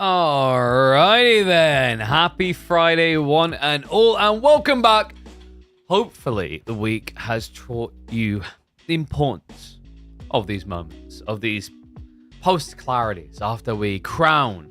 Alrighty then. Happy Friday, one and all, and welcome back. Hopefully, the week has taught you the importance of these moments, of these post-clarities after we crown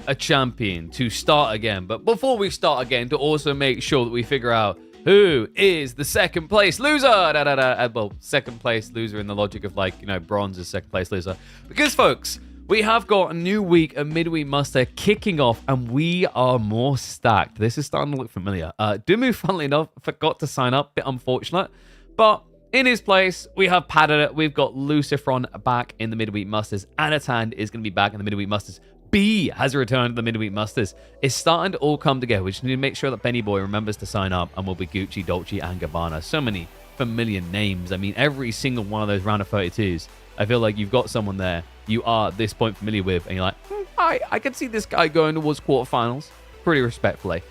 a champion to start again. But before we start again, to also make sure that we figure out who is the second place loser. Well, second place loser in the logic of bronze is second place loser. Because, folks, we have got a new week of Midweek Master kicking off, and we are more stacked. This is starting to look familiar. Dumu, funnily enough, forgot to sign up. Bit unfortunate. But in his place, we have padded it. We've got Lucifron back in the Midweek Masters. Anatan is going to be back in the Midweek Masters. B has returned to the Midweek Masters. It's starting to all come together. We just need to make sure that Benny Boy remembers to sign up, and we'll be Gucci, Dolce, and Gabbana. So many familiar names. I mean, every single one of those round of 32s, I feel like you've got someone there you are at this point familiar with, and you're like, I can see this guy going towards quarterfinals pretty respectfully.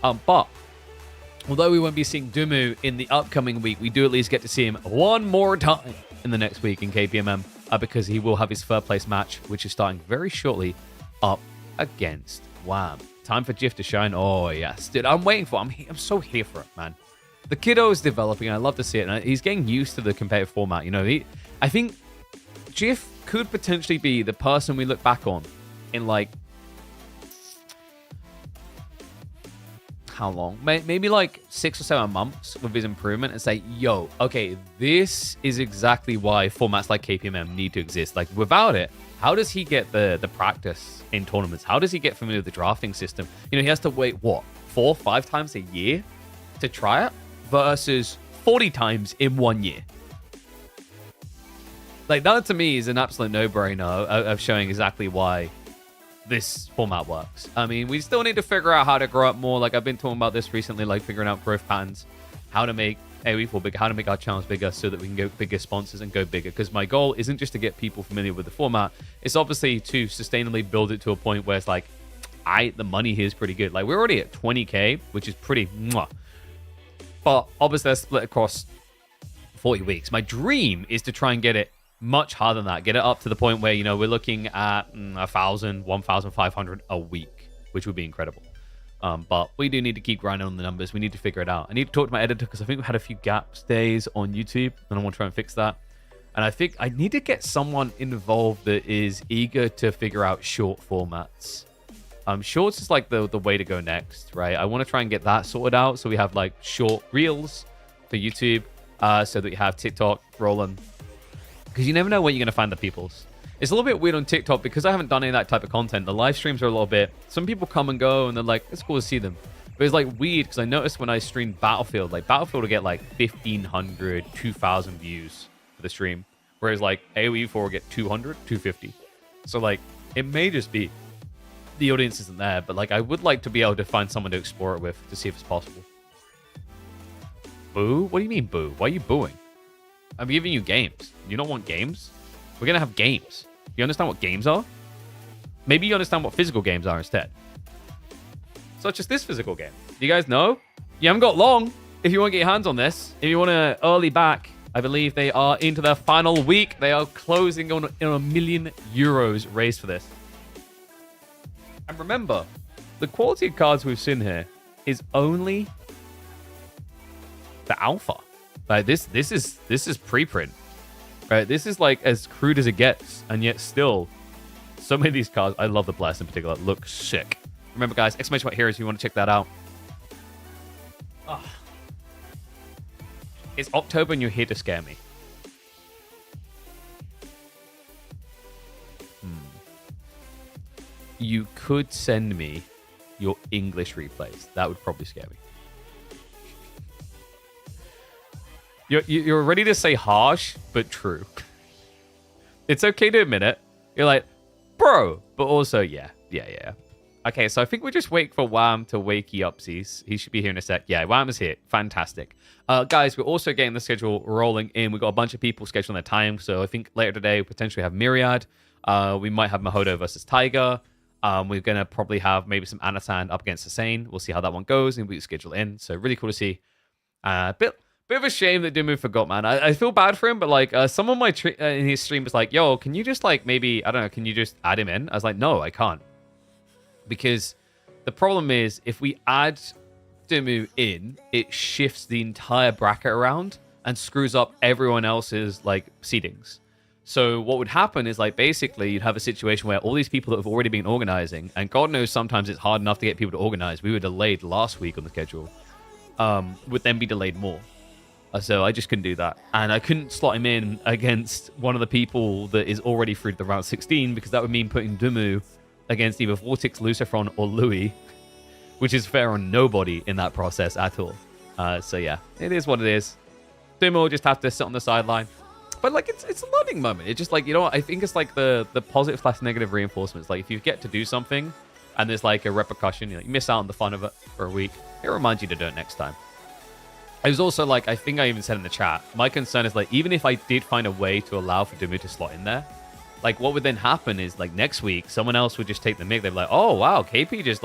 But although we won't be seeing Dumu in the upcoming week, we do at least get to see him one more time in the next week in KPMM, because he will have his third place match, which is starting very shortly, up against Wham. Time for Jif to shine. Oh yes, dude, I'm waiting for it. I'm so here for it, man. The kiddo is developing, and I love to see it, and he's getting used to the competitive format. You know, I think Jif could potentially be the person we look back on in how long? Maybe 6 or 7 months with his improvement, and say, yo, okay, this is exactly why formats like KPMM need to exist. Like, without it, how does he get the practice in tournaments? How does he get familiar with the drafting system? You know, he has to wait, 4 or 5 times a year to try it versus 40 times in 1 year. Like, that to me is an absolute no-brainer of showing exactly why this format works. I mean, we still need to figure out how to grow up more. Like, I've been talking about this recently, like figuring out growth patterns, how to make AoE4 bigger, how to make our channels bigger so that we can go bigger sponsors and go bigger. Because my goal isn't just to get people familiar with the format. It's obviously to sustainably build it to a point where it's like, the money here is pretty good. Like, we're already at 20K, which is pretty mwah. But obviously that's split across 40 weeks. My dream is to try and get it much harder than that. Get it up to the point where, we're looking at 1,000, 1,500 a week, which would be incredible. But we do need to keep grinding on the numbers. We need to figure it out. I need to talk to my editor because I think we had a few gaps days on YouTube, and I want to try and fix that. And I think I need to get someone involved that is eager to figure out short formats. Shorts is like the way to go next, right? I want to try and get that sorted out so we have short reels for YouTube, so that we have TikTok rolling. Because you never know when you're going to find the peoples. It's a little bit weird on TikTok because I haven't done any of that type of content. The live streams are a little bit... Some people come and go and they're like, it's cool to see them. But it's weird because I noticed when I streamed Battlefield, Battlefield will get 1,500, 2,000 views for the stream. Whereas AoE4 will get 200, 250. So it may just be the audience isn't there. But I would like to be able to find someone to explore it with to see if it's possible. Boo? What do you mean boo? Why are you booing? I'm giving you games. You don't want games? We're going to have games. You understand what games are? Maybe you understand what physical games are instead. Such as this physical game. You guys know? You haven't got long if you want to get your hands on this. If you want to early back, I believe they are into their final week. They are closing on €1 million raised for this. And remember, the quality of cards we've seen here is only the alpha. This is preprint, right? This is as crude as it gets, and yet still, so many of these cards, I love the Blast in particular, look sick. Remember, guys, exclamation point heroes if you want to check that out. It's October and you're here to scare me. you could send me your English replays. That would probably scare me. You're ready to say harsh, but true. It's okay to admit it. You're like, bro, but also, yeah. Okay, so I think we just wait for Wham to wakey upsies. He should be here in a sec. Yeah, Wham is here. Fantastic. Guys, we're also getting the schedule rolling in. We've got a bunch of people scheduling their time. So I think later today, we potentially have Myriad. We might have Modo versus Tiger. We're going to probably have maybe some Anatan up against Hussain. We'll see how that one goes, and we schedule in. So really cool to see. Bit of a shame that Dumu forgot, man. I feel bad for him, but like someone in his stream was like, yo, can you just like maybe, I don't know, can you just add him in? I was like, no, I can't. Because the problem is if we add Dumu in, it shifts the entire bracket around and screws up everyone else's like seedings. So what would happen is like basically you'd have a situation where all these people that have already been organizing, and God knows sometimes it's hard enough to get people to organize. We were delayed last week on the schedule. Would then be delayed more. So I just couldn't do that. And I couldn't slot him in against one of the people that is already through to the round 16 because that would mean putting Dumu against either Vortex, Lucifron, or Louis, which is fair on nobody in that process at all. So yeah, it is what it is. Dumu will just have to sit on the sideline. But like it's a learning moment. It's just like, you know what, I think it's like the positive / negative reinforcements. Like if you get to do something and there's like a repercussion, you miss out on the fun of it for a week, it reminds you to do it next time. It was also like, I think I even said in the chat, my concern is like, even if I did find a way to allow for Dumu to slot in there, like what would then happen is like next week, someone else would just take the mic. They'd be like, oh, wow, KP just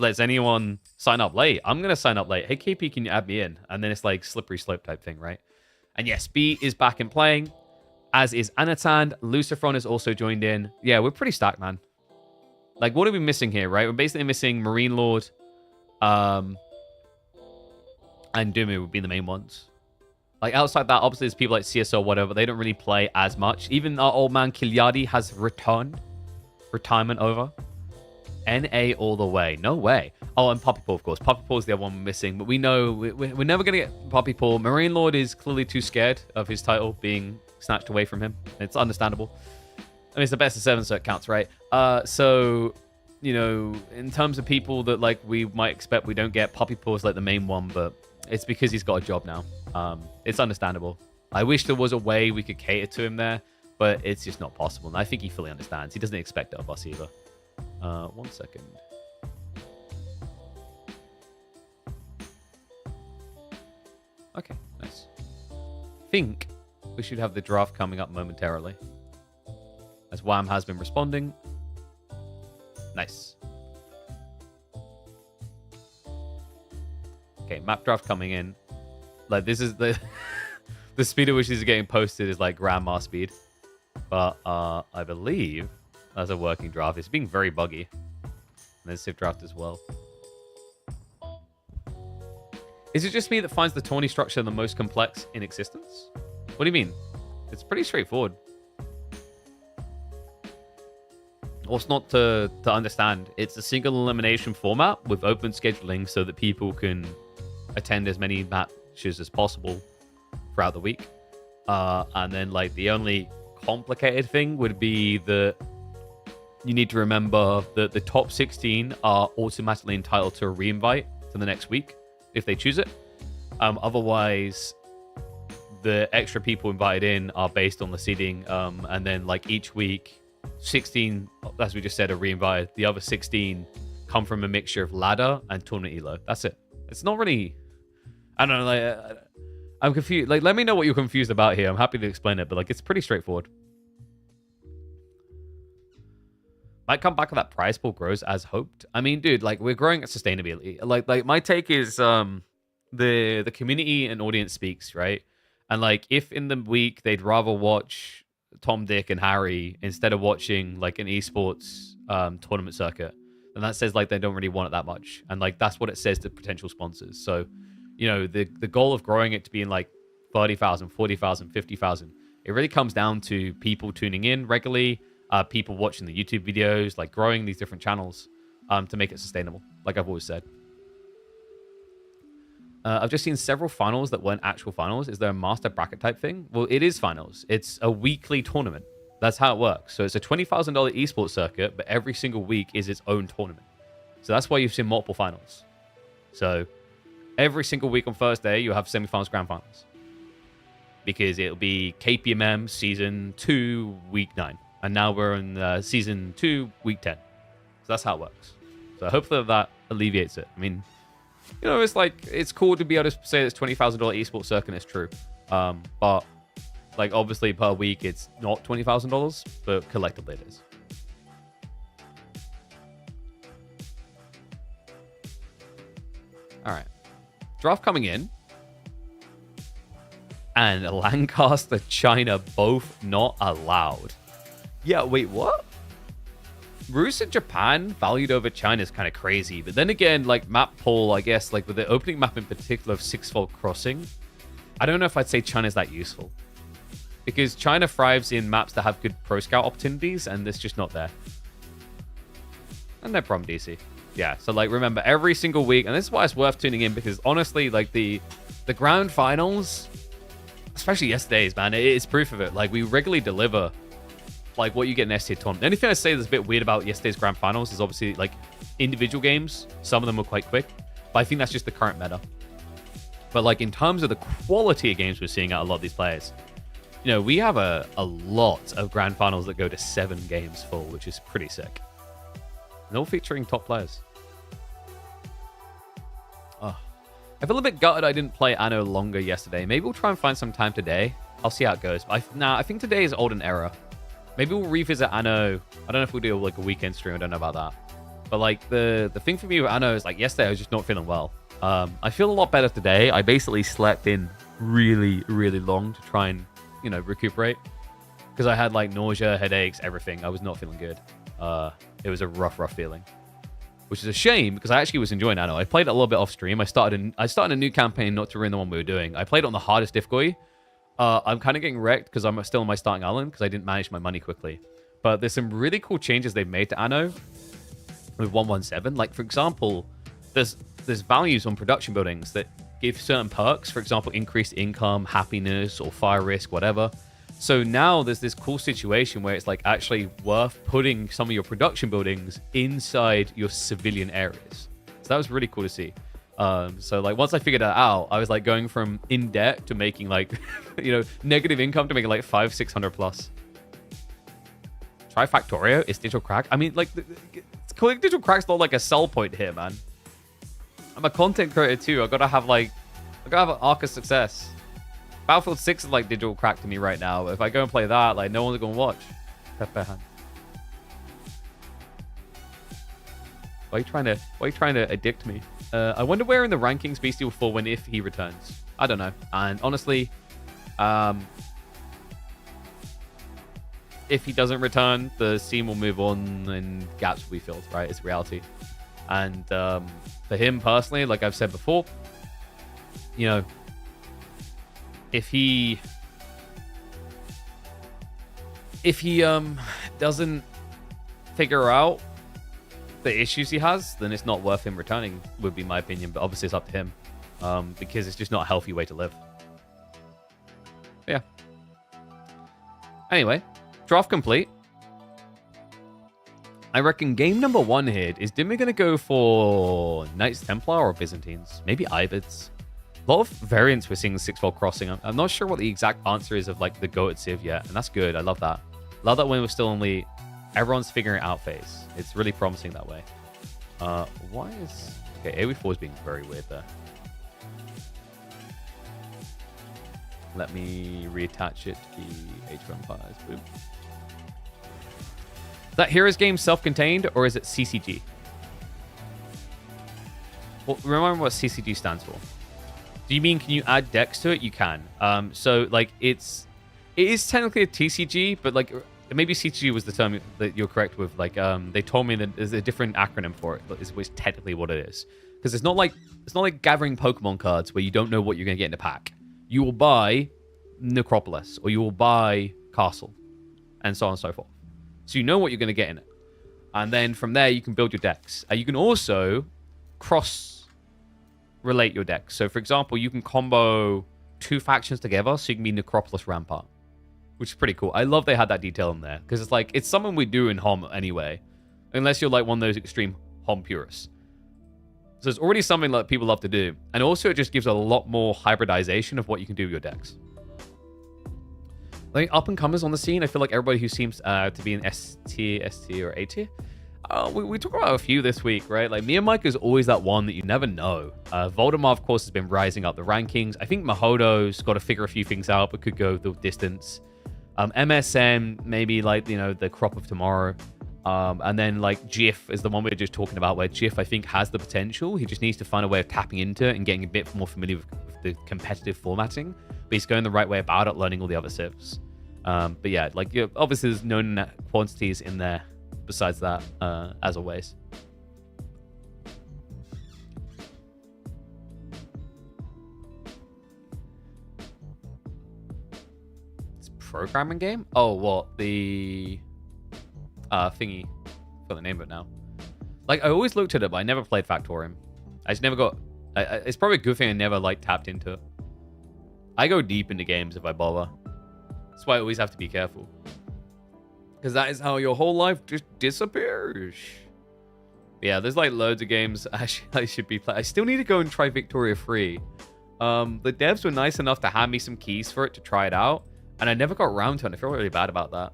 lets anyone sign up late. I'm going to sign up late. Hey, KP, can you add me in? And then it's like slippery slope type thing, right? And yes, B is back in playing, as is Anatan. Lucifron is also joined in. Yeah, we're pretty stacked, man. Like, what are we missing here, right? We're basically missing Marine Lord, and Dumu would be the main ones. Like, outside that, obviously, there's people like CSO, whatever. They don't really play as much. Even our old man Kilyadi has returned. Retirement over. NA all the way. No way. Oh, and Poppy Paw, of course. Poppy Paw is the other one we're missing. But we know we're never going to get Poppy Paw. Marine Lord is clearly too scared of his title being snatched away from him. It's understandable. I mean, it's the best of 7, so it counts, right? So, you know, in terms of people that, like, we might expect we don't get, Poppy Paw is, like, the main one, but it's because he's got a job now. It's understandable. I wish there was a way we could cater to him there, but it's just not possible. And I think he fully understands. He doesn't expect it of us either. 1 second. Okay, nice. I think we should have the draft coming up momentarily, as Wham has been responding. Nice. Okay, map draft coming in. Like, this is the the speed at which these are getting posted is like grandma speed. But I believe that's a working draft. It's being very buggy. And there's Civ draft as well. Is it just me that finds the tourney structure the most complex in existence? What do you mean? It's pretty straightforward. What's not to understand? It's a single elimination format with open scheduling so that people can attend as many matches as possible throughout the week. And then, like, the only complicated thing would be that you need to remember that the top 16 are automatically entitled to a reinvite to the next week if they choose it. Otherwise, the extra people invited in are based on the seeding, and then, like, each week 16, as we just said, are reinvited. The other 16 come from a mixture of ladder and tournament elo. That's it. It's not really, I don't know, like, I'm confused. Like, let me know what you're confused about here. I'm happy to explain it, but like, it's pretty straightforward. Might come back if that prize pool grows as hoped. I mean, dude, like, we're growing sustainably. Like my take is the community and audience speaks, right? And like, if in the week they'd rather watch Tom, Dick, and Harry instead of watching like an esports tournament circuit, then that says like they don't really want it that much. And like, that's what it says to potential sponsors. So, you know, the goal of growing it to being like 30,000, 40,000, 50,000, it really comes down to people tuning in regularly, people watching the YouTube videos, like growing these different channels to make it sustainable, like I've always said. I've just seen several finals that weren't actual finals. Is there a master bracket type thing? Well, it is finals. It's a weekly tournament. That's how it works. So it's a $20,000 esports circuit, but every single week is its own tournament. So that's why you've seen multiple finals. So every single week on Thursday, you'll have semifinals, grand finals. Because it'll be KPMM Season 2, Week 9. And now we're in Season 2, Week 10. So that's how it works. So hopefully that alleviates it. I mean, you know, it's cool to be able to say it's $20,000 esports circuit, and it's true. But, like, obviously per week, it's not $20,000, but collectively it is. All right. Draft coming in. And Lancaster, China, both not allowed. Yeah, wait, what? Rus in Japan valued over China is kind of crazy. But then again, like map poll, I guess, like with the opening map in particular of Sixfold Crossing, I don't know if I'd say China's that useful. Because China thrives in maps that have good pro scout opportunities, and it's just not there. And no problem, DC. Yeah, so like remember, every single week, and this is why it's worth tuning in, because honestly, like the grand finals, especially yesterday's, man, it's proof of it. Like, we regularly deliver, like, what you get in S-tier tournament. The only thing I say that's a bit weird about yesterday's grand finals is obviously, like, individual games. Some of them were quite quick, but I think that's just the current meta. But, like, in terms of the quality of games we're seeing out of a lot of these players, you know, we have a lot of grand finals that go to 7 games full, which is pretty sick. And all featuring top players. Oh. I feel a bit gutted I didn't play Anno longer yesterday. Maybe we'll try and find some time today. I'll see how it goes. I think today is Olden Era. Maybe we'll revisit Anno. I don't know if we'll do like a weekend stream. I don't know about that. But like the thing for me with Anno is like yesterday I was just not feeling well. I feel a lot better today. I basically slept in really, really long to try and, you know, recuperate. Because I had like nausea, headaches, everything. I was not feeling good. It was a rough feeling. Which is a shame, because I actually was enjoying Anno. I played it a little bit off stream. I started a new campaign, not to ruin the one we were doing. I played it on the hardest difficulty. I'm kind of getting wrecked because I'm still on my starting island because I didn't manage my money quickly. But there's some really cool changes they've made to Anno with 117. Like, for example, there's values on production buildings that give certain perks. For example, increased income, happiness, or fire risk, whatever. So now there's this cool situation where it's like actually worth putting some of your production buildings inside your civilian areas. So that was really cool to see. So like once I figured that out, I was like going from in debt to making like, you know, negative income to making like 500-600 plus. Try Factorio? It's digital crack? I mean, like, calling digital crack's not like a sell point here, man. I'm a content creator too. I gotta have an arc of success. Battlefield 6 is like digital crack to me right now. If I go and play that, like no one's gonna watch. Pepe hand. Why are you trying to addict me? I wonder where in the rankings Beastie will fall if he returns. I don't know. And honestly, if he doesn't return, the scene will move on and gaps will be filled, right? It's reality. And for him personally, like I've said before, you know, if he doesn't figure out the issues he has, then it's not worth him returning, would be my opinion. But obviously it's up to him, because it's just not a healthy way to live. But yeah. Anyway, draft complete. I reckon game number 1 here is Dumu going to go for Knights Templar or Byzantines? Maybe Ibids. A lot of variants we're seeing in Sixfold Crossing. I'm not sure what the exact answer is of like the goated Civ yet, and that's good. I love that. Love that when we're still only everyone's figuring it out phase. It's really promising that way. Why is okay? AoE4 is being very weird there. Let me reattach it to the Age of Empires. Boom. Is that Heroes game self-contained or is it CCG? Well, remember what CCG stands for. Do you mean can you add decks to it? You can. So like it is technically a TCG, but like maybe CCG was the term that you're correct with. Like they told me that there's a different acronym for it, which is technically what it is. Because it's not like gathering Pokemon cards where you don't know what you're gonna get in the pack. You will buy Necropolis or you will buy Castle, and so on and so forth. So you know what you're gonna get in it, and then from there you can build your decks. You can also relate your decks. So for example, you can combo 2 factions together, so you can be Necropolis Rampart. which is pretty cool. I love they had that detail in there, because it's like, it's something we do in HOM anyway, unless you're like one of those extreme HOM purists. So it's already something that people love to do. And also it just gives a lot more hybridization of what you can do with your decks. I think up-and-comers on the scene, I feel like everybody who seems to be in S tier, or A tier. We talk about a few this week, right? Like, Mia Mike is always that one that you never know. Voldemort, of course, has been rising up the rankings. I think Mahodo's got to figure a few things out, but could go the distance. MSN, maybe, like, you know, the crop of tomorrow. And then, like, GIF is the one we were just talking about, where GIF, I think, has the potential. He just needs to find a way of tapping into it and getting a bit more familiar with the competitive formatting. But he's going the right way about it, learning all the other civs. But yeah, like, obviously there's known quantities in there besides that, as always. It's a programming game? Oh, what? The... thingy. I forgot the name of it now. Like, I always looked at it, but I never played Factorium. I just never got... it's probably a good thing I never, like, tapped into it. I go deep into games if I bother. That's why I always have to be careful. Because that is how your whole life just disappears. Yeah, there's, like, loads of games I should be playing. I still need to go and try Victoria Free. The devs were nice enough to hand me some keys for it to try it out. And I never got around to it. And I feel really bad about that.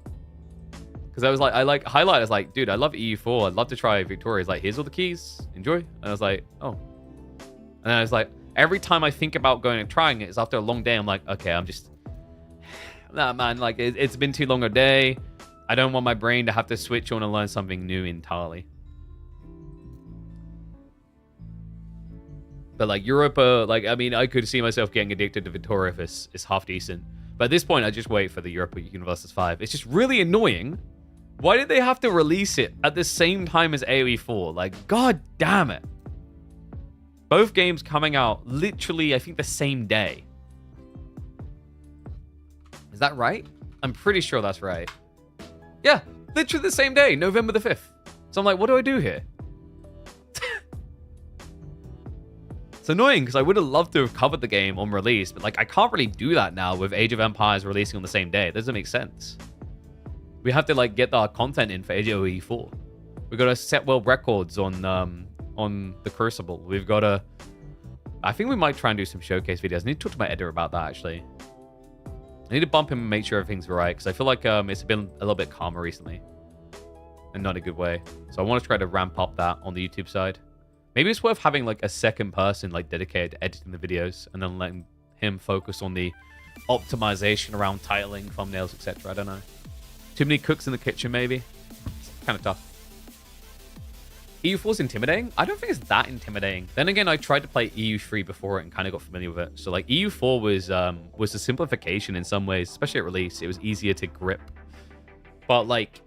Because I was like, Highlight is like, dude, I love EU4. I'd love to try Victoria. He's like, here's all the keys. Enjoy. And I was like, oh. And then I was like, every time I think about going and trying it, it's after a long day. I'm like, okay, I'm just... Nah, man, like, it's been too long a day. I don't want my brain to have to switch on and learn something new entirely. But, like, Europa, like, I mean, I could see myself getting addicted to Victoria if it's half decent. But at this point, I just wait for the Europa Universalis 5. It's just really annoying. Why did they have to release it at the same time as AoE 4? Like, god damn it. Both games coming out literally, I think, the same day. Is that right? I'm pretty sure that's right. Yeah, literally the same day, November the 5th. So I'm like, what do I do here? It's annoying because I would have loved to have covered the game on release, but like I can't really do that now with Age of Empires releasing on the same day. It doesn't make sense. We have to like get our content in for AoE 4. We've got to set world records on the Crucible. We've got to... I think we might try and do some showcase videos. I need to talk to my editor about that, actually. I need to bump him and make sure everything's right, because I feel like it's been a little bit calmer recently. And not a good way. So I want to try to ramp up that on the YouTube side. Maybe it's worth having like a second person like dedicated to editing the videos, and then letting him focus on the optimization around titling, thumbnails, etc. I don't know. Too many cooks in the kitchen, maybe. It's kind of tough. EU4 is intimidating? I don't think it's that intimidating. Then again, I tried to play EU3 before it and kind of got familiar with it. So like EU4 was a simplification in some ways, especially at release. It was easier to grip. But like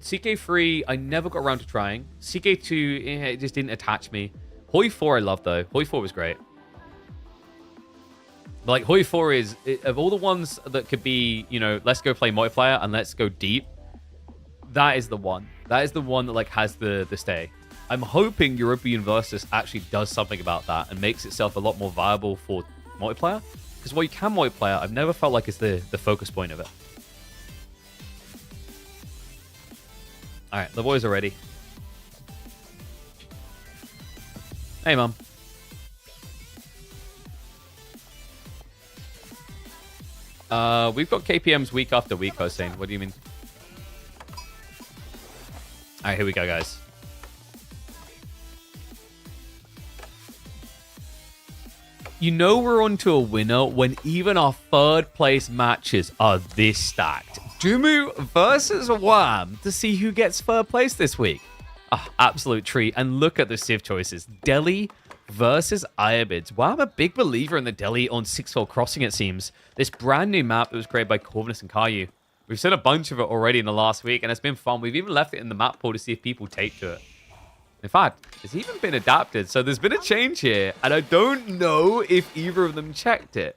CK3, I never got around to trying. CK2, it just didn't attach me. Hoi 4 I love though. Hoi 4 was great. But like Hoi 4 is, of all the ones that could be, you know, let's go play multiplayer and let's go deep, that is the one. That is the one that like has the stay. I'm hoping Europa Universalis actually does something about that and makes itself a lot more viable for multiplayer. Because while you can multiplayer, I've never felt like it's the focus point of it. Alright, the boys are ready. Hey, Mum. We've got KPMs week after week, Hussain. What do you mean? Alright, here we go, guys. You know we're on to a winner when even our third place matches are this stacked. Dumu versus Wham to see who gets third place this week. Absolute treat. And look at the civ choices. Delhi versus Ayabids. Wow, I'm a big believer in the Delhi on Sixfold Crossing, it seems. This brand new map that was created by Corvinus and Caillou. We've seen a bunch of it already in the last week, and it's been fun. We've even left it in the map pool to see if people take to it. In fact, it's even been adapted. So there's been a change here, and I don't know if either of them checked it.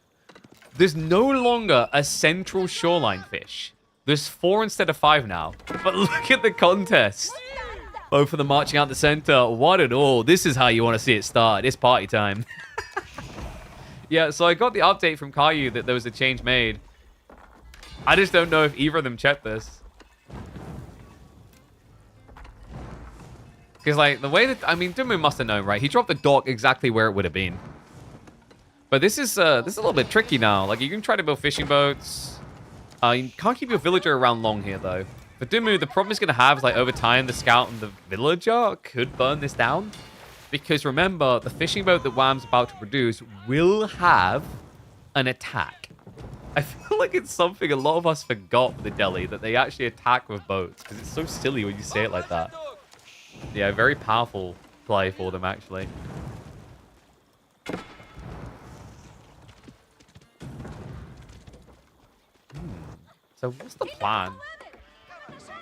There's no longer a central shoreline fish. There's 4 instead of 5 now. But look at the contest. Both of them marching out the center. What at all? This is how you want to see it start. It's party time. Yeah, so I got the update from Caillou that there was a change made. I just don't know if either of them checked this. Because, like, the way that... I mean, Dumu must have known, right? He dropped the dock exactly where it would have been. But this is a little bit tricky now. Like, you can try to build fishing boats. You can't keep your villager around long here, though. For Dumu, the problem he's going to have is, like, over time, the scout and the villager could burn this down. Because, remember, the fishing boat that Wham's about to produce will have an attack. I feel like it's something a lot of us forgot with the Delhi, that they actually attack with boats. Because it's so silly when you say it like that. Yeah, very powerful play for them, actually. So what's the plan?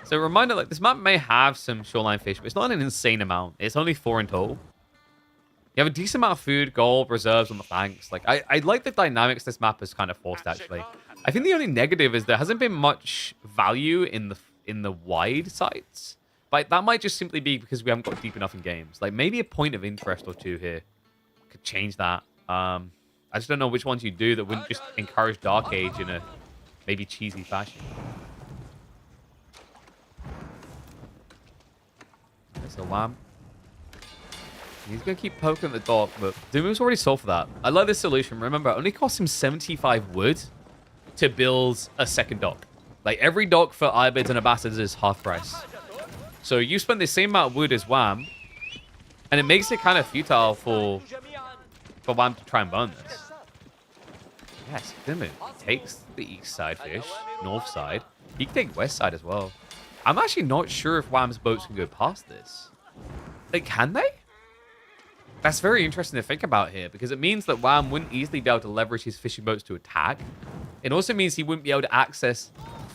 So reminder, like, this map may have some shoreline fish, but it's not an insane amount. It's only 4 in total. You have a decent amount of food, gold, reserves on the flanks. Like, I like the dynamics this map has kind of forced, actually. I think the only negative is there hasn't been much value in the wide sites. But that might just simply be because we haven't got deep enough in games. Like, maybe a point of interest or two here could change that. I just don't know which ones you do that wouldn't just encourage Dark Age in a maybe cheesy fashion. There's a lamb. He's going to keep poking the dock, but Dumu's already solved for that. I like this solution. Remember, it only costs him 75 wood to build a second dock. Like, every dock for Ibids and Abbasids is half price. So you spend the same amount of wood as Wham, and it makes it kind of futile for Wham to try and burn this. Yes, Dumu takes the east side fish, north side. He can take west side as well. I'm actually not sure if Wham's boats can go past this. Like, can they? That's very interesting to think about here, because it means that Wham wouldn't easily be able to leverage his fishing boats to attack. It also means he wouldn't be able to access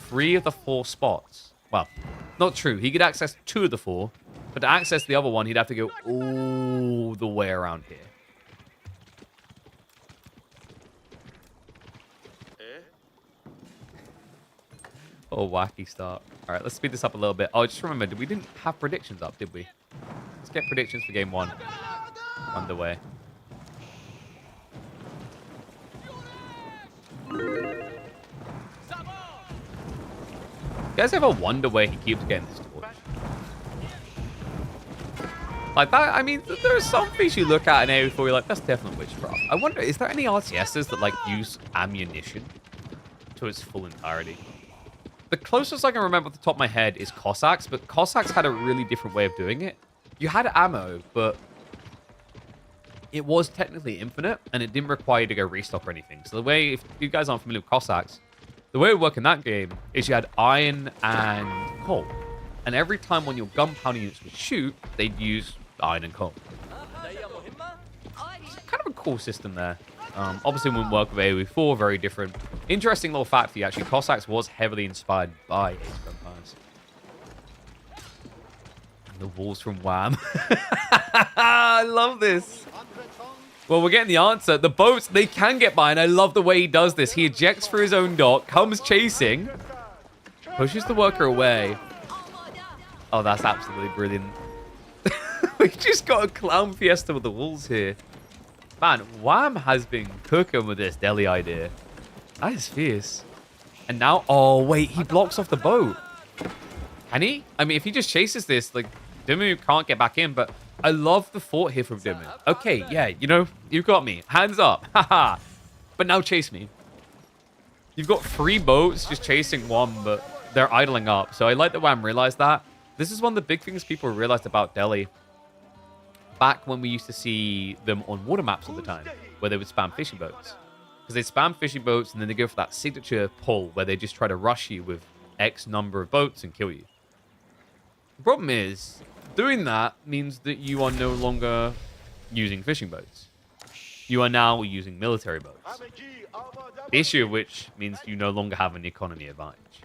3 of the 4 spots. Well, not true. He could access 2 of the 4, but to access the other one, he'd have to go all the way around here. Oh, wacky start. All right, let's speed this up a little bit. Oh, just remember, we didn't have predictions up, did we? Let's get predictions for game 1 underway. You guys ever wonder where he keeps getting this torch? Like that, I mean, there are some fish you look at in area before you're like, that's definitely witchcraft. I wonder, is there any RTSs that like use ammunition to its full entirety? The closest I can remember off the top of my head is Cossacks, but Cossacks had a really different way of doing it. You had ammo, but it was technically infinite, and it didn't require you to go restock or anything. So the way, if you guys aren't familiar with Cossacks, the way it would work in that game is you had iron and coal. And every time one of your gunpowder units would shoot, they'd use iron and coal. It's kind of a cool system there. Obviously, it wouldn't work with AoE4, very different. Interesting little fact for you, actually. Cossacks was heavily inspired by Age of Empires. And the walls from Wham. I love this. Well, we're getting the answer. The boats, they can get by, and I love the way he does this. He ejects through his own dock, comes chasing, pushes the worker away. Oh, that's absolutely brilliant. We just got a clown fiesta with the wolves here. Man, Wham has been cooking with this deli idea. That is fierce. And now, oh, wait, he blocks off the boat. Can he? I mean, if he just chases this, like, Dumu can't get back in, but I love the thought here from Dumu. Okay, yeah, you know, you got me. Hands up. Haha. But now chase me. You've got 3 boats just chasing one, but they're idling up. So I like that Wham realized that. This is one of the big things people realized about Delhi. Back when we used to see them on water maps all the time, where they would spam fishing boats. Because they spam fishing boats, and then they go for that signature pull, where they just try to rush you with X number of boats and kill you. The problem is, doing that means that you are no longer using fishing boats. You are now using military boats. The issue of which means you no longer have an economy advantage.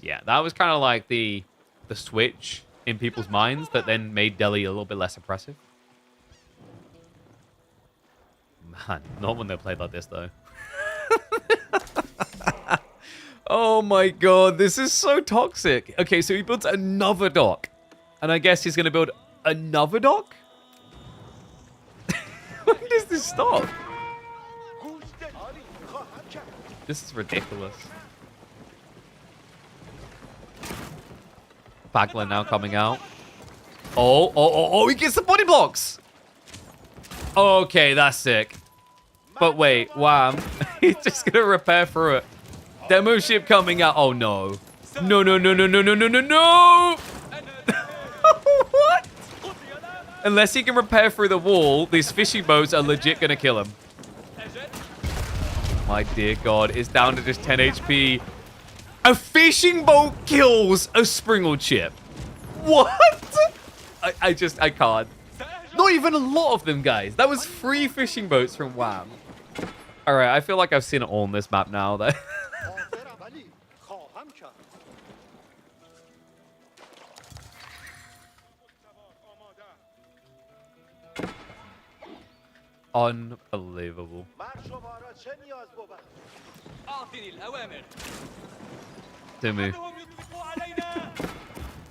Yeah, that was kind of like the switch in people's minds that then made Delhi a little bit less oppressive. Man, not when they played like this, though. Oh my god, this is so toxic. Okay, so he builds another dock. And I guess he's going to build another dock? When does this stop? This is ridiculous. Bagler now coming out. Oh, he gets the body blocks. Okay, that's sick. But wait, wham. He's just going to repair through it. Demo ship coming out. Oh, no. No. What? Unless he can repair through the wall, these fishing boats are legit going to kill him. My dear God, it's down to just 10 HP. A fishing boat kills a Springle chip. What? I can't. Not even a lot of them, guys. That was 3 fishing boats from Wham. All right, I feel like I've seen it all on this map now, though. Unbelievable. Dumu.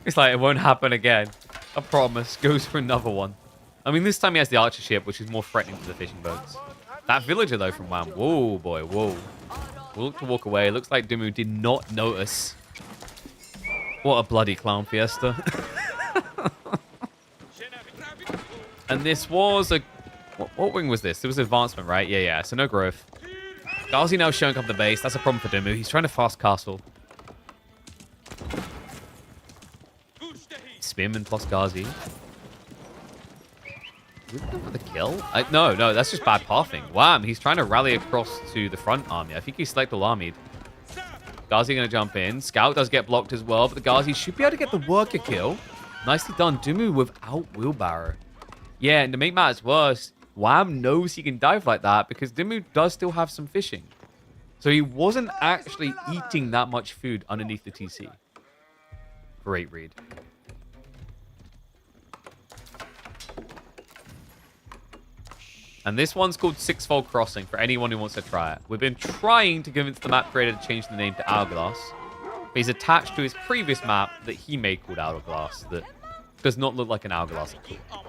It's like, it won't happen again. I promise. Goes for another one. I mean, this time he has the archer ship, which is more threatening to the fishing boats. That villager, though, from Wham. Whoa, boy, whoa. We'll look to walk away. Looks like Dumu did not notice. What a bloody clown fiesta. And this was a... What wing was this? It was advancement, right? Yeah. So no growth. Ghazi now showing up the base. That's a problem for Dumu. He's trying to fast castle. Spearman plus Ghazi. Is it for the kill? No, that's just bad pathing. Wham! He's trying to rally across to the front army. I think he's select alarmied. Ghazi going to jump in. Scout does get blocked as well, but the Ghazi should be able to get the worker kill. Nicely done. Dumu without wheelbarrow. Yeah, and to make matters worse, Wham knows he can dive like that because Dumu does still have some fishing. So he wasn't actually eating that much food underneath the TC. Great read. And this one's called Sixfold Crossing for anyone who wants to try it. We've been trying to convince the map creator to change the name to Hourglass. But he's attached to his previous map that he made called Hourglass that does not look like an hourglass at all.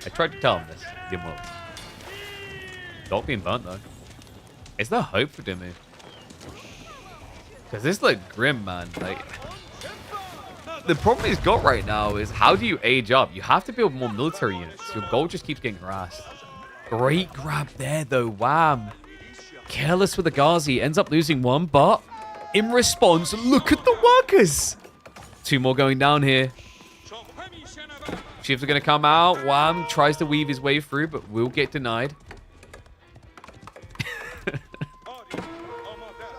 I tried to tell him this. He didn't work. Dock being burnt, though. Is there hope for Dumu? Because this looked grim, man. Like, the problem he's got right now is how do you age up? You have to build more military units. Your gold just keeps getting harassed. Great grab there, though. Wham. Careless with the Ghazi. Ends up losing one, but in response, look at the workers. 2 more going down here. Chiefs are going to come out. Wham tries to weave his way through, but will get denied.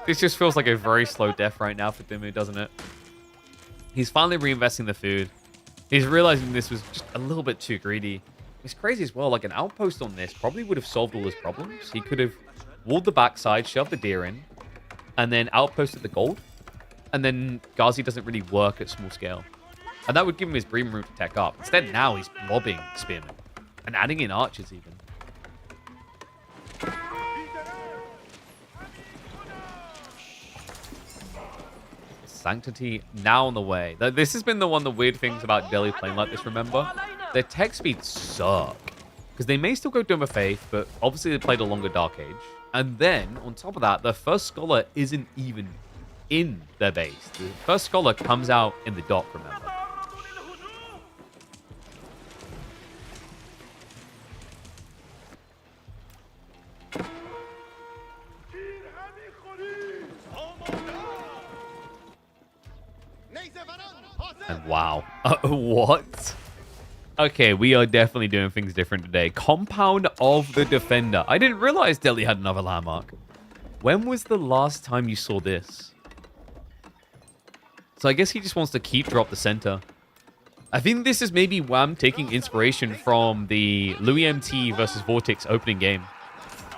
This just feels like a very slow death right now for Dumu, doesn't it? He's finally reinvesting the food. He's realizing this was just a little bit too greedy. It's crazy as well. Like, an outpost on this probably would have solved all his problems. He could have walled the backside, shoved the deer in, and then outposted the gold. And then Ghazi doesn't really work at small scale. And that would give him his bream room to tech up. Instead, now he's mobbing Spearmen. And adding in archers, even. Sanctity now on the way. This has been the weird things about Delhi playing like this, remember? Their tech speeds suck. Because they may still go Dome of Faith, but obviously they played a longer Dark Age. And then, on top of that, their first Scholar isn't even in their base. The first Scholar comes out in the dock, remember? And wow. What? Okay, we are definitely doing things different today. Compound of the Defender. I didn't realize Delhi had another landmark. When was the last time you saw this? So I guess he just wants to keep drop the center. I think this is maybe Wham taking inspiration from the Louis MT versus Vortex opening game.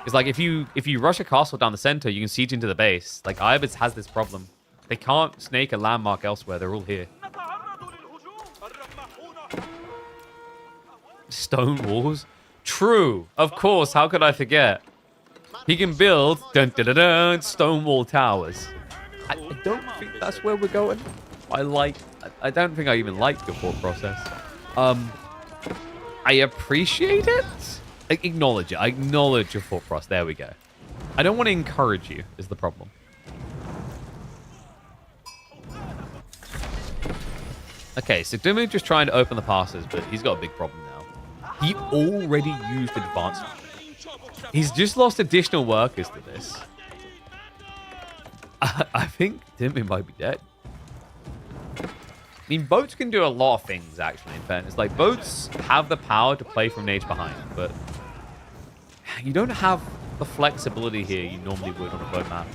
It's like if you rush a castle down the center, you can siege into the base. Like Ibis has this problem. They can't snake a landmark elsewhere. They're all here. Stone walls? True. Of course. How could I forget? He can build stone wall towers. I don't think that's where we're going. I don't think I even like your thought process. I appreciate it. I acknowledge it. I acknowledge your thought process. There we go. I don't want to encourage you is the problem. Okay, so Dumu just trying to open the passes, but he's got a big problem now. He already used advanced. He's just lost additional workers to this. I think Dumu might be dead. I mean, boats can do a lot of things, actually, in fairness. Like, boats have the power to play from an age behind, but you don't have the flexibility here you normally would on a boat map.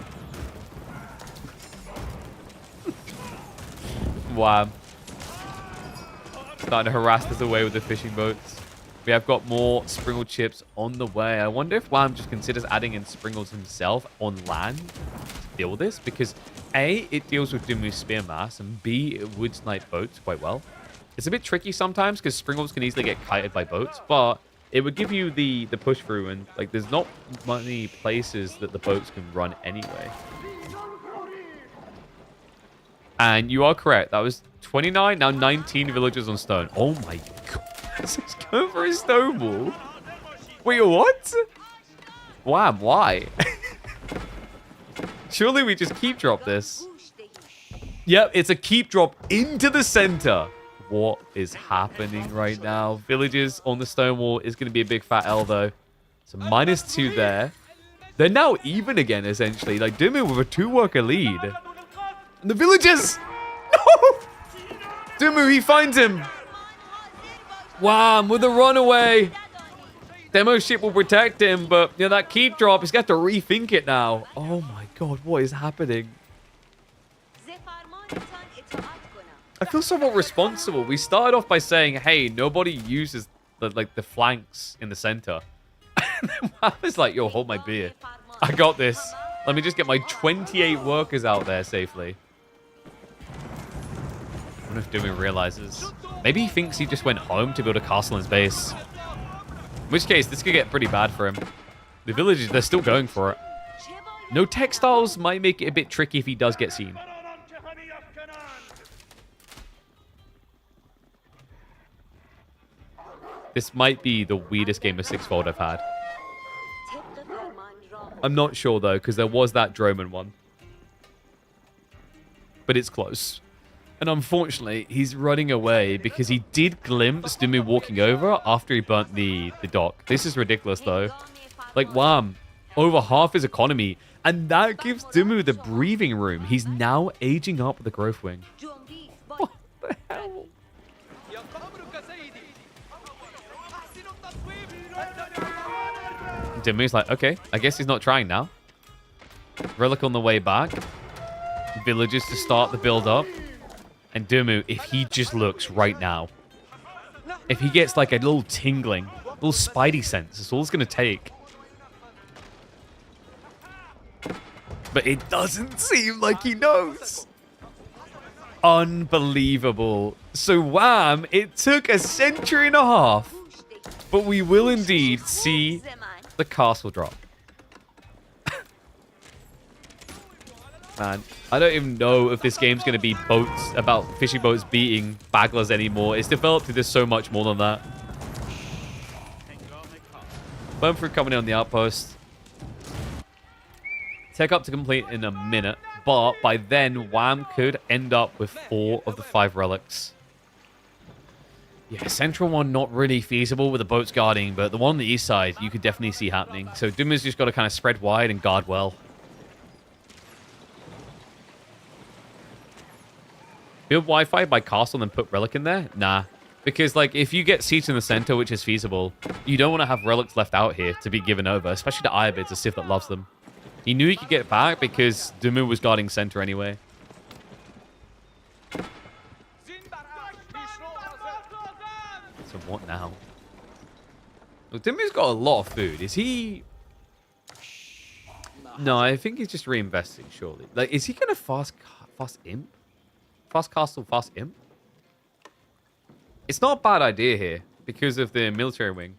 Wow. Starting to harass us away with the fishing boats. We have got more Springle chips on the way. I wonder if Wham just considers adding in Springles himself on land to deal with this. Because A, it deals with Dumu's spear mass, and B, it would snipe boats quite well. It's a bit tricky sometimes because Springles can easily get kited by boats, but it would give you the push through, and like there's not many places that the boats can run anyway. And you are correct. That was 29, now 19 villagers on stone. Oh my god. He's going for a snowball. Wait, what? Wow, why? Surely we just keep drop this. Yep, it's a keep drop into the center. What is happening right now? Villagers on the stone wall is going to be a big fat L though. So -2 there. They're now even again, essentially. Like Dumu with a 2-worker lead. And the villagers! No! Dumu, he finds him. Wham, with a runaway. Demo ship will protect him, but you know, that keep drop, he's got to rethink it now. Oh my god, what is happening? I feel somewhat responsible. We started off by saying, hey, nobody uses the flanks in the center. And then Wham is like, yo, hold my beer. I got this. Let me just get my 28 workers out there safely. I wonder if Dumu realizes. Maybe he thinks he just went home to build a castle in his base. In which case, this could get pretty bad for him. The villagers, they're still going for it. No textiles might make it a bit tricky if he does get seen. This might be the weirdest game of Sixfold I've had. I'm not sure, though, because there was that Droman one. But it's close. And unfortunately, he's running away because he did glimpse Dumu walking over after he burnt the dock. This is ridiculous, though. Like, wham, over half his economy. And that gives Dumu the breathing room. He's now aging up the growth wing. What the hell? Dumu's like, okay, I guess he's not trying now. Relic on the way back. Villagers to start the build-up. And Dumu, if he just looks right now, if he gets like a little tingling, little spidey sense, that's all it's going to take. But it doesn't seem like he knows. Unbelievable. So wham, it took a century and a half, but we will indeed see the castle drop. Man, I don't even know if this game's going to be boats, about fishing boats beating bagglers anymore. It's developed into so much more than that. Burnfruit coming in on the outpost. Tech up to complete in a minute, but by then, Wham could end up with 4 of the 5 relics. Yeah, central one not really feasible with the boats guarding, but the one on the east side, you could definitely see happening. So Dumu's just got to kind of spread wide and guard well. Build Wi-Fi by castle and put relic in there? Nah. Because, like, if you get seats in the center, which is feasible, you don't want to have relics left out here to be given over, especially to Irobids, a Sith that loves them. He knew he could get back because Dumu was guarding center anyway. So what now? Well, Dumu's got a lot of food. Is he... No, I think he's just reinvesting, surely. Like, is he going to fast imp? Fast castle, fast imp? It's not a bad idea here because of the military wing.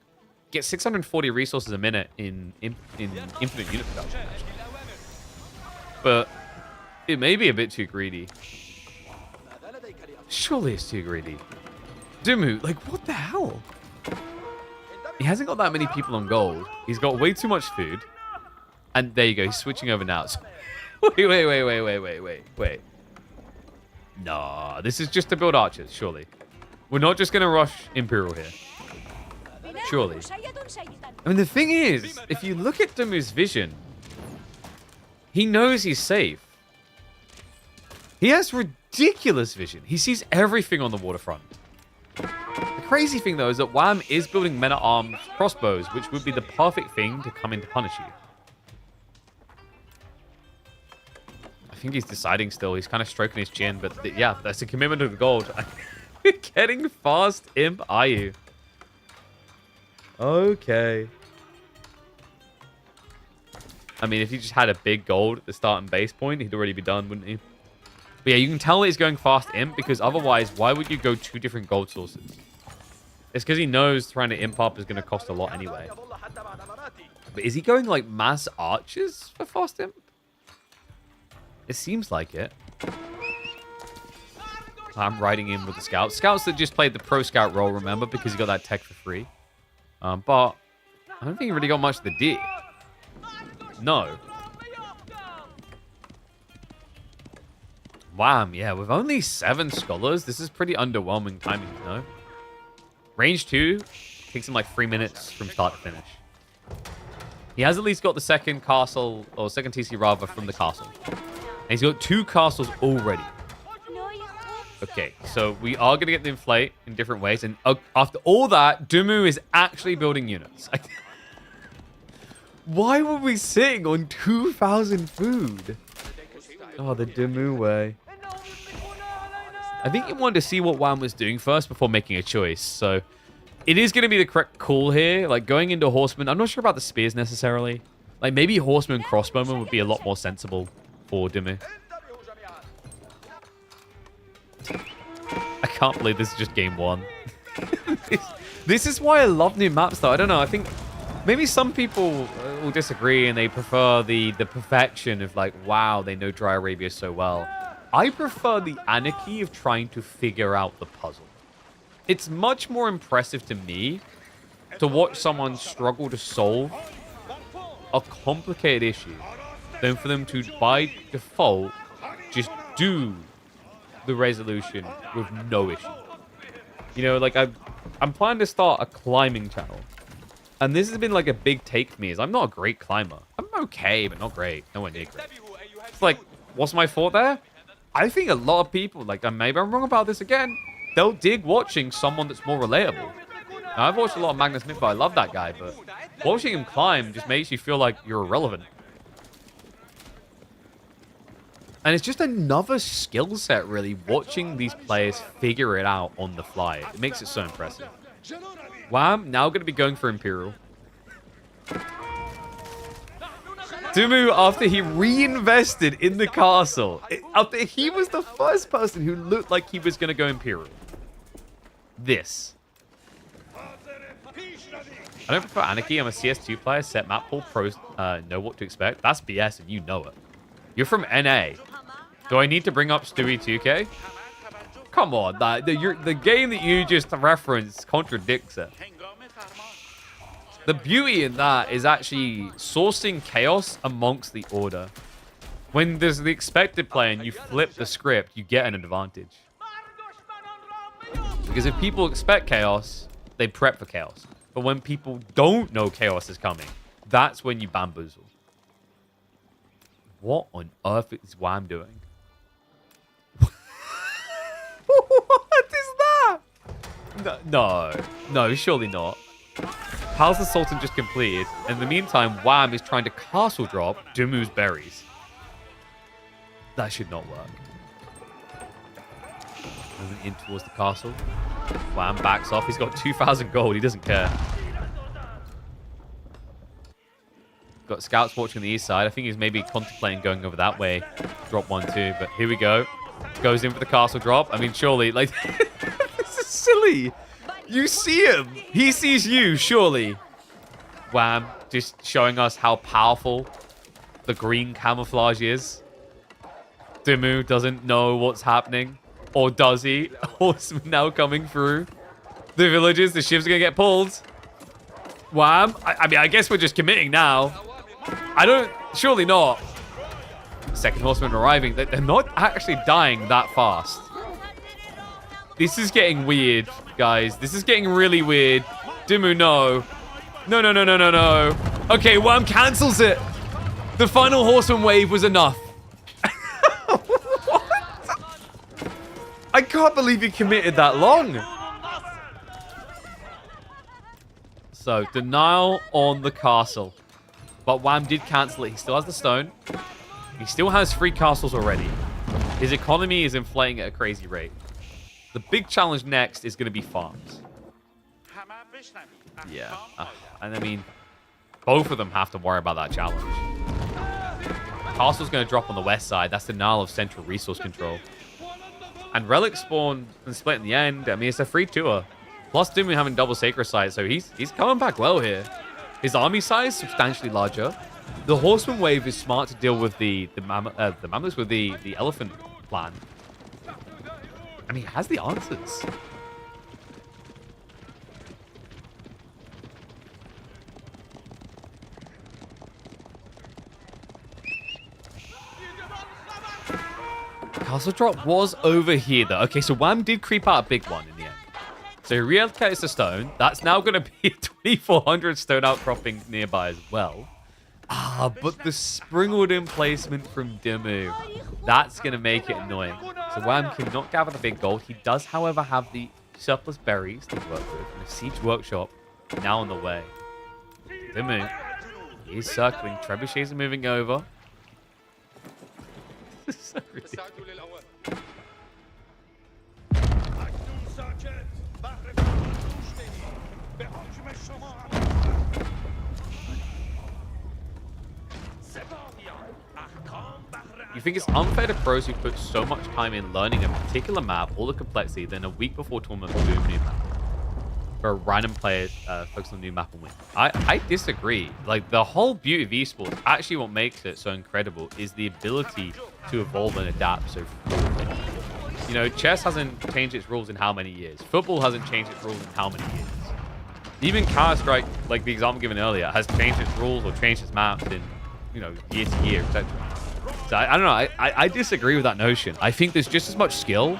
Get 640 resources a minute in infinite unit production, actually. But it may be a bit too greedy. Surely it's too greedy. Dumu, like, what the hell? He hasn't got that many people on gold. He's got way too much food. And there you go, he's switching over now. So, wait. Nah, this is just to build archers, surely. We're not just going to rush Imperial here. Surely. I mean, the thing is, if you look at Dumu's vision, he knows he's safe. He has ridiculous vision. He sees everything on the waterfront. The crazy thing, though, is that Wham is building men-at-arms crossbows, which would be the perfect thing to come in to punish you. I think he's deciding still. He's kind of stroking his chin, but yeah, that's a commitment to the gold. You're getting fast, Imp, are you? Okay. I mean, if he just had a big gold at the starting base point, he'd already be done, wouldn't he? But yeah, you can tell he's going fast Imp, because otherwise, why would you go 2 different gold sources? It's because he knows trying to Imp up is going to cost a lot anyway. But is he going, like, mass archers for fast Imp? It seems like it. I'm riding in with the scouts. Scouts that just played the pro scout role, remember, because he got that tech for free. But I don't think he really got much of the D. No. Wham, yeah, with only 7 scholars, this is pretty underwhelming timing, you know? Range 2 takes him like 3 minutes from start to finish. He has at least got the second castle, or second TC rather, from the castle. And he's got 2 castles already. Okay, so we are going to get the inflate in different ways. And after all that, Dumu is actually building units. Why were we sitting on 2,000 food? Oh, the Dumu way. I think he wanted to see what Wham was doing first before making a choice. So it is going to be the correct call here. Like going into Horseman. I'm not sure about the spears necessarily. Like maybe Horseman Crossbowman would be a lot more sensible for Dumu. I can't believe this is just game 1. This is why I love new maps, though. I don't know. I think maybe some people will disagree and they prefer the perfection of like, wow, they know Dry Arabia so well. I prefer the anarchy of trying to figure out the puzzle. It's much more impressive to me to watch someone struggle to solve a complicated issue than for them to, by default, just do the resolution with no issue. You know, like I'm planning to start a climbing channel. And this has been like a big take for me, is I'm not a great climber. I'm okay, but not great. Nowhere near great. It's like, what's my fault there? I think a lot of people, like maybe I'm wrong about this again, they'll dig watching someone that's more relatable. Now, I've watched a lot of Magnus Smith, I love that guy, but watching him climb just makes you feel like you're irrelevant. And it's just another skill set, really, watching these players figure it out on the fly. It makes it so impressive. Wham, now going to be going for Imperial. Dumu, after he reinvested in the castle, after he was the first person who looked like he was going to go Imperial. This. I don't prefer Anarchy. I'm a CS2 player. Set map pool. Pros know what to expect. That's BS and you know it. You're from NA. Do I need to bring up Stewie 2K? Come on. The game that you just referenced contradicts it. The beauty in that is actually sourcing chaos amongst the order. When there's the expected play and you flip the script, you get an advantage. Because if people expect chaos, they prep for chaos. But when people don't know chaos is coming, that's when you bamboozle. What on earth is Wham doing? What is that? No, surely not. How's the Sultan just completed? In the meantime, Wham is trying to castle drop Dumu's berries. That should not work. Moving in towards the castle. Wham backs off. He's got 2,000 gold. He doesn't care. Got scouts watching the east side. I think he's maybe contemplating going over that way. Drop 1-2. But here we go. Goes in for the castle drop. I mean, surely, like, this is silly. You see him. He sees you, surely. Wham, just showing us how powerful the green camouflage is. Dumu doesn't know what's happening. Or does he? Horseman now coming through. The villages, the ships are going to get pulled. Wham. I mean, I guess we're just committing now. Surely not. Second horseman arriving. They're not actually dying that fast. This is getting weird, guys. This is getting really weird. Dumu, no. No, no, no, no, no, no. Okay, Wham cancels it. The final horseman wave was enough. What? I can't believe he committed that long. So, denial on the castle. But Wham did cancel it. He still has the stone. He still has 3 castles already. His economy is inflating at a crazy rate. The big challenge next is going to be farms. Yeah. And I mean, both of them have to worry about that challenge. Castle's going to drop on the west side. That's denial of central resource control. And Relic spawn and split in the end. I mean, it's a free tour. Plus Dumu having double Sacred Sight, so he's coming back well here. His army size substantially larger. The Horseman wave is smart to deal with the mammoths with the elephant plan. And he has the answers. Castle drop was over here, though. Okay, so Wham did creep out a big one in the end. So he reallocates the stone. That's now going to be a 2,400 stone outcropping nearby as well. Ah, but the Springwood emplacement from Dumu. That's going to make it annoying. So Wham cannot gather the big gold. He does, however, have the surplus berries to work with. And a siege workshop now on the way. Dumu. He's circling. Trebuchets are moving over. This is so ridiculous. You think it's unfair to pros who put so much time in learning a particular map, all the complexity, then a week before tournament boom, new map. For a random player focus on the new map and win. I disagree. Like, the whole beauty of esports, actually what makes it so incredible is the ability to evolve and adapt so fluidly. You know, chess hasn't changed its rules in how many years? Football hasn't changed its rules in how many years? Even Counter-Strike, like the example given earlier, has changed its rules or changed its maps in, you know, year to year, etc. So I don't know. I disagree with that notion. I think there's just as much skill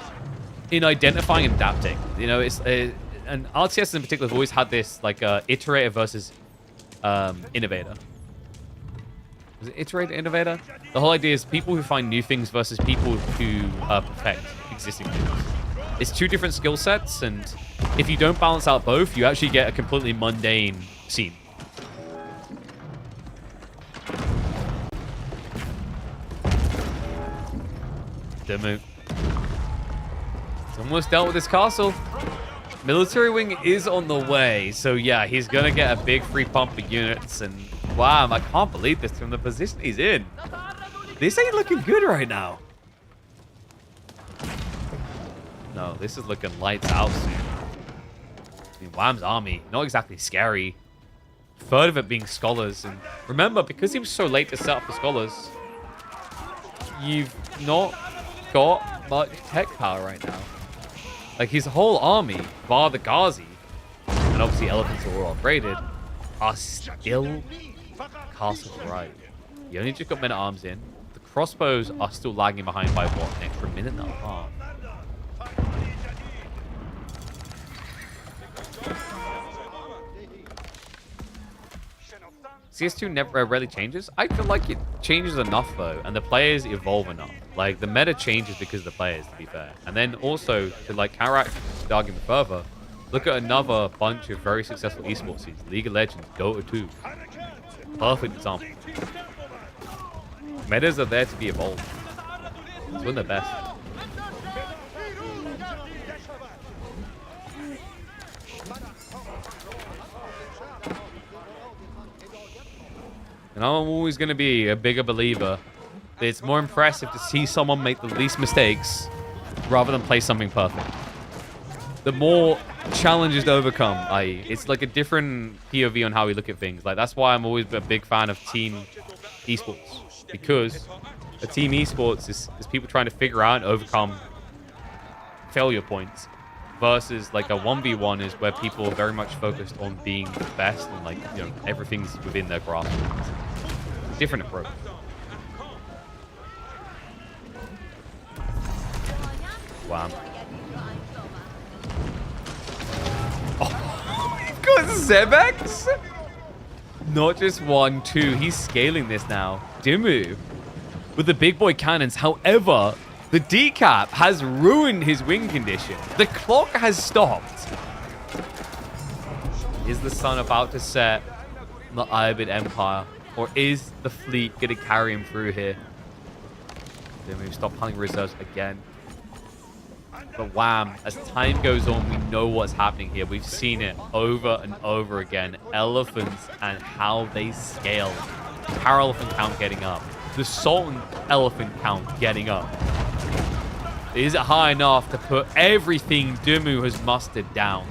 in identifying and adapting. You know, it's and RTS in particular have always had this like iterator versus innovator. Was it iterator, innovator? The whole idea is people who find new things versus people who perfect existing things. It's 2 different skill sets, and if you don't balance out both, you actually get a completely mundane scene. Dumu. He's almost dealt with this castle. Military wing is on the way, so yeah, he's gonna get a big free pump of units, and wow, I can't believe this from the position he's in. This ain't looking good right now. No, this is looking lights out soon. I mean, Wham's army, not exactly scary. Third of it being scholars, and remember, because he was so late to set up the scholars, you've not got much tech power right now. Like, his whole army, bar the Ghazi, and obviously elephants are all upgraded, are still castles right. You only just got men-at-arms in. The crossbows are still lagging behind by, what, an extra minute and a half. CS2 never rarely changes. I feel like it changes enough, though, and the players evolve enough. Like, the meta changes because of the players, to be fair. And then also, to like counteract the argument further, look at another bunch of very successful esports scenes. League of Legends, Dota 2. Perfect example. Metas are there to be evolved. It's one of the best. And I'm always going to be a bigger believer that it's more impressive to see someone make the least mistakes rather than play something perfect. The more challenges to overcome, i.e., it's like a different POV on how we look at things. Like, that's why I'm always a big fan of team esports, because a team esports is people trying to figure out and overcome failure points, versus like a 1v1 is where people are very much focused on being the best and, like, you know, everything's within their grasp. Different approach. Wham. Oh, we've got Zebex? Not just 1, 2. He's scaling this now. Dumu with the big boy cannons. However, the decap has ruined his win condition. The clock has stopped. Is the sun about to set the Ibid Empire? Or is the fleet going to carry him through here? Dumu stop hunting reserves again. But wham, as time goes on, we know what's happening here. We've seen it over and over again. Elephants and how they scale. Tower elephant count getting up. The Sultan elephant count getting up. Is it high enough to put everything Dumu has mustered down?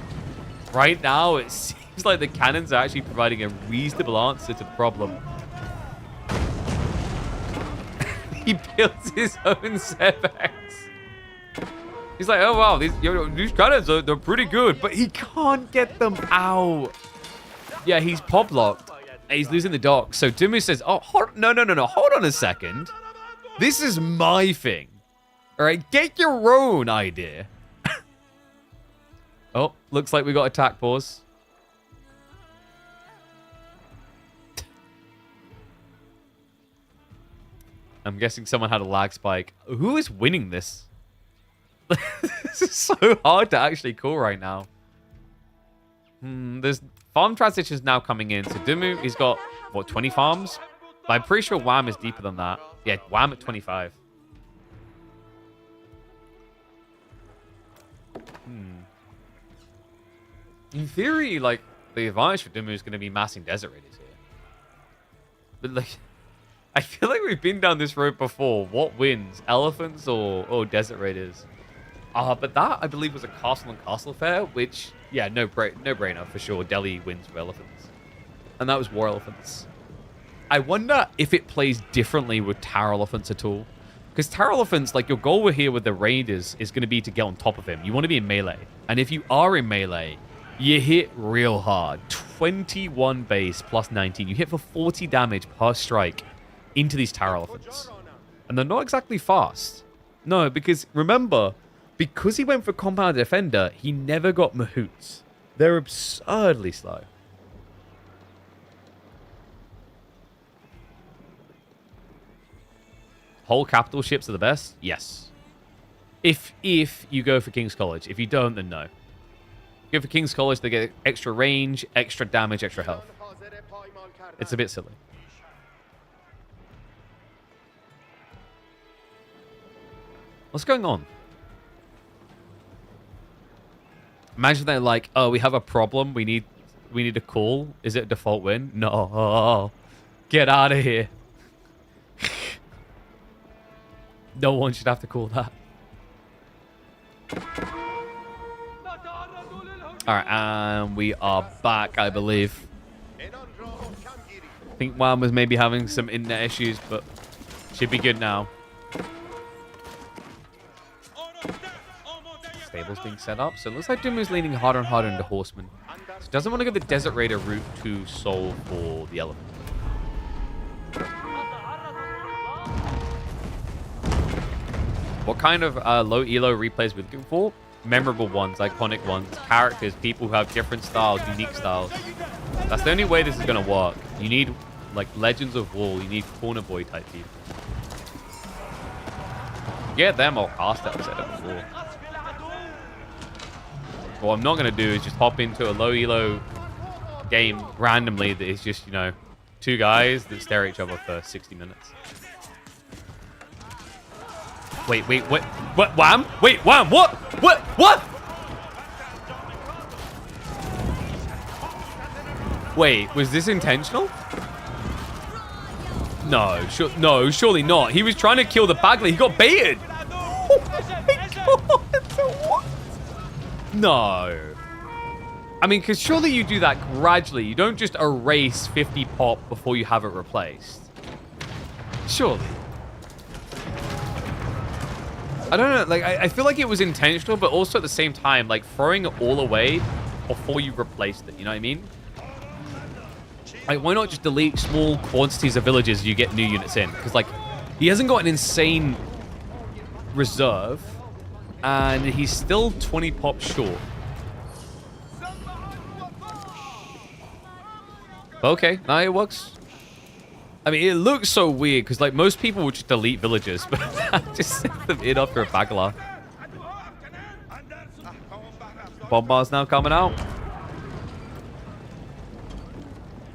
Right now, it seems like the cannons are actually providing a reasonable answer to the problem. He builds his own Zebex. He's like, oh wow, these cannons they're pretty good, but he can't get them out. Yeah, he's pop locked. He's losing the dock. So Dumu says, oh, no, hold on a second. This is my thing. All right, get your own idea. Oh, looks like we got attack pause. I'm guessing someone had a lag spike. Who is winning this? This is so hard to actually call right now. There's farm transitions now coming in. So Dumu, he's got, what, 20 farms? But I'm pretty sure Wham is deeper than that. Yeah, Wham at 25. In theory, like, the advantage for Dumu is going to be massing Desert Raiders here. But, like, I feel like we've been down this road before. What wins? Elephants or Desert Raiders? But that, I believe, was a castle and castle fair, which, yeah, no brainer for sure. Delhi wins with elephants. And that was war elephants. I wonder if it plays differently with tower elephants at all. Because tower elephants, like, your goal here with the raiders is going to be to get on top of him. You want to be in melee. And if you are in melee, you hit real hard. 21 base plus 19. You hit for 40 damage per strike into these tower elephants. And they're not exactly fast. No, because remember, because he went for compound defender, he never got mahouts. They're absurdly slow. Whole capital ships are the best? Yes. If you go for King's College. If you don't, then no. Go for King's College, they get extra range, extra damage, extra health. It's a bit silly. What's going on? Imagine they're like, oh, we have a problem. We need a call. Is it a default win? No. Oh, get out of here. No one should have to call that. All right, and we are back, I believe. I think Wham was maybe having some internet issues, but should be good now. Stables being set up, so it looks like Dumu's leaning harder and harder into Horseman. So doesn't want to go the Desert Raider route to solve for the Elephant. What kind of low elo replays we're looking for? Memorable ones, iconic ones, characters, people who have different styles, unique styles. That's the only way this is going to work. You need, like, Legends of Wool. You need Corner Boy type people. Get them or cast it, I've said it before. What I'm not going to do is just hop into a low elo game randomly that is just, you know, two guys that stare at each other for 60 minutes. Wait, what? What? Wham? Wait, Wham? What? What? Wait, was this intentional? No, no, surely not. He was trying to kill the Bagley. He got baited. Oh my God. What? No. I mean, because surely you do that gradually. You don't just erase 50 pop before you have it replaced. Surely. I don't know, like, I feel like it was intentional, but also at the same time, like, throwing it all away before you replaced it, you know what I mean? Like, why not just delete small quantities of villages you get new units in? Because, like, he hasn't got an insane reserve. And he's still 20 pops short. Okay, now it works. I mean, it looks so weird because, like, most people would just delete villagers, but I just set them in after a Bagala. Bombard's now coming out.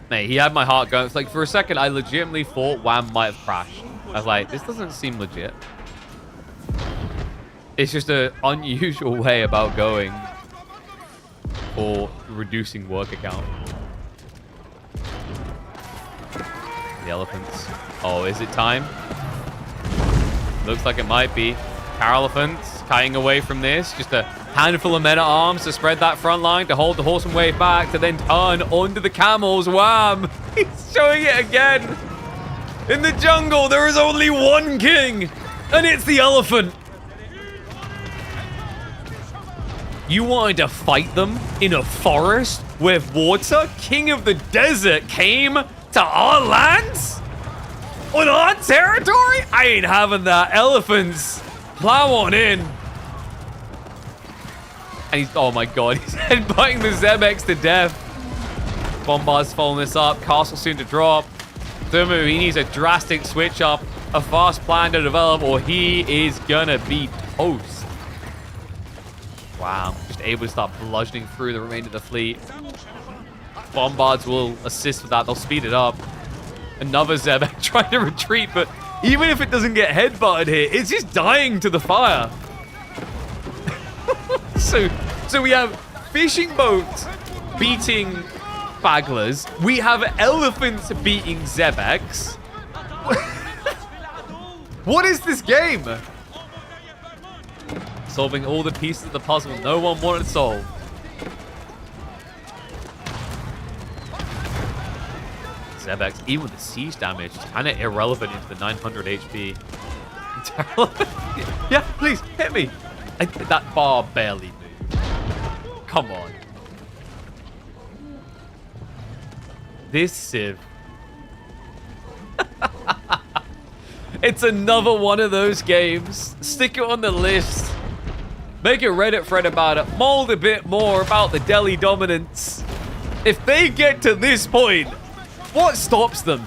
Mate, he had my heart going. It's like, for a second, I legitimately thought Wham might have crashed. I was like, this doesn't seem legit. It's just an unusual way about going for reducing work account. The elephants. Oh, is it time? Looks like it might be. Car elephants kiting away from this. Just a handful of men-at-arms to spread that front line, to hold the horseman wave back, to then turn onto the camels. Wham! He's showing it again. In the jungle, there is only one king, and it's the elephant. You wanted to fight them in a forest with water? King of the desert came to our lands? On our territory? I ain't having that. Elephants, plow on in. And he's, oh my god, he's headbutting the Zebex to death. Bombard's following this up. Castle soon to drop. Dumu, he needs a drastic switch up, a fast plan to develop, or he is gonna be toast. Wow, just able to start bludgeoning through the remainder of the fleet. Bombards will assist with that. They'll speed it up. Another Zebek trying to retreat, but even if it doesn't get headbutted here, it's just dying to the fire. So we have fishing boats beating Baglers. We have elephants beating Zebeks. What is this game? Solving all the pieces of the puzzle no one wanted solved. Zebex, even with the siege damage, kind of irrelevant into the 900 HP. Yeah, please, hit me. That bar barely moved. Come on. This Civ. It's another one of those games. Stick it on the list. Make a Reddit thread about it. Mold a bit more about the Delhi dominance. If they get to this point, what stops them?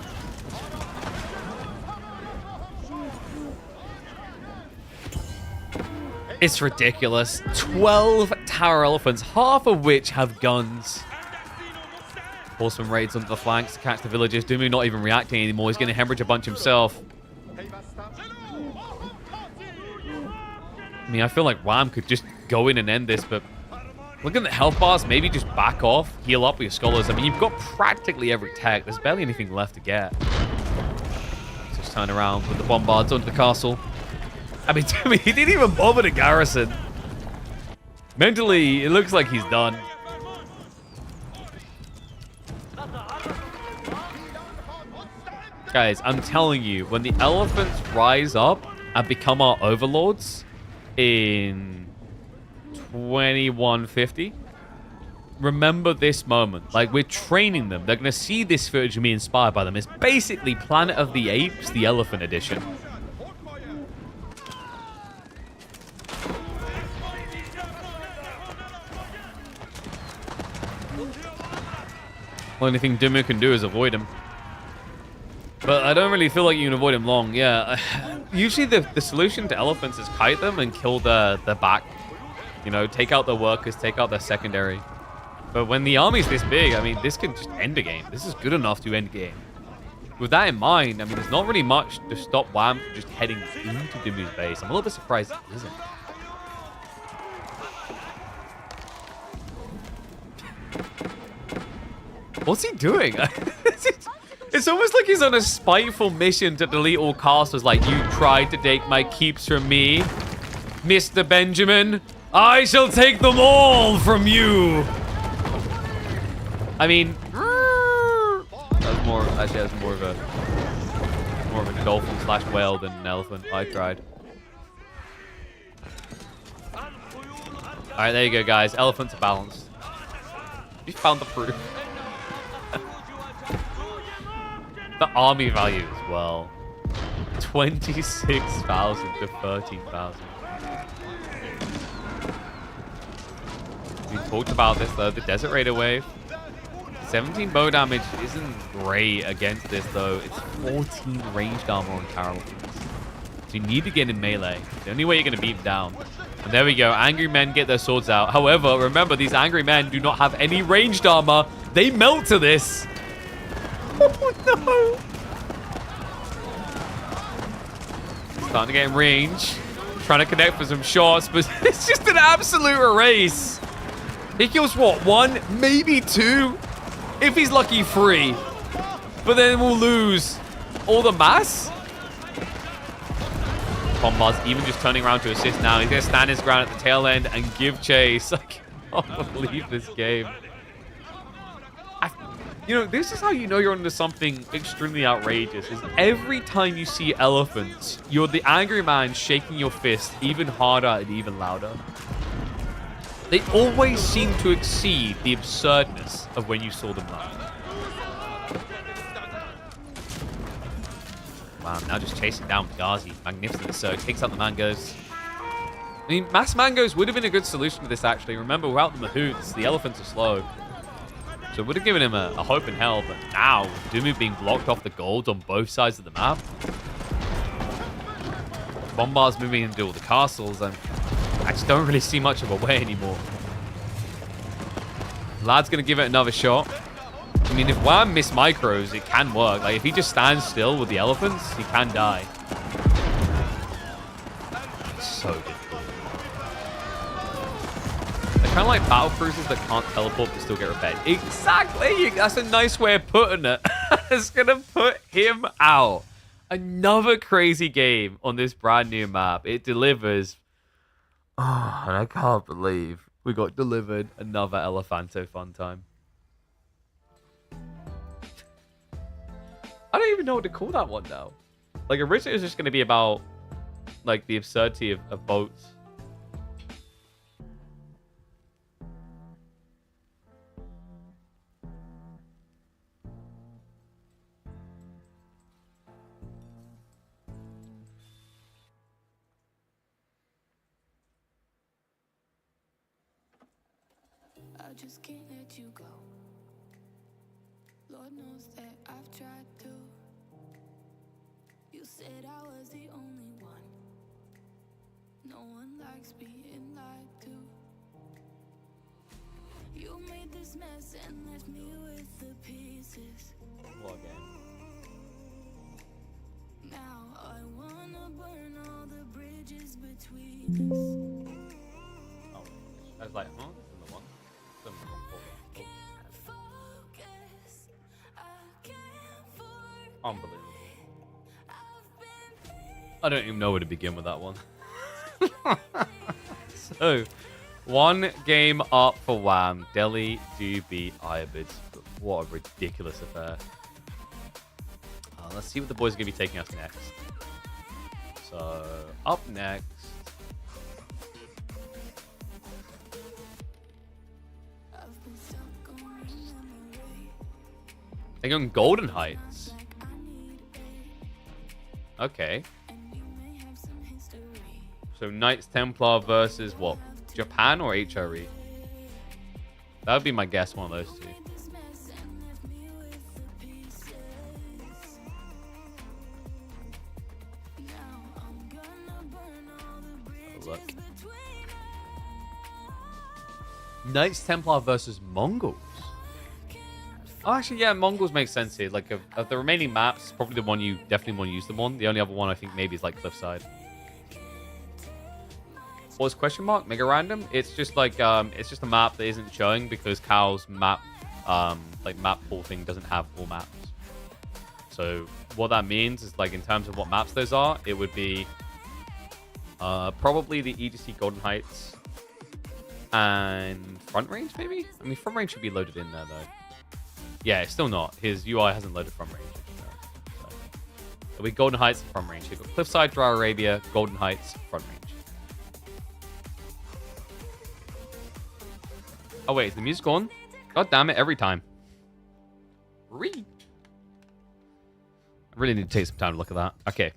It's ridiculous. 12 tower elephants, half of which have guns. Horseman raids onto the flanks to catch the villagers. Dumu not even reacting anymore. He's going to hemorrhage a bunch himself. I mean, I feel like Wham could just go in and end this, but look at the health bars. Maybe just back off, heal up with your scholars. I mean, you've got practically every tech. There's barely anything left to get. Just turn around with the bombards onto the castle. I mean, to me, he didn't even bother to garrison. Mentally, it looks like he's done. Guys, I'm telling you, when the elephants rise up and become our overlords in 2150, remember this moment. Like, we're training them. They're going to see this footage and be inspired by them. It's basically Planet of the Apes, the Elephant Edition. Only thing Dumu can do is avoid him. But I don't really feel like you can avoid him long. Yeah, usually the solution to elephants is kite them and kill their back. You know, take out their workers, take out their secondary. But when the army's this big, I mean, this can just end a game. This is good enough to end a game. With that in mind, I mean, there's not really much to stop Wham from just heading into Dumu's base. I'm a little bit surprised it isn't. What's he doing? It's almost like he's on a spiteful mission to delete all castles. Like, you tried to take my keeps from me, Mr. Benjamin. I shall take them all from you. I mean, that's more. Actually, that's more of a dolphin slash whale than an elephant. I tried. All right, there you go, guys. Elephants are balanced. You found the proof. The army value as well. 26,000 to 13,000. talked about this, though. The Desert Raider wave. 17 bow damage isn't great against this, though. It's 14 ranged armor on Carol. So you need to get in melee. The only way you're going to beat him down. And there we go. Angry men get their swords out. However, remember, these angry men do not have any ranged armor. They melt to this. Oh, no. Starting to get in range. Trying to connect for some shots, but it's just an absolute erase. He kills, what, 1, maybe 2? If he's lucky, 3. But then we'll lose all the mass. Bombard's even just turning around to assist now. He's going to stand his ground at the tail end and give chase. I can't believe this game. You know, this is how you know you're into something extremely outrageous. Is every time you see elephants, you're the angry man shaking your fist even harder and even louder. They always seem to exceed the absurdness of when you saw them last. Wow, now just chasing down Ghazi. Magnificent so takes out the mangoes. I mean, mass mangoes would have been a good solution to this, actually. Remember, without the mahouts, the elephants are slow. So it would have given him a hope in hell, but now, Dumu being blocked off the gold on both sides of the map. Bombard's moving into all the castles, and I just don't really see much of a way anymore. Lad's going to give it another shot. I mean, if Wham miss micros, it can work. Like, if he just stands still with the elephants, he can die. It's so difficult. They're kind of like battle cruisers that can't teleport but still get repaired. Exactly! That's a nice way of putting it. It's going to put him out. Another crazy game on this brand new map. It delivers. Oh, and I can't believe we got delivered another Elephanto fun time. I don't even know what to call that one now. Like, originally it was just going to be about, like, the absurdity of boats. I just can't let you go. Lord knows that I've tried to. You said I was the only one. No one likes being lied to. You made this mess and left me with the pieces. What game? Now I wanna burn all the bridges between us. Oh, I was like, huh? This is the one. Unbelievable. I don't even know where to begin with that one. So, one game up for Wham. Delhi do beat Iabids. What a ridiculous affair. Let's see what the boys are going to be taking us next. So, up next. They're going Golden Heights. Okay. So Knights Templar versus what? Japan or HRE? That would be my guess, one of those two. Have a look. Knights Templar versus Mongols. Oh, actually, yeah, Mongols make sense here. Like, of the remaining maps, probably the one you definitely want to use them on. The only other one I think maybe is like Cliffside. What was question mark? Mega random? It's just like it's just a map that isn't showing because Cal's map like map pool thing doesn't have all maps. So what that means is, like, in terms of what maps those are, it would be probably the EDC Golden Heights and Front Range, maybe? I mean, Front Range should be loaded in there though. Yeah, it's still not. His UI hasn't loaded Front Range. So it'll be Golden Heights and Front Range. You've got Cliffside, Dry Arabia, Golden Heights, Front Range. Oh, wait, is the music on? God damn it, every time. I really need to take some time to look at that. Okay.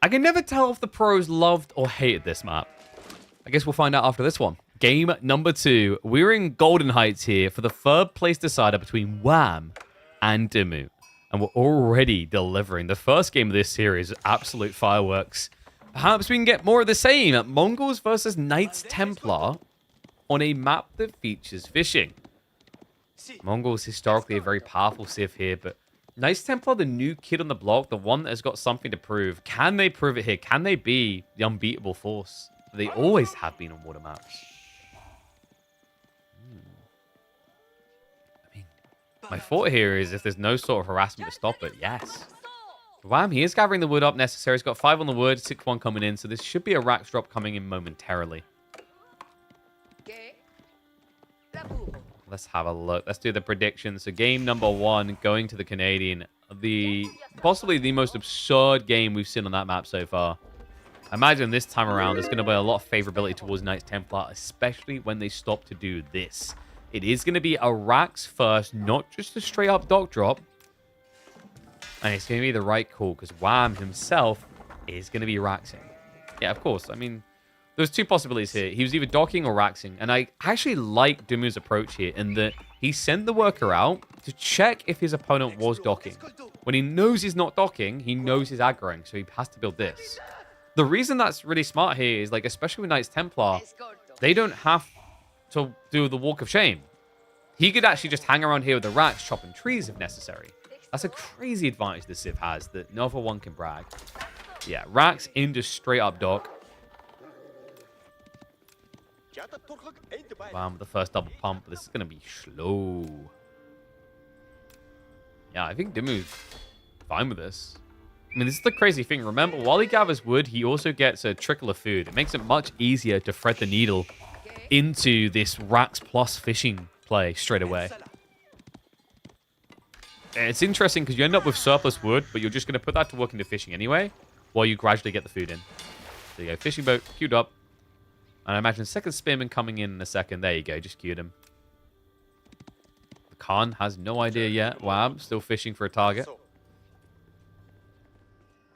I can never tell if the pros loved or hated this map. I guess we'll find out after this one. Game number 2. We're in Golden Heights here for the third place decider between Wham and Dumu. And we're already delivering. The first game of this series, absolute fireworks. Perhaps we can get more of the same. Mongols versus Knights Templar on a map that features fishing. Mongols historically a very powerful civ here, but Knights Templar, the new kid on the block, the one that has got something to prove. Can they prove it here? Can they be the unbeatable force that they always have been on water maps? I mean, my thought here is if there's no sort of harassment to stop it, yes. Wham, he is gathering the wood up necessary. He's got 5 on the wood, 6-1 coming in, so this should be a Rax drop coming in momentarily. Let's have a look. Let's do the predictions. So game number 1, going to the Canadian. Possibly the most absurd game we've seen on that map so far. I imagine this time around there's going to be a lot of favorability towards Knights Templar, especially when they stop to do this. It is going to be a Rax first, not just a straight up dock drop. And it's going to be the right call because Wham himself is going to be Raxing. Yeah, of course. I mean, there's 2 possibilities here. He was either docking or Raxing. And I actually like Dumu's approach here in that he sent the worker out to check if his opponent was docking. When he knows he's not docking, he knows he's aggroing, so he has to build this. The reason that's really smart here is, like, especially with Knights Templar, they don't have to do the Walk of Shame. He could actually just hang around here with the Rax, chopping trees if necessary. That's a crazy advantage this civ has that no other one can brag. Yeah, Rax into straight up dock. Bam, the first double pump. This is going to be slow. Yeah, I think Dumu's fine with this. I mean, this is the crazy thing. Remember, while he gathers wood, he also gets a trickle of food. It makes it much easier to thread the needle into this Rax plus fishing play straight away. And it's interesting because you end up with surplus wood, but you're just going to put that to work into fishing anyway, while you gradually get the food in. There you go. Fishing boat queued up. And I imagine second spearman coming in a second. There you go. Just queued him. The Khan has no idea yet. Wow. Still fishing for a target.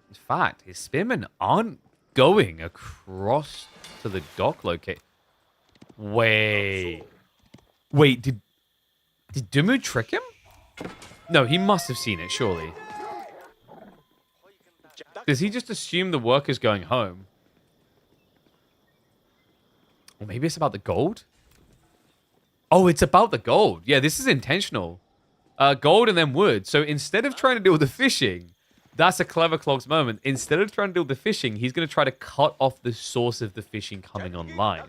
In fact, his spearmen aren't going across to the dock location. Wait. Wait, did Dumu trick him? No, he must have seen it, surely. Does he just assume the worker's going home? Or maybe it's about the gold? Oh, it's about the gold. Yeah, this is intentional. Gold and then wood. So instead of trying to deal with the fishing, that's a clever Clogs moment. Instead of trying to deal with the fishing, he's going to try to cut off the source of the fishing coming online.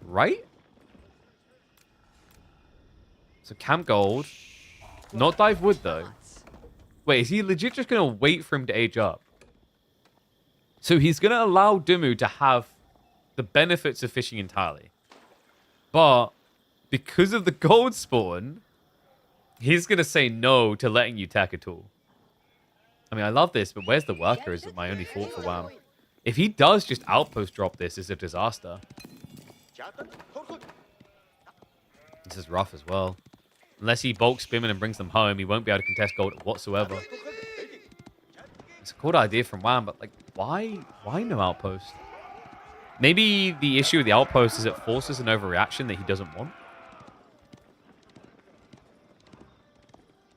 Right? So camp gold. Not dive wood, though. Wait, is he legit just going to wait for him to age up? So he's going to allow Dumu to have the benefits of fishing entirely. But because of the gold spawn, he's going to say no to letting you tech at all. I mean, I love this, but where's the worker is my only thought for Wham. If he does just outpost drop this, it's a disaster. This is rough as well. Unless he bulk spearmen and brings them home, he won't be able to contest gold whatsoever. It's a cool idea from Wham, but like, why no outpost? Maybe the issue with the outpost is it forces an overreaction that he doesn't want.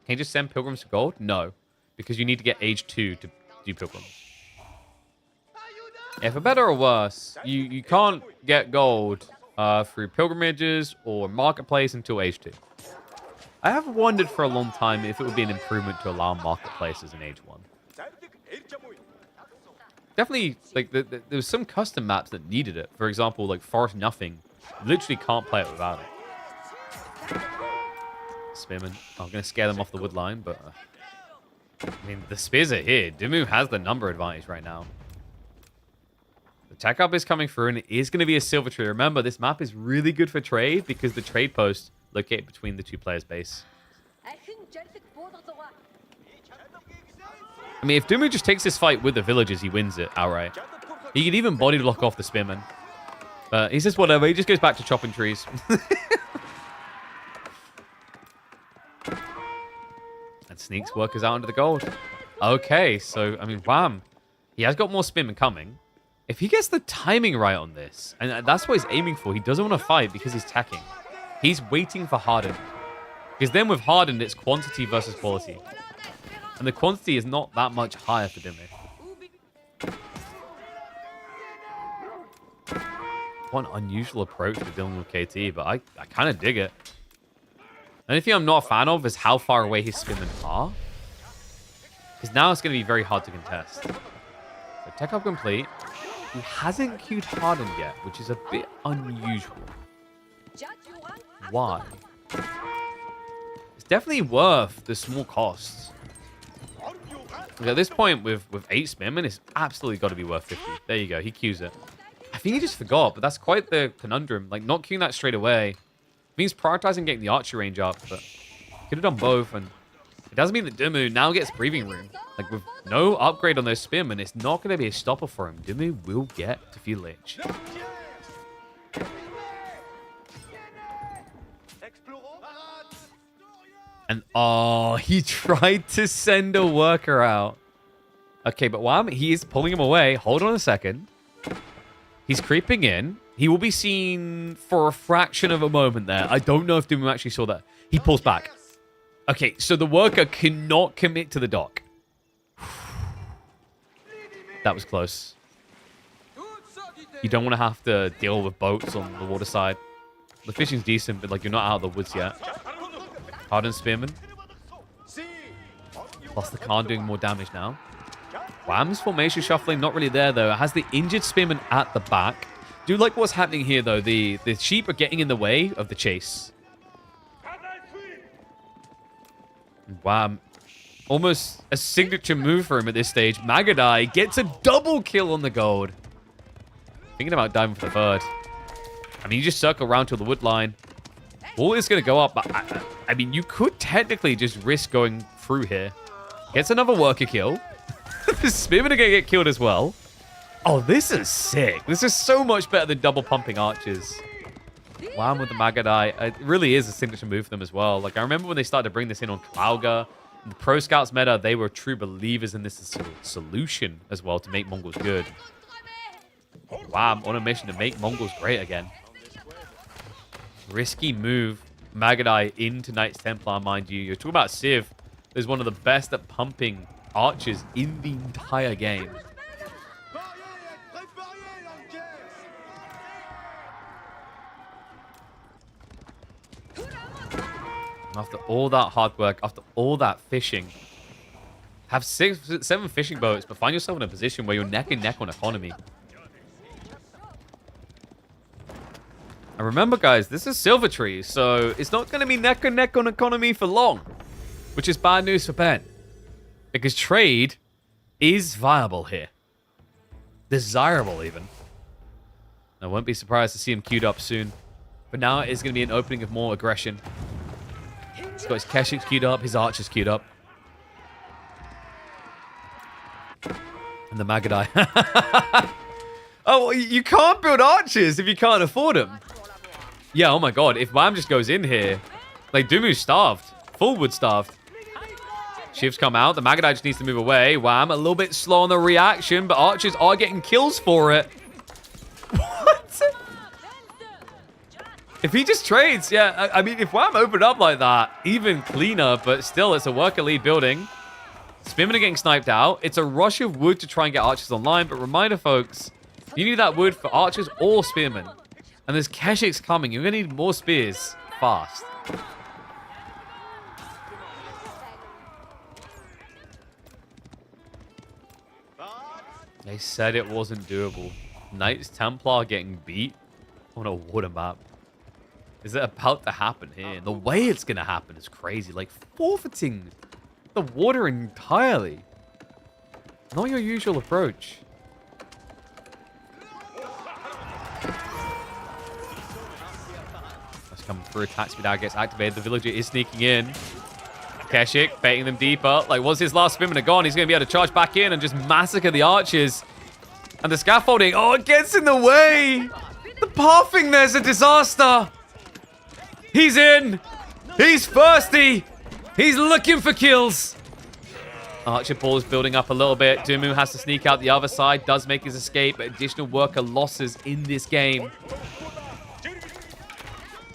Can you just send pilgrims to gold? No, because you need to get age 2 to do pilgrims. Yeah, for better or worse, you can't get gold through pilgrimages or marketplace until age 2. I have wondered for a long time if it would be an improvement to allow marketplaces in age 1. Definitely, like, there was some custom maps that needed it. For example, like Forest Nothing. Literally can't play it without it. Spearmen. I'm going to scare them off the wood line, but... I mean, the spears are here. Dumu has the number advantage right now. The tech up is coming through, and it is going to be a silver tree. Remember, this map is really good for trade because the trade posts locate between the 2 players' base. I mean, if Dumu just takes this fight with the villagers, he wins it outright. He could even body block off the spearmen. But he says whatever. He just goes back to chopping trees. And sneaks workers out into the gold. Okay, so, I mean, Wham. He has got more spearmen coming. If he gets the timing right on this, and that's what he's aiming for, he doesn't want to fight because he's tacking. He's waiting for Hardened. Because then with Hardened, it's quantity versus quality. And the quantity is not that much higher for Dumu. What an unusual approach to dealing with KT, but I kind of dig it. The only thing I'm not a fan of is how far away his spearmen are. Because now it's going to be very hard to contest. So tech up complete. He hasn't queued Hardened yet, which is a bit unusual. Why? It's definitely worth the small costs. Like at this point, with 8 spearmen, it's absolutely got to be worth 50. There you go. He queues it. I think he just forgot, but that's quite the conundrum. Like, not queuing that straight away means prioritizing getting the archer range up, but could have done both, and it doesn't mean that Dumu now gets breathing room. Like, with no upgrade on those spearmen, it's not going to be a stopper for him. Dumu will get to feel Lich. And, oh, he tried to send a worker out. Okay, but while he is pulling him away, hold on a second. He's creeping in. He will be seen for a fraction of a moment there. I don't know if Dumu actually saw that. He pulls back. Okay, so the worker cannot commit to the dock. That was close. You don't want to have to deal with boats on the water side. The fishing's decent, but like you're not out of the woods yet. Hardened Spearman. Plus the Khan doing more damage now. Wham's formation shuffling, not really there though. It has the injured Spearman at the back. Do like what's happening here though. The sheep are getting in the way of the chase. Wham. Almost a signature move for him at this stage. Magadai gets a double kill on the gold. Thinking about diving for the third. I mean, you just circle around to the wood line. Wall is going to go up, but I mean, you could technically just risk going through here. Gets another worker kill. The Spearmen are going to get killed as well. Oh, this is sick. This is so much better than double pumping archers. Wham with the Magadai. It really is a signature move for them as well. Like, I remember when they started to bring this in on Klauga. In the Pro Scouts meta, they were true believers in this as a solution as well to make Mongols good. Wham, on a mission to make Mongols great again. Risky move. Magadai into Knights Templar, mind you. You're talking about Civ. Is one of the best at pumping archers in the entire game. After all that hard work, after all that fishing, have 7 fishing boats, but find yourself in a position where you're neck and neck on economy. And remember, guys, this is Silver Tree, so it's not going to be neck and neck on economy for long, which is bad news for Ben, because trade is viable here. Desirable, even. I won't be surprised to see him queued up soon. But now it is going to be an opening of more aggression. He's got his Keshiks queued up, his archers queued up. And the Magadai. Oh, you can't build archers if you can't afford them. Yeah, oh my god. If Wham just goes in here, like Dumu's starved. Full wood starved. Shivs come out. The Magadai just needs to move away. Wham, a little bit slow on the reaction, but archers are getting kills for it. What? If he just trades, yeah. I mean, if Wham opened up like that, even cleaner, but still, it's a worker lead building. Spearmen are getting sniped out. It's a rush of wood to try and get archers online, but reminder, folks, you need that wood for archers or spearmen. And there's Keshiks coming. You're going to need more spears fast. They said it wasn't doable. Knights Templar getting beat on a water map. Is it about to happen here? The way it's going to happen is crazy. Like, forfeiting the water entirely. Not your usual approach. That's coming through. Attack speed out gets activated. The villager is sneaking in. Keshik baiting them deeper. Like, once his last spearmen are gone, he's going to be able to charge back in and just massacre the archers. And the scaffolding, oh, it gets in the way. The pathing there's a disaster. He's in. He's thirsty. He's looking for kills. Archibald's building up a little bit. Dumu has to sneak out the other side. Does make his escape. Additional worker losses in this game.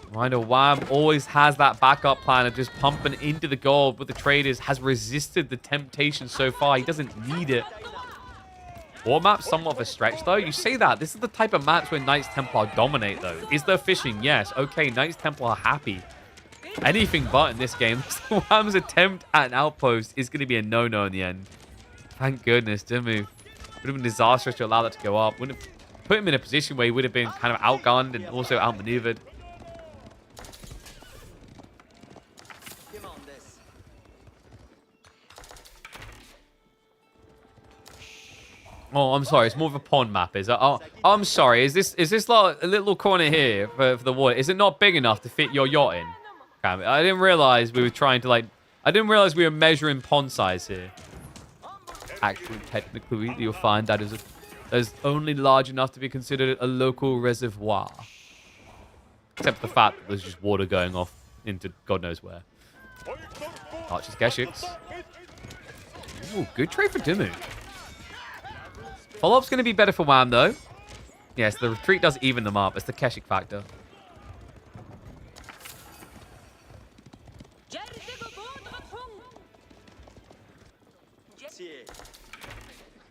Reminder, Wham always has that backup plan of just pumping into the gold with the traders. Has resisted the temptation so far. He doesn't need it. War map's somewhat of a stretch, though. You say that. This is the type of maps where Knights Templar dominate, though. Is there fishing? Yes. Okay, Knights Templar are happy. Anything but in this game. Wham's attempt at an outpost is going to be a no-no in the end. Thank goodness, Dumu. Would have been disastrous to allow that to go up. Wouldn't have put him in a position where he would have been kind of outgunned and also outmaneuvered. Oh, I'm sorry. It's more of a pond map, is it? Oh, I'm sorry. Is this like a little corner here for the water? Is it not big enough to fit your yacht in? I didn't realize we were trying to, like... I didn't realize we were measuring pond size here. Actually, technically, you'll find that is only large enough to be considered a local reservoir. Except for the fact that there's just water going off into God knows where. Archer's Keshiks. Ooh, good trade for Dumu. Follow-up's going to be better for Wham, though. Yes, the retreat does even them up. It's the Keshik factor.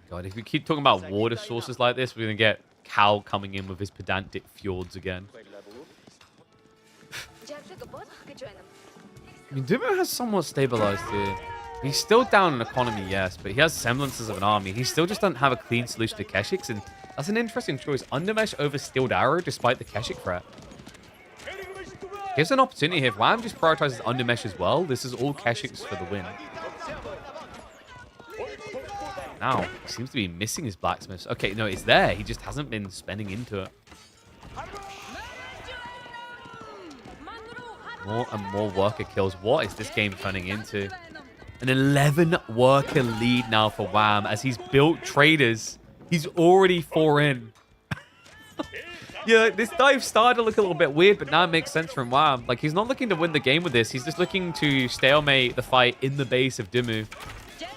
God, if we keep talking about water sources like this, we're going to get Cal coming in with his pedantic fjords again. I mean, Dumu has somewhat stabilized here. He's still down in economy, yes, but he has semblances of an army. He still just doesn't have a clean solution to Keshiks, and that's an interesting choice. Undermesh over Steeled Arrow, despite the Keshik threat. Gives an opportunity here. If Wham just prioritizes Undermesh as well, this is all Keshiks for the win. Now, he seems to be missing his blacksmiths. Okay, no, it's there. He just hasn't been spending into it. More and more worker kills. What is this game turning into? An 11 worker lead now for Wham as he's built traders. He's already 4 in. Yeah, this dive started to look a little bit weird, but now it makes sense from Wham. Like, he's not looking to win the game with this. He's just looking to stalemate the fight in the base of Dumu.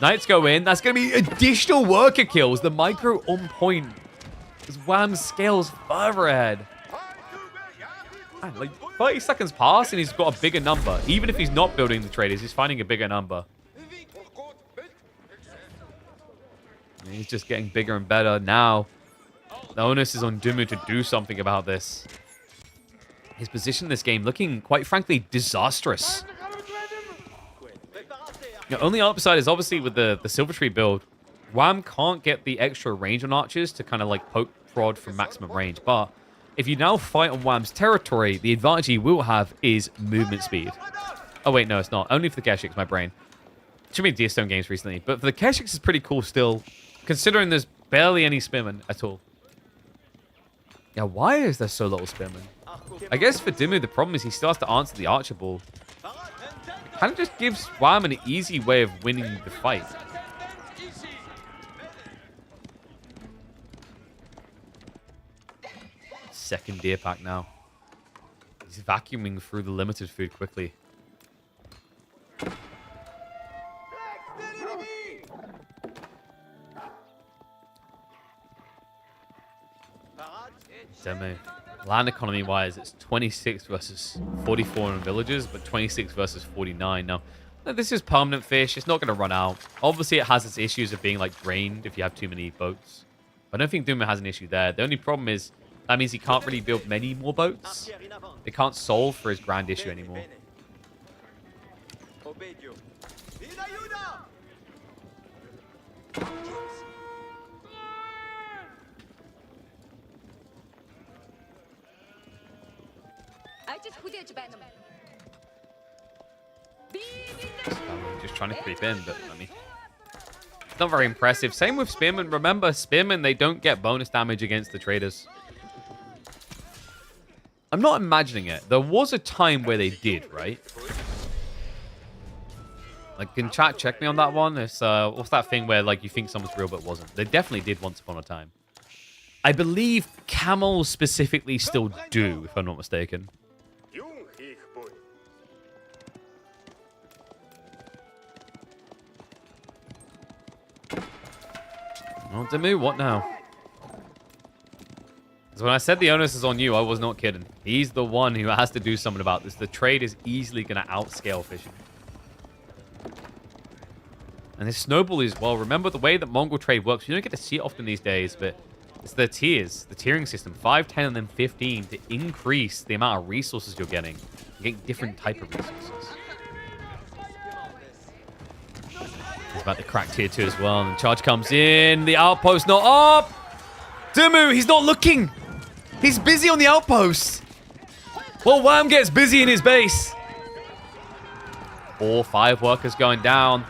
Knights go in. That's going to be additional worker kills. The micro on point. As Wham scales further ahead. Man, like 30 seconds pass and he's got a bigger number. Even if he's not building the traders, he's finding a bigger number. And he's just getting bigger and better now. The onus is on Dumu to do something about this. His position in this game looking, quite frankly, disastrous. The only upside is obviously with the Silver Tree build. Wham can't get the extra range on archers to kind of like poke prod from maximum range. But if you now fight on Wham's territory, the advantage he will have is movement speed. Oh wait, no, it's not. Only for the Keshiks, my brain. Too many Deerstone games recently. But for the Keshiks, it's pretty cool still, considering there's barely any spearmen at all. Yeah, why is there so little spearmen? I guess for Dumu, the problem is he still has to answer the archer ball. Kind of just gives Wham an easy way of winning the fight. Second deer pack now. He's vacuuming through the limited food quickly. Demo. Land economy wise, it's 26 versus 44 in villages, but 26 versus 49. Now, this is permanent fish. It's not going to run out. Obviously, it has its issues of being like drained if you have too many boats. I don't think Dumu has an issue there. The only problem is that means he can't really build many more boats. They can't solve for his grand issue anymore. Just trying to creep in, but I mean, it's not very impressive. Same with Spearmen. Remember, Spearmen, they don't get bonus damage against the traders. I'm not imagining it. There was a time where they did, right? Like, can chat check me on that one? It's, what's that thing where, like, you think someone's real but wasn't? They definitely did once upon a time. I believe camels specifically still do, if I'm not mistaken. Oh, Dumu, what now? Because when I said the onus is on you, I was not kidding. He's the one who has to do something about this. The trade is easily going to outscale fishing. And this snowball as well. Remember the way that Mongol trade works. You don't get to see it often these days, but it's the tiers, the tiering system. 5, 10, and then 15 to increase the amount of resources you're getting. You're getting different type of resources. He's about to crack tier 2 as well. And the charge comes in. The outpost not up. Dumu, he's not looking. He's busy on the outpost. Well, Wham gets busy in his base. 4, 5 workers going down.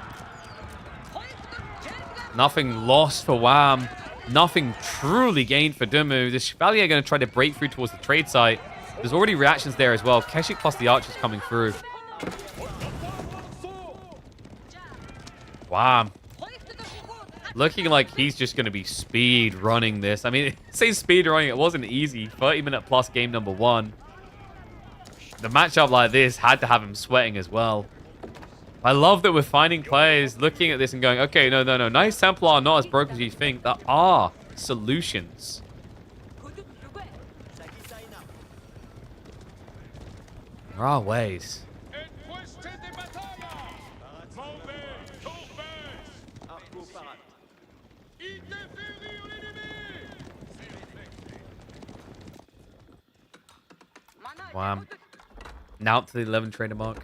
Nothing lost for Wham. Nothing truly gained for Dumu. The Chevalier are going to try to break through towards the trade site. There's already reactions there as well. Keshik plus the archers coming through. Wham. Looking like he's just going to be speed running this. I mean, say speed running, it wasn't easy. 30-minute plus game number 1. The matchup like this had to have him sweating as well. I love that we're finding players looking at this and going, okay, no. Nice Templar are not as broken as you think. There are solutions. There are ways. Wow. Now to the 11 trader mark.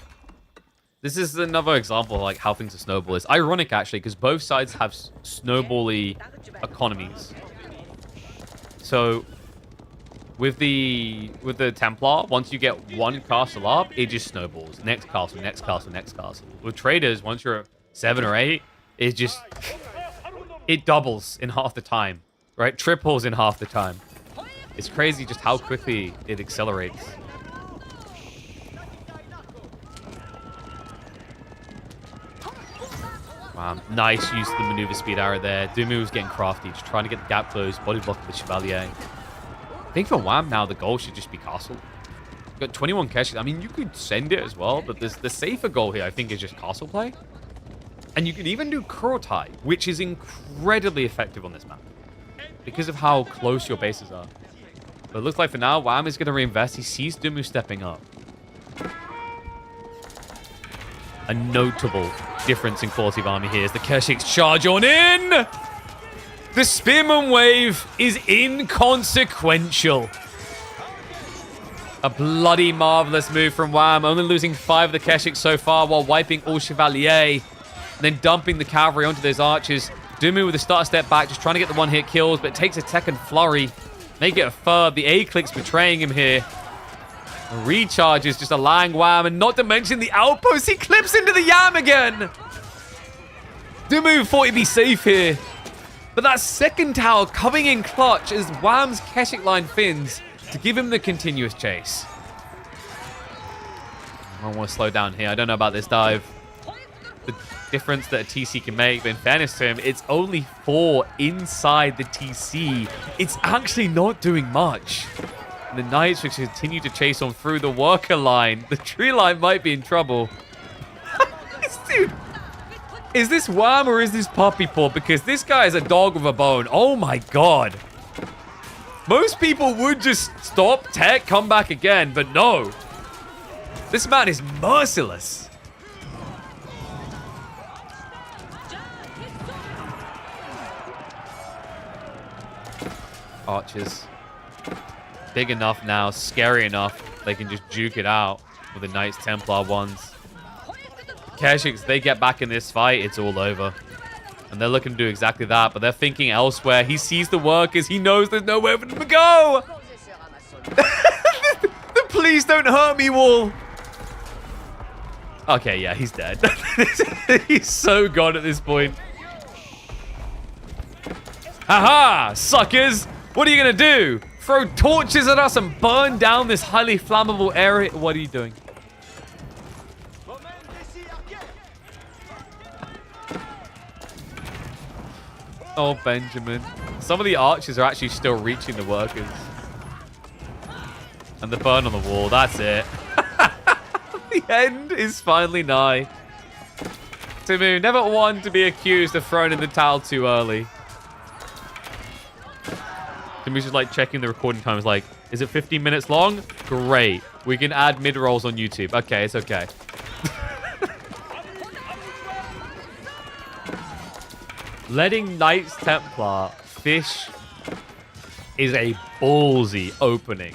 This is another example of like how things are snowball. It's ironic actually because both sides have snowbally economies. So with the Templar, once you get one castle up, it just snowballs. Next castle, next castle, next castle. With traders, once you're at 7 or 8, it just it doubles in half the time, right? Triples in half the time. It's crazy just how quickly it accelerates. Wow, nice use of the maneuver speed arrow there. Dumu was getting crafty, just trying to get the gap closed, body block with the Chevalier. I think for Wham now, the goal should just be castle. Got 21 caches. I mean, you could send it as well, but the safer goal here, I think, is just castle play. And you could even do Kurotai, which is incredibly effective on this map because of how close your bases are. But it looks like for now, Wham is going to reinvest. He sees Dumu stepping up. A notable difference in quality of army here is the Kershik's charge on in. The Spearman wave is inconsequential. A bloody marvelous move from Wham, only losing 5 of the Kershik so far while wiping all Chevalier, then dumping the cavalry onto those archers. Dumu with a starter step back, just trying to get the one-hit kills, but it takes a second flurry. Make it a third. The A-click's betraying him here. Recharge is just allowing Wham, and not to mention the outpost. He clips into the Yam again. Dumu thought he'd be safe here. But that second tower coming in clutch as Wham's Keshik line fins to give him the continuous chase. I want to slow down here. I don't know about this dive. The difference that a TC can make, but in fairness to him, it's only 4 inside the TC. It's actually not doing much. The Knights will continue to chase on through the worker line. The tree line might be in trouble. Dude, is this Wham or is this Puppy Paw? Because this guy is a dog with a bone. Oh my god. Most people would just stop, tech, come back again, but no. This man is merciless. Archers. Big enough now, scary enough, they can just juke it out with the Knights Templar ones. Keshiks, they get back in this fight, it's all over. And they're looking to do exactly that, but they're thinking elsewhere. He sees the workers, he knows there's nowhere for them to go! The please don't hurt me wall! Okay, yeah, he's dead. He's so gone at this point. Haha, suckers! What are you gonna do? Throw torches at us and burn down this highly flammable area? What are you doing? Oh, Benjamin. Some of the archers are actually still reaching the workers. And the burn on the wall, that's it. The end is finally nigh. Dumu, never one to be accused of throwing in the towel too early. Dumu's just like checking the recording time. Is like, is it 15 minutes long? Great. We can add mid-rolls on YouTube. Okay, it's okay. Letting Knights Templar fish is a ballsy opening.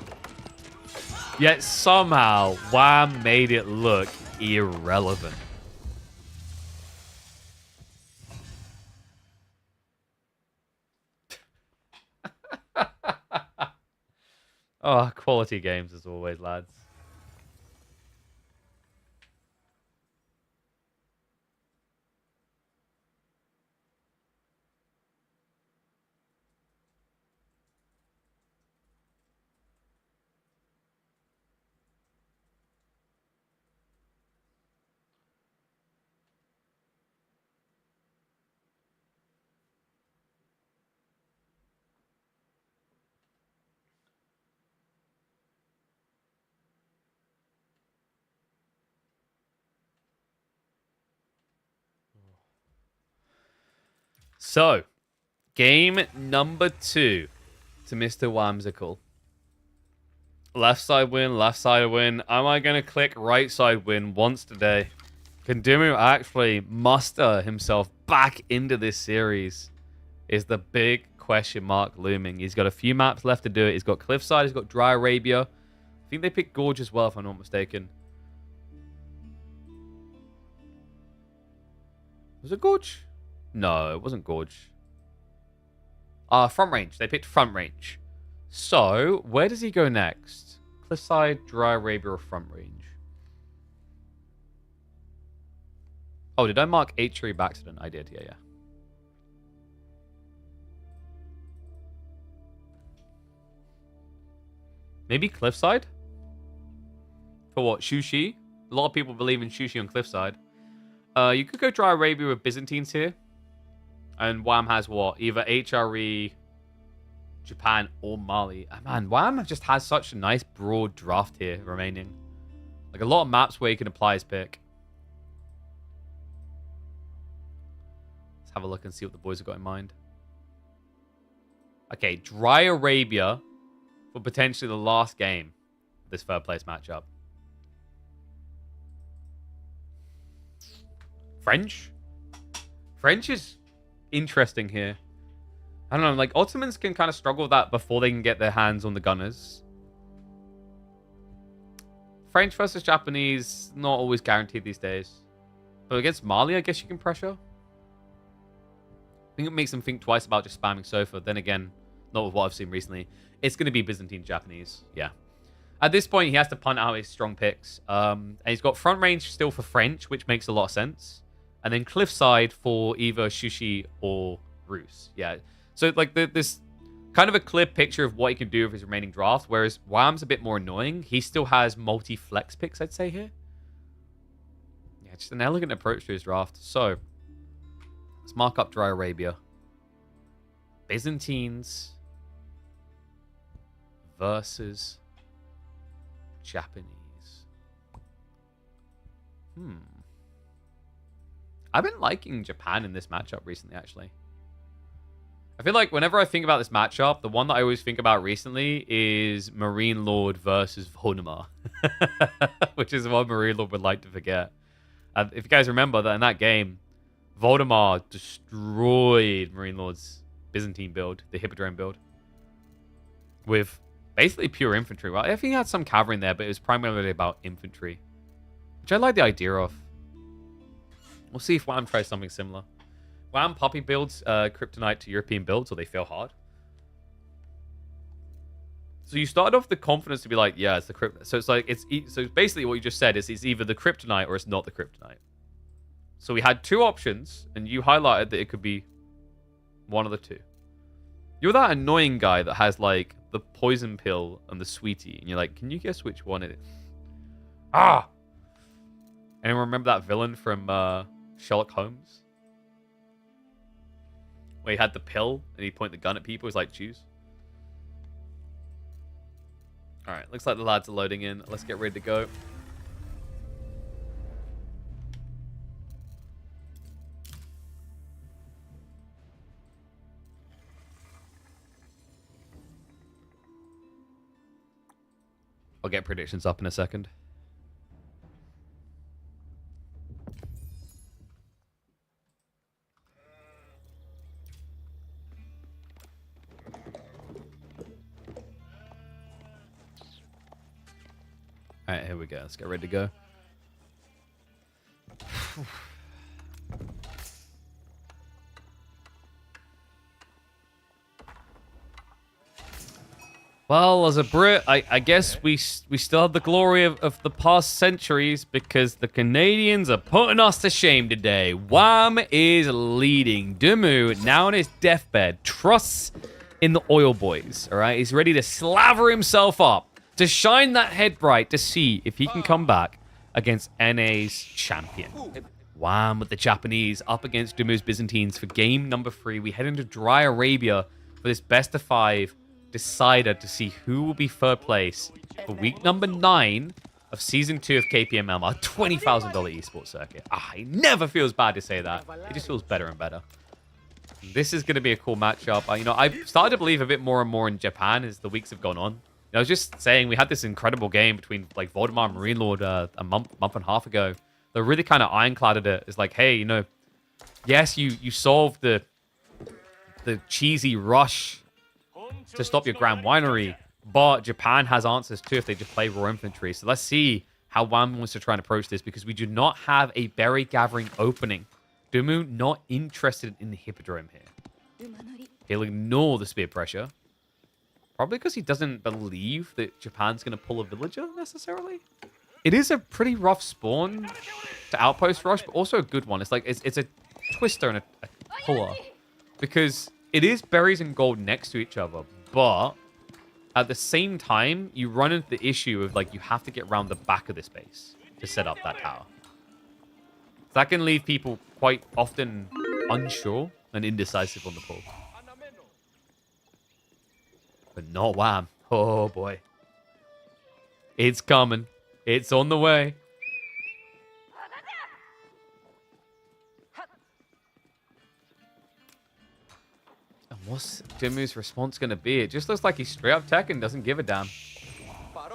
Yet somehow, Wham made it look irrelevant. Oh, quality games as always, lads. So, game number 2 to Mr. Whimsical. Left side win, left side win. Am I going to click right side win once today? Can Dumu actually muster himself back into this series? Is the big question mark looming. He's got a few maps left to do it. He's got Cliffside, he's got Dry Arabia. I think they picked Gorge as well, if I'm not mistaken. Was it Gorge? No, it wasn't Gorge. Front Range. They picked Front Range. So, where does he go next? Cliffside, Dry Arabia, or Front Range? Oh, did I mark H3 by accident? I did, yeah. Maybe Cliffside? For what? Shushi? A lot of people believe in Shushi on Cliffside. You could go Dry Arabia with Byzantines here. And Wham has what? Either HRE, Japan, or Mali. Oh, man, Wham just has such a nice broad draft here remaining. Like a lot of maps where he can apply his pick. Let's have a look and see what the boys have got in mind. Okay, Dry Arabia for potentially the last game of this third place matchup. French? French is interesting here. I don't know, like Ottomans can kind of struggle with that before they can get their hands on the gunners. French versus Japanese, not always guaranteed these days. But against Mali, I guess you can pressure. I think it makes them think twice about just spamming Sofa. Then again, not with what I've seen recently. It's going to be Byzantine Japanese. Yeah. At this point, he has to punt out his strong picks. And he's got front range still for French, which makes a lot of sense. And then Cliffside for either Shushi or Rus. Yeah. So, like, this kind of a clear picture of what he can do with his remaining draft. Whereas Wham's a bit more annoying. He still has multi-flex picks, I'd say, here. Yeah, just an elegant approach to his draft. So, let's mark up Dry Arabia. Byzantines versus Japanese. I've been liking Japan in this matchup recently, actually. I feel like whenever I think about this matchup, the one that I always think about recently is Marine Lord versus Voldemar. Which is what Marine Lord would like to forget. If you guys remember that in that game, Voldemar destroyed Marine Lord's Byzantine build, the Hippodrome build. With basically pure infantry. Well, I think he had some cavalry in there, but it was primarily about infantry. Which I like the idea of. We'll see if Wham tries something similar. Wham Puppy builds Kryptonite to European builds, or they fail hard. So you started off the confidence to be like, yeah, it's the Kryptonite. So it's like, so basically what you just said is it's either the Kryptonite or it's not the Kryptonite. So we had two options, and you highlighted that it could be one of the two. You're that annoying guy that has like the poison pill and the sweetie, and you're like, can you guess which one it is? Ah! Anyone remember that villain from Sherlock Holmes? Where he had the pill and he pointed the gun at people. He's like, choose. Alright, looks like the lads are loading in. Let's get ready to go. I'll get predictions up in a second. All right, here we go. Let's get ready to go. Well, as a Brit, I guess we still have the glory of the past centuries because the Canadians are putting us to shame today. Wham is leading. Dumu, now on his deathbed, trusts in the oil boys, all right? He's ready to slaver himself up, to shine that head bright, to see if he can come back against NA's champion. Wham with the Japanese up against Dumu's Byzantines for game number 3. We head into Dry Arabia for this best of 5 decider to see who will be third place for week number 9 of season 2 of KPML, our $20,000 esports circuit. It never feels bad to say that. It just feels better and better. This is going to be a cool matchup. I've started to believe a bit more and more in Japan as the weeks have gone on. I was just saying we had this incredible game between like Valdemar and Marine Lord a month and a half ago. They really kind of ironcladded it. It's like, hey, yes, you solved the cheesy rush to stop your Grand Winery, but Japan has answers too if they just play raw infantry. So let's see how WAM wants to try and approach this because we do not have a berry gathering opening. Dumu not interested in the Hippodrome here. He'll ignore the spear pressure. Probably because he doesn't believe that Japan's going to pull a villager necessarily. It is a pretty rough spawn to outpost rush, but also a good one. It's like it's a twister and a puller because it is berries and gold next to each other, but at the same time, you run into the issue of like you have to get around the back of this base to set up that tower. That can leave people quite often unsure and indecisive on the pull. But not WAM. Oh boy. It's coming. It's on the way. And what's Dumu's response going to be? It just looks like he's straight up tech and doesn't give a damn. I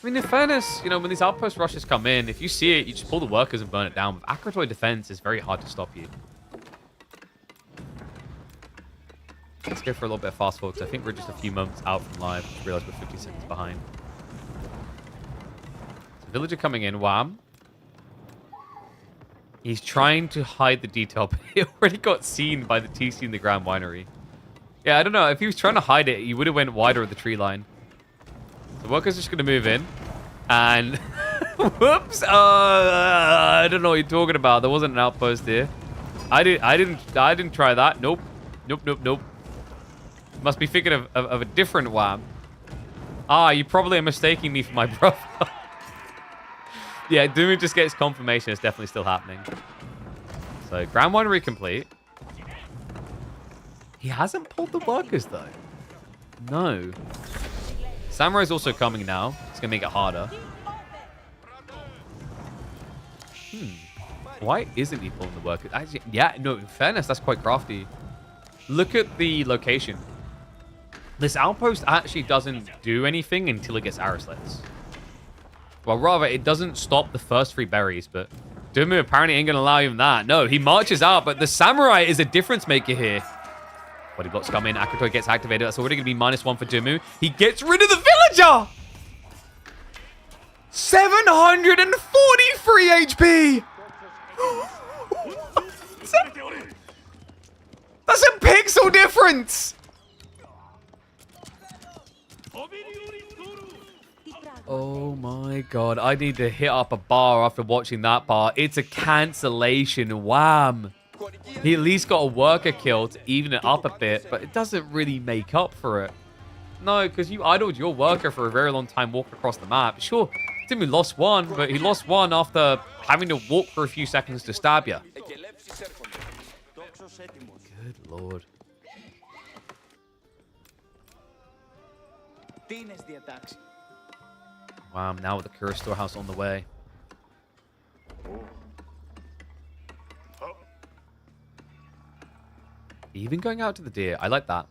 mean, in fairness, when these outpost rushes come in, if you see it, you just pull the workers and burn it down. With Akratoy defense, it's very hard to stop you. Let's go for a little bit of fast forward, because I think we're just a few moments out from live. Just realized we're 50 seconds behind. So villager coming in, Wham. He's trying to hide the detail, but he already got seen by the TC in the Grand Winery. Yeah, I don't know. If he was trying to hide it, he would have went wider at the tree line. The worker's just going to move in. And... whoops! I don't know what you're talking about. There wasn't an outpost here. I didn't try that. Nope. Nope. Must be thinking of a different Wham. You probably are mistaking me for my brother. Yeah, Dumu just gets confirmation it's definitely still happening. So, Grand Winery complete. He hasn't pulled the workers, though. No. Samurai's also coming now. It's going to make it harder. Why isn't he pulling the workers? Actually, yeah, no, in fairness, that's quite crafty. Look at the location. This outpost actually doesn't do anything until it gets arrow slits. Well, rather, it doesn't stop the first 3 berries, but Dumu apparently ain't going to allow him that. No, he marches out, but the Samurai is a difference maker here. Bodyblocks come in. Akratoy gets activated. That's already going to be -1 for Dumu. He gets rid of the villager! 743 HP! That's a pixel difference! Oh my god, I need to hit up a bar after watching that bar. It's a cancellation. Wham! He at least got a worker kill to even it up a bit, but it doesn't really make up for it. No, because you idled your worker for a very long time walking across the map. Sure, Dumu lost one, but he lost one after having to walk for a few seconds to stab you. Good lord. Wow, now with the Kura storehouse on the way. Even going out to the deer. I like that.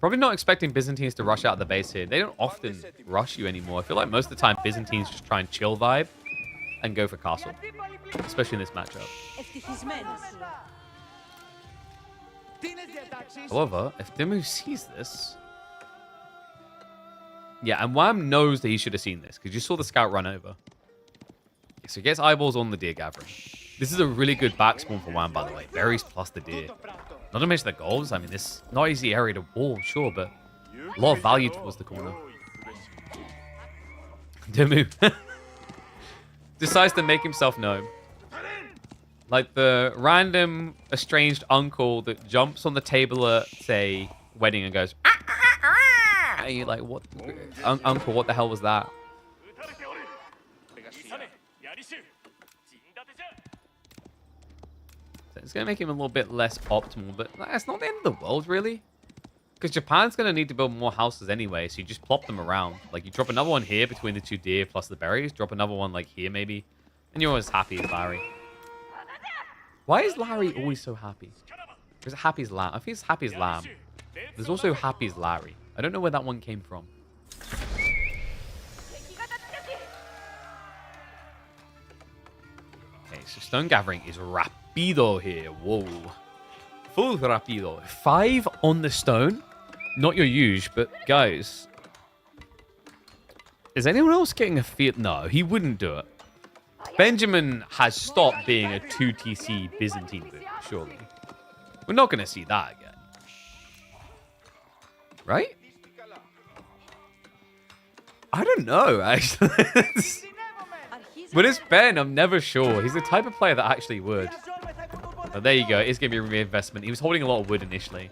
Probably not expecting Byzantines to rush out of the base here. They don't often rush you anymore. I feel like most of the time Byzantines just try and chill vibe and go for castle, especially in this matchup. However, if Dumu sees this... Yeah, and Wham knows that he should have seen this, because you saw the scout run over. Okay, so he gets eyeballs on the deer gathering. This is a really good back spawn for Wham, by the way. Berries plus the deer. Not to mention the goals. I mean, this not easy area to wall, sure, but a lot of value towards the corner. Dumu decides to make himself known. Like the random estranged uncle that jumps on the table at, say, wedding and goes, "Ah, ah, ah, ah." And you're like, what? Uncle, what the hell was that? So it's going to make him a little bit less optimal, but that's not the end of the world, really. Because Japan's going to need to build more houses anyway, so you just plop them around. Like, you drop another one here between the two deer plus the berries, drop another one, like, here maybe, and you're always happy as Larry. Why is Larry always so happy? Is it happy as lamb? I think it's happy as lamb. There's also happy as Larry. I don't know where that one came from. Okay, so stone gathering is rapido here. Whoa. Full rapido. 5 on the stone. Not your huge, but guys. Is anyone else getting a feel? No, he wouldn't do it. Benjamin has stopped being a 2TC Byzantine boot, surely. We're not going to see that again. Right? I don't know, actually. But it's Ben, I'm never sure. He's the type of player that actually would. But there you go. It is going to be a reinvestment. He was holding a lot of wood initially.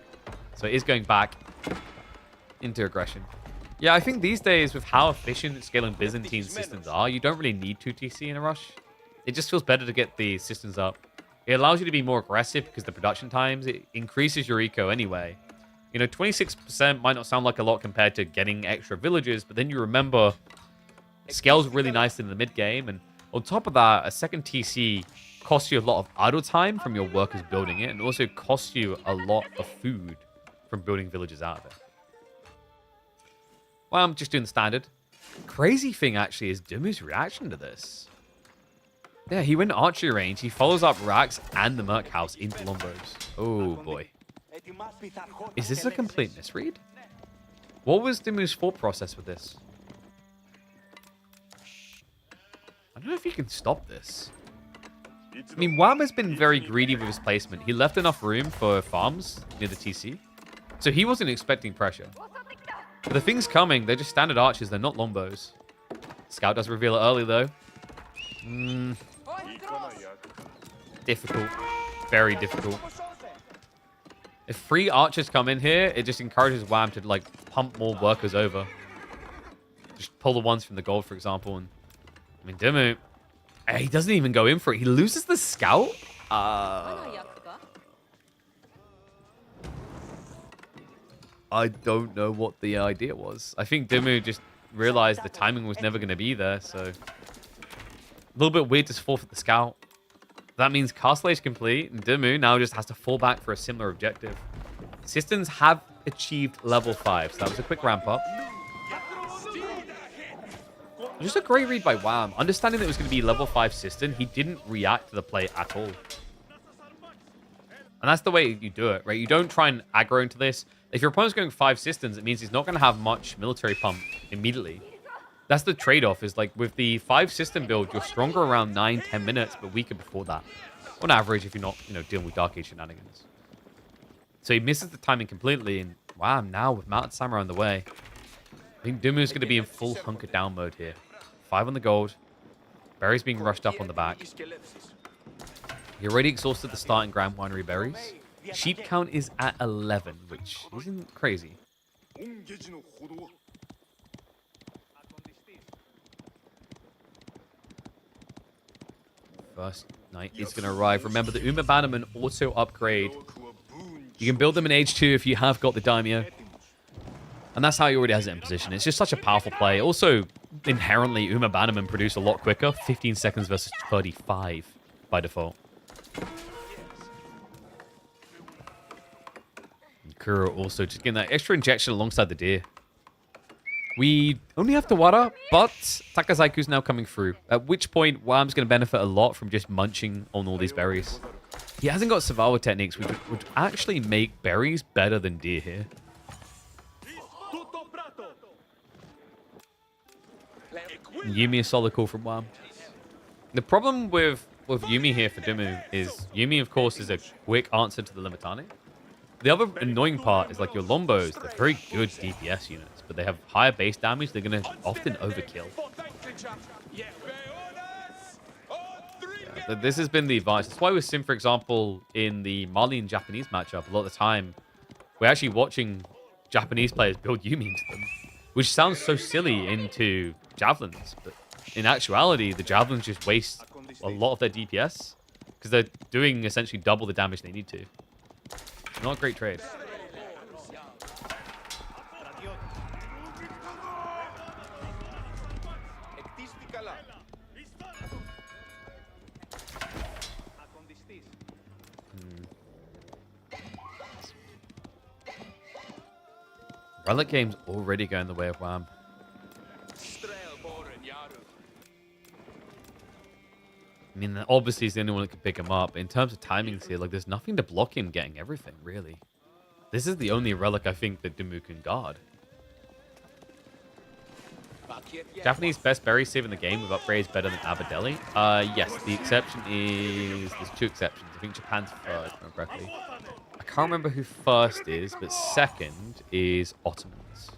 So it is going back into aggression. Yeah, I think these days, with how efficient scaling Byzantine systems are, you don't really need 2TC in a rush. It just feels better to get the systems up. It allows you to be more aggressive because the production times, it increases your eco anyway. You know, 26% might not sound like a lot compared to getting extra villages, but then you remember it scales really nicely in the mid-game, and on top of that, a second TC costs you a lot of idle time from your workers building it, and also costs you a lot of food from building villages out of it. Well, I'm just doing the standard. Crazy thing, actually, is Dumu's reaction to this. Yeah, he went archery range. He follows up Rax and the Merc House into Lombos. Oh, boy. Is this a complete misread? What was Dumu's thought process with this? I don't know if he can stop this. I mean, Wham has been very greedy with his placement. He left enough room for farms near the TC. So he wasn't expecting pressure. But the things coming, they're just standard archers. They're not Lombos. Scout does reveal it early, though. Difficult. Very difficult. If 3 archers come in here, it just encourages Wham to, like, pump more workers over. Just pull the ones from the gold, for example. And I mean, Dumu, he doesn't even go in for it. He loses the scout? I don't know what the idea was. I think Dumu just realized the timing was never going to be there, so... A little bit weird to forfeit the scout. That means Castle Age complete, and Dumu now just has to fall back for a similar objective. Systems have achieved level 5, so that was a quick ramp up. Just a great read by Wham. Understanding that it was going to be level 5 system, he didn't react to the play at all. And that's the way you do it, right? You don't try and aggro into this. If your opponent's going 5 systems, it means he's not going to have much military pump immediately. That's the trade-off, is like with the 5 system build, you're stronger around 9-10 minutes, but weaker before that. On average, if you're not, dealing with Dark Age shenanigans. So he misses the timing completely, and wow, now with Mounted Samurai on the way, I think Dumu's going to be in full hunker down mode here. 5 on the gold. Berries being rushed up on the back. He already exhausted the starting Grand Winery berries. Sheep count is at 11, which isn't crazy. First knight is going to arrive. Remember, the Uma Bannerman auto upgrade. You can build them in Age 2 if you have got the Daimyo. And that's how he already has it in position. It's just such a powerful play. Also, inherently, Uma Bannerman produce a lot quicker. 15 seconds versus 35 by default. Sakura also just getting that extra injection alongside the deer. We only have Tawara, but Takazaiku's now coming through. At which point, Wham's going to benefit a lot from just munching on all these berries. He hasn't got survival techniques, which would actually make berries better than deer here. Yumi, a solid call from Wham. The problem with Yumi here for Dumu is Yumi, of course, is a quick answer to the Limitane. The other annoying part is like your Lombos, they're very good DPS units, but they have higher base damage. They're going to often overkill. Yeah, this has been the advice. That's why with Sim, for example, in the Mali and Japanese matchup, a lot of the time, we're actually watching Japanese players build Yumi into them, which sounds so silly into Javelins, but in actuality, the Javelins just waste a lot of their DPS because they're doing essentially double the damage they need to. Not a great trade. Relic game's already going the way of Wham. I mean, obviously he's the only one that can pick him up. But in terms of timings here, like, there's nothing to block him getting everything, really. This is the only relic I think that Dumu can guard. Japanese best berry save in the game with upgrades better than Abadeli. Yes, the exception is... There's two exceptions. I think Japan's first, if I remember correctly. I can't remember who first is, but second is Ottomans.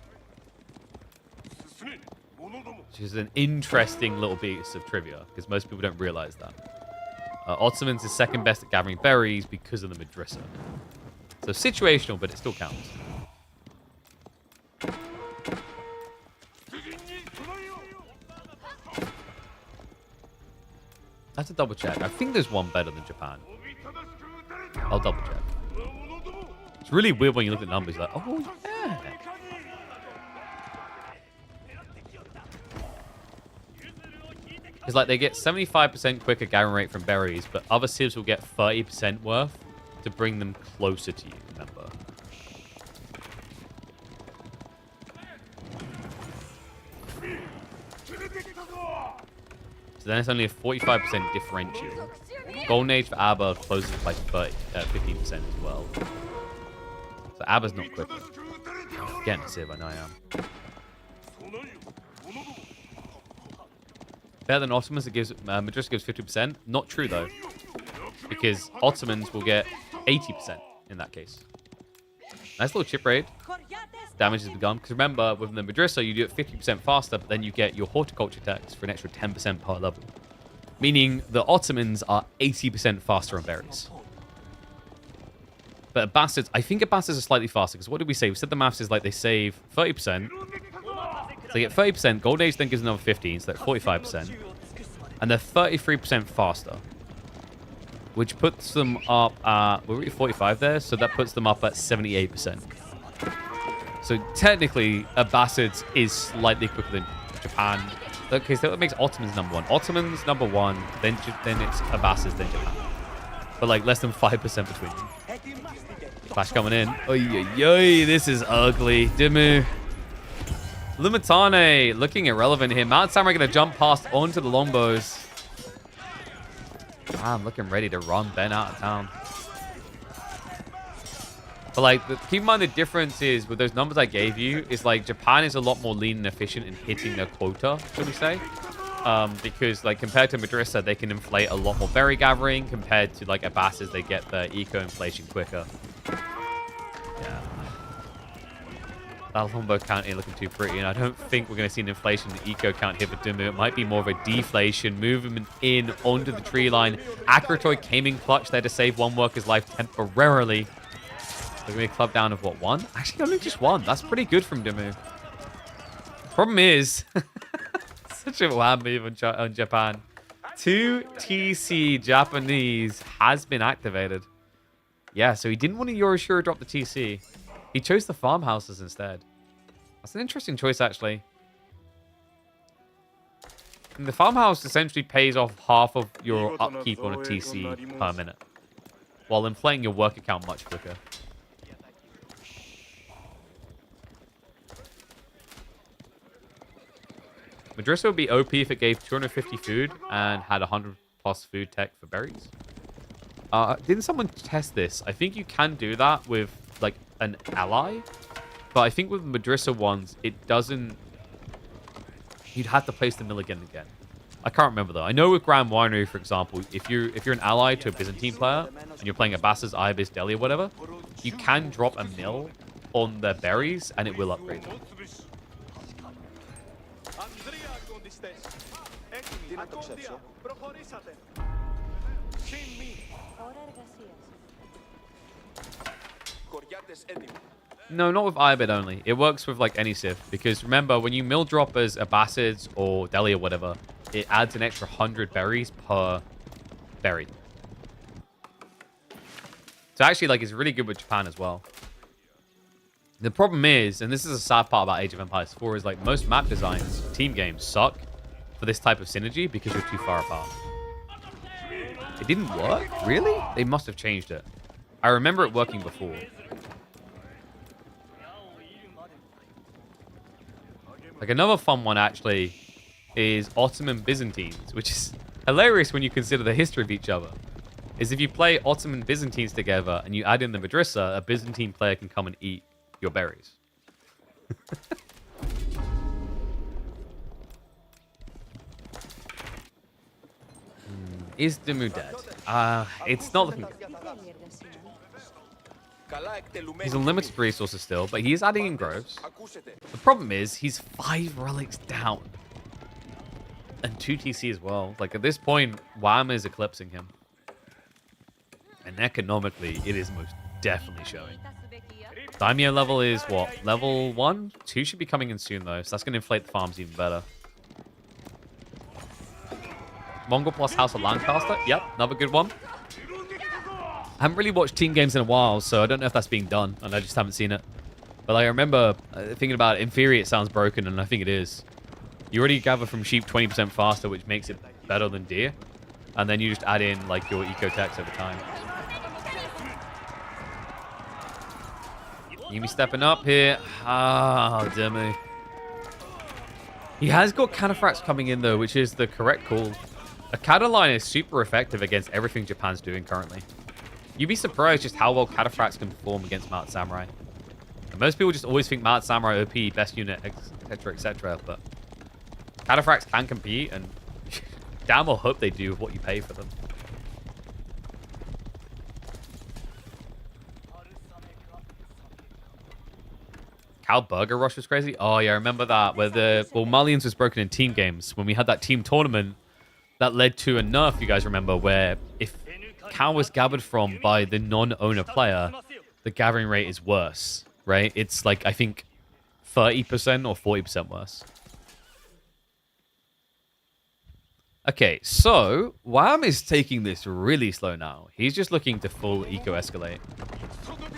Which is an interesting little piece of trivia, because most people don't realize that. Ottomans is second best at gathering berries because of the Madrasa. So situational, but it still counts. That's a double check. I think there's one better than Japan. I'll double check. It's really weird when you look at numbers, like, oh, yeah. It's like they get 75% quicker gathering rate from berries, but other civs will get 30% worth to bring them closer to you, remember. So then it's only a 45% differential. Golden Age for Abba closes by 15% as well. So Abba's not quicker. I'm getting a civ, I know I am. Better than Ottomans, it gives Madras gives 50%. Not true though, because Ottomans will get 80% in that case. Nice little chip raid. Damage has begun. Because remember, with the Madrasa, you do it 50% faster, but then you get your horticulture tax for an extra 10% per level. Meaning the Ottomans are 80% faster on berries. But Bastards, I think Bastards are slightly faster, because what did we say? We said the maths is like they save 30%. So they get 30%. Gold Age then gives another 15, so they're 45%. And they're 33% faster. Which puts them up at... We're at 45 there, so that puts them up at 78%. So technically, Abbasids is slightly quicker than Japan. Okay, so that makes Ottomans number one. Ottomans number one, then it's Abbasids, then Japan. But like less than 5% between them. Flash coming in. Oy, oy, oy, this is ugly. Dumu. Limitane looking irrelevant here. Mount Samurai going to jump past onto the longbows. I'm looking ready to run Ben out of town. But like, keep in mind the difference is with those numbers I gave you is like Japan is a lot more lean and efficient in hitting their quota, shall we say? Because like compared to Madrasa, they can inflate a lot more berry gathering. Compared to like Abbasids, they get the eco inflation quicker. Yeah. That longbow count ain't looking too pretty, and I don't think we're going to see an inflation in the eco count here for Dumu. It might be more of a deflation. Movement in onto the tree line. Akratoy came in clutch there to save one worker's life temporarily. They're going to be clubbed down of what, one? Actually, only just one. That's pretty good from Dumu. Problem is, such a wham move on Japan. 2 TC Japanese has been activated. Yeah, so he didn't want to Yorishiro drop the TC. He chose the farmhouses instead. That's an interesting choice, actually. And the farmhouse essentially pays off half of your upkeep on a TC per minute, while inflating your worker count much quicker. Madrissa would be OP if it gave 250 food and had 100 plus food tech for berries. Didn't someone test this? I think you can do that with like an ally, but I think with Madrissa ones, it doesn't. You'd have to place the milligan again. I can't remember though. I know with Grand Winery, for example, if you're an ally to a Byzantine player and you're playing a Bassa's, Ibis, Delhi, or whatever, you can drop a mill on their berries and it will upgrade them. No, not with Ibid only. It works with like any Civ. Because remember, when you mill drop as Abbasids or Delhi or whatever, it adds an extra 100 berries per berry. So actually, like, it's really good with Japan as well. The problem is, and this is a sad part about Age of Empires 4, is like most map designs, team games suck for this type of synergy because you're too far apart. It didn't work? Really? They must have changed it. I remember it working before. Like another fun one actually is Ottoman Byzantines, which is hilarious when you consider the history of each other. Is if you play Ottoman Byzantines together and you add in the Madrissa, a Byzantine player can come and eat your berries. Is Dumu dead? It's not looking good. He's on limited resources still, but he is adding in groves. The problem is he's 5 relics down. And 2 TC as well. Like at this point, Wham is eclipsing him. And economically, it is most definitely showing. Daimyo level is what? Level 1? 2 should be coming in soon though, so that's going to inflate the farms even better. Mongol plus House of Lancaster. Yep, another good one. I haven't really watched team games in a while, so I don't know if that's being done, and I just haven't seen it. But like, I remember thinking about it. In theory, it sounds broken, and I think it is. You already gather from sheep 20% faster, which makes it better than deer. And then you just add in like your eco-techs over time. Yumi stepping up here. Ah, Dumu. He has got Cataphracts coming in, though, which is the correct call. A Cataline is super effective against everything Japan's doing currently. You'd be surprised just how well Cataphracts can perform against Mount Samurai. And most people just always think Mount Samurai OP, best unit, etc., etc. But Cataphracts can compete, and damn well hope they do with what you pay for them. Cal Burger Rush was crazy. Oh, yeah, I remember that. Where the Malians was broken in team games. When we had that team tournament, that led to a nerf, you guys remember, where if Cal was gathered from by the non-owner player, the gathering rate is worse, right? It's like, I think, 30% or 40% worse. Okay, so Wham is taking this really slow now. He's just looking to full eco-escalate.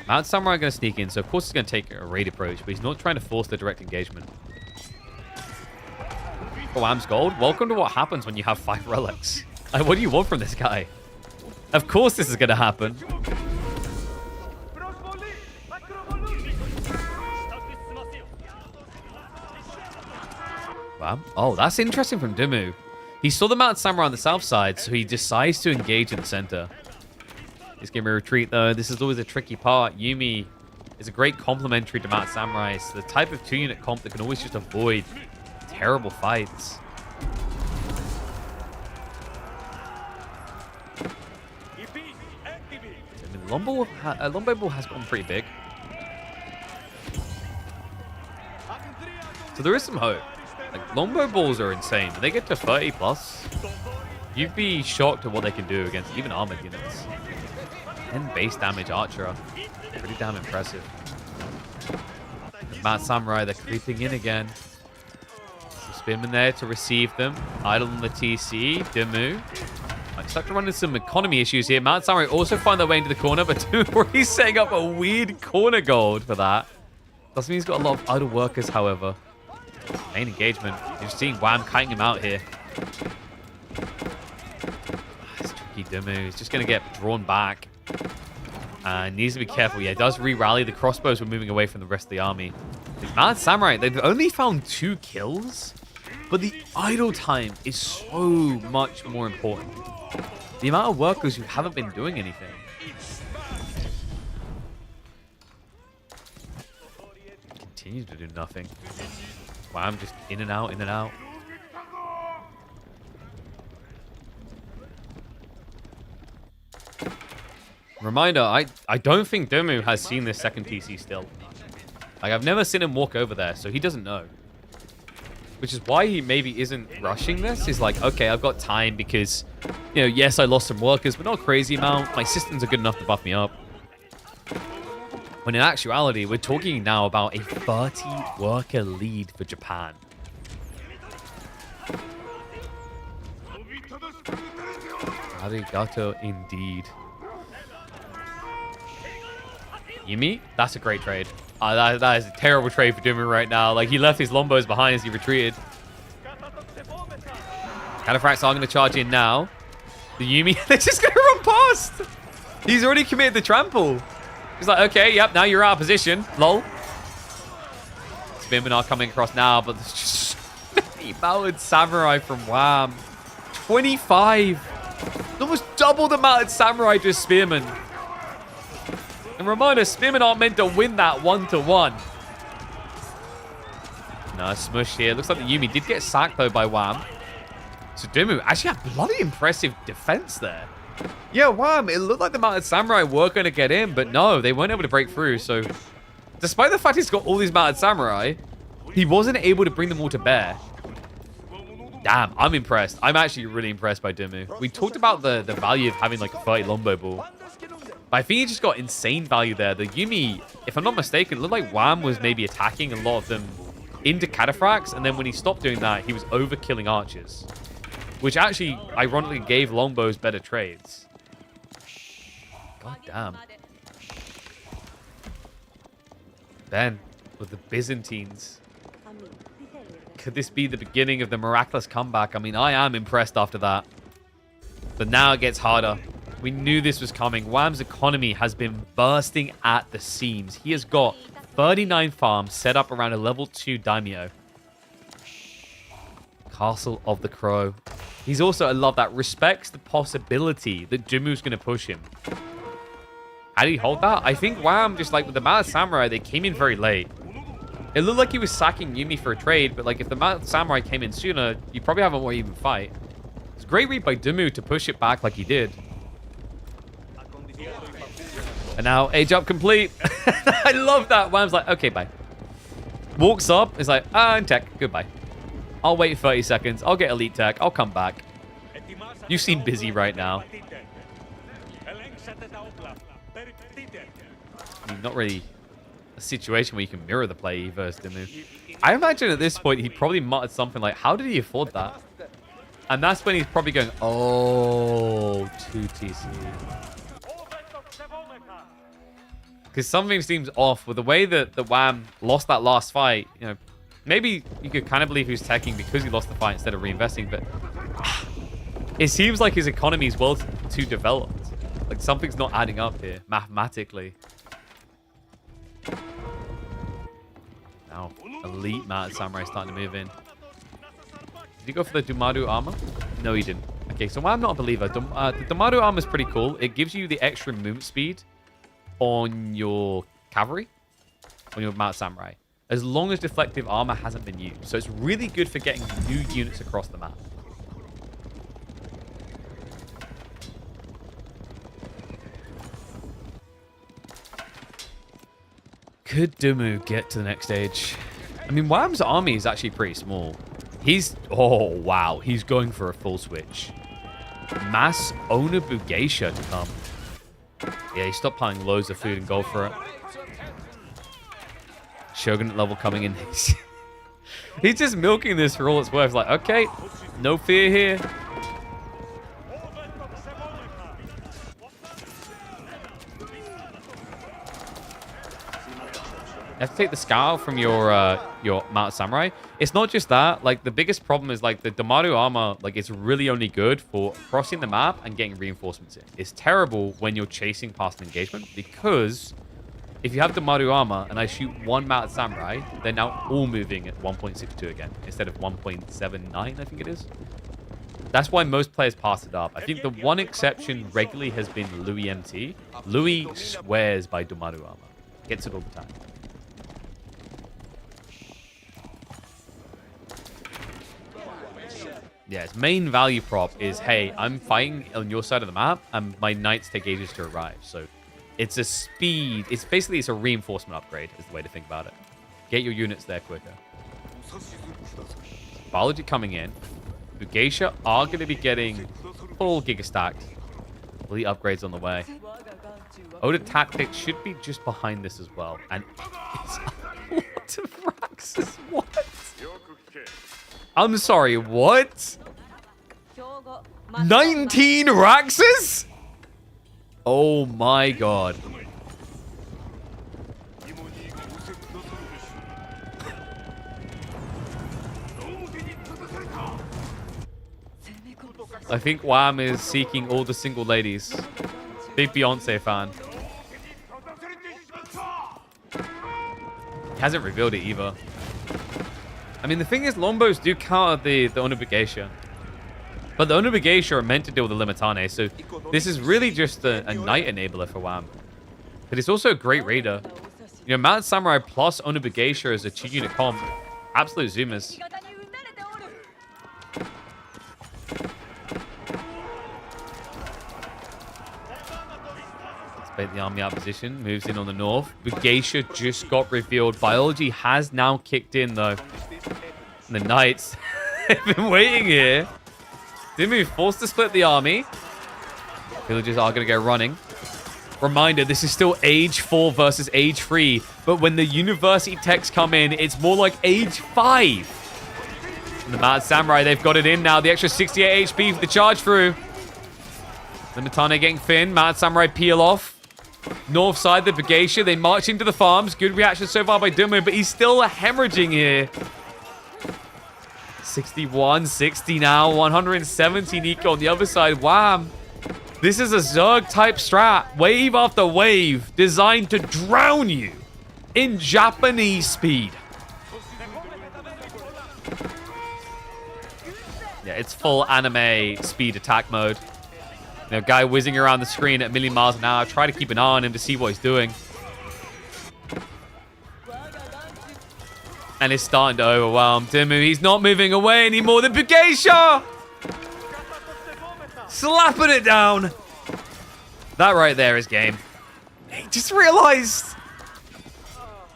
Mount Samurai are going to sneak in, so of course he's going to take a raid approach, but he's not trying to force the direct engagement. For Wham's gold, welcome to what happens when you have 5 relics. What do you want from this guy? Of course this is going to happen. Wow. Oh, that's interesting from Dumu. He saw the Mount Samurai on the south side, so he decides to engage in the center. He's going to retreat, though. This is always a tricky part. Yumi is a great complementary to Mount Samurai. It's the type of 2-unit comp that can always just avoid terrible fights. I mean, Longbow Ball has gotten pretty big. So there is some hope. Like, Longbow Balls are insane. When they get to 30 plus, you'd be shocked at what they can do against even armored units. 10 base damage archer. Pretty damn impressive. Mount Samurai, they're creeping in again. Spearman there to receive them. Idle on the TC. Dumu. Might start to run into some economy issues here. Mount Samurai also find their way into the corner, but Dumu setting up a weird corner gold for that. Doesn't mean he's got a lot of idle workers, however. Main engagement. You're seeing Wham kiting him out here. It's tricky, Dumu. He's just going to get drawn back. Needs to be careful. Yeah, does re-rally. The crossbows were moving away from the rest of the army. Mount Samurai, they've only found 2 kills But the idle time is so much more important. The amount of workers who haven't been doing anything. Continues to do nothing. Wow, I'm just in and out, in and out. Reminder, I don't think Dumu has seen this second TC still. Like, I've never seen him walk over there, so he doesn't know. Which is why he maybe isn't rushing this. He's like, okay, I've got time because, you know, yes, I lost some workers, but not a crazy amount. My systems are good enough to buff me up. When in actuality, we're talking now about a 30 worker lead for Japan. Arigato indeed. Yumi? That's a great trade. That is a terrible trade for Dumu right now. Like, he left his Lombos behind as he retreated. Cataphracts are going to charge in now. The Yumi, they're just going to run past. He's already committed the trample. He's like, okay, yep, now you're out of position. Lol. Spearmen are coming across now, but there's just many mounted samurai from Wham. 25. Almost double the mounted samurai to spearmen. And reminder, spearmen aren't meant to win that 1-to-1. No, smush here. Looks like the Yumi did get sacked, though, by Wham. So Dumu actually had bloody impressive defense there. Yeah, Wham, it looked like the mounted samurai were going to get in, but no, they weren't able to break through. So despite the fact he's got all these mounted samurai, he wasn't able to bring them all to bear. Damn, I'm impressed. I'm actually really impressed by Dumu. We talked about the value of having like a 30 Lombo ball. But I think he just got insane value there. The Yumi, if I'm not mistaken, it looked like Wham was maybe attacking a lot of them into cataphracts, and then when he stopped doing that, he was overkilling archers. Which actually, ironically, gave Longbos better trades. God damn. Ben, with the Byzantines. Could this be the beginning of the miraculous comeback? I mean, I am impressed after that. But now it gets harder. We knew this was coming. Wham's economy has been bursting at the seams. He has got 39 farms set up around a level 2 daimyo. Castle of the Crow. He's also a lot that respects the possibility that Jumu's going to push him. How did he hold that? I think Wham, just like with the Mounted Samurai, they came in very late. It looked like he was sacking Yumi for a trade, but like if the Mounted Samurai came in sooner, you probably have a more even fight. It's a great read by Dumu to push it back like he did. And now, age up complete. I love that. Wham's like, okay, bye. Walks up, is like, and tech, goodbye. I'll wait 30 seconds. I'll get elite tech. I'll come back. You seem busy right now. I mean, not really a situation where you can mirror the play either, Dumu. I imagine at this point, he probably muttered something like, how did he afford that? And that's when he's probably going, oh, 2 TC. Because something seems off with the way that the Wham lost that last fight. You know, maybe you could kind of believe he was teching because he lost the fight instead of reinvesting, but it seems like his economy is well too developed. Like something's not adding up here mathematically. Now, elite Mounted Samurai starting to move in. Did he go for the Dumaru armor? No, he didn't. Okay, so I'm not a believer. The Dumaru armor is pretty cool. It gives you the extra movement speed on your cavalry, on your Mounted Samurai, as long as deflective armor hasn't been used. So it's really good for getting new units across the map. Could Dumu get to the next stage? I mean, Wham's army is actually pretty small. He's... Oh, wow. He's going for a full switch. Mass Onabugeisha to come. Yeah, he stopped buying loads of food and gold for it. Shogunate level coming in. He's just milking this for all it's worth. Like, okay, no fear here. You have to take the scowl from your Mounted Samurai. It's not just that. Like, the biggest problem is, like, the Damaru armor, like, it's really only good for crossing the map and getting reinforcements in. It's terrible when you're chasing past an engagement because if you have the Maru armor and I shoot one mounted samurai, they're now all moving at 1.62 again instead of 1.79, I think it is. That's why most players pass it up. I think the one exception regularly has been Louis MT. Louis swears by Dumaru armor. Gets it all the time. Yeah, its main value prop is, hey, I'm fighting on your side of the map, and my knights take ages to arrive. So it's a speed. It's basically a reinforcement upgrade is the way to think about it. Get your units there quicker. Biology coming in. The Geisha are going to be getting full Giga stacked. Elite upgrades on the way. Oda Tactics should be just behind this as well. And it's a lot of Raxus. What? I'm sorry, what? 19 Raxus? Oh my god. I think Wham is seeking all the single ladies. Big Beyonce fan. He hasn't revealed it either. I mean, the thing is, longbows do counter the Onuba. But the Onuba are meant to deal with the Limitane, so this is really just a knight enabler for Wham. But it's also a great raider. You know, Mounted Samurai plus Onuba as a 2-unit comp. Absolute zoomers. Let's bait the army out of position. Moves in on the north. The Geisha just got revealed. Biology has now kicked in, though. And the knights, they've been waiting here. Dumu forced to split the army. Villagers are going to go running. Reminder, this is still age 4 versus age 3. But when the university techs come in, it's more like age 5. And the Mad Samurai, they've got it in now. The extra 68 HP for the charge through. Limitane getting thin. Mad Samurai peel off. North side, the Geisha, they march into the farms. Good reaction so far by Dumu, but he's still hemorrhaging here. 61, 60 now, 170 Nico on the other side. Wham! This is a Zerg-type strat, wave after wave, designed to drown you in Japanese speed. Yeah, it's full anime speed attack mode. You know, guy whizzing around the screen at a million miles an hour. Try to keep an eye on him to see what he's doing. And it's starting to overwhelm Dumu. He's not moving away anymore. The Bugeisha! Slapping it down. That right there is game. He just realized.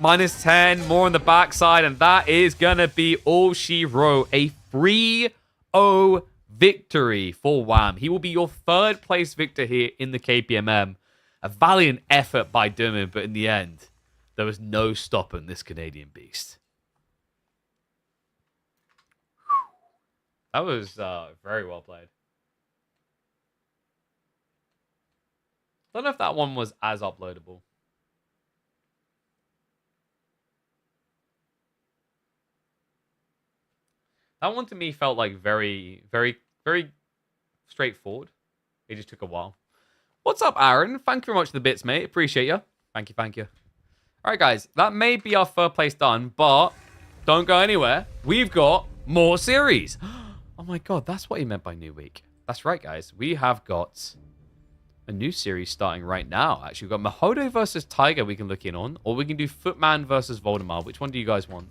-10, more on the backside, and that is going to be all she wrote. A 3-0 victory for Wham. He will be your 3rd place victor here in the KPMM. A valiant effort by Dumu, but in the end, there was no stopping this Canadian beast. That was very well played. Don't know if that one was as uploadable. That one to me felt like very, very, very straightforward. It just took a while. What's up, Aaron? Thank you very much for the bits, mate. Appreciate you. Thank you, thank you. All right, guys. That may be our 3rd place done, but don't go anywhere. We've got more series. Oh my god, that's what he meant by new week. That's right, guys. We have got a new series starting right now. Actually, we've got Modo versus Tiger we can look in on, or we can do Footman versus Voldemar. Which one do you guys want?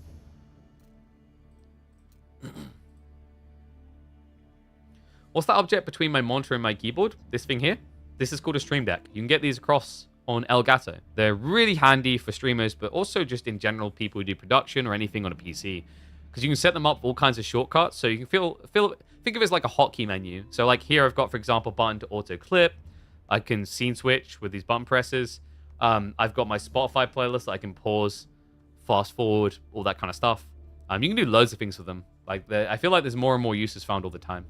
What's that object between my monitor and my keyboard? This thing here? This is called a Stream Deck. You can get these across on Elgato. They're really handy for streamers, but also just in general people who do production or anything on a PC. Because you can set them up with all kinds of shortcuts. So you can think of it as like a hotkey menu. So like here I've got, for example, button to auto clip. I can scene switch with these button presses. I've got my Spotify playlist that I can pause, fast forward, all that kind of stuff. You can do loads of things with them. Like I feel like there's more and more uses found all the time.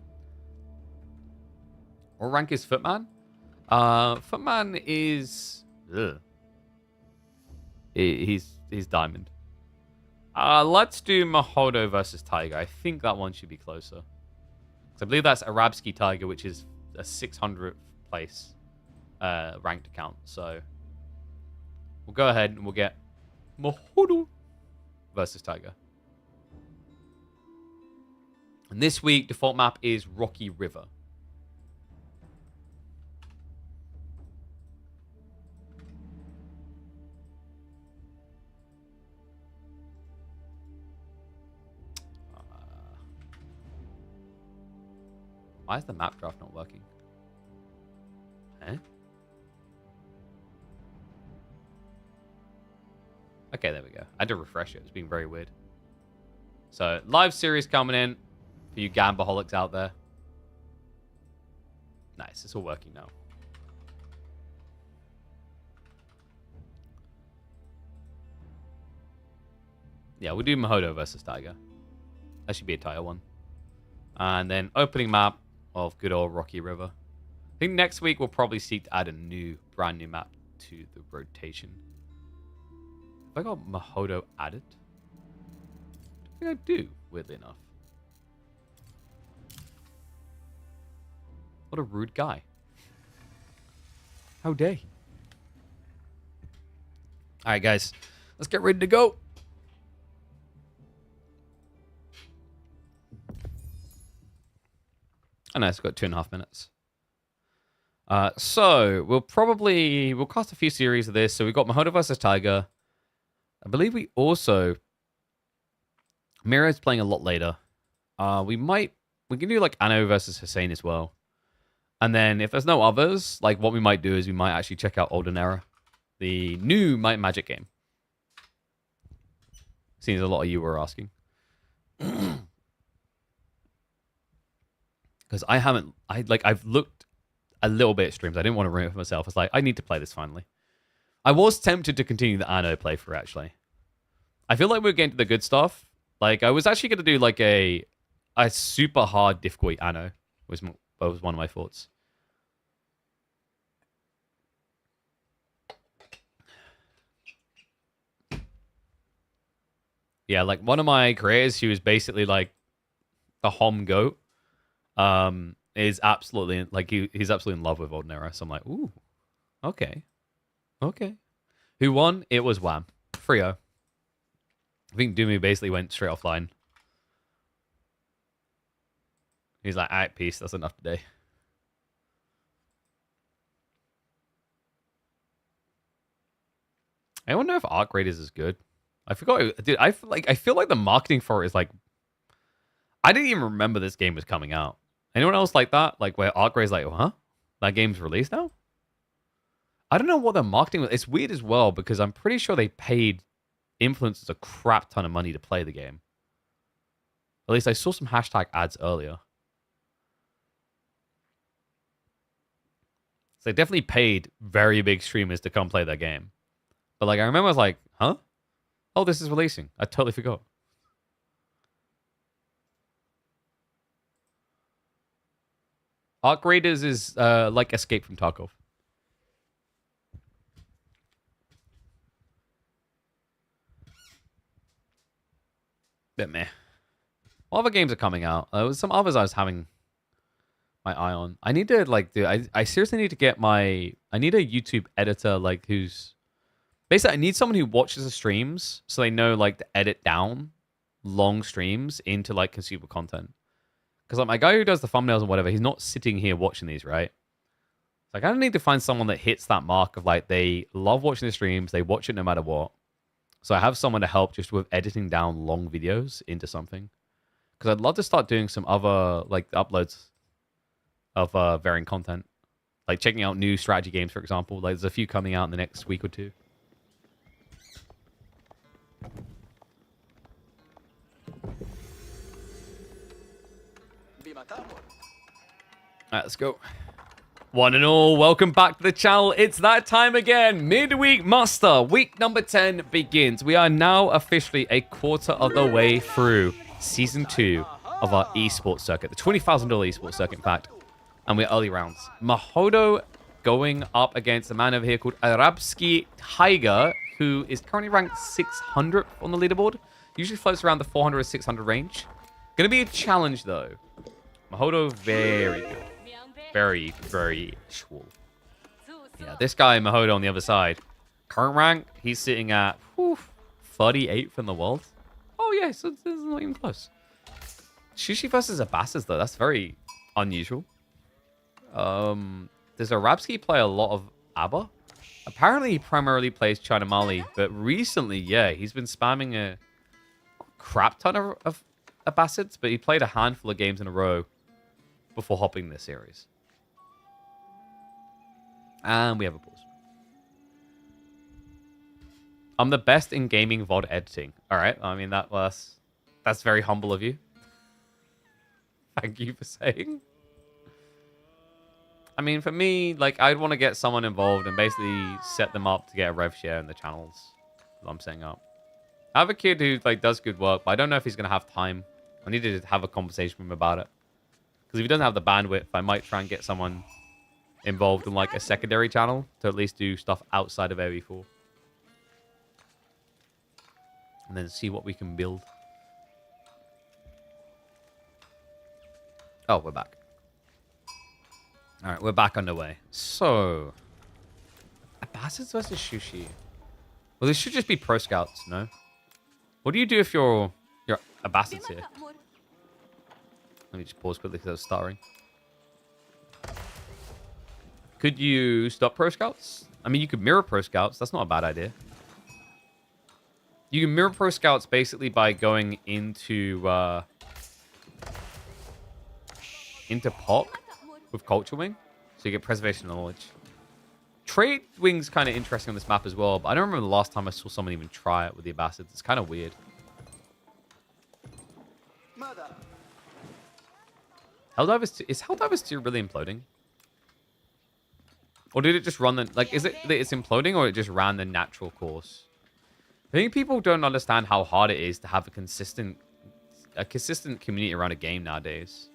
What rank is Footman? Footman is... He's diamond. Let's do Modo versus Tiger. I think that one should be closer. Because I believe that's Arabsky Tiger, which is a 600th place ranked account. So we'll go ahead and we'll get Modo versus Tiger. And this week, default map is Rocky River. Why is the map draft not working? Eh? Okay, there we go. I had to refresh it. It's being very weird. So, live series coming in for you gambaholics out there. Nice. It's all working now. Yeah, we'll do Modo versus Tiger. That should be a title one. And then opening map of good old Rocky River. I think next week we'll probably seek to add a brand new map to the rotation. Have I got Modo added? I think I do, weirdly enough. What a rude guy. How dare he? Alright, guys. Let's get ready to go. Oh, nice. We've got 2.5 minutes. So, we'll cast a few series of this. So, we've got Modo versus Tiger. I believe we also... Mira's playing a lot later. We can do like Anno versus Hussain as well. And then if there's no others, like what we might do is we might actually check out Olden Era, the new Might and Magic game. Seems a lot of you were asking. Because I've looked a little bit at streams. I didn't want to ruin it for myself. It's like, I need to play this finally. I was tempted to continue the Anno playthrough, actually. I feel like we're getting to the good stuff. Like, I was actually going to do like a super hard difficulty Anno. Was one of my thoughts. Yeah, like one of my creators, who was basically like the hom goat, is absolutely like he's absolutely in love with Olden Era. So I'm like, ooh, okay. Who won? It was Wham. 3-0. I think Dumu basically went straight offline. He's like, alright, peace. That's enough today. Anyone know if Arc Raiders is good? I forgot. Dude, I feel like the marketing for it is like... I didn't even remember this game was coming out. Anyone else like that? Like where Arc Raiders like, huh? That game's released now? I don't know what their marketing was. It's weird as well because I'm pretty sure they paid influencers a crap ton of money to play the game. At least I saw some hashtag ads earlier. So they definitely paid very big streamers to come play their game. But like I remember I was like, huh? Oh, this is releasing. I totally forgot. Arc Raiders is like Escape from Tarkov. Bit meh. What other games are coming out? Some others I was having my eye on. I need to like do. I seriously need to get my. I need a YouTube editor like who's basically. I need someone who watches the streams so they know like to edit down long streams into like consumable content. Because like my guy who does the thumbnails and whatever, he's not sitting here watching these, right? Like I don't need to find someone that hits that mark of like they love watching the streams, they watch it no matter what. So I have someone to help just with editing down long videos into something. Because I'd love to start doing some other like uploads of varying content. Like checking out new strategy games, for example. Like there's a few coming out in the next week or two. Alright, let's go. One and all, welcome back to the channel. It's that time again. Midweek Master, week number 10 begins. We are now officially a quarter of the way through Season 2 of our esports circuit. The $20,000 esports circuit, in fact. And we're early rounds. Modo going up against a man over here called Arabsky Tiger, who is currently ranked 600 on the leaderboard. Usually floats around the 400 or 600 range. Gonna be a challenge, though. Modo, very good. Very, very swole. Yeah, this guy, Modo, on the other side, Current rank, he's sitting at 38th in the world. Oh, yeah, so this is not even close. Shushi versus Abbasis, though. That's very unusual. Does Arabski play a lot of ABBA? Apparently, he primarily plays China Mali, but recently, yeah, he's been spamming a crap ton of Abbasids, but he played a handful of games in a row before hopping this series. And we have a pause. I'm the best in gaming VOD editing. All right. I mean, that's very humble of you. Thank you for saying. I mean, for me, like, I'd want to get someone involved and basically set them up to get a rev share in the channels that I'm setting up. I have a kid who, like, does good work, but I don't know if he's going to have time. I need to have a conversation with him about it. Because if he doesn't have the bandwidth, I might try and get someone involved in, like, a secondary channel to at least do stuff outside of AOE4. And then see what we can build. Oh, we're back. All right, we're back underway. So, Abbasids versus Shushi. Well, this should just be pro scouts, no? What do you do if you're Abbasids here? Let me just pause quickly because I was stuttering. Could you stop pro scouts? I mean, you could mirror pro scouts. That's not a bad idea. You can mirror pro scouts basically by going into pop with Culture Wing, so you get Preservation of Knowledge. Trade Wing's kind of interesting on this map as well, but I don't remember the last time I saw someone even try it with the Abbasids. It's kind of weird. Is Helldivers 2 really imploding? Or did it just run the... Like, is it that it's imploding or it just ran the natural course? I think people don't understand how hard it is to have a consistent community around a game nowadays.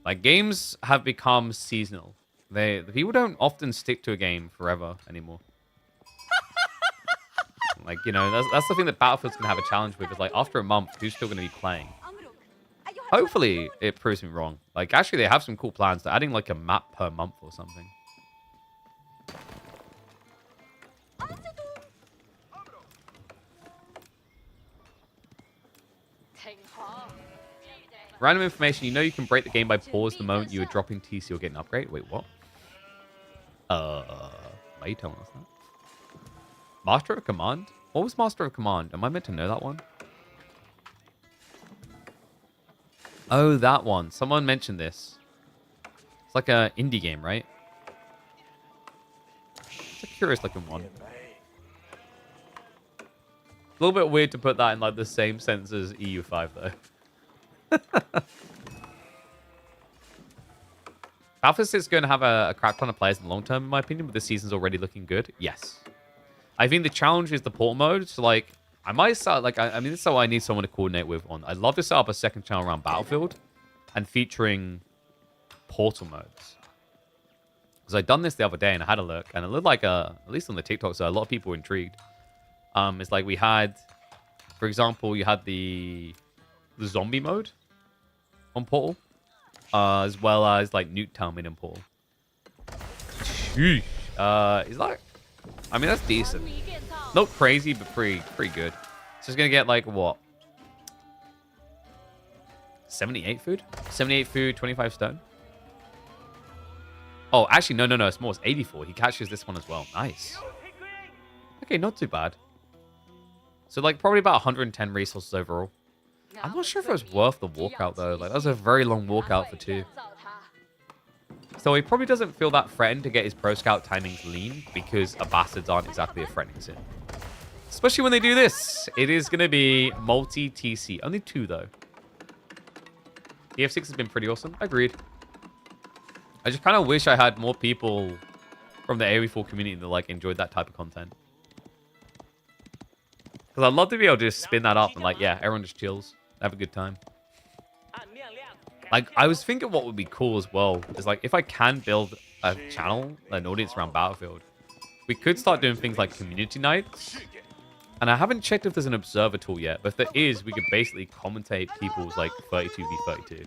Like, games have become seasonal. The people don't often stick to a game forever anymore. Like, you know, that's the thing that Battlefield's going to have a challenge with. Is like, after a month, who's still going to be playing? Hopefully, it proves me wrong. Like, actually, they have some cool plans. They're adding, like, a map per month or something. Random information. You know you can break the game by pause the moment you are dropping TC or getting an upgrade. Wait, what? Why are you telling us that? Master of Command? What was Master of Command? Am I meant to know that one? Oh, that one. Someone mentioned this. It's like an indie game, right? It's a curious looking one. A little bit weird to put that in like the same sense as EU5 though. Battlefield is going to have a crap ton of players in the long term, in my opinion, but this season's already looking good. Yes. I think the challenge is the portal mode. So, like, I might start, like, I mean, this is what I need someone to coordinate with on. I'd love to set up a second channel around Battlefield and featuring portal modes. Because I'd done this the other day and I had a look, and it looked like, at least on the TikTok, so a lot of people were intrigued. It's like we had, for example, you had the zombie mode on Portal, as well as like Nuketown mid in Portal. Sheesh. Is that? I mean, that's decent. Not crazy, but pretty good. So it's gonna get like what? 78 food? 78 food, 25 stone. Oh, actually, no. It's more. It's 84. He catches this one as well. Nice. Okay, not too bad. So like probably about 110 resources overall. I'm not sure if it was worth the walkout though. Like that was a very long walkout for 2. So he probably doesn't feel that threatened to get his pro scout timings lean because Abbasids aren't exactly a threatening sin. Especially when they do this. It is going to be multi-TC. Only 2 though. The F6 has been pretty awesome. Agreed. I just kind of wish I had more people from the AOE4 community that like enjoyed that type of content. Because I'd love to be able to just spin that up and like, yeah, everyone just chills. Have a good time. Like, I was thinking what would be cool as well is like, if I can build a channel, an audience around Battlefield, we could start doing things like community nights. And I haven't checked if there's an observer tool yet, but if there is, we could basically commentate people's like 32v32.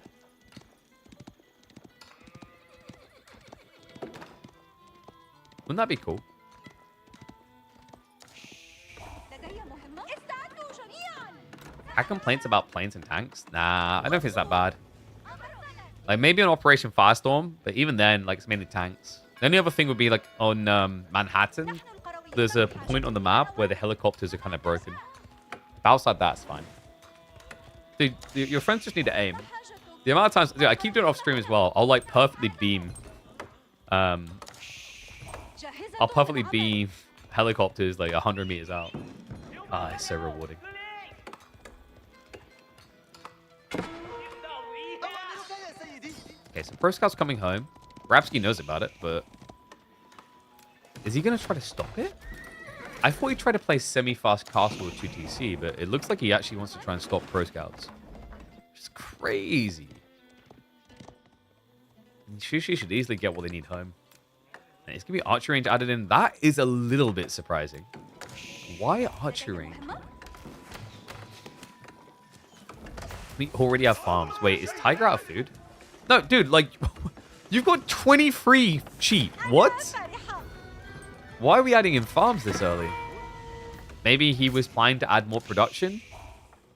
Wouldn't that be cool? Had complaints about planes and tanks? Nah, I don't think it's that bad. Like, maybe on Operation Firestorm, but even then, like, it's mainly tanks. The only other thing would be, like, on Manhattan, there's a point on the map where the helicopters are kind of broken. But outside that, it's fine. Dude, your friends just need to aim. The amount of times... Dude, I keep doing it off stream as well. I'll, like, perfectly beam... I'll perfectly beam helicopters, like, 100 meters out. Ah, it's so rewarding. Okay, so Pro Scout's coming home. Rapsky knows about it, but... Is he going to try to stop it? I thought he tried to play semi-fast castle with 2TC, but it looks like he actually wants to try and stop Pro Scouts. Which is crazy. Shushi should easily get what they need home. And it's going to be archery range added in. That is a little bit surprising. Why archery range? We already have farms. Wait, is Tiger out of food? No, dude, like, you've got 23 sheep. What? Why are we adding in farms this early? Maybe he was planning to add more production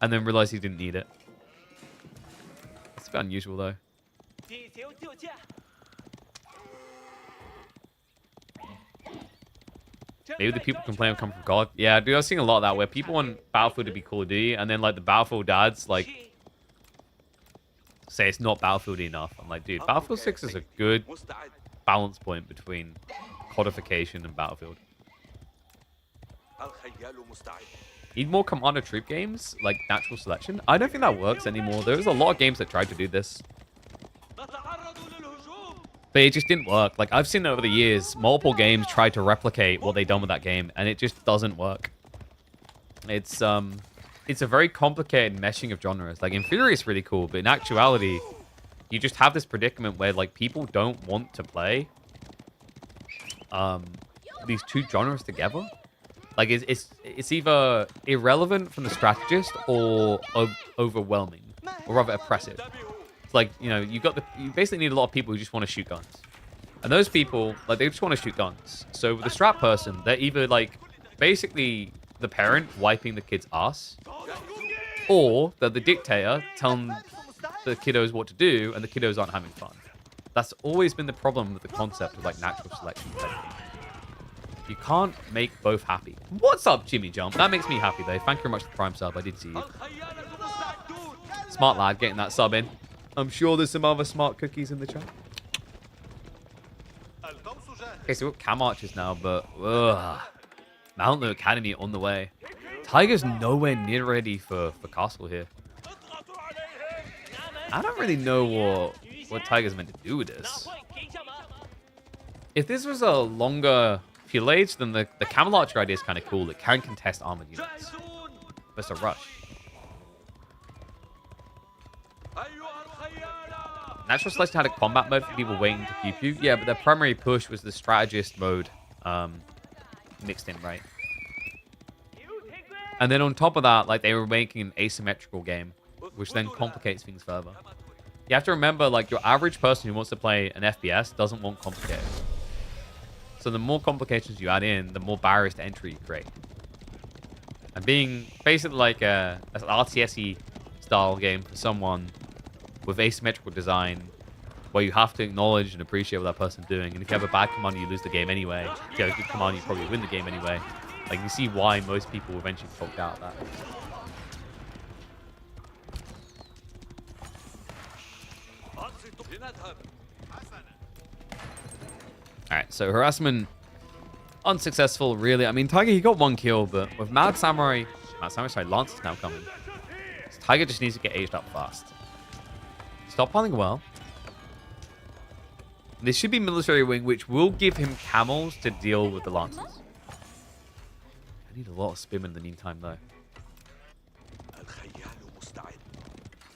and then realized he didn't need it. It's a bit unusual, though. Maybe the people complaining come from God. Yeah, dude, I was seeing a lot of that where people want Battlefield to be Call of Duty and then, like, the Battlefield dads, like, say it's not Battlefield enough. I'm like, dude, Battlefield 6 is a good balance point between codification and Battlefield. Need more commander troop games, like natural selection. I don't think that works anymore. There's a lot of games that tried to do this, but it just didn't work. Like, I've seen over the years, multiple games tried to replicate what they've done with that game, and it just doesn't work. It's a very complicated meshing of genres. Like, in theory, it's really cool, but in actuality, you just have this predicament where, like, people don't want to play these two genres together. Like, it's either irrelevant from the strategist or overwhelming, or rather oppressive. It's like, you know, you basically need a lot of people who just want to shoot guns, and those people, like, they just want to shoot guns. So with the strat person, they're either, like, basically the parent wiping the kid's ass, or they're the dictator telling the kiddos what to do, and the kiddos aren't having fun. That's always been the problem with the concept of, like, natural selection technique. You can't make both happy. What's up, Jimmy Jump? That makes me happy, though. Thank you very much for the Prime sub. I did see you. Smart lad getting that sub in. I'm sure there's some other smart cookies in the chat. Okay, so we've got cam archers now, but... Mount the Academy on the way. Tiger's nowhere near ready for Castle here. I don't really know what Tiger's meant to do with this. If this was a longer field age, then the Camel Archer idea is kind of cool. It can contest armored units. But it's a rush. Natural Selection had a combat mode for people waiting to pew-pew. Yeah, but their primary push was the strategist mode mixed in, right? And then on top of that, like, they were making an asymmetrical game, which then complicates things further. You have to remember, like, your average person who wants to play an FPS doesn't want complicated. So the more complications you add in, the more barriers to entry you create. And being basically like an RTS-y style game for someone with asymmetrical design, where you have to acknowledge and appreciate what that person's doing. And if you have a bad commander, you lose the game anyway. If you have a good commander, you probably win the game anyway. Like, you see why most people will eventually talk out of that. Alright, so harassment unsuccessful, really. I mean, Tiger, he got 1 kill, but with Lance is now coming. So Tiger just needs to get aged up fast. Stockpiling well. This should be military wing, which will give him camels to deal with the Lancers. I need a lot of spin in the meantime, though.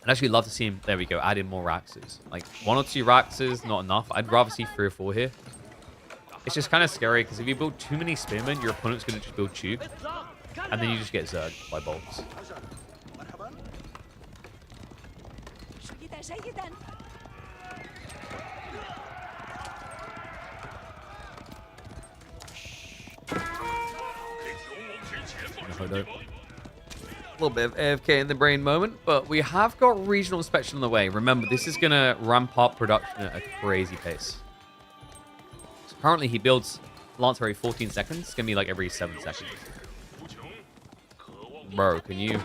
I'd actually love to see him, there we go, add in more Raxes. Like, 1 or 2 Raxes, not enough. I'd rather see 3 or 4 here. It's just kind of scary, because if you build too many spearmen, your opponent's going to just build tube. And then you just get zerged by bolts. little bit of AFK in the brain moment, but we have got regional inspection on the way. Remember, this is going to ramp up production at a crazy pace. So currently, he builds Lance every 14 seconds. It's going to be like every 7 seconds. Bro, can you...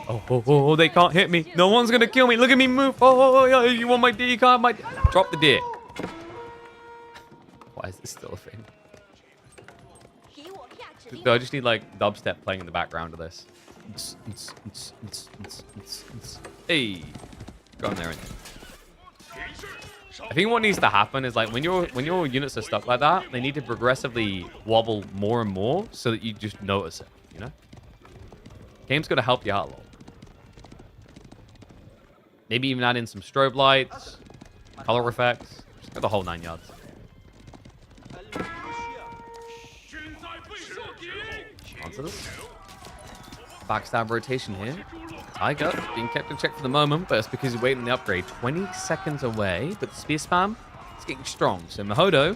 Oh, they can't hit me. No one's going to kill me. Look at me move. Oh, you want my D? You can't. Drop the D. Why is this still a thing? I just need like dubstep playing in the background of this. Hey, go in there. I think what needs to happen is like when your units are stuck like that, they need to progressively wobble more and more so that you just notice it. You know, game's gonna help you out a lot. Maybe even add in some strobe lights, color effects, just got the whole 9 yards. Onto this. Backstab rotation here. Tiger being kept in check for the moment, but it's because he's waiting the upgrade. 20 seconds away, but the spear spam is getting strong. So Modo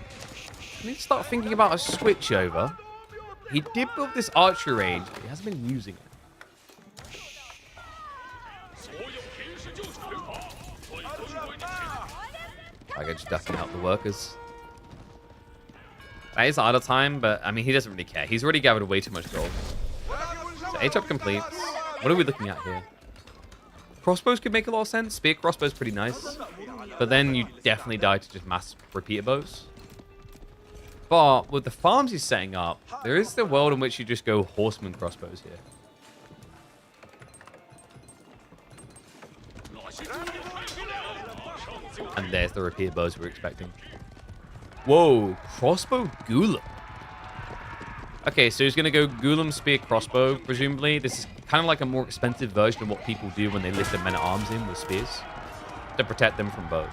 needs to start thinking about a switch over. He did build this archery range, but he hasn't been using it. Tiger just ducking out the workers. That is out of time, but I mean, he doesn't really care. He's already gathered way too much gold. So H-up completes. What are we looking at here? Crossbows could make a lot of sense. Spear crossbow's pretty nice. But then you definitely die to just mass repeater bows. But with the farms he's setting up, there is the world in which you just go horseman crossbows here. And there's the repeater bows we're expecting. Whoa, crossbow Gulam. Okay, so he's going to go Gulam spear crossbow, presumably. This is kind of like a more expensive version of what people do when they lift their men-at-arms in with spears to protect them from bows.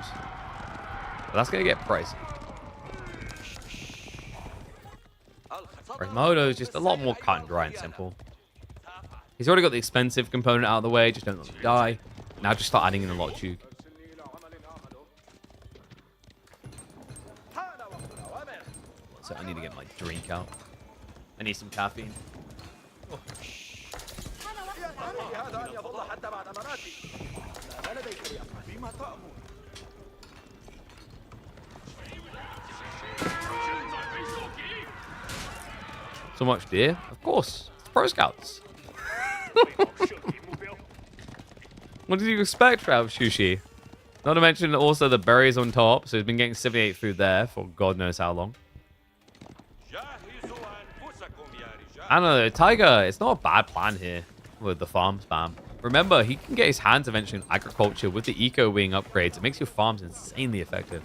But that's going to get pricey. Whereas Modo is just a lot more cut and dry and simple. He's already got the expensive component out of the way, just don't let them die. Now just start adding in a lot of juke. So I need to get my drink out. I need some caffeine. Oh. So much beer? Of course. It's Pro Scouts. What did you expect, Trav Sushi? Not to mention also the berries on top. So he's been getting 78 food there for God knows how long. I don't know, Tiger, it's not a bad plan here with the farm spam. Remember, he can get his hands eventually in agriculture with the eco wing upgrades. It makes your farms insanely effective.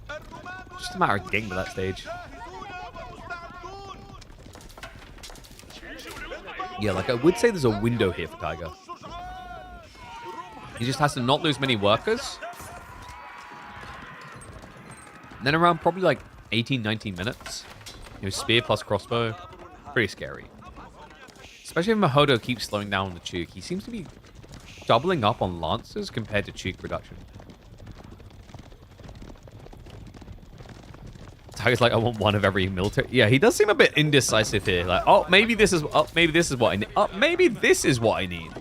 It's just a matter of getting to that stage. Yeah, like I would say there's a window here for Tiger. He just has to not lose many workers. And then around probably like 18, 19 minutes. You know, spear plus crossbow. Pretty scary. Especially if Modo keeps slowing down on the Chuk. He seems to be doubling up on Lancers compared to Chuk production. Tiger's like, I want one of every military. Yeah, he does seem a bit indecisive here. Like, oh, maybe this is what I need. Oh, maybe this is what I need.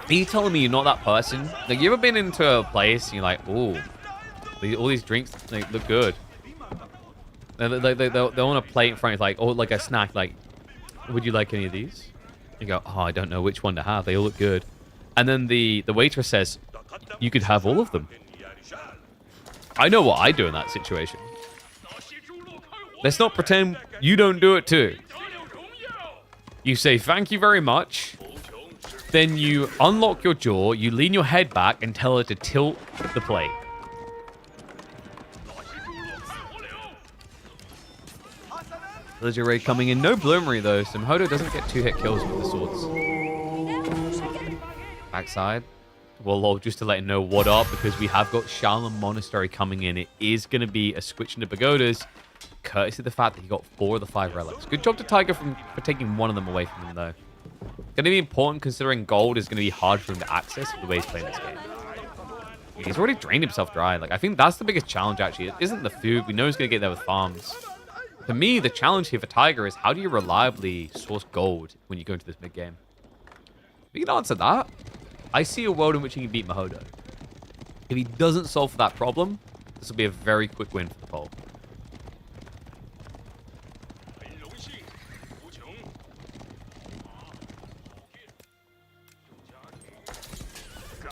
Are you telling me you're not that person? Like, you ever been into a place and you're like, oh, all these drinks, they look good. They want to plate in front of like, oh, like a snack. Like, would you like any of these? You go, oh, I don't know which one to have. They all look good. And then the waitress says, you could have all of them. I know what I do in that situation. Let's not pretend you don't do it too. You say, thank you very much. Then you unlock your jaw, you lean your head back and tell her to tilt the plate. Villager raid coming in. No bloomery though, so Modo doesn't get 2-hit kills with the swords. Backside. Well, just to let him know what up, because we have got Shaolin Monastery coming in. It is going to be a switch into pagodas, courtesy of the fact that he got 4 of the 5 relics. Good job to Tiger for taking one of them away from him though. Going to be important considering gold is going to be hard for him to access with the way he's playing this game. He's already drained himself dry. Like, I think that's the biggest challenge actually. It isn't the food. We know he's going to get there with farms. For me, the challenge here for Tiger is how do you reliably source gold when you go into this mid-game? We can answer that. I see a world in which he can beat Modo. If he doesn't solve for that problem, this will be a very quick win for the poll.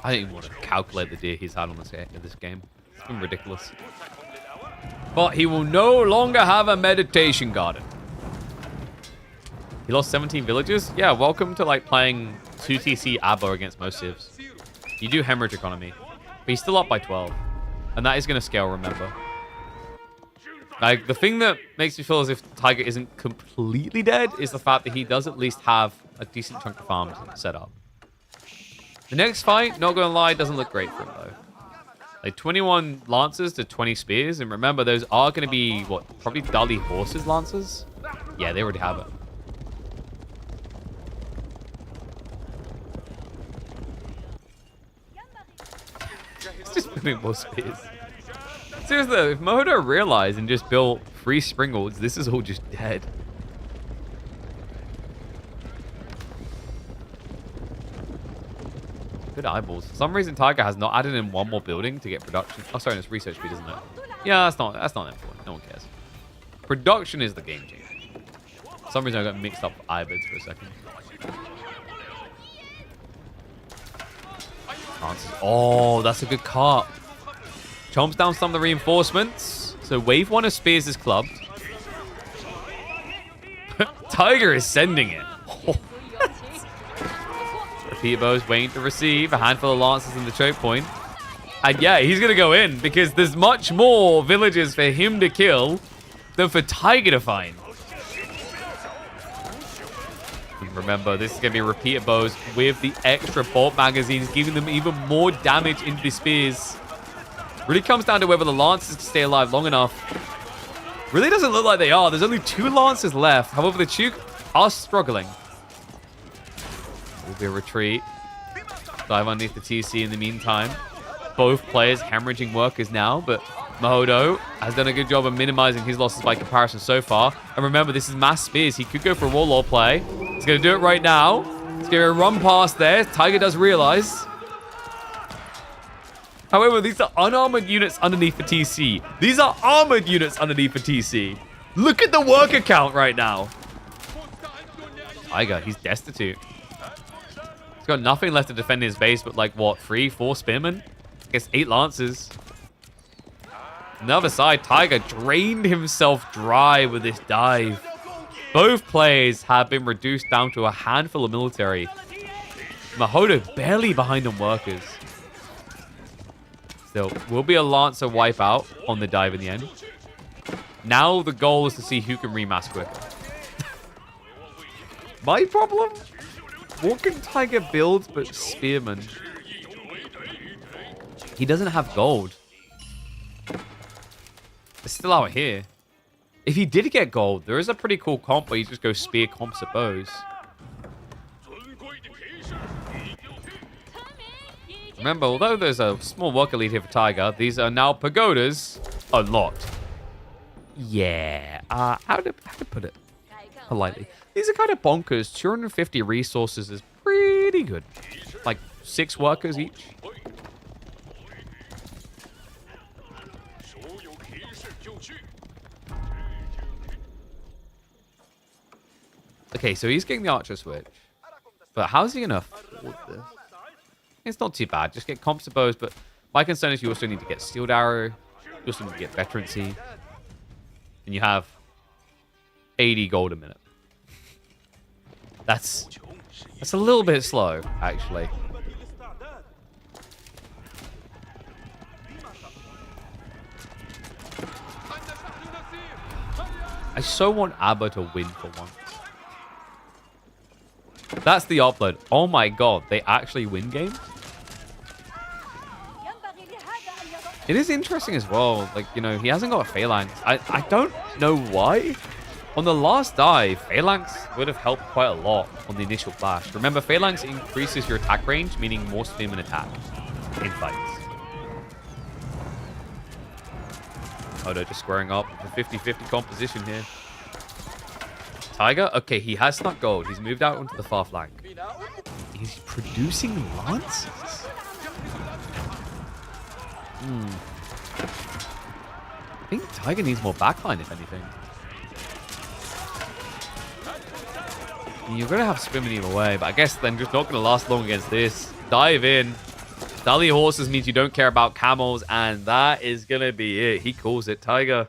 I don't even want to calculate the deer he's had on this game. It's been ridiculous. But he will no longer have a meditation garden. He lost 17 villagers? Yeah, welcome to like playing 2TC Abo against most civs. You do hemorrhage economy. But he's still up by 12. And that is going to scale, remember. Like, the thing that makes me feel as if Tiger isn't completely dead is the fact that he does at least have a decent chunk of farms set up. The next fight, not going to lie, doesn't look great for him, though. Like, 21 Lancers to 20 Spears. And remember, those are going to be, what, probably Dali Horses Lancers? Yeah, they already have it. It's just building more Spears. Seriously, if Modo realized and just built 3 Springolds, this is all just dead. Good eyeballs. For some reason, Tiger has not added in one more building to get production. Oh, sorry, it's research speed, isn't it? Yeah, that's not important. No one cares. Production is the game changer. For some reason, I got mixed up with Ibids for a second. Oh, that's a good cart. Chomps down some of the reinforcements. So wave 1 of Spears is clubbed. Tiger is sending it. Repeater bows waiting to receive. A handful of Lancers in the choke point. And yeah, he's going to go in because there's much more villagers for him to kill than for Tiger to find. Remember, this is going to be repeater bows with the extra bolt magazines, giving them even more damage into the spears. Really comes down to whether the Lancers can stay alive long enough. Really doesn't look like they are. There's only 2 Lancers left. However, the Chuk are struggling. Will be a retreat. Dive underneath the TC in the meantime. Both players hemorrhaging workers now, but Modo has done a good job of minimizing his losses by comparison so far. And remember, this is mass spears. He could go for a warlord play. He's going to do it right now. He's going to run past there. Tiger does realize. However, these are unarmored units underneath the TC. These are armored units underneath the TC. Look at the worker count right now. Tiger, he's destitute. He's got nothing left to defend his base but like, what, 3, 4 spearmen? I guess 8 Lancers. On the other side, Tiger drained himself dry with this dive. Both players have been reduced down to a handful of military. Modo barely behind on workers. Still, will be a Lancer wipeout on the dive in the end. Now the goal is to see who can remass quicker. My problem? What can Tiger build but Spearman? He doesn't have gold. It's still out here. If he did get gold, there is a pretty cool comp where you just go spear comps at bows. Remember, although there's a small worker lead here for Tiger, these are now pagodas unlocked. Yeah. How to put it politely? These are kind of bonkers. 250 resources is pretty good. Like 6 workers each. Okay, so he's getting the archer switch. But how's he going to afford this? It's not too bad. Just get comps to bows. But my concern is you also need to get Steeled Arrow. You also need to get Veterancy. And you have 80 gold a minute. That's a little bit slow, actually. I so want Abba to win for once. That's the upload. Oh my god, they actually win games? It is interesting as well. Like, you know, he hasn't got a Phalanx. I don't know why. On the last dive, Phalanx would have helped quite a lot on the initial flash. Remember, Phalanx increases your attack range, meaning more spearmen attack in fights. Modo just squaring up with a 50-50 composition here. Tiger? Okay, he has snuck gold. He's moved out onto the far flank. He's producing lances? I think Tiger needs more backline, if anything. You're going to have swimming either way, but I guess then just not going to last long against this. Dive in. Dally horses means you don't care about camels, and that is going to be it. He calls it. Tiger.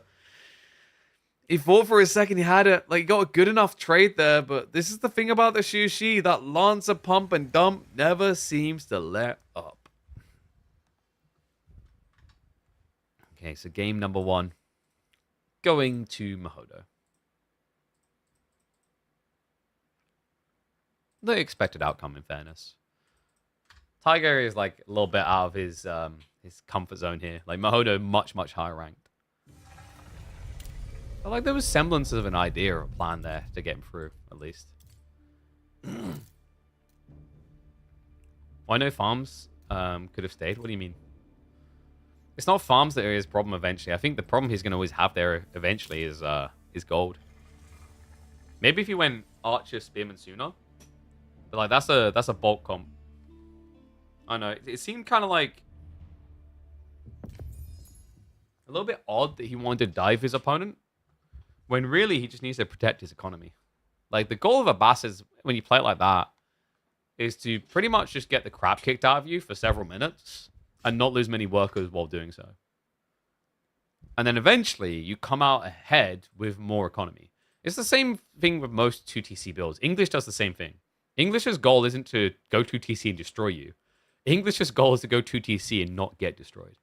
He thought for a second he had it. Like, he got a good enough trade there, but this is the thing about the Shushi. That Lancer pump and dump never seems to let up. Okay, so game number 1. Going to Modo. The expected outcome, in fairness. Tiger is like a little bit out of his comfort zone here. Like, Modo much, much higher ranked. But like there was semblance of an idea or a plan there to get him through, at least. Why no farms could have stayed? What do you mean? It's not farms that are his problem eventually. I think the problem he's going to always have there eventually is gold. Maybe if he went Archer, Spearman sooner. But like that's a bulk comp. I know. It seemed kind of like a little bit odd that he wanted to dive his opponent, when really he just needs to protect his economy. Like, the goal of a Bass is, when you play it like that, is to pretty much just get the crap kicked out of you for several minutes and not lose many workers while doing so. And then eventually you come out ahead with more economy. It's the same thing with most 2TC builds. English does the same thing. English's goal isn't to go 2TC and destroy you. English's goal is to go 2TC and not get destroyed.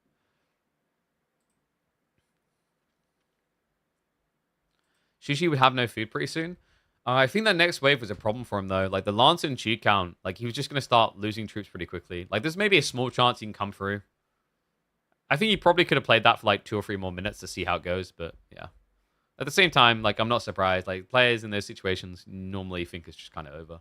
Shushi would have no food pretty soon. I think that next wave was a problem for him, though. Like, the Lance and Chi count, like, he was just going to start losing troops pretty quickly. Like, there's maybe a small chance he can come through. I think he probably could have played that for, like, 2 or 3 more minutes to see how it goes, but, yeah. At the same time, like, I'm not surprised. Like, players in those situations normally think it's just kind of over.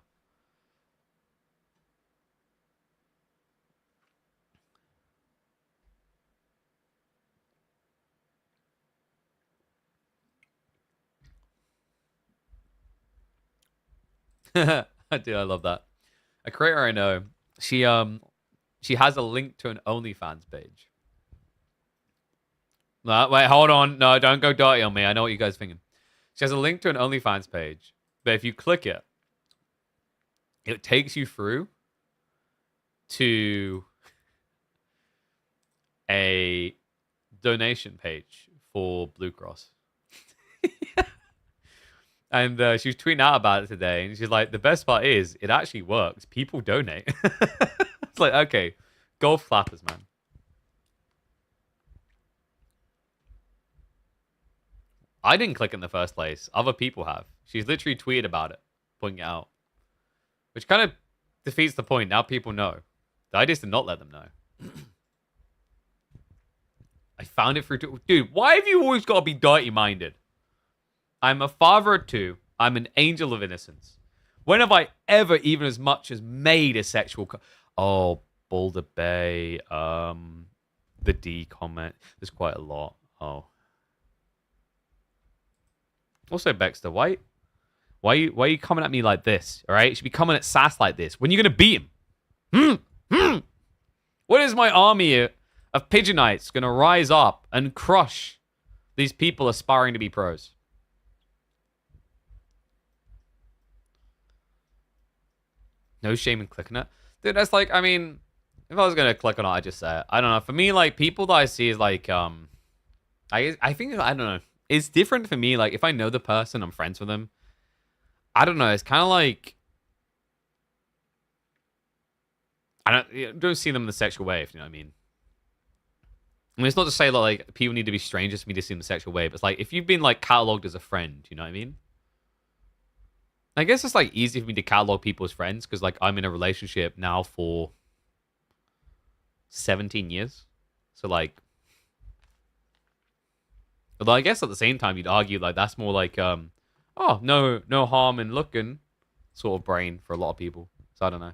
Dude, I love that. A creator I know, she has a link to an OnlyFans page. No, wait, hold on. No, don't go dirty on me. I know what you guys are thinking. She has a link to an OnlyFans page, but if you click it, it takes you through to a donation page for Blue Cross. And she was tweeting out about it today, and she's like, the best part is, it actually works. People donate. It's like, okay, golf clappers, man. I didn't click in the first place. Other people have. She's literally tweeted about it, pointing it out. Which kind of defeats the point. Now people know. The idea is to not let them know. I found it through... Dude, why have you always got to be dirty-minded? I'm a father of 2. I'm an angel of innocence. When have I ever even as much as made a sexual... Oh, Boulder Bay. The D comment. There's quite a lot. Oh. Also, Baxter, why are you coming at me like this? All right, you should be coming at Sass like this. When are you gonna beat him? What is my army of Pigeonites gonna rise up and crush these people aspiring to be pros? No shame in clicking it, dude. That's like, I mean, if I was gonna click on it, I'd just say it. I don't know. For me, like, people that I see is like, I think, I don't know. It's different for me. Like, if I know the person, I'm friends with them. I don't know. It's kind of like, I don't see them in the sexual way, if you know what I mean. I mean, it's not to say that, like, people need to be strangers for me to see them in the sexual way, but it's like, if you've been, like, cataloged as a friend, you know what I mean? I guess it's, like, easy for me to catalog people as friends, because, like, I'm in a relationship now for 17 years. So, like, although I guess at the same time, you'd argue, like, that's more like, oh, no harm in looking sort of brain for a lot of people. So I don't know.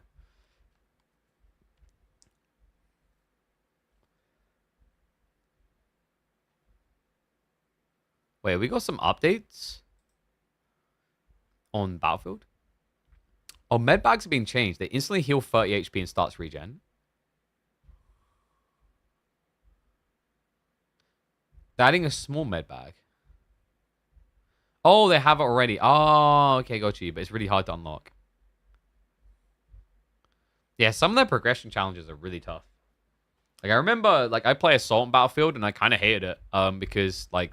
Wait, we got some updates? on Battlefield. Oh, med bags have been changed. They instantly heal 30 HP and starts regen. They're adding a small med bag. Oh, they have it already. Oh, okay, got you. But it's really hard to unlock. Yeah, some of their progression challenges are really tough. Like, I remember, like, I play Assault on Battlefield, and I kind of hated it. Because, like...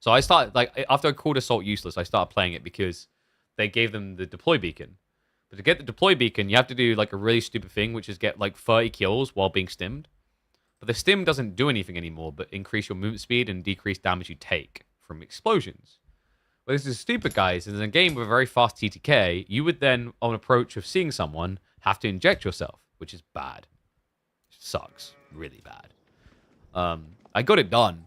So I started, like, after I called Assault useless, I started playing it because they gave them the deploy beacon. But to get the deploy beacon, you have to do, like, a really stupid thing, which is get, like, 30 kills while being stimmed. But the stim doesn't do anything anymore, but increase your movement speed and decrease damage you take from explosions. Well, this is stupid, guys. In a game with a very fast TTK, you would then, on approach of seeing someone, have to inject yourself, which is bad. Sucks. Really bad. I got it done.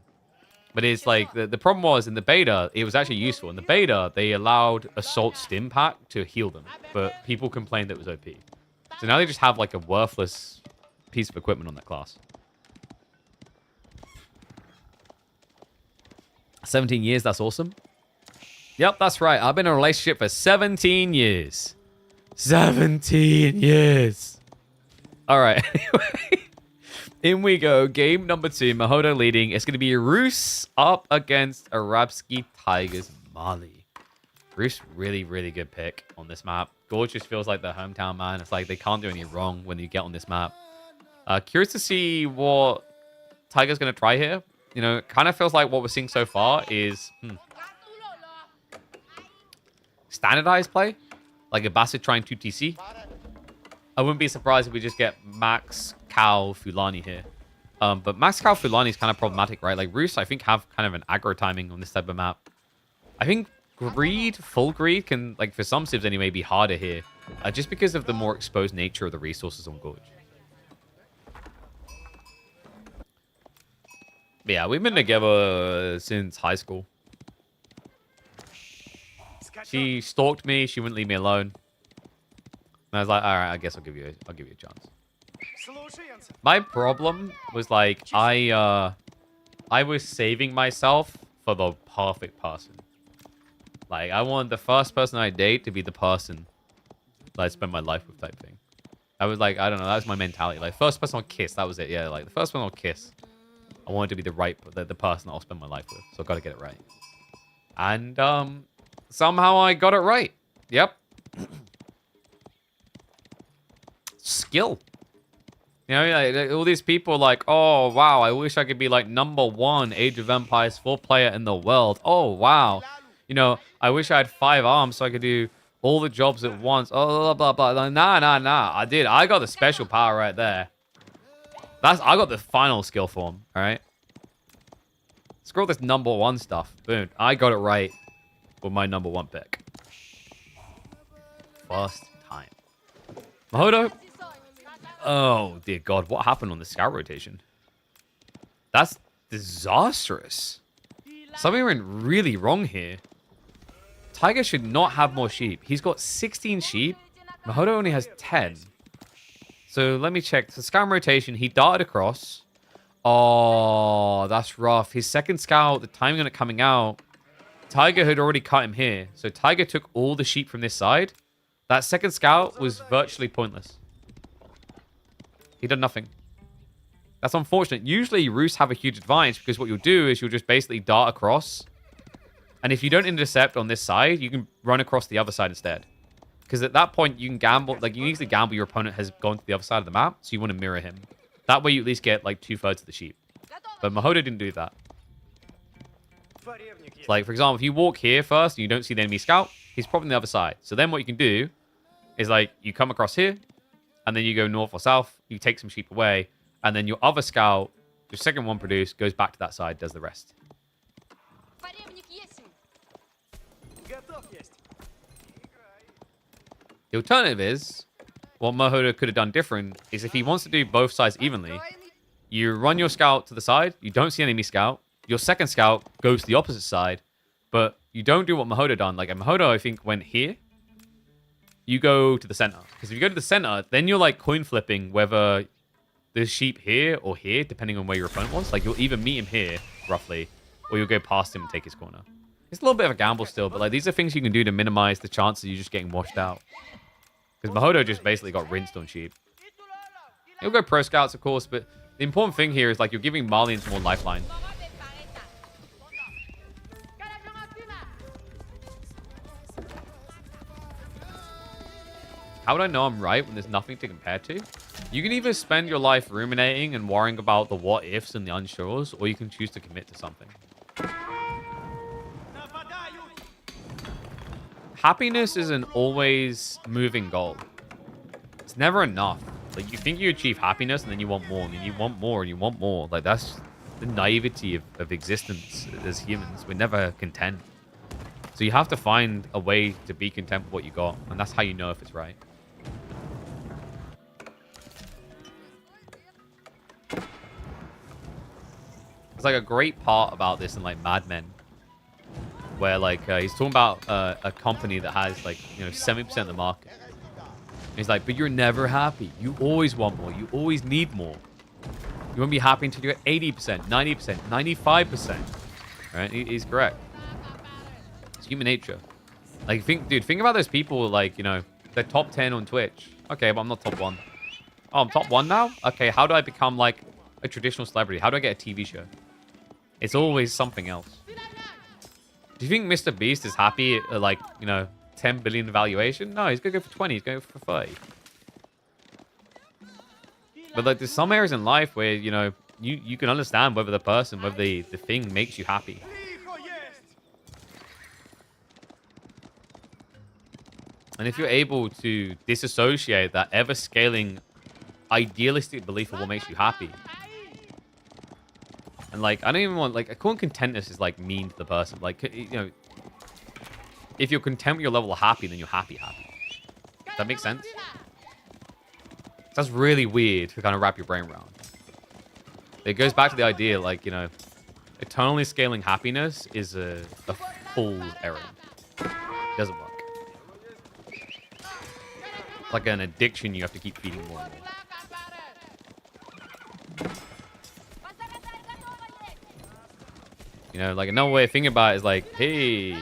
But it's like, the problem was, in the beta, it was actually useful. In the beta, they allowed Assault Stim Pack to heal them. But people complained that it was OP. So now they just have, like, a worthless piece of equipment on that class. 17 years, that's awesome. Yep, that's right. I've been in a relationship for 17 years. 17 years. All right. In we go. Game number 2. Modo leading. It's going to be Roos up against Arabsky Tigers Mali. Roos, really, really good pick on this map. Gorge just feels like the hometown man. It's like they can't do any wrong when you get on this map. Curious to see what Tiger's going to try here. You know, it kind of feels like what we're seeing so far is standardized play. Like a Bassett trying 2TC. I wouldn't be surprised if we just get Max, Cal, Fulani here. But Max, Cal, Fulani is kind of problematic, right? Like, Roos, I think, have kind of an aggro timing on this type of map. I think Greed, full Greed, can, like, for some civs anyway, be harder here. Just because of the more exposed nature of the resources on Gorge. But yeah, we've been together since high school. She stalked me. She wouldn't leave me alone. And I was like, all right, I guess I'll give you a chance. My problem was like I was saving myself for the perfect person. Like I wanted the first person I date to be the person that I spend my life with type thing. I was like, I don't know, that was my mentality. Like first person I'll kiss, that was it. Yeah, like the first one I'll kiss. I wanted to be the person that I'll spend my life with. So I got to get it right. And somehow I got it right. Yep. Skill. You know, like, all these people like, oh, wow, I wish I could be like #1 Age of Empires 4 player in the world. Oh, wow. You know, I wish I had 5 arms so I could do all the jobs at once. Oh, blah, blah, blah. Nah. I did. I got the special power right there. I got the final skill form, all right? Screw all this #1 stuff. Boom. I got it right with my #1 pick. First time. Modo. Oh, dear God. What happened on the scout rotation? That's disastrous. Something went really wrong here. Tiger should not have more sheep. He's got 16 sheep. Modo only has 10. So let me check. So scout rotation, he darted across. Oh, that's rough. His second scout, the timing on it coming out, Tiger had already cut him here. So Tiger took all the sheep from this side. That second scout was virtually pointless. He did nothing. That's unfortunate. Usually, Roos have a huge advantage because what you'll do is you'll just basically dart across. And if you don't intercept on this side, you can run across the other side instead. Because at that point, you can gamble. Like, you can easily gamble your opponent has gone to the other side of the map. So you want to mirror him. That way, you at least get, like, 2/3 of the sheep. But Modo didn't do that. It's like, for example, if you walk here first and you don't see the enemy scout, he's probably on the other side. So then what you can do is, like, you come across here. And then you go north or south, you take some sheep away, and then your other scout, your second one produced, goes back to that side, does the rest. The alternative is, what Modo could have done different, is if he wants to do both sides evenly, you run your scout to the side, you don't see enemy scout, your second scout goes to the opposite side, but you don't do what Modo done. Like, Modo, I think, went here. You go to the center. Because if you go to the center, then you're like coin flipping whether there's sheep here or here, depending on where your opponent was. Like you'll either meet him here, roughly, or you'll go past him and take his corner. It's a little bit of a gamble still, but like these are things you can do to minimize the chances of you just getting washed out. Because Modo just basically got rinsed on sheep. He'll go pro scouts, of course, but the important thing here is like you're giving Malians more lifeline. How would I know I'm right when there's nothing to compare to? You can either spend your life ruminating and worrying about the what ifs and the unsures, or you can choose to commit to something. Happiness is an always moving goal. It's never enough. Like, you think you achieve happiness, and then you want more, and then you want more, and you want more. Like, that's the naivety of existence as humans. We're never content. So you have to find a way to be content with what you got, and that's how you know if it's right. It's like a great part about this in, like, Mad Men, where, like, he's talking about a company that has, like, 70% of the market. He's like, but you're never happy. You always want more. You always need more. You won't be happy until you're at 80%, 90%, 95%. Right? He's correct. It's human nature. Like, think about those people, like, they're top 10 on Twitch. Okay, but I'm not top 1. Oh, I'm top 1 now? Okay, how do I become, like, a traditional celebrity? How do I get a TV show? It's always something else. Do you think Mr. Beast is happy at, like, 10 billion valuation? No, he's going to go for 20. He's going to go for 30. But, like, there's some areas in life where, you can understand whether the person, whether the thing makes you happy. And if you're able to disassociate that ever-scaling idealistic belief of what makes you happy. And, like, I don't even want, like, calling contentness is, like, mean to the person. Like, if you're content with your level of happy, then you're happy. Does that make sense? That's really weird to kind of wrap your brain around. It goes back to the idea, like, eternally scaling happiness is a fool's errand. It doesn't work. It's like an addiction you have to keep feeding more and more. Like, another way of thinking about it is like, hey,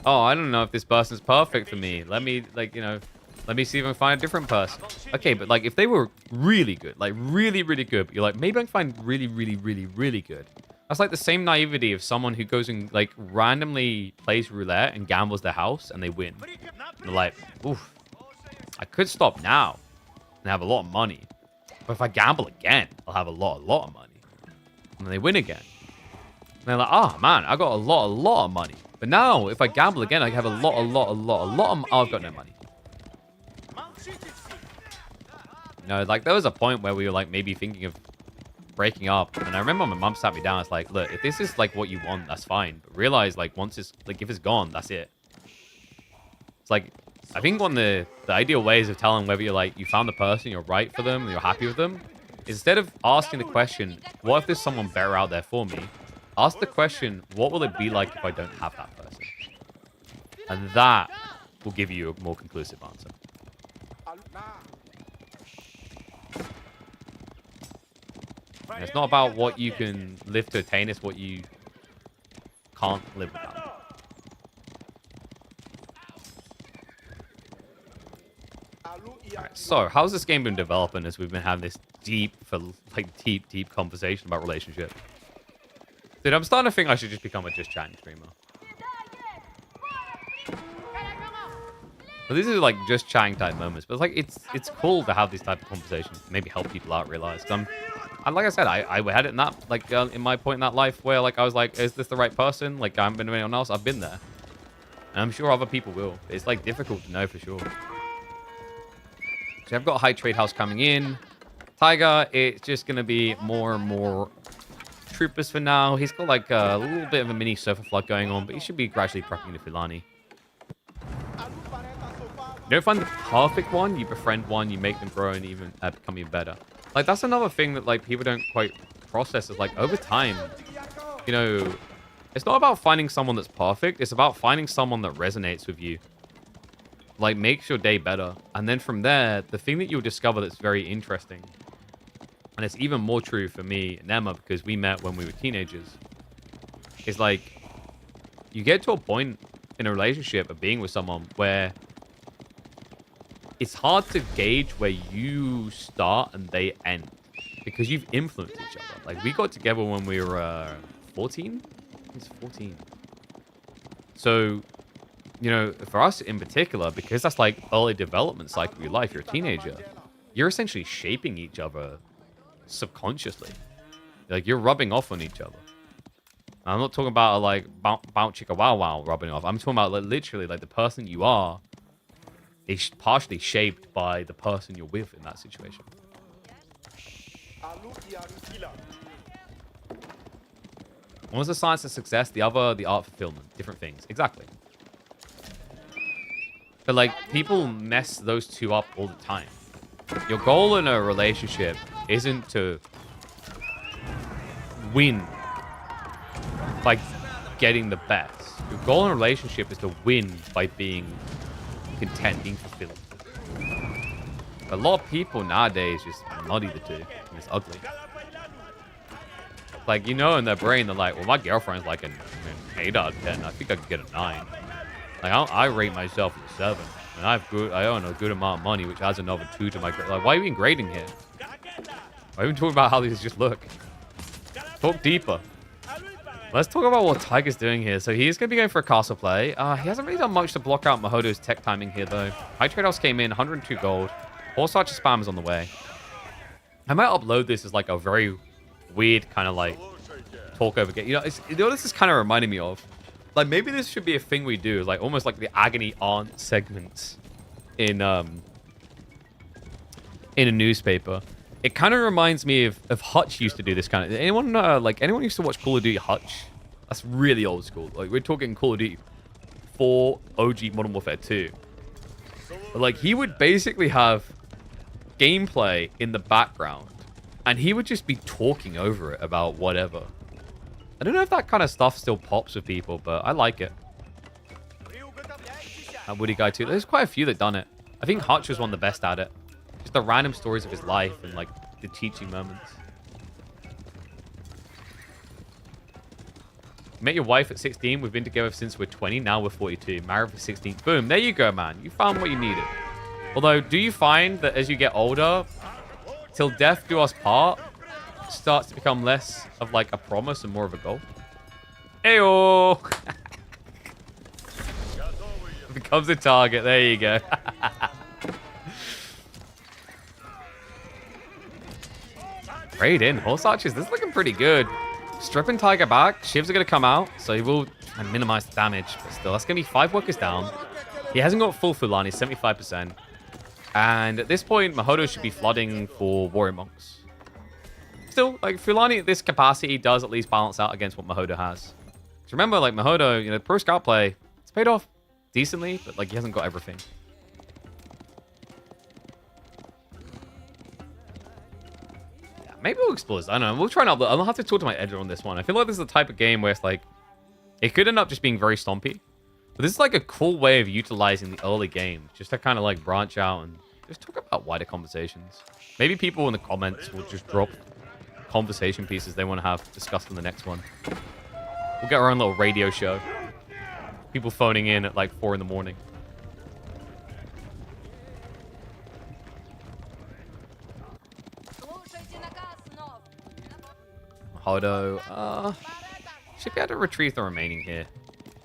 oh, I don't know if this person's perfect for me. Let me, like, let me see if I can find a different person. Okay, but, like, if they were really good, like, really, really good, but you're like, maybe I can find really, really, really, really good. That's like the same naivety of someone who goes and, like, randomly plays roulette and gambles their house and they win. And they're like, oof, I could stop now and have a lot of money. But if I gamble again, I'll have a lot of money. And then they win again. And they're like, oh, man, I got a lot of money. But now, if I gamble again, I have a lot of... Oh, I've got no money. Like, there was a point where we were, like, maybe thinking of breaking up. And I remember my mom sat me down. It's like, look, if this is, like, what you want, that's fine. But realize, like, once it's... Like, if it's gone, that's it. It's like... I think one of the ideal ways of telling whether you're, like, you found the person, you're right for them, and you're happy with them, is instead of asking the question, what if there's someone better out there for me? Ask the question, what will it be like if I don't have that person? And that will give you a more conclusive answer. And it's not about what you can live to attain, it's what you can't live without. Alright, so how's this game been developing as we've been having this deep conversation about relationship? Dude, I'm starting to think I should just become a Just Chatting streamer. But this is like Just Chatting type moments, but it's cool to have these type of conversations. Maybe help people out realize. Like I said, I had it in that in my point in that life where I was like, is this the right person? Like I haven't been with anyone else. I've been there, and I'm sure other people will. It's like difficult to know for sure. So I've got a high trade house coming in. Tiger, it's just gonna be more and more troopers for now. He's got like a little bit of a mini surfer flood going on, but he should be gradually prepping the Fulani. You don't find the perfect one, you befriend one, you make them grow and even become even better. Like that's another thing that like people don't quite process is like over time, it's not about finding someone that's perfect, it's about finding someone that resonates with you. Like makes your day better. And then from there, the thing that you'll discover that's very interesting, and it's even more true for me and Emma because we met when we were teenagers, is like you get to a point in a relationship of being with someone where it's hard to gauge where you start and they end because you've influenced each other. Like, we got together when we were 14? It's 14. So, you know, for us in particular, because that's like early development cycle of your life, you're a teenager, you're essentially shaping each other subconsciously. Like, you're rubbing off on each other. I'm not talking about like bounce chicka wow wow rubbing off. I'm talking about like, literally like the person you are is partially shaped by the person you're with in that situation. One was the science of success, the other the art of fulfillment. Different things. Exactly. But like, people mess those two up all the time. Your goal in a relationship isn't to win by getting the best. Your goal in a relationship is to win by being content, being fulfilled. A lot of people nowadays just muddy the two, and it's ugly. Like, you know, in their brain, they're like, well, my girlfriend's like an 8 out of 10. I think I could get a 9. Like, I rate myself at a 7. And I earn a good amount of money, which adds another 2 to my grade. Like, why are you even grading here? Why are you talking about how these just look? Talk deeper. Let's talk about what Tiger's doing here. So he's going to be going for a castle play. He hasn't really done much to block out Mahodo's tech timing here, though. High trade-offs came in, 102 gold. Horse Archer spam is on the way. I might upload this as like a very weird kind of like talk over game. You know what this is kind of reminding me of? Like, maybe this should be a thing we do, like almost like the agony aunt segments in a newspaper. It kind of reminds me of Hutch used to do this kind of. Anyone used to watch Call of Duty Hutch? That's really old school. Like, we're talking Call of Duty 4 OG Modern Warfare 2. But like, he would basically have gameplay in the background, and he would just be talking over it about whatever. I don't know if that kind of stuff still pops with people, but I like it. And Woody Guy too. There's quite a few that done it. I think Hutch was one of the best at it. Just the random stories of his life and like the teaching moments. Met your wife at 16. We've been together since we're 20. Now we're 42. Married for 16. Boom. There you go, man. You found what you needed. Although, do you find that as you get older, till death do us part starts to become less of like a promise and more of a goal? Ayo! Becomes a target. There you go. Trade in. Horse Archers. This is looking pretty good. Stripping Tiger back. Shivs are going to come out, so he will minimize the damage. But still, that's going to be 5 workers down. He hasn't got full Fulani, 75%. And at this point, Mahodo should be flooding for Warrior Monks. Still, like, Fulani at this capacity does at least balance out against what Mahodo has. Because remember, like, Mahodo, you know, pro scout play, it's paid off decently, but, like, he hasn't got everything. Maybe we'll explore this. I don't know. We'll try and upload. I'll have to talk to my editor on this one. I feel like this is the type of game where it's like, it could end up just being very stompy. But this is like a cool way of utilizing the early game, just to kind of like branch out and just talk about wider conversations. Maybe people in the comments will just drop conversation pieces they want to have discussed in the next one. We'll get our own little radio show. People phoning in at like 4 in the morning. Modo, should be able to retrieve the remaining here.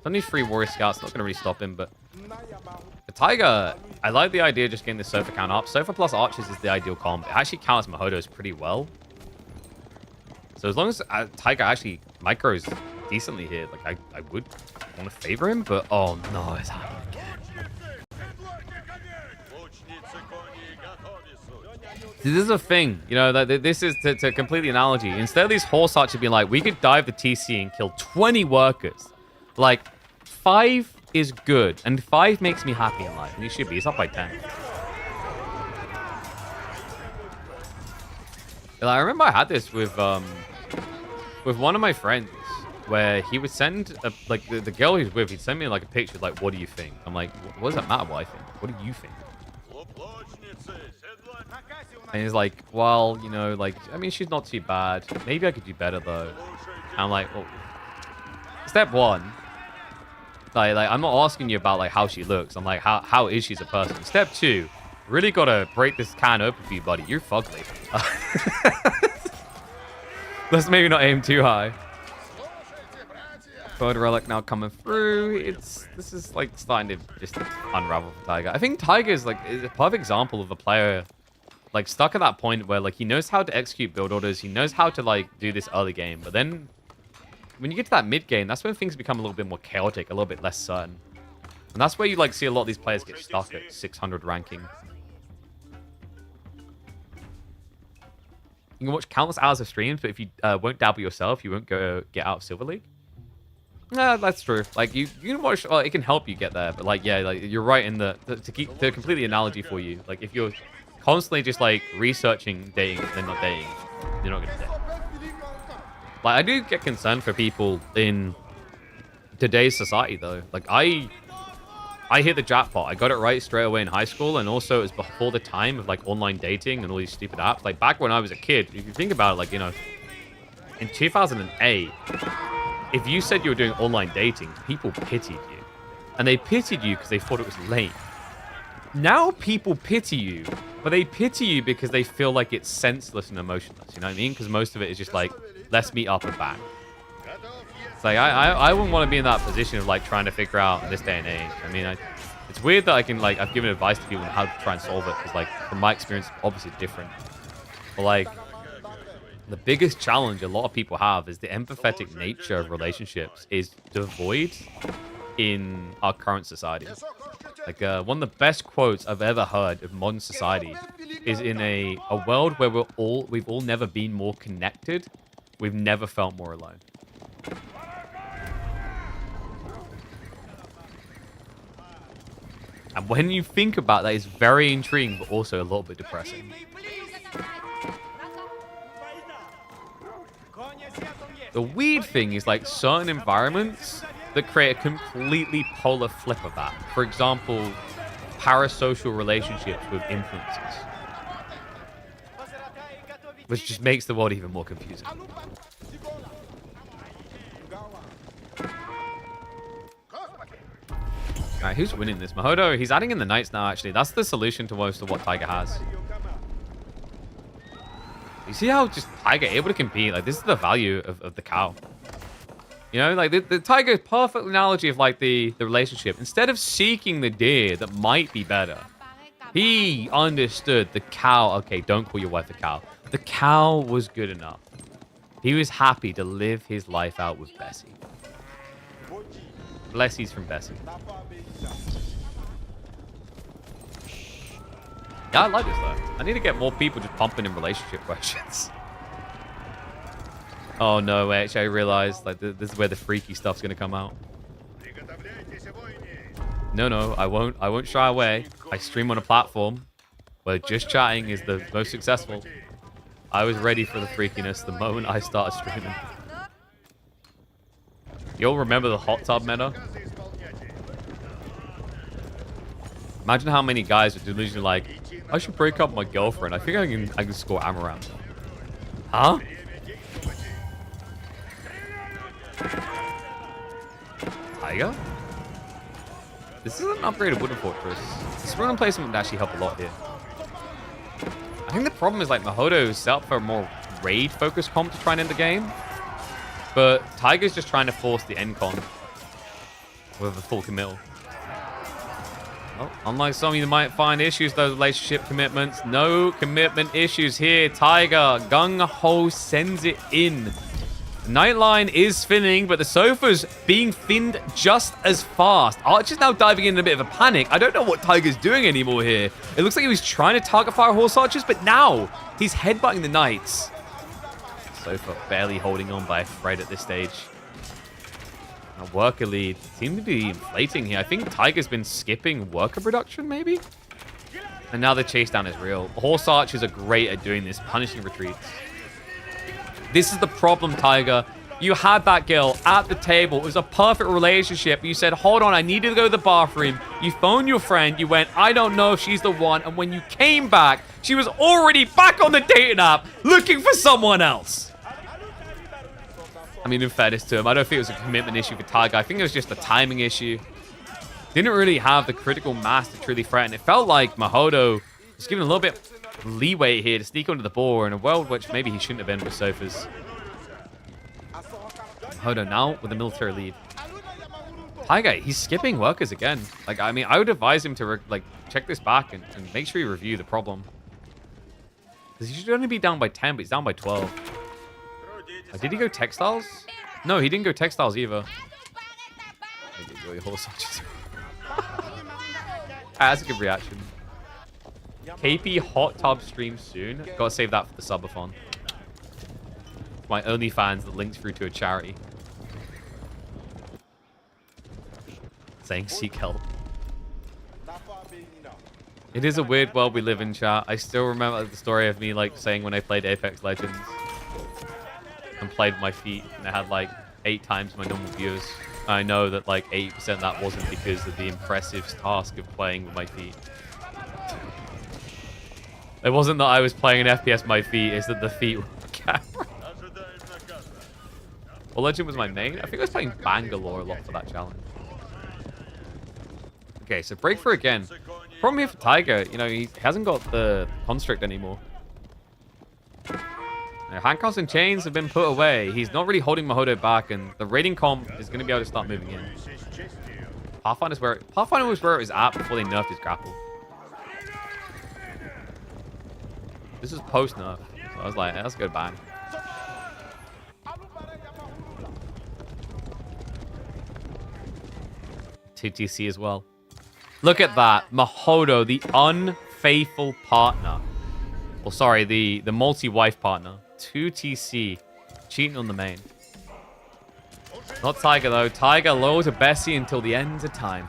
Only 3 Warrior Scouts, not going to really stop him, but the Tiger, I like the idea of just getting the Sofa count up. Sofa plus Archers is the ideal comp. It actually counts Mahodo's pretty well. So as long as Tiger actually micros decently here, like I would want to favor him, but oh no, it's happening again. This is a thing, you know, that this is to completely analogy. Instead of these Horse Archers being like, we could dive the TC and kill 20 workers. Like, 5 is good, and 5 makes me happy in life, and he should be. He's up by 10. I remember I had this with one of my friends, where he would send, like, the girl he was with, he'd send me, like, a picture, like, what do you think? I'm like, what does that matter what I think? What do you think? And he's like, well, you know, like, I mean, she's not too bad. Maybe I could do better, though. And I'm like, well, step 1, Like I'm not asking you about like how she looks. I'm like, how is she as a person? Step 2, really gotta break this can open for you, buddy. You're fugly. Let's maybe not aim too high. Bird relic now coming through. This is like starting to just unravel for Tiger. I think Tiger is like a perfect example of a player like stuck at that point where like he knows how to execute build orders. He knows how to like do this early game, but then when you get to that mid game, that's when things become a little bit more chaotic, a little bit less certain. And that's where you like see a lot of these players get stuck at 600 ranking. You can watch countless hours of streams, but if you won't dabble yourself, you won't go get out of Silver League. Nah, that's true. Like you can watch. It can help you get there, but like yeah, like you're right in to complete the analogy for you. Like if you're constantly just like researching dating, then not dating, you're not gonna date. Like I do get concerned for people in today's society though. Like I hit the jackpot. I got it right straight away in high school, and also it was before the time of like online dating and all these stupid apps. Like back when I was a kid, if you think about it, like in 2008. If you said you were doing online dating, people pitied you. And they pitied you because they thought it was lame. Now people pity you, but they pity you because they feel like it's senseless and emotionless. You know what I mean? Because most of it is just like, let's meet up and bang. It's like, I wouldn't want to be in that position of like trying to figure out in this day and age. I mean, it's weird that I can like, I've given advice to people on how to try and solve it. Because like, from my experience, obviously different. But like, the biggest challenge a lot of people have is the empathetic nature of relationships is devoid in our current society. Like one of the best quotes I've ever heard of modern society is in a world where we've all never been more connected, we've never felt more alone. And when you think about that, it's very intriguing, but also a little bit depressing. The weird thing is like certain environments that create a completely polar flip of that. For example, parasocial relationships with influencers. Which just makes the world even more confusing. Alright, who's winning this? Modo, he's adding in the knights now, actually. That's the solution to most of what Tiger has. You see how just Tiger able to compete? Like, this is the value of the cow. You know, like, the Tiger's perfect analogy of, like, the relationship. Instead of seeking the deer that might be better, he understood the cow. Okay, don't call your wife a cow. The cow was good enough. He was happy to live his life out with Bessie. Blessies from Bessie. Yeah, I like this though. I need to get more people just pumping in relationship questions. Oh no, actually I realized like this is where the freaky stuff's gonna come out. No, I won't shy away. I stream on a platform where just chatting is the most successful. I was ready for the freakiness the moment I started streaming. You'll remember the hot tub meta? Imagine how many guys are delusionally like, I should break up with my girlfriend. I think I can score Amaranth. Huh? Tiger? This is an upgraded Wooden Fortress. This run and placement would actually help a lot here. I think the problem is like Modo is set up for a more raid-focused comp to try and end the game. But Tiger's just trying to force the end con with a full committal. Well, unlike some of you might find issues with those relationship commitments, no commitment issues here. Tiger, gung-ho sends it in. The Nightline is thinning, but the sofa's being thinned just as fast. Archer's now diving in a bit of a panic. I don't know what Tiger's doing anymore here. It looks like he was trying to target fire horse archers, but now he's headbutting the knights. Sofa barely holding on by a thread at this stage. Now worker lead seems to be inflating here. I think Tiger's been skipping worker production, maybe? And now the chase down is real. Horse archers are great at doing this, punishing retreats. This is the problem, Tiger. You had that girl at the table. It was a perfect relationship. You said, hold on, I need to go to the bathroom. You phoned your friend. You went, I don't know if she's the one. And when you came back, she was already back on the dating app looking for someone else. I mean, in fairness to him, I don't think it was a commitment issue for Tiger. I think it was just a timing issue. Didn't really have the critical mass to truly threaten. It felt like Modo was given a little bit leeway here to sneak onto the ball in a world which maybe he shouldn't have been with Sofas. Modo now with a military lead. Tiger, he's skipping workers again. Like, I mean, I would advise him to check this back and make sure you review the problem. Because he should only be down by 10, but he's down by 12. Did he go textiles? No, he didn't go textiles either. That's a good reaction. KP hot tub stream soon. Gotta save that for the subathon. My OnlyFans that links through to a charity. Saying seek help. It is a weird world we live in, chat. I still remember the story of me saying when I played Apex Legends and played with my feet, and I had 8 times my normal viewers. I know that 80% of that wasn't because of the impressive task of playing with my feet. It wasn't that I was playing an FPS with my feet, it's that the feet were the camera. Well, Legend was my main. I think I was playing Bangalore a lot for that challenge. Okay, so breakthrough again. Problem here for Tiger, he hasn't got the Constrict anymore. Handcuffs and chains have been put away. He's not really holding Modo back, and the raiding comp is going to be able to start moving in. Pathfinder was where it was at before they nerfed his grapple. This is post-nerf, so I was like, that's a good bang. TTC as well. Look at that. Modo, the unfaithful partner. Well, sorry, the multi-wife partner. 2TC. Cheating on the main. Not Tiger, though. Tiger loyal to Bessie until the end of time.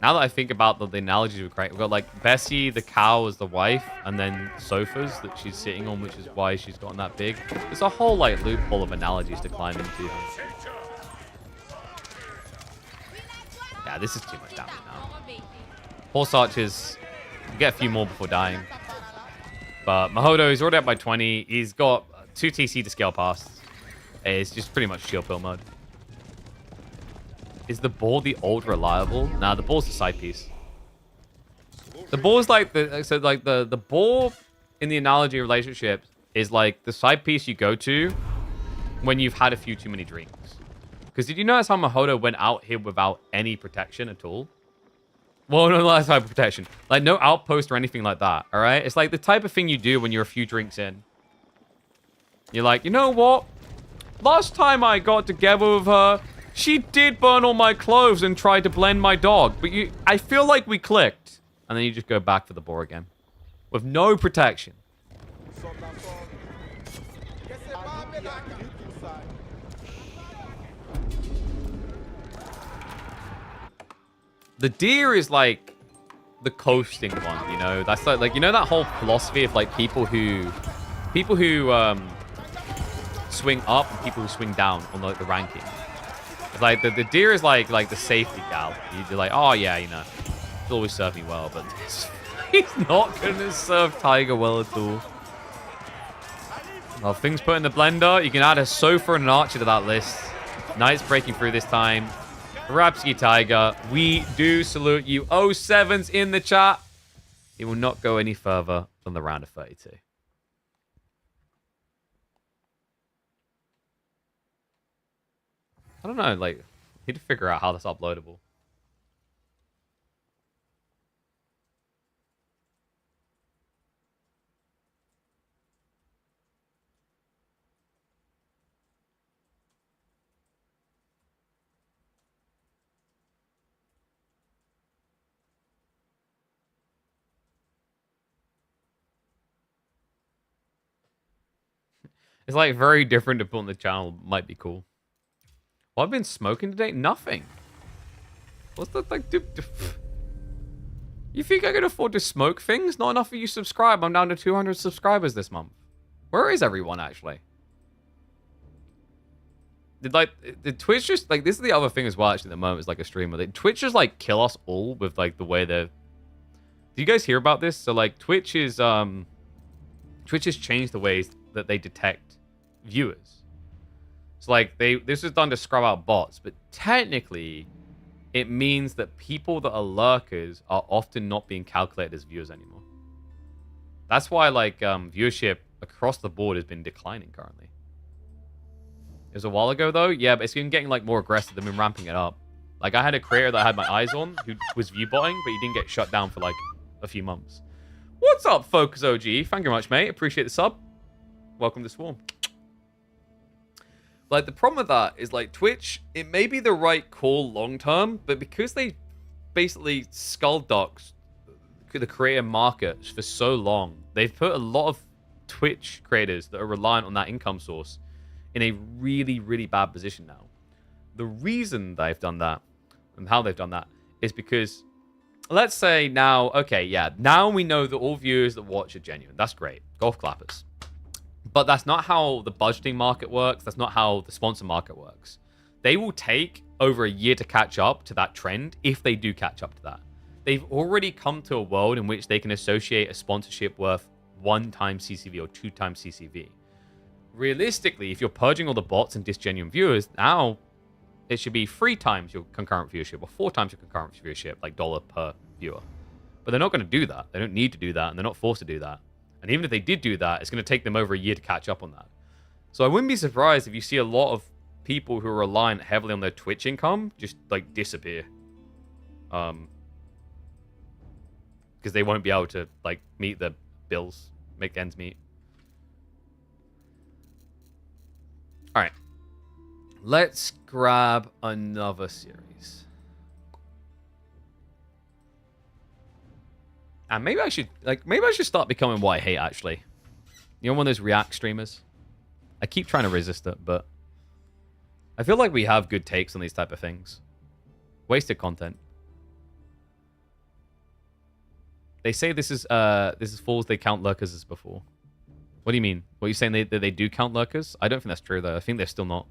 Now that I think about the analogies we've created, we've got Bessie, the cow, as the wife, and then sofas that she's sitting on, which is why she's gotten that big. There's a whole loophole of analogies to climb into. Yeah, this is too much damage now. Horse archers, get a few more before dying. But Modo is already up by 20. He's got 2 TC to scale past. It's just pretty much shield pill mode. Is the ball the old reliable? Nah, the ball's the side piece. The ball's the ball in the analogy relationship is the side piece you go to when you've had a few too many drinks. Because did you notice how Modo went out here without any protection at all? Well, no, not type of protection. No outpost or anything like that, all right? It's the type of thing you do when you're a few drinks in. You're you know what? Last time I got together with her, she did burn all my clothes and tried to blend my dog. But I feel like we clicked. And then you just go back for the boar again. With no protection. The deer is the coasting one, That's that whole philosophy of people who swing up and people who swing down on the ranking. It's the deer is the safety gal. You're oh yeah, it'll always serve me well, but he's not gonna serve Tiger well at all. Well, things put in the blender. You can add a Sofa and an Archer to that list. Knights breaking through this time. Rapsky Tiger, we do salute you. 07's in the chat. It will not go any further than the round of 32. I don't know, need to figure out how that's uploadable. It's very different to put on the channel. Might be cool. Well, I've been smoking today? Nothing. What's that You think I can afford to smoke things? Not enough of you subscribe. I'm down to 200 subscribers this month. Where is everyone, actually? Did Twitch just, this is the other thing as well, actually, at the moment, is a streamer. Did Twitch just, kill us all with, the way they're Do you guys hear about this? So like Twitch has changed the ways that they detect viewers. So like this was done to scrub out bots, but technically it means that people that are lurkers are often not being calculated as viewers anymore. That's why like viewership across the board has been declining currently. It was a while ago though, yeah, but it's been getting like more aggressive. They've been ramping it up. Like I had a creator that I had my eyes on who was viewbotting, but he didn't get shut down for like a few months. What's up, Focus OG? Thank you very much, mate. Appreciate the sub. Welcome to Swarm. Like, the problem with that is, like, Twitch, it may be the right call long term, but because they basically skullduged the creator market for so long, they've put a lot of Twitch creators that are reliant on that income source in a really, really bad position now. The reason they've done that and how they've done that is because, let's say now, okay, yeah, now we know that all viewers that watch are genuine. That's great. Golf clappers. But that's not how the budgeting market works. That's not how the sponsor market works. They will take over a year to catch up to that trend if they do catch up to that. They've already come to a world in which they can associate a sponsorship worth 1 times CCV or 2 times CCV. Realistically, if you're purging all the bots and disgenuine viewers, now it should be 3 times your concurrent viewership or 4 times your concurrent viewership, like dollar per viewer. But they're not going to do that. They don't need to do that, and they're not forced to do that. And even if they did do that, it's going to take them over a year to catch up on that. So I wouldn't be surprised if you see a lot of people who are reliant heavily on their Twitch income just, like, disappear. Because they won't be able to, like, meet the bills, make ends meet. Alright. Let's grab another series. And maybe I should start becoming what I hate, actually. You know, one of those React streamers? I keep trying to resist it, but I feel like we have good takes on these type of things. Wasted content. They say this is fools, they count lurkers as before. What do you mean? What are you saying, that they do count lurkers? I don't think that's true, though. I think they're still not.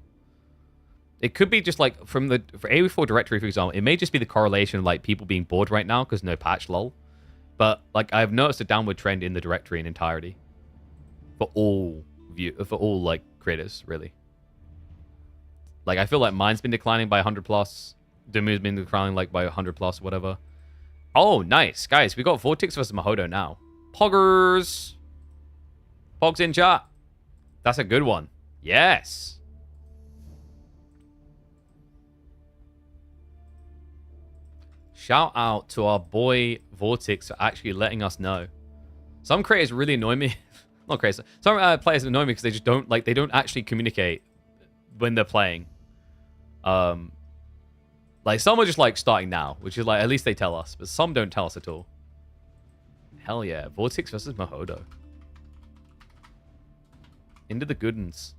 It could be just like for AO4 directory, for example, it may just be the correlation of like people being bored right now because no patch, lol. But like I've noticed a downward trend in the directory in entirety for all like creators, really. Like I feel like mine's been declining by 100 plus. Dumu's been declining like by 100 plus, whatever. Oh, nice, guys. We got Vortex versus Modo now. Poggers. Pogs in chat. That's a good one. Yes. Shout out to our boy Vortex for actually letting us know. Some creators really annoy me. Not creators. Some players annoy me because they just don't they don't actually communicate when they're playing. Like some are just like starting now, which is like at least they tell us, but some don't tell us at all. Hell yeah, Vortex versus Modo. Into the good ones.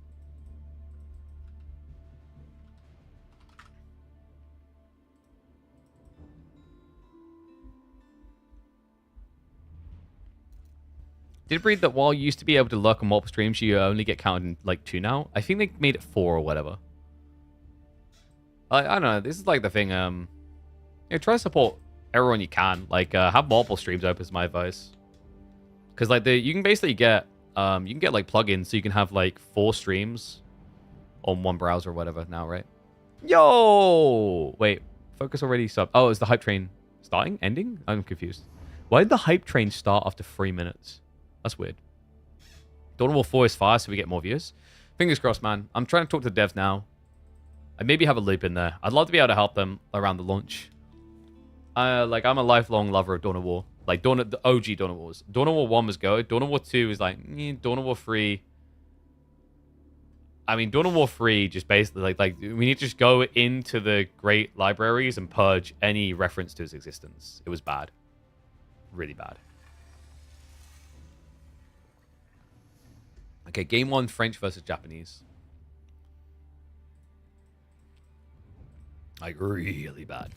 Did read that while you used to be able to lurk on multiple streams, you only get counted in like 2 now. I think they made it 4 or whatever. I don't know. This is like the thing. Yeah, try to support everyone you can. Like have multiple streams open is my advice. Because like you can basically get like plugins so you can have like 4 streams on one browser or whatever now, right? Yo, wait, focus already sub. Oh, is the hype train starting? Ending? I'm confused. Why did the hype train start after 3 minutes? That's weird. Dawn of War 4 is fast, so we get more views. Fingers crossed, man. I'm trying to talk to the devs now. I maybe have a loop in there. I'd love to be able to help them around the launch. Like, I'm a lifelong lover of Dawn of War. Like, the OG Dawn of Wars. Dawn of War 1 was good. Dawn of War 2 is like, Dawn of War 3. I mean, Dawn of War 3 just basically, like we need to just go into the great libraries and purge any reference to its existence. It was bad. Really bad. Okay, game 1, French versus Japanese. Like, really bad.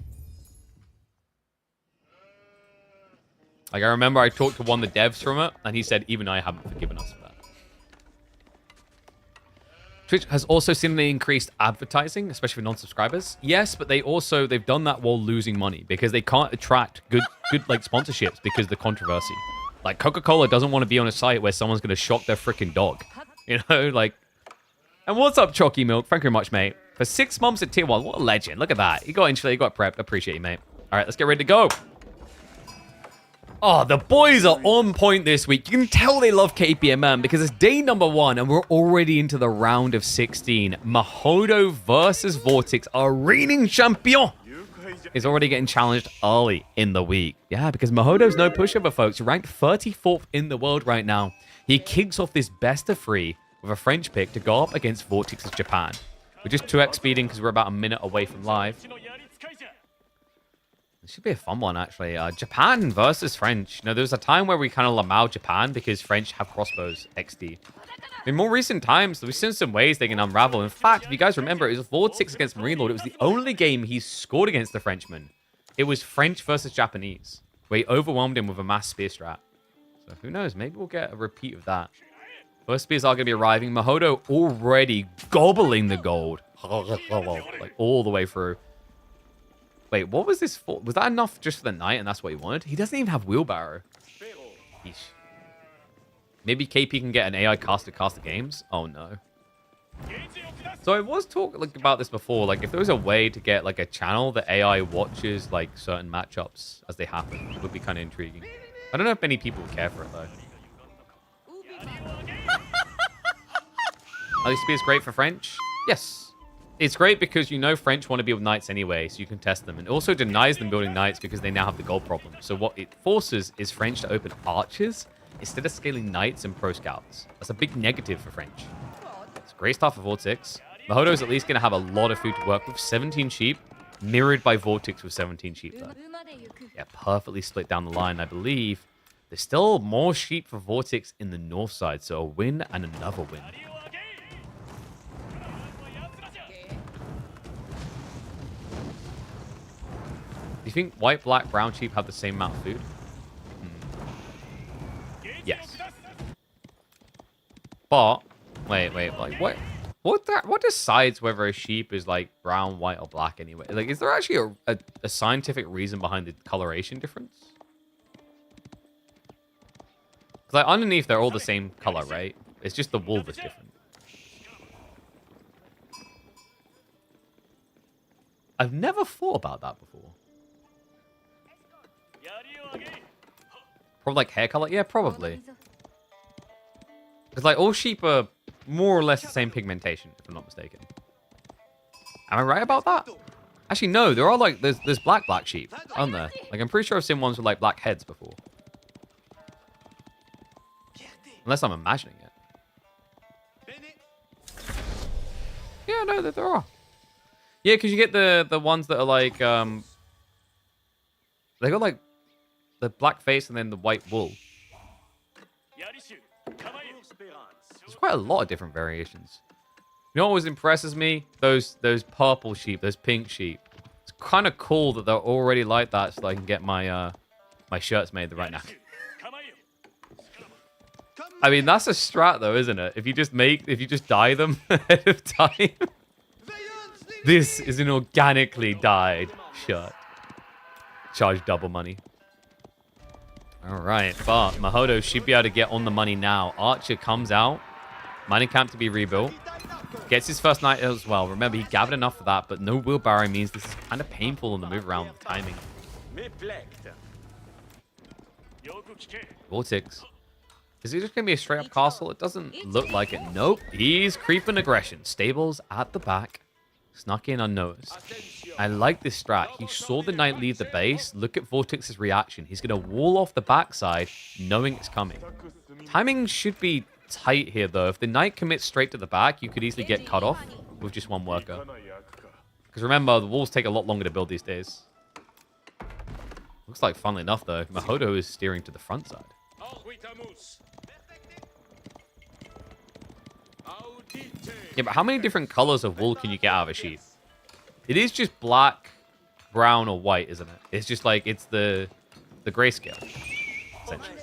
Like, I remember I talked to one of the devs from it, and he said, even I haven't forgiven us for that. Twitch has also seemingly increased advertising, especially for non-subscribers. Yes, but they've done that while losing money because they can't attract good like sponsorships because of the controversy. Like Coca-Cola doesn't want to be on a site where someone's going to shock their freaking dog. You know, like. And what's up, Chalky Milk? Thank you very much, mate. For 6 months at tier 1, what a legend. Look at that. You got installed, you got prepped. Appreciate you, mate. All right, let's get ready to go. Oh, the boys are on point this week. You can tell they love KPMM because it's day number 1 and we're already into the round of 16. Modo versus Vortex, our reigning champion, is already getting challenged early in the week. Yeah, because Modo's no pushover, folks. Ranked 34th in the world right now. He kicks off this best of 3 with a French pick to go up against Vortex's Japan. We're just 2x speeding because we're about a minute away from live. This should be a fun one, actually. Japan versus French. You know, there was a time where we kind of lamau Japan because French have crossbows XD. In more recent times, we've seen some ways they can unravel. In fact, if you guys remember, it was Vortex against Marine Lord. It was the only game he scored against the Frenchman. It was French versus Japanese, where he overwhelmed him with a mass spear strat. So who knows? Maybe we'll get a repeat of that. First spears are going to be arriving. Modo already gobbling the gold. Like all the way through. Wait, what was this for? Was that enough just for the knight and that's what he wanted? He doesn't even have wheelbarrow. Yeesh. Maybe KP can get an AI caster the games? Oh no. So I was talking about this before. Like if there was a way to get like a channel that AI watches like certain matchups as they happen, it would be kind of intriguing. I don't know if many people would care for it though. Are these spears great for French? Yes. It's great because you know French want to build knights anyway, so you can test them. And it also denies them building knights because they now have the gold problem. So what it forces is French to open archers instead of scaling knights and pro scouts. That's a big negative for French. It's a great start for Vortex. Modo's at least going to have a lot of food to work with. 17 sheep, mirrored by Vortex with 17 sheep though. Yeah, perfectly split down the line, I believe. There's still more sheep for Vortex in the north side, so a win and another win. Do you think white, black, brown sheep have the same amount of food? Yes. But wait, like what decides whether a sheep is like brown, white, or black anyway? Like, is there actually a scientific reason behind the coloration difference? Because like underneath they're all the same color, right? It's just the wool that's different. I've never thought about that before. Probably like hair color? Yeah, probably. Because like all sheep are more or less the same pigmentation, if I'm not mistaken. Am I right about that? Actually, no. There are like there's black sheep, aren't there? Like I'm pretty sure I've seen ones with like black heads before. Unless I'm imagining it. Yeah, no, there are. Yeah, because you get the ones that are like they got like the black face and then the white wool. There's quite a lot of different variations. You know what always impresses me? Those purple sheep, those pink sheep. It's kind of cool that they're already like that, so I can get my my shirts made right now. I mean, that's a strat though, isn't it? If you just dye them ahead of time. This is an organically dyed shirt. Charge double money. Alright, but Modo should be able to get on the money now. Archer comes out. Mining camp to be rebuilt. Gets his first knight as well. Remember, he gathered enough for that, but no wheelbarrow means this is kind of painful in the move around with the timing. Vortex. Is he just going to be a straight up castle? It doesn't look like it. Nope. He's creeping aggression. Stables at the back. Snuck in unnoticed. I like this strat. He saw the knight leave the base. Look at Vortex's reaction. He's going to wall off the backside, knowing it's coming. Timing should be tight here, though. If the knight commits straight to the back, you could easily get cut off with just one worker. Because remember, the walls take a lot longer to build these days. Looks like, funnily enough, though, Modo is steering to the front side. Yeah, but how many different colors of wool can you get out of a sheep? It is just black, brown, or white, isn't it? It's just like, it's the grayscale, essentially.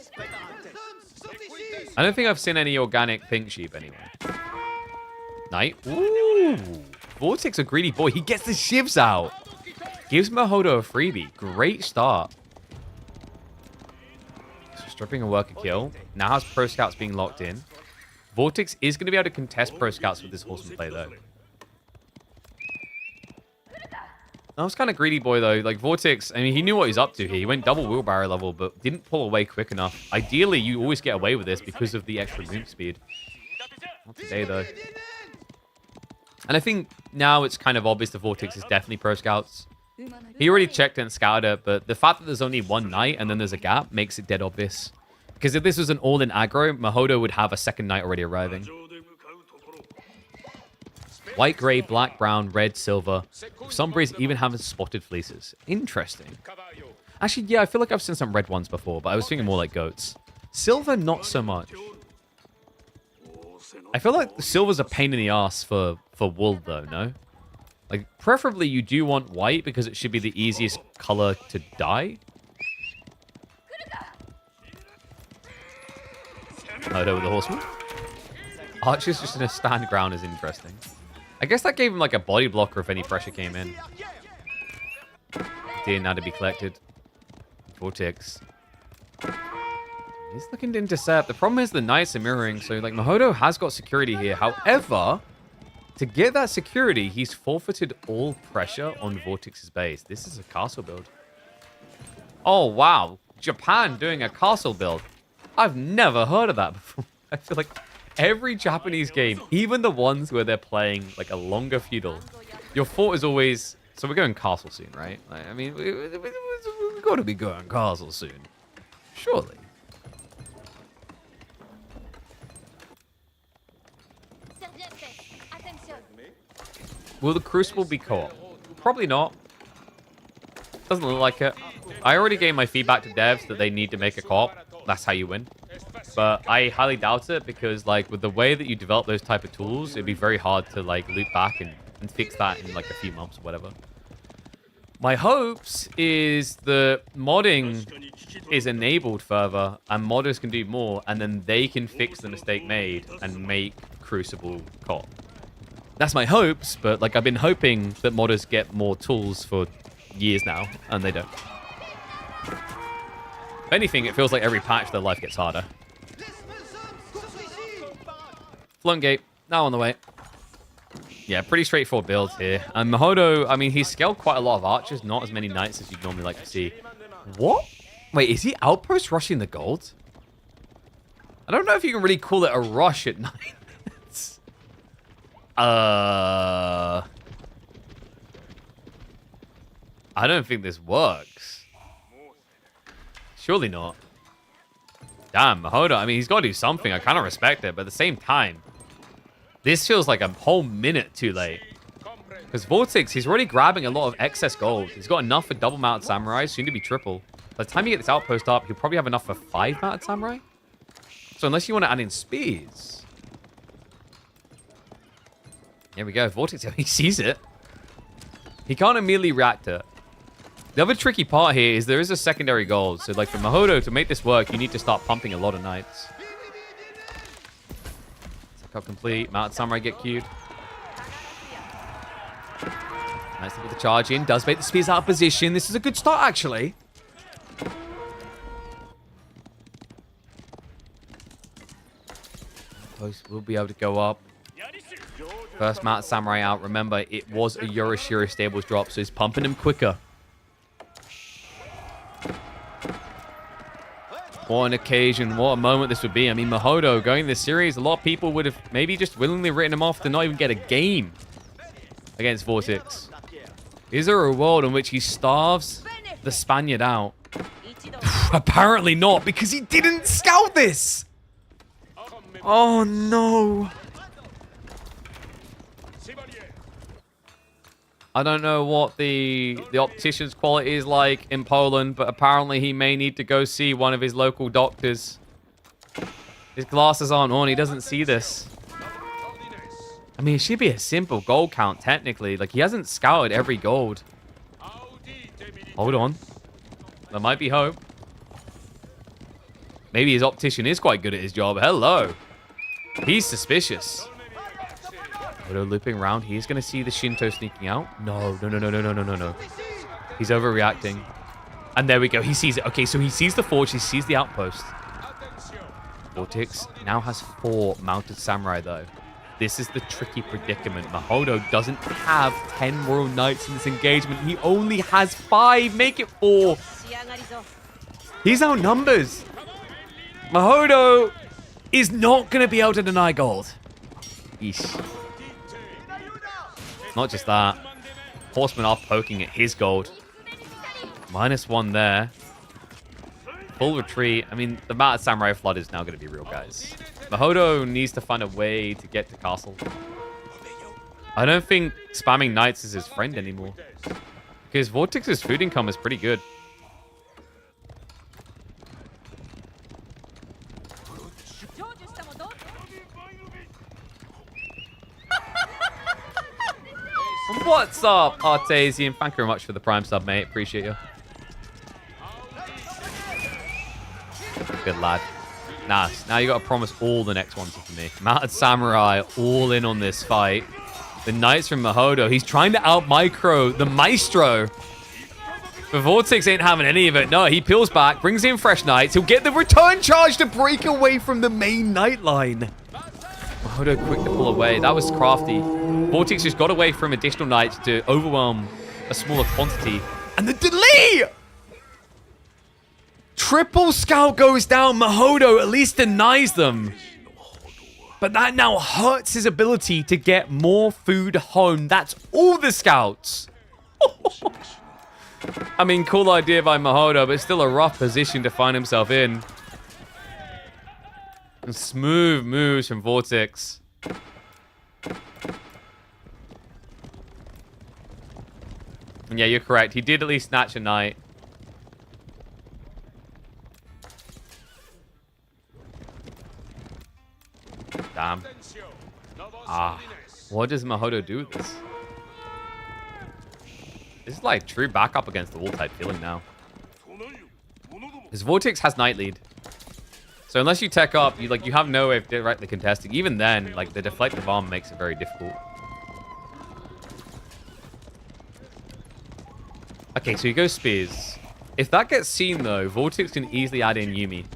I don't think I've seen any organic pink sheep anyway. Knight. Ooh. Vortex, a greedy boy. He gets the shivs out. Gives Modo a freebie. Great start. So stripping a worker kill. Now has Pro Scouts being locked in. Vortex is going to be able to contest Pro Scouts with this horseman play, though. That was kind of greedy boy, though. Like, Vortex, I mean, he knew what he's up to here. He went double wheelbarrow level, but didn't pull away quick enough. Ideally, you always get away with this because of the extra move speed. Not today, though. And I think now it's kind of obvious the Vortex is definitely Pro Scouts. He already checked and scouted it, but the fact that there's only one knight and then there's a gap makes it dead obvious. Because if this was an all-in aggro, Modo would have a second knight already arriving. White, grey, black, brown, red, silver. Some breeds even have spotted fleeces. Interesting. Actually, yeah, I feel like I've seen some red ones before, but I was thinking more like goats. Silver, not so much. I feel like silver's a pain in the ass for wool, though, no? Like, preferably you do want white because it should be the easiest color to dye. Modo with the horseman. Archer's just gonna stand ground is interesting. I guess that gave him like a body blocker if any pressure came in. Deer now to be collected. Vortex. He's looking to intercept. The problem is the knights are mirroring, so like Modo has got security here. However, to get that security, he's forfeited all pressure on Vortex's base. This is a castle build. Oh, wow. Japan doing a castle build. I've never heard of that before. I feel like every Japanese game, even the ones where they're playing like a longer feudal, your fort is always... So we're going castle soon, right? Like, I mean, we've got to be going castle soon. Surely. Will the Crucible be co-op? Probably not. Doesn't look like it. I already gave my feedback to devs that they need to make a co-op. That's how you win. But I highly doubt it because, like, with the way that you develop those type of tools, it'd be very hard to, like, loop back and fix that in, like, a few months or whatever. My hopes is that modding is enabled further and modders can do more and then they can fix the mistake made and make Crucible co-op. That's my hopes, but, like, I've been hoping that modders get more tools for years now, and they don't. If anything, it feels like every patch their life gets harder. Flown gate, now on the way. Yeah, pretty straightforward build here. And Modo, I mean, he's scaled quite a lot of archers, not as many knights as you'd normally like to see. What? Wait, is he outpost rushing the gold? I don't know if you can really call it a rush at 9 minutes. I don't think this works. Surely not. Damn, Modo. I mean, he's got to do something. I kind of respect it, but at the same time, this feels like a whole minute too late. Because Vortex, he's already grabbing a lot of excess gold. He's got enough for double mounted samurai, soon to be triple. By the time you get this outpost up, he'll probably have enough for 5 mounted samurai. So unless you want to add in speeds. Here we go. Vortex, he sees it. He can't immediately react to it. The other tricky part here is there is a secondary goal. So, like, for Modo to make this work, you need to start pumping a lot of knights. Second complete. Mounted samurai get queued. Nice to get the charge in. Does make the spears out of position. This is a good start, actually. Post will be able to go up. First mounted samurai out. Remember, it was a Yorishiro stables drop, so he's pumping him quicker. What an occasion, what a moment this would be. I mean, Modo going this series, a lot of people would have maybe just willingly written him off to not even get a game against Vortex. Is there a world in which he starves the Spaniard out? Apparently not, because he didn't scout this! Oh no! I don't know what the optician's quality is like in Poland, but apparently he may need to go see one of his local doctors. His glasses aren't on, he doesn't see this. I mean, it should be a simple gold count, technically. Like, he hasn't scouted every gold. Hold on. There might be hope. Maybe his optician is quite good at his job. Hello. He's suspicious. Modo looping around. He's going to see the Shinto sneaking out. No. He's overreacting. And there we go. He sees it. Okay, so he sees the forge. He sees the outpost. Vortex now has 4 mounted samurai, though. This is the tricky predicament. Modo doesn't have 10 Royal Knights in this engagement. He only has 5. Make it 4. He's outnumbered. Modo is not going to be able to deny gold. Yeesh. Not just that. Horsemen are poking at his gold. -1 there. Full retreat. I mean, the Mounted Samurai flood is now going to be real, guys. Modo needs to find a way to get to castle. I don't think spamming knights is his friend anymore. Because Vortex's food income is pretty good. What's up, Artesian? Thank you very much for the Prime sub, mate. Appreciate you. Good lad. Nice. Now you got to promise all the next ones for me. Mounted Samurai all in on this fight. The Knights from Modo. He's trying to out-micro the Maestro. But Vortex ain't having any of it. No, he peels back, brings in fresh Knights. He'll get the return charge to break away from the main Knight line. Modo quick to pull away. That was crafty. Vortex just got away from additional Knights to overwhelm a smaller quantity. And the delay! Triple Scout goes down. Modo at least denies them. But that now hurts his ability to get more food home. That's all the Scouts. I mean, cool idea by Modo, but still a rough position to find himself in. And smooth moves from Vortex. And yeah, you're correct. He did at least snatch a knight. Damn. Ah. What does Modo do with this? This is like true backup against the wall type feeling now. His Vortex has knight lead. So unless you tech up, you have no way of directly contesting. Even then, like the deflective arm makes it very difficult. Okay, so he goes spears. If that gets seen though, Vortex can easily add in Yumi.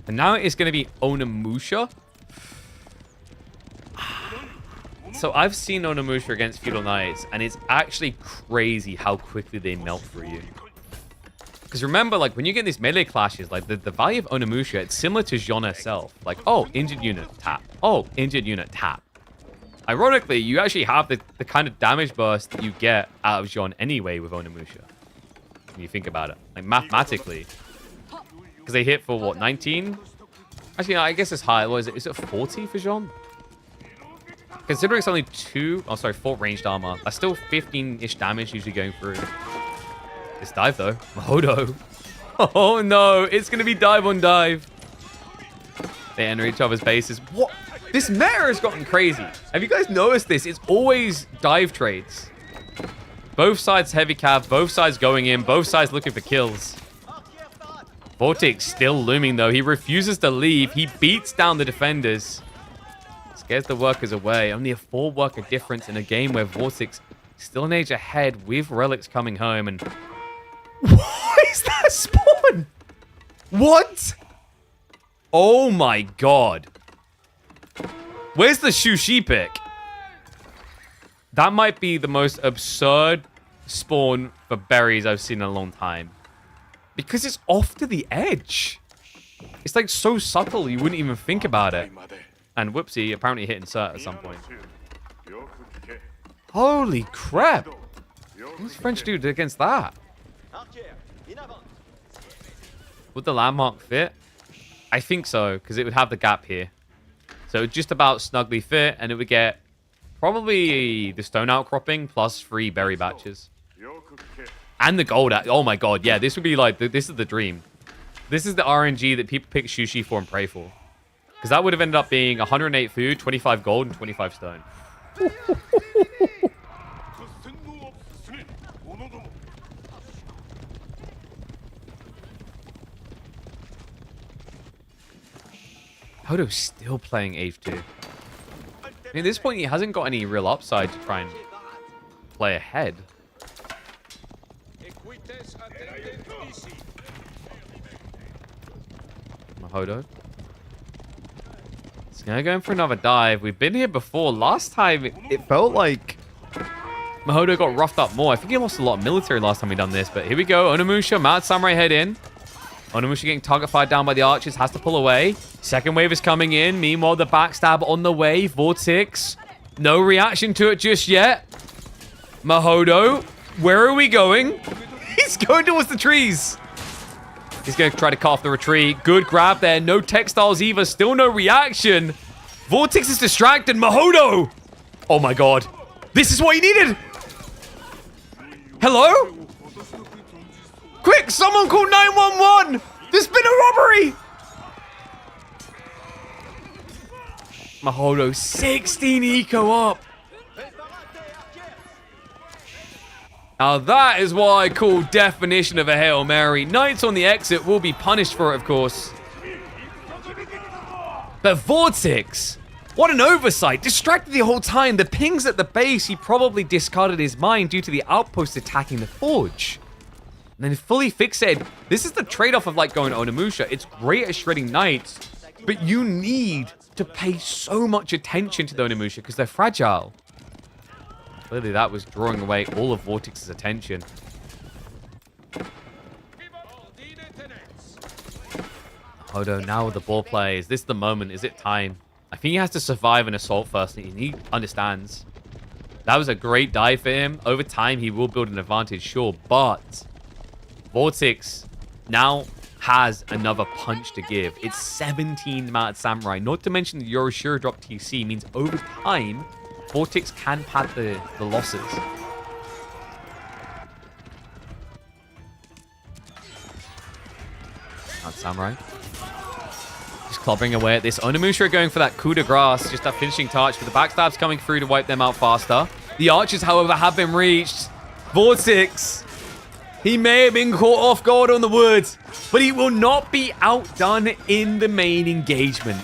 And now it's going to be Onimusha. So I've seen Onimusha against Feudal Knights, and it's actually crazy how quickly they melt for you. Because remember, like, when you get these melee clashes, like, the value of Onimusha, it's similar to Jean herself. Like, oh, injured unit, tap. Oh, injured unit, tap. Ironically, you actually have the kind of damage burst that you get out of Jean anyway with Onimusha. When you think about it. Like, mathematically. Because they hit for, what, 19? Actually, no, I guess it's high. What is it? Is it 40 for Jean? Considering it's only 4 ranged armor, that's still 15-ish damage usually going through. This dive, though. Modo. Oh, no. It's going to be dive on dive. They enter each other's bases. What? This meta has gotten crazy. Have you guys noticed this? It's always dive trades. Both sides heavy cav, both sides going in, both sides looking for kills. Vortex still looming, though. He refuses to leave. He beats down the defenders. Scares the workers away. Only a 4 worker difference in a game where Vortex still an age ahead with relics coming home. And what is that spawn? What? Oh my god. Where's the Shushi pick? That might be the most absurd spawn for berries I've seen in a long time. Because it's off to the edge. It's like so subtle you wouldn't even think about it. And whoopsie, apparently hit insert at some point. Holy crap. What's French do against that? Would the landmark fit? I think so, because it would have the gap here. So it would just about snugly fit, and it would get probably the stone outcropping plus 3 berry batches. And the gold. Oh my god, yeah, this would be like, this is the dream. This is the RNG that people pick Shushi for and pray for. Because that would have ended up being 108 food, 25 gold, and 25 stone. Modo's still playing Age 2. At this point, he hasn't got any real upside to try and play ahead. Modo. He's gonna go in for another dive. We've been here before. Last time, it felt like Modo got roughed up more. I think he lost a lot of military last time we done this, but here we go. Onimusha, Mad Samurai head in. Onimusha getting target fired down by the archers, has to pull away. Second wave is coming in. Meanwhile, the backstab on the way. Vortex, no reaction to it just yet. Modo, where are we going? He's going towards the trees. He's going to try to cut off the retreat. Good grab there. No textiles either. Still no reaction. Vortex is distracted. Modo. Oh my god. This is what he needed. Hello? Quick, someone call 911. There's been a robbery. Modo, 16 eco up. Now that is what I call definition of a Hail Mary. Knights on the exit will be punished for it, of course. But Vortex, what an oversight. Distracted the whole time. The pings at the base, he probably discarded his mind due to the outpost attacking the forge. And then fully fixated. This is the trade-off of like going Onimusha. It's great at shredding knights, but you need to pay so much attention to the Onimusha because they're fragile. Clearly that was drawing away all of Vortex's attention. Modo, now with the ball play. Is this the moment? Is it time? I think he has to survive an assault first, and he understands. That was a great dive for him. Over time, he will build an advantage, sure, but Vortex now has another punch to give. It's 17 Mad Samurai. Not to mention the Yoroshiro drop TC means over time, Vortex can pad the losses. Mad Samurai. Just clobbering away at this. Onimusha going for that coup de grace. Just that finishing touch. But the backstab's coming through to wipe them out faster. The archers, however, have been reached. Vortex. He may have been caught off guard on the woods, but he will not be outdone in the main engagement.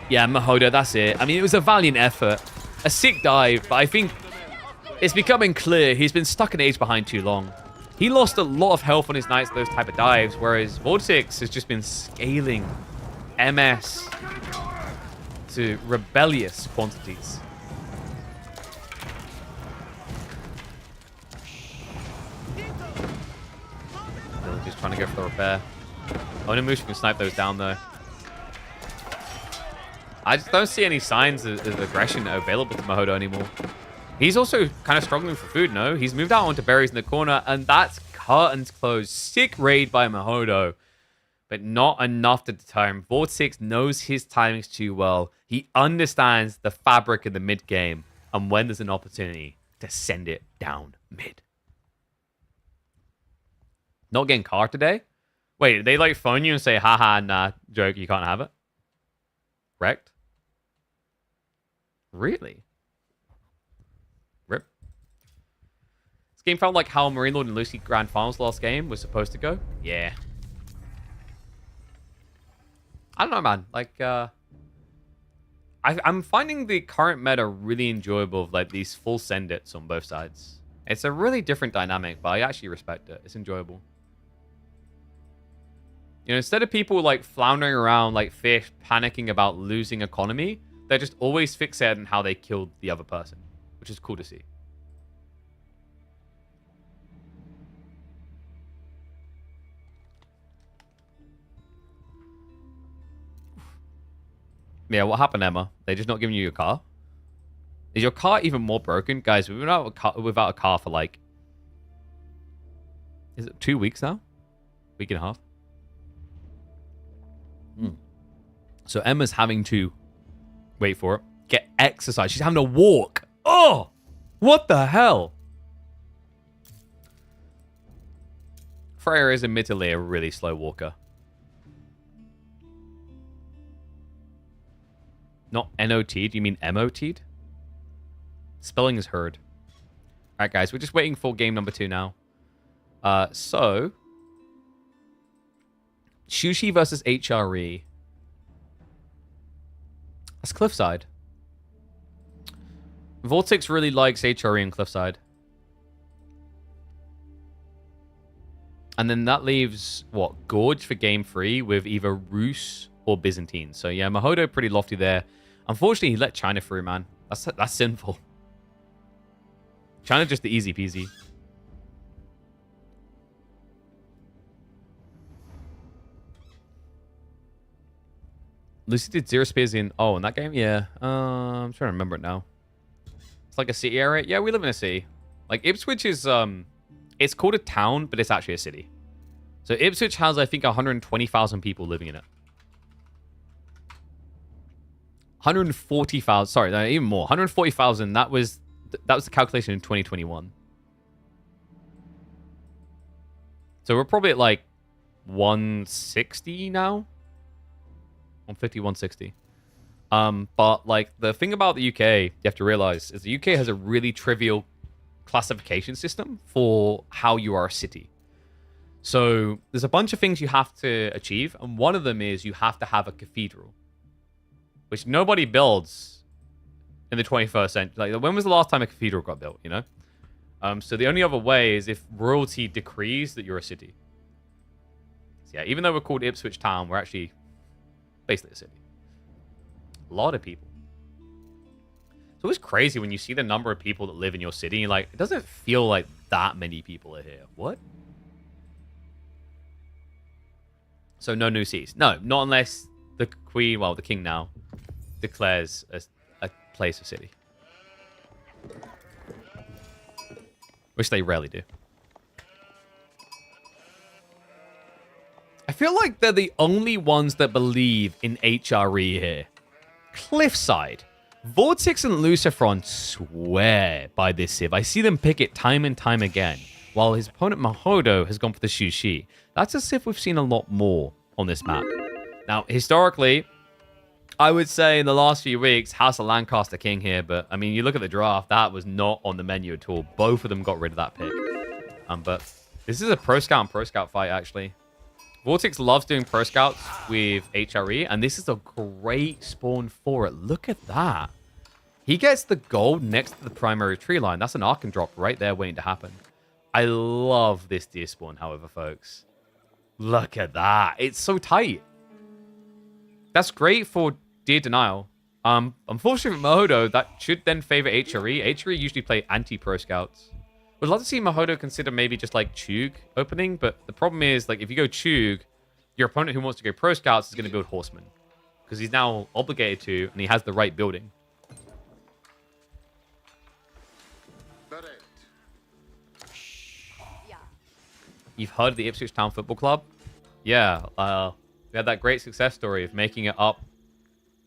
Yeah, Modo, that's it. I mean, it was a valiant effort. A sick dive, but I think it's becoming clear he's been stuck in age behind too long. He lost a lot of health on his knights those type of dives, whereas Vortex has just been scaling MS to rebellious quantities. Still just trying to go for the repair. Onimusha can snipe those down though. I just don't see any signs of aggression available to Modo anymore. He's also kind of struggling for food, no? He's moved out onto berries in the corner, and that's curtains closed. Sick raid by Modo, but not enough to deter him. Vortex knows his timings too well. He understands the fabric of the mid game, and when there's an opportunity to send it down mid. Not getting car today? Wait, did they like phone you and say, haha, nah, joke, you can't have it? Wrecked? Really? Rip. This game felt like how Marine Lord and Lucy Grand Finals last game was supposed to go. Yeah. I don't know, man. Like, I'm finding the current meta really enjoyable of like these full send-its on both sides. It's a really different dynamic, but I actually respect it. It's enjoyable. You know, instead of people like floundering around like fish, panicking about losing economy, they're just always fixated on how they killed the other person, which is cool to see. Yeah, what happened, Emma? They just not giving you your car? Is your car even more broken? Guys, we've been without a car for like... Is it 2 weeks now? Week and a half? So Emma's having to... Wait for it. Get exercise. She's having to walk. Oh! What the hell? Freya is admittedly a really slow walker. Not N-O-T'd, you mean M-O-T'd? Spelling is heard. Alright, guys, we're just waiting for game number 2 now. So... Shushi versus HRE. That's Cliffside. Vortex really likes HRE and Cliffside. And then that leaves, what, Gorge for game 3 with either Rus or Byzantine. So yeah, Modo pretty lofty there. Unfortunately, he let China through, man. That's sinful. China just the easy peasy. Lucy did 0 spears in... Oh, in that game? Yeah. I'm trying to remember it now. It's like a city area. Yeah, we live in a city. Like, Ipswich is... It's called a town, but it's actually a city. So Ipswich has, I think, 120,000 people living in it. 140,000. Sorry, no, even more. 140,000. That was the calculation in 2021. So we're probably at like 160 now. 150, 160. But like the thing about the UK, you have to realize, is the UK has a really trivial classification system for how you are a city. So there's a bunch of things you have to achieve, and one of them is you have to have a cathedral, which nobody builds in the 21st century. Like, when was the last time a cathedral got built, you know? So the only other way is if royalty decrees that you're a city. So yeah, even though we're called Ipswich Town, we're actually basically a city. A lot of people. It's always crazy when you see the number of people that live in your city. Like, it doesn't feel like that many people are here. What? So no new seas. No, not unless the queen, well, the king now, declares a place a city. Which they rarely do. I feel like they're the only ones that believe in HRE here. Cliffside. Vortex and Lucifron swear by this civ. I see them pick it time and time again, while his opponent Modo has gone for the Shushi. That's a civ we've seen a lot more on this map. Now, historically, I would say in the last few weeks, House of Lancaster King here, but I mean, you look at the draft, that was not on the menu at all. Both of them got rid of that pick. But this is a Pro Scout and Pro Scout fight, actually. Vortex loves doing Pro Scouts with HRE, and this is a great spawn for it. Look at that. He gets the gold next to the primary tree line. That's an Archon drop right there waiting to happen. I love this deer spawn, however, folks. Look at that. It's so tight. That's great for deer denial. Unfortunately for Modo, that should then favor HRE. HRE usually play anti-Pro Scouts. Would love to see Modo consider maybe just like Chug opening, but the problem is, like, if you go Chug, your opponent who wants to go Pro Scouts is going to build Horsemen, because he's now obligated to, and he has the right building. You've heard of the Ipswich Town Football Club? Yeah, we had that great success story of making it up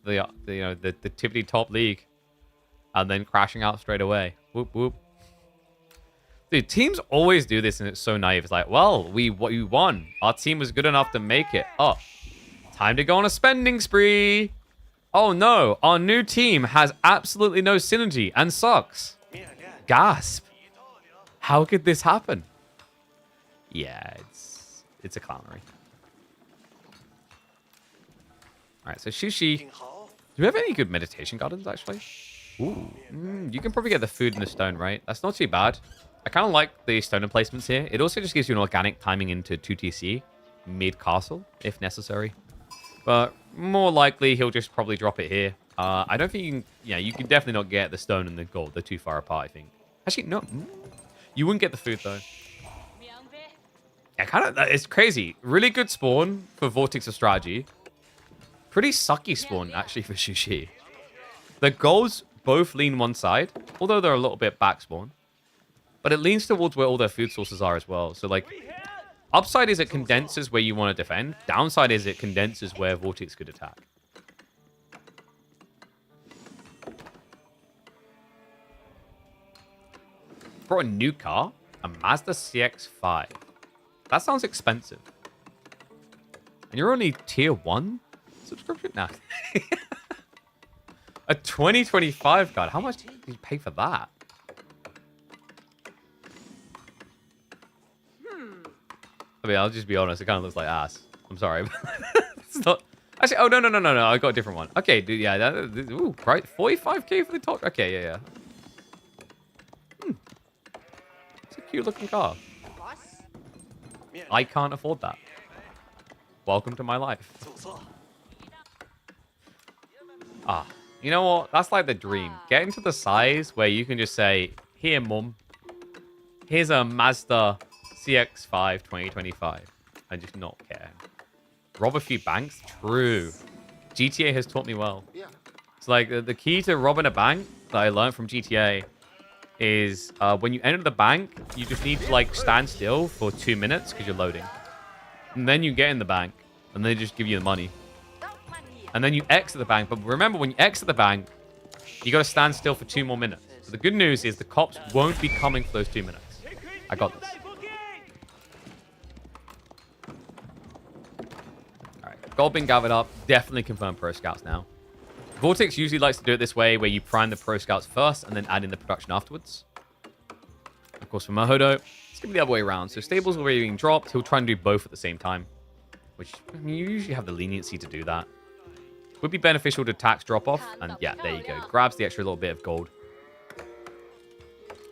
the tippity top league, and then crashing out straight away. Whoop whoop. Dude, teams always do this, and it's so naive. It's like, well, we won. Our team was good enough to make it. Oh, time to go on a spending spree. Oh no, our new team has absolutely no synergy and sucks. Gasp. How could this happen? Yeah, it's a clownery. Alright, so Shushi. Do we have any good meditation gardens, actually? Ooh. You can probably get the food and the stone, right? That's not too bad. I kind of like the stone emplacements here. It also just gives you an organic timing into 2TC mid-castle, if necessary. But more likely, he'll just probably drop it here. I don't think you can... Yeah, you can definitely not get the stone and the gold. They're too far apart, I think. Actually, no. You wouldn't get the food, though. Yeah, it's crazy. Really good spawn for Vortex's strategy. Pretty sucky spawn, actually, for Shushi. The golds both lean one side, although they're a little bit back spawn. But it leans towards where all their food sources are as well. So, like, upside is it condenses where you want to defend. Downside is it condenses where Vortex could attack. Brought a new car, a Mazda CX-5. That sounds expensive. And you're only tier 1 subscription? Nah. A 2025 card. How much did you pay for that? I mean, I'll just be honest. It kind of looks like ass. I'm sorry. It's not... Actually, oh, no. I got a different one. Okay, dude, yeah. Ooh, right. 45k for the top. Okay, yeah. cute looking car. I can't afford that. Welcome to my life. Ah, you know what? That's like the dream. Getting to the size where you can just say, here, mum. Here's a Mazda CX-5 2025. And just not care. Rob a few banks? True. GTA has taught me well. So, like, the key to robbing a bank that I learned from GTA is when you enter the bank, you just need to, like, stand still for 2 minutes because you're loading. And then you get in the bank, and they just give you the money. And then you exit the bank. But remember, when you exit the bank, you got to stand still for 2 more minutes. So the good news is the cops won't be coming for those 2 minutes. I got this. All right, gold being gathered up. Definitely confirmed pro scouts now. Vortex usually likes to do it this way, where you prime the pro scouts first and then add in the production afterwards. Of course, for Modo, it's going to be the other way around. So stables already being dropped. He'll try and do both at the same time, which, I mean, you usually have the leniency to do that. Would be beneficial to tax drop off. And yeah, there you go. Grabs the extra little bit of gold.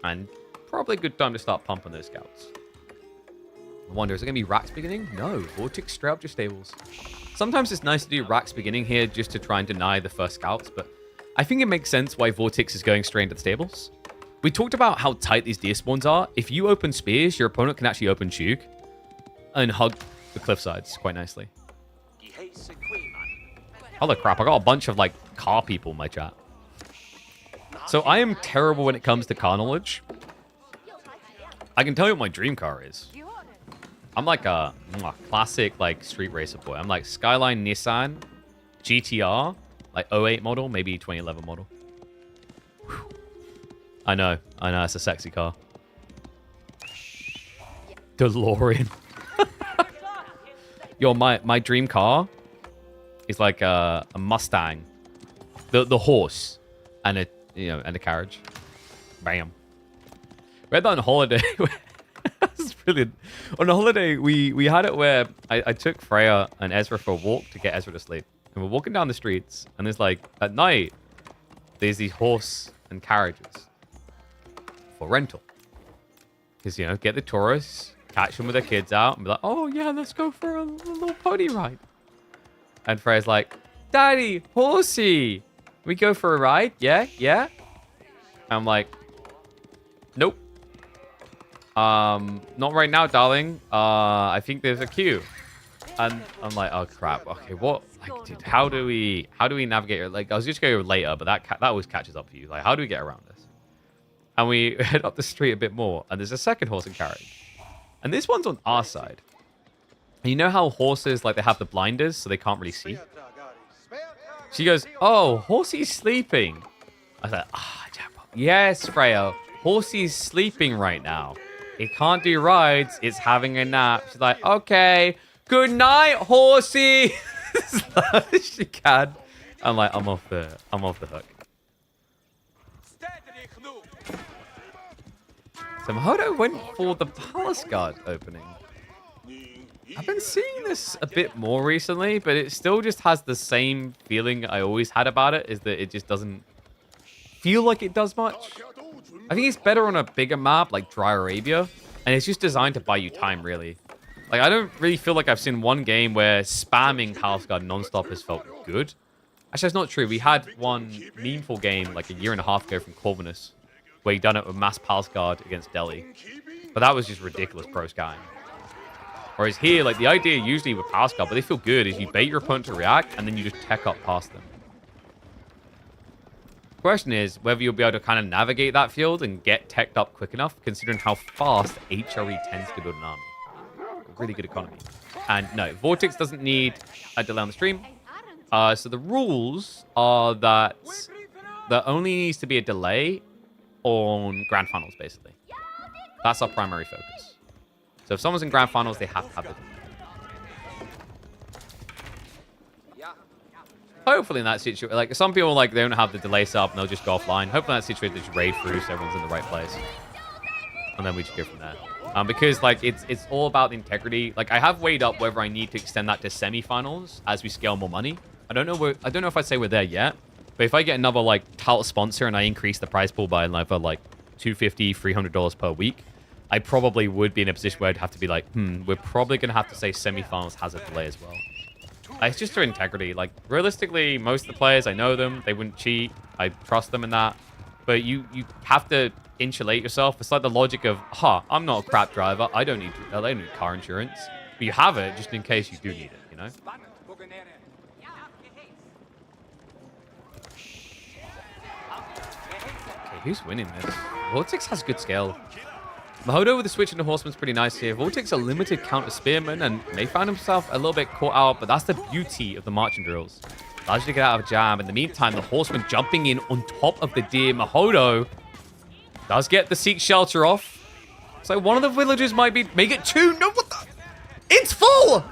And probably a good time to start pumping those scouts. I wonder, is it going to be racks beginning? No, Vortex straight up just stables. Sometimes it's nice to do racks beginning here just to try and deny the first scouts, but I think it makes sense why Vortex is going straight into the stables. We talked about how tight these deer spawns are. If you open spears, your opponent can actually open Chug and hug the cliff sides quite nicely. Holy crap, I got a bunch of, like, car people in my chat. So I am terrible when it comes to car knowledge. I can tell you what my dream car is. I'm like a classic, like, street racer boy. I'm like Skyline Nissan GTR, like 08 model, maybe 2011 model. Whew. I know, it's a sexy car. DeLorean. Yo, my dream car is like a Mustang, the horse, and a carriage. Bam. We had that on holiday. That's brilliant. On a holiday, we had it where I took Freya and Ezra for a walk to get Ezra to sleep. And we're walking down the streets, and there's like, at night, there's these horse and carriages for rental. Because, get the tourists, catch them with their kids out, and be like, oh yeah, let's go for a little pony ride. And Freya's like, Daddy, horsey, we go for a ride? Yeah? I'm like, nope. Not right now, darling. I think there's a queue. And I'm like, oh crap. Okay, what? Like, dude, how do we navigate it? Like, I was just going to go later, but that always catches up for you. Like, how do we get around this? And we head up the street a bit more, and there's a second horse and carriage. And this one's on our side. And you know how horses, like, they have the blinders, so they can't really see? She goes, oh, horsey's sleeping. I was like, yes, Freya, horsey's sleeping right now. It can't do rides. It's having a nap. She's like, okay, good night, horsey. She can. I'm like, I'm off the hook. So Modo went for the Palace Guard opening. I've been seeing this a bit more recently, but it still just has the same feeling I always had about it, is that it just doesn't feel like it does much. I think it's better on a bigger map like Dry Arabia, and it's just designed to buy you time, really. Like, I don't really feel like I've seen one game where spamming Palace Guard non-stop has felt good. Actually, that's not true. We had one meaningful game like a year and a half ago from Corvinus, where he done it with mass Palace Guard against Delhi. But that was just ridiculous pro scouting. Whereas here, like, the idea usually with Palace Guard, but they feel good, is you bait your opponent to react, and then you just tech up past them. The question is whether you'll be able to kind of navigate that field and get teched up quick enough, considering how fast HRE tends to build an army. Really good economy. And no, Vortex doesn't need a delay on the stream. So the rules are that there only needs to be a delay on Grand Finals, basically. That's our primary focus. So if someone's in Grand Finals, they have to have the delay. Hopefully in that situation, like, some people, like, they don't have the delay set up and they'll just go offline. Hopefully in that situation, they just raid through so everyone's in the right place. And then we just go from there. Because, like, it's all about the integrity. Like, I have weighed up whether I need to extend that to semifinals as we scale more money. I don't know if I'd say we're there yet. But if I get another, like, tout sponsor and I increase the prize pool by another, like, $250, $300 per week, I probably would be in a position where I'd have to be like, we're probably going to have to say semifinals has a delay as well. It's just their integrity. Like, realistically, most of the players, I know them. They wouldn't cheat. I trust them in that. But you have to insulate yourself. It's like the logic of, I'm not a crap driver. I don't need car insurance. But you have it just in case you do need it, you know? Okay, who's winning this? Vortex has good skill. Modo with the switch into Horseman's pretty nice here. Vortex a limited counter spearman and may find himself a little bit caught out, but that's the beauty of the marching drills. Allows you to get out of a jam. In the meantime, the Horseman jumping in on top of the deer. Modo does get the Seek Shelter off. So one of the villagers might make it two. No, what the? It's full!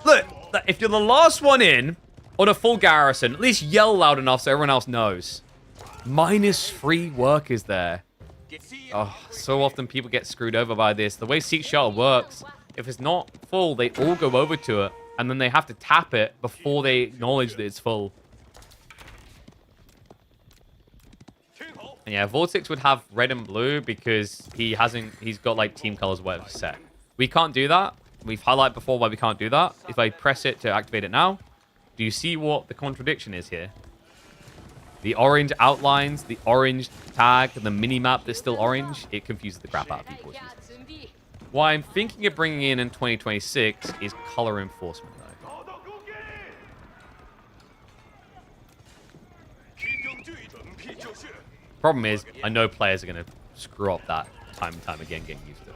Look, if you're the last one in on a full garrison, at least yell loud enough so everyone else knows. -3 workers there. Oh, so often people get screwed over by this. The way Seek Shelter works, if it's not full, they all go over to it, and then they have to tap it before they acknowledge that it's full. And yeah, Vortex would have red and blue because he's got like team colors whatever set. We can't do that. We've highlighted before why we can't do that. If I press it to activate it now, do you see what the contradiction is here? The orange outlines, the orange tag, and the mini-map that's still orange, it confuses the crap out of people. What I'm thinking of bringing in 2026 is color enforcement, though. Problem is, I know players are going to screw up that time and time again getting used to it.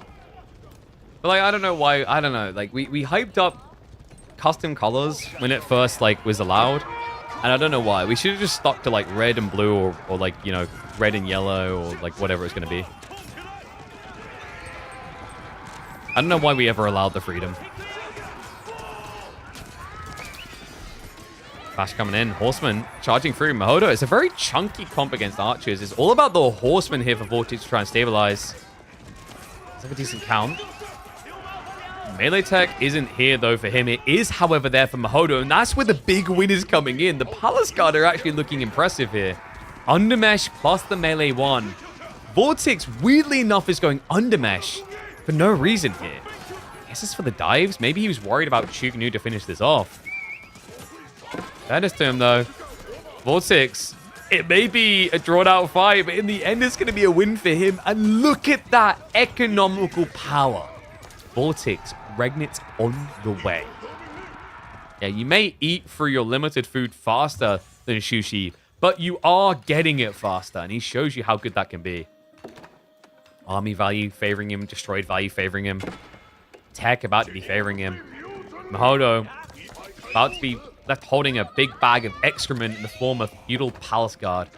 But, like, I don't know why, I don't know. Like, we hyped up custom colors when it first, like, was allowed. And I don't know why. We should have just stuck to, like, red and blue or like, you know, red and yellow or, like, whatever it's going to be. I don't know why we ever allowed the freedom. Flash coming in. Horseman charging through. Modo. It's a very chunky comp against archers. It's all about the Horseman here for Vortex to try and stabilize. It's like a decent count. Melee tech isn't here, though, for him. It is, however, there for Modo, and that's where the big win is coming in. The Palace Guard are actually looking impressive here. Undermesh plus the melee one. Vortex, weirdly enough, is going undermesh for no reason here. I guess it's for the dives. Maybe he was worried about Chugnu to finish this off. Fairness to him, though. Vortex, it may be a drawn-out fight, but in the end, it's going to be a win for him. And look at that economical power. Vortex, Regnit's on the way. Yeah, you may eat through your limited food faster than Shushi, but you are getting it faster, and he shows you how good that can be. Army value favoring him, destroyed value favoring him. Tech about to be favoring him. Modo about to be left holding a big bag of excrement in the form of feudal palace guard.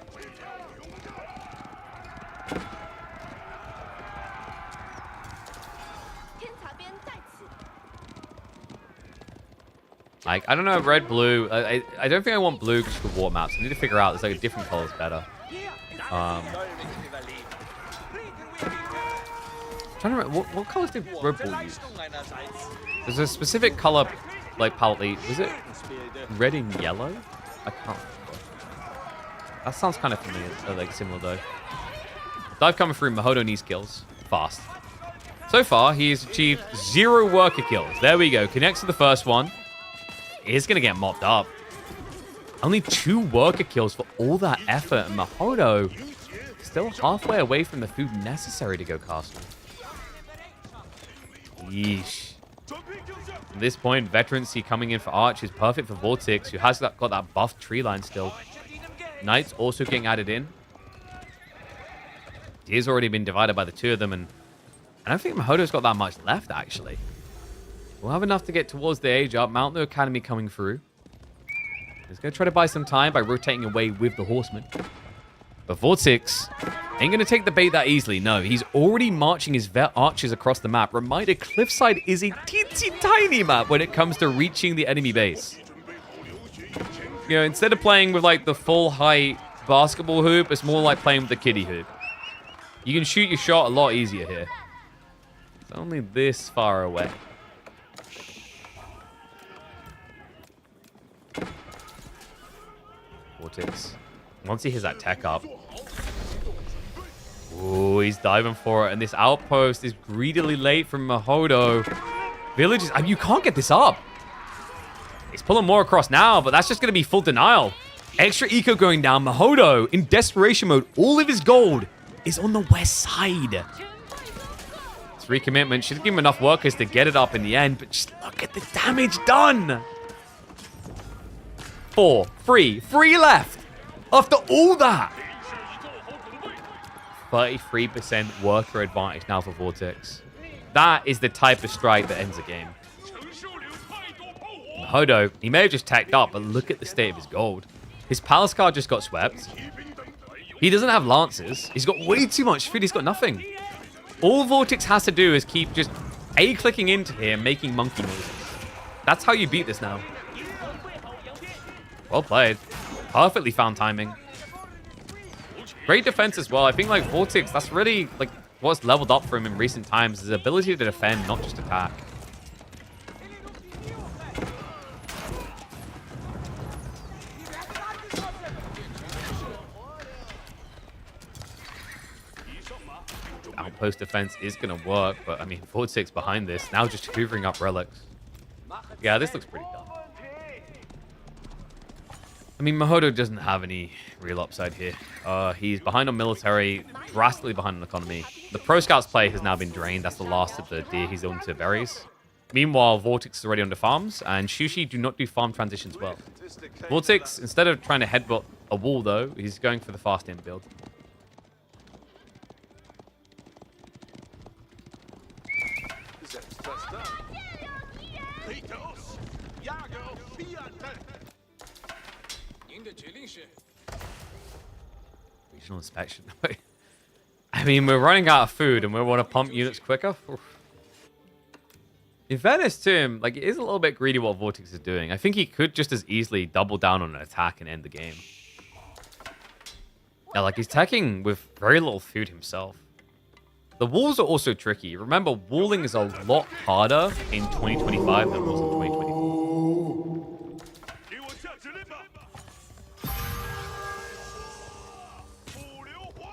Like, I don't know, red, blue. I don't think I want blue because of the water maps. I need to figure out there's like a different colors better. Trying to remember, what colors did Red Bull use? There's a specific color, like, palette. Was it red and yellow? I can't remember. That sounds kind of familiar, like similar though. Dive coming through. Modo needs kills fast. So far, he's achieved 0 worker kills. There we go. Connects to the first one. Is going to get mopped up. Only 2 worker kills for all that effort. And Modo still halfway away from the food necessary to go castle. Yeesh. At this point, Veterancy coming in for Arch is perfect for Vortex, who has got that buff tree line still. Knights also getting added in. Deer's already been divided by the 2 of them, and I don't think Modo's got that much left, actually. We'll have enough to get towards the age up. Mount the Academy coming through. He's going to try to buy some time by rotating away with the Horseman. But Vortex ain't going to take the bait that easily. No, he's already marching his vet archers across the map. Reminder, Cliffside is a teensy tiny map when it comes to reaching the enemy base. You know, instead of playing with like the full height basketball hoop, it's more like playing with the kiddie hoop. You can shoot your shot a lot easier here. It's only this far away. Vortex. Once he hits that tech up. Ooh, Oh, he's diving for it. And this outpost is greedily late from Modo. Villages, I mean, you can't get this up. He's pulling more across now, but that's just going to be full denial. Extra eco going down. Modo in desperation mode. All of his gold is on the west side. It's recommitment. Should give him enough workers to get it up in the end, but just look at the damage done. 4, 3 left. After all that. 33% worker advantage now for Vortex. That is the type of strike that ends a game. Modo, he may have just tacked up, but look at the state of his gold. His palace card just got swept. He doesn't have lances. He's got way too much food. He's got nothing. All Vortex has to do is keep just A-clicking into here, making monkey noises. That's how you beat this now. Well played. Perfectly found timing. Great defense as well. I think like Vortex, that's really like what's leveled up for him in recent times, his ability to defend, not just attack. Outpost defense is going to work, but I mean, Vortex behind this, now just hoovering up relics. Yeah, this looks pretty dumb. I mean, Modo doesn't have any real upside here. He's behind on military, drastically behind on economy. The Pro Scouts play has now been drained. That's the last of the deer he's on to berries. Meanwhile, Vortex is already onto farms, and Shushi do not do farm transitions well. Vortex, instead of trying to headbutt a wall, though, he's going for the fast-in build. Regional inspection. I mean, we're running out of food and we want to pump units quicker. Oof. In fairness to him, like, it is a little bit greedy what Vortex is doing. I think he could just as easily double down on an attack and end the game. Yeah, like, he's attacking with very little food himself. The walls are also tricky. Remember, walling is a lot harder in 2025 than it was in 2024.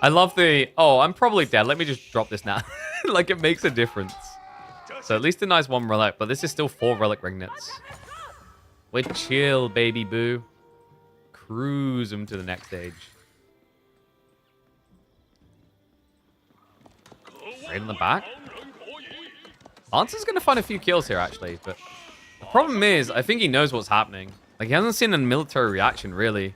I love the... Oh, I'm probably dead. Let me just drop this now. Like, it makes a difference. So at least a nice 1 relic, but this is still 4 relic ringnets. We're chill, baby boo. Cruise them to the next stage. Right in the back. Lancer's going to find a few kills here, actually, but the problem is, I think he knows what's happening. Like, he hasn't seen a military reaction, really.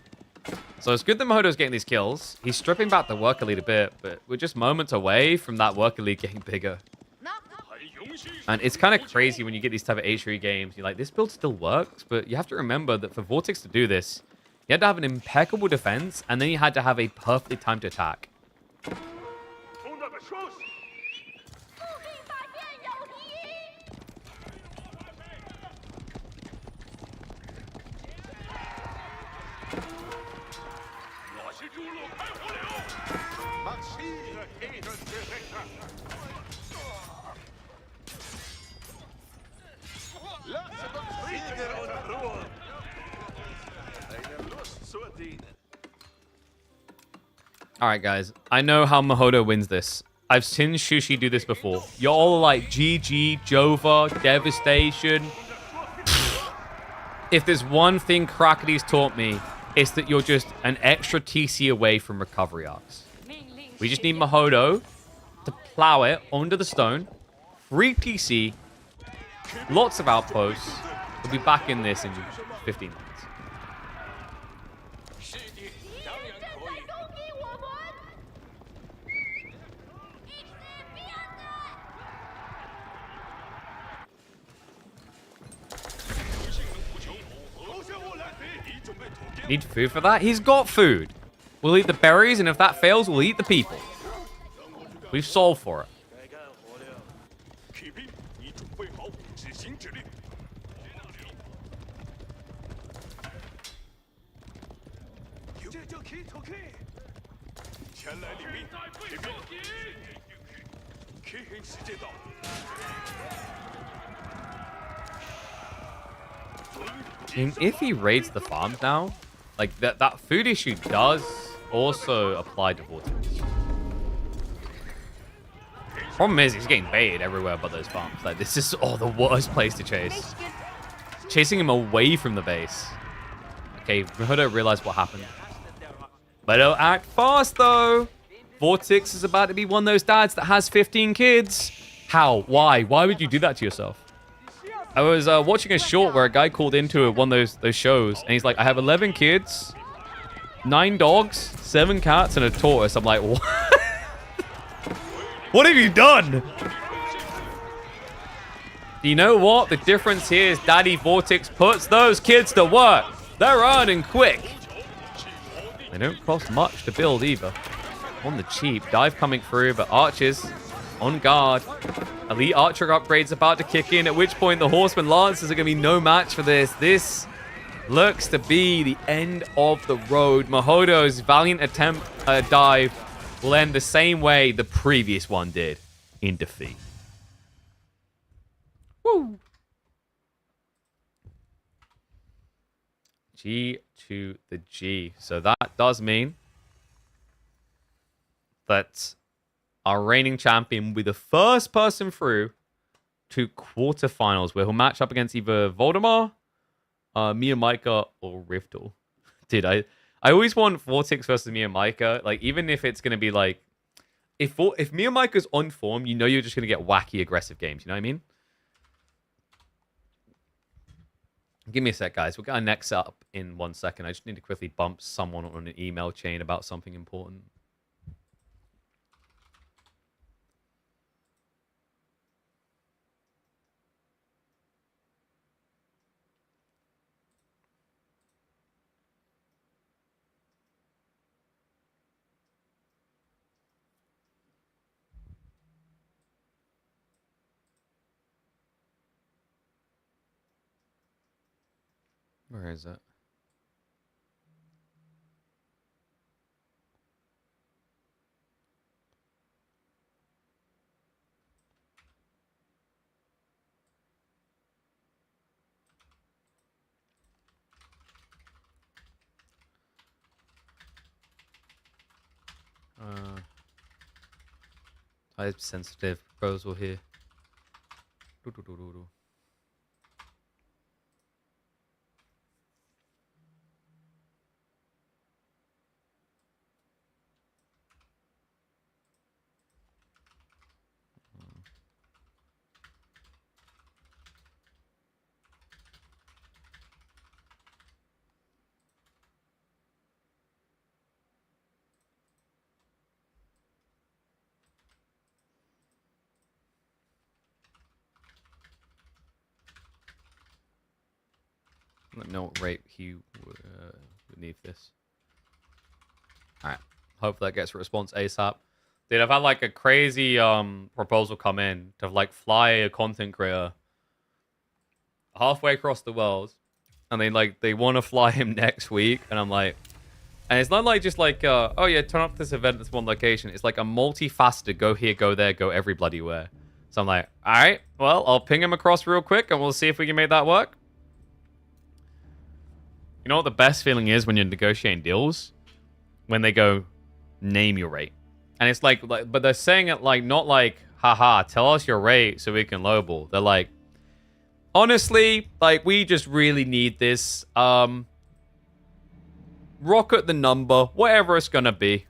So it's good that Modo's getting these kills. He's stripping back the worker lead a bit, but we're just moments away from that worker lead getting bigger. And it's kind of crazy when you get these type of H3 games. You're like, this build still works, but you have to remember that for Vortex to do this, you had to have an impeccable defense, and then you had to have a perfectly timed attack. Alright, guys. I know how Modo wins this. I've seen Shushi do this before. You're all like, GG, Jova, Devastation. If there's one thing Cracky's taught me, it's that you're just an extra TC away from recovery arcs. We just need Modo to plow it onto the stone. Free TC. Lots of outposts. We'll be back in this in 15 minutes. Need food for that? He's got food. We'll eat the berries, and if that fails, we'll eat the people. We've solved for it. I mean, if he raids the farms now, like that food issue does also apply to Vortex. Problem is, he's getting baited everywhere but those farms. Like, this is the worst place to chase. Chasing him away from the base. Okay, Modo realized what happened. But don't act fast, though. Vortex is about to be one of those dads that has 15 kids. How? Why? Why would you do that to yourself? I was watching a short where a guy called into one of those shows, and he's like, I have 11 kids, 9 dogs, 7 cats, and a tortoise. I'm like, what? What have you done? You know what? The difference here is Daddy Vortex puts those kids to work. They're earning quick. They don't cost much to build either. On the cheap. Dive coming through, but archers on guard. Elite archer upgrades about to kick in, at which point the horseman lancers are going to be no match for this. This looks to be the end of the road. Mohodo's valiant attempt dive will end the same way the previous one did, in defeat. Woo! G to the G. So that does mean that our reigning champion will be the first person through to quarterfinals, where he'll match up against either Voldemar, Miyamika, or Rivdal. Dude, I always want Vortex versus Miyamika. Like, even if it's going to be like... If Miyamika's on form, you know you're just going to get wacky, aggressive games. You know what I mean? Give me a sec, guys. We'll get our next up in 1 second. I just need to quickly bump someone on an email chain about something important. Where is it? Type sensitive proposal here. Let me know what rate he would need this. Alright. Hope that gets a response ASAP. Dude, I've had like a crazy proposal come in to like fly a content creator halfway across the world. And they want to fly him next week. And I'm like... And it's not like just like, oh yeah, turn up this event that's one location. It's like a multifaceted go here, go there, go every bloody where. So I'm like, alright, well, I'll ping him across real quick and we'll see if we can make that work. You know what the best feeling is when you're negotiating deals? When they go, name your rate. And it's like, but they're saying it like, not like, haha, tell us your rate so we can lowball. They're like, honestly, like, we just really need this. Rocket the number, whatever it's gonna be.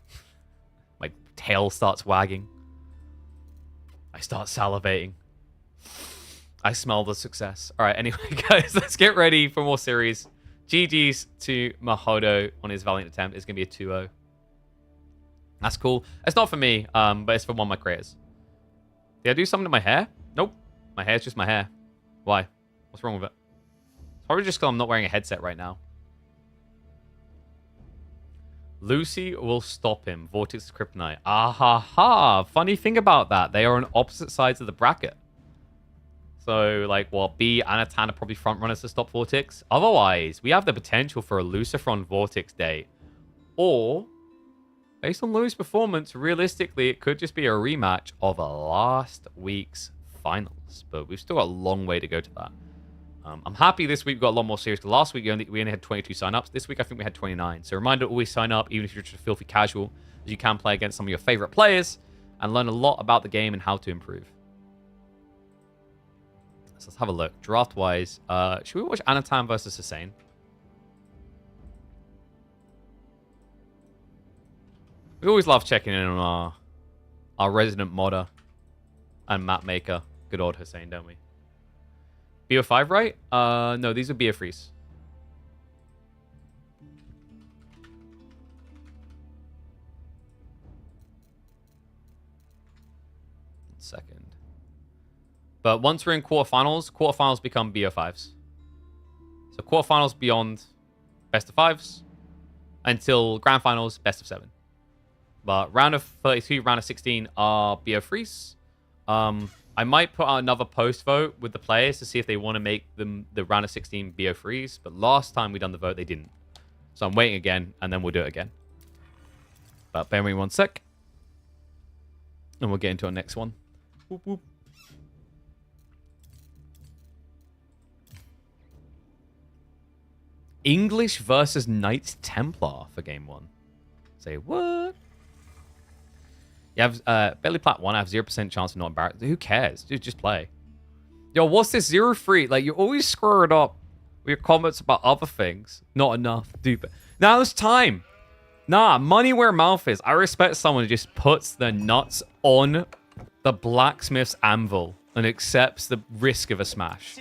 My tail starts wagging. I start salivating. I smell the success. All right, anyway, guys, let's get ready for more series. GG's to Modo on his valiant attempt. It's going to be a 2-0. That's cool. It's not for me, but it's for one of my creators. Did I do something to my hair? Nope. My hair's just my hair. Why? What's wrong with it? It's probably just because I'm not wearing a headset right now. Lucy will stop him. Vortex Kryptonite. Ah ha ha. Funny thing about that. They are on opposite sides of the bracket. So, like, what, B, Anatan are probably front runners to stop Vortex. Otherwise, we have the potential for a Lucifer Vortex day. Or, based on Lou's performance, realistically, it could just be a rematch of last week's finals. But we've still got a long way to go to that. I'm happy this week we got a lot more serious. Last week, we only had 22 sign-ups. This week, I think we had 29. So, reminder, always sign up, even if you're just a filthy casual, as you can play against some of your favorite players. and learn a lot about the game and how to improve. So let's have a look. Draft-wise, should we watch Anatan versus Hussain? We always love checking in on our resident modder and map maker. Good old Hussain, don't we? BO5, right? No, these are BO3s. Second. But once we're in quarterfinals become BO5s. So quarterfinals beyond best of 5s until grand finals, best of 7. But round of 32, round of 16 are BO3s. I might put out another post vote with the players to see if they want to make them the round of 16 BO3s. But last time we done the vote, they didn't. So I'm waiting again, and then we'll do it again. But bear with me 1 sec. And we'll get into our next one. Whoop, whoop. English versus Knights Templar for game 1. Say what? You have Belly Plat 1. I have 0% chance of not embarrassed. Who cares? Dude, just play. Yo, what's this 0-3? Like, you always screw it up with your comments about other things. Not enough. Dude, now it's time. Nah, money where mouth is. I respect someone who just puts their nuts on the blacksmith's anvil and accepts the risk of a smash.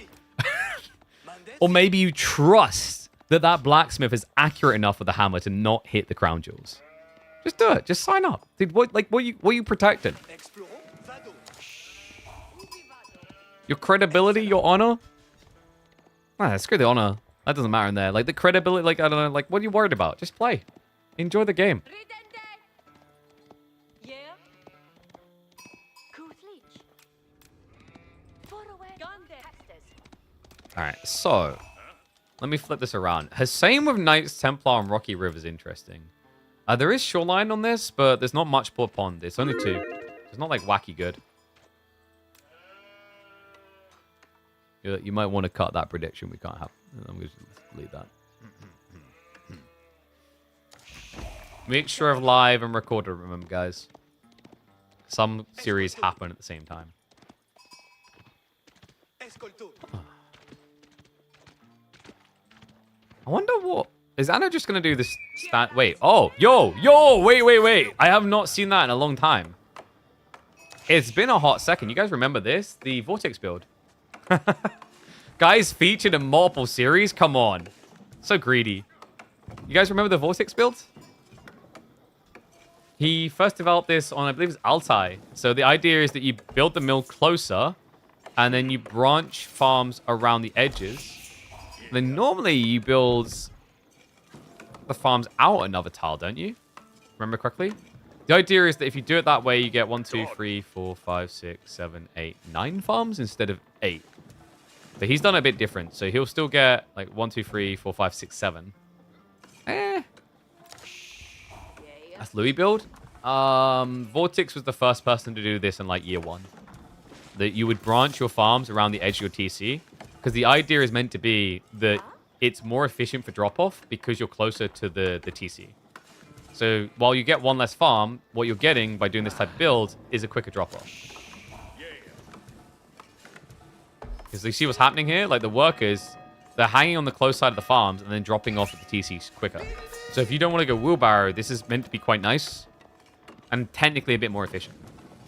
Or maybe you trust that that blacksmith is accurate enough with the hammer to not hit the crown jewels. Just do it. Just sign up. Dude, what are you protecting? Your credibility, your honor? Nah, screw the honor. That doesn't matter in there. Like, the credibility, like, I don't know, like, what are you worried about? Just play. Enjoy the game. Alright, so let me flip this around. Hussain with Knights Templar and Rocky River is interesting. There is shoreline on this, but there's not much per pond. It's only 2. It's not like wacky good. You might want to cut that prediction. We can't have. I'm going to delete that. Make sure of live and recorded, remember, guys. Some series happen at the same time. I wonder what... Is Anna just going to do this... Wait. Oh. Yo. Wait. I have not seen that in a long time. It's been a hot second. You guys remember this? The Vortex build. Guys featured in multiple series? Come on. So greedy. You guys remember the Vortex build? He first developed this on, I believe it's Altai. So the idea is that you build the mill closer, and then you branch farms around the edges. Then normally you build the farms out another tile, don't you? Remember correctly? The idea is that if you do it that way, you get 1, 2, 3, 4, 5, 6, 7, 8, 9 farms instead of 8. But he's done it a bit different. So he'll still get like 1, 2, 3, 4, 5, 6, 7. That's Louis build. Vortex was the first person to do this in like year 1. That you would branch your farms around the edge of your TC. Because the idea is meant to be that it's more efficient for drop-off because you're closer to the TC. So while you get 1 less farm, what you're getting by doing this type of build is a quicker drop-off. Because you see what's happening here? Like the workers, they're hanging on the close side of the farms and then dropping off at the TCs quicker. So if you don't want to go wheelbarrow, this is meant to be quite nice. And technically a bit more efficient.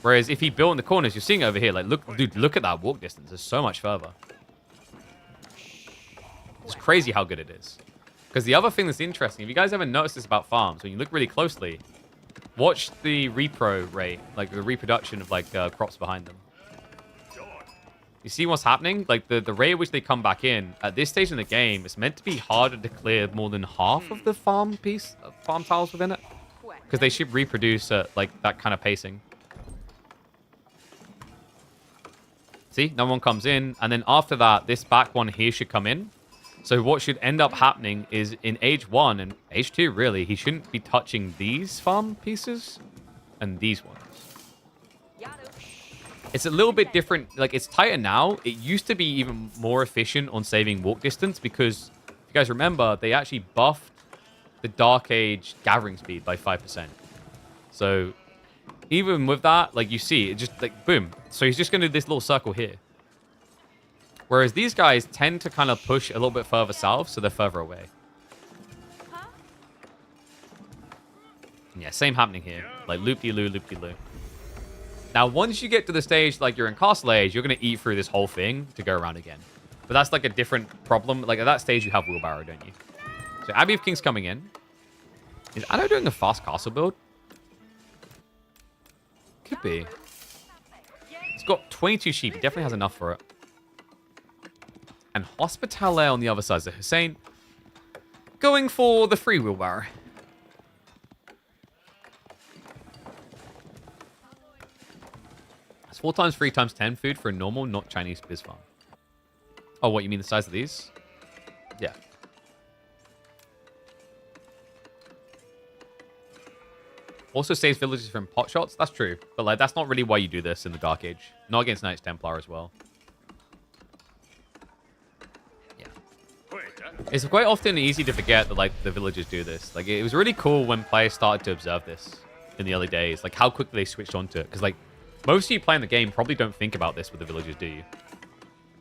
Whereas if he built in the corners, you're seeing it over here. Like, look, dude, look at that walk distance. It's so much further. It's crazy how good it is. Because the other thing that's interesting, if you guys ever noticed this about farms, when you look really closely, watch the repro rate, like the reproduction of like crops behind them. You see what's happening? Like the rate at which they come back in, at this stage in the game, it's meant to be harder to clear more than half of the farm tiles within it. Because they should reproduce at like that kind of pacing. See, no one comes in. And then after that, this back one here should come in. So what should end up happening is in age 1 and age 2, really, he shouldn't be touching these farm pieces and these ones. It's a little bit different. Like, it's tighter now. It used to be even more efficient on saving walk distance because, if you guys remember, they actually buffed the Dark Age gathering speed by 5%. So even with that, like, you see, it just, like, boom. So he's just going to do this little circle here. Whereas these guys tend to kind of push a little bit further south, so they're further away. Yeah, same happening here. Like, loop-de-loo, loop-de-loo. Now, once you get to the stage, like, you're in Castle Age, you're going to eat through this whole thing to go around again. But that's, like, a different problem. Like, at that stage, you have Wheelbarrow, don't you? So, Abbey of Kings coming in. Is Anno doing a fast castle build? Could be. It's got 22 sheep. He definitely has enough for it. And Hospitalet on the other side. So Hussain going for the free wheelbarrow. It's 4 times 3 times 10 food for a normal, not Chinese biz farm. Oh, what, you mean the size of these? Yeah. Also saves villagers from pot shots. That's true. But, like, that's not really why you do this in the Dark Age. Not against Knights Templar as well. Yeah. It's quite often easy to forget that, like, the villagers do this. Like, it was really cool when players started to observe this in the early days. Like, how quickly they switched onto it. Because, like, most of you playing the game probably don't think about this with the villagers, do you?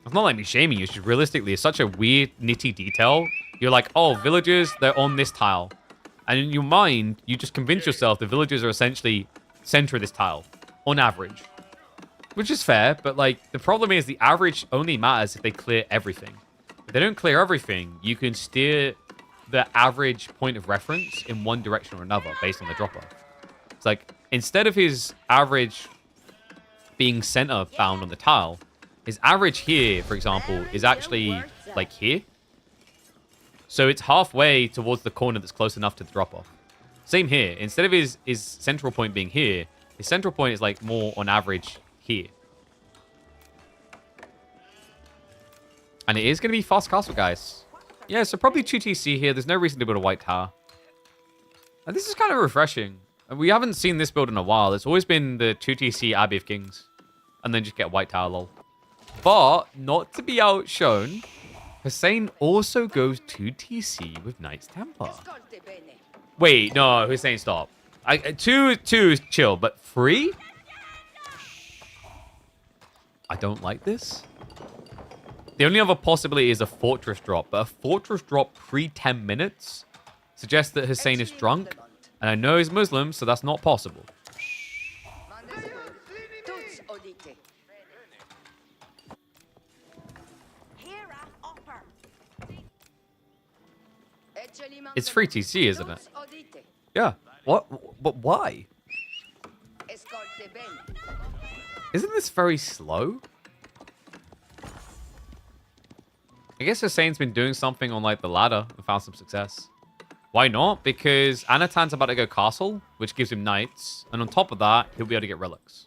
It's not like me shaming you. It's just realistically, it's such a weird, nitty detail. You're like, oh, villagers, they're on this tile. And in your mind, you just convince yourself the villagers are essentially center of this tile, on average. Which is fair, but, like, the problem is the average only matters if they clear everything. If they don't clear everything, you can steer the average point of reference in one direction or another based on the drop-off. It's like, instead of his average being center bound on the tile, his average here, for example, is actually, like, here. So it's halfway towards the corner that's close enough to the drop-off. Same here. Instead of his central point being here, his central point is, like, more on average here. And it is going to be fast castle, guys. Yeah, so probably 2TC here. There's no reason to build a white tower. And this is kind of refreshing. And we haven't seen this build in a while. It's always been the 2TC Abbey of Kings. And then just get white tower, lol. But, not to be outshone, Hussain also goes 2TC with Knights Templar. Wait, no, Hussain, stop. 2 is chill, but 3? I don't like this. The only other possibility is a fortress drop, but a fortress drop pre-10 minutes suggests that Hussain is drunk, and I know he's Muslim, so that's not possible. It's free TC, isn't it? Yeah. What? But why? Isn't this very slow? I guess Hussain's been doing something on, like, the ladder and found some success. Why not? Because Anatan's about to go castle, which gives him knights. And on top of that, he'll be able to get relics.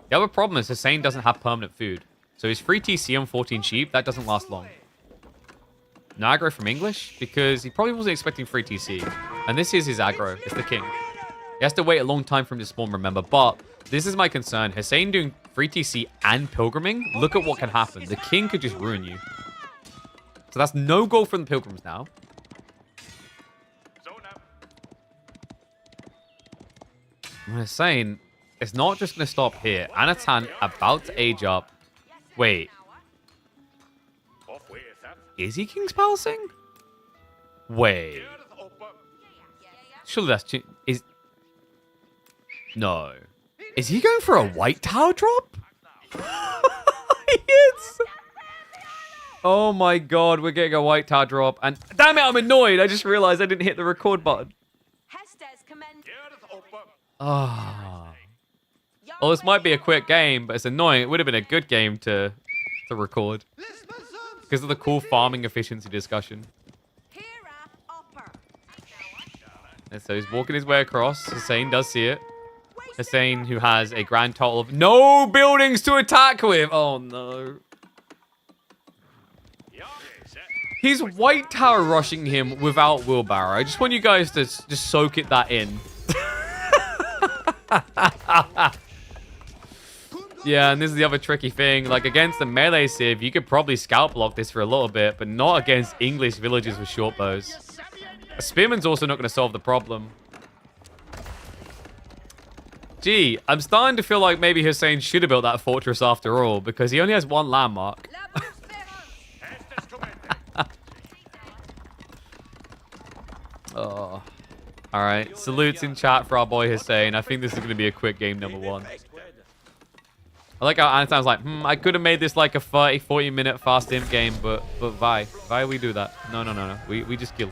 The other problem is Hussain doesn't have permanent food. So his free TC on 14 sheep, that doesn't last long. No aggro from English, because he probably wasn't expecting free TC. And this is his aggro. It's the king. He has to wait a long time for him to spawn, remember. But this is my concern. Hussain doing free TC and pilgriming. Look at what can happen. The king could just ruin you. So that's no goal from the pilgrims now. I'm Hussain, it's not just going to stop here. Anatan about to age up. Wait. Is he King's Palacing? Wait. Surely that's... No. Is he going for a white tower drop? He is. Oh my god, we're getting a white tower drop. And damn it, I'm annoyed. I just realized I didn't hit the record button. Oh. Well, this might be a quick game, but it's annoying. It would have been a good game to record. Because of the cool farming efficiency discussion. And so he's walking his way across. Hussain does see it. Hussain, who has a grand total of no buildings to attack with. Oh, no. He's white tower rushing him without wheelbarrow. I just want you guys to just soak that in. Yeah, and this is the other tricky thing. Like, against the melee civ, you could probably scout block this for a little bit, but not against English villagers with short bows. A spearman's also not going to solve the problem. Gee, I'm starting to feel like maybe Hussain should have built that fortress after all, because he only has one landmark. Oh. Alright, salutes in chat for our boy Hussain. I think this is going to be a quick game number 1. I like how Anatan's like, I could have made this like a 30, 40 minute fast imp game, but why? Why we do that? No. We just kill.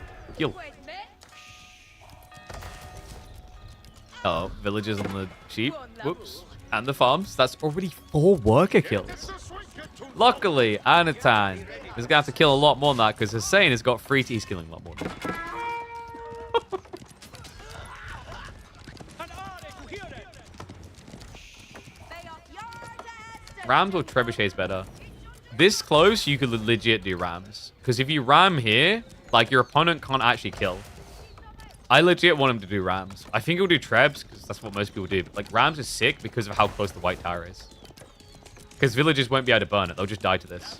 Oh, villagers on the sheep. Whoops. And the farms. That's already 4 worker kills. Luckily, Anatan is going to have to kill a lot more than that because Hussain has got 3 He's killing a lot more than that. Rams or trebuchets better? This close, you could legit do rams. Because if you ram here, like, your opponent can't actually kill. I legit want him to do rams. I think he'll do trebs, because that's what most people do. But, like, rams is sick because of how close the white tower is. Because villagers won't be able to burn it. They'll just die to this.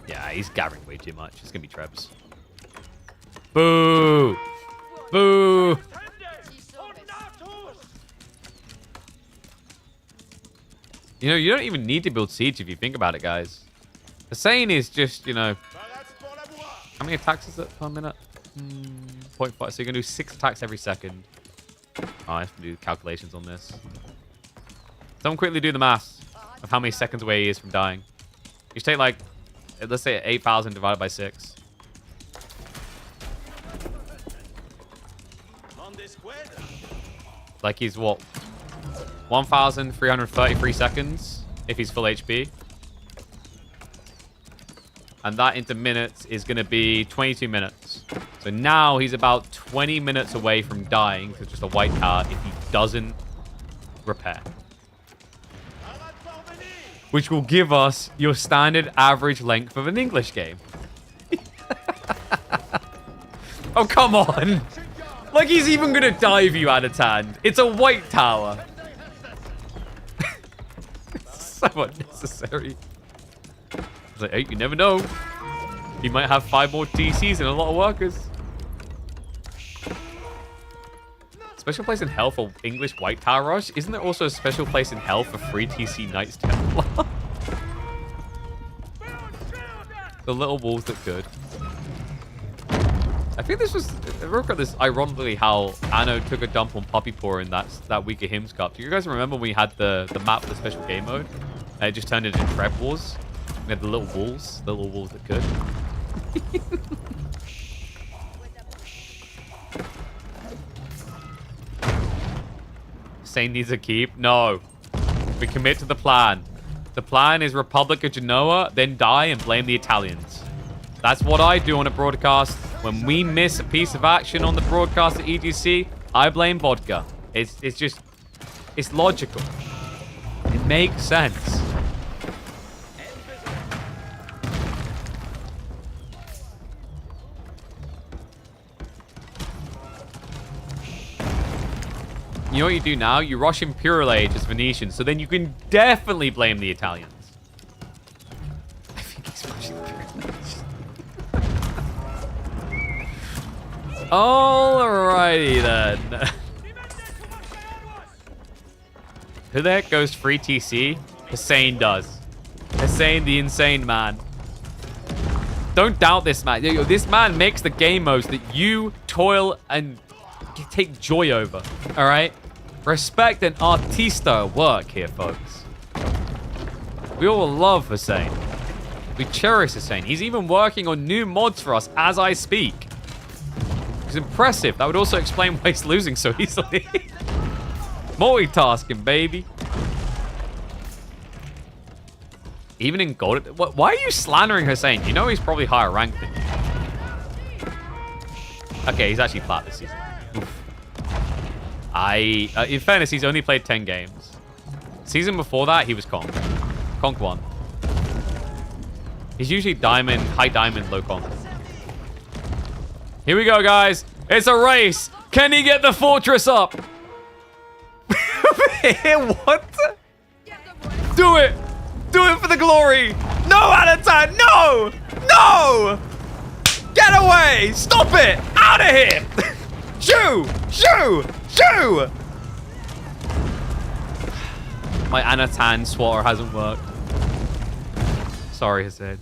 Yeah, he's gathering way too much. It's going to be trebs. Boo! Boo! You know, you don't even need to build siege if you think about it, guys. Hussain is just, you know... How many attacks is it per minute? 0.5. So you're going to do 6 attacks every second. Oh, I have to do calculations on this. Someone quickly do the maths of how many seconds away he is from dying. You should take, like, let's say 8,000 divided by 6. Like, he's what? 1,333 seconds if he's full HP. And that into minutes is going to be 22 minutes. So now he's about 20 minutes away from dying because just a white tower if he doesn't repair. Which will give us your standard average length of an English game. Oh, come on. Like, he's even going to dive you, Anatan. It's a white tower. So unnecessary. It's like, hey, you never know. He might have 5 more TCs and a lot of workers. Special place in hell for English White Tower Rush? Isn't there also a special place in hell for free TC Knights Templar? The little wolves look good. I think this was... Look at this, ironically, how Anno took a dump on Puppy Paw in that week of Hymns Cup. Do you guys remember when we had the map with the special game mode? And it just turned into Treb Wars? We had the little wolves. The little wolves look good. Hussain needs a keep? No. We commit to the plan. The plan is Republic of Genoa, then die and blame the Italians. That's what I do on a broadcast. When we miss a piece of action on the broadcast at EGC, I blame vodka. It's just... It's logical. It makes sense. You know what you do now? You rush Imperial Age as Venetian, so then you can definitely blame the Italians. I think he's rushing Imperial Age. Alrighty then. Who the heck goes free TC? Hussain does. Hussain, the insane man. Don't doubt this man. This man makes the game modes that you toil and take joy over. All right? Respect and artista work here, folks. We all love Hussain. We cherish Hussain. He's even working on new mods for us as I speak. It's impressive. That would also explain why he's losing so easily. Multitasking, baby. Even in gold. Why are you slandering Hussain? You know he's probably higher ranked than you. Okay, he's actually plat this season. Oof. In fairness, he's only played 10 games. Season before that, he was Conk. Conk 1. He's usually diamond, high diamond, low Conk. Here we go, guys. It's a race. Can he get the fortress up? What? Do it. Do it for the glory. No, Anatan. No. No. Get away. Stop it. Out of here. Shoo! Shoo! Shoo! My Anatan swatter hasn't worked. Sorry, Hussain.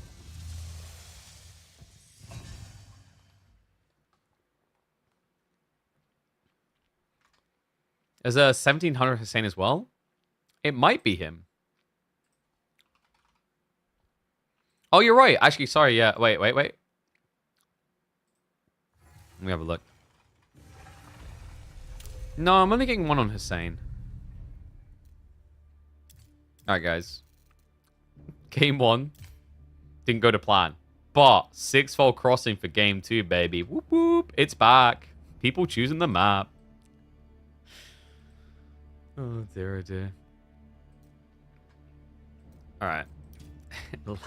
There's a 1700 Hussain as well. It might be him. Oh, you're right. Actually, sorry. Yeah. Wait. Let me have a look. No, I'm only getting one on Hussain. Alright, guys. Game 1. Didn't go to plan. But 6-fold crossing for game 2, baby. Whoop whoop. It's back. People choosing the map. Oh, dear, oh, dear. Alright.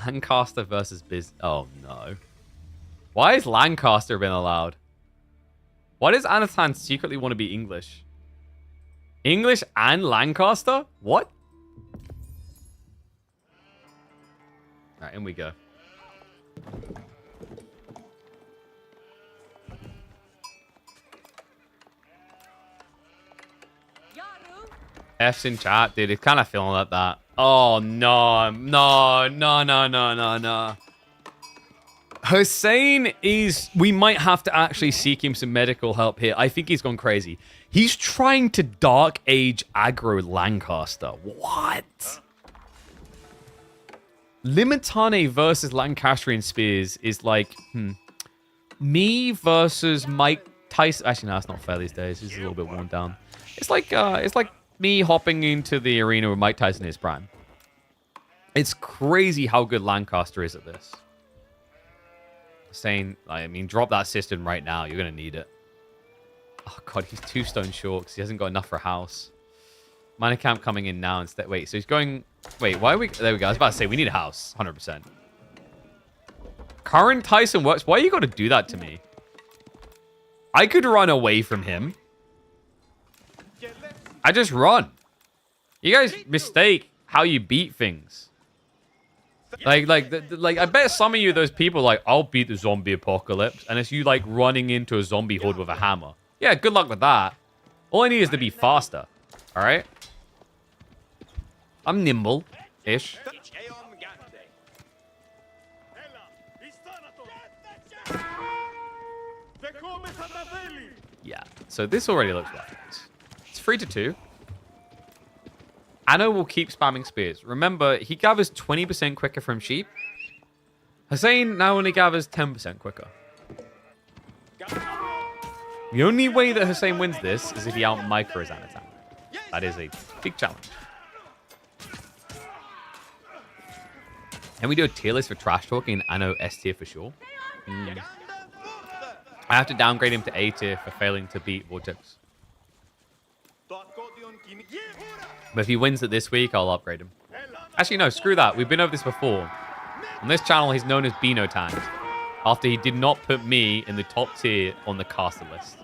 Lancaster versus Biz. Oh, no. Why has Lancaster been allowed? Why does Anatan secretly want to be English? English and Lancaster? What? Alright, in we go. F's in chat, dude. It's kind of feeling like that. Oh, no. No. Hussain is... We might have to actually seek him some medical help here. I think he's gone crazy. He's trying to Dark Age aggro Lancaster. What? Limitane versus Lancastrian Spears is like... Me versus Mike Tyson... Actually, no, that's not fair these days. He's a little bit worn down. It's like me hopping into the arena with Mike Tyson in his prime. It's crazy how good Lancaster is at this. Saying, I mean, drop that system right now. You're going to need it. Oh, God, he's 2 stone short because he hasn't got enough for a house. Minor Camp coming in now instead. Wait, so he's going... Wait, why are we... There we go. I was about to say, we need a house. 100%. Current Tyson works. Why you got to do that to me? I could run away from him. I just run. You guys mistake how you beat things. Like, I bet some of you, those people, like, I'll beat the zombie apocalypse, and it's you, like, running into a zombie horde with a hammer. Yeah, good luck with that. All I need is to be faster. All right? I'm nimble-ish. Yeah, so this already looks right. It's 3-2. Anno will keep spamming spears. Remember, he gathers 20% quicker from sheep. Hussain now only gathers 10% quicker. The only way that Hussain wins this is if he out-micros Anatan. That is a big challenge. Can we do a tier list for trash talking and Anno S tier for sure? I have to downgrade him to A tier for failing to beat Vortex. But if he wins it this week, I'll upgrade him. Actually, no, screw that. We've been over this before. On this channel, he's known as Binotan, after he did not put me in the top tier on the caster list.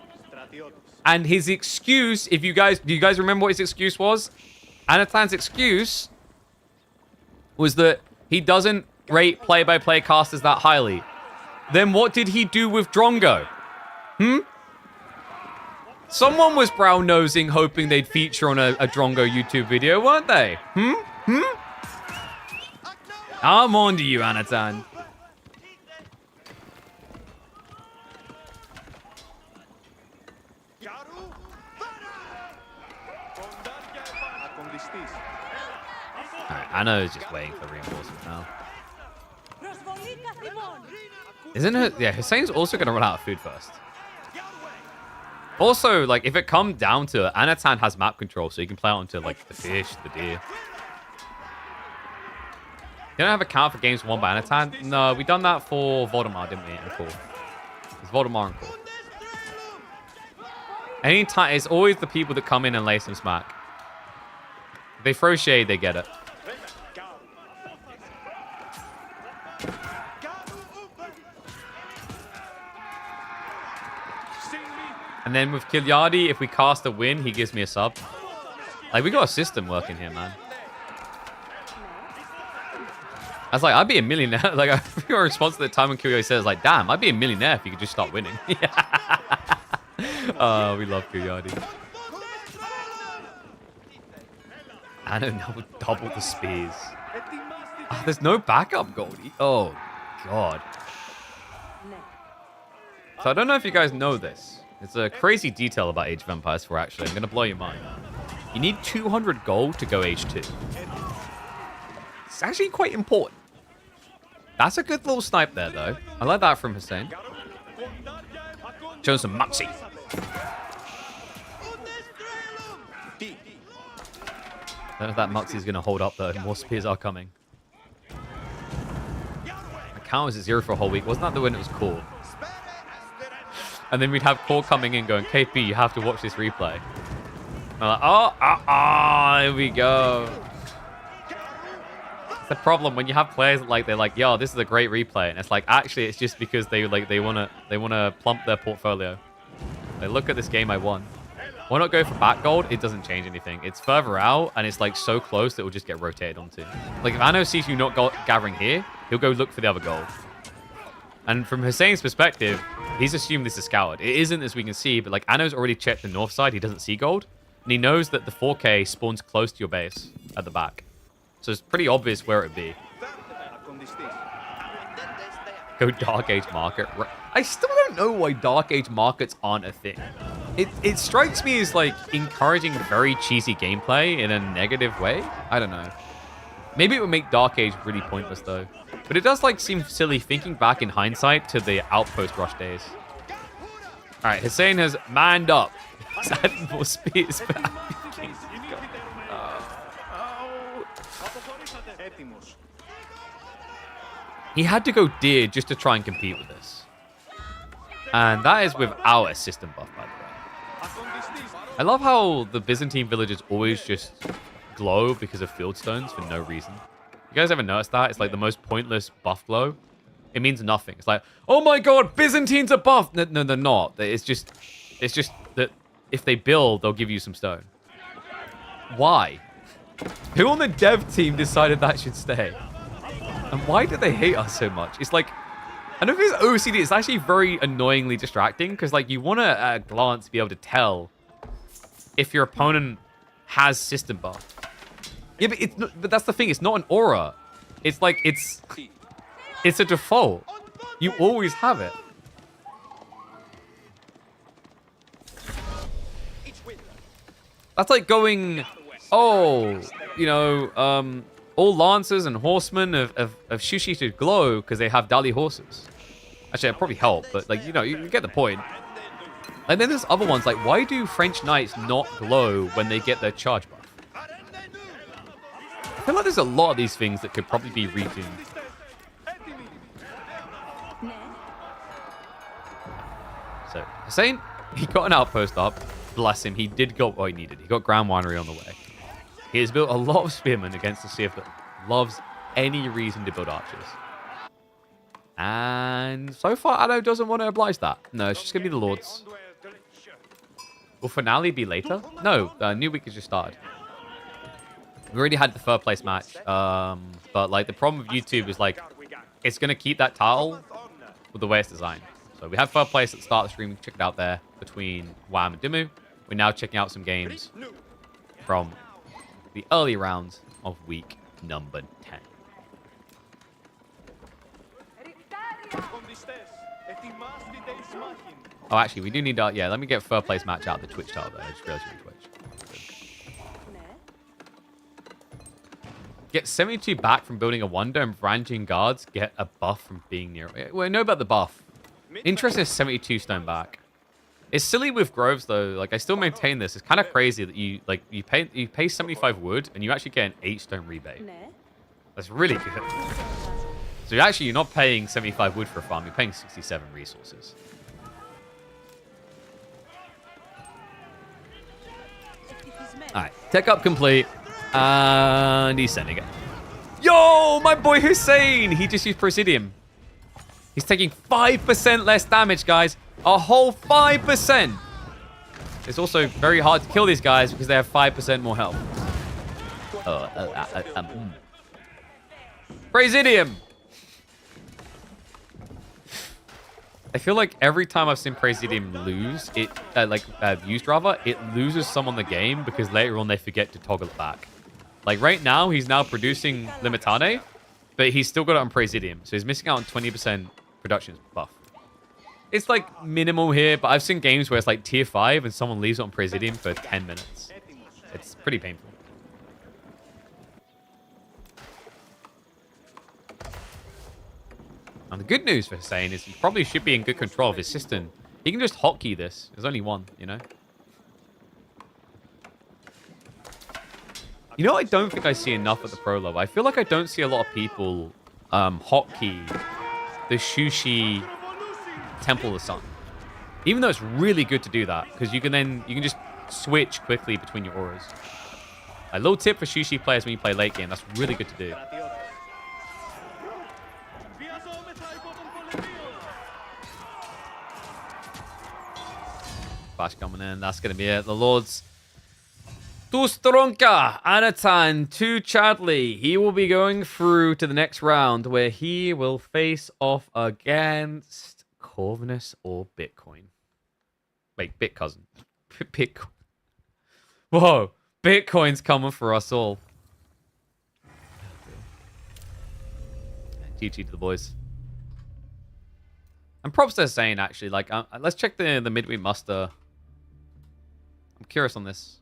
And his excuse, do you guys remember what his excuse was? Anatan's excuse was that he doesn't rate play-by-play casters that highly. Then what did he do with Drongo? Someone was brown-nosing, hoping they'd feature on a Drongo YouTube video, weren't they? I'm on to you, Anatan. Alright, Anna is just waiting for reinforcement now. Isn't it? Yeah, Hussain's also going to run out of food first. Also, like, if it comes down to it, Anatan has map control, so you can play out onto, like, the fish, the deer. You don't have a count for games won by Anatan? No, we done that for Voldemar, didn't we? And Core. It's Voldemar and Core. Anytime, it's always the people that come in and lay some smack. If they throw shade, they get it. And then with Kilyadi, if we cast a win, he gives me a sub. Like, we got a system working here, man. I was like, I'd be a millionaire. Like, I think our response to the time when Kilyadi says, like, damn, I'd be a millionaire if you could just start winning. Oh, we love Kuyadi. Anna now double the spears. Oh, there's no backup, Goldie. Oh, God. So I don't know if you guys know this. It's a crazy detail about Age of Empires 4, actually. I'm going to blow your mind. You need 200 gold to go Age 2. It's actually quite important. That's a good little snipe there, though. I like that from Hussain. Showing some muxy. I don't know if that Muxie is going to hold up, though. More spears are coming. Account was at 0 for a whole week. Wasn't that the when it was Core? And then we'd have Core coming in going, KP, you have to watch this replay. And I'm like, here we go. It's the problem when you have players like they're like, yo, this is a great replay. And it's like, actually, it's just because they wanna plump their portfolio. They look at this game I won. Why not go for back gold? It doesn't change anything. It's further out, and it's like so close that it will just get rotated onto. Like, if Anno sees you not gathering here, he'll go look for the other gold. And from Hussain's perspective, he's assumed this is scoured. It isn't, as we can see, but like Anno's already checked the north side. He doesn't see gold. And he knows that the 4K spawns close to your base at the back. So it's pretty obvious where it would be. Go Dark Age market. I still don't know why Dark Age markets aren't a thing. It strikes me as like encouraging very cheesy gameplay in a negative way. I don't know. Maybe it would make Dark Age really pointless though. But it does like seem silly thinking back in hindsight to the Outpost Rush days. All right, Hussain has manned up. He's adding more spears. He had to go deer just to try and compete with this. And that is without a system buff, by the way. I love how the Byzantine villagers always just glow because of field stones for no reason. You guys ever notice that? It's like the most pointless buff glow. It means nothing. It's like, oh my god, Byzantines are buffed. No, they're not. It's just that if they build, they'll give you some stone. Why? Who on the dev team decided that should stay? And why do they hate us so much? It's like, I don't know if it's OCD. It's actually very annoyingly distracting because like you want to at a glance be able to tell if your opponent has system buff. Yeah, but it's not, but that's the thing. It's not an aura. It's like it's a default. You always have it. That's like going, oh, you know, all lancers and horsemen of Shushi to glow because they have Dali horses. Actually, it'd probably help, but like, you know, you get the point. And then there's other ones like, why do French knights not glow when they get their charge buff? I feel like there's a lot of these things that could probably be retuned. So, Hussain, he got an outpost up. Bless him. He did got what he needed. He got Grand Winery on the way. He has built a lot of spearmen against the Civ that loves any reason to build archers. And so far, Anno doesn't want to oblige that. No, it's just going to be the Lords. Will finale be later? No, new week has just started. We already had the third place match. But like the problem with YouTube is like, it's going to keep that title with the way it's designed. So we have third place at the start of the stream. Check it out there between Wham and Dumu. We're now checking out some games from the early rounds of week number 10. Oh, actually, we do need yeah, let me get third place match out of the Twitch title though. I just realized you're on Twitch. Get 72 back from building a wonder, and branching guards get a buff from being near. Well, I know about the buff. Interesting is 72 stone back. It's silly with groves though. Like I still maintain this. It's kind of crazy that you pay 75 wood and you actually get an 8 stone rebate. That's really good. So you're not paying 75 wood for a farm. You're paying 67 resources. All right, tech up complete, and he's sending it. Yo, my boy Hussain! He just used Presidium. He's taking 5% less damage, guys. A whole 5%. It's also very hard to kill these guys because they have 5% more health. Presidium. I feel like every time I've seen Presidium lose, used rather, it loses some on the game because later on they forget to toggle it back. Like right now, he's now producing Limitane, but he's still got it on Presidium, so he's missing out on 20% production buff. It's like minimal here, but I've seen games where it's like tier 5 and someone leaves it on Presidium for 10 minutes. It's pretty painful. And the good news for Hussain is he probably should be in good control of his system. He can just hotkey this. There's only one, you know? You know, I don't think I see enough at the pro level. I feel like I don't see a lot of people hotkey the Shushi Temple of the Sun. Even though it's really good to do that, because you can just switch quickly between your auras. A little tip for Shushi players when you play late game, that's really good to do. Flash coming in, that's going to be it. The Lords. Tu Stronka, Anatan, to Chadley. He will be going through to the next round where he will face off against Corvinus or Bitcoin. Wait, BitCousin. Bitcoin. Whoa, Bitcoin's coming for us all. GG to the boys. And props to Hussain, actually. Like, let's check the Midweek Master. I'm curious on this.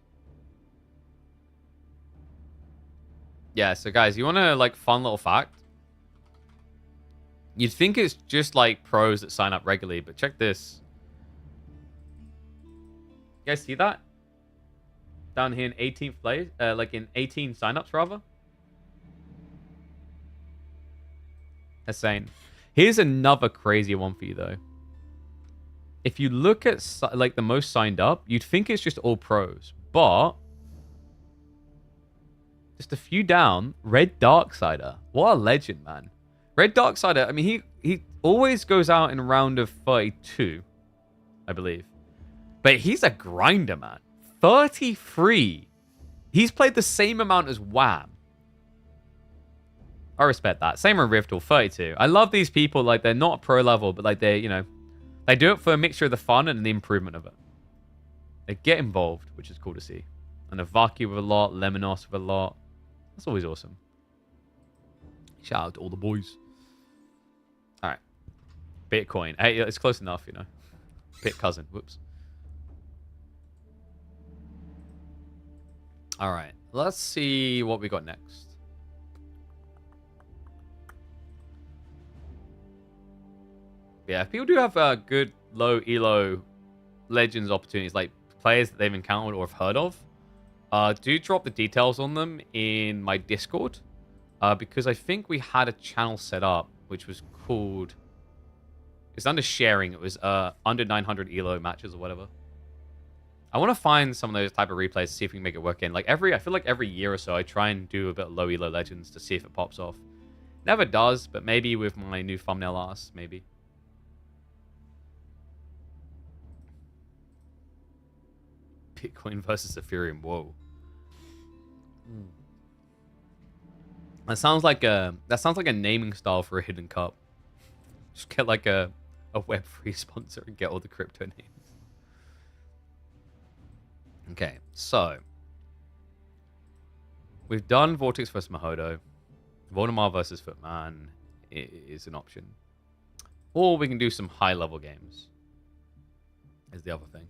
Yeah, so guys, you want to, like, fun little fact? You'd think it's just, like, pros that sign up regularly, but check this. You guys see that? Down here in 18th place, like in 18 signups, rather. Hussain. Here's another crazy one for you, though. If you look at, like, the most signed up, you'd think it's just all pros. But just a few down, Red Darksider. What a legend, man. Red Darksider, I mean, he always goes out in a round of 32, I believe. But he's a grinder, man. 33. He's played the same amount as Wham. I respect that. Same with Riftle, 32. I love these people. Like, they're not pro level, but, like, they, you know, they do it for a mixture of the fun and the improvement of it. They get involved, which is cool to see. And Avaki with a lot, Lemonos with a lot. That's always awesome. Shout out to all the boys. All right. Bitcoin. Hey, it's close enough, you know. BitCousin. Whoops. All right. Let's see what we got next. Yeah, if people do have good low elo legends opportunities, like players that they've encountered or have heard of, do drop the details on them in my Discord, because I think we had a channel set up which was called, it's under sharing. It was under 900 elo matches or whatever. I want to find some of those type of replays to see if we can make it work in. Like I feel like every year or so I try and do a bit of low elo legends to see if it pops off. Never does, but maybe with my new thumbnail ass, maybe. Bitcoin versus Ethereum. Whoa. That sounds like a naming style for a hidden cup. Just get like a Web3 sponsor and get all the crypto names. Okay, so we've done Vortex versus Modo. Voldemar versus Footman is an option. Or we can do some high-level games. Is the other thing.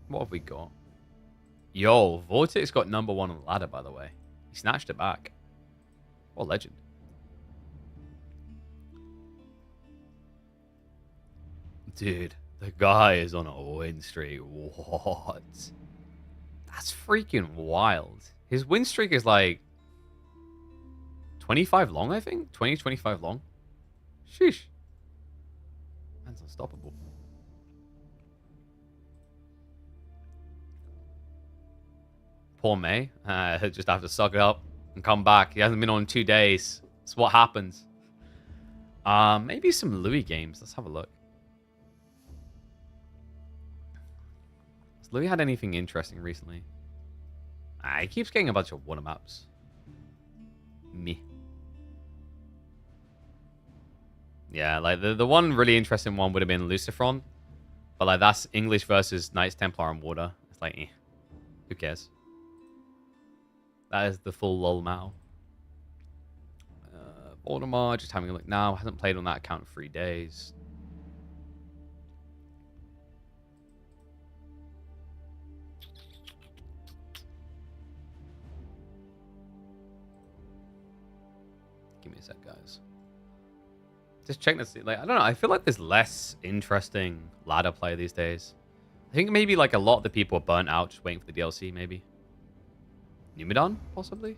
What have we got? Yo, Vortex got number 1 on the ladder, by the way. He snatched it back. What a legend. Dude, the guy is on a win streak. What? That's freaking wild. His win streak is like 25 long, I think? 25 long. Sheesh. Man's unstoppable. Poor May. He'll just have to suck it up and come back. He hasn't been on 2 days. That's what happens. Maybe some Louis games. Let's have a look. Has Louis had anything interesting recently? He keeps getting a bunch of one maps. me. Yeah, like the one really interesting one would have been Lucifron. But like that's English versus Knights Templar and Water. It's like, who cares? That is the full lol Mao. Baltimore, just having a look now. Hasn't played on that account in 3 days. Give me a sec, guys. Just checking to see. Like, I don't know. I feel like there's less interesting ladder play these days. I think maybe like a lot of the people are burnt out just waiting for the DLC, maybe. Numidon, possibly?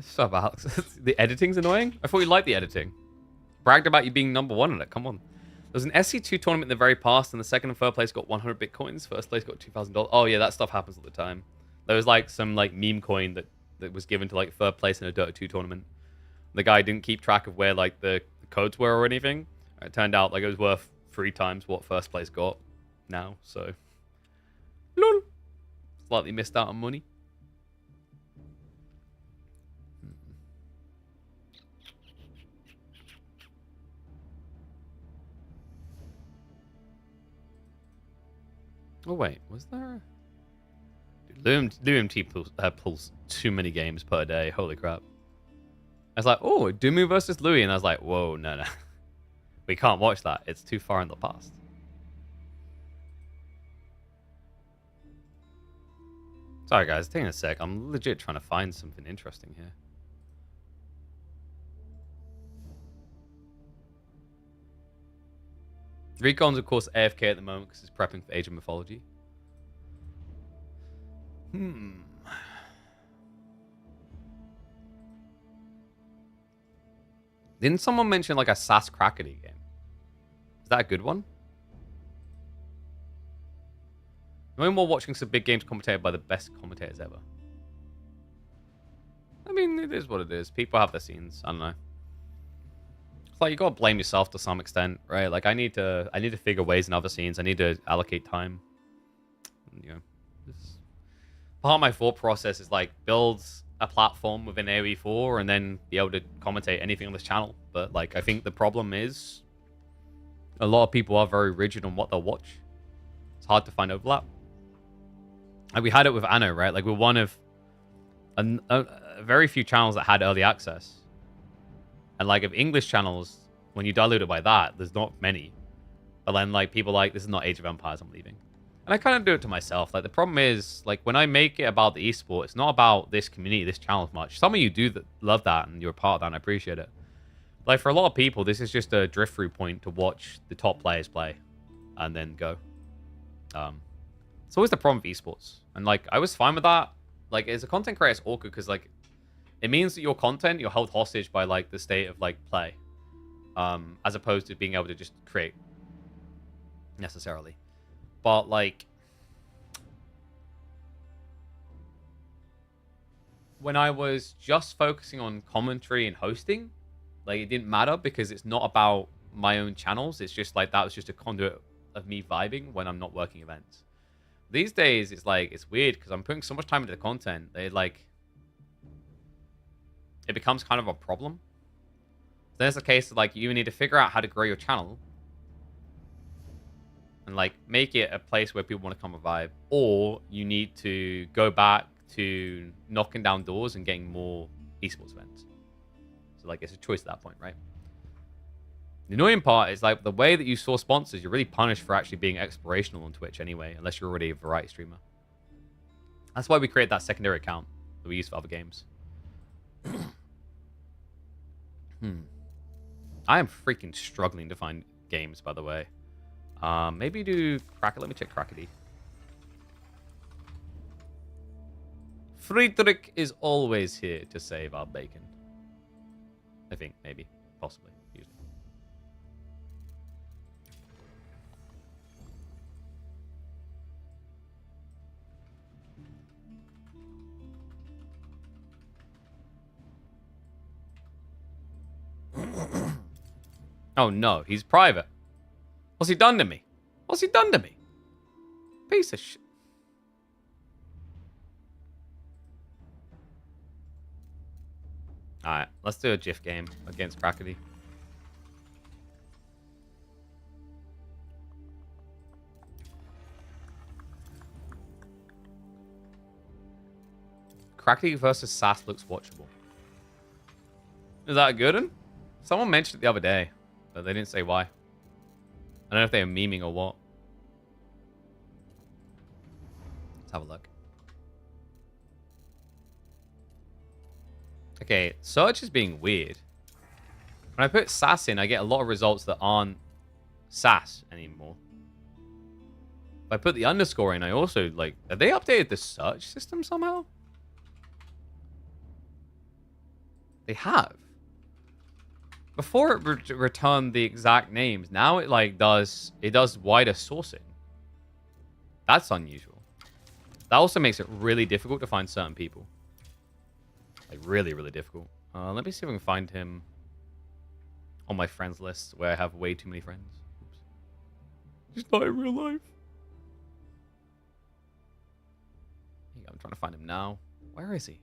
Stop, Alex. The editing's annoying? I thought you liked the editing. Bragged about you being #1 on it. Come on. There was an SC2 tournament in the very past, and the second and third place got 100 bitcoins. First place got $2,000. Oh, yeah, that stuff happens all the time. There was like some like meme coin that was given to like third place in a Dota 2 tournament. The guy didn't keep track of where like the codes were or anything. It turned out like it was worth 3 times what first place got now. So, lol. Slightly missed out on money. Oh wait, was there? Dude, LUMT pulls too many games per day. Holy crap! I was like, oh, Dumu versus Louis, and I was like, whoa, no, we can't watch that. It's too far in the past. Sorry, guys, taking a sec. I'm legit trying to find something interesting here. Recon's, of course, AFK at the moment because he's prepping for Age of Mythology. Didn't someone mention like a SAS Crackity game? Is that a good one? No more watching some big games commentated by the best commentators ever. I mean, it is what it is. People have their scenes. I don't know. It's like you gotta blame yourself to some extent, right? Like I need to figure ways in other scenes. I need to allocate time. You know, part of my thought process is like build a platform within AoE4 and then be able to commentate anything on this channel. But like I think the problem is a lot of people are very rigid on what they'll watch. It's hard to find overlap. Like we had it with Anno, right? Like we're one of a very few channels that had early access. And like of English channels, when you dilute it by that, there's not many. But then like people like, this is not Age of Empires, I'm leaving. And I kind of do it to myself. Like the problem is, like when I make it about the esport, it's not about this community, this channel as much. Some of you do love that and you're a part of that and I appreciate it. Like for a lot of people, this is just a drift through point to watch the top players play and then go. It's always the problem with esports. And like I was fine with that. Like as a content creator, it's awkward because like it means that your content, you're held hostage by like the state of like play. As opposed to being able to just create necessarily. But like when I was just focusing on commentary and hosting, like it didn't matter because it's not about my own channels. It's just like that was just a conduit of me vibing when I'm not working events. These days, it's like it's weird because I'm putting so much time into the content. It becomes kind of a problem. Then it's a case of like you need to figure out how to grow your channel and like make it a place where people want to come and vibe, or you need to go back to knocking down doors and getting more esports events. So like it's a choice at that point, right? The annoying part is like the way that you source sponsors, you're really punished for actually being explorational on Twitch anyway, unless you're already a variety streamer. That's why we create that secondary account that we use for other games. I am freaking struggling to find games, by the way. Maybe do Cracky. Let me check Crackity. Friedrich is always here to save our bacon. I think, maybe, possibly, usually. Oh, no. He's private. What's he done to me? What's he done to me? Piece of shit. Alright, let's do a GIF game against Cracky. Cracky versus Sass looks watchable. Is that a good one? Someone mentioned it the other day, but they didn't say why. I don't know if they were memeing or what. Let's have a look. Okay, search is being weird. When I put Sass in, I get a lot of results that aren't Sass anymore. If I put the underscore in, I also, like... Have they updated the search system somehow? They have. Before it returned the exact names, now it like does wider sourcing. That's unusual. That also makes it really difficult to find certain people. Like really, really difficult. Let me see if I can find him on my friends list where I have way too many friends. Oops. He's not in real life. Yeah, I'm trying to find him now. Where is he?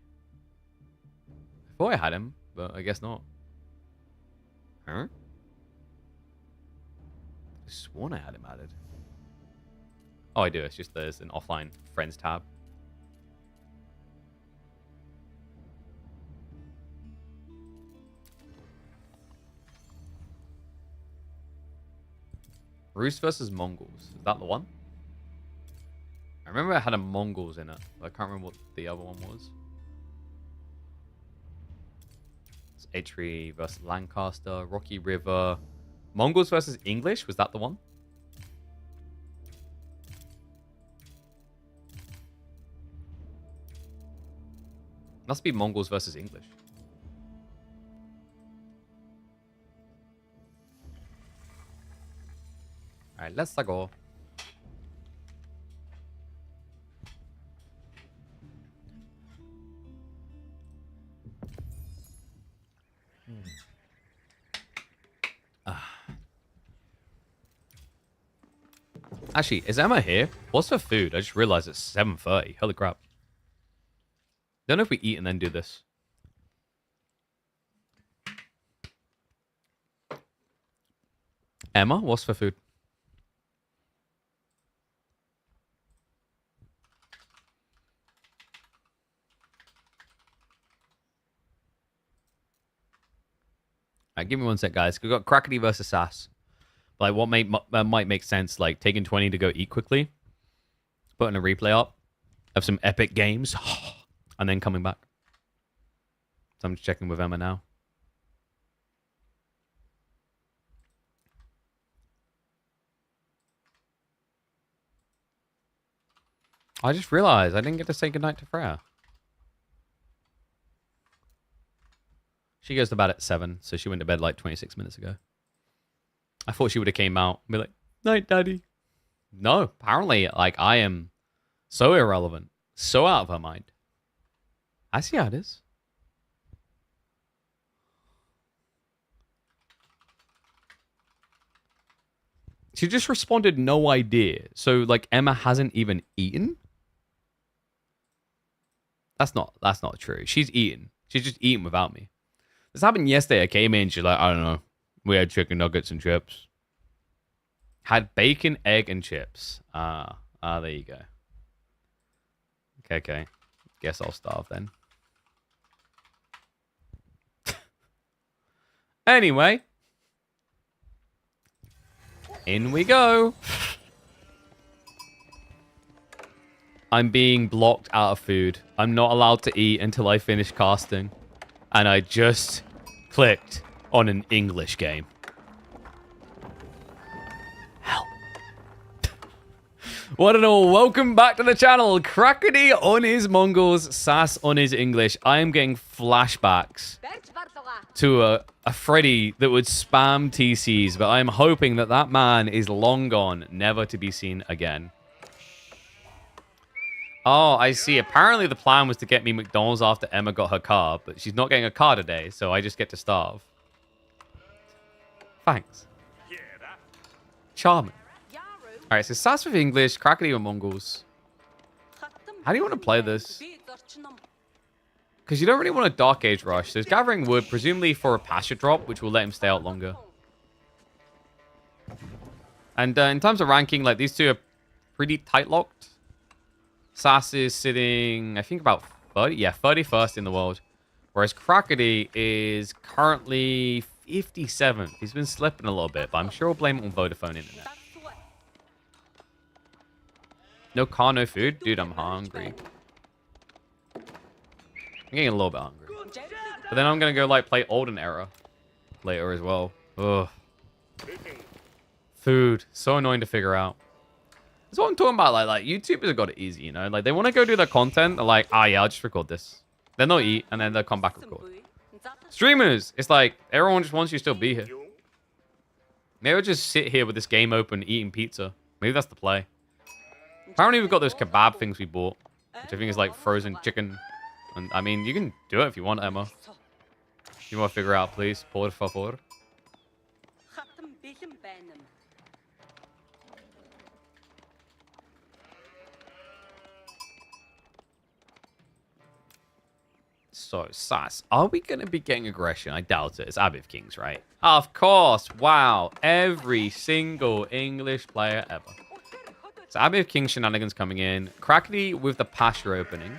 I thought I had him, but I guess not. Huh? I sworn I had him added. Oh, I do. It's just there's an offline friends tab. Rus versus Mongols. Is that the one? I remember I had a Mongols in it, but I can't remember what the other one was. It's Atri versus Lancaster, Rocky River. Mongols versus English? Was that the one? Must be Mongols versus English. Alright, let's go. Actually, is Emma here? What's for food? I just realized it's 7:30. Holy crap. Don't know if we eat and then do this. Emma, what's for food? Alright, give me one sec, guys. We've got Cracky versus Sass. Like, what might make sense, like, taking 20 to go eat quickly, putting a replay up of some epic games, and then coming back. So I'm just checking with Emma now. I just realized I didn't get to say goodnight to Freya. She goes to bed at 7, so she went to bed like 26 minutes ago. I thought she would have came out and be like, night, daddy. No, apparently, like, I am so irrelevant, so out of her mind. I see how it is. She just responded, no idea. So, like, Emma hasn't even eaten? That's not true. She's eaten. She's just eaten without me. This happened yesterday. I came in, she's like, I don't know. We had chicken nuggets and chips. Had bacon, egg, and chips. There you go. Okay. Guess I'll starve then. Anyway. In we go. I'm being blocked out of food. I'm not allowed to eat until I finish casting. And I just clicked on an English game. Help. What and all, welcome back to the channel. Cracky on his Mongols, Sass on his English. I am getting flashbacks to a Freddy that would spam TCs, but I'm hoping that that man is long gone, never to be seen again. Oh, I see. Apparently the plan was to get me McDonald's after Emma got her car, but she's not getting a car today, so I just get to starve. Thanks. Charming. Alright, so Sass with English, Cracky with Mongols. How do you want to play this? Because you don't really want a Dark Age rush. So he's gathering wood, presumably for a pasture drop, which will let him stay out longer. And in terms of ranking, like these two are pretty tight locked. Sass is sitting, I think, about 31st in the world. Whereas Cracky is currently 57th. He's been slipping a little bit, but I'm sure we'll blame it on Vodafone Internet. No car, no food? Dude, I'm hungry. I'm getting a little bit hungry. But then I'm going to go, like, play Olden Era later as well. Ugh. Food. So annoying to figure out. That's what I'm talking about. Like YouTubers have got it easy, you know? Like, they want to go do their content. They're like, yeah, I'll just record this. Then they'll eat, and then they'll come back and record. Streamers, it's like, everyone just wants you to still be here. Maybe I'll just sit here with this game open, eating pizza. Maybe that's the play. Apparently, we've got those kebab things we bought, which I think is like frozen chicken. And I mean, you can do it if you want, Emma. You want to figure out, please. Por favor. So, Sass, are we going to be getting aggression? I doubt it. It's Abbey of Kings, right? Of course. Wow. Every single English player ever. So, Abbey of Kings shenanigans coming in. Cracky with the pasture opening.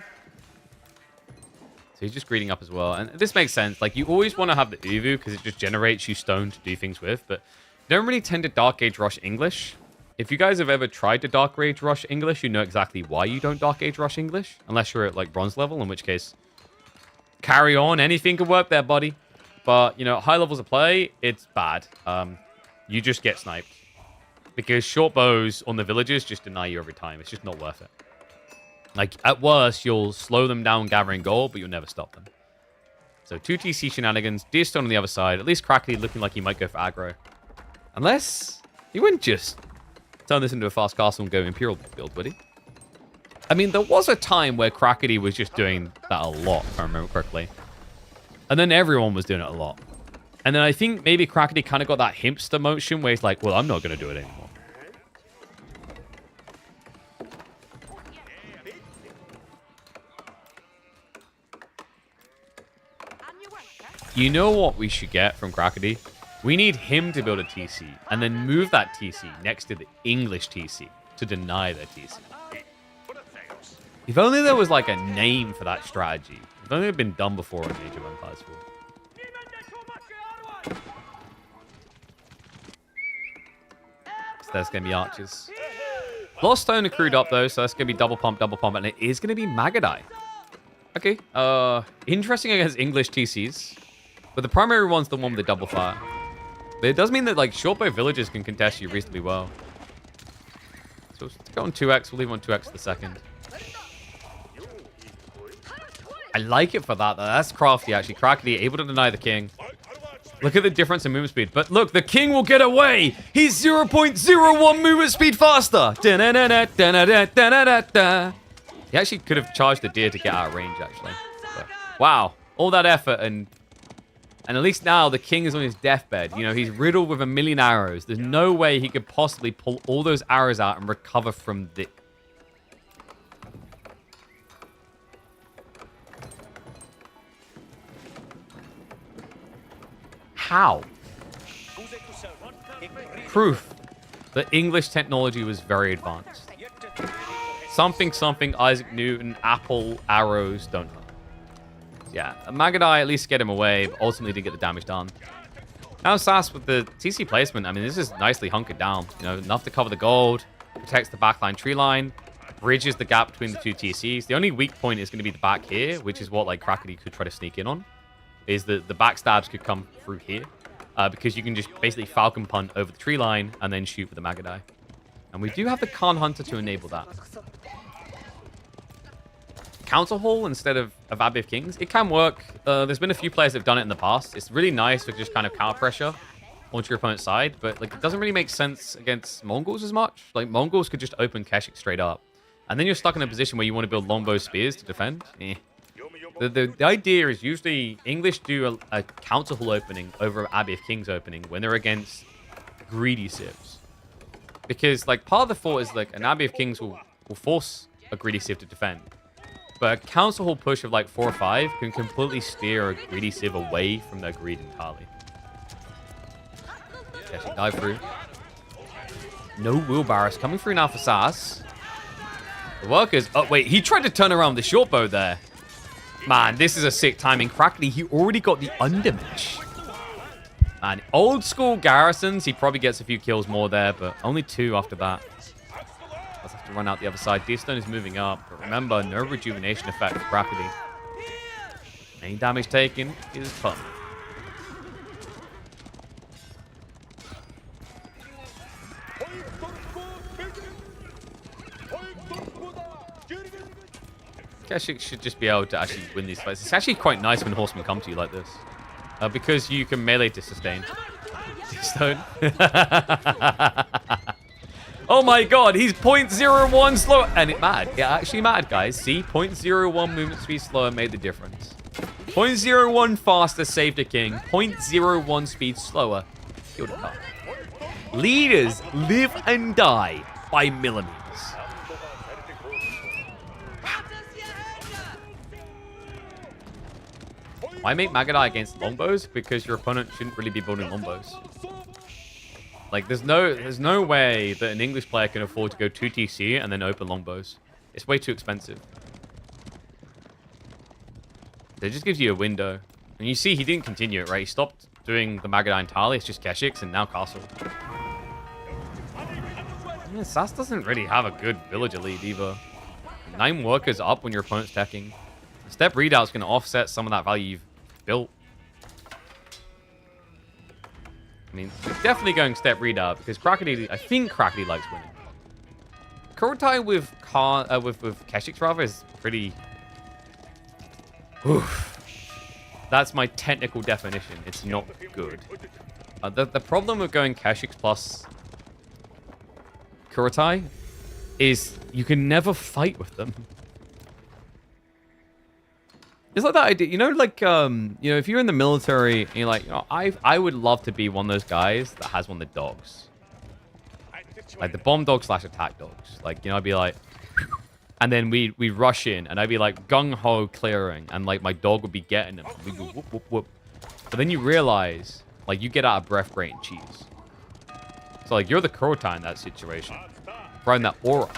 So, he's just greeting up as well. And this makes sense. Like, you always want to have the Uvu because it just generates you stone to do things with. But you don't really tend to Dark Age Rush English. If you guys have ever tried to Dark Age Rush English, you know exactly why you don't Dark Age Rush English. Unless you're at, like, bronze level, in which case... Carry on. Anything could work there, buddy. But, you know, high levels of play, it's bad. You just get sniped. Because short bows on the villagers just deny you every time. It's just not worth it. Like, at worst, you'll slow them down gathering gold, but you'll never stop them. So, 2 TC shenanigans. Deerstone on the other side. At least Cracky looking like he might go for aggro. Unless, he wouldn't just turn this into a fast castle and go Imperial build, would he? I mean, there was a time where Cracky was just doing that a lot, if I remember correctly. And then everyone was doing it a lot. And then I think maybe Cracky kind of got that hipster motion where he's like, well, I'm not going to do it anymore. You know what we should get from Cracky? We need him to build a TC and then move that TC next to the English TC to deny their TC. If only there was like a name for that strategy. If only it had been done before on Age of Empires 4. So there's going to be archers. Lost Stone accrued up though, so that's going to be double pump, and it is going to be Magadai. Okay, interesting against English TCs. But the primary one's the one with the double fire. But it does mean that like short bow villagers can contest you reasonably well. So let's go on 2x, we'll leave on 2x for the second. I like it for that, though. That's crafty, actually. Cracky able to deny the king. Look at the difference in movement speed. But look, the king will get away. He's 0.01 movement speed faster. He actually could have charged the deer to get out of range, actually. But, wow. All that effort, and at least now the king is on his deathbed. You know, he's riddled with 1,000,000 arrows. There's no way he could possibly pull all those arrows out and recover from the... How? Proof that English technology was very advanced. Something, Isaac Newton, Apple, arrows, don't know. Yeah, Magadai at least get him away, but ultimately didn't get the damage done. Now Sass with the TC placement, I mean, this is nicely hunkered down. You know, enough to cover the gold, protects the backline tree line, bridges the gap between the two TCs. The only weak point is going to be the back here, which is what like Cracky could try to sneak in on. Is that the backstabs could come through here. Because you can just basically falcon punt over the tree line and then shoot with the Magadai. And we do have the Khan Hunter to enable that. Counter Hall instead of Abbey of Kings, it can work. There's been a few players that have done it in the past. It's really nice for just kind of counter pressure onto your opponent's side, but like it doesn't really make sense against Mongols as much. Like Mongols could just open Keshik straight up. And then you're stuck in a position where you want to build longbow spears to defend. The idea is usually English do a counter hull opening over Abbey of Kings opening when they're against greedy civs. Because, like, part of the thought is, like, an Abbey of Kings will force a greedy civ to defend. But a council hall push of, like, 4 or 5 can completely steer a greedy civ away from their greed entirely. Actually, dive through. No wheelbarrows coming through now for Sass. The workers... Oh, wait. He tried to turn around the short bow there. Man, this is a sick timing. Cracky, he already got the undermatch. Man, old school garrisons. He probably gets a few kills more there, but only 2 after that. Let's have to run out the other side. Deerstone is moving up, but remember, no rejuvenation effect for Cracky. Any damage taken is fun. Keshik should just be able to actually win these fights. It's actually quite nice when horsemen come to you like this. Because you can melee to sustain. Stone. Oh my god, he's 0.01 slower. And it mattered. It actually mattered, guys. See, 0.01 movement speed slower made the difference. 0.01 faster saved a king. 0.01 speed slower killed a card. Leaders live and die by millimeters. Why make Magadai against longbows? Because your opponent shouldn't really be building longbows. Like, there's no way that an English player can afford to go 2 TC and then open longbows. It's way too expensive. It just gives you a window. And you see he didn't continue it, right? He stopped doing the Magadai entirely. It's just Keshiks and now Castle. Yeah, Sass doesn't really have a good villager lead either. 9 workers up when your opponent's teching. Step readout's going to offset some of that value you've built. I mean, we're definitely going step readout because Cracky, I think Cracky likes winning. Kurotai with Keshiks rather is pretty... Oof. That's my technical definition. It's not good. The problem with going Keshiks plus Kurotai is you can never fight with them. It's like that idea, you know, like, you know, if you're in the military and you're like, you know, I would love to be one of those guys that has one of the dogs. Like the bomb dog / attack dogs. Like, you know, I'd be like, and then we rush in and I'd be like gung-ho clearing and like my dog would be getting them. We'd go whoop, whoop, whoop. But then you realize, like, you get out of breath, brain, cheese. So, like, you're the Kurotai in that situation. Throwing that aura.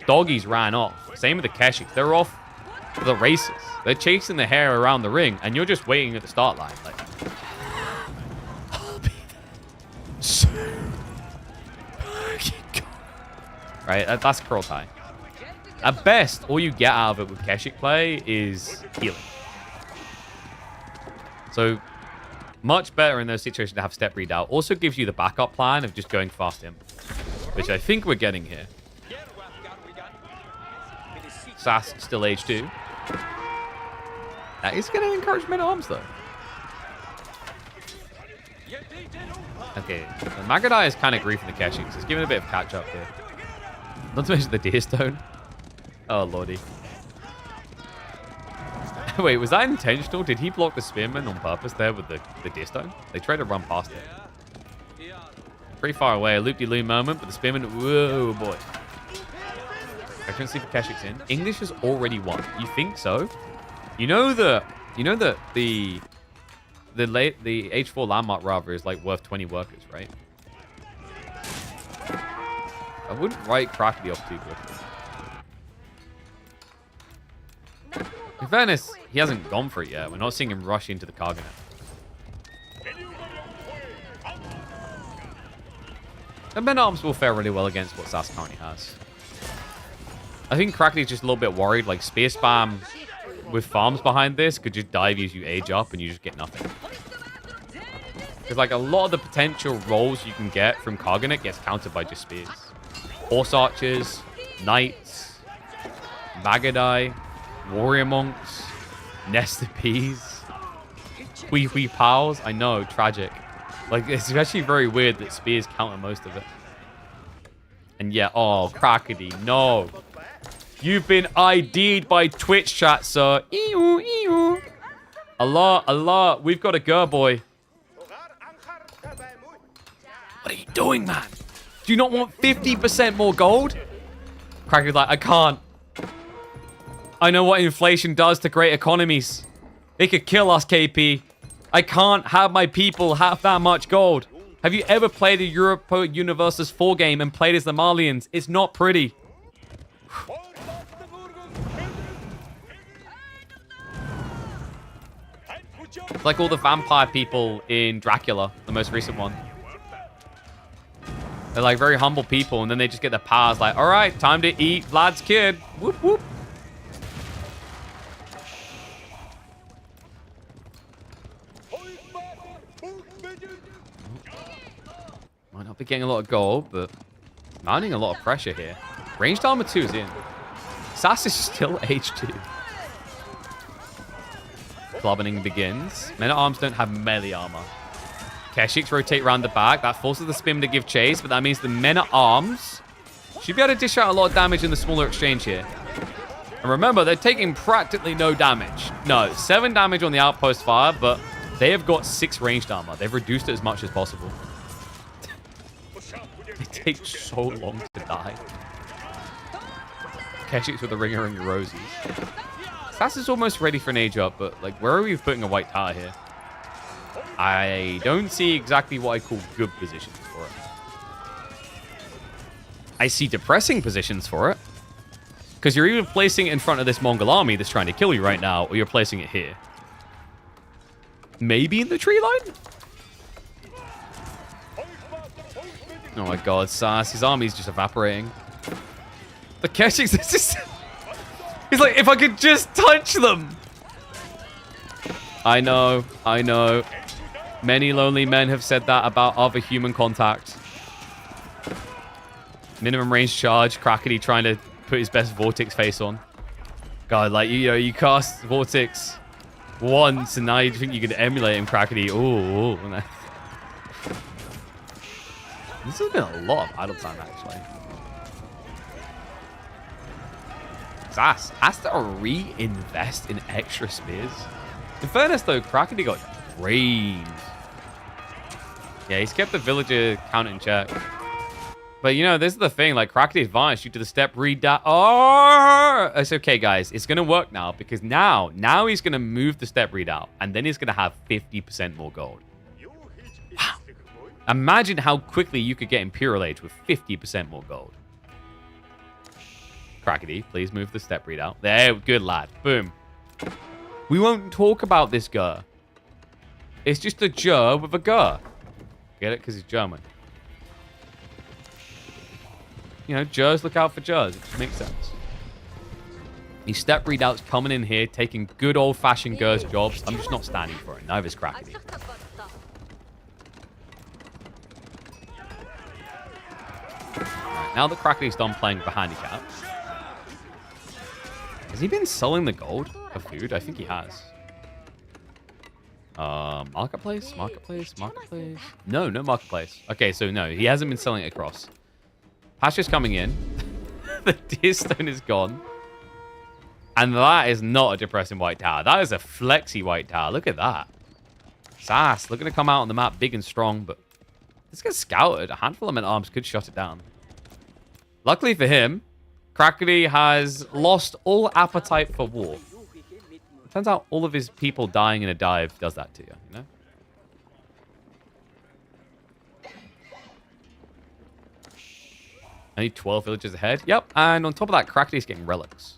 Doggies ran off. Same with the Keshiks. They're off for the races. They're chasing the hare around the ring, and you're just waiting at the start line. Like, I'll be there soon. Right? That's Kurotai. At best, all you get out of it with Keshik play is healing. So, much better in those situations to have step readout. Also gives you the backup plan of just going fast in, which I think we're getting here. Sass still age 2. That is going to encourage mid-arms, though. Okay, so Magadai is kind of griefing the Keshiks. It's giving a bit of catch-up here. Not to mention the Deerstone. Oh, lordy. Wait, was that intentional? Did he block the Spearman on purpose there with the Deerstone? They tried to run past it. Pretty far away. A loop-de-loop moment, but the Spearman... Whoa, boy. I couldn't see the Keshiks in. English has already won. You think so? You know that the H4 landmark rather is like worth 20 workers, right? I wouldn't write Cracky off too quickly. In fairness, he hasn't gone for it yet. We're not seeing him rush into the Karganet. The men-at-arms will fare really well against what Sass currently has. I think Cracky's just a little bit worried. Like, spear spam with farms behind this could just dive you as you age up and you just get nothing. Because, like, a lot of the potential rolls you can get from Karganet gets countered by just spears. Horse archers, knights, Magadai, warrior monks, nested peas, wee pals. I know, tragic. Like, it's actually very weird that spears counter most of it. And yeah, oh, Cracky, no. You've been ID'd by Twitch chat, sir. Ew, ew. Allah. We've got a girl boy. What are you doing, man? Do you not want 50% more gold? Cracky's like, I can't. I know what inflation does to great economies. It could kill us, KP. I can't have my people have that much gold. Have you ever played a Europa Universalis 4 game and played as the Malians? It's not pretty. It's like all the vampire people in Dracula, the most recent one. They're like very humble people, and then they just get their powers like, all right, time to eat Vlad's kid. Whoop, whoop. Might not be getting a lot of gold, but mounting a lot of pressure here. Ranged armor 2 is in. Sass is still H2. Clubbing begins. Men-at-Arms don't have melee armor. Keshiks rotate around the back. That forces the spin to give chase, but that means the Men-at-Arms should be able to dish out a lot of damage in the smaller exchange here. And remember, they're taking practically no damage. No, 7 damage on the outpost fire, but they have got 6 ranged armor. They've reduced it as much as possible. They take so long to die. Keshiks with the Ring Rosies. Sass is almost ready for an age up, but like, where are we putting a white tower here? I don't see exactly what I call good positions for it. I see depressing positions for it. Because you're either placing it in front of this Mongol army that's trying to kill you right now, or you're placing it here. Maybe in the tree line? Oh my god, Sass, his army's just evaporating. The Keshiks, it's just... He's like, if I could just touch them. I know. Many lonely men have said that about other human contact. Minimum range charge, Cracky trying to put his best Vortex face on. God, like, you know, you cast Vortex once and now you think you can emulate him, Cracky. Ooh. This has been a lot of idle time, actually. Sass has to reinvest in extra spears. In fairness, though, Cracky got rained. Yeah, he's kept the villager count in check. But, you know, this is the thing. Like, Cracky advanced due to the step read that. Oh! It's okay, guys. It's going to work now because now he's going to move the step readout. And then he's going to have 50% more gold. Wow. Imagine how quickly you could get Imperial Age with 50% more gold. Cracky, please move the step readout. There, good lad. Boom. We won't talk about this Gur. It's just a Gur with a Gur. Get it? Because he's German. You know, Jurs look out for Jurs. It just makes sense. These step readouts coming in here, taking good old-fashioned Gur's jobs. I'm just not standing for it. Neither's Cracky. Right, now that Cracky's done playing for handicap. Has he been selling the gold for food? I think he has. Marketplace? No marketplace. Okay, so no, he hasn't been selling it across. Pasture's coming in. The deer stone is gone. And that is not a depressing white tower. That is a flexy white tower. Look at that. Sass, looking to come out on the map big and strong, but this gets scouted. A handful of men-at-arms could shut it down. Luckily for him, Cracky has lost all appetite for war. It turns out all of his people dying in a dive does that to you, you know? Only 12 villages ahead. Yep, and on top of that, Cracky's getting relics.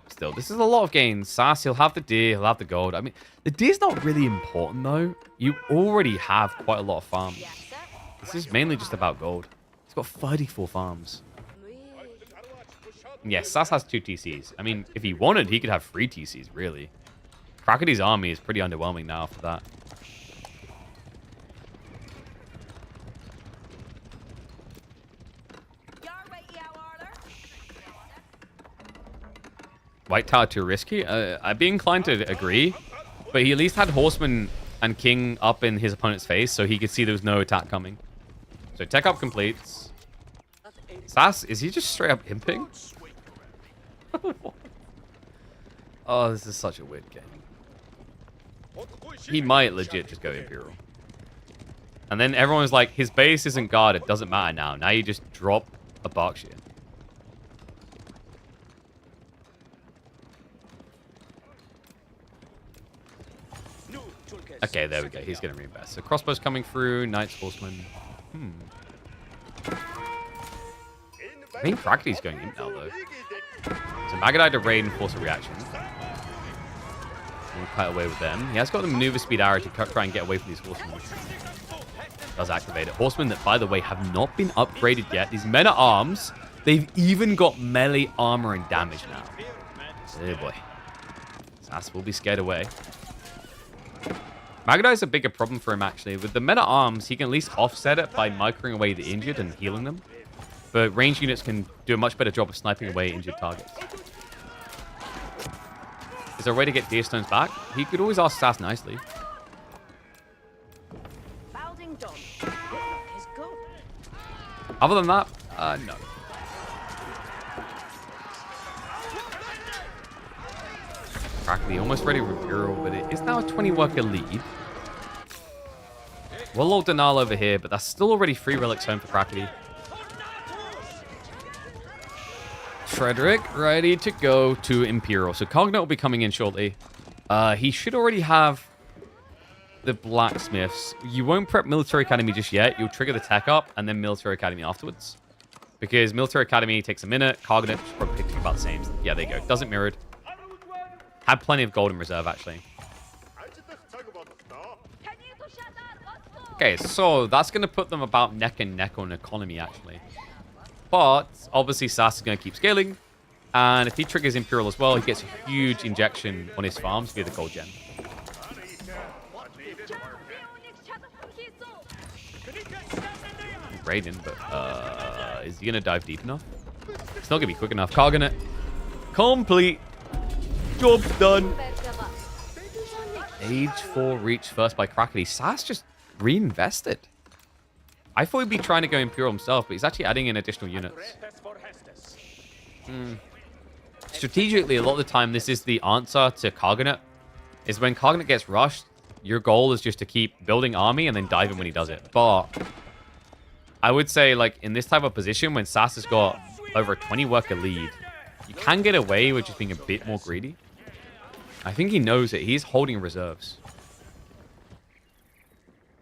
Still, this is a lot of gains. Sass, he'll have the deer, he'll have the gold. I mean, the deer's not really important, though. You already have quite a lot of farms. This is mainly just about gold. He's got 34 farms. Yes, Sass has 2 TCs. I mean, if he wanted, he could have 3 TCs, really. Cracky's army is pretty underwhelming now after that. White tower too risky? I'd be inclined to agree. But he at least had horseman and king up in his opponent's face, so he could see there was no attack coming. So tech up completes. Sass, is he just straight up imping? Oh, this is such a weird game. He might legit just go Imperial. And then everyone's like, his base isn't guarded. Doesn't matter now. Now you just drop a Berkshire. Okay, there we go. He's going to reinvest. So crossbows coming through. Knights, horsemen. I think Cracky's going in now, though. So Magadai to raid and force a reaction. We'll cut away with them. He has got the maneuver speed arrow to try and get away from these horsemen. Does activate it. Horsemen that, by the way, have not been upgraded yet. These men at arms, they've even got melee armor and damage now. Oh boy. Sass will be scared away. Magadai is a bigger problem for him, actually. With the men at arms, he can at least offset it by microing away the injured and healing them. But ranged units can do a much better job of sniping away injured targets. Is there a way to get Deer Stones back? He could always ask Sass nicely. Other than that, no. Cracky almost ready for Imperial, but it is now a 20 worker lead. Well, Olden Era over here, but that's still already 3 relics home for Cracky. Frederick ready to go to Imperial. So Cognate will be coming in shortly. He should already have the blacksmiths. You won't prep Military Academy just yet. You'll trigger the tech up and then Military Academy afterwards. Because Military Academy takes a minute. Cognate is probably picking about the same. Yeah, there you go. Doesn't mirrored. Had plenty of gold in reserve, actually. Okay, so that's going to put them about neck and neck on economy, actually. But obviously Sass is going to keep scaling. And if he triggers Imperial as well, he gets a huge injection on his farms via the gold gem. Raiden, but is he going to dive deep enough? It's not going to be quick enough. Cognate. Complete. Job done. Age 4 reached first by Cracky. Sass just reinvested. I thought he'd be trying to go Imperial himself, but he's actually adding in additional units. Strategically, a lot of the time, this is the answer to Cognate. Is when Cognate gets rushed, your goal is just to keep building army and then dive in when he does it. But I would say, like, in this type of position, when Sass has got over a 20 worker lead, you can get away with just being a bit more greedy. I think he knows it. He's holding reserves.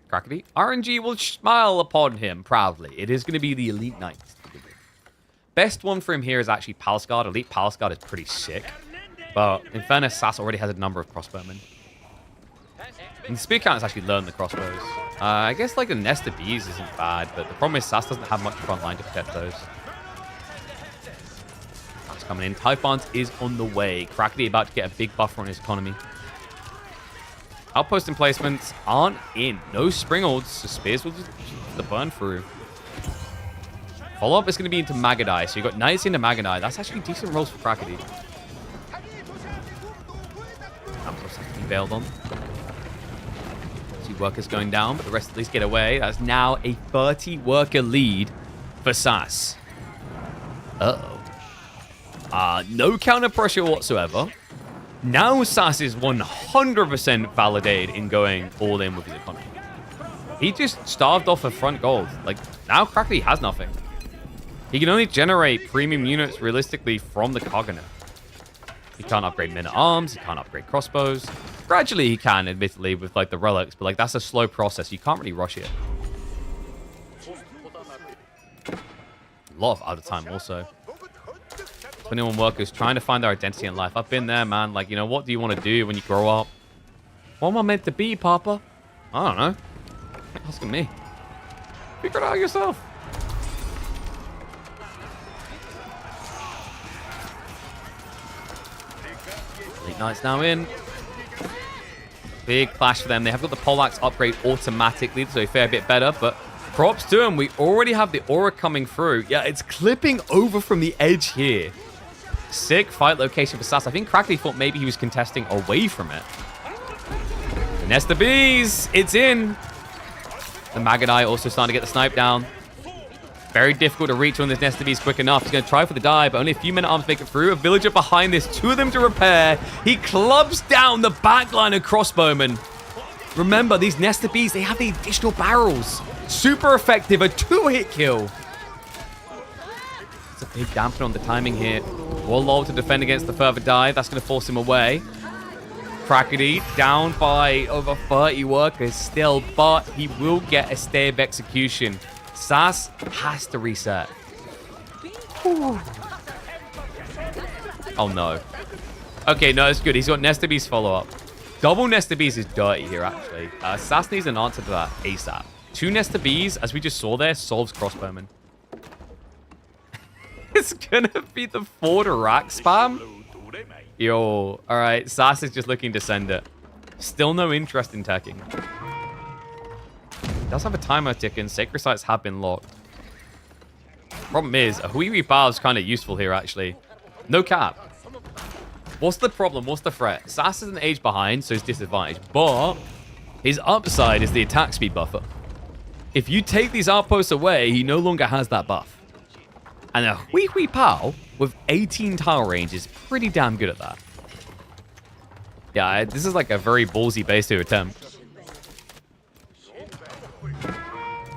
Cracky. RNG will smile upon him proudly. It is going to be the Elite Knight. Best one for him here is actually Palace Guard. Elite Palace Guard is pretty sick. But in fairness, Sass already has a number of crossbowmen. And the spear count has actually learned the crossbows. I guess like the Nest of Bees isn't bad, but the problem is Sass doesn't have much front line to protect those. That's coming in. Typhons is on the way. Cracky about to get a big buffer on his economy. Outpost emplacements aren't in. No springolds, so spears will just the burn through. Follow-up is going to be into Magadai, so you've got Knights into Magadai. That's actually decent rolls for Cracky. Outpost has to be bailed on. See workers going down, but the rest at least get away. That's now a 30 worker lead for Sass. Uh-oh. No counter pressure whatsoever. Now Sass is 100% validated in going all in with his economy. He just starved off of front gold. Like, now Cracky has nothing. He can only generate premium units realistically from the Cognate. He can't upgrade men-at-arms. He can't upgrade crossbows. Gradually he can, admittedly, with like the relics, but like that's a slow process. You can't really rush it. A lot of other time also. 21 workers trying to find their identity in life. I've been there, man. Like, you know, what do you want to do when you grow up? What am I meant to be, Papa? I don't know. You're asking me. Figure it out yourself. Elite Knights now in. Big clash for them. They have got the poleaxe upgrade automatically, so they fare a bit better, but props to them. We already have the aura coming through. Yeah, it's clipping over from the edge here. Sick fight location for Sass. I think Cracky thought maybe he was contesting away from it. The Nest of Bees, it's in. The Magadai also starting to get the snipe down. Very difficult to reach on this Nesta Beast quick enough. He's going to try for the dive, but only a few men-at-arms make it through. A villager behind this, 2 of them to repair. He clubs down the backline of crossbowmen. Remember, these Nesta Beasts, they have the additional barrels. Super effective, a 2-hit kill. It's a big dampener on the timing here. Warlord to defend against the further dive. That's going to force him away. Cracky down by over 30 workers still, but he will get a stay of execution. Sass has to reset. Whew. Oh no. Okay, no, it's good. He's got Nesta Beast follow-up. Double Nesta Beast is dirty here, actually. Sass needs an answer to that ASAP. 2 Nesta Bees, as we just saw there, solves crossbowman. It's gonna be the 4 to rack spam. Yo, alright, Sass is just looking to send it. Still no interest in teching. Does have a timer ticking. Sacred sites have been locked. Problem is, a Huiwi Bao is kind of useful here, actually. No cap. What's the problem? What's the threat? Sass is an age behind, so he's disadvantaged. But his upside is the attack speed buffer. If you take these outposts away, he no longer has that buff. And a Huiwi Bao with 18 tile range is pretty damn good at that. Yeah, this is like a very ballsy base to attempt.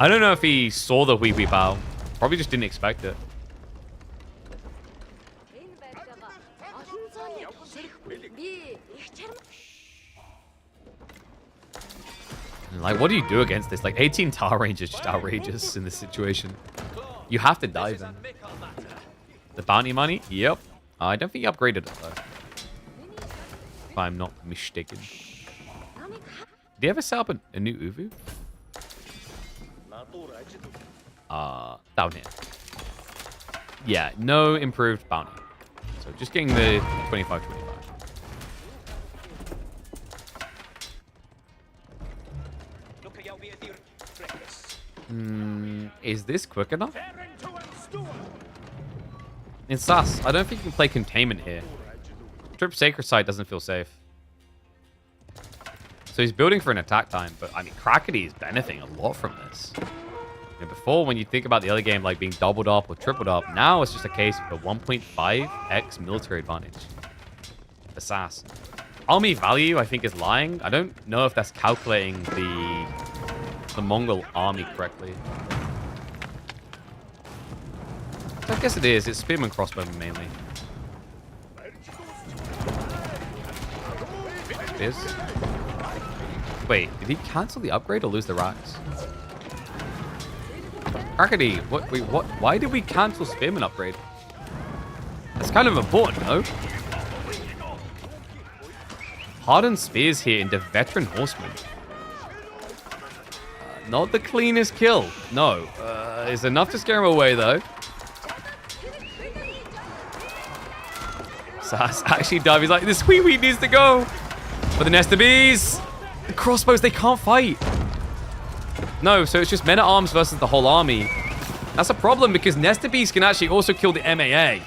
I don't know if he saw the Huiwi Bao. Probably just didn't expect it. Like, what do you do against this? Like, 18 tile range is just outrageous in this situation. You have to dive in. The bounty money? Yep. I don't think he upgraded it, though. If I'm not mistaken. Did he ever set up a new Uvu? Down here. Yeah, no improved bounty. So just getting the 25-25. Is this quick enough? In Sass, I don't think you can play containment here. Trip Sacred Site doesn't feel safe. So he's building for an attack time, but I mean, Cracky is benefiting a lot from this. And before, when you think about the early game like being doubled up or tripled up, now it's just a case of a 1.5x military advantage. The Sass. Army value, I think, is lying. I don't know if that's calculating the Mongol army correctly. I guess it is. It's spearman crossbowman mainly. Spears. Wait, did he cancel the upgrade or lose the racks? Cracky, what? Wait, what? Why did we cancel spearman upgrade? That's kind of important, no? Hardened spears here into veteran horsemen. Not the cleanest kill. No. It's enough to scare him away, though. Sass actually dive. He's like, this Huiwi needs to go. But the Nesta Bees. The crossbows, they can't fight. No, so it's just men-at-arms versus the whole army. That's a problem because Nesta Bees can actually also kill the MAA.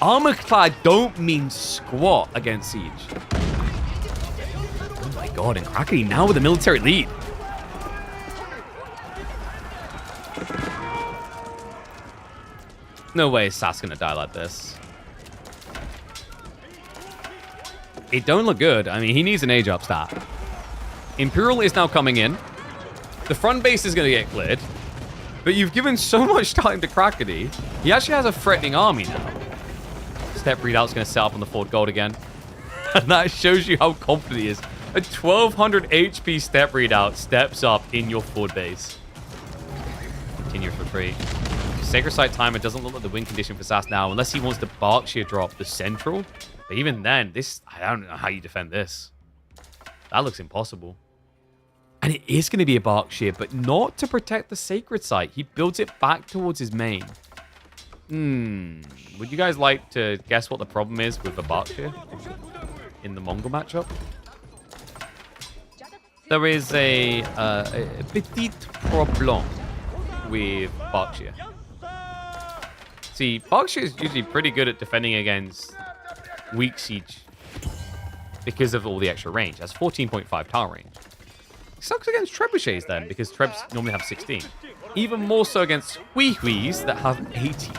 Armor-clad don't mean squat against Siege. Oh my god, and Cracky now with a military lead. No way Sass gonna die like this. It don't look good. I mean, he needs an age up stat. Imperial is now coming in. The front base is gonna get cleared. But you've given so much time to Cracky. He actually has a threatening army now. Step readout's gonna set up on the Fort Gold again. And that shows you how confident he is. A 1200 HP step readout steps up in your Ford base. Continuous retreat. Sacred Site timer doesn't look like the win condition for Sass now, unless he wants to Berkshire drop the central. But even then, I don't know how you defend this. That looks impossible. And it is going to be a Berkshire, but not to protect the Sacred Site. He builds it back towards his main. Would you guys like to guess what the problem is with the Berkshire in the Mongol matchup? There is a petit problem with Berkshire. See, Berkshire is usually pretty good at defending against weak siege because of all the extra range. That's 14.5 tile range. It sucks against trebuchets then, because trebs normally have 16. Even more so against Wee-Wees that have 80.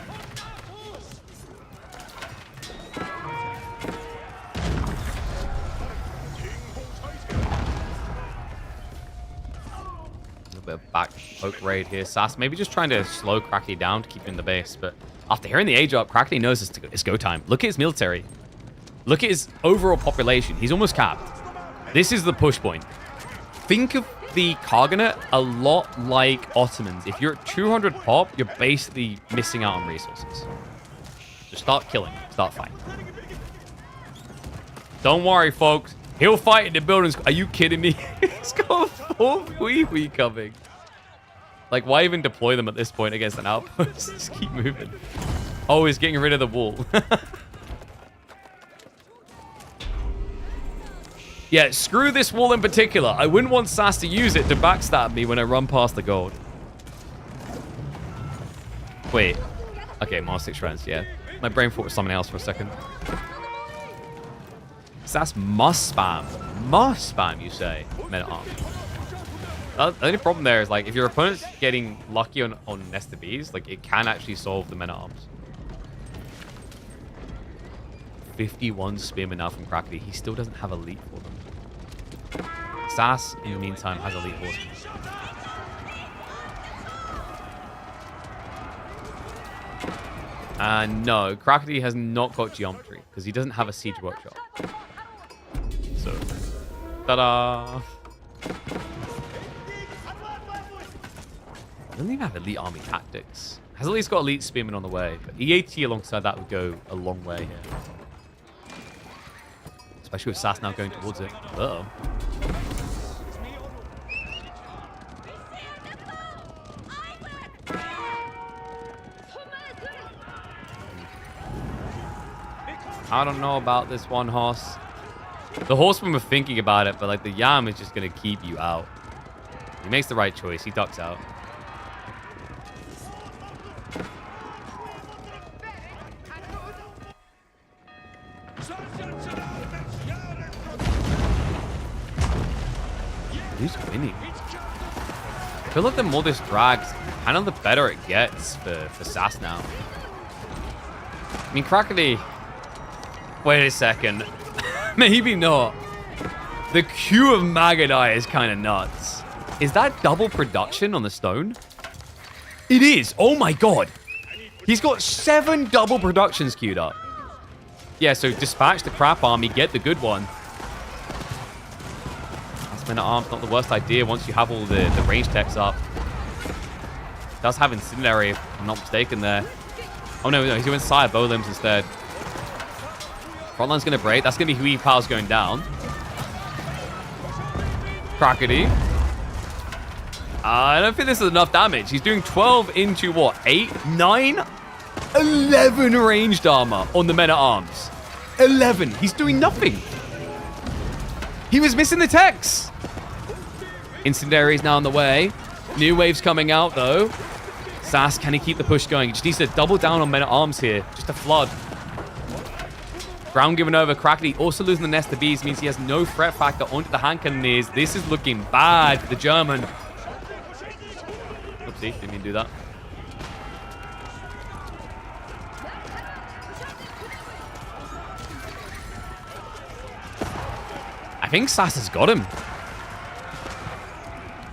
Bit of back poke raid here. Sass maybe just trying to slow Cracky down to keep him in the base, but after hearing the age up, Cracky knows it's go time. Look at his military. Look at his overall population. He's almost capped. This is the push point. Think of the Khaganate a lot like Ottomans. If you're at 200 pop, you're basically missing out on resources. Just start killing. Start fighting. Don't worry, folks. He'll fight in the buildings. Are you kidding me? He's got a full Wee coming. Like, why even deploy them at this point against an outpost? Just keep moving. Oh, he's getting rid of the wall. Yeah, screw this wall in particular. I wouldn't want Sass to use it to backstab me when I run past the gold. Wait. Okay, Mars 6 friends, yeah. My brain thought it was something else for a second. Sass must spam. Must spam, you say. Men-at-arms. The only problem there is, like, if your opponent's getting lucky on Nesta Bees, like, it can actually solve the Men-at-arms. 51 spearmen now from Cracky. He still doesn't have elite for them. Sass, in the meantime, has elite horsemen. No, Cracky has not got geometry because he doesn't have a siege workshop. So, ta-da! Doesn't even have elite army tactics. Has at least got elite spearmen on the way, but EAT alongside that would go a long way here. Especially with Sass now going towards it. Uh-oh. I don't know about this one horse. The horsemen were thinking about it, but like the Yam is just going to keep you out. He makes the right choice. He ducks out. Who's winning? I feel like the more this drags, kind of the better it gets for Sass now. I mean, Cracky... Wait a second. Maybe not. The queue of Magadai is kind of nuts. Is that double production on the stone? It is. Oh my god. He's got 7 double productions queued up. Yeah, so dispatch the crap army, get the good one. Men-at-arms, not the worst idea once you have all the range techs up. Does have Incendiary, if I'm not mistaken there. Oh no, he's doing Sire Bow Limbs instead. Frontline's going to break. That's going to be Hui Pao's going down. Cracky. I don't think this is enough damage. He's doing 12 into what? 8? 9? 11 ranged armor on the Men-at-Arms. 11. He's doing nothing. He was missing the techs. Incendiary is now on the way. New wave's coming out, though. Sass, can he keep the push going? He just needs to double down on Men-at-Arms here. Just a flood. Ground given over. Cracky also losing the Nest of Bees means he has no threat factor onto the hand cannoneers. This is looking bad for the German. Oopsie, didn't mean to do that. I think Sass has got him.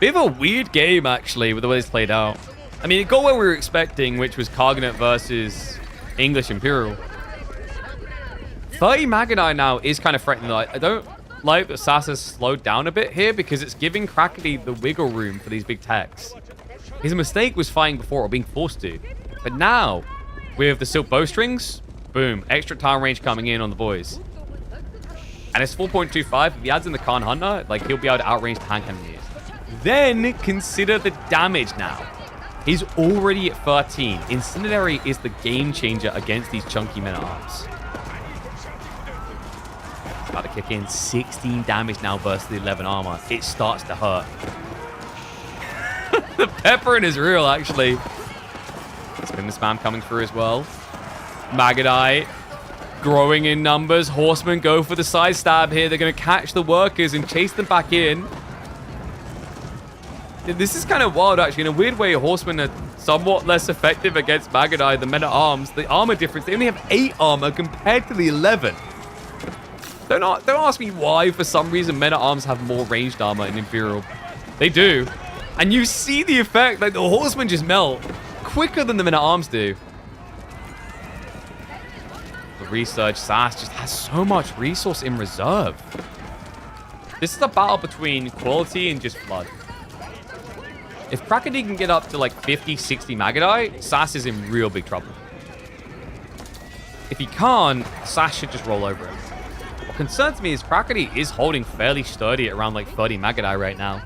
Bit of a weird game, actually, with the way it's played out. I mean, it got what we were expecting, which was Khaganate versus English Imperial. 30 Magadai now is kind of threatening. I don't like that Sass has slowed down a bit here because it's giving Cracky the wiggle room for these big techs. His mistake was fighting before or being forced to. But now, with the Silk Bowstrings, boom, extra time range coming in on the boys. And it's 4.25. If he adds in the Khan Hunter, like, he'll be able to outrange the hand cannoneers. Then consider the damage now. He's already at 13. Incendiary is the game changer against these chunky Men-at-Arms. About to kick in 16 damage now versus the 11 armor. It starts to hurt. The peppering is real, actually. Spin the spam coming through as well. Magadai growing in numbers. Horsemen go for the side stab here. They're going to catch the workers and chase them back in. This is kind of wild, actually. In a weird way, horsemen are somewhat less effective against Magadai than men-at-arms. The armor difference, they only have 8 armor compared to the 11. Don't ask me why, for some reason, men-at-arms have more ranged armor in Imperial. They do. And you see the effect. Like, the horsemen just melt quicker than the men-at-arms do. The research, Sass just has so much resource in reserve. This is a battle between quality and just flood. If Cracky can get up to like 50, 60 Magadai, Sass is in real big trouble. If he can't, Sass should just roll over him. What concerns me is Cracky is holding fairly sturdy at around like 30 Magadai right now.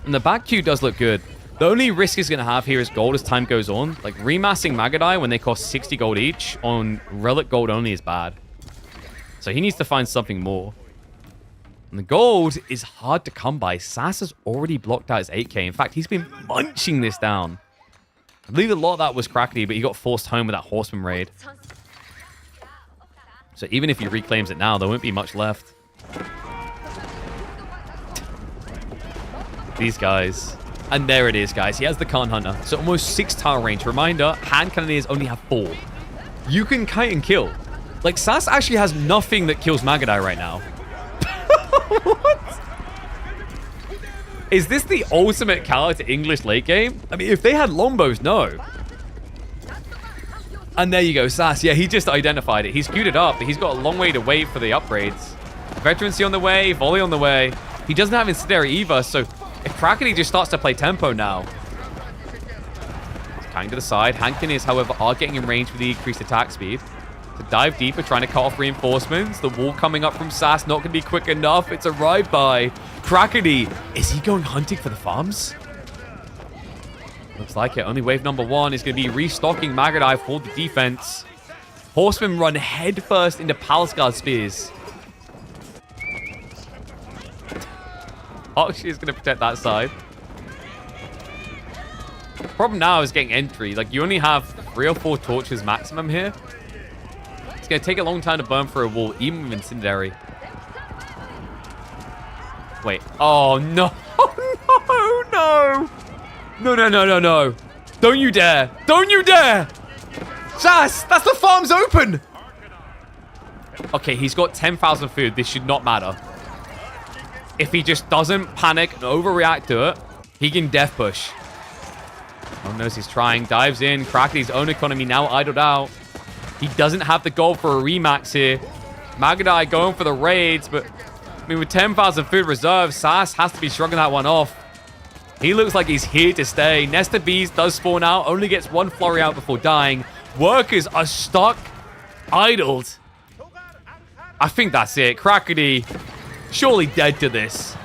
And the back queue does look good. The only risk he's going to have here is gold as time goes on. Like remassing Magadai when they cost 60 gold each on relic gold only is bad. So he needs to find something more. And the gold is hard to come by. Sass has already blocked out his 8k. In fact, he's been munching this down. I believe a lot of that was Cracky, but he got forced home with that horseman raid. So even if he reclaims it now, there won't be much left. These guys. And there it is, guys. He has the Khan Hunter. So almost 6 tower range. Reminder, hand cannoneers only have 4. You can kite and kill. Like, Sass actually has nothing that kills Magadai right now. What? Is this the ultimate counter to English late game? I mean, if they had longbows, no. And there you go, Sass. Yeah, he just identified it. He's queued it up, but he's got a long way to wait for the upgrades. Veterancy on the way, volley on the way. He doesn't have incendiary either, so if Cracky just starts to play tempo now. He's coming to the side. Hankiners, however, are getting in range with the increased attack speed. To dive deeper, trying to cut off reinforcements. The wall coming up from Sass, not going to be quick enough. It's arrived by Cracky. Is he going hunting for the farms? Looks like it. Only wave number 1 is going to be restocking Magadai for the defense. Horsemen run headfirst into Palace Guard spears. Archie is going to protect that side. Problem now is getting entry. Like, you only have 3 or 4 torches maximum here. It's going to take a long time to burn through a wall, even with incendiary. Wait. Oh, no. Oh, no. No, no, no, no, no. Don't you dare. Don't you dare. Sass, that's the farm's open. Okay, he's got 10,000 food. This should not matter. If he just doesn't panic and overreact to it, he can death push. Oh, knows he's trying. Dives in. Cracky's own economy now idled out. He doesn't have the gold for a remax here. Magadai going for the raids, but I mean, with 10,000 food reserves, Sass has to be shrugging that one off. He looks like he's here to stay. Nest of Bees does spawn out, only gets 1 flurry out before dying. Workers are stuck, idled. I think that's it. Cracky, surely dead to this.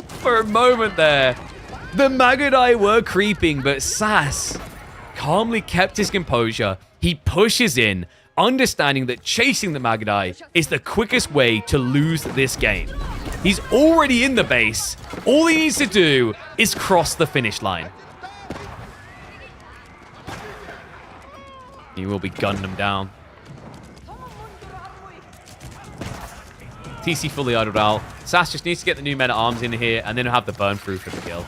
For a moment there, the Magadai were creeping, but Sass calmly kept his composure. He pushes in, understanding that chasing the Magadai is the quickest way to lose this game. He's already in the base. All he needs to do is cross the finish line. He will be gunning them down. TC fully idled out. Sass just needs to get the new men-at-arms in here and then have the burn through for the kill.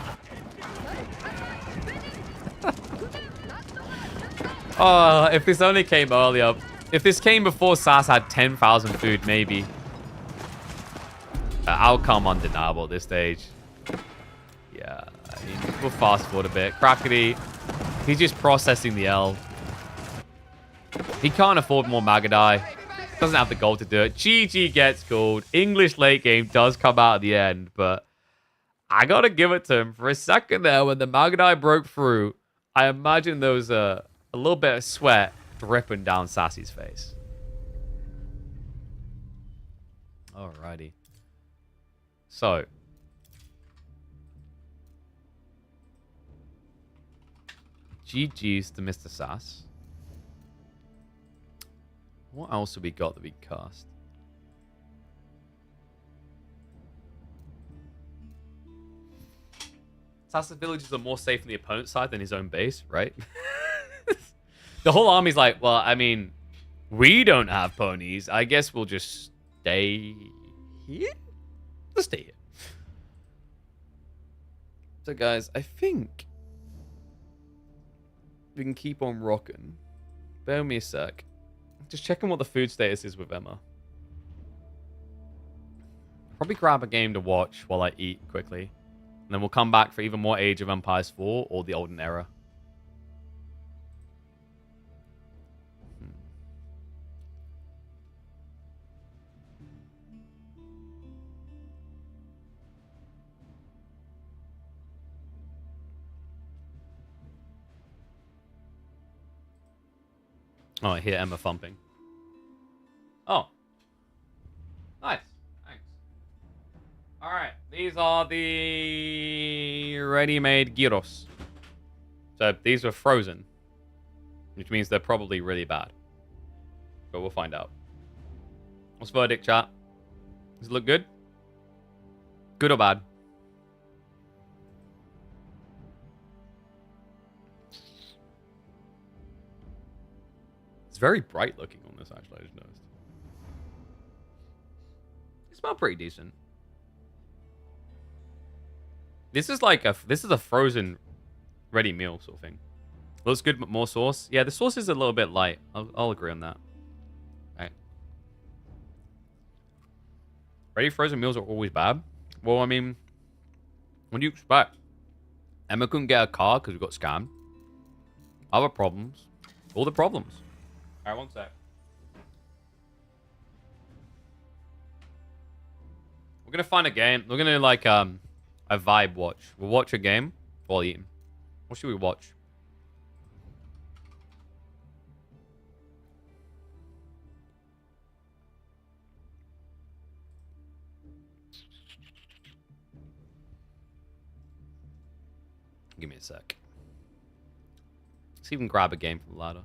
Oh, if this only came earlier. If this came before Sass had 10,000 food, maybe. Outcome undeniable at this stage. Yeah, I mean, we'll fast forward a bit. Cracky, he's just processing the L. He can't afford more Magadai. Doesn't have the gold to do it. GG gets gold. English late game does come out at the end, but I gotta give it to him. For a second there, when the Magadai broke through, I imagine there was a little bit of sweat dripping down Sassy's face. Alrighty. So. GG's to Mr. Sass. What else have we got that we cast? Sass's villages are more safe on the opponent's side than his own base, right? The whole army's like, well, I mean, we don't have ponies. I guess we'll just stay here? Let's stay here. So, guys, I think we can keep on rocking. Bear with me a sec. Just checking what the food status is with Emma. Probably grab a game to watch while I eat quickly. And then we'll come back for either more Age of Empires 4 or the Olden Era. Oh, I hear Emma thumping. Oh. Nice. Thanks. Alright. These are the ready-made gyros. So these were frozen. Which means they're probably really bad. But we'll find out. What's verdict, chat? Does it look good? Good or bad? It's very bright looking on this, actually. I just noticed. They smell pretty decent. This is like a frozen ready meal sort of thing. Looks good, but more sauce. Yeah, the sauce is a little bit light. I'll agree on that. Right. Ready frozen meals are always bad. Well, I mean, what do you expect? Emma couldn't get a car because we got scammed. Other problems. All the problems. Alright, one sec. We're gonna find a game. We're gonna like a vibe watch. We'll watch a game while eating. What should we watch? Give me a sec. Let's even grab a game from the ladder.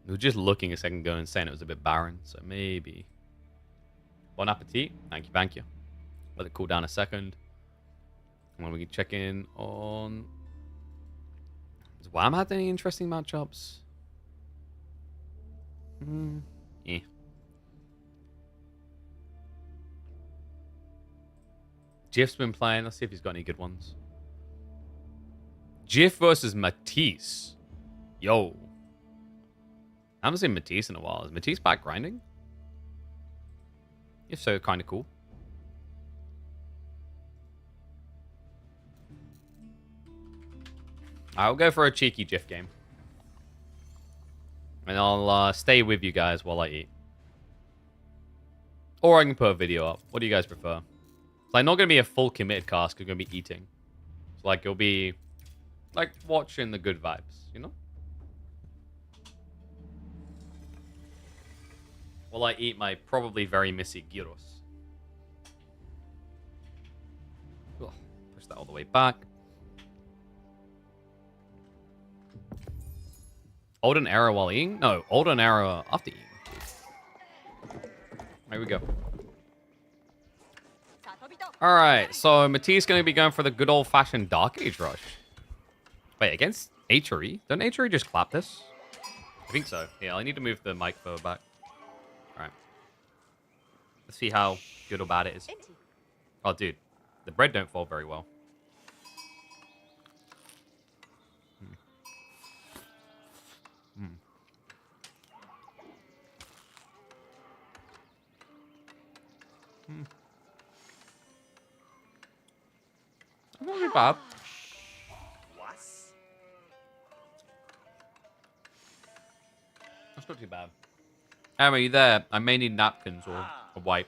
We were just looking a second ago and saying it was a bit barren, so maybe. Bon appetit. Thank you, thank you. Let it cool down a second. And then we can check in on... Has Wham had any interesting matchups? Yeah. Jiff's been playing. Let's see if he's got any good ones. Jiff versus Matisse. Yo. I haven't seen Matisse in a while. Is Matisse back grinding? If so, kind of cool. I'll go for a cheeky Jiff game. And I'll stay with you guys while I eat. Or I can put a video up. What do you guys prefer? It's like not going to be a full committed cast. It's going to be eating. So like it'll be like watching the good vibes, you know? While I eat my probably very messy gyros. Ugh, push that all the way back. Olden Era while eating? No, Olden Era after eating. There we go. Alright, so Matisse going to be going for the good old-fashioned Dark Age rush. Wait, against Hatery? Don't Hatery just clap this? I think so. Yeah, I need to move the mic further back. Alright. Let's see how good or bad it is. Oh, dude. The bread don't fall very well. Not too bad. That's not too bad. Emma, are you there? I may need napkins or a wipe.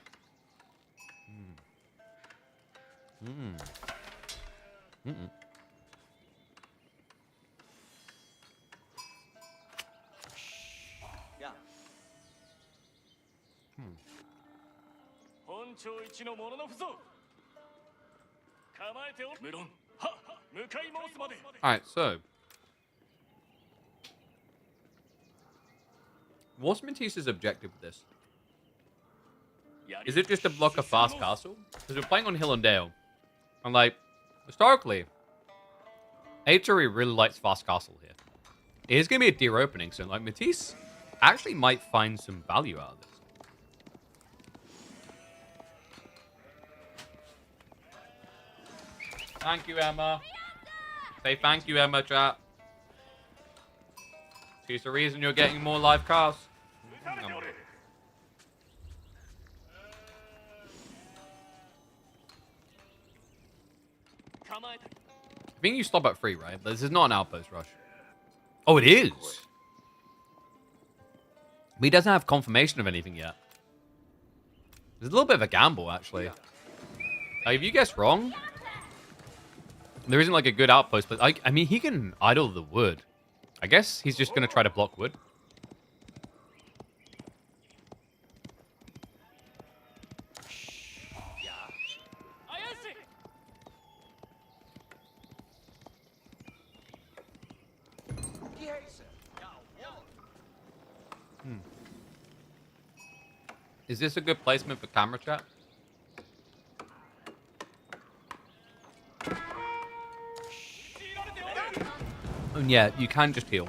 Alright, so. What's Matisse's objective with this? Is it just to block a fast castle? Because we're playing on Hill and Dale. And like, historically, Hatery really likes fast castle here. It is going to be a deer opening, so like Matisse actually might find some value out of this. Thank you, Emma. Say thank you, Emma, chat. She's the reason you're getting more live cars. I think you stop at 3, right? This is not an outpost rush. Oh, it is. But he doesn't have confirmation of anything yet. There's a little bit of a gamble, actually. Like, if you guess wrong, there isn't like a good outpost. But I mean, he can idle the wood. I guess he's just going to try to block wood. Is this a good placement for camera chat? And yeah, you can just heal.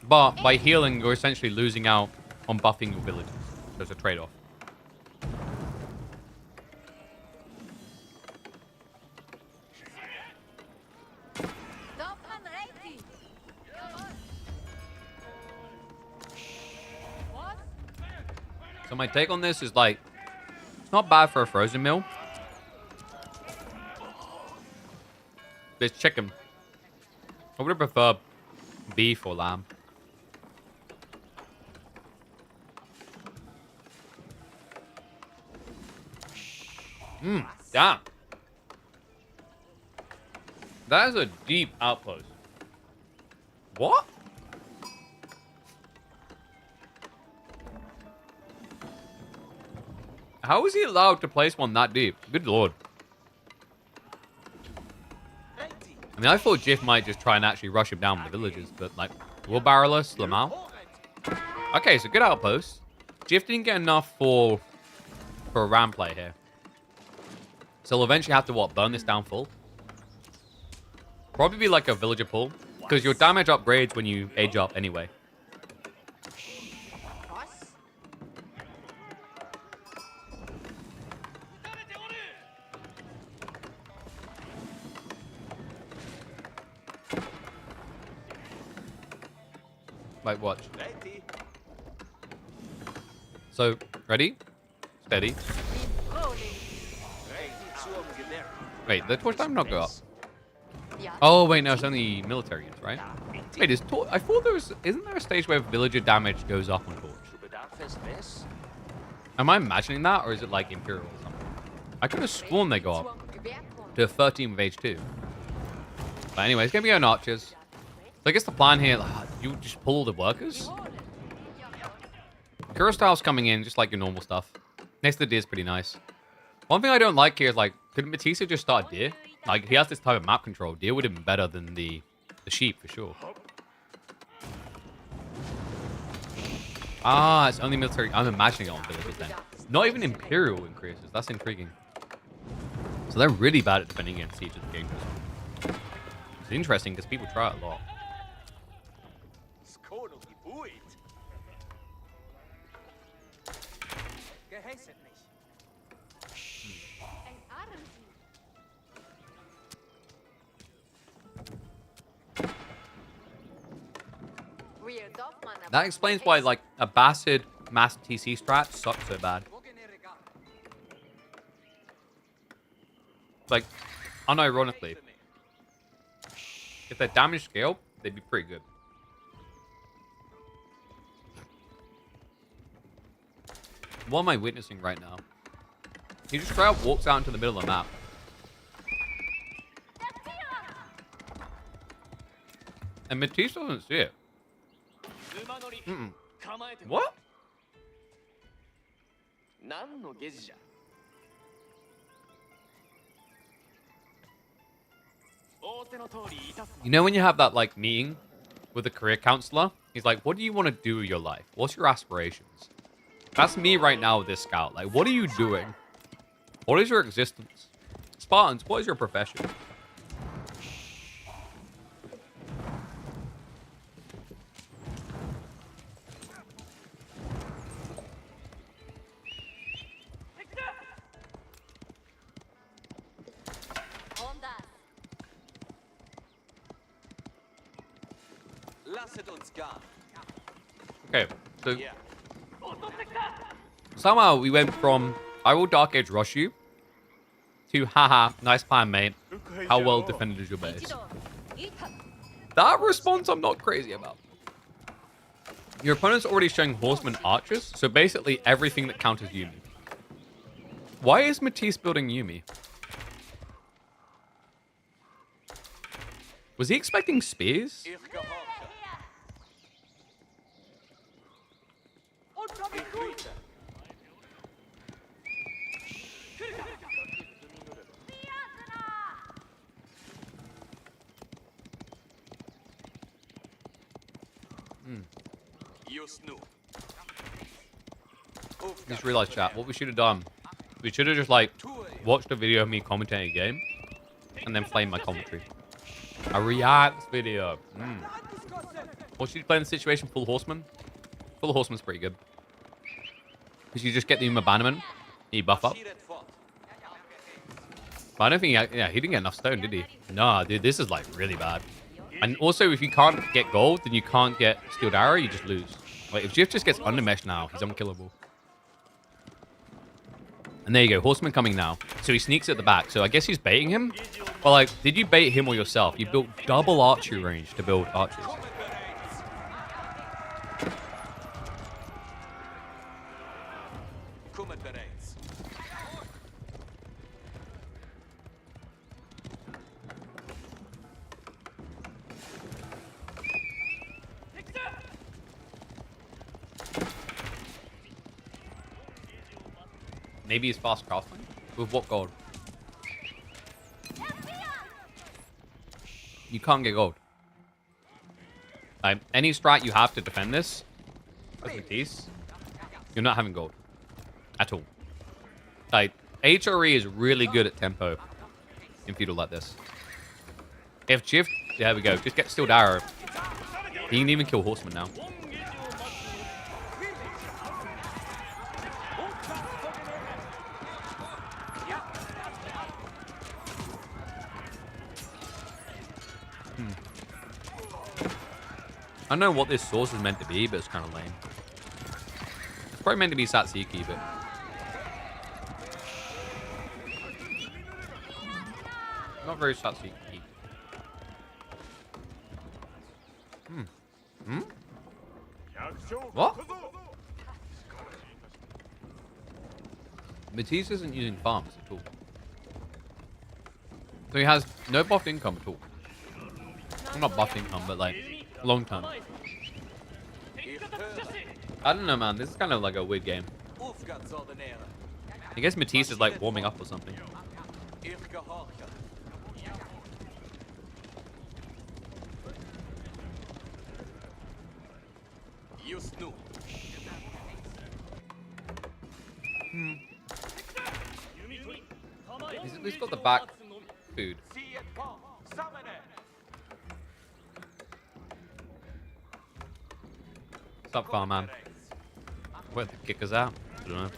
But by healing, you're essentially losing out on buffing your villagers. There's a trade-off. So my take on this is like, it's not bad for a frozen meal. But it's chicken. I would have preferred beef or lamb. Damn. That is a deep outpost. What? How is he allowed to place one that deep? Good lord. I mean, I thought Jiff might just try and actually rush him down with the villagers, but like, wheelbarrowless, Lamau. Okay, so good outpost. Jiff didn't get enough for a ram play here. So he'll eventually have to, what, burn this down full? Probably be like a villager pull, because your damage upgrades when you age up anyway. Like, watch. So, ready? Steady. Wait, the torch time not go up. Oh, wait, no, it's only military units, right? Wait, I thought there was... Isn't there a stage where villager damage goes up on torch? Am I imagining that, or is it like Imperial or something? I could have sworn they go up to 13 with H2. But anyway, it's going to be on archers. So I guess the plan here, you just pull the workers. Kurostyle's coming in, just like your normal stuff. Next to the deer is pretty nice. One thing I don't like here is, like, could Matisse just start deer? Like, he has this type of map control. Deer would have been better than the sheep, for sure. Ah, it's only military. I'm imagining it on villagers then. Not even Imperial increases. That's intriguing. So they're really bad at defending against siege of the game. It's interesting because people try it a lot. That explains why, like, a Bassid mass TC strat sucks so bad. Like, unironically, if their damage scale, they'd be pretty good. What am I witnessing right now? He just straight up walks out into the middle of the map. And Matisse doesn't see it. What? You know when you have that, like, meeting with a career counselor? He's like, what do you want to do with your life? What's your aspirations? That's me right now with this scout. Like, what are you doing? What is your existence? Spartans, what is your profession? Okay, so somehow we went from I will Dark Age rush you to haha, nice plan, mate. How well defended is your base? That response I'm not crazy about. Your opponent's already showing horseman archers, so basically everything that counters Yumi. Why is Matisse building Yumi? Was he expecting spears? Just realized, chat, what we should have done. We should have just, like, watched a video of me commentating a game and then playing my commentary. A react video. What should you play in the situation? Full Horseman? Full Horseman's pretty good. Because you just get the abandonment, you buff up. But I don't think he didn't get enough stone, did he? Nah, dude, this is, like, really bad. And also, if you can't get gold, then you can't get Steeled Arrow, you just lose. Like, if Jiff just gets Undermesh now, he's unkillable. And there you go, Horseman coming now. So he sneaks at the back. So I guess he's baiting him. But, like, did you bait him or yourself? You built double archery range to build archers. Maybe he's fast crafting? With what gold? You can't get gold. Like, any strat you have to defend this, as Matisse, you're not having gold. At all. Like, HRE is really good at tempo in feudal like this. If Jiff, there we go, just get Steeled Arrow. He can even kill Horseman now. I don't know what this source is meant to be, but it's kind of lame. It's probably meant to be Satsiki, but... not very Satsiki. What? Matisse isn't using farms at all. So he has no buffed income at all. Well, not buffed income, but like... long term. I don't know, man. This is kind of like a weird game. I guess Matisse is like warming up or something. He's at least got the back food. What's up, far man? Where'd the kickers out? I don't know.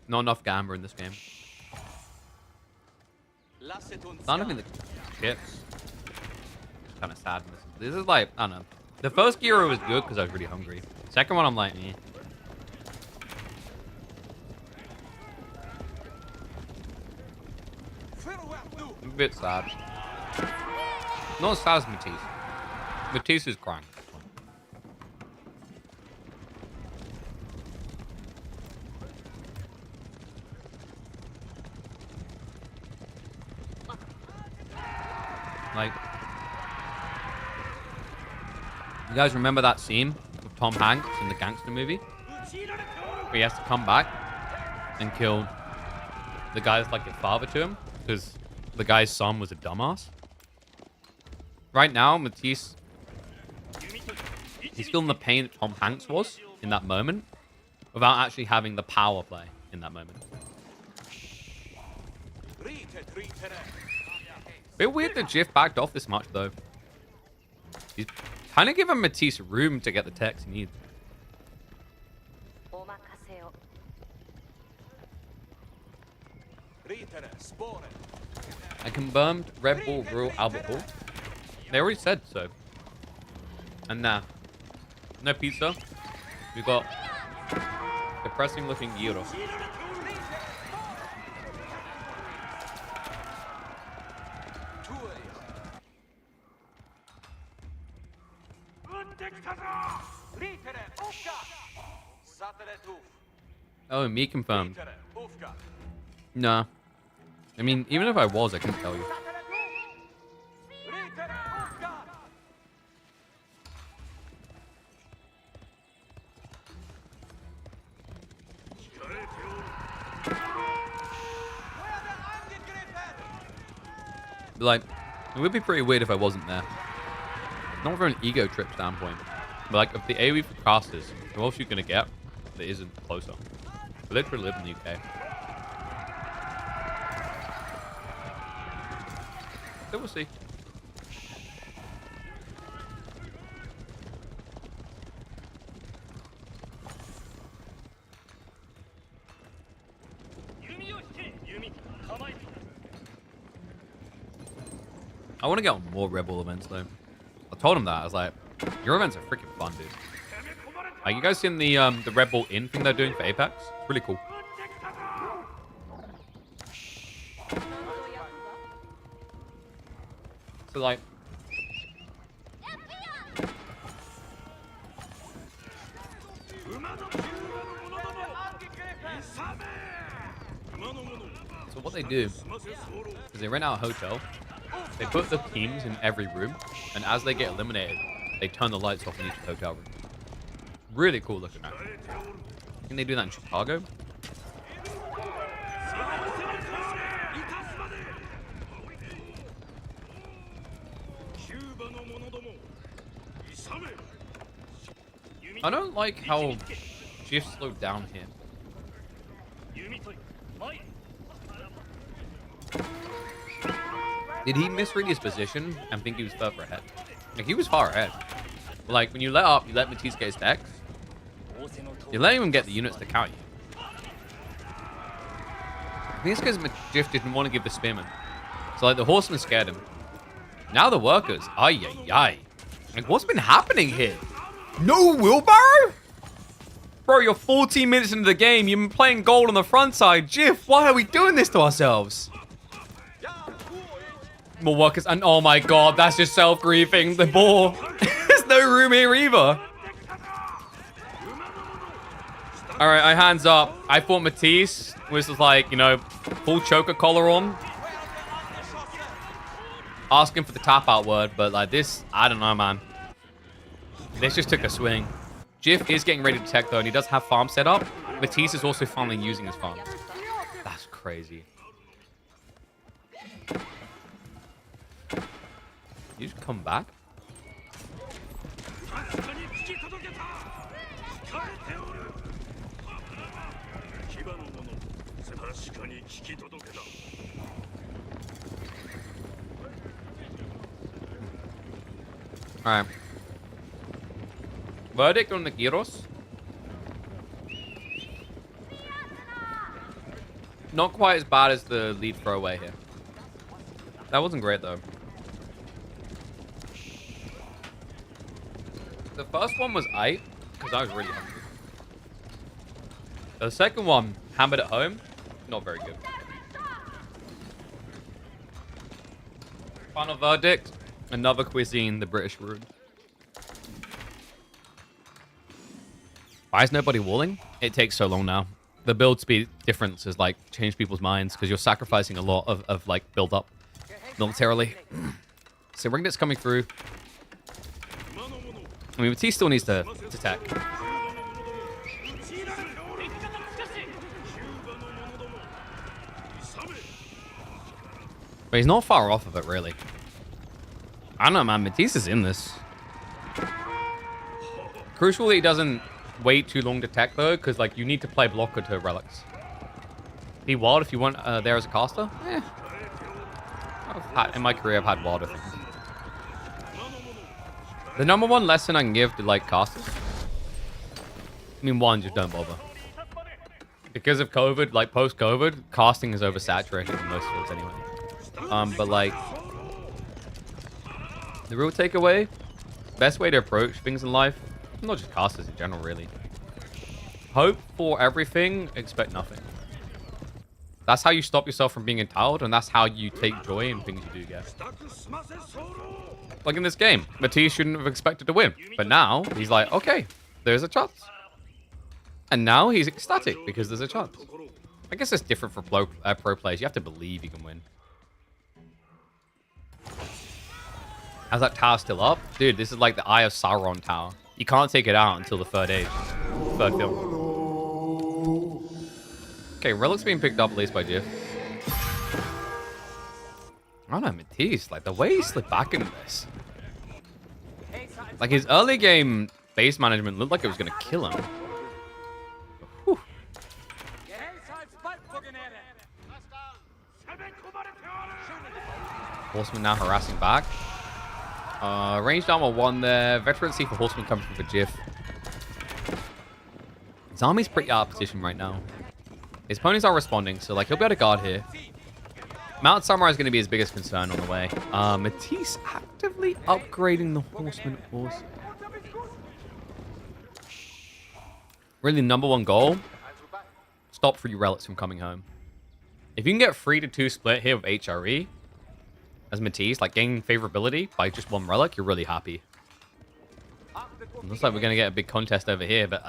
Not enough Gamba in this game. Not even the chips. Kind of sad. This is like, I don't know. The first Gyro was good because I was really hungry. Second one, I'm like, eh. I'm a bit sad. Not as sad as Matisse. Matisse is crying. Like, you guys remember that scene of Tom Hanks in the gangster movie? Where he has to come back and kill the guy that's like his father to him because the guy's son was a dumbass. Right now, Matisse, he's feeling the pain that Tom Hanks was in that moment without actually having the power play in that moment. Bit weird that Jiff backed off this much, though. He's kind of giving Matisse room to get the techs he needs. I confirmed Red Bull rule Albert Hall. They already said so. And nah. No pizza. We got depressing looking gyros. Oh, me confirmed. Nah. I mean, even if I was, I couldn't tell you. But like, it would be pretty weird if I wasn't there. Not from an ego trip standpoint. But like, if the AoE for casters, who else are you going to get that isn't closer? I literally live in the UK. So we'll see. I want to get on more Rebel events though. I told him that. I was like, your events are freaking fun, dude. Like, you guys seen the Rebel Inn thing they're doing for Apex? It's really cool. So like, so what they do is they rent out a hotel. They put the teams in every room, and as they get eliminated, they turn the lights off in each hotel room. Really cool looking at. I think they do that in Chicago. I don't like how Shift slowed down here. Did he misread his position and think he was further ahead? Like, he was far ahead. But like, when you let up, you let Matisse get his decks. You're letting him get the units to count you. I think it's because Majif didn't want to give the spearman. So like, the horsemen scared him. Now the workers. Ay, ay, ay. Like, what's been happening here? No wheelbarrow? Bro, you're 14 minutes into the game. You've been playing gold on the front side. Jif, why are we doing this to ourselves? More workers, and oh my god, that's just self-griefing the ball. There's no room here either. All right, I hands up. I thought Matisse was like, you know, full choker collar on, asking for the tap out word, but like this, I don't know, man. This just took a swing. Jif is getting ready to tech though, and he does have farm set up. Matisse is also finally using his farm. That's crazy. You just come back? Alright. Verdict on the gyros? Not quite as bad as the lead throwaway here. That wasn't great though. The first one was aight, because I was really hungry. The second one, hammered at home, not very good. Final verdict, another cuisine the British ruined. Why is nobody walling? It takes so long now. The build speed difference has like changed people's minds because you're sacrificing a lot of like build up militarily. So Ringnet's coming through. I mean, Matisse still needs to attack. But he's not far off of it, really. I don't know, man. Matisse is in this. Crucial that he doesn't wait too long to tech, though, because, like, you need to play blocker to relics. Be wild if you want there as a caster? Eh. In my career, I've had wilder things. The number one lesson I can give to, like, casters, I mean, one, just don't bother. Because of COVID, like, post-COVID, casting is oversaturated in most fields anyway. But, like, the real takeaway best way to approach things in life, not just casters in general, really. Hope for everything, expect nothing. That's how you stop yourself from being entitled, and that's how you take joy in things you do get. Like in this game, Matisse shouldn't have expected to win, but now he's like, okay, there's a chance. And now he's ecstatic because there's a chance. I guess it's different for pro players. You have to believe you can win. How's that tower still up? Dude, this is like the Eye of Sauron tower. You can't take it out until the third age. Third film. Okay, Relic's being picked up at least by Jiff. I don't know, Matisse, like the way he slipped back into this. Like his early game base management looked like it was going to kill him. Whew. Horseman now harassing back. Ranged armor 1 there. Veterancy for Horseman coming from for Jiff. His army's pretty out of position right now. His ponies are responding, so like he'll be able to guard here. Mount Samurai is going to be his biggest concern on the way. Matisse actively upgrading the Horseman also. Really, number one goal, stop 3 relics from coming home. If you can get 3-2 split here with HRE, as Matisse, like gaining favorability by just 1 relic, you're really happy. It looks like we're going to get a big contest over here, but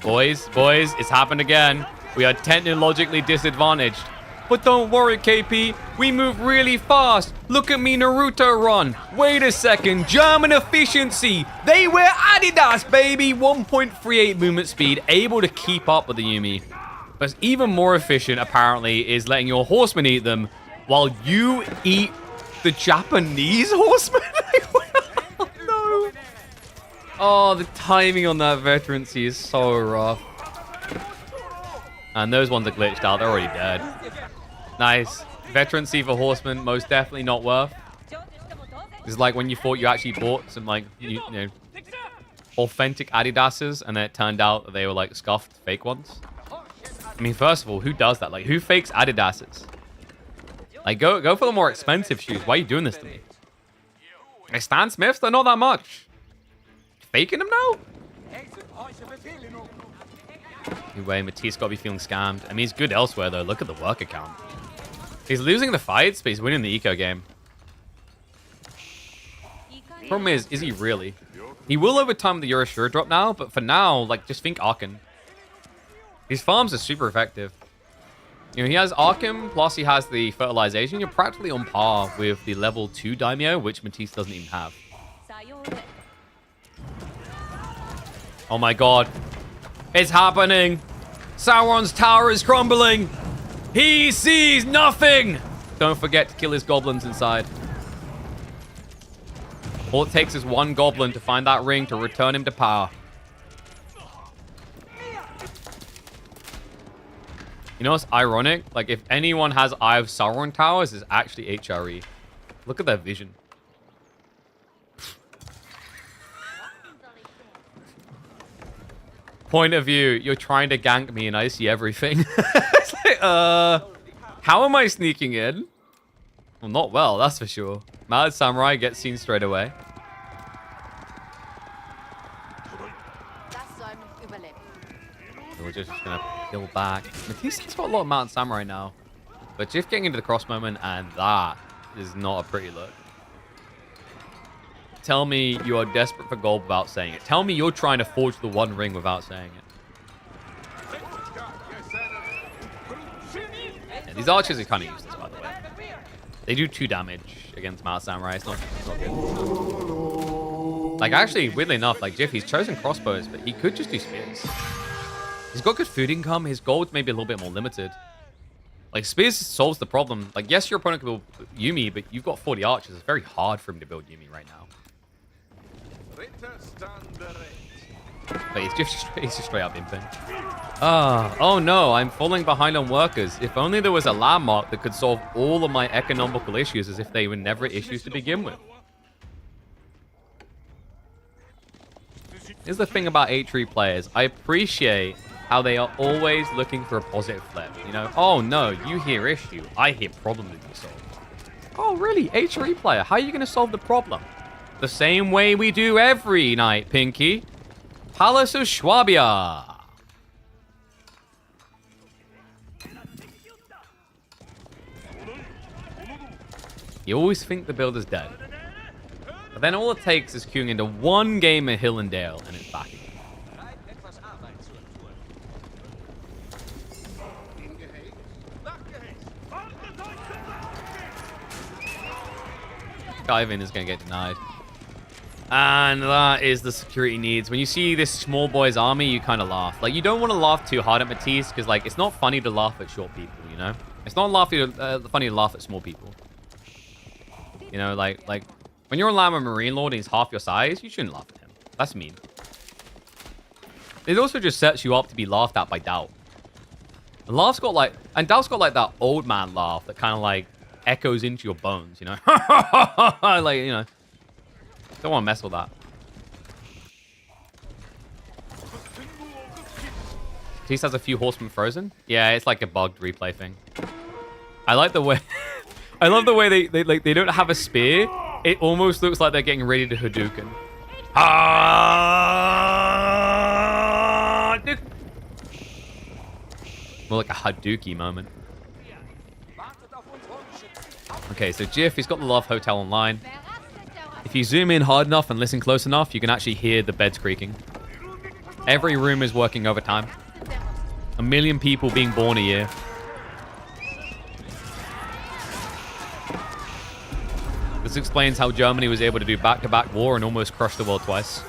boys, it's happened again. We are technologically disadvantaged. But don't worry, KP. We move really fast. Look at me, Naruto run. Wait a second. German efficiency. They wear Adidas, baby. 1.38 movement speed, able to keep up with the Yumi. But even more efficient, apparently, is letting your horsemen eat them while you eat the Japanese horsemen. No. Oh, the timing on that veterancy is so rough. And those ones are glitched out. They're already dead. Nice. Veterancy for horsemen, most definitely not worth. It's like when you thought you actually bought some, like, you know, authentic Adidases, and then it turned out that they were, like, scuffed fake ones. I mean, first of all, who does that? Like, who fakes Adidases? Like, go for the more expensive shoes. Why are you doing this to me? Like, Stan Smiths, they're not that much. Faking them now? Anyway, Matisse got to be feeling scammed. I mean, he's good elsewhere, though. Look at the work account. He's losing the fights, but he's winning the eco game. Problem is he really? He will over time the Eurosure drop now, but for now, like, just think Arkan. His farms are super effective. You know, he has Arkham, plus he has the fertilization. You're practically on par with the level 2 Daimyo, which Matisse doesn't even have. Oh my god. It's happening. Sauron's tower is crumbling. He sees nothing. Don't forget to kill his goblins inside. All it takes is 1 goblin to find that ring to return him to power. You know what's ironic? Like, if anyone has Eye of Sauron towers, it's actually HRE. Look at their vision. Point of view, you're trying to gank me and I see everything. It's like, how am I sneaking in? Well, not well, that's for sure. Mad Samurai gets seen straight away. So we're just gonna peel back. Matisse has got a lot of Mountain Samurai now. But Jiff getting into the cross moment, and that is not a pretty look. Tell me you are desperate for gold without saying it. Tell me you're trying to forge the 1 ring without saying it. Yeah, these archers are kind of useless, by the way. They do 2 damage against Mountain Samurai. It's not good. Like, actually, weirdly enough, like, Jiff, he's chosen crossbows, but he could just do spears. He's got good food income. His gold's maybe a little bit more limited. Like, spears solves the problem. Like, yes, your opponent can build Yumi, but you've got 40 archers. It's very hard for him to build Yumi right now. But he's just straight up imping. Oh no, I'm falling behind on workers. If only there was a landmark that could solve all of my economical issues as if they were never issues to begin with. Here's the thing about H3 players. I appreciate how they are always looking for a positive flip. You know, oh no, you hear issue. I hear problem that you solve. Oh really? H3 player, how are you going to solve the problem? The same way we do every night, Pinky. Palace of Schwabia. You always think the builder's dead. But then all it takes is queuing into one game of Hill and Dale, and it's back again. Diving is going to get denied. And that is the security needs. When you see this small boy's army, you kind of laugh. Like, you don't want to laugh too hard at Matisse, because, like, it's not funny to laugh at short people, you know? It's not funny to laugh at small people. You know, like when you're on land with Marine Lord and he's half your size, you shouldn't laugh at him. That's mean. It also just sets you up to be laughed at by Doubt. And Doubt's got like that old man laugh that kind of like echoes into your bones, you know? Like, you know, don't want to mess with that. Matisse has a few horsemen frozen. Yeah, it's like a bugged replay thing. I like the way... I love the way they don't have a spear. It almost looks like they're getting ready to Hadouken. More like a Hadouken moment. Okay, so Jiff, he's got the Love Hotel online. If you zoom in hard enough and listen close enough, you can actually hear the beds creaking. Every room is working overtime. 1 million people being born a year. This explains how Germany was able to do back-to-back war and almost crush the world twice.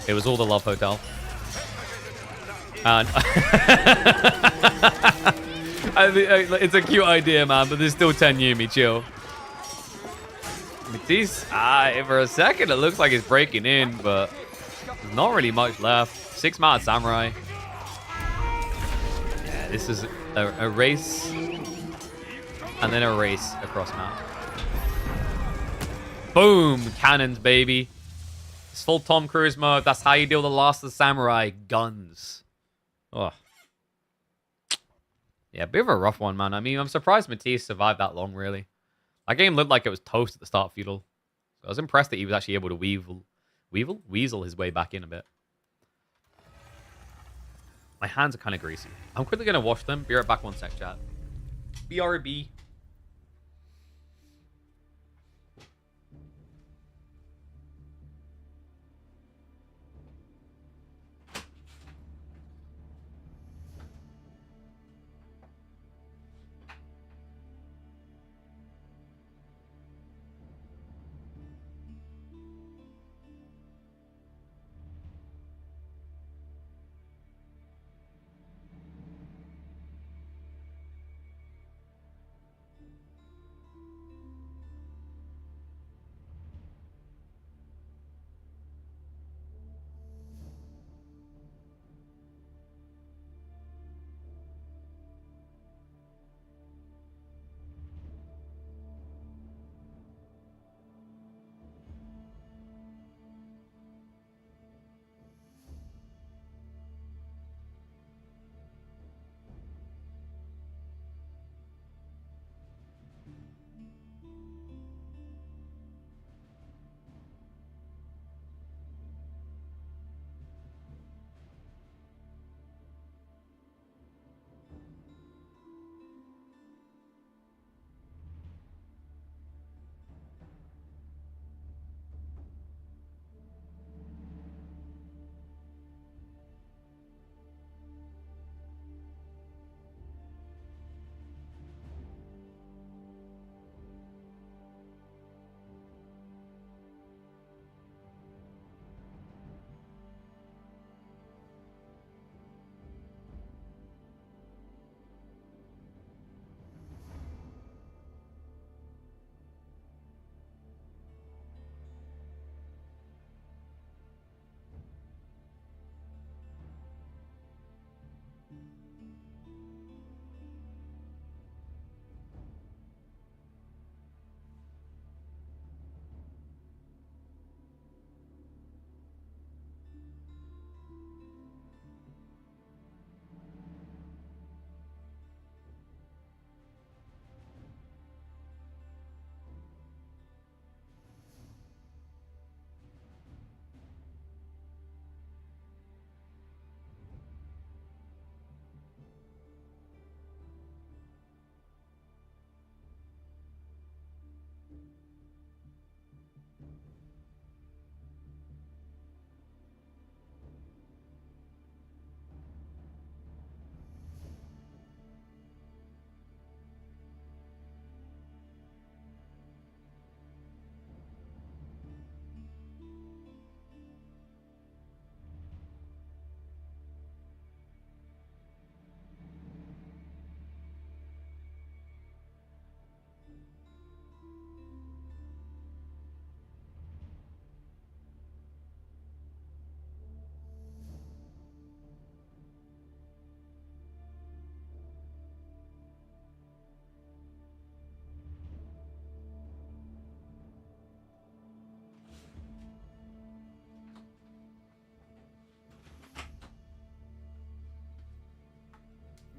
It was all the Love Hotel. And it's a cute idea, man, but there's still 10 Yumi, chill. Matisse, for a second it looks like it's breaking in, but there's not really much left. 6-man samurai. Yeah, this is a race and then a race across map. Boom! Cannons, baby. It's full Tom Cruise mode. That's how you deal with the last of the samurai. Guns. Oh. Yeah, bit of a rough one, man. I mean, I'm surprised Matisse survived that long, really. That game looked like it was toast at the start of Feudal. So I was impressed that he was actually able to weasel his way back in a bit. My hands are kind of greasy. I'm quickly going to wash them. Be right back 1 sec, chat. BRB.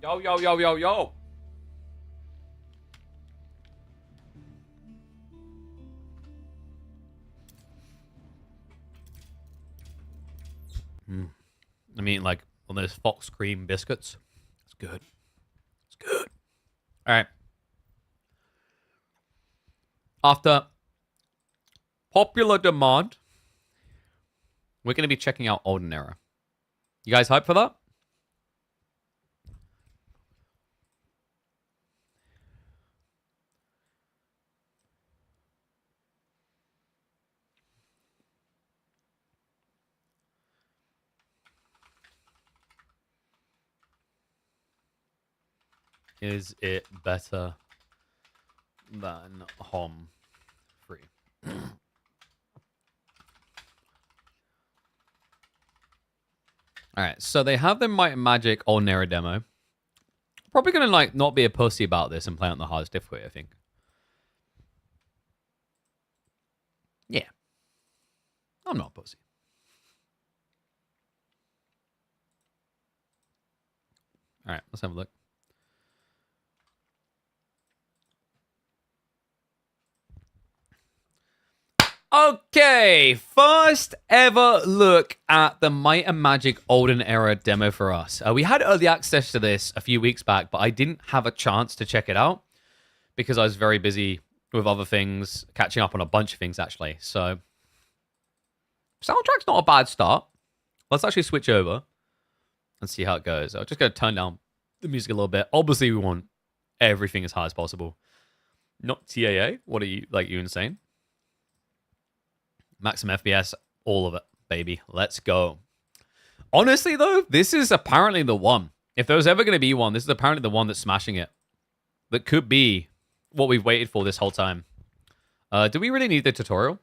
Yo, yo, yo, yo, yo. I mean, like one of those Fox cream biscuits. It's good. It's good. All right. After popular demand, we're going to be checking out Olden Era. You guys hyped for that? Is it better than Hom Free? All right, so they have the Might and Magic Olden Era demo. Probably gonna like not be a pussy about this and play on the hardest difficulty, I think. Yeah, I'm not a pussy. All right, let's have a look. Okay, first ever look at the Might and Magic Olden Era demo for us. We had early access to this a few weeks back, but I didn't have a chance to check it out because I was very busy with other things, catching up on a bunch of things actually. So, soundtrack's not a bad start. Let's actually switch over and see how it goes. I'm just going to turn down the music a little bit. Obviously, we want everything as high as possible. Not TAA. What are you, like, you insane? Maximum FPS, all of it, baby. Let's go. Honestly, though, this is apparently the one. If there was ever going to be one, this is apparently the one that's smashing it. That could be what we've waited for this whole time. Do we really need the tutorial?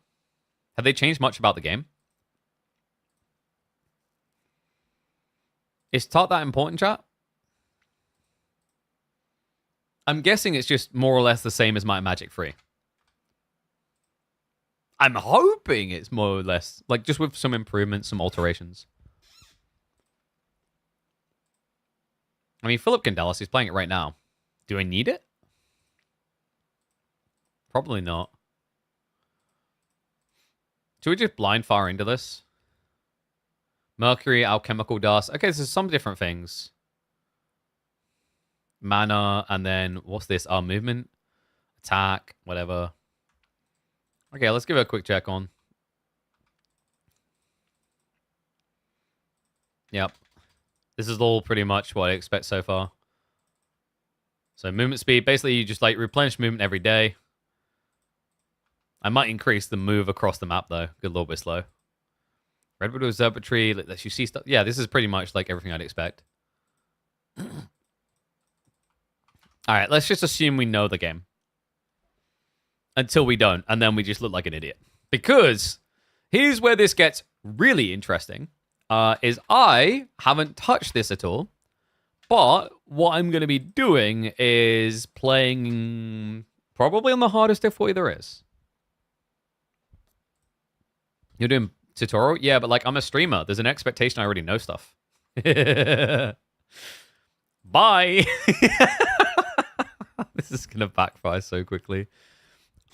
Have they changed much about the game? Is TOT that important, chat? I'm guessing it's just more or less the same as Might and Magic 3. I'm hoping it's more or less, like, just with some improvements, some alterations. I mean, Philip Candelas, he's playing it right now. Do I need it? Probably not. Should we just blind fire into this? Mercury, alchemical dust. Okay, so some different things. Mana, and then, what's this? Movement, attack, whatever. Okay, let's give it a quick check on. Yep. This is all pretty much what I expect so far. So movement speed, basically you just like replenish movement every day. I might increase the move across the map though. Good, a little bit slow. Redwood Observatory lets you see stuff. Yeah, this is pretty much like everything I'd expect. All right, let's just assume we know the game. Until we don't, and then we just look like an idiot. Because here's where this gets really interesting. Is I haven't touched this at all. But what I'm going to be doing is playing probably on the hardest difficulty there is. You're doing tutorial? Yeah, but like I'm a streamer. There's an expectation I already know stuff. Bye. This is going to backfire so quickly.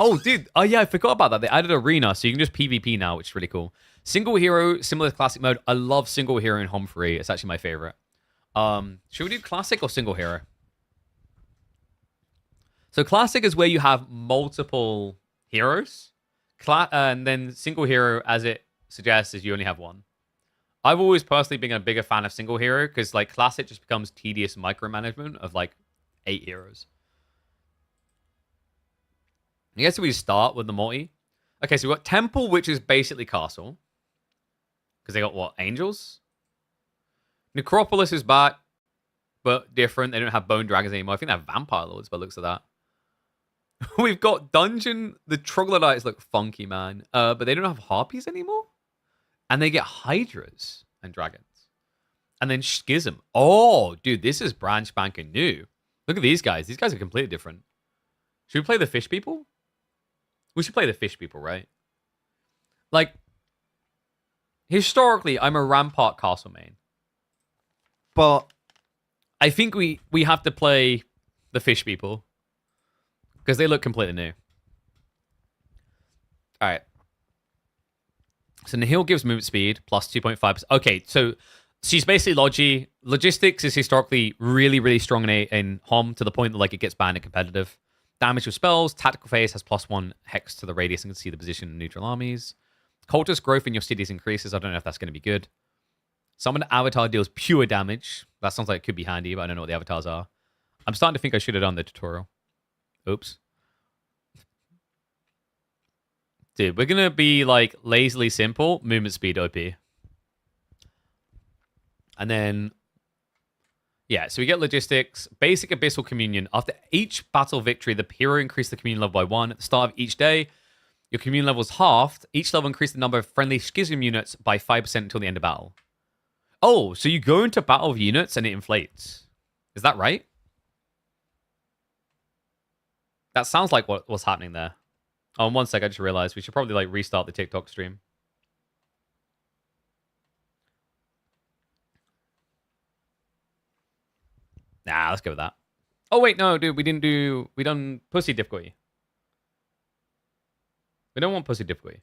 Oh, dude. Oh, yeah, I forgot about that. They added Arena, so you can just PvP now, which is really cool. Single hero, similar to classic mode. I love single hero in Home Free. It's actually my favorite. Should we do classic or single hero? So classic is where you have multiple heroes. And then single hero, as it suggests, is you only have one. I've always personally been a bigger fan of single hero because like classic just becomes tedious micromanagement of like 8 heroes. I guess we start with the multi. Okay, so we've got Temple, which is basically Castle. Because they got, what, Angels? Necropolis is back, but different. They don't have Bone Dragons anymore. I think they have Vampire Lords by the looks of that. We've got Dungeon. The Troglodytes look funky, man. But they don't have Harpies anymore? And they get Hydras and Dragons. And then Schism. Oh, dude, this is brand spanking new. Look at these guys. These guys are completely different. Should we play the Fish People? We should play the Fish People, right? Like, historically, I'm a Rampart Castle main. But I think we have to play the fish people because they look completely new. All right. So Nihil gives movement speed plus 2.5%. Okay, so she's basically Logi. Logistics is historically really, really strong in Hom to the point that like it gets banned in competitive. Damage with spells. Tactical phase has +1 hex to the radius and can see the position of neutral armies. Cultist growth in your cities increases. I don't know if that's going to be good. Summon avatar deals pure damage. That sounds like it could be handy, but I don't know what the avatars are. I'm starting to think I should have done the tutorial. Oops. Dude, we're going to be like lazily simple. Movement speed OP. And then, yeah, so we get logistics. Basic Abyssal Communion. After each battle victory, the hero increased the communion level by 1. At the start of each day, your communion level is halved. Each level increased the number of friendly schism units by 5% until the end of battle. Oh, so you go into battle with units and it inflates. Is that right? That sounds like what's happening there. Oh, one sec, I just realized we should probably like restart the TikTok stream. Nah, let's go with that. Oh wait, no, dude, we done pussy difficulty. We don't want pussy difficulty.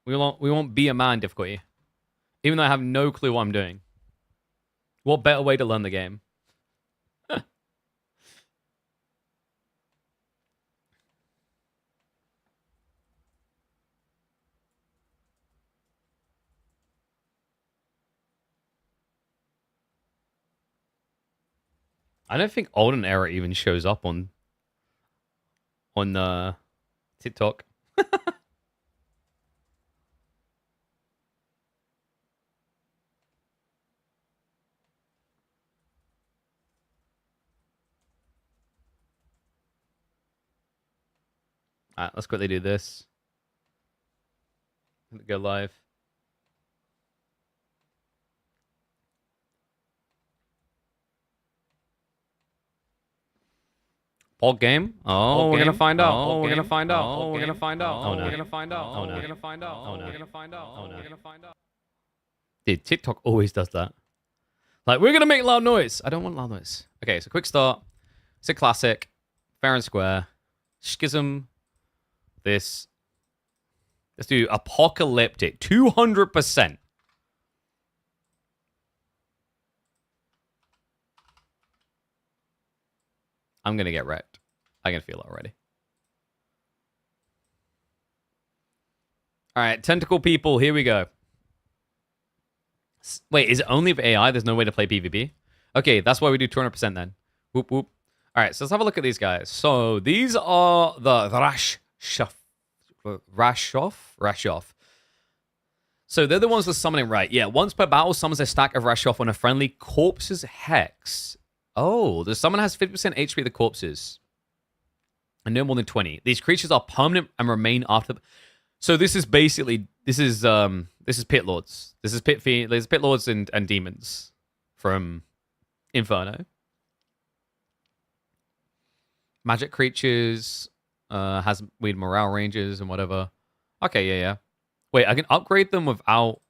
We want be a man difficulty. Even though I have no clue what I'm doing. What better way to learn the game? I don't think Olden Era even shows up on TikTok. Alright, let's quickly do this. Go live. Pod game? Oh, we're gonna find out. Oh, we're gonna find out. Oh, we're gonna find out. Oh, no. We're gonna find out. Oh, no. We're gonna find out. Oh, no. We're gonna find out. Oh, no. We're gonna find out. Dude, TikTok always does that. Like, we're gonna make loud noise. I don't want loud noise. Okay, so quick start. It's a classic. Fair and square. Schism. This. Let's do apocalyptic. 200%. I'm gonna get wrecked. I can feel it already. All right, tentacle people, here we go. Wait, is it only for AI? There's no way to play PvP? Okay, that's why we do 200% then. Whoop, whoop. All right, so let's have a look at these guys. So these are the Rashoff. So they're the ones that's summoning right. Yeah, once per battle, summons a stack of Rashoff on a friendly corpse's hex. Oh, the summon has 50% HP of the corpses. And no more than 20. These creatures are permanent and remain after... So this is basically... This is Pit Lords. This is Pit Lords and Demons from Inferno. Magic creatures. Has weird morale ranges and whatever. Okay, yeah. Wait, I can upgrade them without...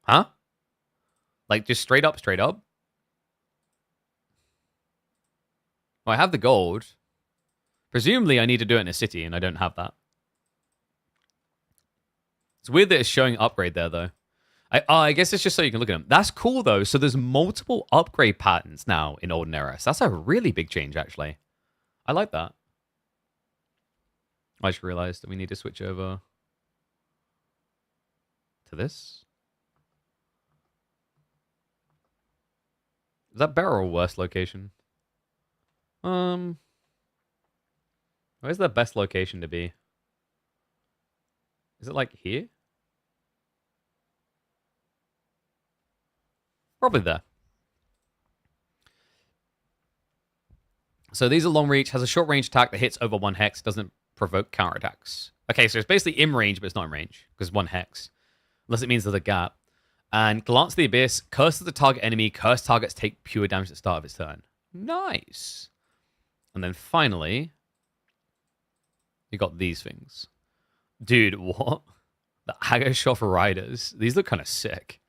Huh? Like, just straight up? Oh, I have the gold. Presumably, I need to do it in a city, and I don't have that. It's weird that it's showing upgrade there, though. I guess it's just so you can look at them. That's cool, though. So there's multiple upgrade patterns now in Olden Era. So that's a really big change, actually. I like that. I just realized that we need to switch over to this. Is that better or worse location? Where's the best location to be? Is it like here? Probably there. So these are long reach, has a short range attack that hits over 1 hex, doesn't provoke counterattacks. Okay, so it's basically in range, but it's not in range, because 1 hex. Unless it means there's a gap. And Glance to the Abyss, curses the target enemy, cursed targets take pure damage at the start of its turn. Nice. And then finally, you got these things. Dude, what? The Hagashoff Riders. These look kind of sick.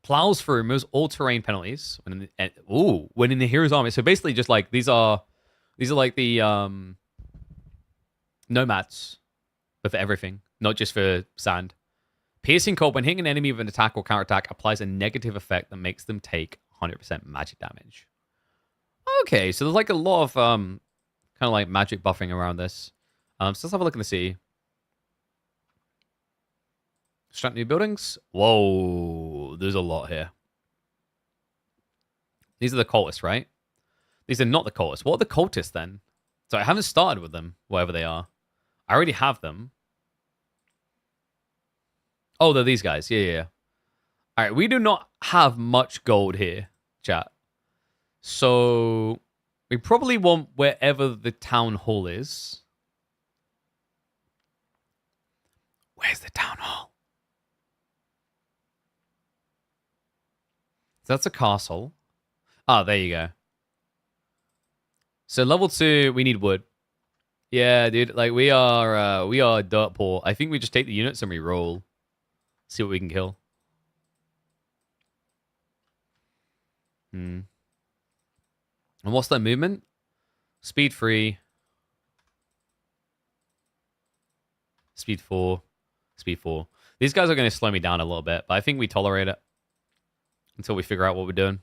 Plows through, removes all terrain penalties when in the hero's army. So basically, just like these are like the nomads, but for everything, not just for sand. Piercing cold when hitting an enemy with an attack or counterattack applies a negative effect that makes them take 100% magic damage. Okay, so there's like a lot of kind of like magic buffing around this. So let's have a look and see. Strength new buildings. Whoa, there's a lot here. These are the cultists, right? These are not the cultists. What are the cultists then? So I haven't started with them, whatever they are. I already have them. Oh, they're these guys. Yeah. All right, we do not have much gold here, chat. So we probably want wherever the town hall is. Where's the town hall? So that's a castle. Ah, there you go. So level 2, we need wood. Yeah, dude. Like we are dirt poor. I think we just take the units and we roll. See what we can kill. And what's their movement? Speed 3. Speed 4. Speed 4. These guys are going to slow me down a little bit, but I think we tolerate it until we figure out what we're doing.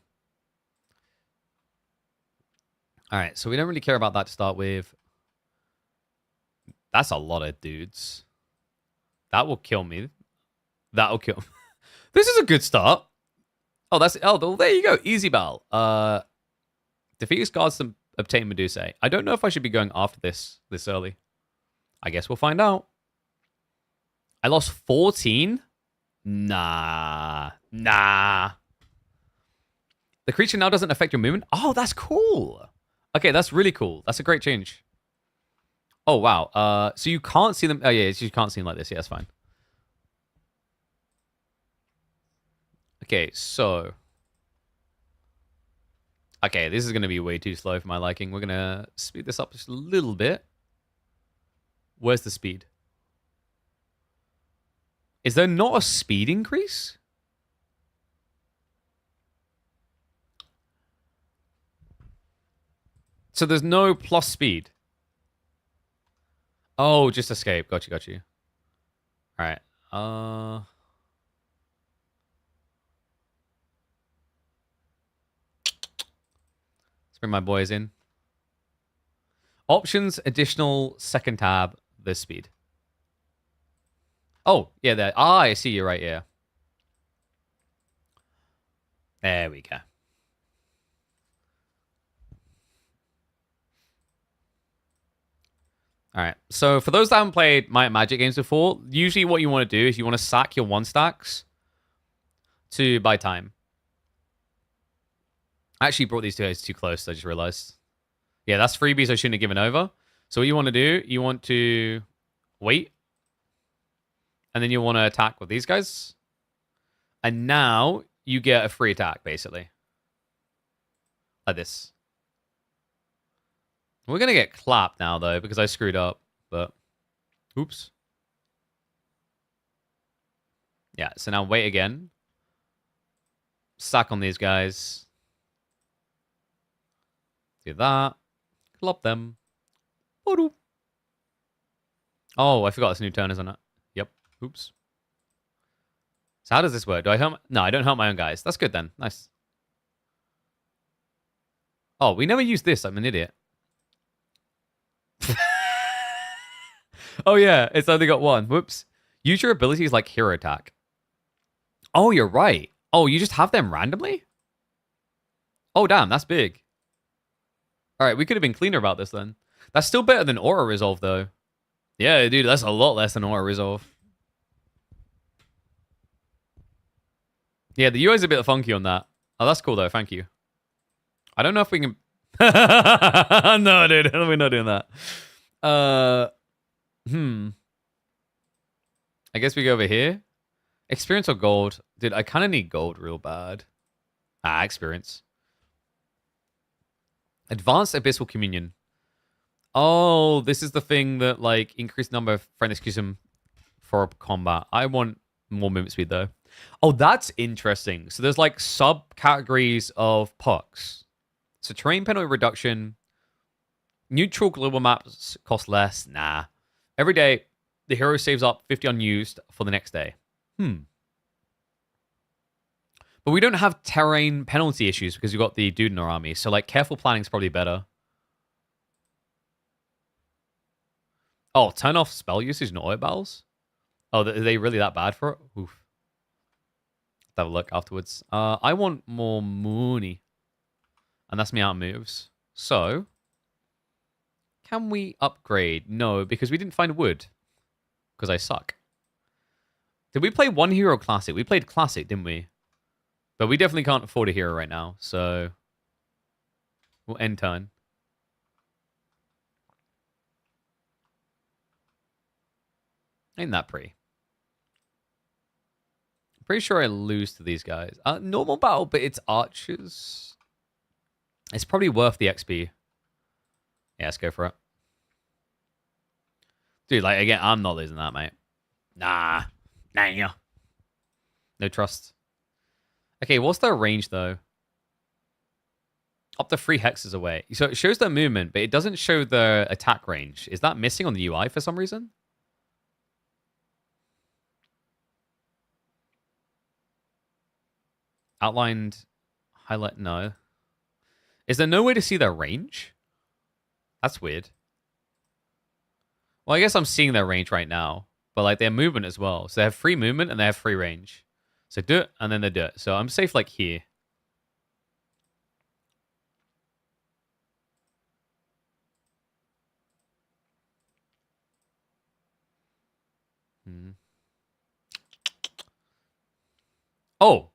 All right, so we don't really care about that to start with. That's a lot of dudes. That will kill me. That'll kill me. This is a good start. Oh, there you go. Easy battle. Defeat guards to obtain Medusa. I don't know if I should be going after this early. I guess we'll find out. I lost 14? Nah. The creature now doesn't affect your movement? Oh, that's cool. Okay, that's really cool. That's a great change. Oh, wow. So you can't see them. Oh, yeah, you can't see them like this. Yeah, that's fine. Okay, so. Okay, this is going to be way too slow for my liking. We're going to speed this up just a little bit. Where's the speed? Is there not a speed increase? So there's no plus speed. Oh, just escape. Got you. All right. Let's bring my boys in. Options, additional, second tab, this speed. Oh, yeah, there. Ah, I see you right here. There we go. All right. So for those that haven't played Magic games before, usually what you want to do is you want to sack your 1-stacks to buy time. I actually brought these two guys too close, I just realized. Yeah, that's freebies I shouldn't have given over. So what you want to do, you want to wait. And then you want to attack with these guys. And now you get a free attack, basically. Like this. We're going to get clapped now, though, because I screwed up. But, oops. Yeah, so now wait again. Sack on these guys. Do that. Clop them. Oh, I forgot it's a new turn, isn't it? Yep. Oops. So how does this work? Do I help? No, I don't help my own guys. That's good then. Nice. Oh, we never used this. I'm an idiot. Oh, yeah. It's only got one. Whoops. Use your abilities like hero attack. Oh, you're right. Oh, you just have them randomly? Oh, damn. That's big. All right. We could have been cleaner about this then. That's still better than Aura Resolve, though. Yeah, dude. That's a lot less than Aura Resolve. Yeah, the UI is a bit funky on that. Oh, that's cool, though. Thank you. I don't know if we can... No, dude. We're not doing that. I guess we go over here. Experience or gold? Dude, I kind of need gold real bad. Experience. Advanced Abyssal Communion. Oh, this is the thing that, like, increased number of friend execution for combat. I want more movement speed, though. Oh, that's interesting. So there's like subcategories of perks. So terrain penalty reduction, neutral global maps cost less. Nah. Every day, the hero saves up 50 unused for the next day. But we don't have terrain penalty issues because we've got the dude in our army. So like careful planning is probably better. Oh, turn off spell usage and auto battles? Oh, are they really that bad for it? Oof. Have a look afterwards. I want more money. And that's me out of moves. So, can we upgrade? No, because we didn't find wood. Because I suck. Did we play one hero classic? We played classic, didn't we? But we definitely can't afford a hero right now. So, we'll end turn. Ain't that pretty? I'm pretty sure I lose to these guys. Normal battle, but it's archers. It's probably worth the XP. Yeah, let's go for it. Dude, like, again, I'm not losing that, mate. Nah. No trust. Okay, what's their range, though? Up to 3 hexes away. So it shows their movement, but it doesn't show their attack range. Is that missing on the UI for some reason? Outlined, highlight, no. Is there no way to see their range? That's weird. Well, I guess I'm seeing their range right now, but like their movement as well. So they have free movement and they have free range. So do it, and then they do it. So I'm safe like here. Oh.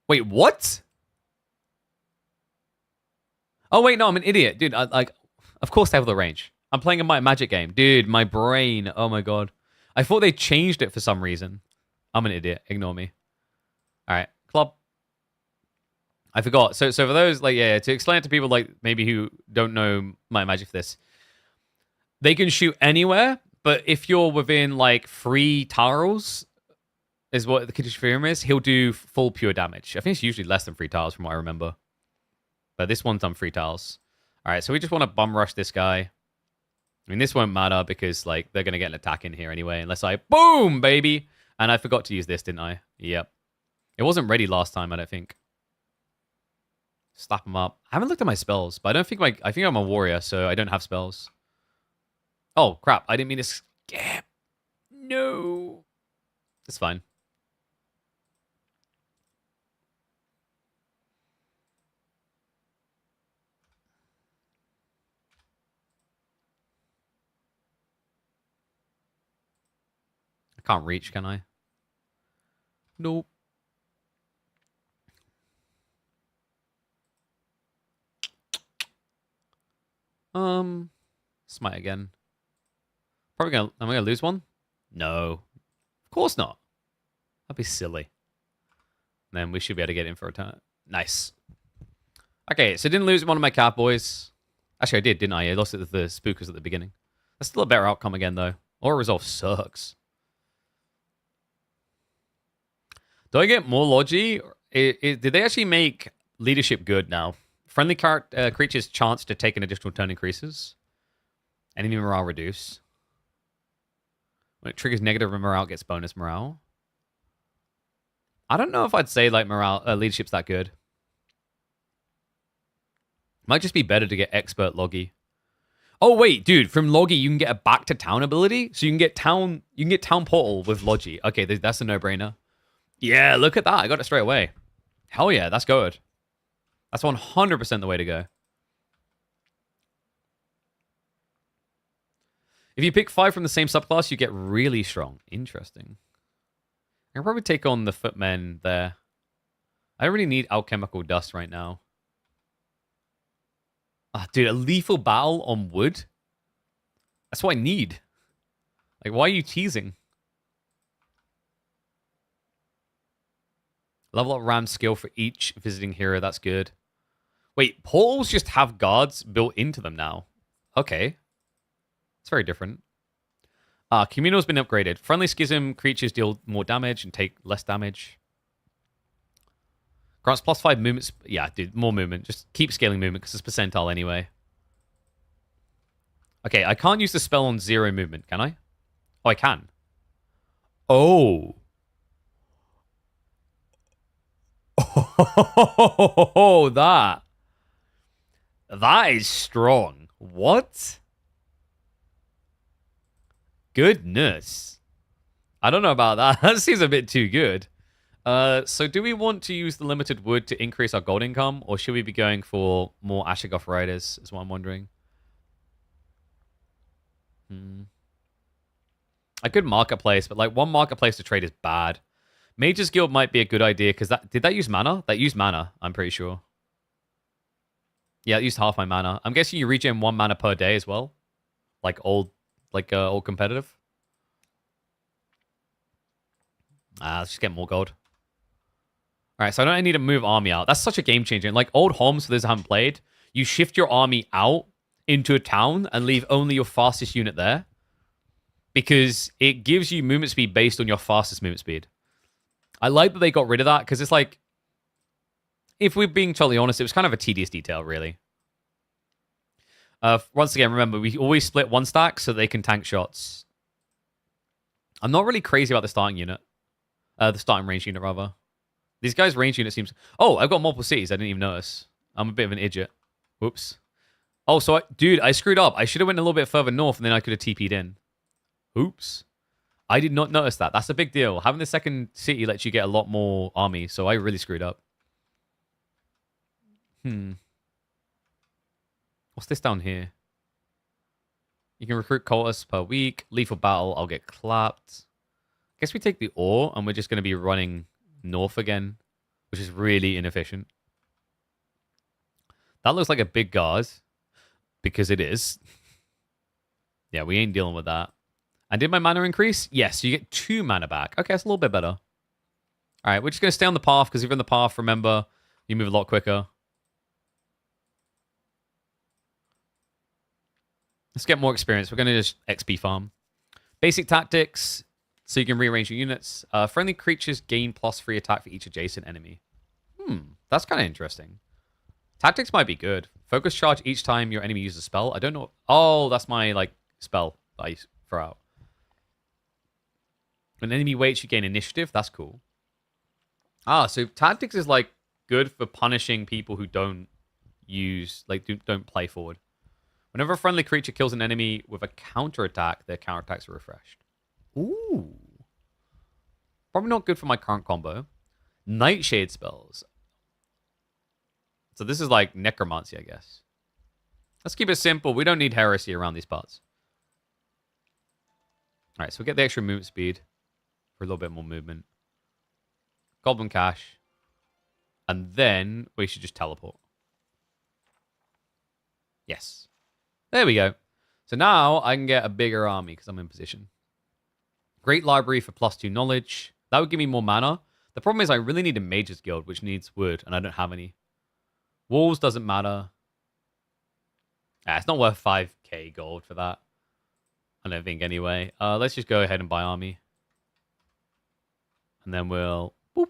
Wait, what? Oh, wait, no, I'm an idiot. Dude, of course they have the range. I'm playing a magic game. Dude, my brain. Oh, my God. I thought they changed it for some reason. I'm an idiot. Ignore me. All right, club. I forgot. So for those, like, yeah, to explain it to people, like, maybe who don't know my magic for this, they can shoot anywhere, but if you're within, like, 3 tiles, is what the Kiddish Theorem is, he'll do full pure damage. I think it's usually less than 3 tiles from what I remember. But this one's on 3 tiles. All right, so we just want to bum rush this guy. I mean, this won't matter because, like, they're going to get an attack in here anyway, unless I... Boom, baby! And I forgot to use this, didn't I? Yep. It wasn't ready last time, I don't think. Slap him up. I haven't looked at my spells, but I don't think I think I'm a warrior, so I don't have spells. Oh, crap. I didn't mean to skip. No. It's fine. I can't reach, can I? Nope. Smite again. Am I gonna lose one? No. Of course not. That'd be silly. Then we should be able to get in for a turn. Nice. Okay, so didn't lose one of my cowboys. Actually, I did, didn't I? I lost it to the spookers at the beginning. That's still a better outcome again, though. Aura Resolve sucks. Do I get more Logi? Did they actually make leadership good now? Friendly creatures' chance to take an additional turn increases. Enemy morale reduce. When it triggers negative morale, gets bonus morale. I don't know if I'd say like morale leadership's that good. Might just be better to get expert Logi. Oh wait, dude, from Logi you can get a back to town ability, so you can get town portal with Logi. Okay, that's a no-brainer. Yeah, look at that. I got it straight away. Hell yeah, that's good. That's 100% the way to go. If you pick 5 from the same subclass, you get really strong. Interesting. I can probably take on the footmen there. I don't really need alchemical dust right now. Dude, a lethal battle on wood? That's what I need. Like, why are you teasing? Level up Ram's skill for each visiting hero. That's good. Wait, portals just have guards built into them now. Okay. It's very different. Communal's been upgraded. Friendly Schism creatures deal more damage and take less damage. Grants +5 movements. Yeah, dude, more movement. Just keep scaling movement because it's percentile anyway. Okay, I can't use the spell on 0 movement, can I? Oh, I can. Oh. Oh, that. That is strong. What? Goodness. I don't know about that. That seems a bit too good. So do we want to use the limited wood to increase our gold income, or should we be going for more Ashigoth Riders, is what I'm wondering. A good marketplace, but like one marketplace to trade is bad. Mage's Guild might be a good idea, because did that use mana? That used mana, I'm pretty sure. Yeah, it used half my mana. I'm guessing you regen 1 mana per day as well. Like old competitive. Let's just get more gold. Alright, so I don't need to move army out. That's such a game changer. Like old homes, for those who haven't played, you shift your army out into a town and leave only your fastest unit there. Because it gives you movement speed based on your fastest movement speed. I like that they got rid of that, because it's like, if we're being totally honest, it was kind of a tedious detail, really. Once again, remember, we always split 1 stack so they can tank shots. I'm not really crazy about the starting unit. The starting range unit, rather. These guys' range unit seems... Oh, I've got multiple cities. I didn't even notice. I'm a bit of an idiot. Whoops. Oh, so dude, I screwed up. I should have went a little bit further north and then I could have TP'd in. Oops. I did not notice that. That's a big deal. Having the second city lets you get a lot more army, so I really screwed up. What's this down here? You can recruit cultists per week. Lethal battle, I'll get clapped. Guess we take the ore, and we're just going to be running north again, which is really inefficient. That looks like a big guard, because it is. Yeah, we ain't dealing with that. And did my mana increase? Yes, you get 2 mana back. Okay, that's a little bit better. All right, we're just going to stay on the path, because if you're on the path, remember, you move a lot quicker. Let's get more experience. We're going to just XP farm. Basic tactics, so you can rearrange your units. Friendly creatures gain +3 attack for each adjacent enemy. That's kind of interesting. Tactics might be good. Focus charge each time your enemy uses a spell. I don't know. Oh, that's my like spell that I throw out. When enemy waits, you gain initiative. That's cool. So tactics is like good for punishing people who don't use, like, don't play forward. Whenever a friendly creature kills an enemy with a counterattack, their counterattacks are refreshed. Ooh. Probably not good for my current combo. Nightshade spells. So this is like necromancy, I guess. Let's keep it simple. We don't need heresy around these parts. All right, so we get the extra movement speed for a little bit more movement. Goblin Cash. And then we should just teleport. Yes. There we go. So now I can get a bigger army because I'm in position. Great library for +2 knowledge. That would give me more mana. The problem is I really need a Mage's Guild, which needs wood, and I don't have any. Wolves doesn't matter. It's not worth 5k gold for that. I don't think anyway. Let's just go ahead and buy army. And then we'll... Boop.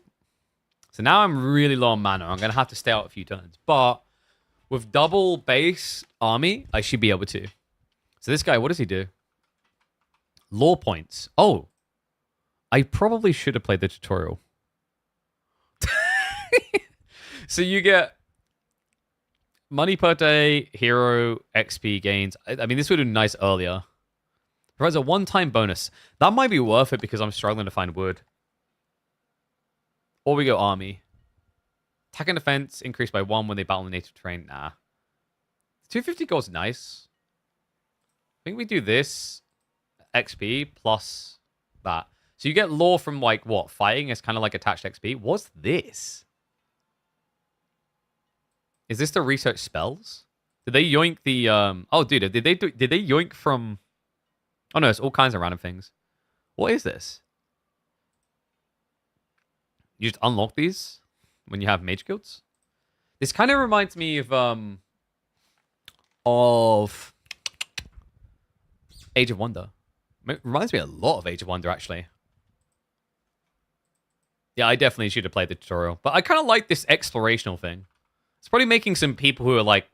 So now I'm really low on mana. I'm going to have to stay out a few turns. But with double base army, I should be able to. So this guy, what does he do? Lore points. Oh. I probably should have played the tutorial. So you get money per day, hero, XP gains. I mean, this would have been nice earlier. Provides a one-time bonus. That might be worth it because I'm struggling to find wood. Or we go army. Attack and defense increased by 1 when they battle in native terrain. Nah. 250 gold's nice. I think we do this. XP plus that. So you get lore from, like, what? Fighting is kind of like attached XP. What's this? Is this the research spells? Did they yoink the... Oh, dude, did they yoink from... Oh, no, it's all kinds of random things. What is this? You just unlock these when you have mage guilds? This kind of reminds me of Age of Wonder. It reminds me a lot of Age of Wonder, actually. Yeah, I definitely should have played the tutorial. But I kind of like this explorational thing. It's probably making some people who are, like,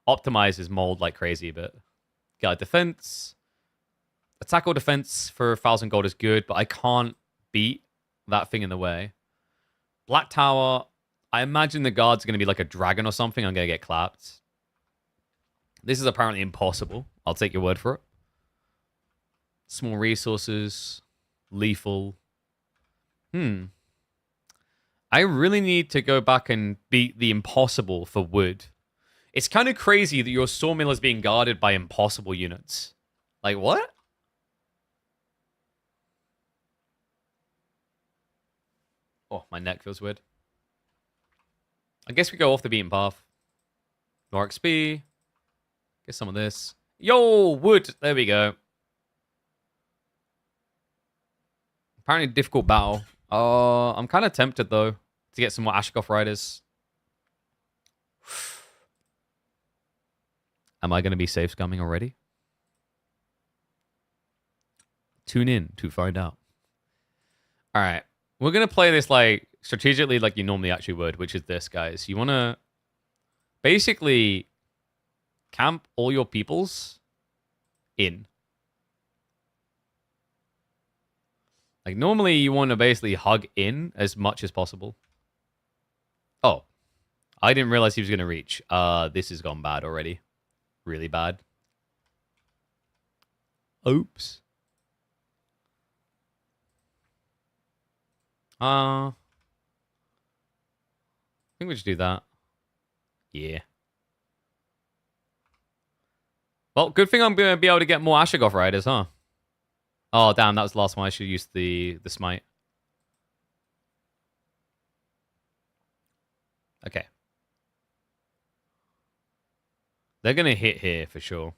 optimized his mold like crazy, but... Got defense. Attack or defense for 1,000 gold is good, but I can't beat that thing in the way. Black Tower, I imagine the guard's going to be like a dragon or something. I'm going to get clapped. This is apparently impossible. I'll take your word for it. Small resources. Lethal. I really need to go back and beat the impossible for wood. It's kind of crazy that your sawmill is being guarded by impossible units. Like, what? Oh, my neck feels weird. I guess we go off the beaten path. More XP. Get some of this. Yo, wood. There we go. Apparently difficult battle. I'm kind of tempted, though, to get some more Ashikoff Riders. Am I going to be safe scumming already? Tune in to find out. All right. We're going to play this like strategically like you normally actually would, which is this, guys. You want to basically camp all your peoples in. Like normally you want to basically hug in as much as possible. Oh, I didn't realize he was going to reach. This has gone bad already. Really bad. Oops. I think we just do that. Yeah. Well, good thing I'm going to be able to get more Ashikoff Riders, huh? Oh, damn, that was the last one. I should use the smite. Okay. They're going to hit here for sure.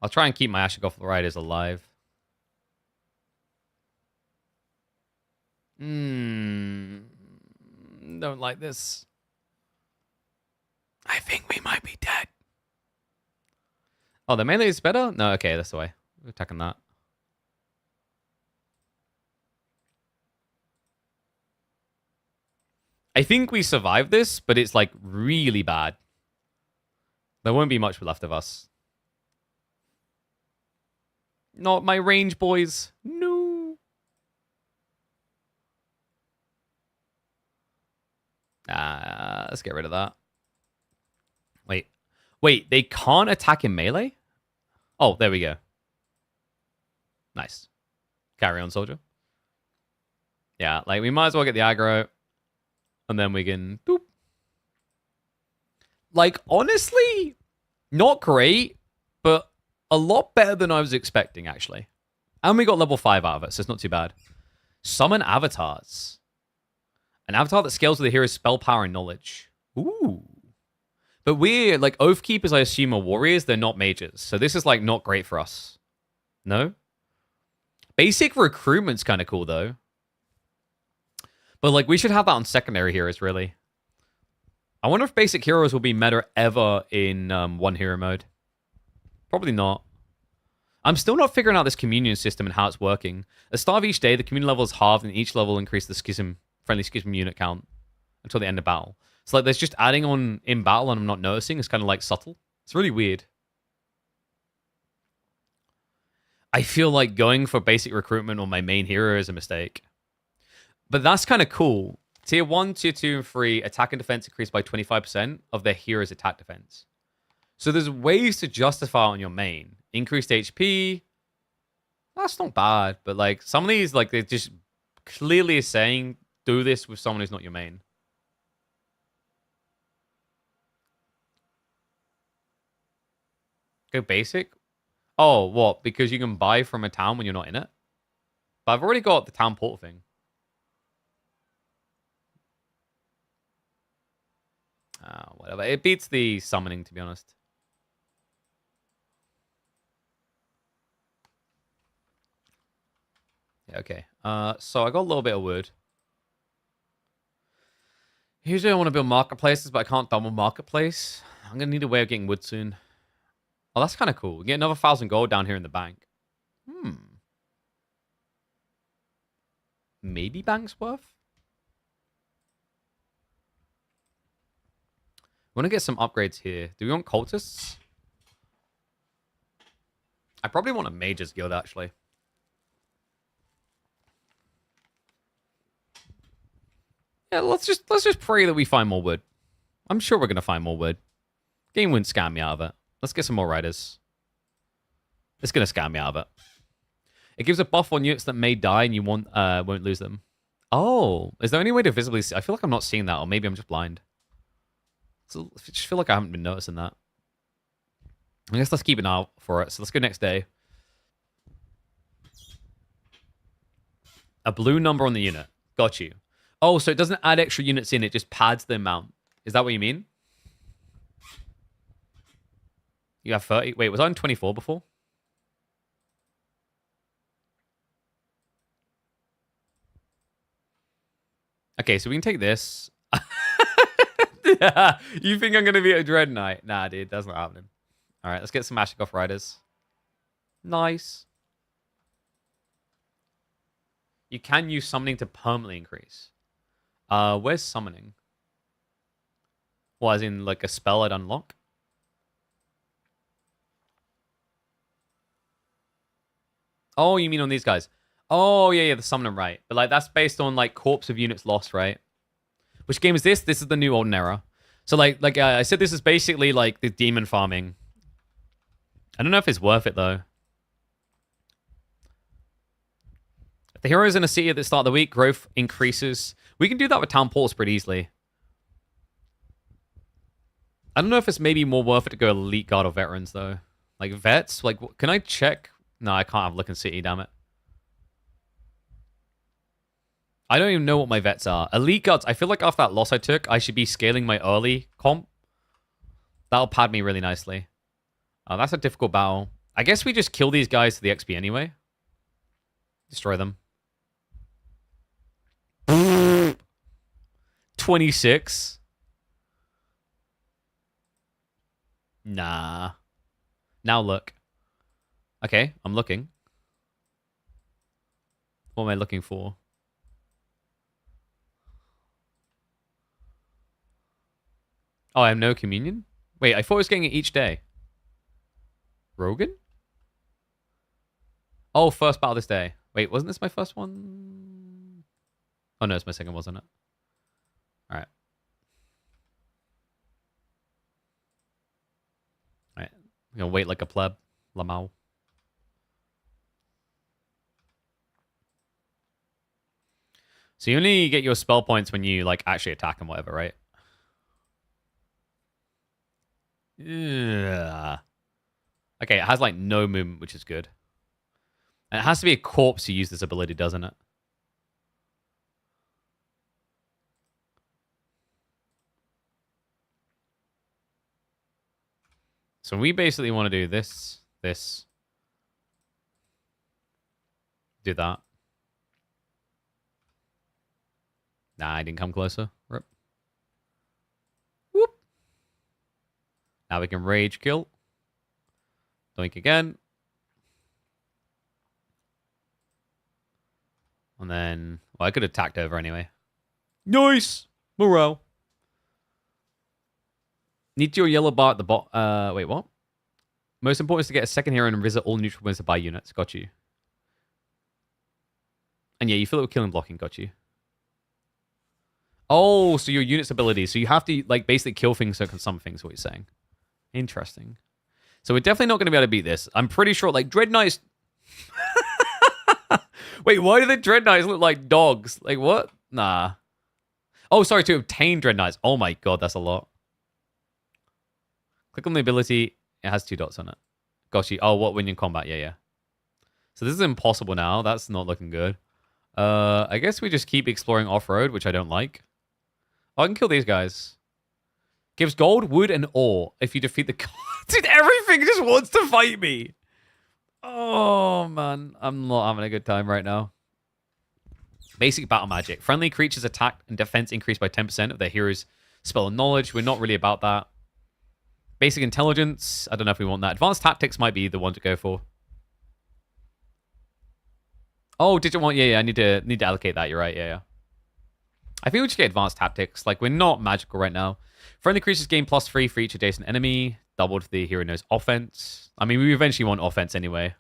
I'll try and keep my Ashikoff Riders alive. Don't like this. I think we might be dead. Oh, the melee is better? No, okay, that's the way. We're attacking that. I think we survived this, but it's like really bad. There won't be much left of us. Not my range, boys. No. Let's get rid of that. Wait, they can't attack in melee? Oh, there we go. Nice. Carry on, soldier. Yeah, like we might as well get the aggro. And then we can... Boop. Like, honestly, not great, but a lot better than I was expecting, actually. And we got level 5 out of it, so it's not too bad. Summon avatars. An avatar that scales with the hero's spell power and knowledge. Ooh. But we're, like, Oath Keepers, I assume, are warriors. They're not mages. So this is, like, not great for us. No? Basic recruitment's kind of cool, though. But, like, we should have that on secondary heroes, really. I wonder if basic heroes will be meta ever in one hero mode. Probably not. I'm still not figuring out this communion system and how it's working. At the start of each day, the communion level is halved, and each level increases the friendly schism unit count until the end of battle. So, like, there's just adding on in battle and I'm not noticing. It's kind of, like, subtle. It's really weird. I feel like going for basic recruitment on my main hero is a mistake. But that's kind of cool. Tier 1, Tier 2, and 3, attack and defense increase by 25% of their hero's attack defense. So there's ways to justify on your main. Increased HP. That's not bad. But, like, some of these, like, they're just clearly saying, do this with someone who's not your main. Go basic? Oh, what? Because you can buy from a town when you're not in it? But I've already got the town portal thing. Whatever. It beats the summoning, to be honest. Yeah, okay. So I got a little bit of wood. Usually I want to build marketplaces, but I can't double marketplace. I'm going to need a way of getting wood soon. Oh, that's kind of cool. We get another 1,000 gold down here in the bank. Maybe Banksworth? We want to get some upgrades here. Do we want cultists? I probably want a mage's guild, actually. Yeah, let's just pray that we find more wood. I'm sure we're gonna find more wood. Game wouldn't scam me out of it. Let's get some more riders. It's gonna scam me out of it. It gives a buff on units that may die and you won't lose them. Oh, is there any way to visibly see? I feel like I'm not seeing that, or maybe I'm just blind. So I just feel like I haven't been noticing that. I guess let's keep an eye out for it. So let's go next day. A blue number on the unit. Got you. Oh, so it doesn't add extra units in, it just pads the amount. Is that what you mean? You have 30. Wait, was I on 24 before? Okay, so we can take this. Yeah, you think I'm going to be a Dread Knight? Nah, dude, that's not happening. All right, let's get some Ashikoff Riders. Nice. You can use summoning to permanently increase. Where's summoning? Well, as in like a spell I'd unlock? Oh, you mean on these guys? Oh, yeah, the summoner, right. But like that's based on like corpse of units lost, right? Which game is this? This is the new Olden Era. So like I said, this is basically like the demon farming. I don't know if it's worth it though. The heroes in a city at the start of the week, growth increases. We can do that with town portals pretty easily. I don't know if it's maybe more worth it to go elite guard or veterans though. Like vets, like can I check? No, I can't have look in city, damn it. I don't even know what my vets are. Elite guards, I feel like after that loss I took, I should be scaling my early comp. That'll pad me really nicely. That's a difficult battle. I guess we just kill these guys to the XP anyway. Destroy them. 26. Nah. Now look. Okay, I'm looking. What am I looking for? Oh, I have no communion? Wait, I thought I was getting it each day. Rogan? Oh, first battle this day. Wait, wasn't this my first one? Oh, no, it's my second, wasn't it? All right. All right. I'm going to wait like a pleb. Lamau. So you only get your spell points when you like actually attack and whatever, right? Yeah. Okay, it has like no movement, which is good. And it has to be a corpse to use this ability, doesn't it? So we basically want to do this, do that. Nah, I didn't come closer. Rip. Whoop. Now we can rage kill. Doink again. And then, well, I could have attacked over anyway. Nice! Morale. Need your yellow bar at the bot. Wait, what? Most important is to get a second hero and visit all neutral wins to buy units. Got you. And yeah, you fill it with killing blocking. Got you. Oh, so your unit's ability. So you have to like basically kill things so it can summon things, what you're saying. Interesting. So we're definitely not going to be able to beat this. I'm pretty sure like Dread Knights... Wait, why do the Dread Knights look like dogs? Like what? Nah. Oh, sorry, to obtain Dread Knights. Oh my god, that's a lot. Click on the ability. It has 2 dots on it. Got you. Oh, what when in combat? Yeah. So this is impossible now. That's not looking good. I guess we just keep exploring off-road, which I don't like. Oh, I can kill these guys. Gives gold, wood, and ore if you defeat the... Dude, everything just wants to fight me. Oh, man. I'm not having a good time right now. Basic battle magic. Friendly creatures' attack and defense increase by 10% of their hero's spell and knowledge. We're not really about that. Basic intelligence. I don't know if we want that. Advanced tactics might be the one to go for. Oh, Digit 1. Yeah, yeah. I need to allocate that. You're right. Yeah, yeah. I think we should get advanced tactics. Like, we're not magical right now. Friendly creatures gain +3 for each adjacent enemy. Doubled the hero knows offense. I mean, we eventually want offense anyway.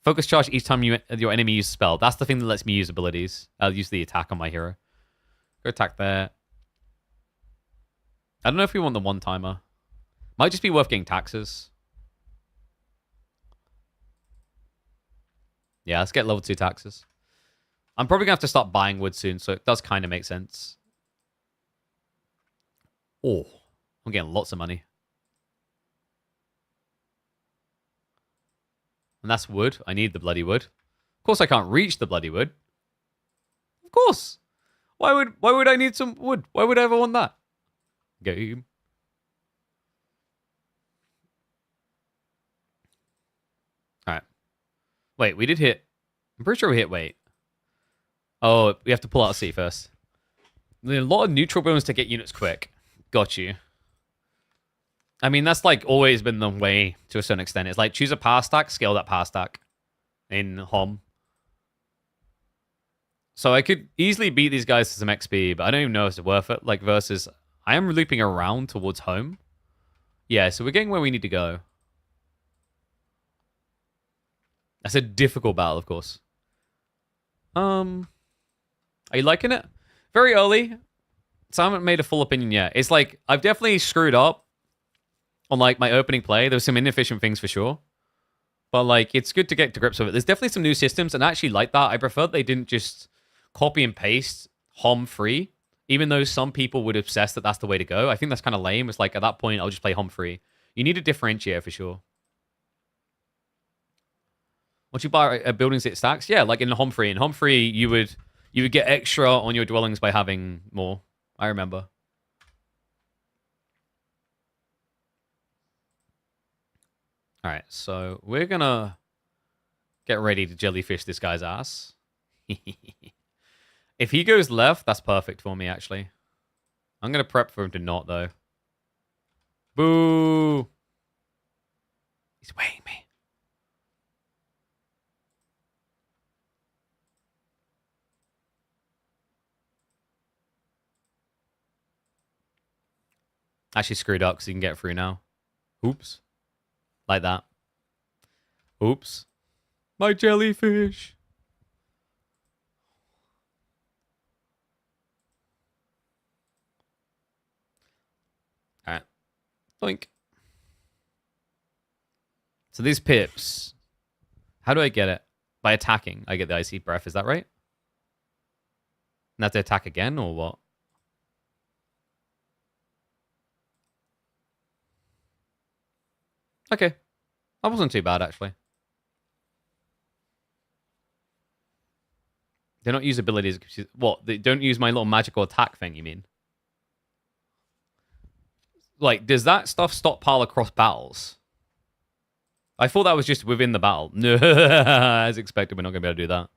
Focus charge each time your enemy uses a spell. That's the thing that lets me use abilities. I'll use the attack on my hero. Go attack there. I don't know if we want the one-timer. Might just be worth getting taxes. Yeah, let's get level 2 taxes. I'm probably going to have to start buying wood soon, so it does kind of make sense. Oh, I'm getting lots of money. And that's wood. I need the bloody wood. Of course I can't reach the bloody wood. Of course. Why would I need some wood? Why would I ever want that? Game. Alright. Wait, we did hit... I'm pretty sure we hit wait. Oh, we have to pull out a C first. There's a lot of neutral bones to get units quick. Got you. I mean, that's like always been the way to a certain extent. It's like choose a power stack, scale that power stack in HOM. So I could easily beat these guys to some XP, but I don't even know if it's worth it. Like versus, I am looping around towards home. Yeah, so we're getting where we need to go. That's a difficult battle, of course. Are you liking it? Very early, so I haven't made a full opinion yet. It's like, I've definitely screwed up on like my opening play. There's some inefficient things for sure. But like, it's good to get to grips with it. There's definitely some new systems, and I actually like that. I prefer they didn't just copy and paste HOM free, even though some people would obsess that that's the way to go. I think that's kind of lame. It's like, at that point, I'll just play HOM free. You need a differentiator for sure. Once you buy a buildings, it stacks. Yeah, like in HOM free. In HOM free, you would get extra on your dwellings by having more. I remember. All right, so we're gonna get ready to jellyfish this guy's ass. If he goes left, that's perfect for me, actually. I'm gonna prep for him to not, though. Boo! He's weighing me. Actually screwed up because he can get through now. Oops. Like that. Oops. My jellyfish. Alright. Boink. So these pips. How do I get it? By attacking. I get the icy breath. Is that right? And I have to attack again or what? Okay. That wasn't too bad, actually. They don't use abilities. What? They don't use my little magical attack thing, you mean? Like, does that stuff stockpile across battles? I thought that was just within the battle. No, as expected, we're not going to be able to do that.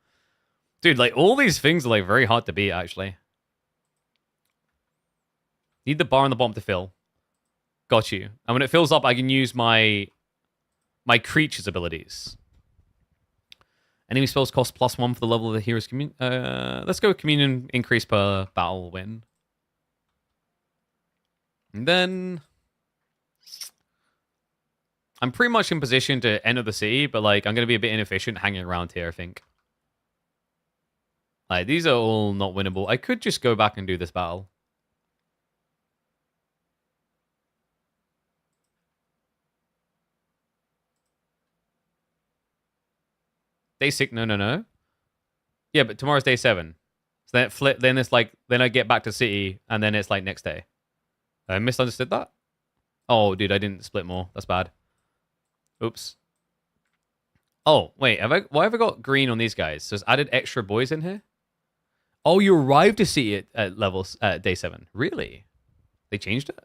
Dude, like, all these things are, like, very hard to beat, actually. Need the bar on the bottom to fill. Got you. And when it fills up, I can use my creature's abilities. Enemy spells cost +1 for the level of the hero's communion. Let's go communion increase per battle win. And then I'm pretty much in position to enter the city, but like I'm gonna be a bit inefficient hanging around here, I think. Like these are all not winnable. I could just go back and do this battle. Day 6, no. Yeah, but tomorrow's day 7. So then it flip. Then it's like then I get back to city, and then it's like next day. I misunderstood that. Oh, dude, I didn't split more. That's bad. Oops. Oh, wait. Why have I got green on these guys? So it's added extra boys in here? Oh, you arrived to see it at levels at day 7. Really? They changed it?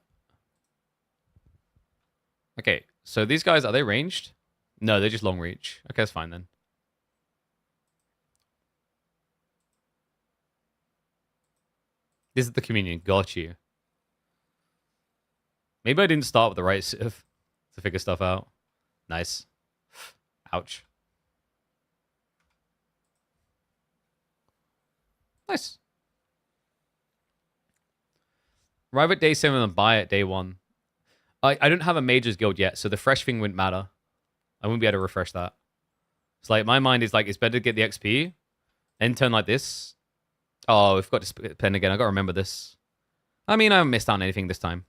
Okay, so these guys, are they ranged? No, they're just long reach. Okay, that's fine then. This is the communion. Got you. Maybe I didn't start with the right civ to figure stuff out. Nice. Ouch. Nice. Arrive at day 7 and buy at day 1. I don't have a Majors Guild yet, so the fresh thing wouldn't matter. I wouldn't be able to refresh that. It's like, my mind is like, it's better to get the XP, then turn like this. Oh, we've got to spend again. I got to remember this. I mean, I haven't missed out on anything this time.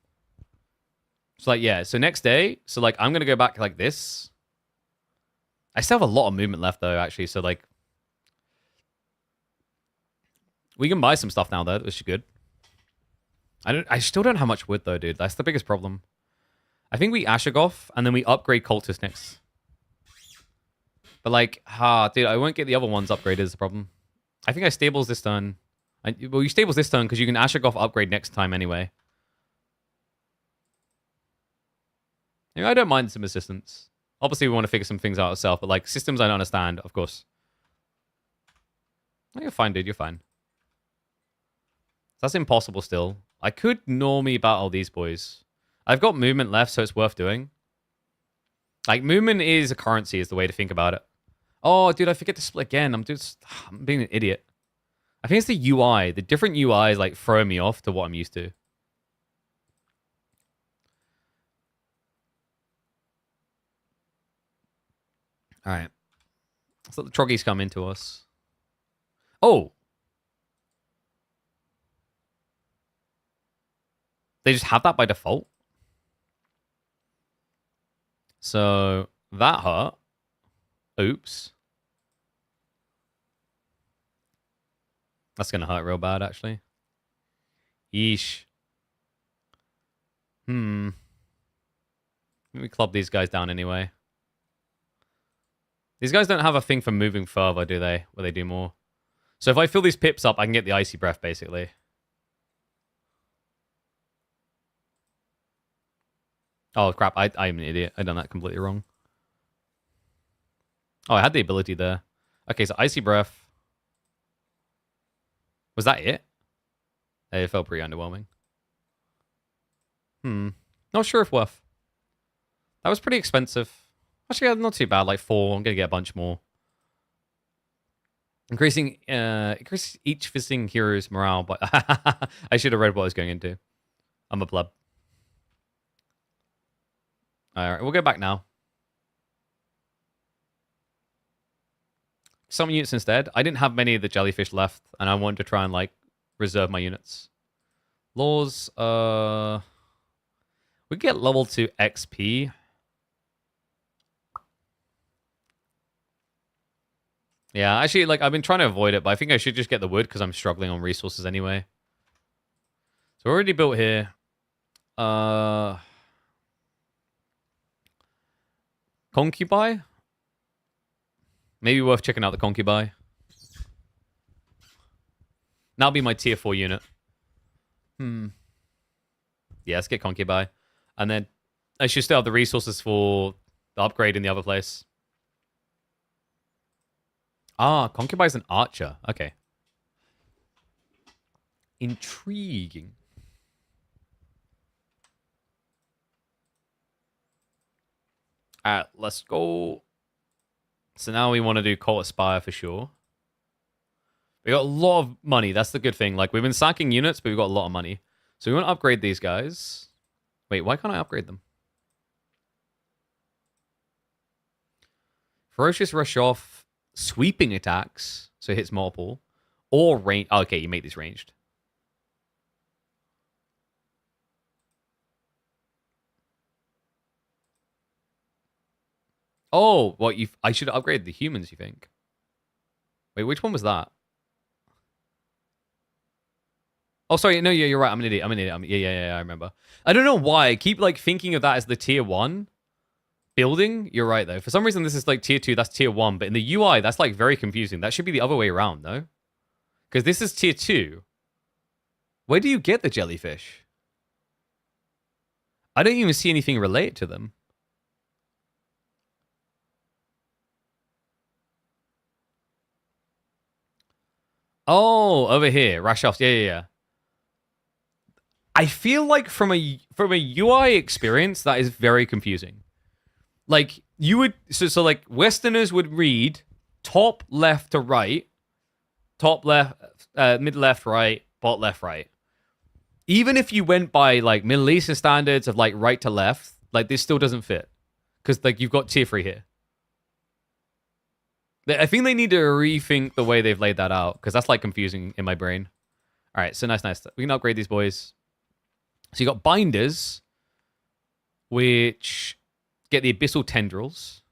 It's like, yeah, so next day, so like, I'm going to go back like this. I still have a lot of movement left, though, actually, so like, we can buy some stuff now, though, which is good. I still don't have much wood, though, dude. That's the biggest problem. I think we Ashagoth, and then we upgrade Cultist next. But like, dude, I won't get the other ones upgraded is the problem. I think I stables this turn. Well, you stables this turn because you can Ashagoth upgrade next time anyway. You know, I don't mind some assistance. Obviously, we want to figure some things out ourselves, but like, systems I don't understand, of course. Oh, you're fine, dude. You're fine. That's impossible still. I could normally battle these boys. I've got movement left, so it's worth doing. Like, movement is a currency, is the way to think about it. Oh, dude, I forget to split again. I'm being an idiot. I think it's the UI. The different UI is, like, throwing me off to what I'm used to. All right. Let's let the troggies come into us. Oh! They just have that by default? So, that hurt. Oops. That's going to hurt real bad, actually. Yeesh. Let me club these guys down anyway. These guys don't have a thing for moving further, do they? Where they do more. So if I fill these pips up, I can get the Icy Breath, basically. Oh, crap. I'm an idiot. I done that completely wrong. Oh, I had the ability there. Okay, so Icy Breath. Was that it? It felt pretty underwhelming. Not sure if worth. That was pretty expensive. Actually, not too bad. Like 4. I'm going to get a bunch more. Increasing each visiting hero's morale, but I should have read what I was going into. I'm a pleb. Alright, we'll go back now. Some units instead. I didn't have many of the jellyfish left, and I wanted to try and, like, reserve my units. Laws, we get level 2 XP. Yeah, actually, like, I've been trying to avoid it, but I think I should just get the wood because I'm struggling on resources anyway. So we're already built here. Concubi? Maybe worth checking out the Concubi. That'll be my tier 4 unit. Yeah, let's get Concubi. And then I should still have the resources for the upgrade in the other place. Ah, Concubi's an archer. Okay. Intriguing. Alright, let's go. So now we want to do Cult Aspire for sure. We got a lot of money. That's the good thing. Like, we've been sacking units, but we've got a lot of money. So we want to upgrade these guys. Wait, why can't I upgrade them? Ferocious Rush Off. Sweeping attacks. So it hits multiple. Or range. Oh, okay, you make these ranged. Oh, what I should upgrade the humans, you think? Wait, which one was that? Oh, sorry. No, yeah, you're right. I'm an idiot. Yeah, I remember. I don't know why. I keep, like, thinking of that as the tier 1 building. You're right, though. For some reason, this is, like, tier 2. That's tier 1. But in the UI, that's, like, very confusing. That should be the other way around, no? Because this is tier 2. Where do you get the jellyfish? I don't even see anything related to them. Oh, over here. Rashoffs. Yeah. I feel like from a UI experience, that is very confusing. Like, you would... So like, Westerners would read top left to right, top left, mid left, right, bot left, right. Even if you went by, like, Middle Eastern standards of, like, right to left, like, this still doesn't fit. Because, like, you've got tier 3 here. I think they need to rethink the way they've laid that out, because that's, like, confusing in my brain. All right, so nice. We can upgrade these boys. So you got Binders, which get the Abyssal Tendrils.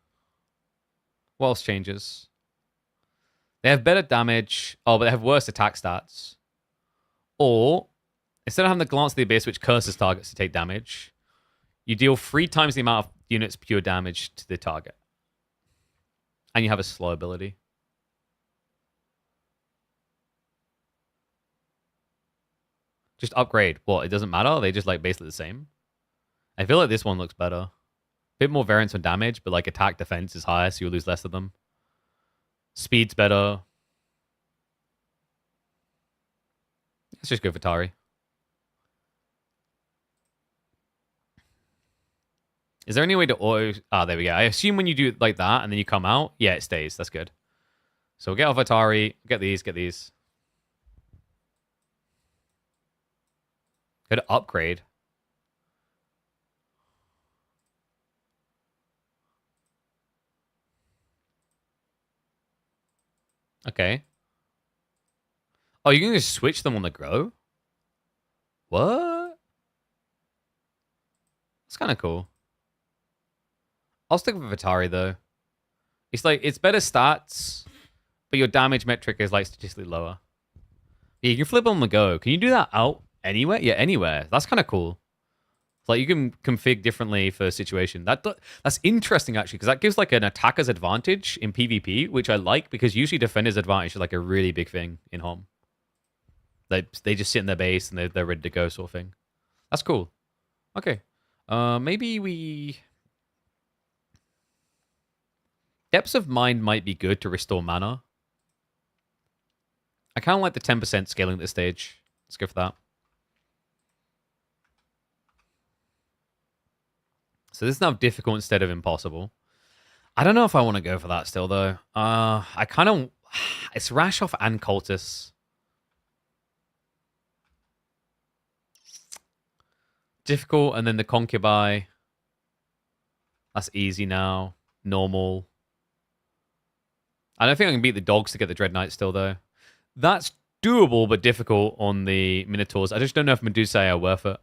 What else changes? They have better damage. Oh, but they have worse attack stats. Or, instead of having the Glance of the Abyss, which curses targets to take damage, you deal 3 times the amount of units pure damage to the target. And you have a slow ability. Just upgrade. What? It doesn't matter? They just like basically the same? I feel like this one looks better. Bit more variance on damage, but like attack defense is higher, so you'll lose less of them. Speed's better. Let's just go for Tari. Is there any way to auto... Ah, there we go. I assume when you do it like that and then you come out, yeah, it stays. That's good. So we'll get off Atari. Get these. Go to upgrade. Okay. Oh, you can just switch them on the go? What? That's kind of cool. I'll stick with Atari, though. It's like, it's better stats, but your damage metric is like statistically lower. Yeah, you can flip on the go. Can you do that out anywhere? Yeah, anywhere. That's kind of cool. Like, you can config differently for a situation. That's interesting, actually, because that gives, like, an attacker's advantage in PvP, which I like, because usually defender's advantage is, like, a really big thing in Hom. They just sit in their base, and they're ready to go, sort of thing. That's cool. Okay. Maybe we... Depths of Mind might be good to restore mana. I kind of like the 10% scaling at this stage. Let's go for that. So this is now difficult instead of impossible. I don't know if I want to go for that still, though. I kind of... It's Rash Off and Cultist. Difficult, and then the Concubi. That's easy now. Normal. I don't think I can beat the dogs to get the Dread Knight still, though. That's doable, but difficult on the Minotaurs. I just don't know if Medusae are worth it.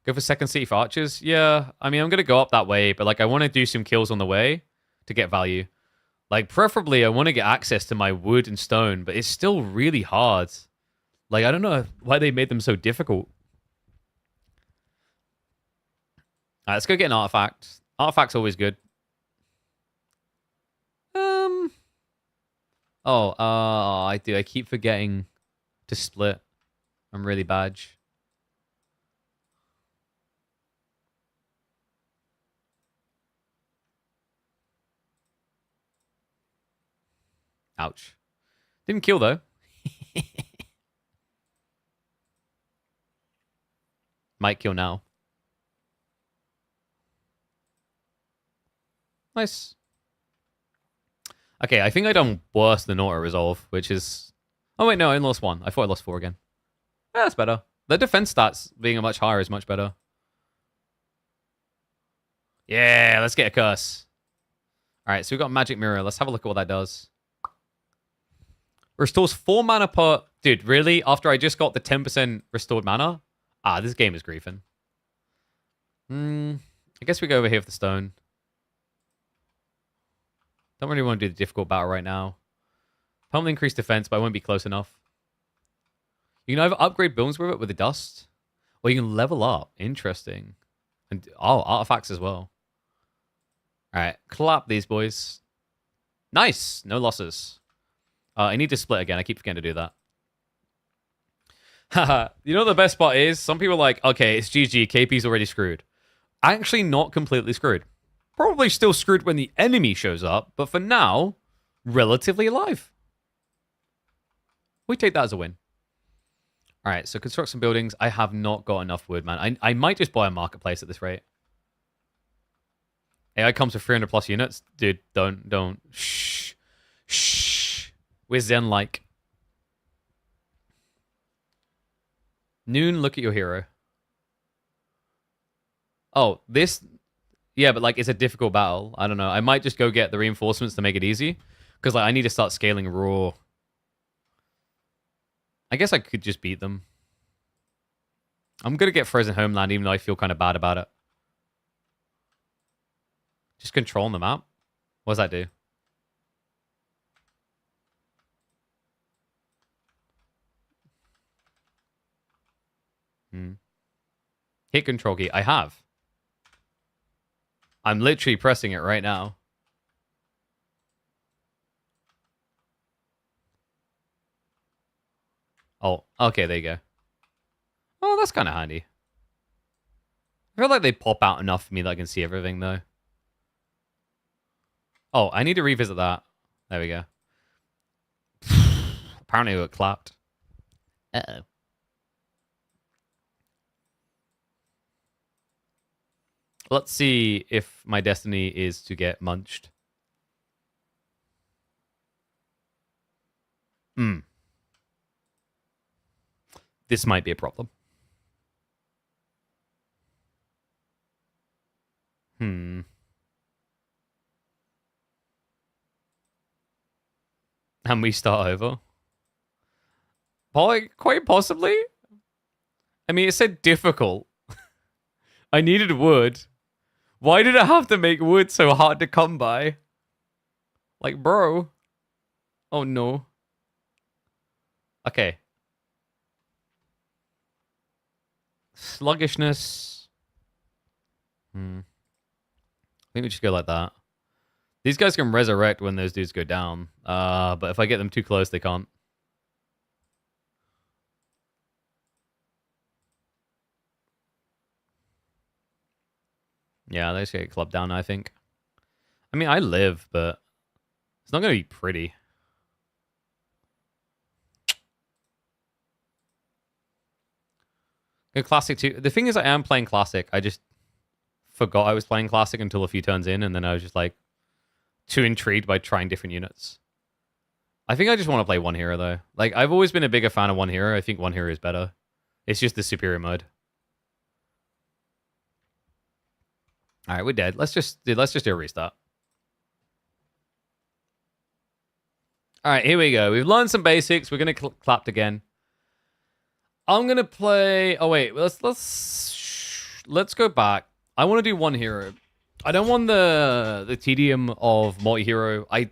Go for second city for archers? Yeah, I mean, I'm going to go up that way, but like I want to do some kills on the way to get value. Like, preferably, I want to get access to my wood and stone, but it's still really hard. Like, I don't know why they made them so difficult. All right, let's go get an artifact. Artifact's always good. I do. I keep forgetting to split. I'm really badge. Ouch. Didn't kill, though. Might kill now. Nice. Okay, I think I done worse than Auto Resolve, which is... Oh, wait, no, I lost 1. I thought I lost 4 again. Yeah, that's better. The defense stats being a much higher is much better. Yeah, let's get a curse. All right, so we've got Magic Mirror. Let's have a look at what that does. Restores 4 mana per... Dude, really? After I just got the 10% restored mana? Ah, this game is griefing. I guess we go over here with the stone. Don't really want to do the difficult battle right now. Probably increase defense, but I won't be close enough. You can either upgrade buildings with it with the dust, or you can level up. Interesting. And artifacts as well. All right, clap these boys. Nice, no losses. I need to split again. I keep forgetting to do that. Haha. You know what the best part is? Some people are like, okay, it's GG. KP's already screwed. Actually, not completely screwed. Probably still screwed when the enemy shows up, but for now, relatively alive. We take that as a win. All right, so construct some buildings. I have not got enough wood, man. I might just buy a marketplace at this rate. AI comes with 300 plus units. Dude, don't. Shh. Shh. We're Zen like. Noon, look at your hero. Oh, this... Yeah, but like, it's a difficult battle. I don't know. I might just go get the reinforcements to make it easy. Because like, I need to start scaling raw. I guess I could just beat them. I'm going to get Frozen Homeland, even though I feel kind of bad about it. Just controlling the map. What does that do? Hit control key. I have. I'm literally pressing it right now. Oh, okay, there you go. Oh, that's kind of handy. I feel like they pop out enough for me that I can see everything, though. Oh, I need to revisit that. There we go. Apparently it got clapped. Uh-oh. Let's see if my destiny is to get munched. This might be a problem. And we start over. Quite possibly. I mean, it said difficult. I needed wood. Why did I have to make wood so hard to come by? Like, bro. Oh, no. Okay. Sluggishness. I think we just go like that. These guys can resurrect when those dudes go down. But if I get them too close, they can't. Yeah, they just get clubbed down, I think. I mean, I live, but it's not going to be pretty. Good Classic too. The thing is, I am playing Classic. I just forgot I was playing Classic until a few turns in, and then I was just like too intrigued by trying different units. I think I just want to play one hero, though. Like, I've always been a bigger fan of one hero. I think one hero is better. It's just the superior mode. All right, we're dead. Let's just do a restart. All right, here we go. We've learned some basics. We're gonna clapped again. I'm gonna play. Oh wait, let's go back. I want to do one hero. I don't want the tedium of multi-hero. I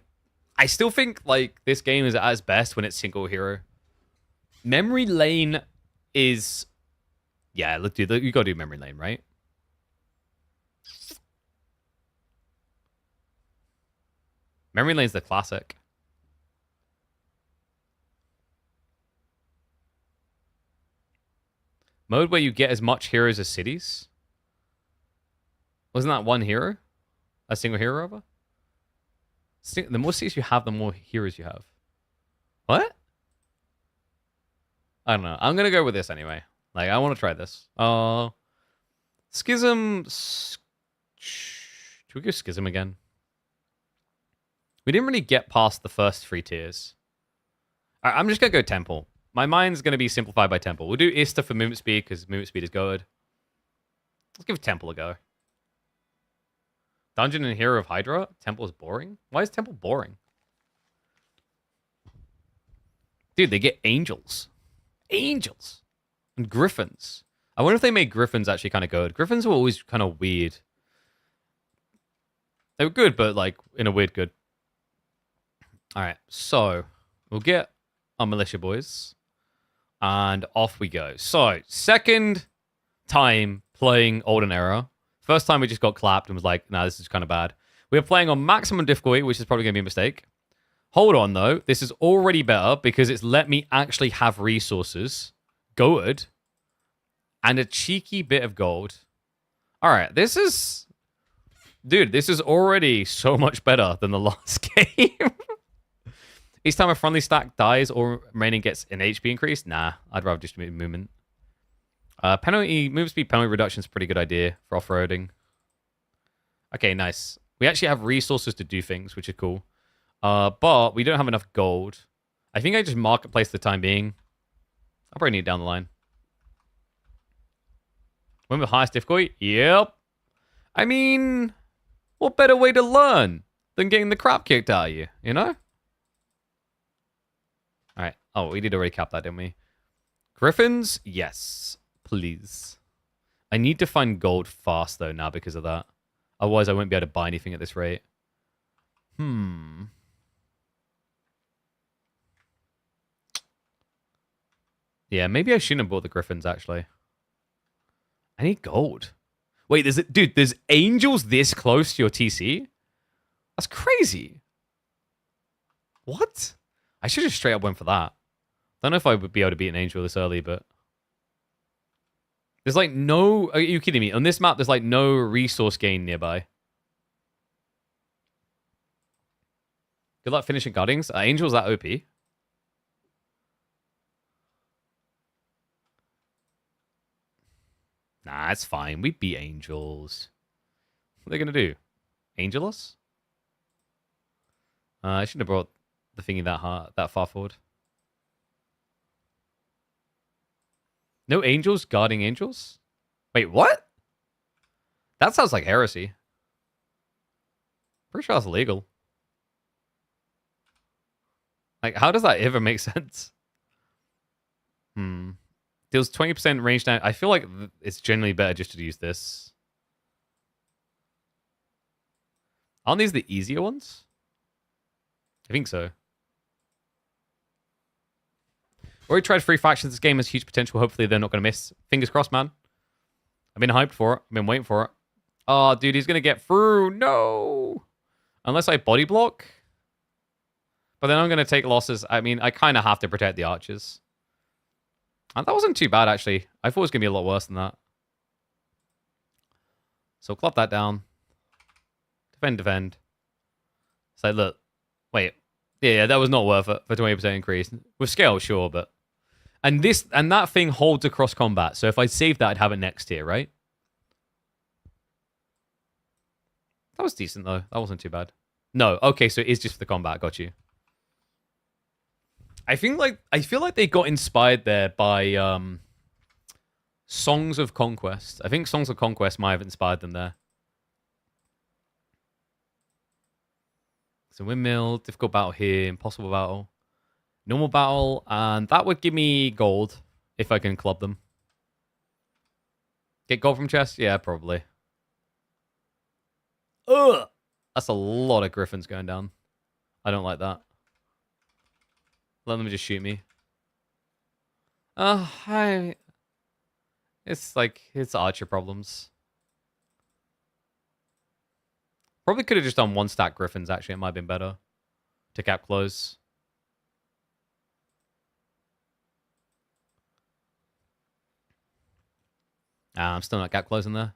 still think like this game is at its best when it's single hero. Memory lane is, yeah. Look, dude, you gotta do memory lane, right? Memory lane's the classic. Mode where you get as much heroes as cities. Wasn't that one hero? A single hero over? The more cities you have, the more heroes you have. What? I don't know. I'm going to go with this anyway. Like, I want to try this. Schism. Should we go Schism again? We didn't really get past the first 3 tiers. I'm just going to go Temple. My mind's going to be simplified by Temple. We'll do Ista for movement speed, because movement speed is good. Let's give Temple a go. Dungeon and Hero of Hydra? Temple is boring? Why is Temple boring? Dude, they get angels. Angels. And griffins. I wonder if they made griffins actually kind of good. Griffins were always kind of weird. They were good, but like in a weird good. Alright, so we'll get our militia boys. And off we go. So, second time playing Olden Era. First time we just got clapped and was like, nah, this is kind of bad. We're playing on maximum difficulty, which is probably going to be a mistake. Hold on, though. This is already better because it's let me actually have resources. Good. And a cheeky bit of gold. All right, this is... Dude, this is already so much better than the last game. Each time a friendly stack dies or remaining gets an HP increase, nah, I'd rather just move movement. Penalty, move speed penalty reduction is a pretty good idea for off-roading. Okay, nice. We actually have resources to do things, which is cool. But we don't have enough gold. I think I just marketplace the time being. I'll probably need it down the line. Win with highest difficulty? Yep. I mean, what better way to learn than getting the crap kicked out of you, you know? Alright. Oh, we did already cap that, didn't we? Griffins? Yes. Please. I need to find gold fast, though, now because of that. Otherwise, I won't be able to buy anything at this rate. Yeah, maybe I shouldn't have bought the Griffins, actually. I need gold. Wait, there's angels this close to your TC? That's crazy. What? I should just straight up went for that. Don't know if I would be able to beat an angel this early, but... There's like no... Are you kidding me? On this map, there's like no resource gain nearby. Good luck finishing guardings. Are angels that OP? Nah, it's fine. We beat angels. What are they going to do? Angel us? I shouldn't have brought the thingy that far forward. No angels guarding angels? Wait, what? That sounds like heresy. Pretty sure that's illegal. Like, how does that ever make sense? Deals 20% range down. I feel like it's generally better just to use this. Aren't these the easier ones? I think so. Already tried 3 factions. This game has huge potential. Hopefully they're not going to miss. Fingers crossed, man. I've been hyped for it. I've been waiting for it. Oh, dude, he's going to get through. No. Unless I body block. But then I'm going to take losses. I mean, I kind of have to protect the archers. And that wasn't too bad, actually. I thought it was going to be a lot worse than that. So club that down. Defend, defend. It's like, look. Wait. Yeah, that was not worth it for 20% increase. With scale, sure, but... And that thing holds across combat. So if I save that, I'd have it next tier, right? That was decent, though. That wasn't too bad. No, okay, so it is just for the combat. Got you. I feel like they got inspired there by Songs of Conquest. I think Songs of Conquest might have inspired them there. So windmill, difficult battle here, impossible battle, normal battle, and that would give me gold if I can club them. Get gold from chests? Yeah, probably. Ugh! That's a lot of griffins going down. I don't like that. Let them just shoot me. It's like, it's archer problems. Probably could have just done 1-stack griffins, actually. It might have been better to cap close. I'm still not cap closing there.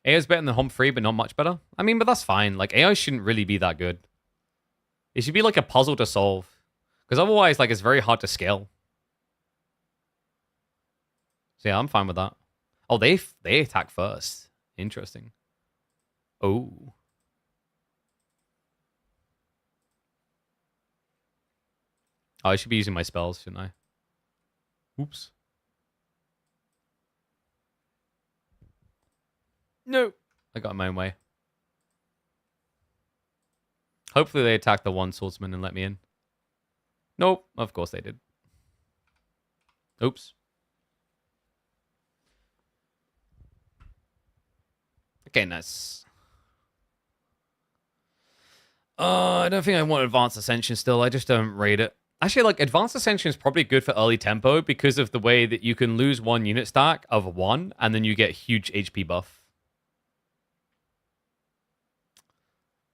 AI's better than Home 3, but not much better. I mean, but that's fine. Like, AI shouldn't really be that good. It should be like a puzzle to solve. Because otherwise, like, it's very hard to scale. So yeah, I'm fine with that. Oh, they attack first. Interesting. Oh. Oh, I should be using my spells, shouldn't I? Oops. No. I got my own way. Hopefully they attack the one swordsman and let me in. Nope. Of course they did. Oops. Okay, nice. I don't think I want Advanced Ascension still. I just don't rate it. Actually, like, Advanced Ascension is probably good for early tempo because of the way that you can lose 1 unit stack of 1, and then you get huge HP buff.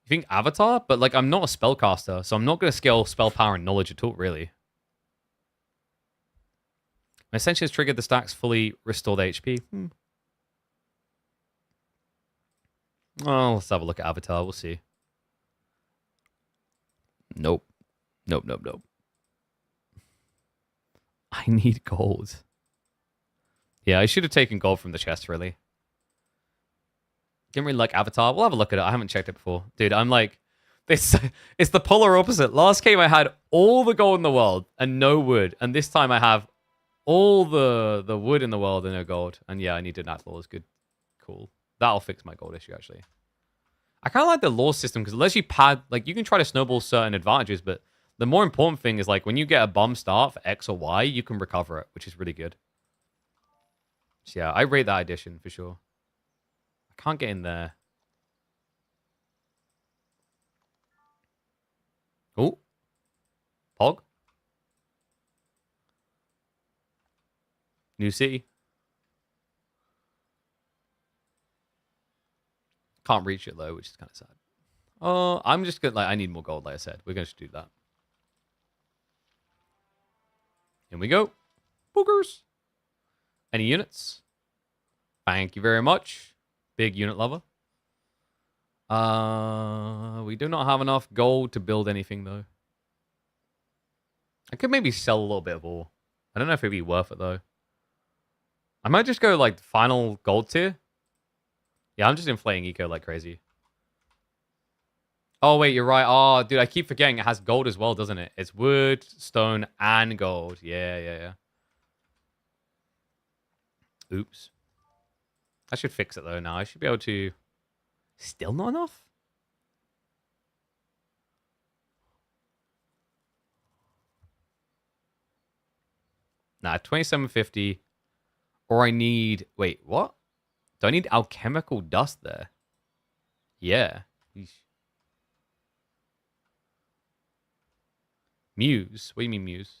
You think Avatar? But, like, I'm not a spellcaster, so I'm not going to scale spell power and knowledge at all, really. My Ascension has triggered the stacks fully restore the HP. Well, let's have a look at Avatar. We'll see. Nope. Nope, nope, nope. I need gold. Yeah, I should have taken gold from the chest, really. Didn't really like Avatar. We'll have a look at it. I haven't checked it before. Dude, I'm like... It's the polar opposite. Last game I had all the gold in the world and no wood. And this time I have all the wood in the world and no gold. And yeah, I need an Atlas. Good. Cool. That'll fix my gold issue, actually. I kind of like the law system because unless you pad... Like, you can try to snowball certain advantages, but the more important thing is, like, when you get a bomb start for X or Y, you can recover it, which is really good. So yeah, I rate that addition for sure. I can't get in there. Oh. Pog. New city. Can't reach it though, which is kind of sad. Oh, I'm just gonna I need more gold, like I said. We're gonna do that. Here we go. Boogers. Any units? Thank you very much. Big unit lover. We do not have enough gold to build anything though. I could maybe sell a little bit of ore. I don't know if it'd be worth it though. I might just go like final gold tier. Yeah, I'm just inflating eco like crazy. Oh, wait, you're right. Oh, dude, I keep forgetting it has gold as well, doesn't it? It's wood, stone, and gold. Yeah. Oops. I should fix it, though, now. I should be able to... Still not enough? Nah, 2750. Or I need... Wait, what? Do I need alchemical dust there? Yeah. Eesh. Muse? What do you mean muse?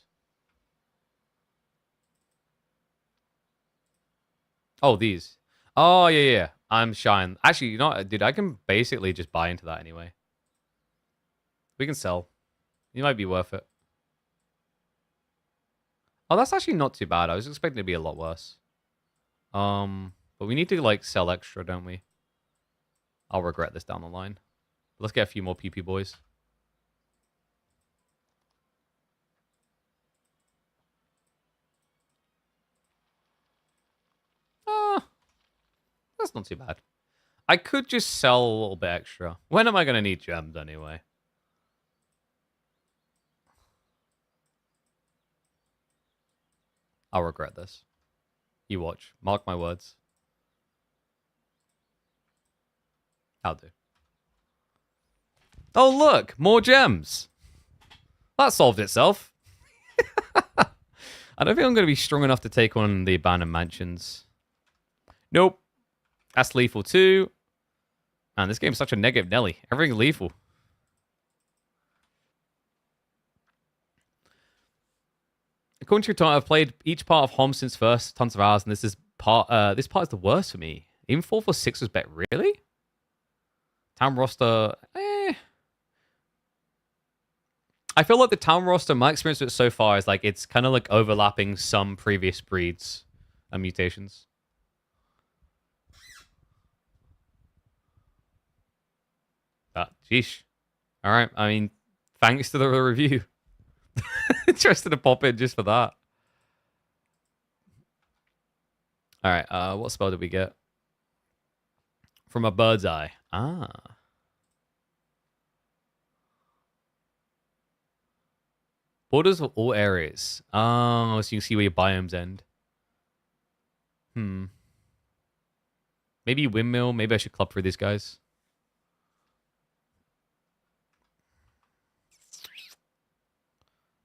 Oh, these. Oh, yeah. I'm shying. Actually, you know what, dude? I can basically just buy into that anyway. We can sell. It might be worth it. Oh, that's actually not too bad. I was expecting it to be a lot worse. But we need to, like, sell extra, don't we? I'll regret this down the line. Let's get a few more PP boys. That's not too bad. I could just sell a little bit extra. When am I going to need gems anyway? I'll regret this. You watch. Mark my words. I'll do. Oh, look! More gems! That solved itself. I don't think I'm going to be strong enough to take on the abandoned mansions. Nope. That's lethal too. Man, this game's such a negative Nelly. Everything's lethal. According to your time, I've played each part of Hom since first, tons of hours, and this part is the worst for me. Even 446 was better. Really? Town roster, I feel like the town roster, my experience with it so far is like it's kind of like overlapping some previous breeds and mutations. Sheesh. All right. I mean, thanks to the review. Interested to pop in just for that. All right. What spell did we get? From a bird's eye. Ah. Borders of all areas. Oh, so you can see where your biomes end. Maybe windmill. Maybe I should club for these guys.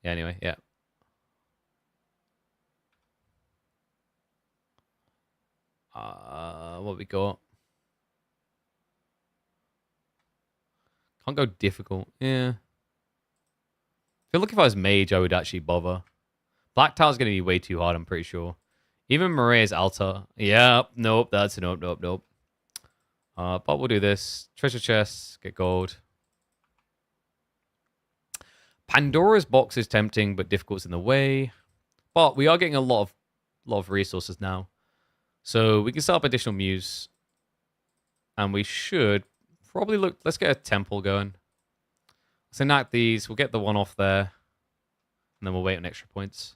Yeah, anyway, yeah. What we got? Can't go difficult. Yeah. I feel like if I was mage, I would actually bother. Black Tower's going to be way too hard, I'm pretty sure. Even Maria's Altar. Yeah, nope, that's a nope. But we'll do this. Treasure chest, get gold. Pandora's box is tempting, but difficult's in the way. But we are getting a lot of resources now. So we can set up additional muse. And we should probably look... Let's get a temple going. Let's enact these. We'll get the one off there. And then we'll wait on extra points.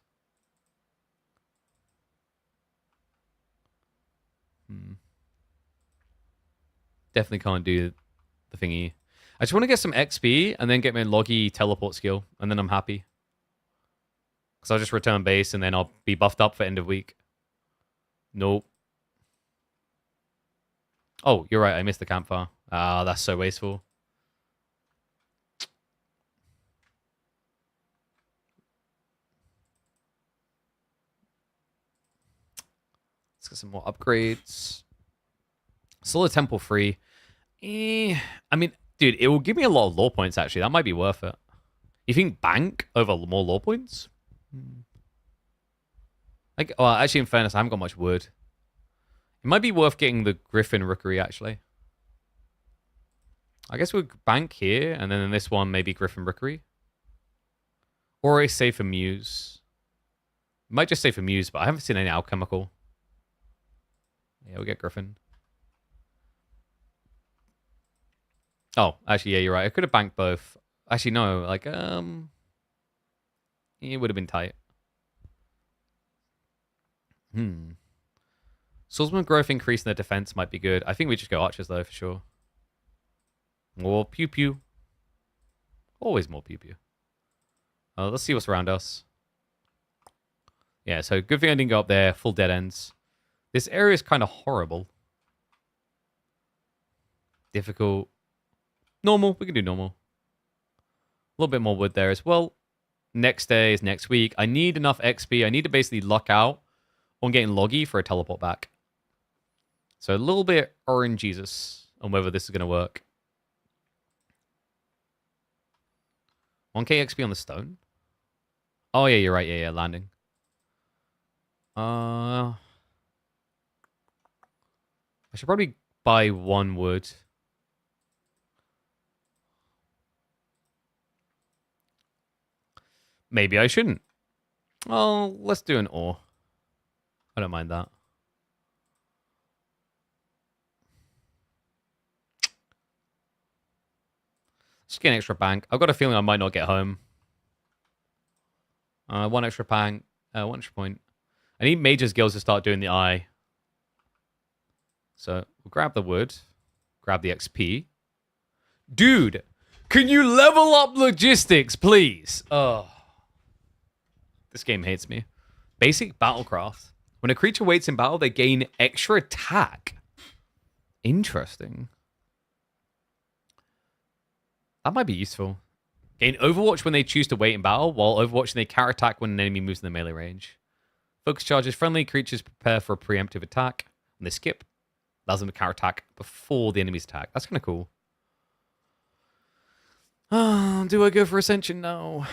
Definitely can't do the thingy. I just want to get some XP and then get my Loggy teleport skill, and then I'm happy. Because I'll just return base and then I'll be buffed up for end of week. Nope. Oh, you're right. I missed the campfire. Ah, that's so wasteful. Let's get some more upgrades. Still a temple free. I mean, dude, it will give me a lot of lore points, actually. That might be worth it. You think bank over more lore points? Like, well, actually, in fairness, I haven't got much wood. It might be worth getting the Griffin Rookery, actually. I guess we'll bank here, and then in this one, maybe Griffin Rookery. Or a safer Muse. Might just say for Muse, but I haven't seen any alchemical. Yeah, we'll get Griffin. Oh, actually, yeah, you're right. I could have banked both. Actually, no, like, it would have been tight. Swordsman growth increase in their defense might be good. I think we just go archers, though, for sure. More pew pew. Always more pew pew. Let's see what's around us. Yeah, so good thing I didn't go up there. Full dead ends. This area is kind of horrible. Difficult. Normal. We can do normal. A little bit more wood there as well. Next day is next week. I need enough XP. I need to basically luck out on getting Loggy for a teleport back. So a little bit orange Jesus on whether this is going to work. 1k XP on the stone. Oh, yeah, you're right. Yeah, landing. I should probably buy one wood. Maybe I shouldn't. Oh, let's do an ore. I don't mind that. Just get an extra bank. I've got a feeling I might not get home. One extra bank. One extra point. I need Major's Guilds to start doing the eye. So we'll grab the wood. Grab the XP. Dude, can you level up logistics, please? Oh. This game hates me. Basic Battlecraft. When a creature waits in battle, they gain extra attack. Interesting. That might be useful. Gain Overwatch when they choose to wait in battle, while Overwatching they counter attack when an enemy moves in the melee range. Focus charges friendly creatures prepare for a preemptive attack. When they skip, allows them to counter attack before the enemy's attack. That's kind of cool. Do I go for Ascension? No.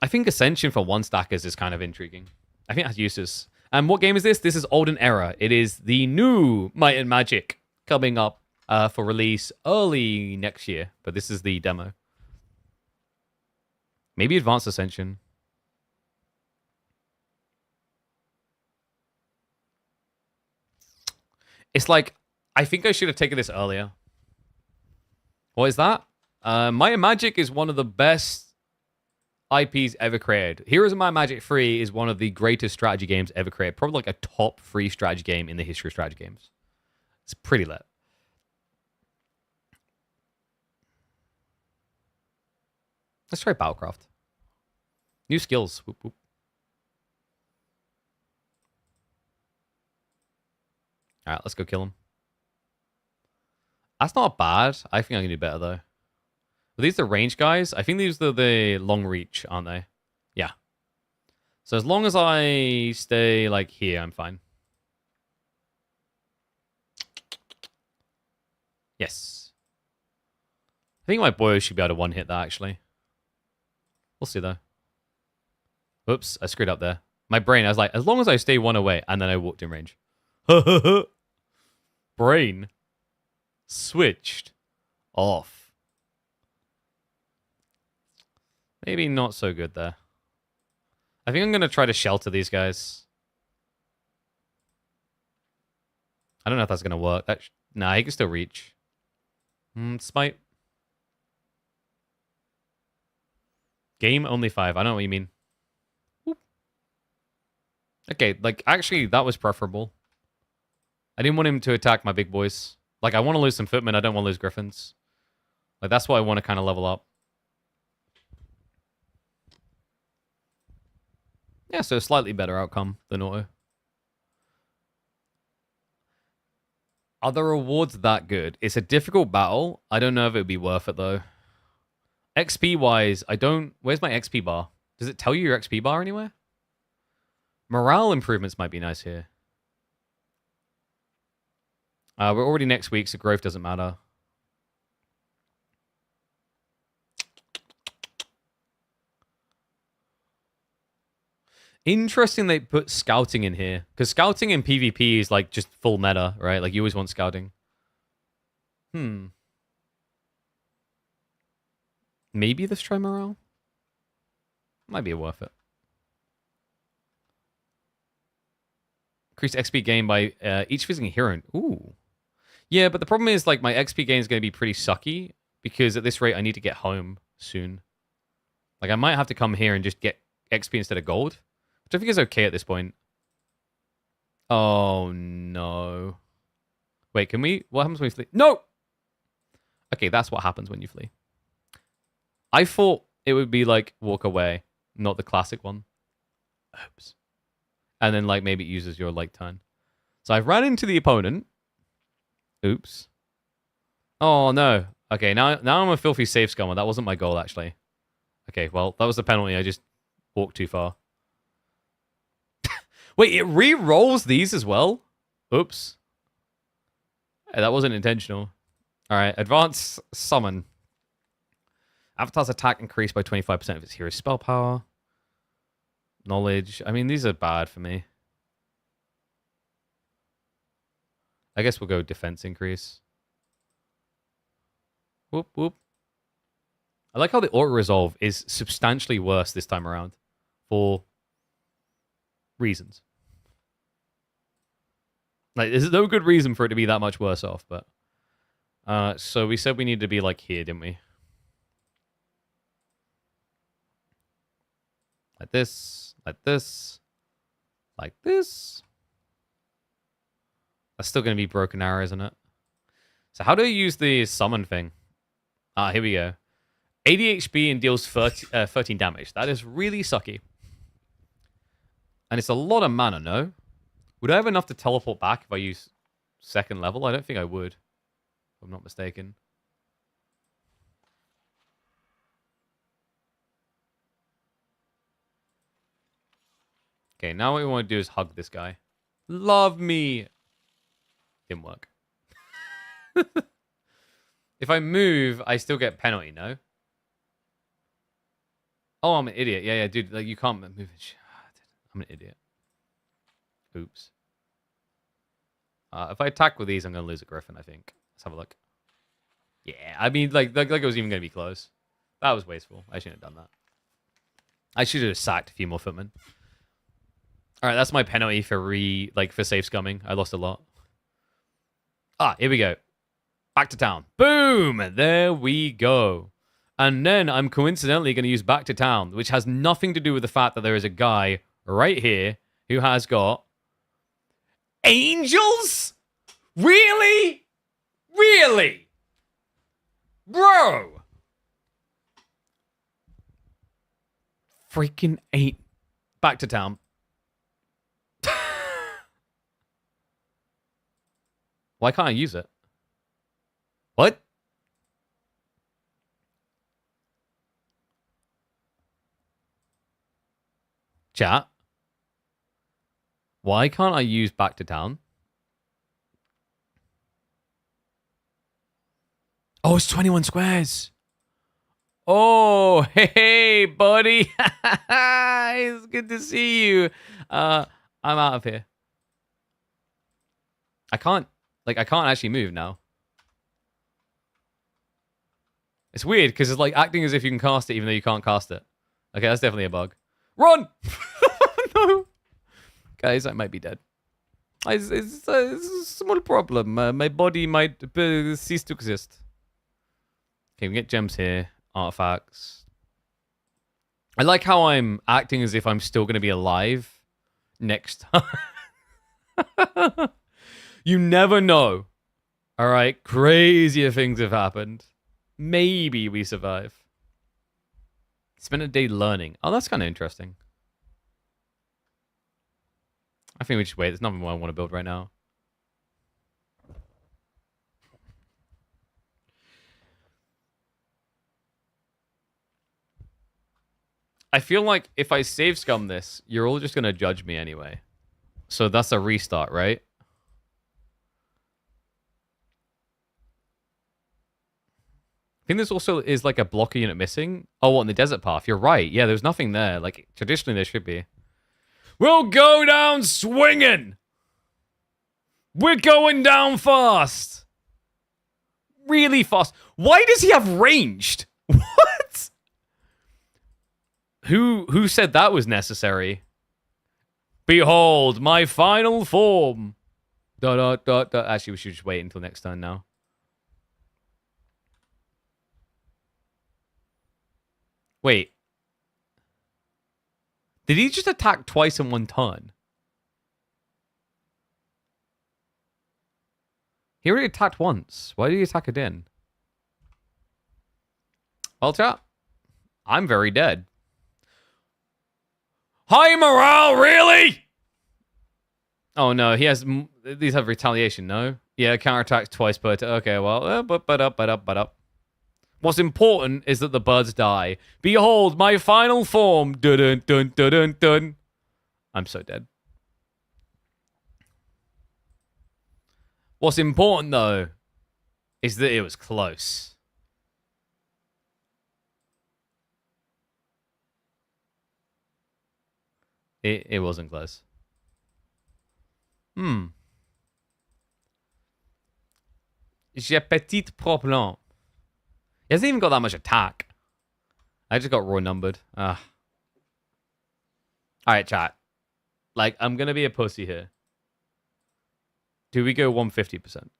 I think Ascension for one stackers is kind of intriguing. I think that's useless. And what game is this? This is Olden Era. It is the new Might and Magic coming up for release early next year. But this is the demo. Maybe Advanced Ascension. It's like, I think I should have taken this earlier. What is that? Might and Magic is one of the best IPs ever created. Heroes of Might and Magic 3 is one of the greatest strategy games ever created. Probably like a top 3 strategy game in the history of strategy games. It's pretty lit. Let's try Battlecraft. New skills. Whoop, whoop. All right, let's go kill him. That's not bad. I think I can do better, though. Are these the range guys? I think these are the long reach, aren't they? Yeah. So as long as I stay, like, here, I'm fine. Yes. I think my boys should be able to one-hit that, actually. We'll see, though. Oops, I screwed up there. My brain, I was like, as long as I stay one away, and then I walked in range. Brain switched off. Maybe not so good there. I think I'm going to try to shelter these guys. I don't know if that's going to work. Nah, he can still reach. Smite. Game only 5. I don't know what you mean. Whoop. Okay, like, actually, that was preferable. I didn't want him to attack my big boys. Like, I want to lose some footmen. I don't want to lose griffins. Like, that's why I want to kind of level up. Yeah, so a slightly better outcome than auto. Are the rewards that good? It's a difficult battle. I don't know if it would be worth it, though. XP-wise, I don't... Where's my XP bar? Does it tell you your XP bar anywhere? Morale improvements might be nice here. We're already next week, so growth doesn't matter. Interesting they put scouting in here. Because scouting in PvP is like just full meta, right? Like you always want scouting. Maybe let's try morale. Might be worth it. Increased XP gain by each visiting hero. Ooh. Yeah, but the problem is like my XP gain is going to be pretty sucky. Because at this rate, I need to get home soon. Like I might have to come here and just get XP instead of gold. Which I think is okay at this point. Oh, no. Wait, can we... What happens when we flee? No! Okay, that's what happens when you flee. I thought it would be like walk away, not the classic one. Oops. And then like maybe it uses your like turn. So I've ran into the opponent. Oops. Oh, no. Okay, now I'm a filthy safe scummer. That wasn't my goal, actually. Okay, well, that was the penalty. I just walked too far. Wait, it re-rolls these as well? Oops. Hey, that wasn't intentional. All right, advanced summon. Avatar's attack increased by 25% of its hero's spell power. Knowledge. I mean, these are bad for me. I guess we'll go defense increase. Whoop, whoop. I like how the auto-resolve is substantially worse this time around. For reasons. Like, there's no good reason for it to be that much worse off, but... so we said we needed to be, like, here, didn't we? Like this, like this, like this. That's still going to be broken arrow, isn't it? So how do I use the summon thing? Ah, here we go. 80 HP and deals 13 damage. That is really sucky. And it's a lot of mana, no? Would I have enough to teleport back if I use second level? I don't think I would. If I'm not mistaken. Okay, now what we want to do is hug this guy. Love me! Didn't work. If I move, I still get penalty, no? Oh, I'm an idiot. Yeah, dude. Like, you can't move it. I'm an idiot. Oops. If I attack with these, I'm going to lose a griffin, I think. Let's have a look. Yeah, I mean, like it was even going to be close. That was wasteful. I shouldn't have done that. I should have sacked a few more footmen. All right, that's my penalty for for safe scumming. I lost a lot. Ah, here we go. Back to town. Boom! There we go. And then I'm coincidentally going to use back to town, which has nothing to do with the fact that there is a guy right here who has got angels? Really? Really? Bro! Freaking eight. Back to town. Why can't I use it? What? Chat. Why can't I use back to town? Oh, it's 21 squares. Oh, hey, buddy. It's good to see you. I'm out of here. I can't actually move now. It's weird because it's like acting as if you can cast it even though you can't cast it. Okay, that's definitely a bug. Run! No. Guys, I might be dead. It's a small problem. My body might cease to exist. Okay, we get gems here. Artifacts. I like how I'm acting as if I'm still going to be alive next time. You never know. All right, crazier things have happened. Maybe we survive. Spent a day learning. Oh, that's kind of interesting. I think we just wait. There's nothing more I want to build right now. I feel like if I save scum this, you're all just going to judge me anyway. So that's a restart, right? I think this also is like a blocker unit missing. Oh, what, in the desert path? You're right. Yeah, there's nothing there. Like, traditionally there should be. We'll go down swinging! We're going down fast! Really fast. Why does he have ranged? What? Who said that was necessary? Behold, my final form. Actually, we should just wait until next turn now. Wait. Did he just attack twice in one turn? He already attacked once. Why did he attack again? Well, chat, I'm very dead. High morale, really? Oh, no, he has... These have retaliation, no? Yeah, counterattacks twice per... Okay, well... But up. What's important is that the birds die. Behold, my final form. Dun dun dun dun dun. I'm so dead. What's important, though, is that it was close. It wasn't close. J'ai petit problème. He hasn't even got that much attack. I just got raw numbered. Alright, chat. Like, I'm gonna be a pussy here. Do we go 150%?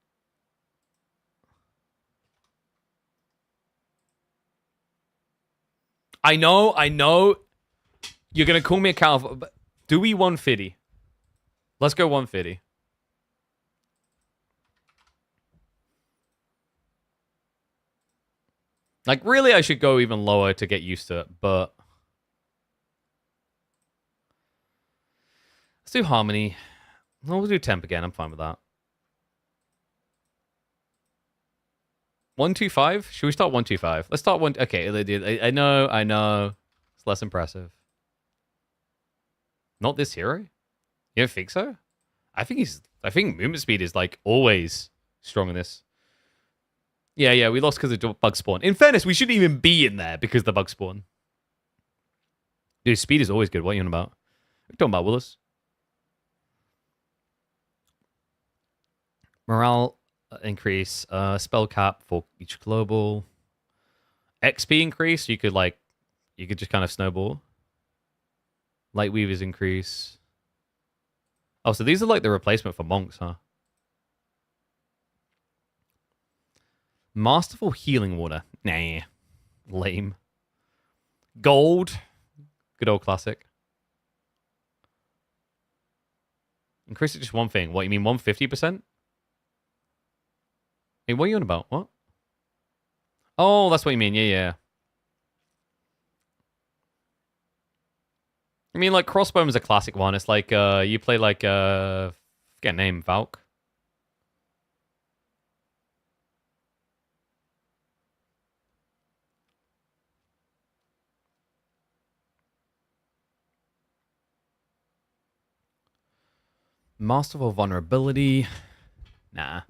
I know. You're gonna call me a cow, but do we 150? Let's go 150. Like, really, I should go even lower to get used to it, but... Let's do Harmony. We'll do Temp again. I'm fine with that. 125? Should we start 125? Let's start one... Okay, I know. It's less impressive. Not this hero? You don't think so? I think movement speed is, like, always strong in this. Yeah, we lost because of bug spawn. In fairness, we shouldn't even be in there because of the bug spawn. Dude, speed is always good. What are you on about? What are you talking about, Willis? Morale increase. Spell cap for each global. XP increase. You could just kind of snowball. Light Weavers increase. Oh, so these are like the replacement for monks, huh? Masterful Healing Water. Nah. Lame. Gold. Good old classic. Increase it just one thing. What, you mean 150%? Hey, what are you on about? What? Oh, that's what you mean. Yeah. I mean, like, Crossbone is a classic one. It's like, you play like, forget name, Valk. Masterful Vulnerability. Nah.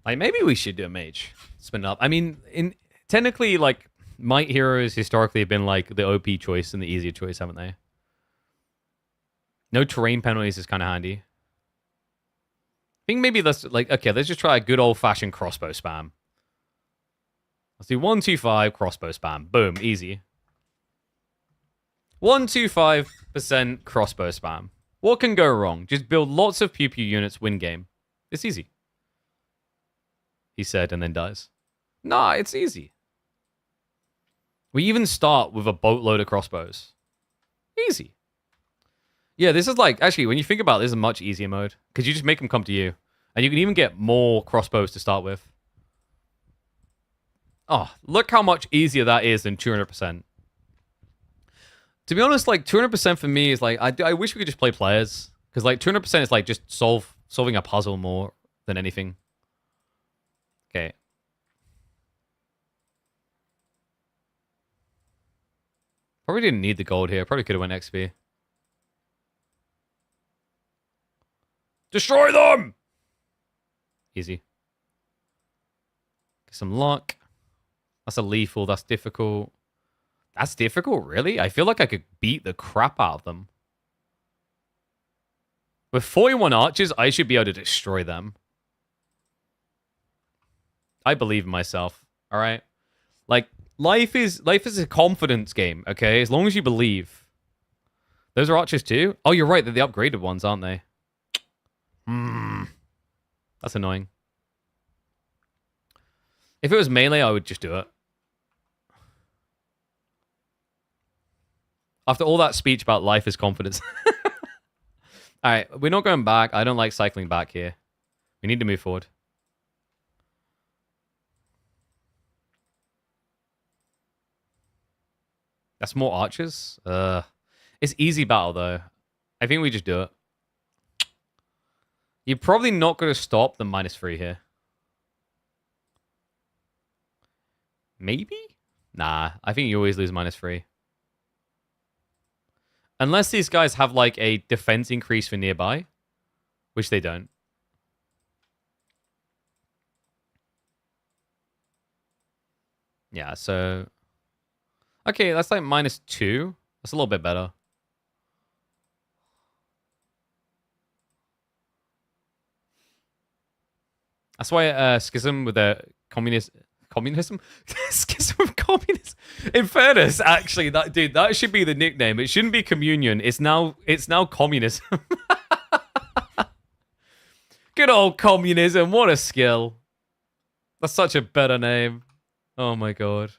Like, maybe we should do a mage. Spin it up. I mean, technically, like, might heroes historically have been, like, the OP choice and the easier choice, haven't they? No terrain penalties is kind of handy. I think maybe let's just try a good old-fashioned crossbow spam. Let's do 125 crossbow spam. Boom, easy. 125% crossbow spam. What can go wrong? Just build lots of pew-pew units, win game. It's easy. He said, and then dies. Nah, it's easy. We even start with a boatload of crossbows. Easy. Yeah, this is like, actually, when you think about it, this is a much easier mode. Because you just make them come to you. And you can even get more crossbows to start with. Oh, look how much easier that is than 200%. To be honest, like 200% for me is like, I wish we could just play players. Because like 200% is like just solving a puzzle more than anything. Okay. Probably didn't need the gold here. Probably could have went XP. Destroy them! Easy. Get some luck. That's a lethal. That's difficult. That's difficult, really? I feel like I could beat the crap out of them. With 41 archers, I should be able to destroy them. I believe in myself. All right? Like, life is a confidence game, okay? As long as you believe. Those are archers too? Oh, you're right. They're the upgraded ones, aren't they? That's annoying. If it was melee, I would just do it. After all that speech about life is confidence. Alright, we're not going back. I don't like cycling back here. We need to move forward. That's more archers? It's easy battle, though. I think we just do it. You're probably not going to stop the -3 here. Maybe? Nah, I think you always lose -3. Unless these guys have, like, a defense increase for nearby. Which they don't. Yeah, so... Okay, that's like -2. That's a little bit better. That's why schism with a communism? Schism with communism. In fairness, actually, that should be the nickname. It shouldn't be communion. It's now communism. Good old communism. What a skill. That's such a better name. Oh my god.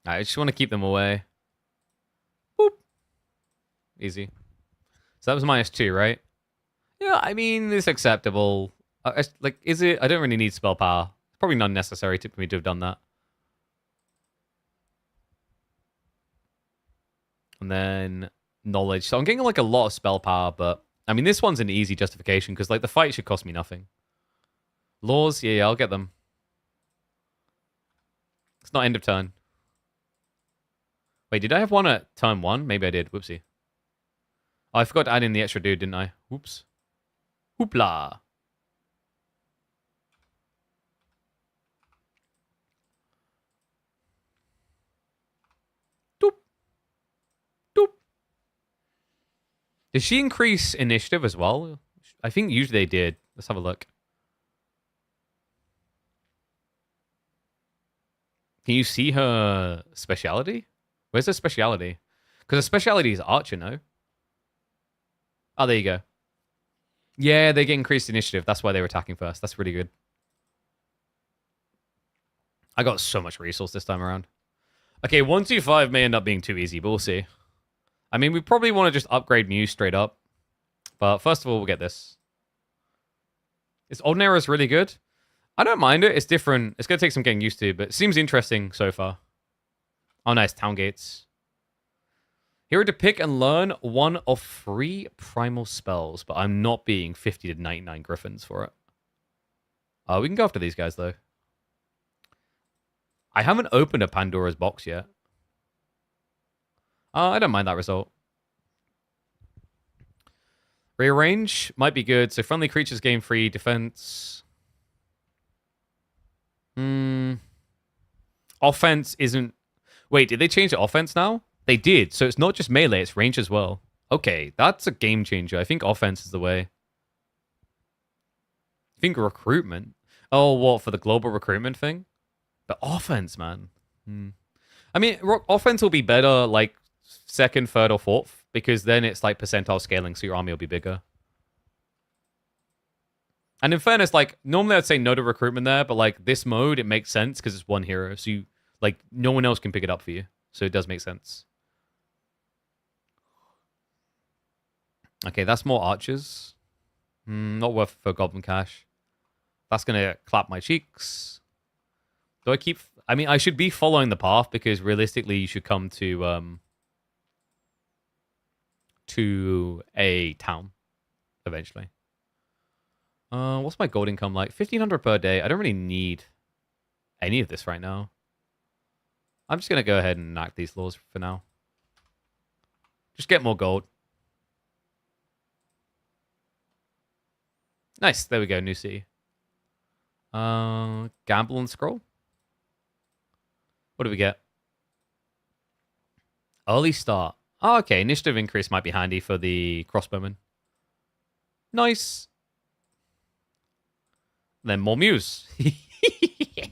I just want to keep them away. Boop. Easy. So that was -2, right? Yeah, I mean, it's acceptable. Like, is it? I don't really need spell power. It's probably not necessary for me to have done that. And then knowledge. So I'm getting like a lot of spell power, but I mean, this one's an easy justification because like the fight should cost me nothing. Laws, yeah, I'll get them. It's not end of turn. Wait, did I have one at turn 1? Maybe I did. Whoopsie. Oh, I forgot to add in the extra dude, didn't I? Whoops. Hoopla. Doop. Doop. Did she increase initiative as well? I think usually they did. Let's have a look. Can you see her speciality? Where's her speciality? Because her speciality is archer, no? Oh, there you go. Yeah, they get increased initiative. That's why they were attacking first. That's really good. I got so much resource this time around. Okay, 125 may end up being too easy, but we'll see. I mean, we probably want to just upgrade Mew straight up. But first of all, we'll get this. This Olden Era is really good. I don't mind it. It's different. It's going to take some getting used to, but it seems interesting so far. Oh, nice. Town gates. Here to pick and learn one of 3 primal spells, but I'm not being 50 to 99 griffins for it. We can go after these guys, though. I haven't opened a Pandora's box yet. I don't mind that result. Rearrange might be good. So friendly creatures gain free defense. Offense isn't... Wait, did they change the offense now? They did. So it's not just melee, it's range as well. Okay, that's a game changer. I think offense is the way. I think recruitment. Oh, what, for the global recruitment thing? But offense, man. I mean, offense will be better, like, 2nd, 3rd, or 4th, because then it's, like, percentile scaling, so your army will be bigger. And in fairness, like, normally I'd say no to recruitment there, but, like, this mode, it makes sense, because it's one hero, so you, like, no one else can pick it up for you. So it does make sense. Okay, that's more archers. Not worth for Goblin Cash. That's going to clap my cheeks. Do I keep... I mean, I should be following the path because realistically you should come to a town eventually. What's my gold income like? 1,500 per day. I don't really need any of this right now. I'm just going to go ahead and enact these laws for now. Just get more gold. Nice. There we go. New city. Gamble and scroll. What do we get? Early start. Oh, okay. Initiative increase might be handy for the crossbowmen. Nice. Then more muse. Yeah.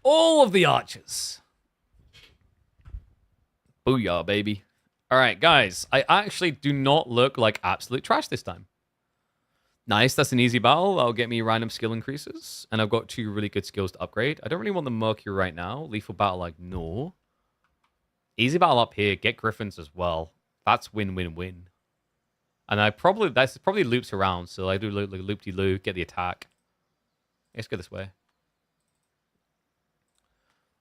All of the archers. Booyah, baby. All right, guys. I actually do not look like absolute trash this time. Nice, that's an easy battle. That'll get me random skill increases. And I've got 2 really good skills to upgrade. I don't really want the Mercury right now. Lethal battle, like, no. Easy battle up here. Get Griffins as well. That's win-win-win. And that's probably loops around. So I do loop-de-loop, get the attack. Let's go this way.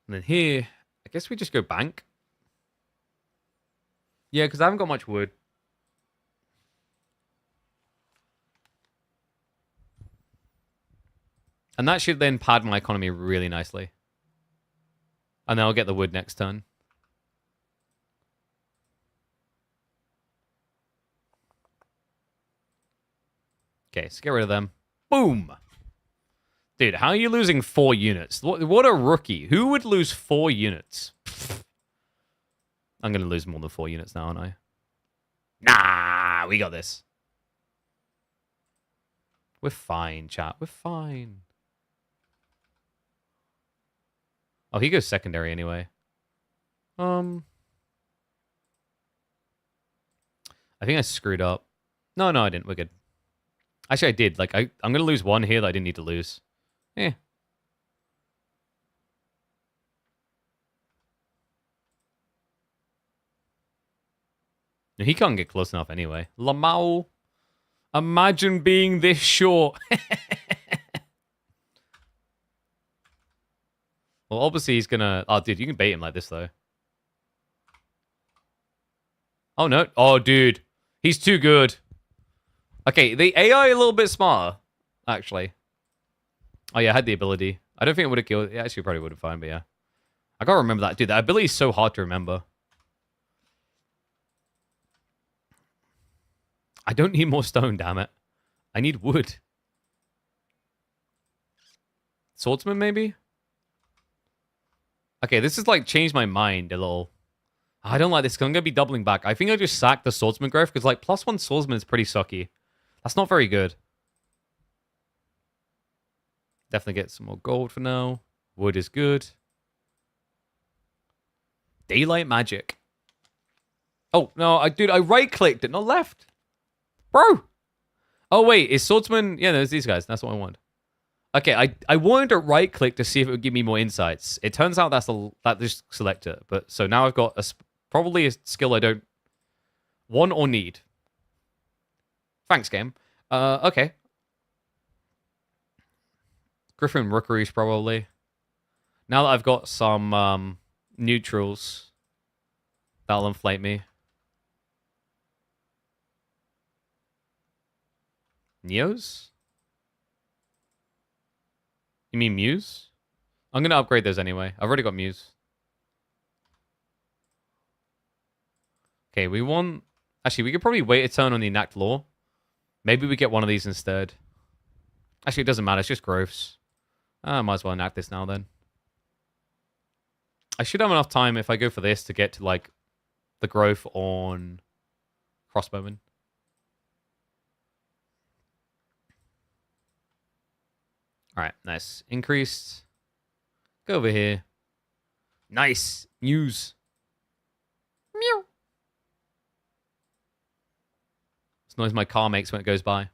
And then here, I guess we just go bank. Yeah, because I haven't got much wood. And that should then pad my economy really nicely. And then I'll get the wood next turn. Okay, so get rid of them. Boom! Dude, how are you losing 4 units? What a rookie. Who would lose 4 units? I'm going to lose more than 4 units now, aren't I? Nah, we got this. We're fine, chat. We're fine. Oh, he goes secondary anyway. I think I screwed up. No, I didn't. We're good. Actually, I did. Like, I'm going to lose 1 here that I didn't need to lose. Eh. No, he can't get close enough anyway. Lamau. Imagine being this short. Well, obviously he's gonna... Oh, dude, you can bait him like this, though. Oh, no. Oh, dude. He's too good. Okay, the AI a little bit smarter, actually. Oh, yeah, I had the ability. I don't think it would have killed... Yeah, actually, probably would have fine, but yeah. I gotta remember that. Dude, that ability is so hard to remember. I don't need more stone, damn it. I need wood. Swordsman, maybe? Okay, this has, like, changed my mind a little. I don't like this, because I'm going to be doubling back. I think I just sacked the Swordsman growth, because, like, +1 Swordsman is pretty sucky. That's not very good. Definitely get some more gold for now. Wood is good. Daylight magic. Oh, no, dude, I right-clicked it, not left. Bro! Oh, wait, is Swordsman... Yeah, there's these guys. That's what I want. Okay, I wanted to right-click to see if it would give me more insights. It turns out that just select it. But so now I've got probably a skill I don't want or need. Thanks, game. Okay. Griffin Rookeries, probably. Now that I've got some neutrals, that'll inflate me. Neos? You mean Muse? I'm going to upgrade those anyway. I've already got Muse. Okay, we want... Actually, we could probably wait a turn on the Enact Law. Maybe we get one of these instead. Actually, it doesn't matter. It's just growths. I might as well enact this now, then. I should have enough time if I go for this to get to, like, the growth on crossbowmen. Alright, nice. Increased. Go over here. Nice. News. Meow. It's noise my car makes when it goes by.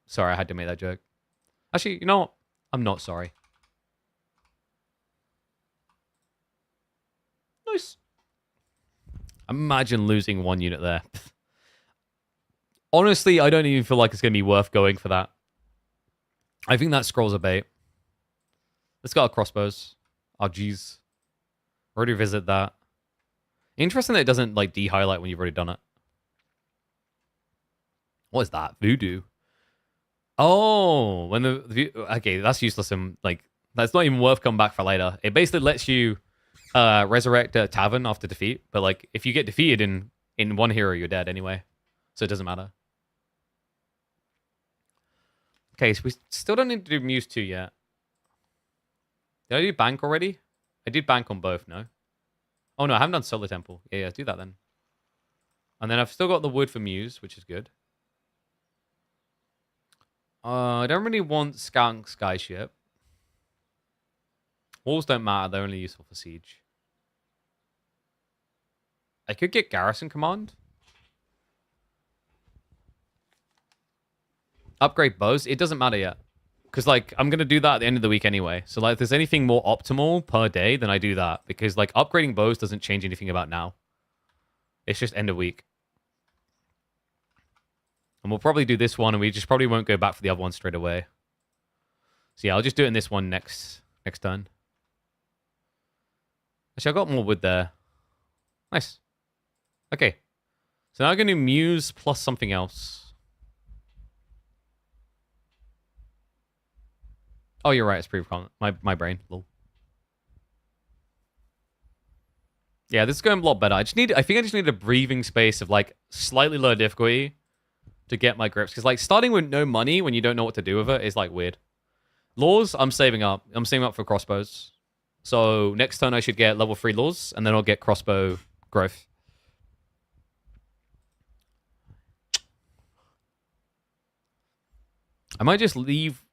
Sorry, I had to make that joke. Actually, you know what? I'm not sorry. Nice. Imagine losing 1 unit there. Honestly, I don't even feel like it's going to be worth going for that. I think that scroll's a bait. Let's go our crossbows. Oh, jeez. Already visit that. Interesting that it doesn't, like, de-highlight when you've already done it. What is that? Voodoo. Oh, when okay, that's useless and, like, that's not even worth coming back for later. It basically lets you resurrect a tavern after defeat, but, like, if you get defeated in one hero, you're dead anyway. So it doesn't matter. Okay, so we still don't need to do Muse 2 yet. Did I do Bank already? I did Bank on both, no? Oh, no, I haven't done Solar Temple. Yeah, do that then. And then I've still got the wood for Muse, which is good. I don't really want Skunk Skyship. Walls don't matter, they're only useful for Siege. I could get Garrison Command. Upgrade bows. It doesn't matter yet. Because, like, I'm going to do that at the end of the week anyway. So, like, if there's anything more optimal per day, then I do that. Because, like, upgrading bows doesn't change anything about now. It's just end of week. And we'll probably do this one, and we just probably won't go back for the other one straight away. So, yeah, I'll just do it in this one next turn. Actually, I got more wood there. Nice. Okay. So now I'm going to Muse plus something else. Oh, you're right. It's pre-con. My brain. Lol. Yeah, this is going a lot better. I think I just need a breathing space of, like, slightly lower difficulty to get my grips. Because, like, starting with no money when you don't know what to do with it is, like, weird. Laws, I'm saving up. I'm saving up for crossbows. So next turn I should get level 3 laws, and then I'll get crossbow growth. I might just leave,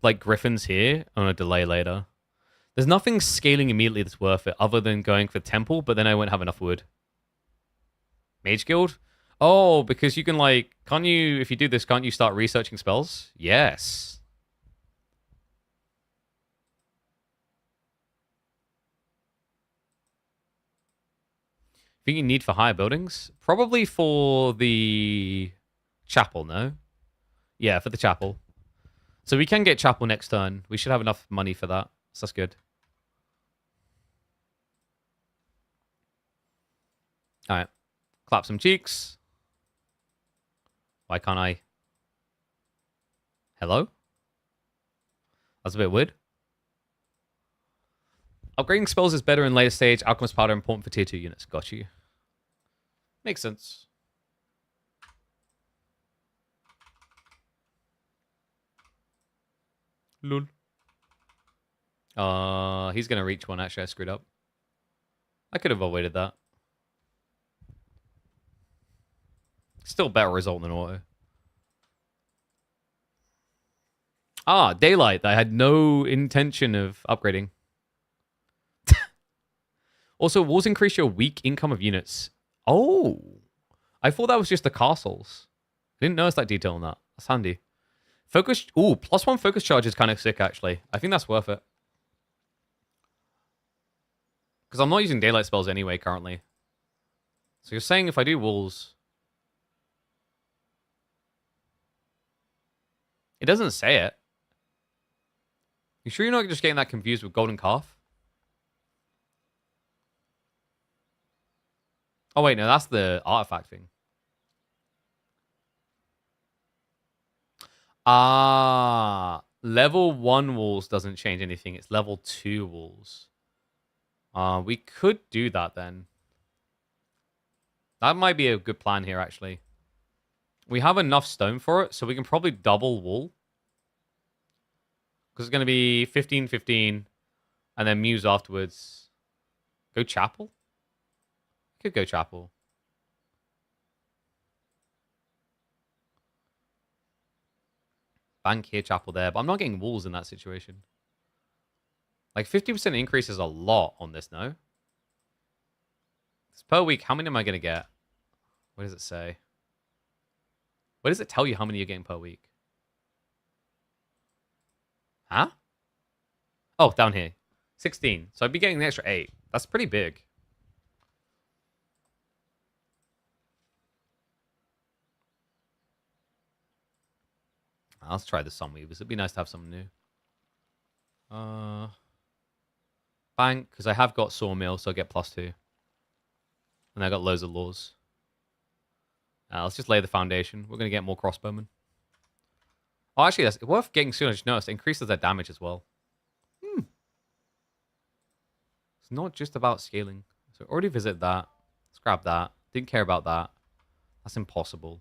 like, griffins here on a delay later. There's nothing scaling immediately that's worth it other than going for temple, but then I won't have enough wood. Mage Guild? Oh, because you can, like, can't you, if you do this, can't you start researching spells? Yes. Think you need for higher buildings? Probably for the chapel, no? Yeah, for the chapel. So we can get chapel next turn. We should have enough money for that. So that's good. All right. Clap some cheeks. Why can't I? Hello? That's a bit weird. Upgrading spells is better in later stage. Alchemist powder important for tier 2 units. Got you. Makes sense. Lol. He's gonna reach one. Actually, I screwed up. I could have avoided that. Still better result than auto. Ah, daylight. I had no intention of upgrading. Also, walls increase your weak income of units. Oh, I thought that was just the castles. I didn't notice that detail on that. That's handy. Focus. Ooh, +1 focus charge is kind of sick, actually. I think that's worth it. Because I'm not using daylight spells anyway, currently. So you're saying if I do walls... It doesn't say it. You sure you're not just getting that confused with Golden Calf? Oh, wait, no, that's the artifact thing. Ah, level 1 walls doesn't change anything. It's level 2 walls. We could do that then. That might be a good plan here, actually. We have enough stone for it, so we can probably double wall. Because it's going to be 15, 15, and then Muse afterwards. Go Chapel? Could go Chapel. Bank here, Chapel there. But I'm not getting walls in that situation. Like, 50% increase is a lot on this, no? It's per week. How many am I going to get? What does it say? Where does it tell you how many you're getting per week? Huh? Oh, down here. 16. So I'd be getting the extra 8. That's pretty big. Let's try the Sunweavers. It'd be nice to have something new. Bank, because I have got Sawmill, so I get +2. And I got loads of laws. Let's just lay the foundation. We're going to get more crossbowmen. Oh, actually, that's worth getting soon. I just noticed. It increases their damage as well. It's not just about scaling. So already visit that. Let's grab that. Didn't care about that. That's impossible.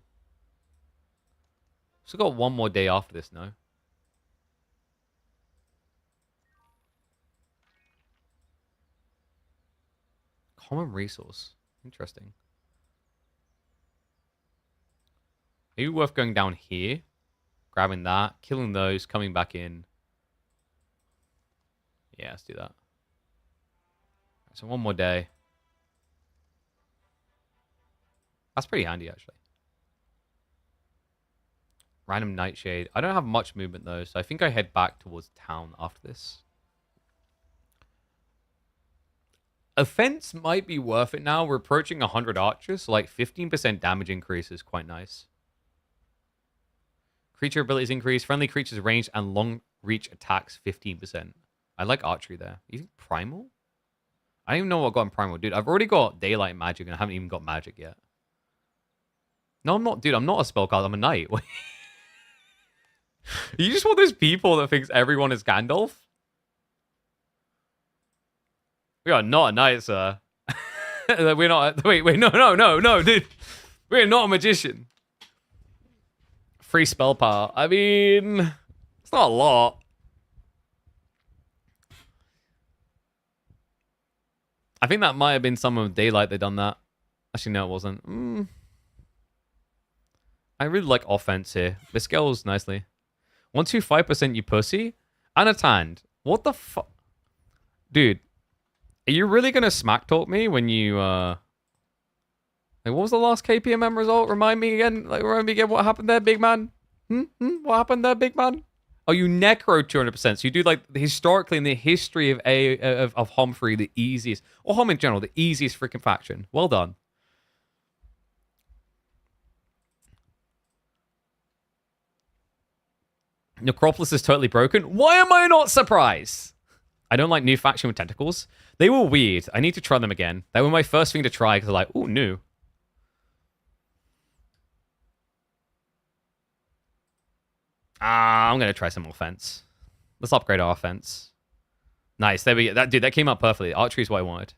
Still got one more day after this, no? Common resource. Interesting. Maybe worth going down here. Grabbing that. Killing those. Coming back in. Yeah, let's do that. So one more day. That's pretty handy, actually. Random Nightshade. I don't have much movement, though, so I think I head back towards town after this. Offense might be worth it now. We're approaching 100 archers, so like 15% damage increase is quite nice. Creature abilities increase. Friendly creatures range and long reach attacks 15%. I like archery there. You think Primal? I don't even know what I got in Primal. Dude, I've already got Daylight Magic and I haven't even got Magic yet. No, I'm not. Dude, I'm not a spellcaster. I'm a knight. You just want those people that thinks everyone is Gandalf? We are not a knight, sir. We're not. Wait, no, dude. We're not a magician. Free spell power. I mean, it's not a lot. I think that might have been some of Daylight they done that. Actually, no, it wasn't. I really like offense here. This scales nicely. 125%, you pussy. Anatan, what the fuck? Dude, are you really going to smack talk me when you, Like, what was the last KPMM result? Remind me again. What happened there, big man? What happened there, big man? Oh, you necro 200%. So you do, like, historically in the history of Humphrey, the easiest, or Hom in general, the easiest freaking faction. Well done. Necropolis is totally broken. Why am I not surprised? I don't like new faction with tentacles. They were weird. I need to try them again. They were my first thing to try because I'm like, ooh, new. I'm going to try some offense. Let's upgrade our offense. Nice. There we go. That came out perfectly. Archery is what I wanted.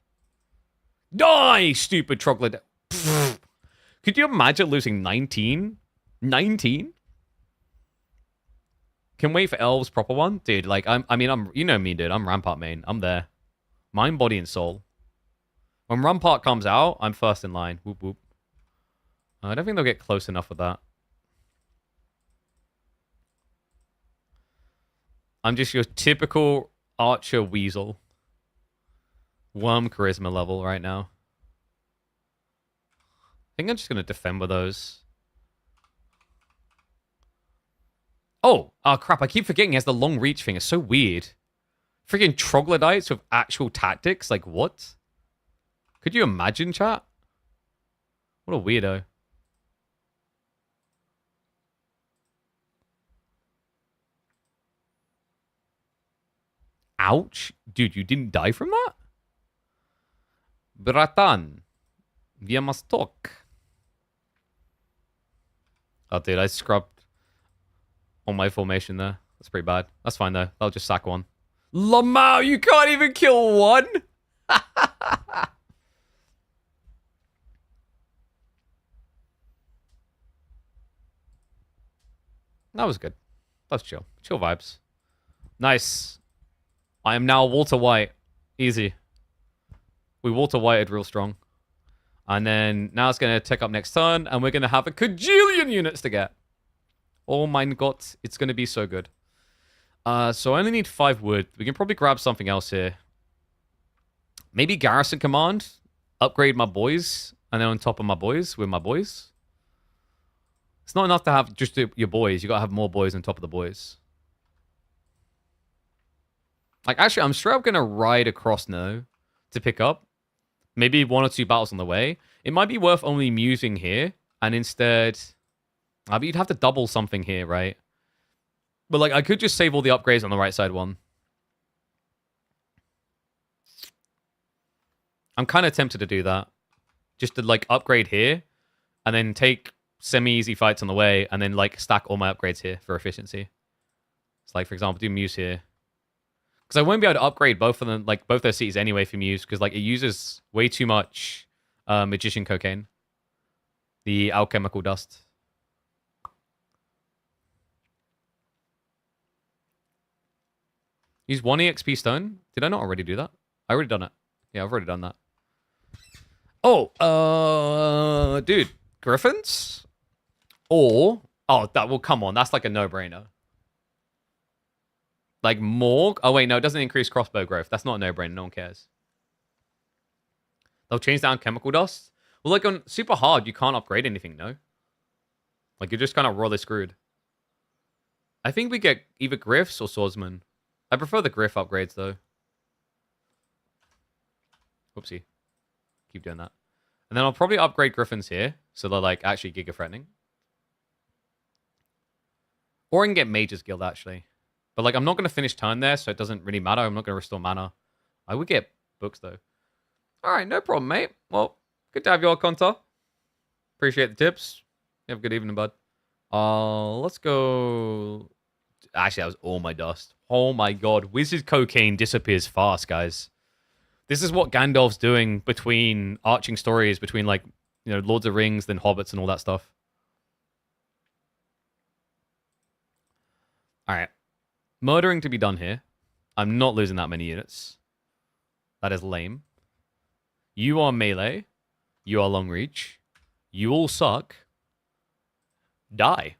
Die, stupid troglodyte. Could you imagine losing 19? 19? Can wait for elves proper one, dude. Like I'm you know me, dude. I'm Rampart main. I'm there. Mind, body, and soul. When Rampart comes out, I'm first in line. Whoop whoop. I don't think they'll get close enough with that. I'm just your typical archer weasel. Worm charisma level right now. I think I'm just gonna defend with those. Oh, crap, I keep forgetting he has the long reach thing. It's so weird. Freaking troglodytes with actual tactics. Like, what? Could you imagine, chat? What a weirdo. Ouch. Dude, you didn't die from that? Bratan, we must talk. Oh, dude, I scrubbed on my formation there. That's pretty bad. That's fine, though. I'll just sack one. Lamau, you can't even kill one? That was good. That's chill. Chill vibes. Nice. I am now Walter White. Easy. We Walter Whited real strong. And then now it's going to tick up next turn, and we're going to have a cajillion units to get. Oh mein Gott, it's going to be so good. So I only need 5 wood. We can probably grab something else here. Maybe Garrison Command. Upgrade my boys. And then on top of my boys, with my boys. It's not enough to have just your boys. You got to have more boys on top of the boys. Like, actually, I'm straight up going to ride across now to pick up. Maybe 1 or 2 battles on the way. It might be worth only musing here. And instead... but you'd have to double something here, right? But, like, I could just save all the upgrades on the right side one. I'm kind of tempted to do that. Just to, like, upgrade here, and then take semi-easy fights on the way, and then, like, stack all my upgrades here for efficiency. It's like, for example, do Muse here. Because I won't be able to upgrade both of them, like, both their cities anyway for Muse, because, like, it uses way too much Magician Cocaine. The alchemical dust. Use 1 EXP stone? Did I not already do that? I already done it. Yeah, I've already done that. Oh, dude. Griffins? Or... Oh, that will come on. That's like a no-brainer. Like Morg? Oh, wait, no. It doesn't increase crossbow growth. That's not a no-brainer. No one cares. They'll change down chemical dust? Well, like on super hard, you can't upgrade anything, no? Like, you're just kind of royally screwed. I think we get either Griffs or Swordsman. I prefer the Griff upgrades, though. Whoopsie. Keep doing that. And then I'll probably upgrade Griffins here, so they're, like, actually giga-threatening. Or I can get Mage's Guild, actually. But, like, I'm not going to finish turn there, so it doesn't really matter. I'm not going to restore mana. I would get books, though. Alright, no problem, mate. Well, good to have you all, Conta. Appreciate the tips. You have a good evening, bud. Let's go... Actually, that was all my dust. Oh my god. Wizard Cocaine disappears fast, guys. This is what Gandalf's doing between arching stories, between, like, you know, Lords of Rings, then Hobbits and all that stuff. Alright. Murdering to be done here. I'm not losing that many units. That is lame. You are melee. You are long reach. You all suck. Die.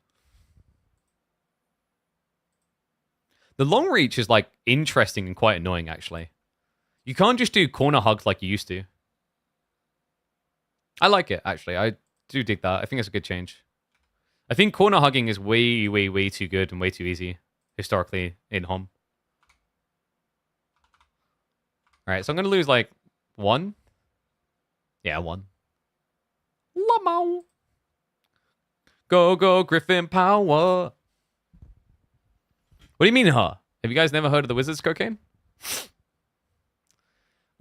The long reach is, like, interesting and quite annoying, actually. You can't just do corner hugs like you used to. I like it, actually. I do dig that. I think it's a good change. I think corner hugging is way, way, way too good and way too easy, historically, in Hom. Alright, so I'm going to lose, like, 1. Yeah, 1. Lamo. Go, go, Griffin power. What do you mean, huh? Have you guys never heard of the Wizard's Cocaine?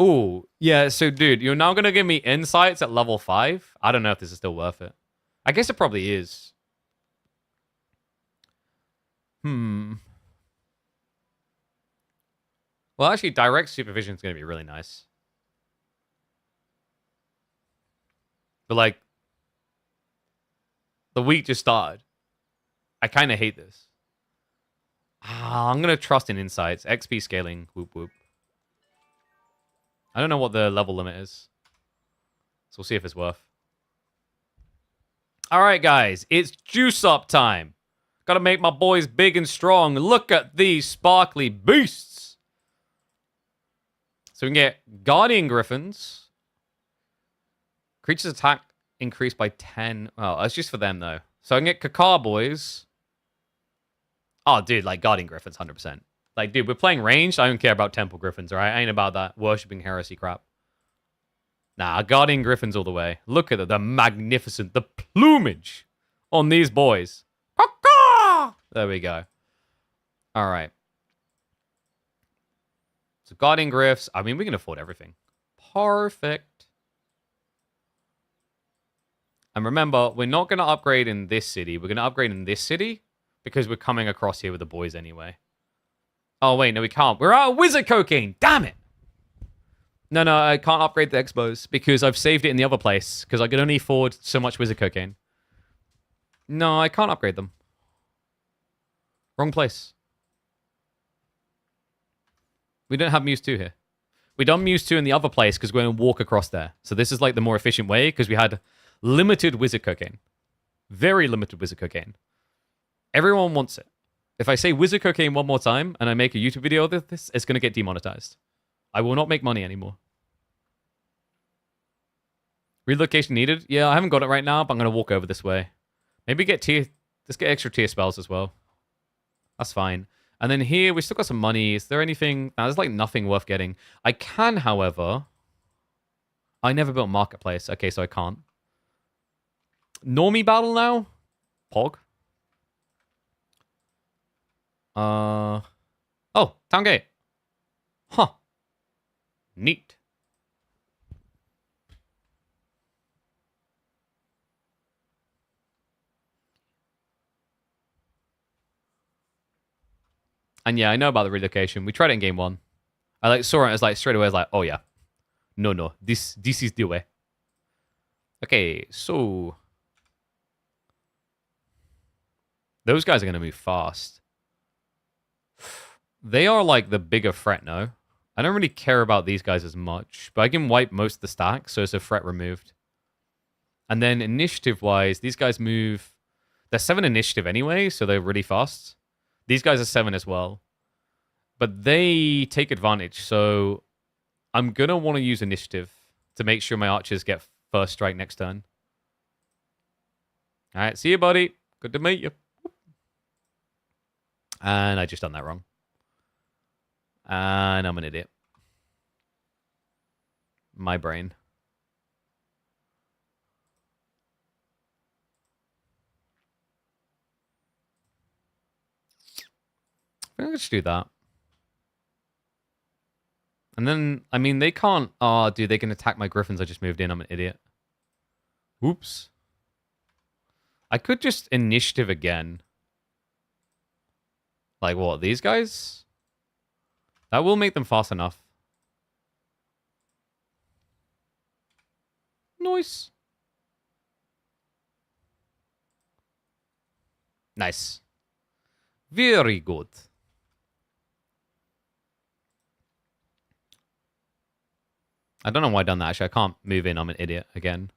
Ooh, yeah, so dude, you're now going to give me insights at level 5? I don't know if this is still worth it. I guess it probably is. Well, actually, direct supervision is going to be really nice. But, like, the week just started. I kind of hate this. I'm going to trust in insights. XP scaling. Whoop, whoop. I don't know what the level limit is. So we'll see if it's worth. Alright, guys. It's juice up time. Gotta make my boys big and strong. Look at these sparkly beasts. So we can get Guardian Griffins. Creatures attack increased by 10. Oh, that's just for them, though. So I can get Kakar boys. Oh, dude, like Guardian Griffins, 100%. Like, dude, we're playing ranged. I don't care about Temple Griffins, all right? I ain't about that worshipping heresy crap. Nah, Guardian Griffins all the way. Look at the magnificent, the plumage on these boys. There we go. All right. So Guardian Griffs. I mean, we can afford everything. Perfect. And remember, we're not going to upgrade in this city. We're going to upgrade in this city because we're coming across here with the boys anyway. Oh, wait, no, we can't. We're out of Wizard Cocaine. Damn it. No, I can't upgrade the Expos because I've saved it in the other place because I can only afford so much Wizard Cocaine. No, I can't upgrade them. Wrong place. We don't have Muse 2 here. We done Muse 2 in the other place because we're going to walk across there. So this is like the more efficient way because we had limited Wizard Cocaine. Very limited Wizard Cocaine. Everyone wants it. If I say Wizard Cocaine one more time and I make a YouTube video of this, it's going to get demonetized. I will not make money anymore. Relocation needed? Yeah, I haven't got it right now, but I'm going to walk over this way. Maybe get tier... Let's get extra tier spells as well. That's fine. And then here, we still got some money. Is there anything... No, there's like nothing worth getting. I can, however... I never built Marketplace. Okay, so I can't. Normie battle now? Pog? Oh, town gate. Huh. Neat. And yeah, I know about the relocation. We tried it in game 1. I saw it as straight away. I was like, oh yeah, no, this is the way. Okay, so those guys are gonna move fast. They are like the bigger threat, no? I don't really care about these guys as much, but I can wipe most of the stack, so it's a threat removed. And then initiative-wise, these guys move... They're 7 initiative anyway, so they're really fast. These guys are 7 as well. But they take advantage, so I'm going to want to use initiative to make sure my archers get first strike next turn. All right, see you, buddy. Good to meet you. And I just done that wrong. And I'm an idiot. My brain. I think I'll just do that. And then, I mean, they can't... Oh, dude, they can attack my griffins. I just moved in. I'm an idiot. Oops. I could just initiative again. Like, what, these guys? That will make them fast enough. Nice. Nice. Very good. I don't know why I done that. Actually, I can't move in. I'm an idiot again.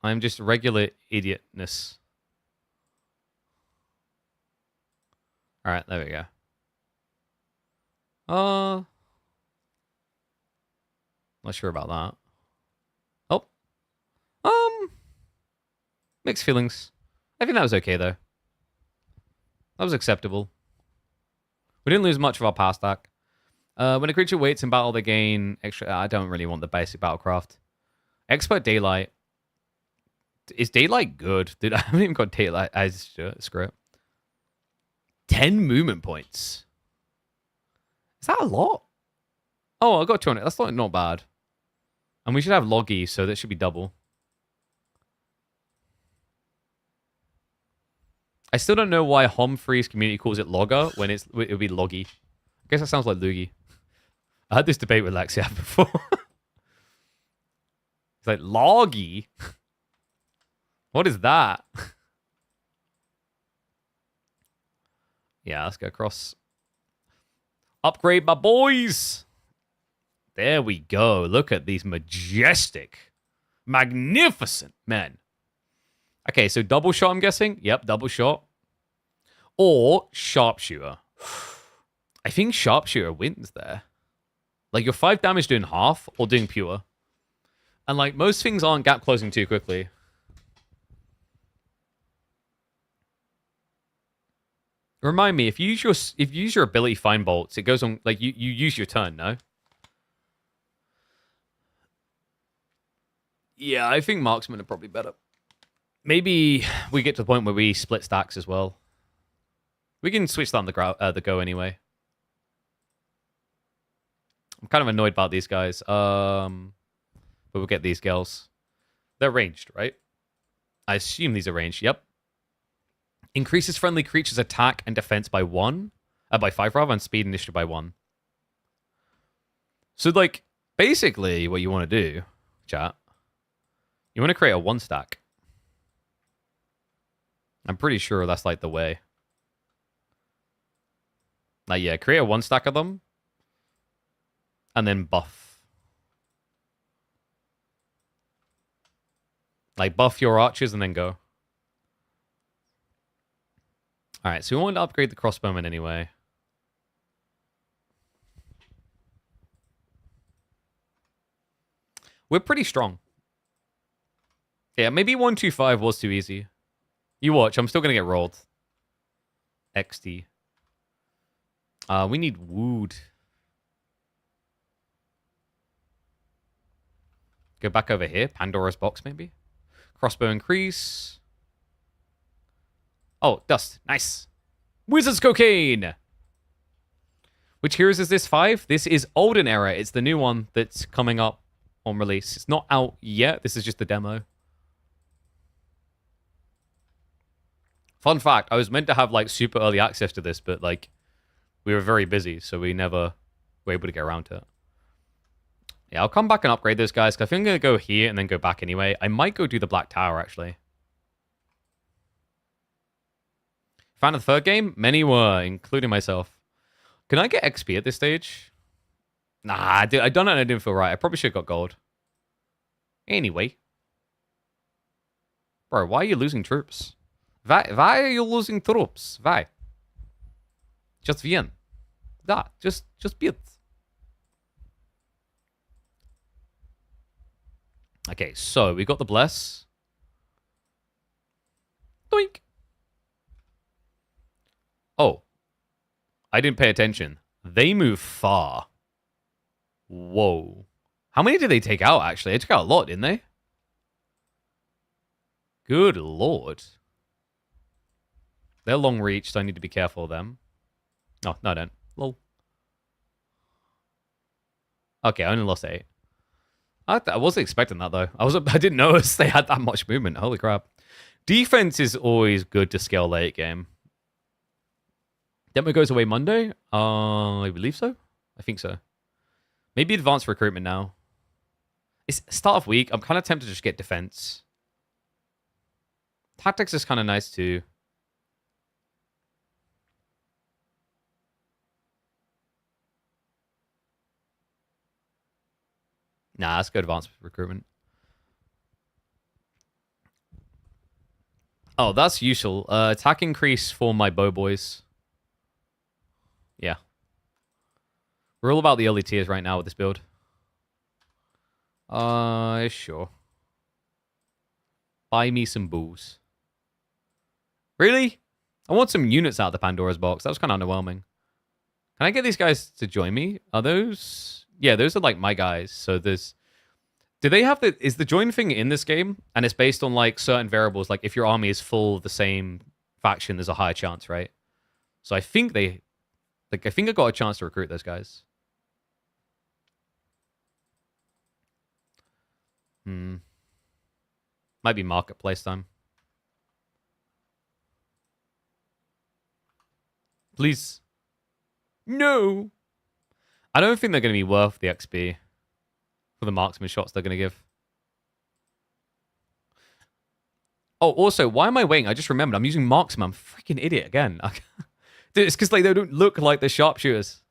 I'm just regular idiotness. All right, there we go. Not sure about that. Oh. Mixed feelings. I think that was okay, though. That was acceptable. We didn't lose much of our power stack. When a creature waits in battle, they gain extra... I don't really want the basic battlecraft. Expert Daylight. Is Daylight good? Dude, I haven't even got Daylight. Screw it. 10 movement points. Is that a lot? Oh, I got 200. That's not bad. And we should have Loggy, so that should be double. I still don't know why Humphreys community calls it Logger when it would be Loggy. I guess that sounds like Loogie. I had this debate with Lexia before. It's like, Loggy? What is that? Yeah, let's go across. Upgrade my boys! There we go. Look at these majestic, magnificent men. Okay, so double shot, I'm guessing? Yep, double shot. Or sharpshooter. I think sharpshooter wins there. Like, you're 5 damage doing half or doing pure. And, like, most things aren't gap closing too quickly. Remind me, if you use your ability find bolts, it goes on, like, you use your turn, no? Yeah, I think marksmen are probably better. Maybe we get to the point where we split stacks as well. We can switch that on the go anyway. I'm kind of annoyed about these guys. But we'll get these girls. They're ranged, right? I assume these are ranged. Yep. Increases friendly creatures' attack and defense by 1. By 5 rather, and speed initiative by 1. So, like, basically what you want to do, chat, you want to create a 1 stack. I'm pretty sure that's, like, the way. Like, yeah, create a 1 stack of them. And then buff. Like, buff your archers and then go. Alright, so we wanted to upgrade the crossbowman anyway. We're pretty strong. Yeah, maybe 125 was too easy. You watch, I'm still going to get rolled. XD. We need wood. Go back over here. Pandora's box, maybe. Crossbow increase. Oh, dust. Nice. Wizard's Cocaine! Which Heroes is this? 5? This is Olden Era. It's the new one that's coming up on release. It's not out yet. This is just the demo. Fun fact, I was meant to have, like, super early access to this, but, like, we were very busy, so we never were able to get around to it. Yeah, I'll come back and upgrade those guys, because I think I'm going to go here and then go back anyway. I might go do the Black Tower, actually. Fan of the third game? Many were, including myself. Can I get XP at this stage? Nah, I done it and I didn't feel right. I probably should have got gold. Anyway. Bro, why are you losing troops? Why are you losing troops? Why? Just win. Da, just beat. Okay, so we got the bless. Doink. Oh. I didn't pay attention. They move far. Whoa. How many did they take out, actually? They took out a lot, didn't they? Good lord. They're long reach, so I need to be careful of them. Oh, no, I don't. Lol. Okay, I only lost 8. I wasn't expecting that, though. I didn't notice they had that much movement. Holy crap. Defense is always good to scale late game. Demo goes away Monday? I believe so. I think so. Maybe advanced recruitment now. It's start of week. I'm kind of tempted to just get defense. Tactics is kind of nice, too. Nah, let's go advanced recruitment. Oh, that's useful. Attack increase for my bow boys. Yeah. We're all about the early tiers right now with this build. Sure. Buy me some booze. Really? I want some units out of the Pandora's box. That was kind of underwhelming. Can I get these guys to join me? Are those... Yeah, those are like my guys. So there's... Do they have the... Is the join thing in this game? And it's based on like certain variables. Like if your army is full of the same faction, there's a higher chance, right? So I think they... Like, I think I got a chance to recruit those guys. Might be marketplace time. Please. No. I don't think they're going to be worth the XP for the marksman shots they're going to give. Oh, also, why am I waiting? I just remembered I'm using marksman. I'm a freaking idiot again. Dude, it's because like, they don't look like the sharpshooters.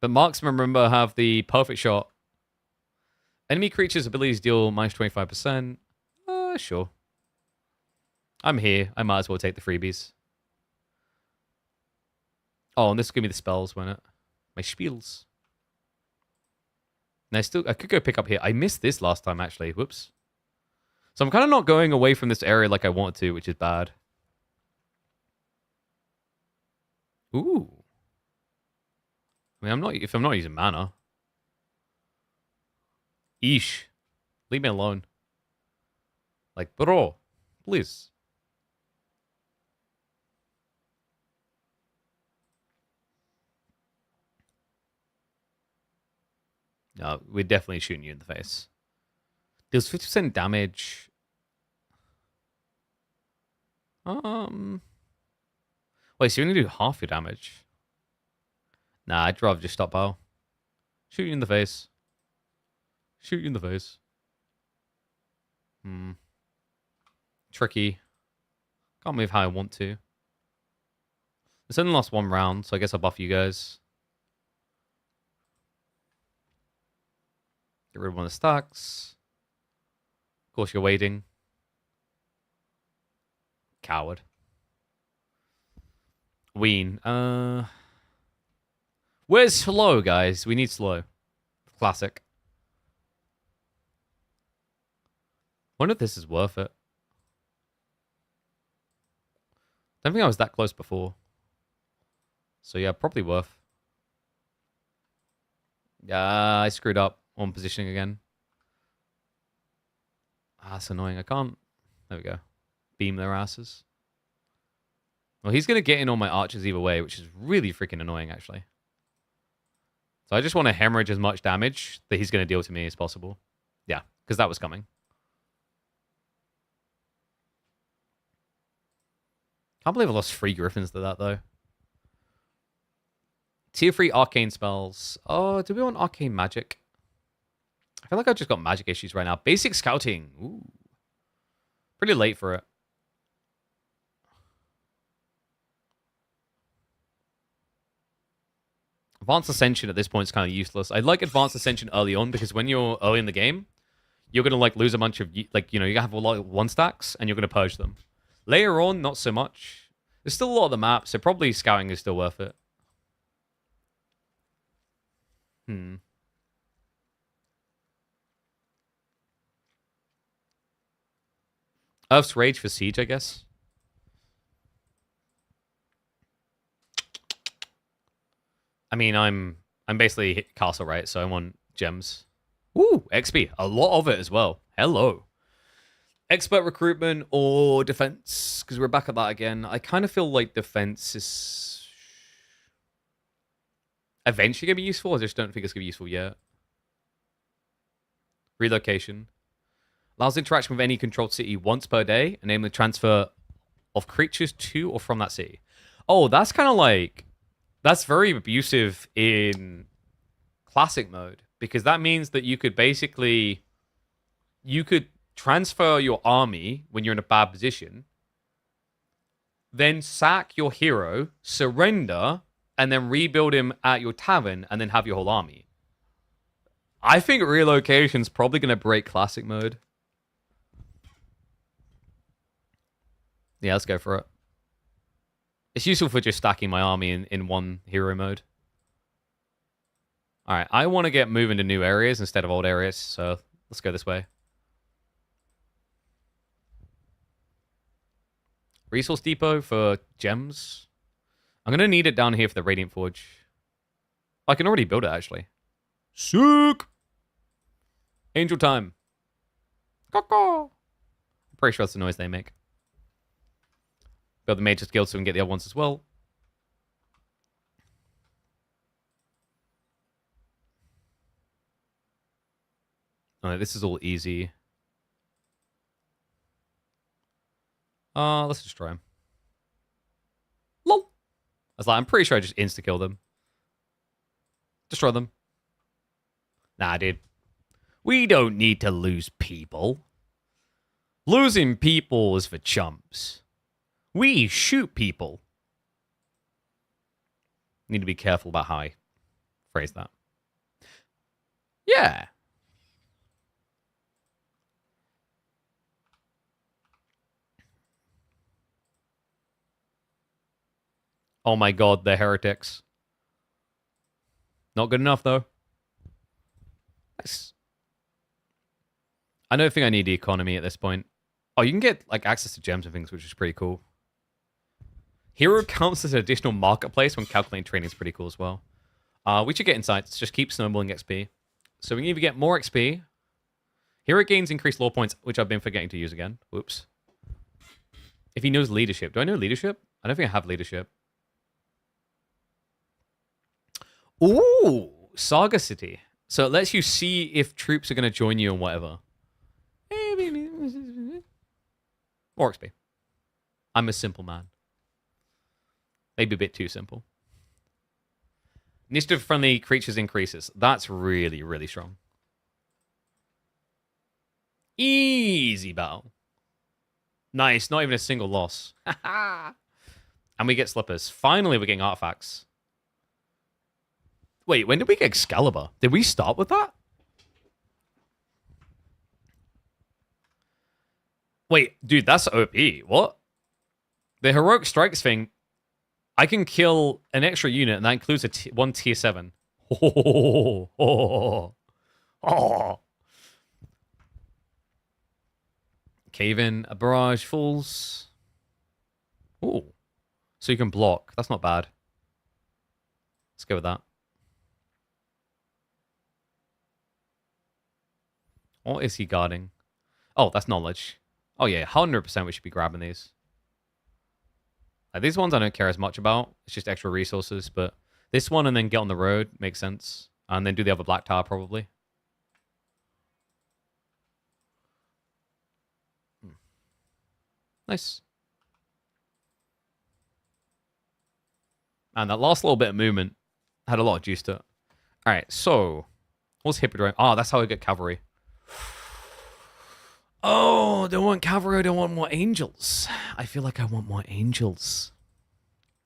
But marksmen, remember, have the perfect shot. Enemy creatures' abilities deal minus 25%. Sure. I'm here. I might as well take the freebies. Oh, and this will give me the spells, won't it? My spiels. And I could go pick up here. I missed this last time, actually. Whoops. So I'm kind of not going away from this area like I want to, which is bad. Ooh. I mean, if I'm not using mana. Eesh. Leave me alone. Like, bro, please. No, we're definitely shooting you in the face. Deals 50% damage. Wait, so you only do half your damage? Nah, I'd rather just stockpile. Shoot you in the face. Shoot you in the face. Tricky. Can't move how I want to. It's only lost 1 round, so I guess I'll buff you guys. Get rid of 1 of the stacks. Of course, you're waiting. Coward. Ween. Where's slow, guys? We need slow. Classic. Wonder if this is worth it. Don't think I was that close before. So yeah, probably worth. Yeah, I screwed up on positioning again. Ah, that's annoying. I can't. There we go. Beam their asses. Well, he's going to get in all my archers either way, which is really freaking annoying, actually. So I just want to hemorrhage as much damage that he's going to deal to me as possible. Yeah, because that was coming. Can't believe I lost 3 griffins to that, though. Tier 3 arcane spells. Oh, do we want arcane magic? I feel like I've just got magic issues right now. Basic scouting. Ooh. Pretty late for it. Advanced Ascension at this point is kind of useless. I like Advanced Ascension early on because when you're early in the game, you're going to like lose a bunch of, like, you know, you have a lot of 1 stacks and you're going to purge them. Later on, not so much. There's still a lot of the map, so probably scouting is still worth it. Earth's Rage for Siege, I guess. I mean, I'm basically castle, right? So I want gems. Ooh, XP. A lot of it as well. Hello. Expert recruitment or defense? Because we're back at that again. I kind of feel like defense is eventually going to be useful. I just don't think it's going to be useful yet. Relocation. Allows interaction with any controlled city once per day, enabling the transfer of creatures to or from that city. Oh, that's kind of like... That's very abusive in classic mode, because that means that you could basically... You could transfer your army when you're in a bad position, then sack your hero, surrender, and then rebuild him at your tavern, and then have your whole army. I think relocation's probably going to break classic mode. Yeah, let's go for it. It's useful for just stacking my army in one hero mode. Alright, I want to get moving to new areas instead of old areas, so let's go this way. Resource depot for gems. I'm going to need it down here for the Radiant Forge. I can already build it, actually. Sick! Angel time. Caw-caw. I'm pretty sure that's the noise they make. Build the major guild so we can get the other ones as well. Alright, this is all easy. Let's destroy him. Lol. I was like, I'm pretty sure I just insta-killed them. Destroy them. Nah, dude. We don't need to lose people. Losing people is for chumps. We shoot people. Need to be careful about how I phrase that. Yeah. Oh my god, they're heretics. Not good enough, though. Nice. I don't think I need the economy at this point. Oh, you can get like access to gems and things, which is pretty cool. Hero counts as an additional marketplace when calculating training is pretty cool as well. We should get insights. Just keep snowballing XP. So we can either get more XP. Hero gains increased lore points, which I've been forgetting to use again. Whoops. If he knows leadership. Do I know leadership? I don't think I have leadership. Ooh, Saga City. So it lets you see if troops are going to join you and whatever. More XP. I'm a simple man. Maybe a bit too simple. Initiative-friendly creatures increases. That's really, really strong. Easy battle. Nice. Not even a single loss. And we get slippers. Finally, we're getting artifacts. Wait, when did we get Excalibur? Did we start with that? Wait, dude, that's OP. What? The Heroic Strikes thing, I can kill an extra unit, and that includes one tier 7. Oh, oh, oh. Cave in, a barrage falls. Ooh. So you can block. That's not bad. Let's go with that. What is he guarding? Oh, that's knowledge. Oh, yeah, 100% we should be grabbing these. These ones I don't care as much about. It's just extra resources, but this one and then get on the road makes sense. And then do the other black tower probably. Nice. And that last little bit of movement had a lot of juice to it. All right, so what's Hippodrome? Oh, that's how I get cavalry. Oh, don't want cavalry. I don't want more angels. I feel like I want more angels.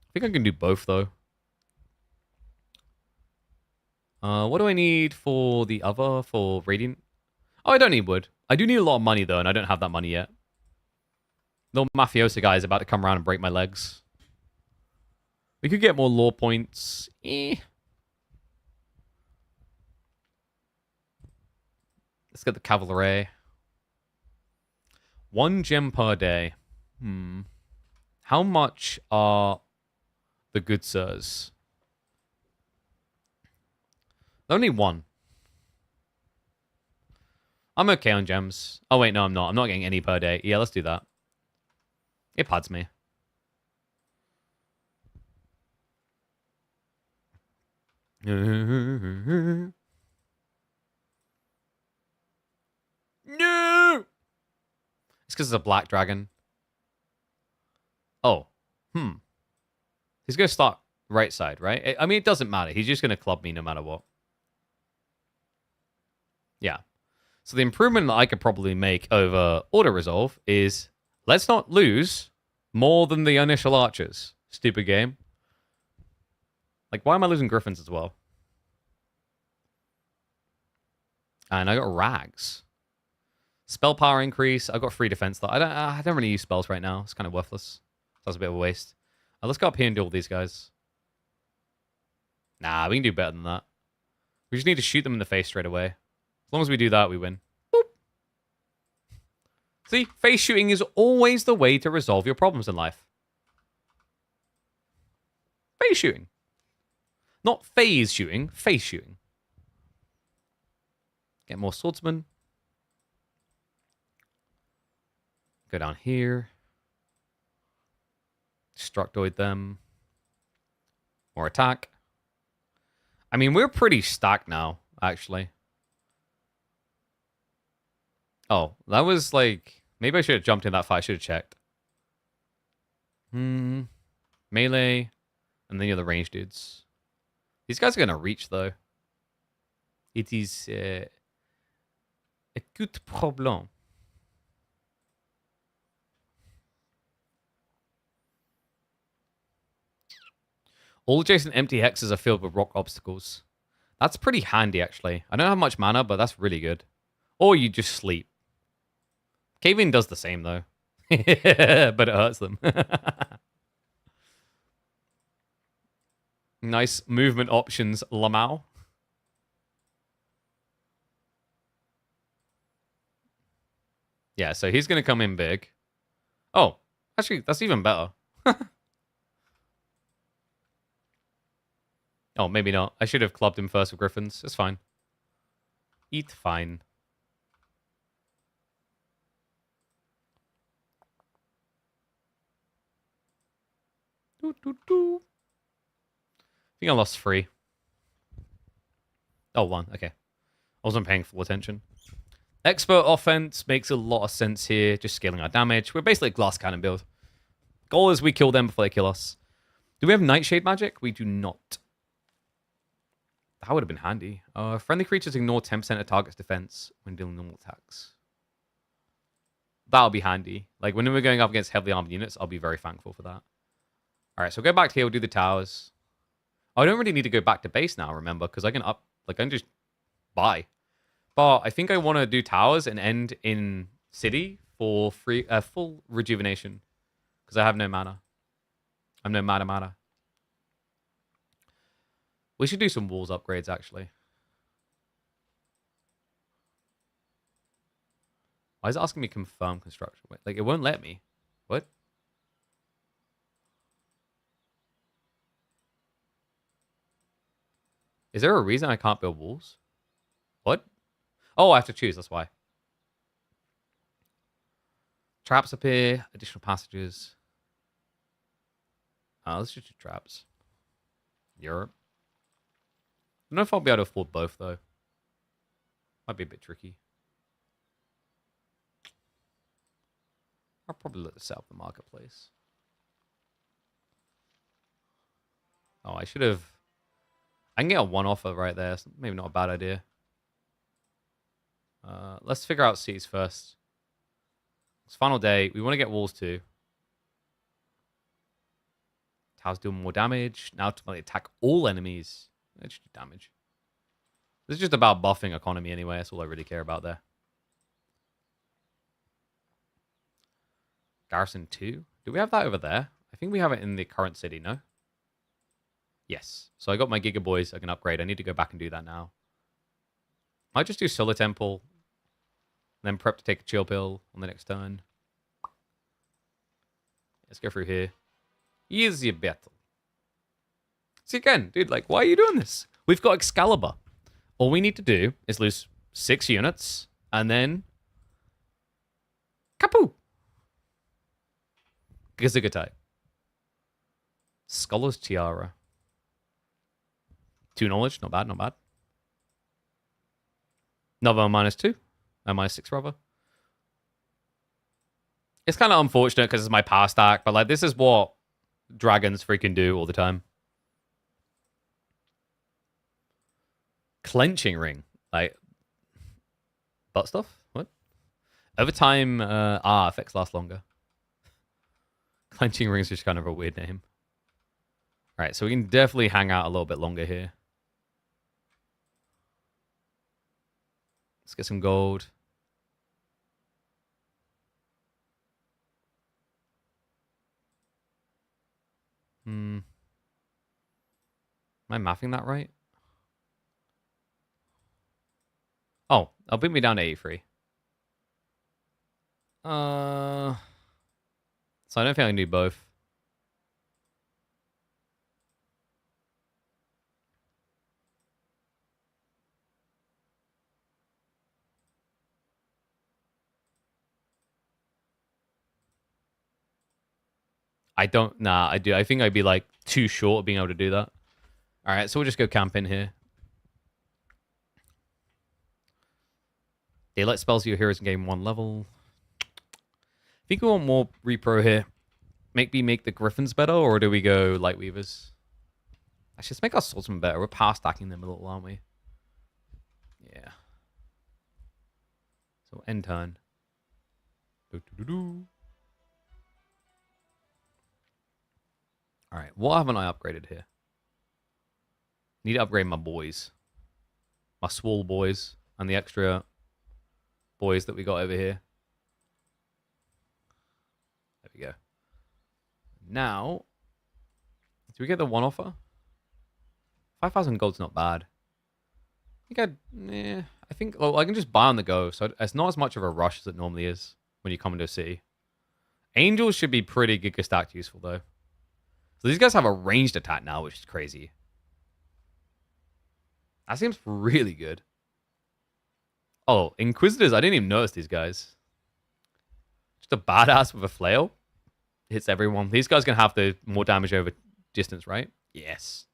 I think I can do both though. What do I need for the other, for Radiant? Oh, I don't need wood. I do need a lot of money though, and I don't have that money yet. Little mafioso guy is about to come around and break my legs. We could get more lore points. Let's get the cavalry. 1 gem per day. How much are the good sirs? Only 1. I'm okay on gems. Oh, wait, no, I'm not. I'm not getting any per day. Yeah, let's do that. It pads me. No! It's because it's a black dragon. Oh. He's going to start right side, right? I mean, it doesn't matter. He's just going to club me no matter what. Yeah. So the improvement that I could probably make over auto-resolve is let's not lose more than the initial archers. Stupid game. Like, why am I losing griffins as well? And I got rags. Spell power increase. I got free defense. I don't really use spells right now. It's kind of worthless. That's a bit of a waste. Let's go up here and do all these guys. Nah, we can do better than that. We just need to shoot them in the face straight away. As long as we do that, we win. Boop. See, face shooting is always the way to resolve your problems in life. Face shooting. Not phase shooting, face shooting. Get more swordsmen. Go down here. Destructoid them. More attack. I mean, we're pretty stacked now, actually. Oh, that was like... Maybe I should have jumped in that fight. I should have checked. Melee. And then you're the range dudes. These guys are going to reach, though. It is a good problem. All adjacent empty hexes are filled with rock obstacles. That's pretty handy, actually. I don't have much mana, but that's really good. Or you just sleep. Cave-in does the same, though. But it hurts them. Nice movement options, Lamau. Yeah, so he's going to come in big. Oh, actually, that's even better. Oh, maybe not. I should have clubbed him first with griffins. It's fine. Eat fine. I think I lost 3. Oh, 1. Okay. I wasn't paying full attention. Expert offense makes a lot of sense here. Just scaling our damage. We're basically a glass cannon build. Goal is we kill them before they kill us. Do we have Nightshade magic? We do not. That would have been handy. Friendly creatures ignore 10% of target's defense when dealing normal attacks. That'll be handy. Like, when we're going up against heavily armored units, I'll be very thankful for that. Alright, so go back to here. We'll do the towers. I don't really need to go back to base now, remember, because I can up... Like, I can just buy. But I think I want to do towers and end in city for free, full rejuvenation. Because I have no mana. I'm no mana. We should do some walls upgrades, actually. Why is it asking me confirm construction? Wait, like, it won't let me. What? Is there a reason I can't build walls? What? Oh, I have to choose, that's why. Traps appear, additional passages. Let's just do traps. Europe. I don't know if I'll be able to afford both, though. Might be a bit tricky. I'll probably let this set up the marketplace. Oh, I should have... I can get a one offer right there. So maybe not a bad idea. Let's figure out cities first. It's final day. We want to get walls too. Towers doing more damage. Now ultimately attack all enemies. Let's do damage. This is just about buffing economy anyway. That's all I really care about there. Garrison 2. Do we have that over there? I think we have it in the current city, no? Yes. So I got my Giga Boys I can upgrade. I need to go back and do that now. Might just do Solar Temple. Then prep to take a chill pill on the next turn. Let's go through here. Easy battle. See again, dude, like, why are you doing this? We've got Excalibur. All we need to do is lose 6 units, and then... Kapoo! Gazagatai. Scholar's Tiara. 2 knowledge, not bad, not bad. Another -2. -6, rather. It's kind of unfortunate because it's my power stack, but like this is what dragons freaking do all the time. Clenching ring. Like, butt stuff? What? Over time, effects last longer. Clenching ring is just kind of a weird name. Alright, so we can definitely hang out a little bit longer here. Let's get some gold. Am I mathing that right? Oh, I'll bring me down to 83. So I don't think I can do both. I don't... Nah, I do. I think I'd be, like, too short of being able to do that. Alright, so we'll just go camp in here. Daylight spells your heroes gain 1 level. I think we want more repro here. Make the Griffins better, or do we go Light Weavers? Actually, let's make our swordsmen better. We're power stacking them a little, aren't we? Yeah. So, end turn. Alright, what haven't I upgraded here? Need to upgrade my boys. My swole boys. And the extra boys that we got over here. There we go. Now, do we get the one offer? 5,000 gold's not bad. I think well, I can just buy on the go, so it's not as much of a rush as it normally is when you come into a city. Angels should be pretty giga stacked useful though. So these guys have a ranged attack now, which is crazy. That seems really good. Oh, Inquisitors, I didn't even notice these guys. Just a badass with a flail. Hits everyone. These guys can have the more damage over distance, right? Yes.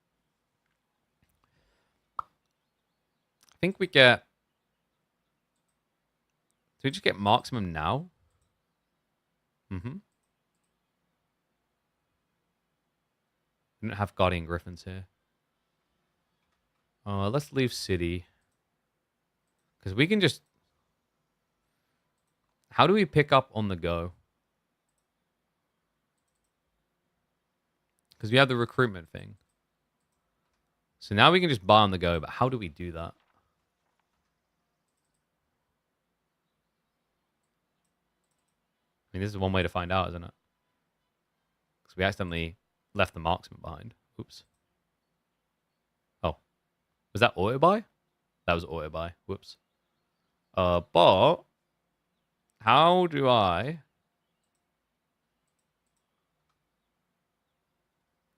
I think we get... Do we just get marksman now? Mm-hmm. We don't have Guardian Griffins here. Let's leave city. Because we can just... How do we pick up on the go? Because we have the recruitment thing. So now we can just buy on the go, but how do we do that? I mean, this is one way to find out, isn't it? Because we accidentally left the marksman behind. Oops. Oh. Was that auto buy? That was auto buy. Whoops. But how do I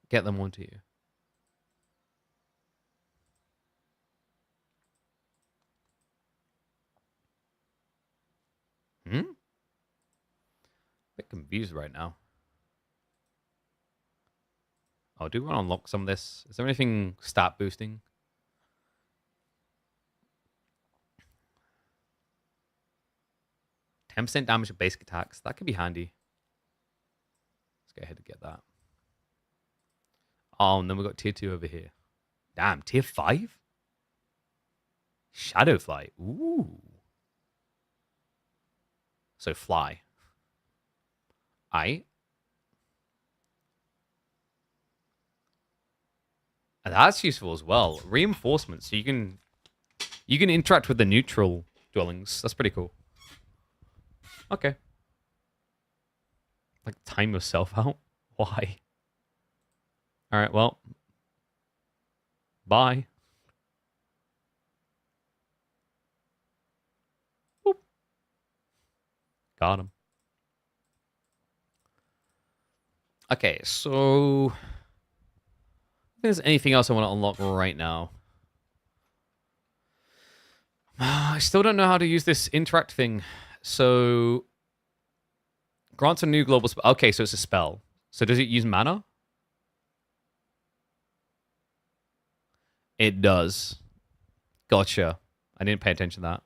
get them onto you? A bit confused right now. Oh, do we want to unlock some of this? Is there anything stat boosting? %10 damage to basic attacks. That could be handy. Let's go ahead and get that. Oh, and then we got tier 2 over here. Damn, tier 5? Shadow fly. Ooh. So fly. Aight. And that's useful as well. Reinforcement, so you can interact with the neutral dwellings. That's pretty cool. Okay. Like time yourself out? Why? Alright, well. Bye. Boop. Got him. Okay, so if there's anything else I want to unlock right now. I still don't know how to use this interact thing. So grants a new global spell. Okay, so it's a spell. So does it use mana? It does. Gotcha. I didn't pay attention to that.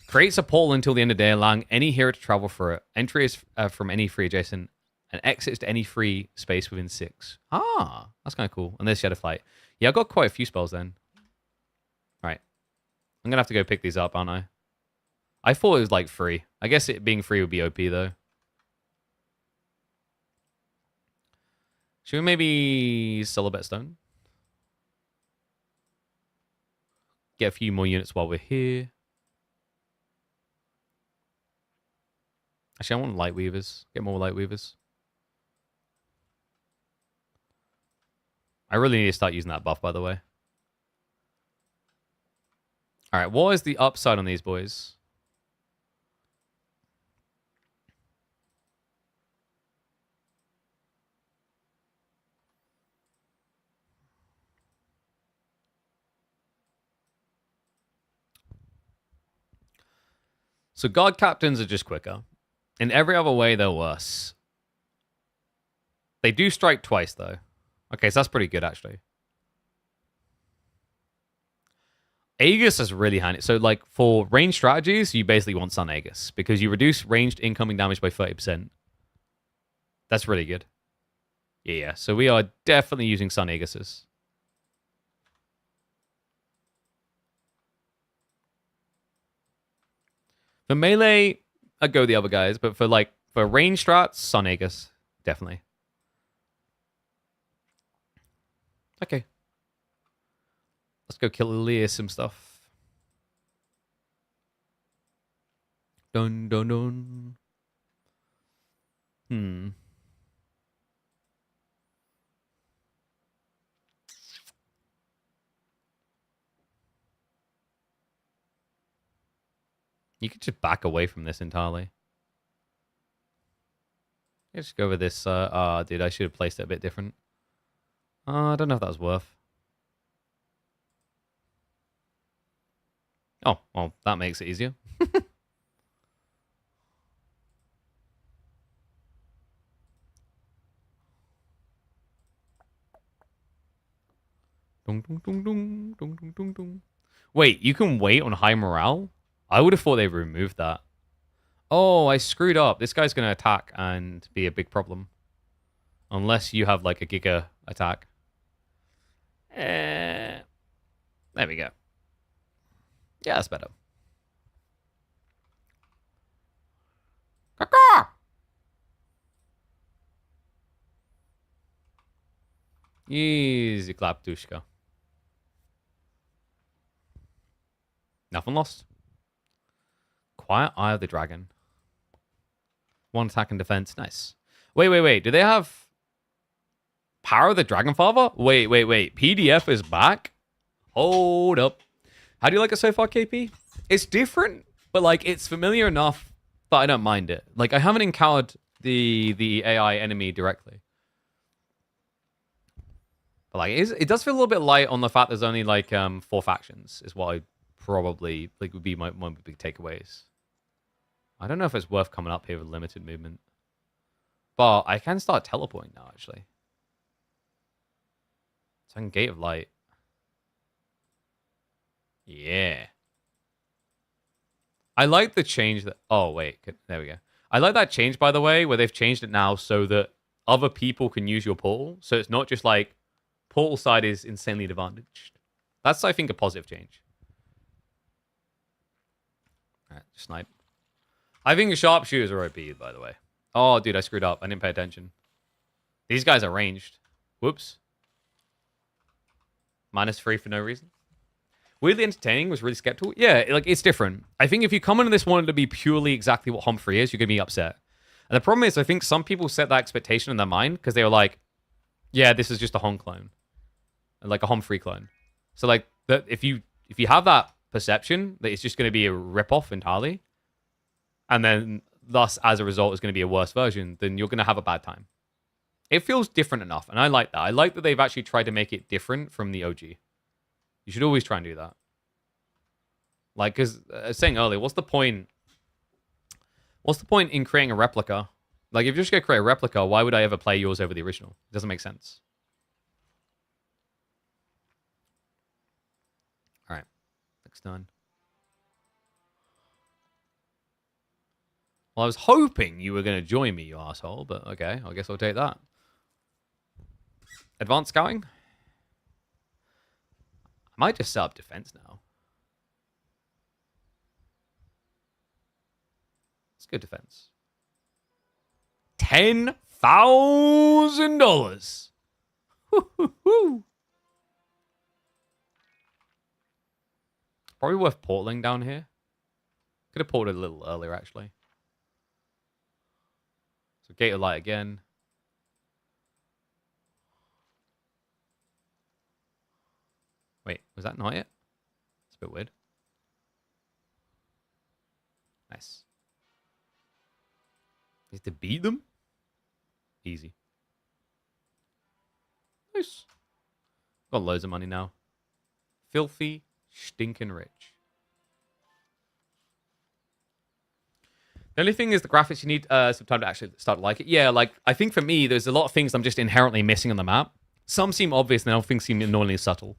Creates a portal until the end of the day, allowing any hero to travel through it. Entry is from any free adjacent, and exits to any free space within 6. Ah, that's kind of cool. And there's Shadow Flight. Yeah, I've got quite a few spells then. All right. I'm going to have to go pick these up, aren't I? I thought it was like free. I guess it being free would be OP though. Should we maybe sell a bet stone? Get a few more units while we're here. Actually, I want light weavers. Get more light weavers. I really need to start using that buff, by the way. All right, what is the upside on these boys? So guard captains are just quicker. In every other way, they're worse. They do strike twice, though. Okay, so that's pretty good, actually. Aegis is really handy. So, like, for range strategies, you basically want Sun Aegis because you reduce ranged incoming damage by 30%. That's really good. Yeah, so we are definitely using Sun Aegises. For melee, I'd go the other guys, but for range strats, Sun Aegis, definitely. Okay. Let's go clear some stuff. Dun dun dun. You could just back away from this entirely. Let's go with this. Dude, I should have placed it a bit different. I don't know if that was worth. Oh, well, that makes it easier. Dun, dun, dun, dun, dun, dun, dun, dun. Wait, you can wait on high morale? I would have thought they removed that. Oh, I screwed up. This guy's going to attack and be a big problem. Unless you have like a giga attack. There we go. Yeah, that's better. Caca! Easy clap, Dushka. Nothing lost. Quiet Eye of the Dragon. 1 attack and defense. Nice. Wait. Do they have Power of the Dragon Father? Wait. PDF is back? Hold up. How do you like it so far, KP? It's different, but like it's familiar enough that I don't mind it. Like I haven't encountered the AI enemy directly. But like it does feel a little bit light on the fact there's only like 4 factions is what I probably like would be my one big takeaways. I don't know if it's worth coming up here with limited movement. But I can start teleporting now, actually. Second Gate of Light. Yeah. I like the change that... Oh, wait. There we go. I like that change, by the way, where they've changed it now so that other people can use your portal. So it's not just like portal side is insanely advantaged. That's, I think, a positive change. All right, snipe. I think the sharpshooters are OP, by the way. Oh, dude, I screwed up. I didn't pay attention. These guys are ranged. Whoops. -3 for no reason. Weirdly entertaining, was really skeptical. Yeah, like, it's different. I think if you come into this wanting to be purely exactly what Humphrey is, you're going to be upset. And the problem is, I think some people set that expectation in their mind because they were like, yeah, this is just a Hom clone. Like a Humphrey clone. So, like, if you have that perception that it's just going to be a ripoff entirely, and then thus, as a result, it's going to be a worse version, then you're going to have a bad time. It feels different enough, and I like that. I like that they've actually tried to make it different from the OG. You should always try and do that. Like, because I was saying earlier, what's the point? What's the point in creating a replica? Like, if you're just going to create a replica, why would I ever play yours over the original? It doesn't make sense. All right. Next done. Well, I was hoping you were going to join me, you asshole, but okay, I guess I'll take that. Advanced scouting? I might just set up defense now. Let's go defense. $10,000. Probably worth portaling down here. Could have ported a little earlier, actually. So Gate of Light again. Wait, was that not it? It's a bit weird. Nice. Is to beat them? Easy. Nice. Got loads of money now. Filthy, stinking rich. The only thing is the graphics, you need some time to actually start to like it. Yeah, like, I think for me, there's a lot of things I'm just inherently missing on the map. Some seem obvious, and other things seem annoyingly subtle.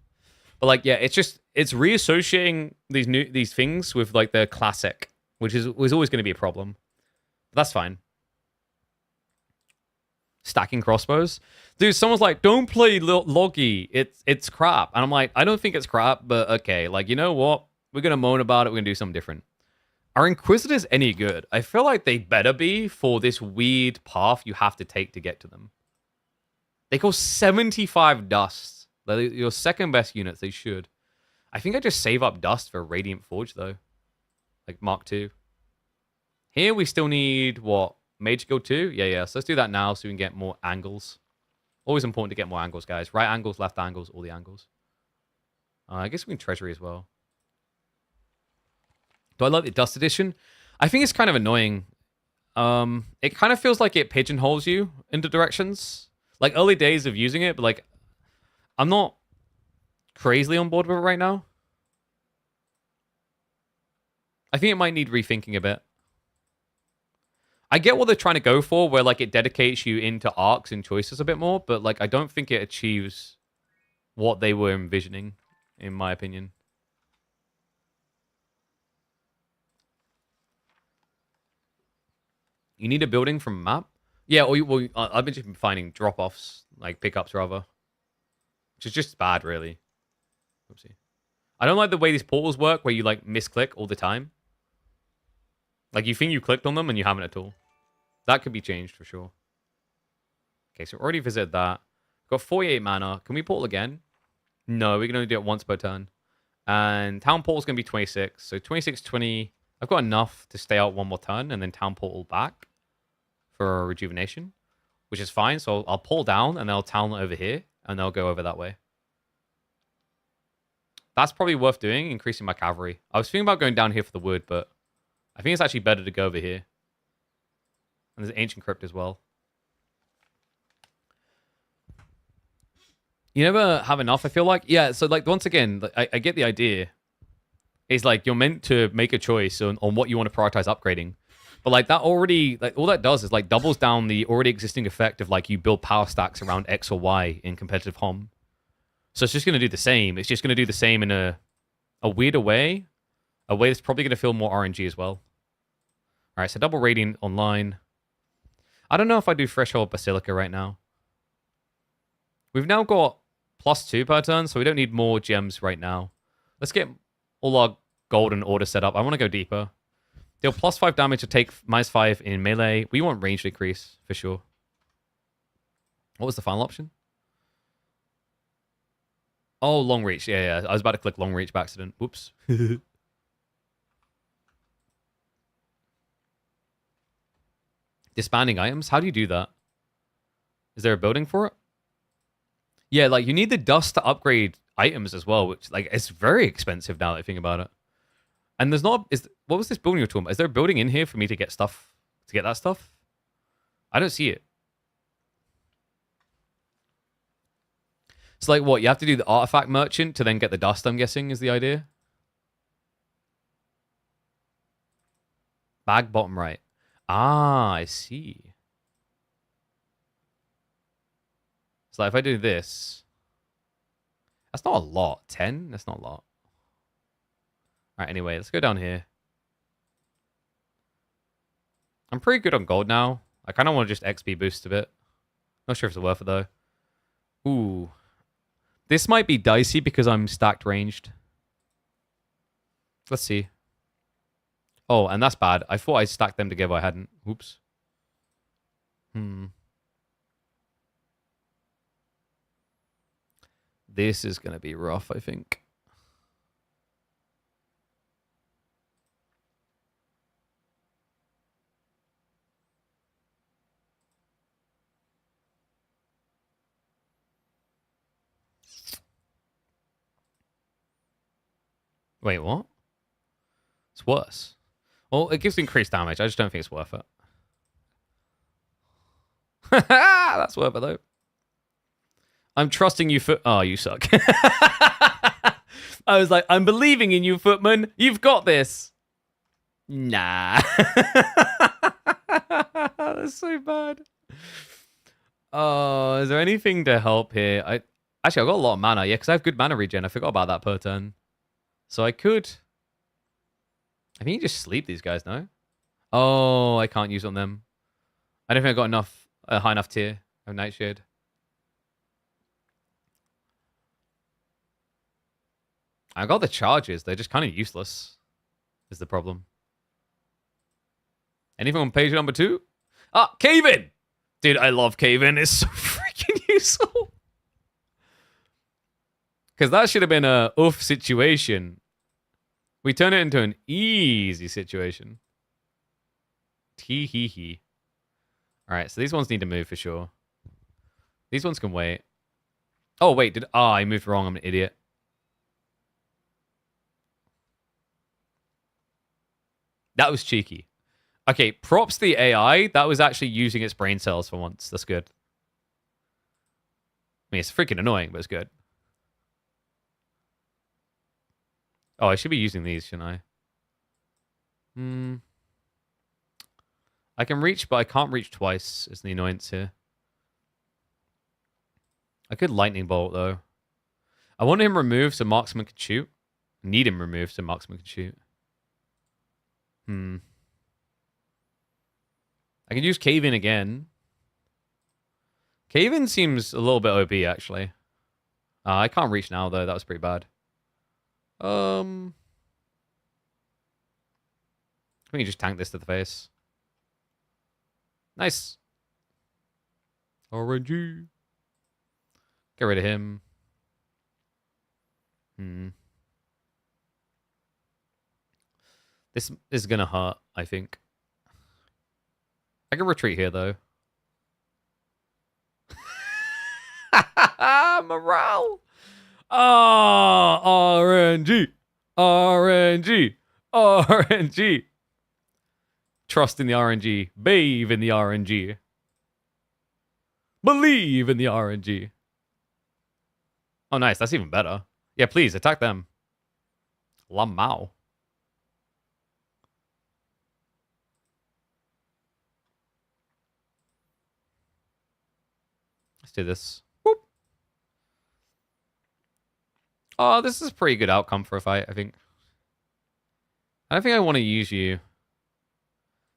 But, like, yeah, it's reassociating these things with, like, the classic, which was always going to be a problem. But that's fine. Stacking crossbows. Dude, someone's like, don't play Loggy. It's crap. And I'm like, I don't think it's crap, but okay. Like, you know what? We're going to moan about it. We're going to do something different. Are Inquisitors any good? I feel like they better be for this weird path you have to take to get to them. They cost 75 dust. They're your second best units. They should. I think I just save up dust for Radiant Forge, though. Like Mark II. Here we still need, what? Mage Guild 2? Yeah. So let's do that now so we can get more angles. Always important to get more angles, guys. Right angles, left angles, all the angles. I guess we can Treasury as well. Do I like the Dust Edition? I think it's kind of annoying. It kind of feels like it pigeonholes you into directions. Like, early days of using it, but, like, I'm not crazily on board with it right now. I think it might need rethinking a bit. I get what they're trying to go for, where, like, it dedicates you into arcs and choices a bit more, but, like, I don't think it achieves what they were envisioning, in my opinion. You need a building from a map? Yeah, well, I've been just finding drop-offs, like pickups rather. Which is just bad, really. Oopsie. I don't like the way these portals work, where you, like, misclick all the time. Like, you think you clicked on them and you haven't at all. That could be changed for sure. Okay, so already visited that. Got 48 mana. Can we portal again? No, we can only do it once per turn. And Town Portal's going to be 26. So 26, 20... I've got enough to stay out one more turn and then Town Portal back for rejuvenation, which is fine. So I'll pull down and then I'll Town over here and they'll go over that way. That's probably worth doing, increasing my cavalry. I was thinking about going down here for the wood, but I think it's actually better to go over here. And there's Ancient Crypt as well. You never have enough, I feel like. Yeah, so, like, once again, I get the idea. It's like you're meant to make a choice on what you want to prioritize upgrading. But, like, that already, like, all that does is, like, doubles down the already existing effect of, like, you build power stacks around X or Y in competitive HOM. So it's just going to do the same. It's just going to do the same in a weirder way. A way that's probably going to feel more RNG as well. All right, so double rating online. I don't know if I do Threshold Basilica right now. We've now got +2 per turn, so we don't need more gems right now. Let's get all our golden order set up. I want to go deeper. Deal +5 damage to take -5 in melee. We want range decrease, for sure. What was the final option? Oh, long reach. Yeah. I was about to click long reach by accident. Whoops. Disbanding items? How do you do that? Is there a building for it? Yeah, like, you need the dust to upgrade items as well, which, like, it's very expensive now that I think about it. And there's not... What was this building you're talking about? Is there a building in here for me to get stuff? To get that stuff? I don't see it. It's like, what? You have to do the artifact merchant to then get the dust, I'm guessing, is the idea? Bag bottom right. Ah, I see. So if I do this... That's not a lot. 10? That's not a lot. Alright, anyway, let's go down here. I'm pretty good on gold now. I kind of want to just XP boost a bit. Not sure if it's worth it, though. Ooh. This might be dicey because I'm stacked ranged. Let's see. Oh, and that's bad. I thought I stacked them together. I hadn't. Oops. This is going to be rough, I think. Wait, what? It's worse. Well, it gives increased damage. I just don't think it's worth it. That's worth it, though. I'm trusting you, Foot... Oh, you suck. I was like, I'm believing in you, Footman. You've got this. Nah. That's so bad. Oh, is there anything to help here? Actually, I've got a lot of mana. Yeah, because I have good mana regen. I forgot about that per turn. So I could... I think you just sleep these guys, no? Oh, I can't use on them. I don't think I got enough, a high enough tier of Nightshade. I got the charges. They're just kind of useless, is the problem. Anything on page number 2? Ah, Cave-In! Dude, I love Cave-In. It's so freaking useful. Because that should have been a oof situation. We turn it into an easy situation. Tee hee hee. Alright, so these ones need to move for sure. These ones can wait. Oh, wait. I moved wrong. I'm an idiot. That was cheeky. Okay, props the AI. That was actually using its brain cells for once. That's good. I mean, it's freaking annoying, but it's good. Oh, I should be using these, shouldn't I? I can reach, but I can't reach twice, is the annoyance here. I could lightning bolt, though. I want him removed so marksman can shoot. Need him removed so marksman can shoot. I can use Cave-In again. Cave-In seems a little bit OP, actually. I can't reach now, though. That was pretty bad. I think you just tank this to the face. Nice. RNG. Get rid of him. This is gonna hurt, I think. I can retreat here, though. Morale! RNG! RNG! RNG! Trust in the RNG. Bathe in the RNG. Believe in the RNG. Oh, nice. That's even better. Yeah, please, attack them. Lamau. Let's do this. Whoop. Oh, this is a pretty good outcome for a fight, I think. I don't think I want to use you.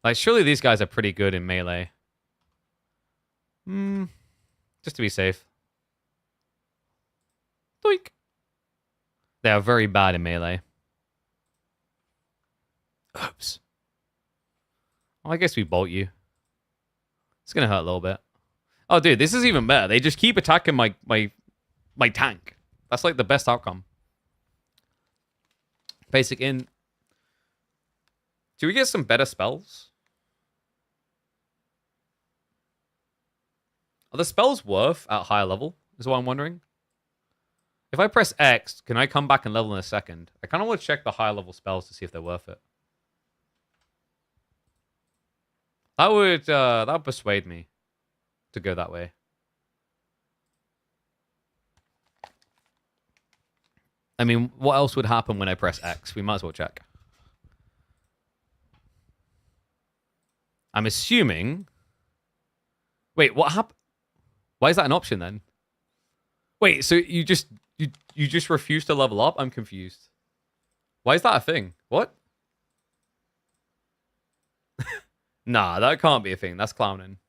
Like, surely these guys are pretty good in melee. Just to be safe. Doink. They are very bad in melee. Oops. Well, I guess we bolt you. It's gonna hurt a little bit. Oh, dude, this is even better. They just keep attacking my tank. That's like the best outcome. Basic in. Do we get some better spells? Are the spells worth at higher level? Is what I'm wondering. If I press X, can I come back and level in a second? I kind of want to check the higher level spells to see if they're worth it. That would persuade me to go that way. I mean, what else would happen when I press X? We might as well check. I'm assuming... Wait, what happened? Why is that an option then? Wait, so you just refuse to level up? I'm confused. Why is that a thing? What? Nah, that can't be a thing. That's clowning.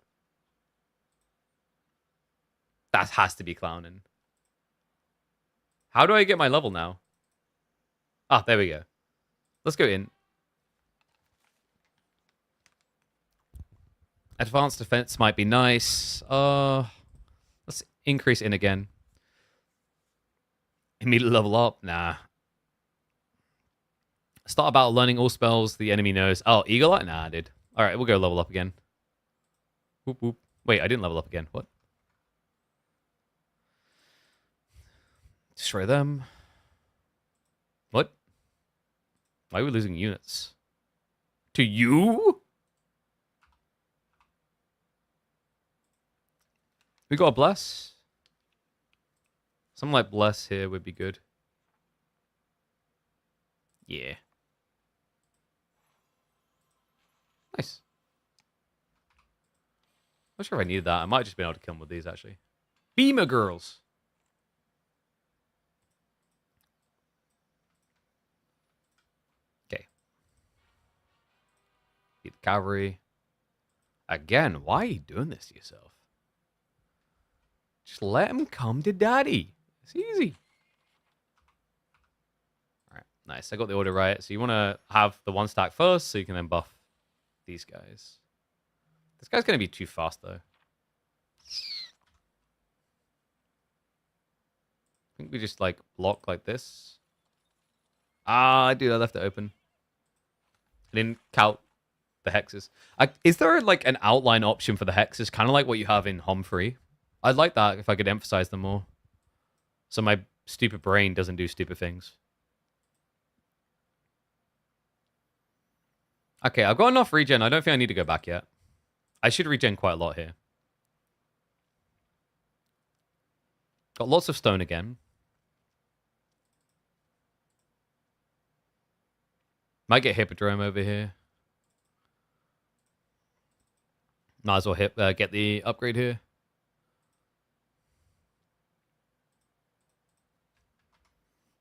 That has to be clowning. How do I get my level now? Ah, there we go. Let's go in. Advanced defense might be nice. Let's increase in again. Immediately level up? Nah. Start about learning all spells the enemy knows. Oh, Eagle Eye? Nah, I did. Alright, we'll go level up again. Whoop, whoop. Wait, I didn't level up again. What? Destroy them. What? Why are we losing units? To you? We got a bless. Something like bless here would be good. Yeah. Nice. Not sure if I needed that. I might have just been able to kill them with these, actually. Beamer girls. Okay. Beat the cavalry. Again, why are you doing this to yourself? Just let him come to daddy. It's easy. Alright, nice. I got the order right. So you want to have the one stack first so you can then buff these guys. This guy's going to be too fast, though. I think we just, like, block like this. Ah, dude, I left it open. I didn't count the hexes. Is there, like, an outline option for the hexes? Kind of like what you have in Home Free. I'd like that if I could emphasize them more. So my stupid brain doesn't do stupid things. Okay, I've got enough regen. I don't think I need to go back yet. I should regen quite a lot here. Got lots of stone again. Might get Hippodrome over here. Might as well get the upgrade here.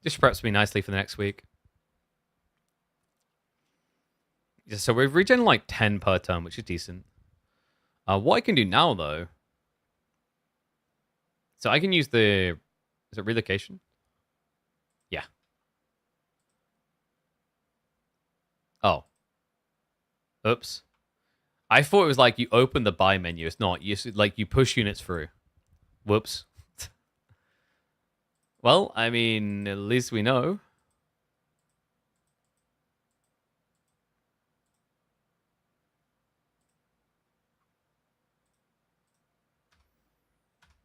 Just preps me nicely for the next week. Yeah, so we've regen like 10 per turn, which is decent. What I can do now, though... So I can use the... Is it relocation? Yeah. Oh. Oops. I thought it was like you open the buy menu. It's not. You push units through. Whoops. Well, I mean, at least we know.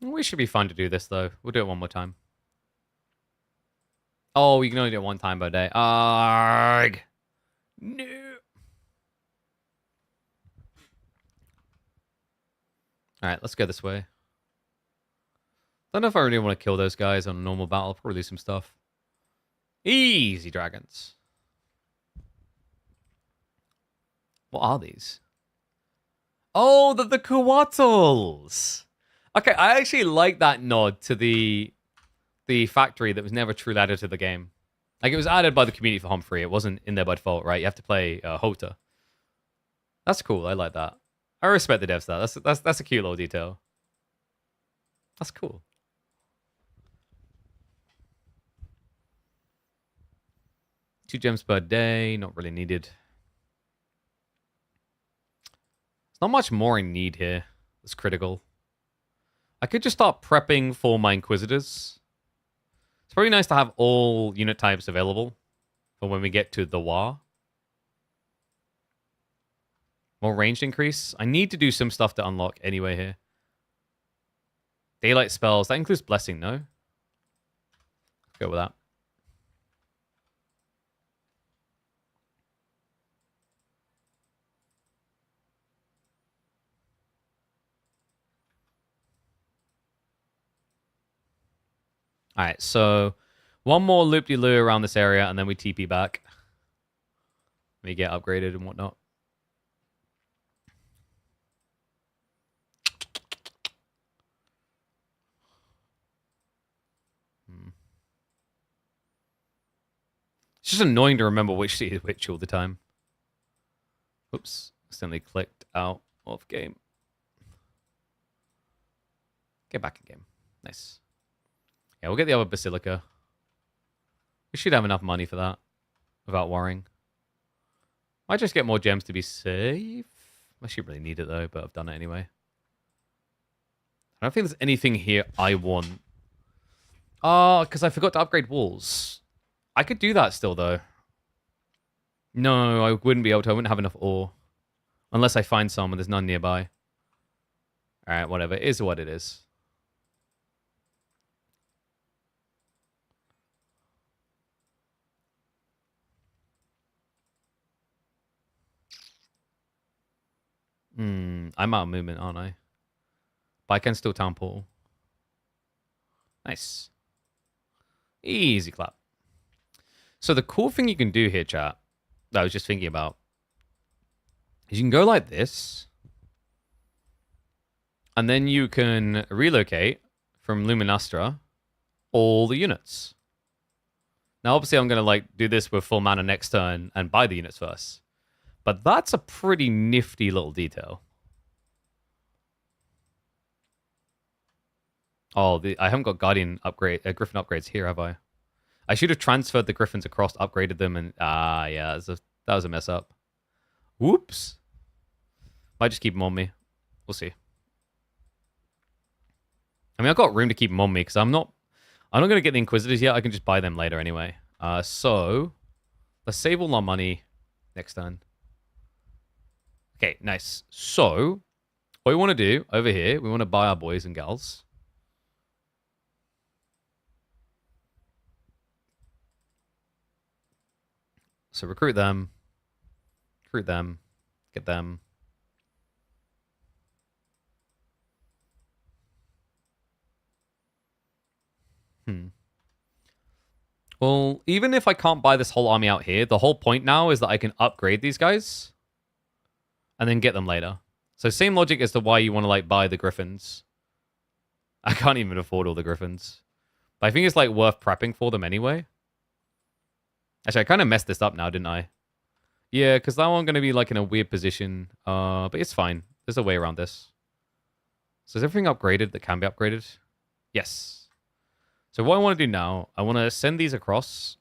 We should be fine to do this, though. We'll do it one more time. Oh, you can only do it one time per day. Arrgh. No. Alright, let's go this way. Don't know if I really want to kill those guys on a normal battle. I'll probably do some stuff. Easy, dragons. What are these? Oh, the Coatls! Okay, I actually like that nod to the the factory that was never truly added to the game. Like, it was added by the community for Humphrey. It wasn't in there by default, right? You have to play Hota. That's cool. I like that. I respect the devs there. That's a cute little detail. That's cool. Two gems per day. Not really needed. There's not much more I need here. That's critical. I could just start prepping for my Inquisitors. It's probably nice to have all unit types available for when we get to the war. More range increase. I need to do some stuff to unlock anyway here. Daylight spells. That includes Blessing, no? Let's go with that. All right, so one more loop-de-loo around this area, and then we TP back. We get upgraded and whatnot. It's just annoying to remember which city is which all the time. Oops, accidentally clicked out of game. Get back in game. Nice. Yeah, we'll get the other Basilica. We should have enough money for that without worrying. Might just get more gems to be safe. I should really need it though, but I've done it anyway. I don't think there's anything here I want. Oh, because I forgot to upgrade walls. I could do that still though. No, I wouldn't be able to. I wouldn't have enough ore. Unless I find some and there's none nearby. Alright, whatever. It is what it is. I'm out of movement, aren't I? But I can still town portal. Nice. Easy clap. So the cool thing you can do here, chat, that I was just thinking about, is you can go like this. And then you can relocate from Luminastra all the units. Now, obviously, I'm going to like do this with full mana next turn and buy the units first. But that's a pretty nifty little detail. Oh, I haven't got Guardian upgrade, Griffin upgrades here, have I? I should have transferred the Griffins across, upgraded them, and yeah, that was a mess up. Whoops. Might just keep them on me. We'll see. I mean, I've got room to keep them on me because I'm not going to get the Inquisitors yet. I can just buy them later anyway. So let's save all our money next turn. Okay, nice. So what we want to do over here, we want to buy our boys and gals. So recruit them, get them. Well, even if I can't buy this whole army out here, the whole point now is that I can upgrade these guys and then get them later. So same logic as to why you want to like buy the Griffins. I can't even afford all the Griffins. But I think it's like worth prepping for them anyway. Actually, I kind of messed this up now, didn't I? Yeah, because now I'm going to be like in a weird position. But it's fine. There's a way around this. So is everything upgraded that can be upgraded? Yes. So what I want to do now, I want to send these across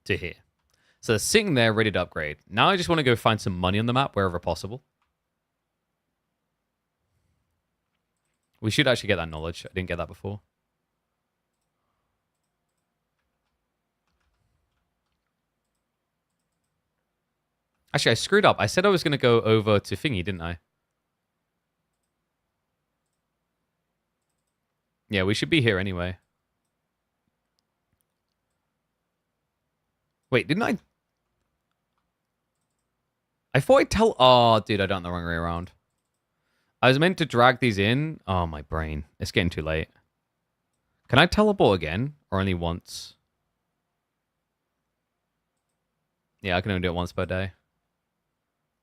to here. So they're sitting there ready to upgrade. Now I just want to go find some money on the map wherever possible. We should actually get that knowledge. I didn't get that before. Actually, I screwed up. I said I was going to go over to Thingy, didn't I? Yeah, we should be here anyway. Wait, didn't I? I thought I'd tell... Oh, dude, I done the wrong way around. I was meant to drag these in. Oh, my brain. It's getting too late. Can I teleport again? Or only once? Yeah, I can only do it once per day.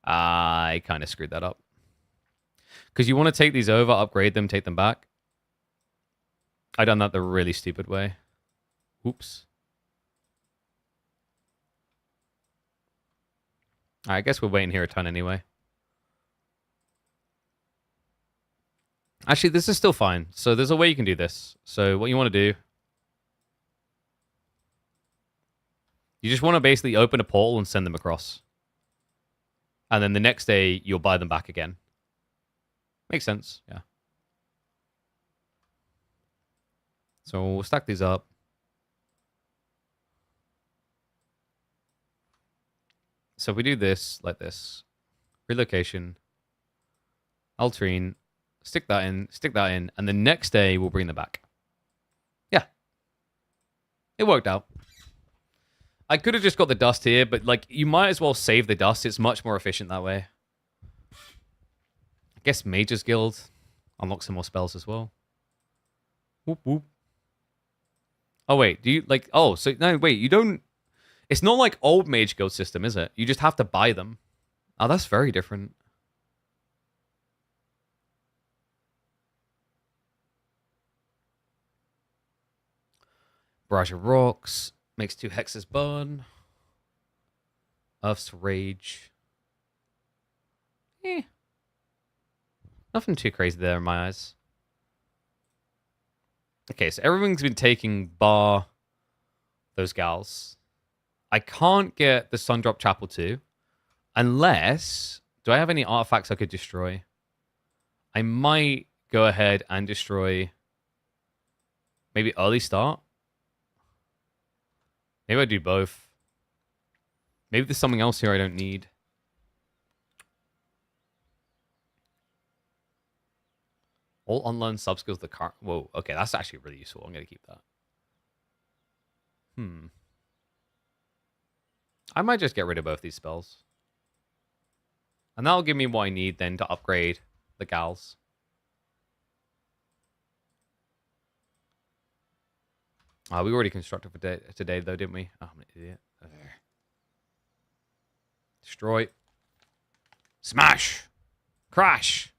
I kind of screwed that up. Because you want to take these over, upgrade them, take them back. I done that the really stupid way. Oops. I guess we're waiting here a ton anyway. Actually, this is still fine. So there's a way you can do this. So what you want to do, you just want to basically open a portal and send them across. And then the next day, you'll buy them back again. Makes sense, yeah. So we'll stack these up. So if we do this, like this. Relocation. Altrine. Stick that in, and the next day we'll bring them back. Yeah. It worked out. I could have just got the dust here, but like you might as well save the dust. It's much more efficient that way. I guess Mage's Guild unlocks some more spells as well. Whoop whoop. Oh wait, do you like so no wait, you don't it's not like old Mage Guild system, is it? You just have to buy them. Oh, that's very different. Barrage of Rocks. Makes 2 hexes burn. Earth's Rage. Nothing too crazy there in my eyes. Okay, so everything's been taking bar those gals. I can't get the Sundrop Chapel 2. Unless... Do I have any artifacts I could destroy? I might go ahead and destroy... Maybe early start? Maybe I do both. Maybe there's something else here I don't need. All unlearned sub skills the car. Whoa, okay, that's actually really useful. I'm gonna keep that. I might just get rid of both these spells. And that'll give me what I need then to upgrade the gals. We already constructed for today, though, didn't we? Oh, I'm an idiot. Destroy. Smash. Crash.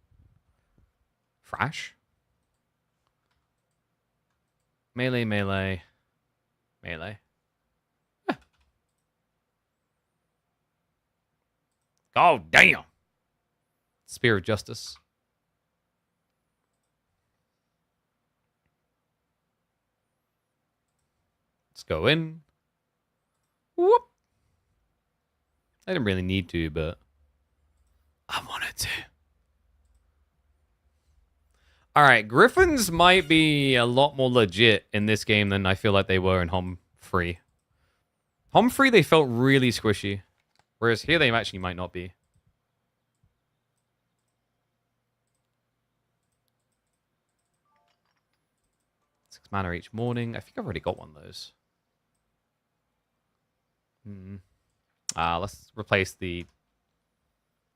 Frash. Melee, melee. Melee. Yeah. Oh, damn. Spear of Justice. Let's go in. Whoop. I didn't really need to, but I wanted to. Alright, Griffins might be a lot more legit in this game than I feel like they were in Home Free. Home Free, they felt really squishy. Whereas here, they actually might not be. Six mana each morning. I think I've already got one of those. Let's replace the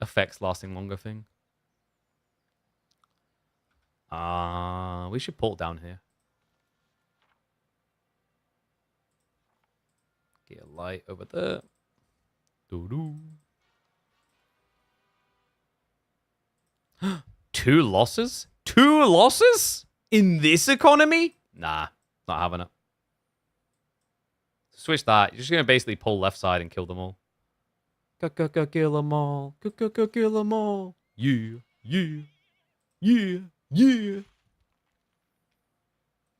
effects lasting longer thing. We should pull it down here. Get a light over there. Doo-doo. 2 losses? 2 losses? In this economy? Nah, not having it. Switch that. You're just going to basically pull left side and kill them all. Go, kill them all. Go, kill them all. Yeah.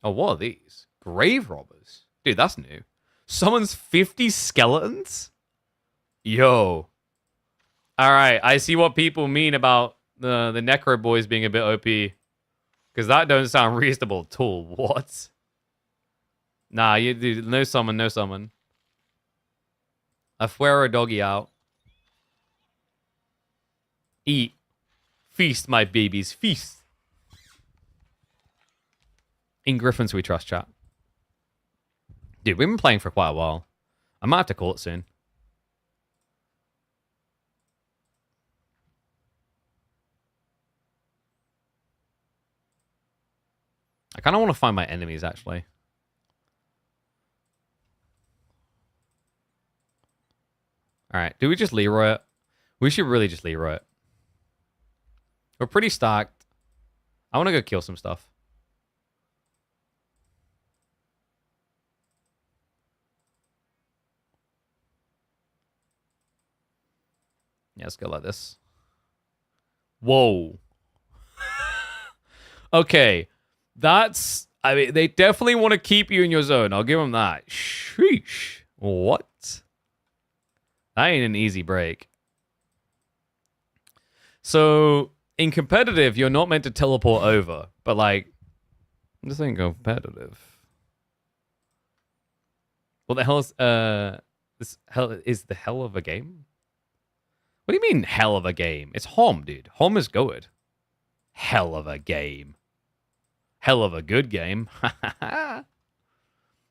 Oh, what are these? Grave robbers. Dude, that's new. Summons 50 skeletons? Yo. Alright, I see what people mean about the Necro boys being a bit OP. Because that don't sound reasonable at all. What? Nah, you do no summon, no summon. Afuera doggy out. Eat. Feast, my babies, feast. In Griffins we trust, chat. Dude, we've been playing for quite a while. I might have to call it soon. I kind of want to find my enemies, actually. Alright, do we just Leroy it? We should really just Leroy it. We're pretty stacked. I want to go kill some stuff. Yeah, let's go like this. Whoa. Okay. That's... I mean, they definitely want to keep you in your zone. I'll give them that. Sheesh. What? That ain't an easy break. So, in competitive, you're not meant to teleport over. But, like, this ain't competitive. What the hell is... This hell is the hell of a game? What do you mean, hell of a game? It's Hom, dude. Hom is good. Hell of a game. Hell of a good game. Yeah,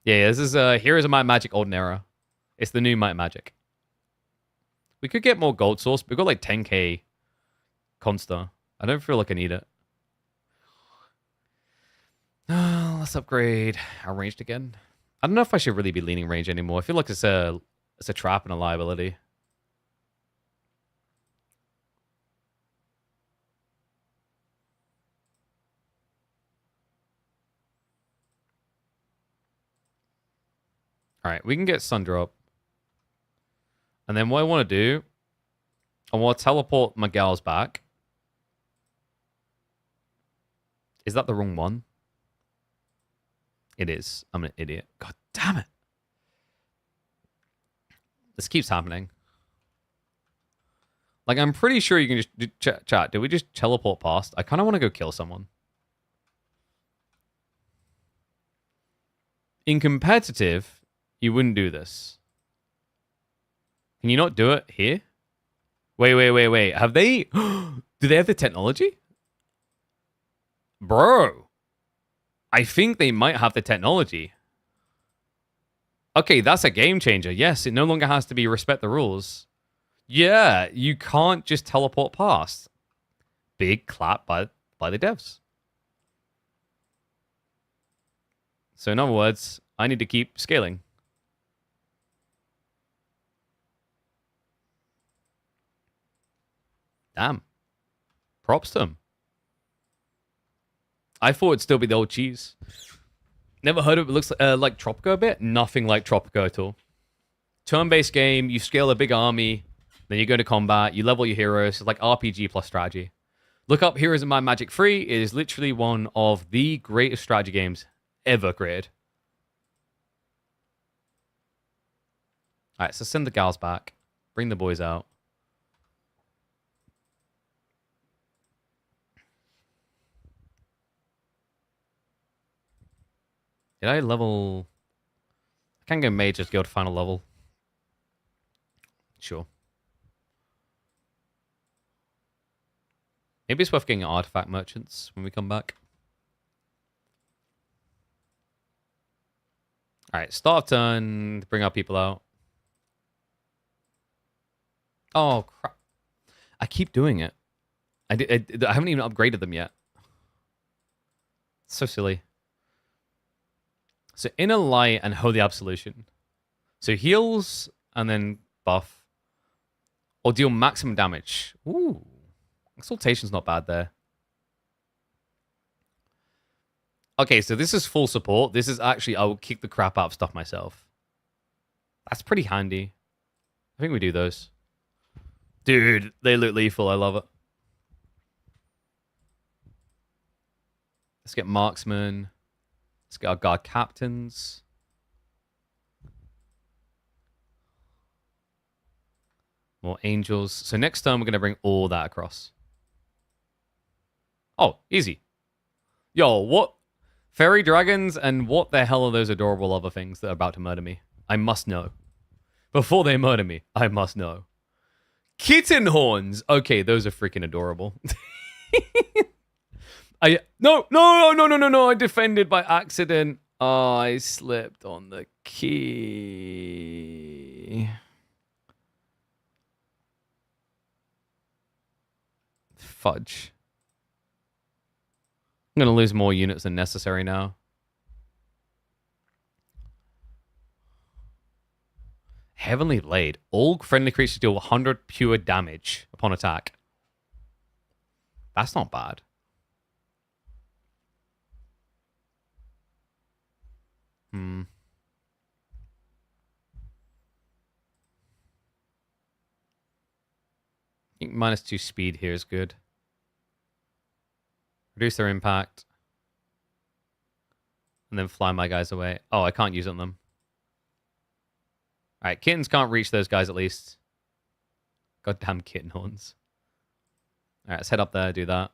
this is Heroes of Might and Magic Olden Era. It's the new Might and Magic. We could get more gold source. We've got like 10k Consta. I don't feel like I need it. Let's upgrade our ranged again. I don't know if I should really be leaning range anymore. I feel like it's a trap and a liability. All right, we can get Sundrop. And then what I want to do, I want to teleport my gals back. Is that the wrong one? It is. I'm an idiot. God damn it. This keeps happening. Like, I'm pretty sure you can just... Chat, did we just teleport past? I kind of want to go kill someone. In competitive, you wouldn't do this. Can you not do it here? Wait. Have they... Do they have the technology? Bro. I think they might have the technology. Okay, that's a game changer. Yes, it no longer has to be respect the rules. Yeah, you can't just teleport past. Big clap by the devs. So in other words, I need to keep scaling. Damn. Props to him. I thought it'd still be the old cheese. Never heard of it. It looks like Tropico a bit. Nothing like Tropico at all. Turn-based game. You scale a big army. Then you go to combat. You level your heroes. It's like RPG plus strategy. Look up Heroes of Might and Magic Free. It is literally one of the greatest strategy games ever created. Alright, so send the gals back. Bring the boys out. Did I level... I can't go mage, just go to final level. Sure. Maybe it's worth getting artifact merchants when we come back. Alright, start of turn. Bring our people out. Oh, crap. I keep doing it. I haven't even upgraded them yet. So silly. So Inner Light and Holy Absolution. So heals and then buff. Or deal maximum damage. Ooh. Exaltation's not bad there. Okay, so this is full support. This is actually, I will kick the crap out of stuff myself. That's pretty handy. I think we do those. Dude, they look lethal. I love it. Let's get marksman. Let's get our guard captains. More angels. So next turn, we're going to bring all that across. Oh, easy. Yo, what? Fairy dragons and what the hell are those adorable other things that are about to murder me? I must know. Before they murder me, I must know. Kitten horns. Okay, those are freaking adorable. No. I defended by accident. Oh, I slipped on the key. Fudge. I'm going to lose more units than necessary now. Heavenly Blade. All friendly creatures deal 100 pure damage upon attack. That's not bad. think -2 speed here is good. Reduce their impact. And then fly my guys away. Oh, I can't use it on them. Alright, kittens can't reach those guys at least. Goddamn kitten horns. Alright, let's head up there, do that.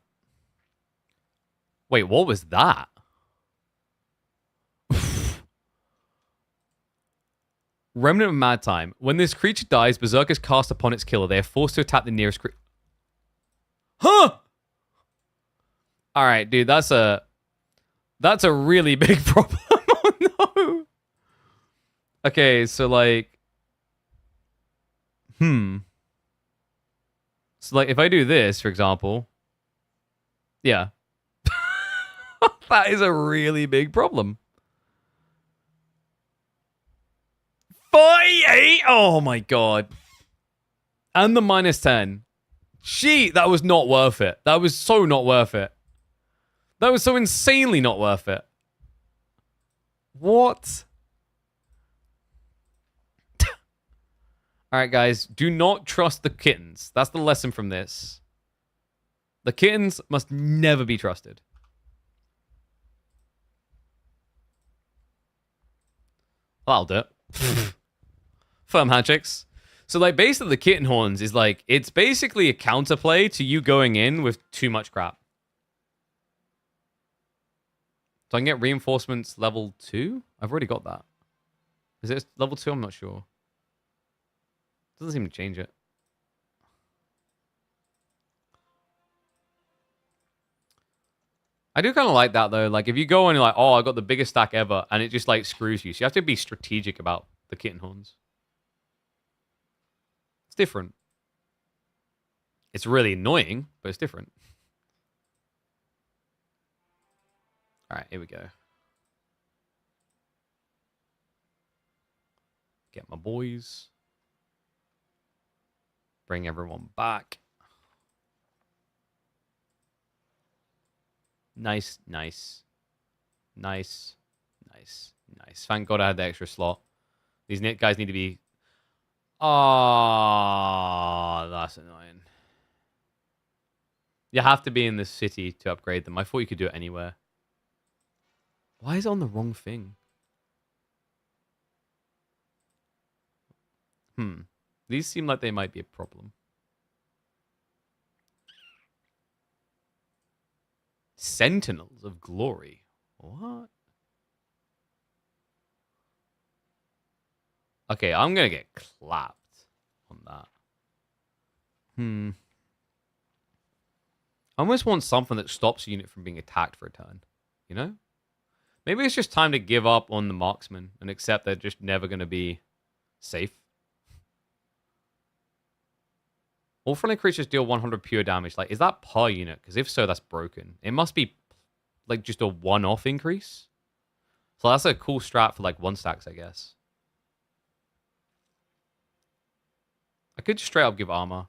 Wait, what was that? Remnant of Mad Time. When this creature dies, Berserk is cast upon its killer. They are forced to attack the nearest creature. Huh! Alright, dude, that's a really big problem. Oh, no. Okay, so, like... So, like, if I do this, for example... Yeah. That is a really big problem. 48? Oh, my God. And the -10. Gee, that was not worth it. That was so not worth it. That was so insanely not worth it. What? Alright, guys. Do not trust the kittens. That's the lesson from this. The kittens must never be trusted. That'll do it. Firm handshakes. So, like, basically the kitten horns is like, it's basically a counterplay to you going in with too much crap. So I can get reinforcements level 2? I've already got that. Is it level 2? I'm not sure. Doesn't seem to change it. I do kind of like that, though. Like, if you go and you're like, oh, I got the biggest stack ever, and it just, like, screws you. So you have to be strategic about the kitten horns. It's different. It's really annoying, but it's different. Alright, here we go. Get my boys. Bring everyone back. Nice, nice. Nice, nice, nice. Thank God I had the extra slot. These guys need to be... Oh, that's annoying. You have to be in the city to upgrade them. I thought you could do it anywhere. Why is it on the wrong thing? These seem like they might be a problem. Sentinels of Glory. What? Okay, I'm gonna get clapped on that. I almost want something that stops a unit from being attacked for a turn. You know? Maybe it's just time to give up on the marksman and accept they're just never going to be safe. All friendly creatures deal 100 pure damage. Like, is that per unit? Because if so, that's broken. It must be, like, just a one-off increase. So that's a cool strat for, like, 1-stacks, I guess. I could just straight up give armor.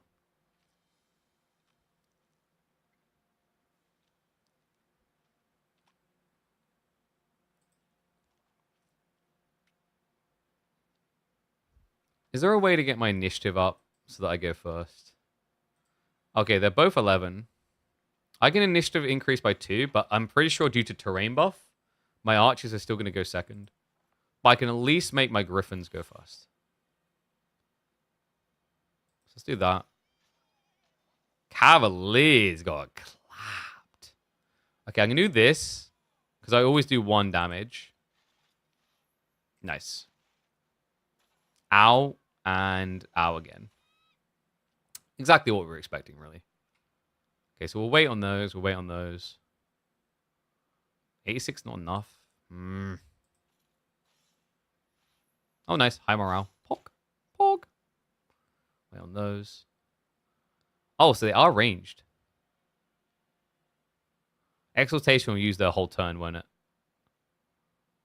Is there a way to get my initiative up so that I go first? Okay, they're both 11. I can initiative increase by 2, but I'm pretty sure due to terrain buff, my archers are still going to go second. But I can at least make my griffins go first. So let's do that. Cavaliers got clapped. Okay, I'm going to do this, because I always do 1 damage. Nice. Ow, and ow again. Exactly what we were expecting, really. Okay, so we'll wait on those. We'll wait on those. 86 not enough. Oh, nice. High morale. Pog. Pog. Wait on those. Oh, so they are ranged. Exaltation will use their whole turn, won't it?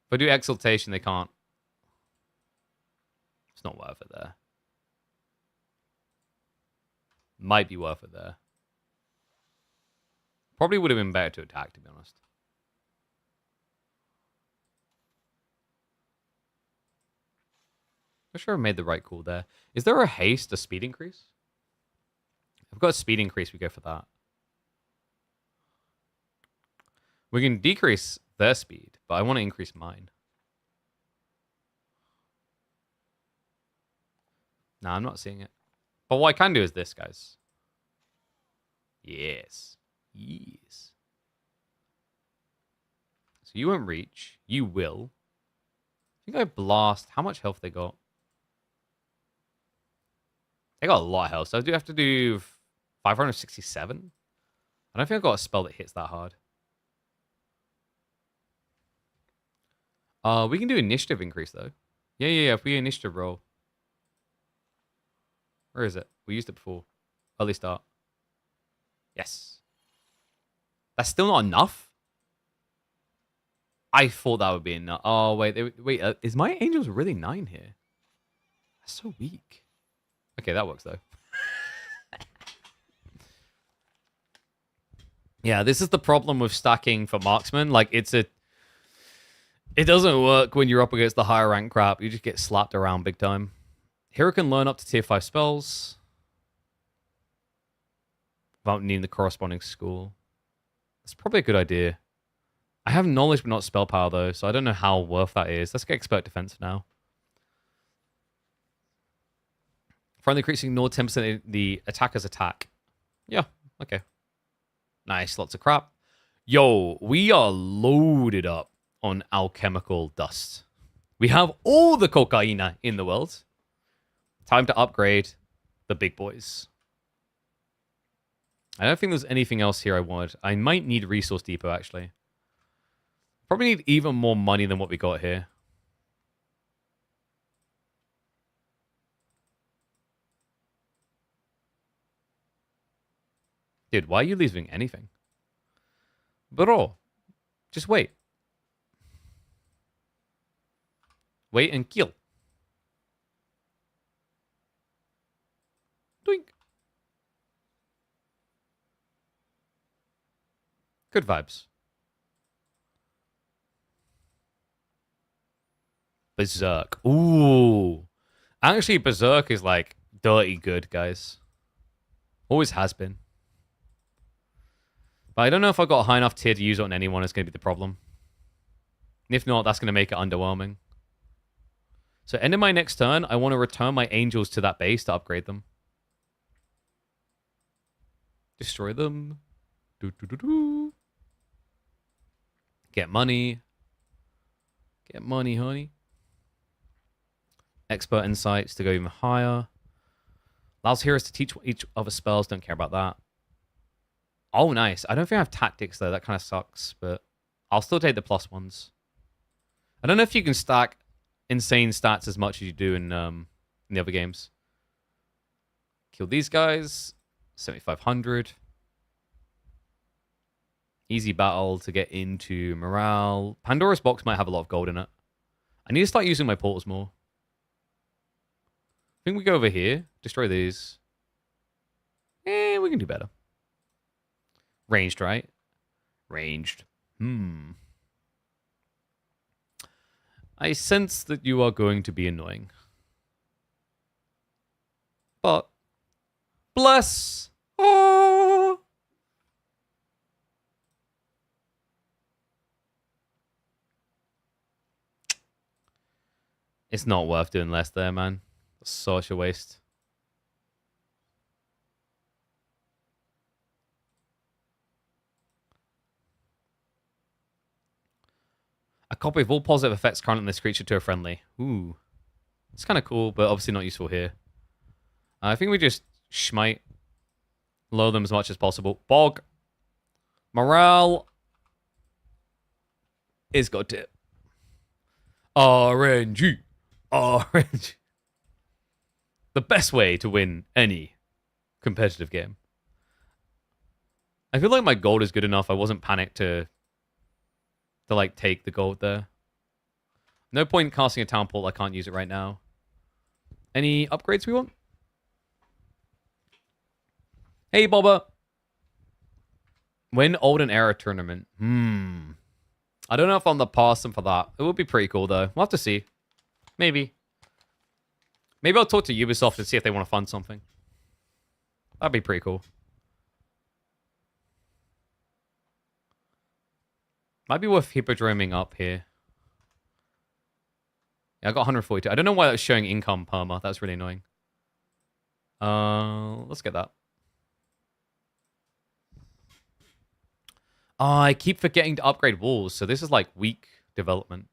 If I do Exaltation, they can't. It's not worth it there. Might be worth it there. Probably would have been better to attack, to be honest. I'm sure I made the right call there. Is there a haste, a speed increase? We've got a speed increase. We go for that. We can decrease their speed, but I want to increase mine. Nah, I'm not seeing it. But what I can do is this, guys. Yes. Yes. So you won't reach. You will. I think I blast. How much health they got? They got a lot of health. So I do have to do 567. I don't think I've got a spell that hits that hard. We can do initiative increase, though. Yeah. If we initiative roll. Where is it? We used it before. Early start. Yes. That's still not enough? I thought that would be enough. Oh, wait. Is my angels really 9 here? That's so weak. Okay, that works, though. Yeah, this is the problem with stacking for marksman. Like, it doesn't work when you're up against the higher rank crap. You just get slapped around big time. Hero can learn up to tier 5 spells without needing the corresponding school. That's probably a good idea. I have knowledge but not spell power, though, so I don't know how worth that is. Let's get expert defense for now. Finally increasing ignore 10% the attacker's attack. Yeah, okay. Nice, lots of crap. Yo, we are loaded up on alchemical dust. We have all the cocaina in the world. Time to upgrade the big boys. I don't think there's anything else here I want. I might need Resource Depot, actually. Probably need even more money than what we got here. Dude, why are you leaving anything? Bro, just wait. Wait and kill. Doink. Good vibes. Berserk. Ooh. Actually, Berserk is like dirty good, guys. Always has been. But I don't know if I got a high enough tier to use it on anyone. It's going to be the problem. And if not, that's going to make it underwhelming. So end of my next turn, I want to return my angels to that base to upgrade them. Destroy them. Get money. Get money, honey. Expert insights to go even higher. Allows heroes to teach each other spells. Don't care about that. Oh, nice. I don't think I have tactics, though. That kind of sucks, but I'll still take the plus ones. I don't know if you can stack insane stats as much as you do in the other games. Kill these guys. 7,500. Easy battle to get into morale. Pandora's box might have a lot of gold in it. I need to start using my portals more. I think we go over here. Destroy these. We can do better. Ranged, right? Ranged. I sense that you are going to be annoying. But bless. Oh. It's not worth doing less there, man. That's such a waste. A copy of all positive effects current on this creature to a friendly. Ooh. It's kind of cool, but obviously not useful here. I think we just smite. Lower them as much as possible. Bog. Morale is got tip. RNG. RNG. The best way to win any competitive game. I feel like my gold is good enough. I wasn't panicked to like take the gold there. No point in casting a town portal. I can't use it right now. Any upgrades we want? Hey, Bobba. Win Olden Era tournament. I don't know if I'm the person for that. It would be pretty cool, though. We'll have to see. Maybe. Maybe I'll talk to Ubisoft and see if they want to fund something. That'd be pretty cool. Might be worth hippodroming up here. Yeah, I got 142. I don't know why that's showing income perma. That's really annoying. Let's get that. Oh, I keep forgetting to upgrade walls, so this is like weak development.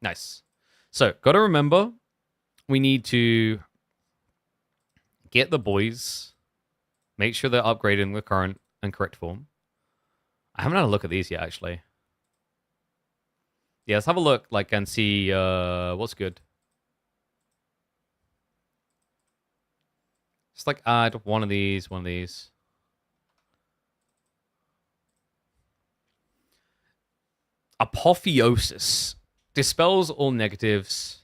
Nice. So, gotta remember, we need to get the boys, make sure they're upgraded in the current and correct form. I haven't had a look at these yet, actually. Yeah, let's have a look, like, and see what's good. Just like add one of these, one of these. Apotheosis. Dispels all negatives.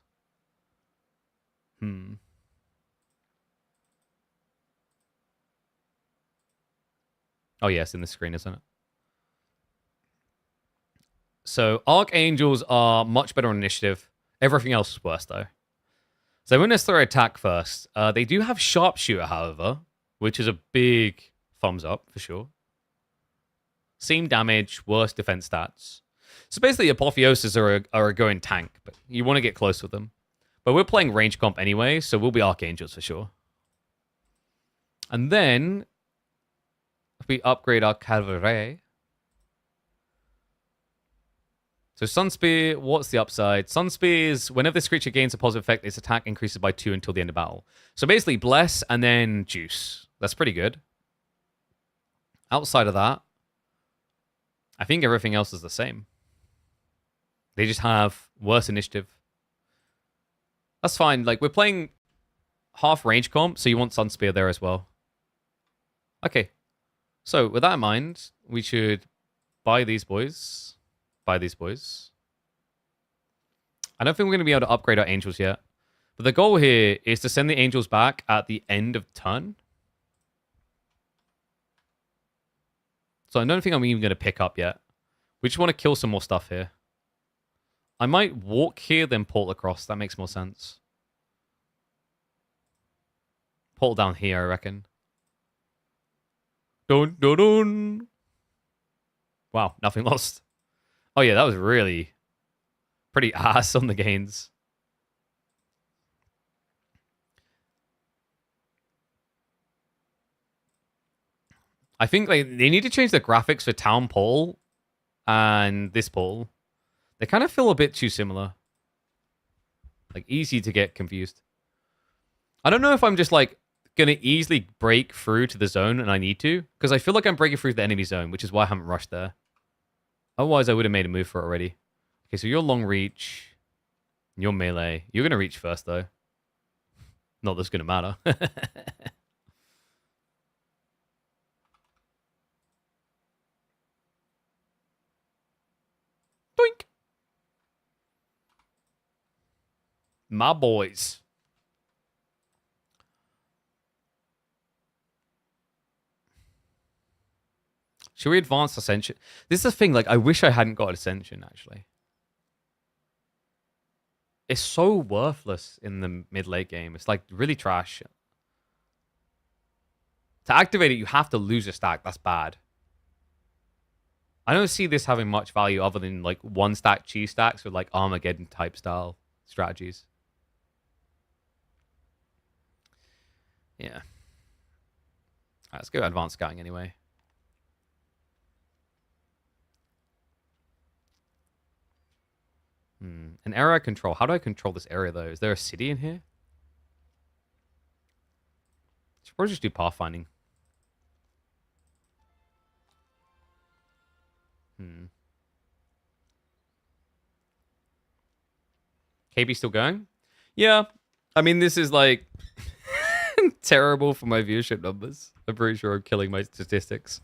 Oh, yes, in the screen, isn't it? So, Archangels are much better on initiative. Everything else is worse, though. So, they won't necessarily attack first. They do have Sharpshooter, however, which is a big thumbs up, for sure. Same damage, worse defense stats. So, basically, Apotheosis are a going tank, but you want to get close with them. But we're playing range comp anyway, so we'll be Archangels for sure. And then, if we upgrade our Cavalry... So Sunspear, what's the upside? Sunspear is whenever this creature gains a positive effect, its attack increases by 2 until the end of battle. So basically Bless and then Juice. That's pretty good. Outside of that, I think everything else is the same. They just have worse initiative. That's fine. Like, we're playing half range comp, so you want Sunspear there as well. Okay. So with that in mind, we should buy these boys. These boys. I don't think we're going to be able to upgrade our angels yet. But the goal here is to send the angels back at the end of turn. So I don't think I'm even going to pick up yet. We just want to kill some more stuff here. I might walk here, then portal across. That makes more sense. Portal down here, I reckon. Dun, dun, dun. Wow, nothing lost. Oh yeah, that was really pretty ass on the gains. I think like they need to change the graphics for Town Pole and this pole. They kind of feel a bit too similar. Like easy to get confused. I don't know if I'm just like gonna easily break through to the zone and I need to, because I feel like I'm breaking through the enemy zone, which is why I haven't rushed there. Otherwise, I would have made a move for it already. Okay, so you're long reach. You're melee. You're going to reach first, though. Not that's going to matter. Doink. My boys. Should we advance Ascension? This is the thing, like, I wish I hadn't got Ascension, actually. It's so worthless in the mid-late game. It's, like, really trash. To activate it, you have to lose a stack. That's bad. I don't see this having much value other than, like, one-stack cheese stacks with, like, Armageddon-type style strategies. Yeah. All right, let's go advanced scouting anyway. An area I control. How do I control this area, though? Is there a city in here? Should probably just do pathfinding. KB still going? Yeah. I mean, this is, like, terrible for my viewership numbers. I'm pretty sure I'm killing my statistics.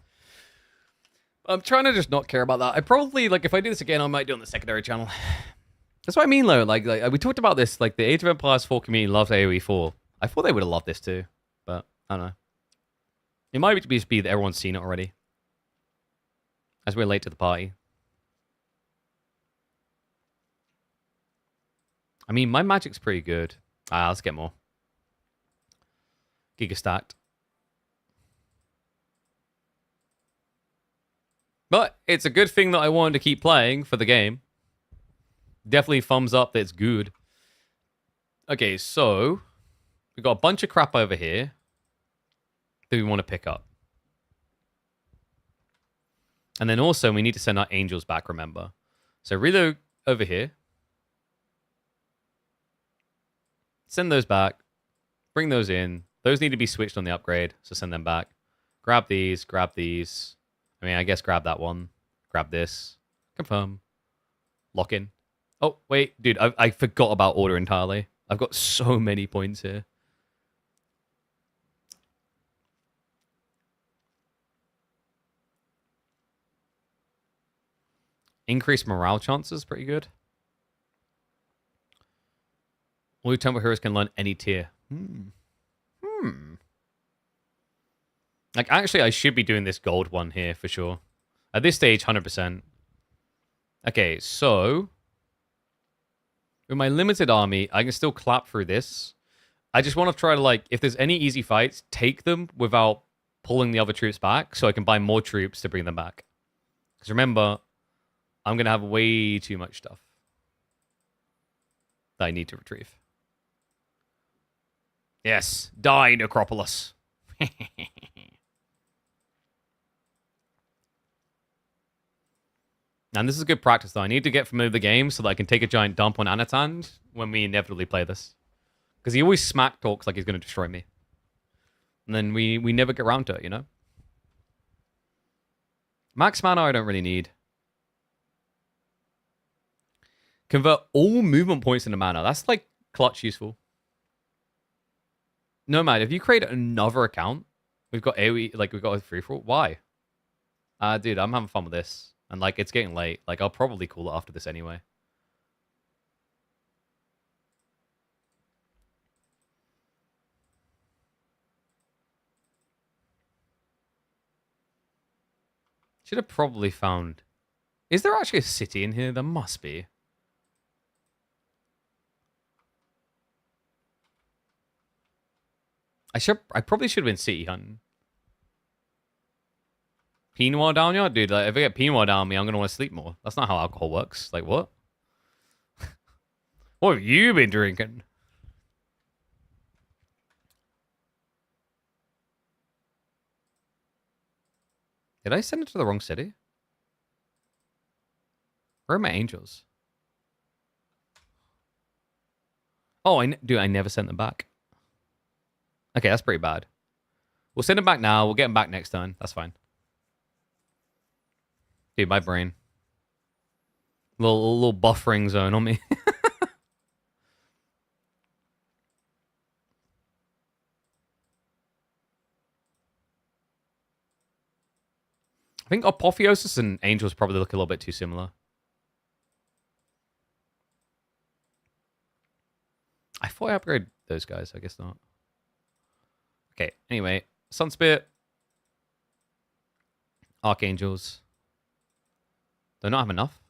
I'm trying to just not care about that. I probably, like, if I do this again, I might do it on the secondary channel. That's what I mean, though. Like we talked about this. Like, the Age of Empires 4 community loves AoE 4. I thought they would have loved this too, but I don't know. It might just be that everyone's seen it already, as we're late to the party. I mean, my magic's pretty good. Let's get more. Giga stacked. But it's a good thing that I wanted to keep playing for the game. Definitely thumbs up that it's good. Okay, so we've got a bunch of crap over here that we want to pick up. And then also we need to send our angels back, remember. So reload over here. Send those back. Bring those in. Those need to be switched on the upgrade, so send them back. Grab these, grab these. I mean, I guess grab that one. Grab this. Confirm. Lock in. Oh, wait. Dude, I forgot about order entirely. I've got so many points here. Increased morale chances, pretty good. All your temple heroes can learn any tier. Like, actually, I should be doing this gold one here for sure. At this stage, 100%. Okay, so with my limited army, I can still clap through this. I just want to try to, like, if there's any easy fights, take them without pulling the other troops back so I can buy more troops to bring them back. Because remember, I'm going to have way too much stuff that I need to retrieve. Yes, die, Necropolis. And this is good practice, though. I need to get familiar with the game so that I can take a giant dump on Anatan when we inevitably play this. Because he always smack talks like he's going to destroy me. And then we never get around to it, you know? Max mana I don't really need. Convert all movement points into mana. That's, like, clutch useful. Nomad, if you create another account, we've got AoE, like, we've got a free-for-all. Why? Dude, I'm having fun with this. And, like, it's getting late. Like, I'll probably call it after this anyway. Should have probably found... Is there actually a city in here? There must be. I probably should have been city hunting. Pinot down here? Dude, like, if I get Pinot down me, I'm going to want to sleep more. That's not how alcohol works. Like, what? What have you been drinking? Did I send it to the wrong city? Where are my angels? Oh, dude, I never sent them back. Okay, that's pretty bad. We'll send them back now. We'll get them back next turn. That's fine. Dude, my brain. Little buffering zone on me. I think Apotheosis and Angels probably look a little bit too similar. I thought I upgraded those guys. I guess not. Okay, anyway. Sunspit. Archangels. Do I not have enough?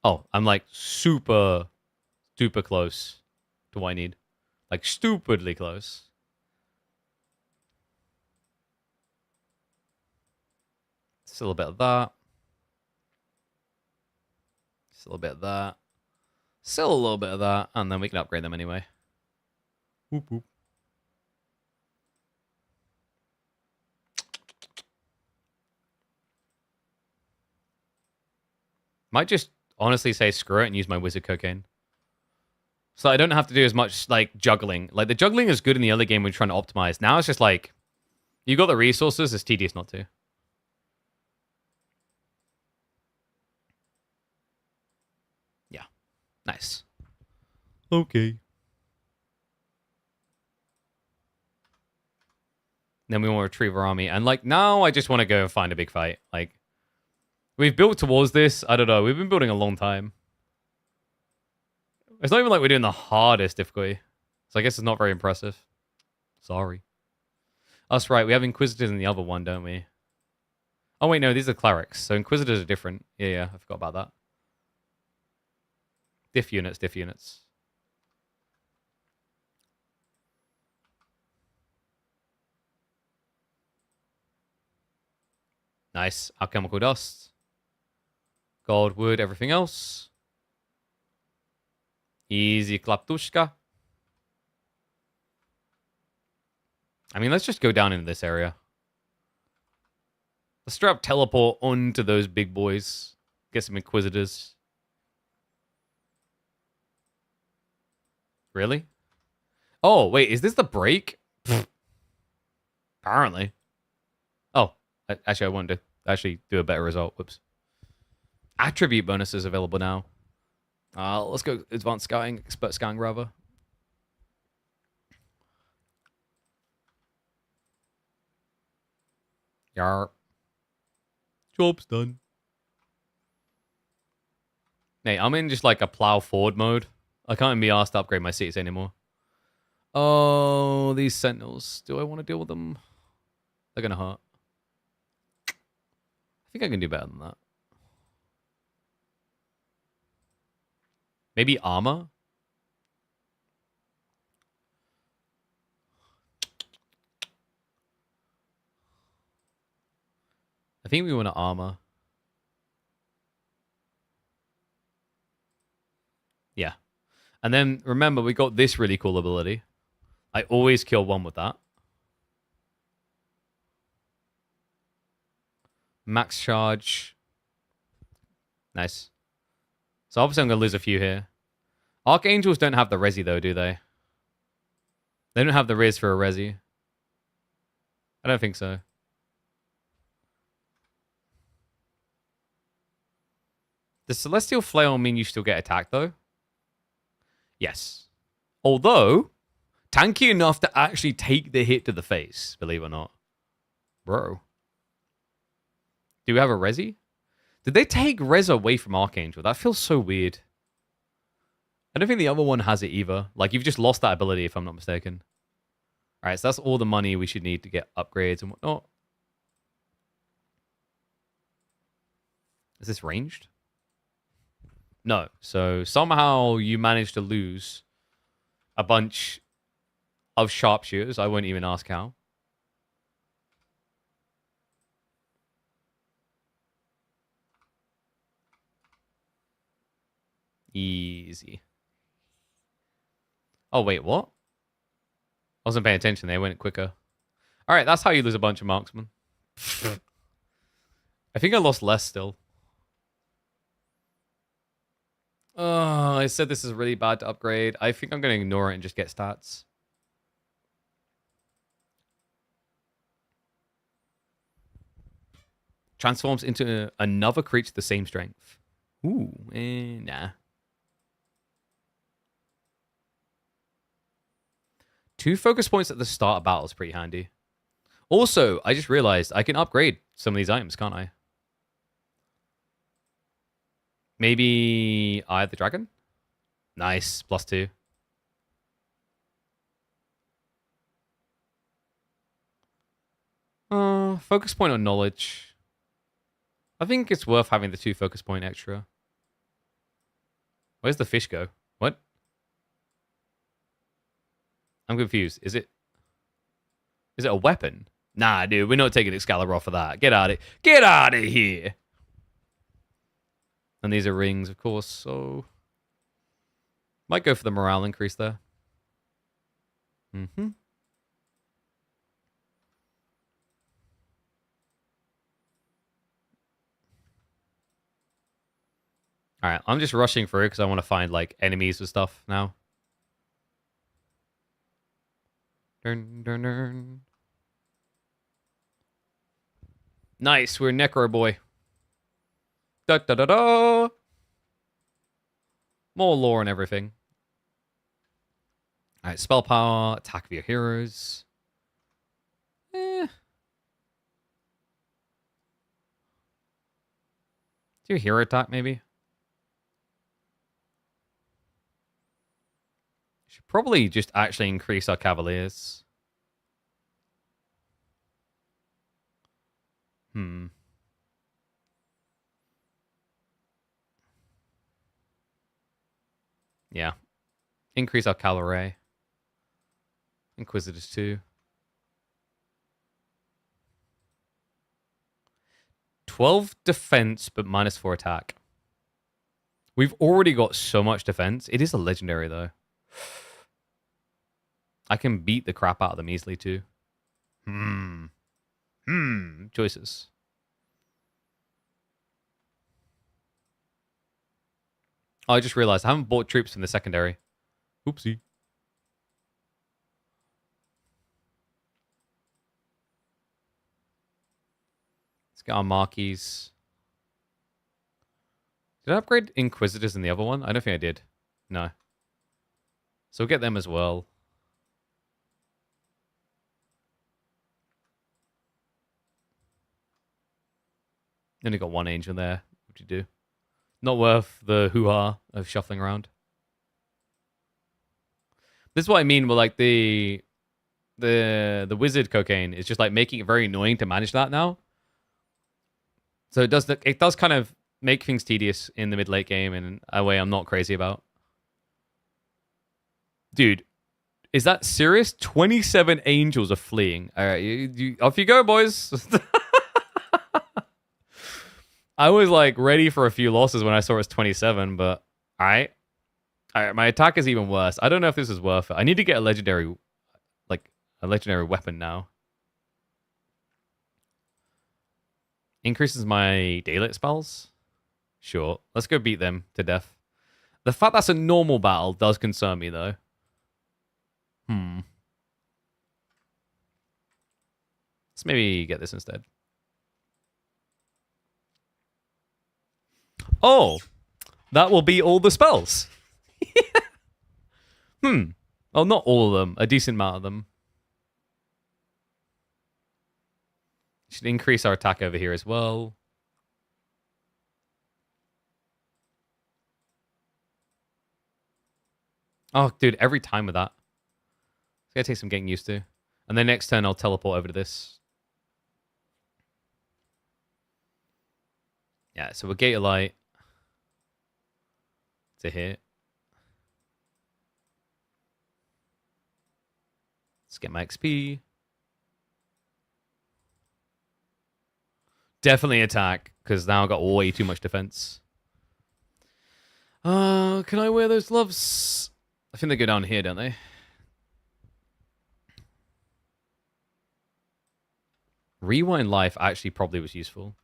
Oh, I'm like super close to what I need. Like stupidly close. Still a bit of that. Still a bit of that. Still a little bit of that. And then we can upgrade them anyway. Whoop, whoop. Might just honestly say screw it and use my wizard cocaine. So I don't have to do as much like juggling. Like the juggling is good in the other game when you're trying to optimize. Now it's just like you got the resources, it's tedious not to. Yeah. Nice. Okay. Then we want to retrieve our army. And like now I just want to go and find a big fight. Like we've built towards this. I don't know. We've been building a long time. It's not even like we're doing the hardest difficulty. So I guess it's not very impressive. Sorry. That's right. We have Inquisitors in the other one, don't we? Oh, wait, no. These are Clerics. So Inquisitors are different. Yeah, I forgot about that. Diff units, diff units. Nice. Alchemical dust. Gold, wood, everything else. Easy klaptushka. I mean, let's just go down into this area. Let's straight up teleport onto those big boys. Get some Inquisitors. Really? Oh, wait, is this the break? Apparently. Oh, actually, I wanted to actually do a better result. Whoops. Attribute bonuses available now. Let's go advanced scouting, expert scouting rather. Yarp. Job's done. Hey, I'm in just like a plow forward mode. I can't even be asked to upgrade my seats anymore. Oh, these sentinels. Do I want to deal with them? They're going to hurt. I think I can do better than that. Maybe armor? I think we want to armor. Yeah. And then, remember, we got this really cool ability. I always kill one with that. Max charge. Nice. So obviously I'm going to lose a few here. Archangels don't have the resi though, do they? They don't have the res for a resi. I don't think so. Does Celestial Flail mean you still get attacked though? Yes. Although, tanky enough to actually take the hit to the face, believe it or not. Bro. Do we have a resi? Did they take res away from Archangel? That feels so weird. I don't think the other one has it either. Like, you've just lost that ability, if I'm not mistaken. Alright, so that's all the money we should need to get upgrades and whatnot. Is this ranged? No. So, somehow you managed to lose a bunch of sharpshooters. I won't even ask how. Easy. Oh, wait, what? I wasn't paying attention. They went quicker. All right, that's how you lose a bunch of marksmen. I think I lost less still. Oh, I said this is really bad to upgrade. I think I'm going to ignore it and just get stats. Transforms into another creature the same strength. Ooh, nah. 2 focus points at the start of battle is pretty handy. Also, I just realized I can upgrade some of these items, can't I? Maybe Eye of the Dragon? Nice, +2. Focus point on knowledge. I think it's worth having the 2 focus point extra. Where's the fish go? What? I'm confused. Is it a weapon? Nah, dude, we're not taking Excalibur off for that. Get out of here. And these are rings, of course, so might go for the morale increase there. Mm-hmm. All right, I'm just rushing through because I want to find like enemies and stuff now. Dun, dun, dun. Nice, we're Necro Boy. Da da da da. More lore and everything. All right, spell power, attack of your heroes. Do hero attack maybe? Should probably just actually increase our cavaliers. Yeah. Increase our cavalry. Inquisitors too. 12 defense, but -4 attack. We've already got so much defense. It is a legendary, though. I can beat the crap out of them easily, too. Choices. Oh, I just realized I haven't bought troops from the secondary. Oopsie. Let's get our marquees. Did I upgrade Inquisitors in the other one? I don't think I did. No. So we'll get them as well. Only got one angel there. What do you do? Not worth the hoo-ha of shuffling around. This is what I mean with like the wizard cocaine is just like making it very annoying to manage that now. So it does kind of make things tedious in the mid-late game in a way I'm not crazy about. Dude, is that serious? 27 angels are fleeing. All right, off you go, boys. I was like ready for a few losses when I saw it was 27, but all right, my attack is even worse. I don't know if this is worth it. I need to get a legendary weapon now. Increases my daylight spells. Sure, let's go beat them to death. The fact that's a normal battle does concern me, though. Let's maybe get this instead. Oh, that will be all the spells. Well, not all of them. A decent amount of them. Should increase our attack over here as well. Oh, dude, every time with that. It's going to take some getting used to. And then next turn, I'll teleport over to this. Yeah, so we'll Gate of Light to hit. Let's get my XP. Definitely attack, because now I've got way too much defense. Can I wear those gloves? I think they go down here, don't they? Rewind life actually probably was useful.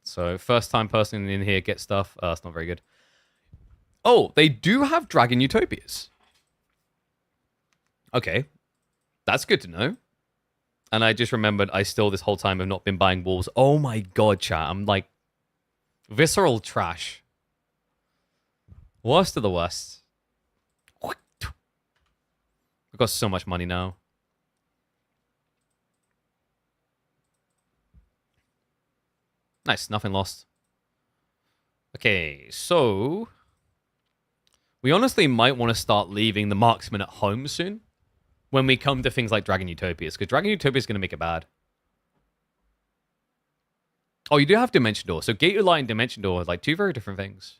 So, first time person in here gets stuff. That's not very good. Oh, they do have Dragon Utopias. Okay. That's good to know. And I just remembered I still this whole time have not been buying wolves. Oh my god, chat. I'm like visceral trash. Worst of the worst. I've got so much money now. Nice, nothing lost. Okay, so we honestly might want to start leaving the marksman at home soon when we come to things like Dragon Utopias, because Dragon Utopia is going to make it bad. Oh, you do have Dimension Door. So Gate of Light and Dimension Door are like two very different things.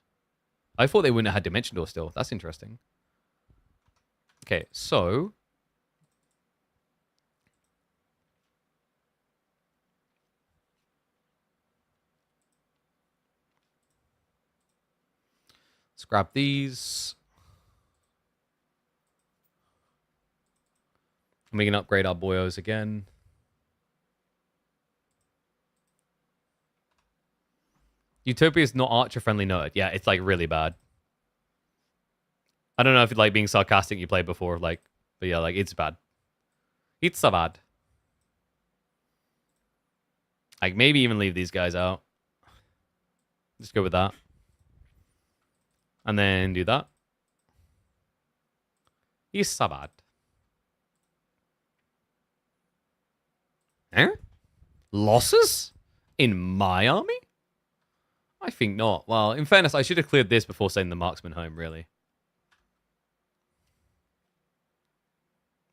I thought they wouldn't have had Dimension Door still. That's interesting. Okay, so let's grab these. And we can upgrade our boyos again. Utopia is not archer-friendly noted. Yeah, it's like really bad. I don't know if it's like being sarcastic you played before, like, but yeah, like it's bad. It's so bad. Like maybe even leave these guys out. Just go with that. And then do that. It's so bad. Eh? Losses? In my army? I think not. Well, in fairness, I should have cleared this before sending the marksman home, really.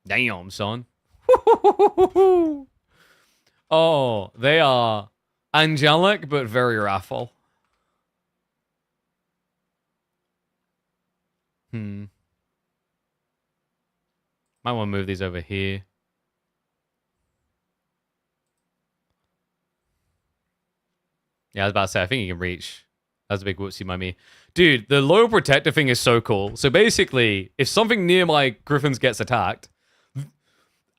Damn, son. Oh, they are angelic, but very wrathful. Might want to move these over here. Yeah, I was about to say, I think he can reach. That's a big whoopsie by me. Dude, the low protector thing is so cool. So basically, if something near my griffins gets attacked,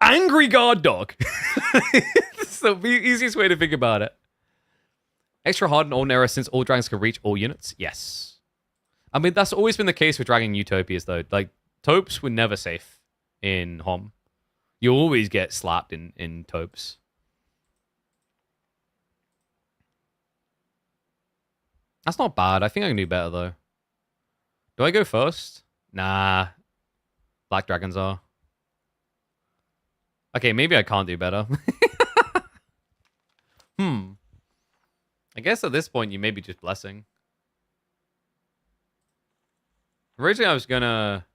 angry guard dog. It's the easiest way to think about it. Extra hard in Olden Era since all dragons can reach all units? Yes. I mean, that's always been the case with Dragon Utopias, though. Like, taupes were never safe in Hom. You always get slapped in taupes. That's not bad. I think I can do better, though. Do I go first? Nah. Black dragons are. Okay, maybe I can't do better. I guess at this point, you may be just blessing. Originally, I was gonna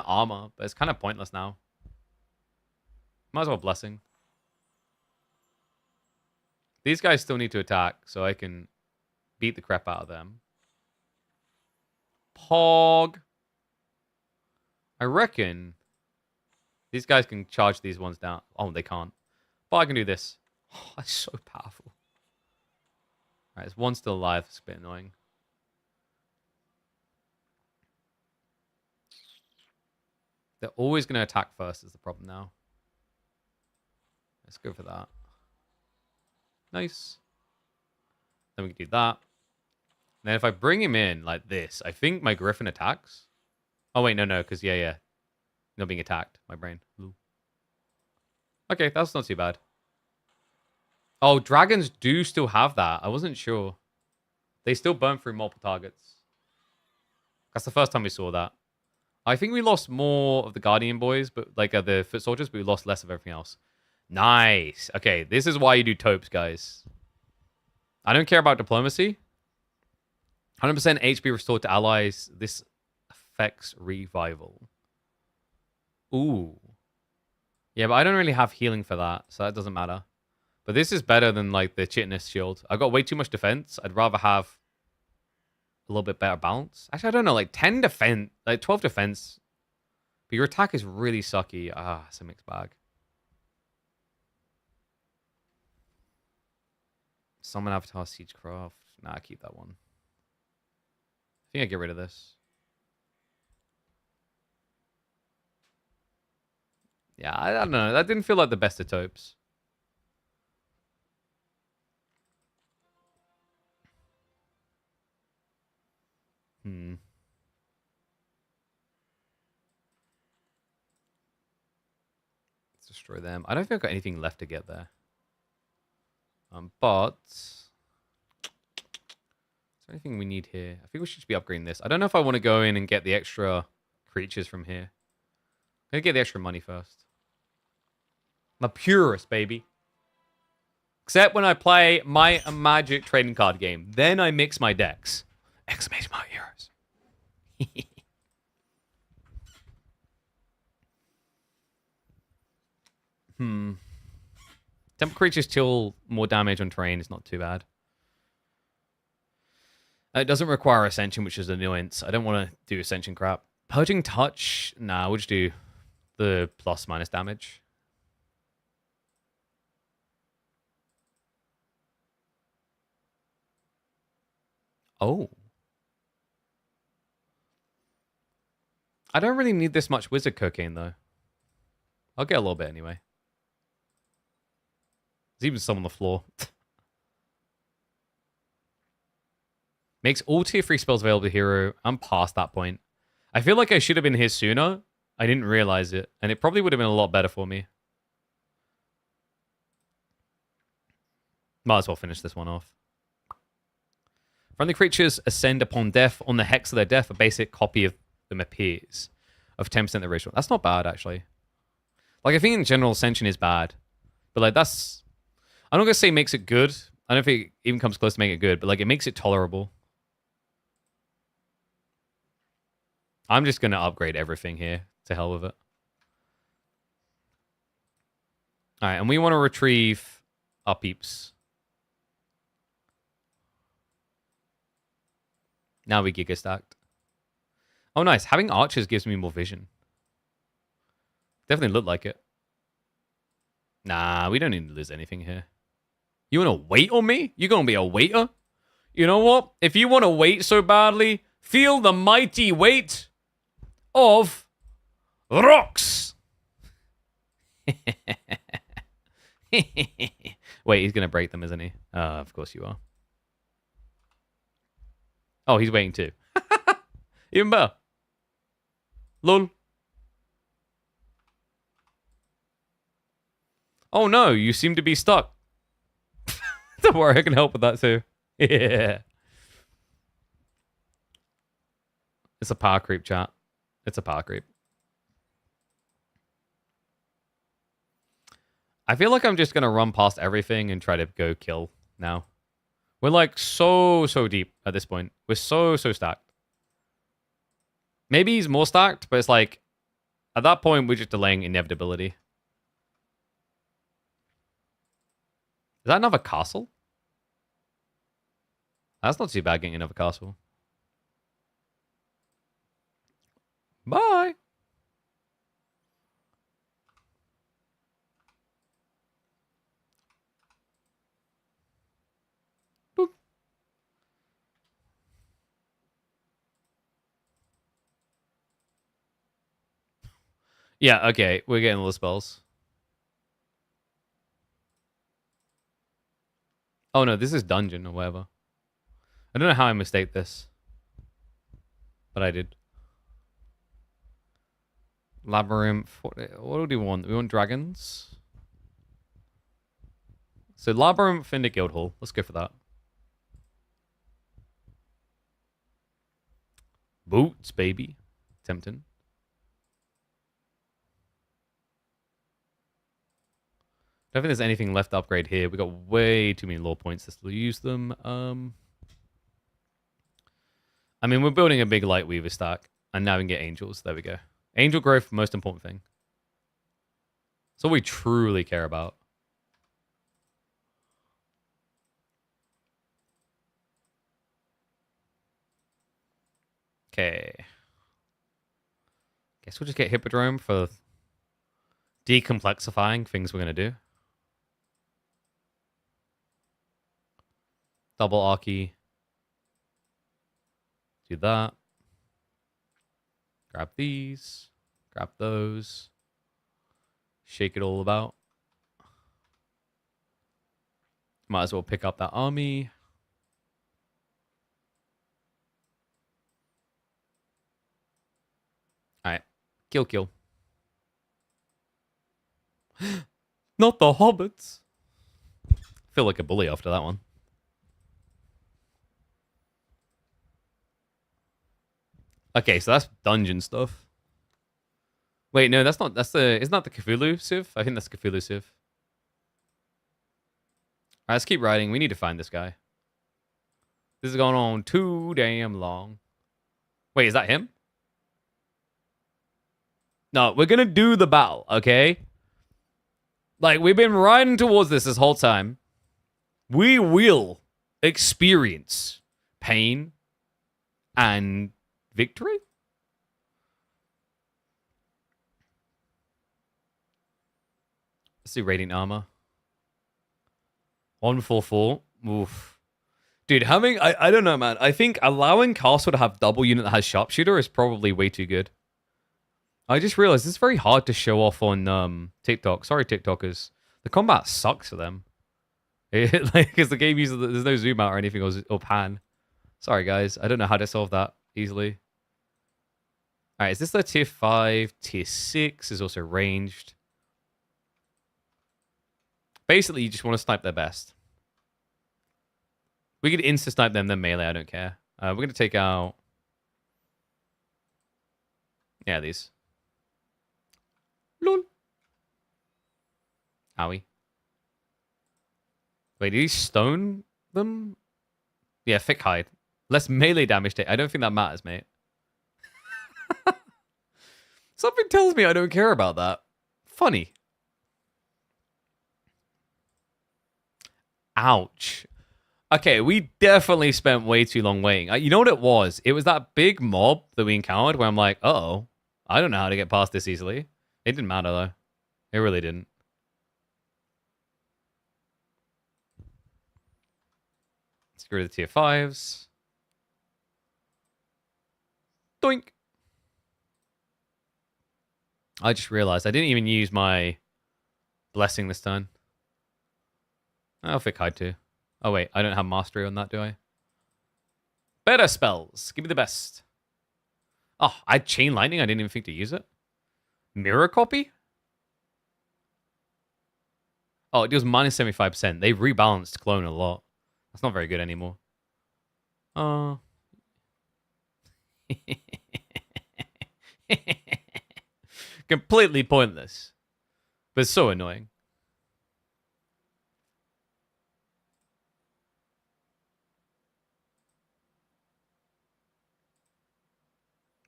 armor, but it's kind of pointless now. Might as well blessing. These guys still need to attack, so I can beat the crap out of them. Pog. I reckon these guys can charge these ones down. Oh, they can't. But I can do this. Oh, that's so powerful. Alright, there's one still alive. It's a bit annoying. They're always going to attack first is the problem now. Let's go for that. Nice. Then we can do that. Then if I bring him in like this, I think my griffin attacks. Oh, wait, no, because, yeah. Not being attacked. My brain. Ooh. Okay, that's not too bad. Oh, dragons do still have that. I wasn't sure. They still burn through multiple targets. That's the first time we saw that. I think we lost more of the Guardian boys, but like the foot soldiers, but we lost less of everything else. Nice. Okay, this is why you do taupes, guys. I don't care about diplomacy. 100% HP restored to allies. This affects revival. Ooh. Yeah, but I don't really have healing for that, so that doesn't matter. But this is better than like the Chitness shield. I got way too much defense. I'd rather have a little bit better balance. Actually, I don't know, like 10 defense, like 12 defense. But your attack is really sucky. Ah, it's a mixed bag. Summon Avatar Siegecraft. Nah, keep that one. I think I get rid of this. Yeah, I don't know. That didn't feel like the best of taupes. Let's destroy them. I don't think I've got anything left to get there. But is there anything we need here? I think we should just be upgrading this. I don't know if I want to go in and get the extra creatures from here. I'm gonna get the extra money first. I'm a purist, baby. Except when I play my Magic trading card game. Then I mix my decks. Exclamation mark heroes. Temple creatures deal more damage on terrain is not too bad. It doesn't require Ascension, which is an annoyance. I don't want to do Ascension crap. Purging Touch? Nah, we'll just do the plus-minus damage. Oh. I don't really need this much wizard cocaine, though. I'll get a little bit anyway. There's even some on the floor. Makes all tier 3 spells available to hero. I'm past that point. I feel like I should have been here sooner. I didn't realize it. And it probably would have been a lot better for me. Might as well finish this one off. Friendly creatures ascend upon death. On the hex of their death, a basic copy of them appears. Of 10% of the original. That's not bad, actually. Like, I think in general, Ascension is bad. But, like, that's... I'm not going to say makes it good. I don't think it even comes close to making it good. But, like, it makes it tolerable. I'm just going to upgrade everything here. To hell with it. Alright, and we want to retrieve our peeps. Now we Giga stacked. Oh, nice. Having archers gives me more vision. Definitely look like it. Nah, we don't need to lose anything here. You want to wait on me? You going to be a waiter? You know what? If you want to wait so badly, feel the mighty weight of rocks. Wait, he's going to break them, isn't he? Of course you are. Oh, he's waiting too. Even better. Lol. Oh no, you seem to be stuck. Don't worry, I can help with that too. Yeah. It's a power creep, chat. It's a power creep. I feel like I'm just going to run past everything and try to go kill now. We're like so deep at this point. We're so stacked. Maybe he's more stacked, but it's like, at that point, we're just delaying inevitability. Is that another castle? That's not too bad getting another castle. Bye. Boop. Yeah, okay. We're getting all the spells. Oh no, this is dungeon or whatever. I don't know how I mistake this. But I did. Labyrinth. What do we want? We want dragons. So Labyrinth into Guildhall. Let's go for that. Boots, baby. Tempting. I don't think there's anything left to upgrade here. We got way too many lore points to still use them. I mean, we're building a big Light Weaver stack. And now we can get angels. There we go. Angel growth, most important thing. That's all we truly care about. Okay. Guess we'll just get Hippodrome for decomplexifying things we're going to do. Double Archie. Do that. Grab these. Grab those. Shake it all about. Might as well pick up that army. Alright. Kill. Not the hobbits. Feel like a bully after that one. Okay, so that's dungeon stuff. Wait, no, that's not. Isn't that the Cthulhu Civ? I think that's Cthulhu Civ. Alright, let's keep riding. We need to find this guy. This is going on too damn long. Wait, is that him? No, we're gonna do the battle, okay? Like, we've been riding towards this whole time. We will experience pain and victory? Let's see Radiant Armor. 144. Oof. Dude, having... I don't know, man. I think allowing Castle to have double unit that has Sharpshooter is probably way too good. I just realized it's very hard to show off on TikTok. Sorry, TikTokers. The combat sucks for them. Because the game uses... There's no zoom out or anything or pan. Sorry, guys. I don't know how to solve that easily. Alright, is this the tier 5? Tier 6 is also ranged. Basically, you just want to snipe their best. We could insta-snipe them, then melee, I don't care. We're going to take out... Yeah, these. Lol. Owie. Wait, did he stone them? Yeah, thick hide. Less melee damage take. I don't think that matters, mate. Something tells me I don't care about that. Funny. Ouch. Okay, we definitely spent way too long waiting. You know what it was? It was that big mob that we encountered where I'm like, uh-oh, I don't know how to get past this easily. It didn't matter, though. It really didn't. Get rid of the tier 5s. Doink. I just realized I didn't even use my blessing this turn. I'll pick hide too. Oh wait, I don't have mastery on that, do I? Better spells. Give me the best. Oh, I had chain lightning. I didn't even think to use it. Mirror copy? Oh, it does minus 75%. They've rebalanced clone a lot. That's not very good anymore. Oh. Completely pointless. But so annoying.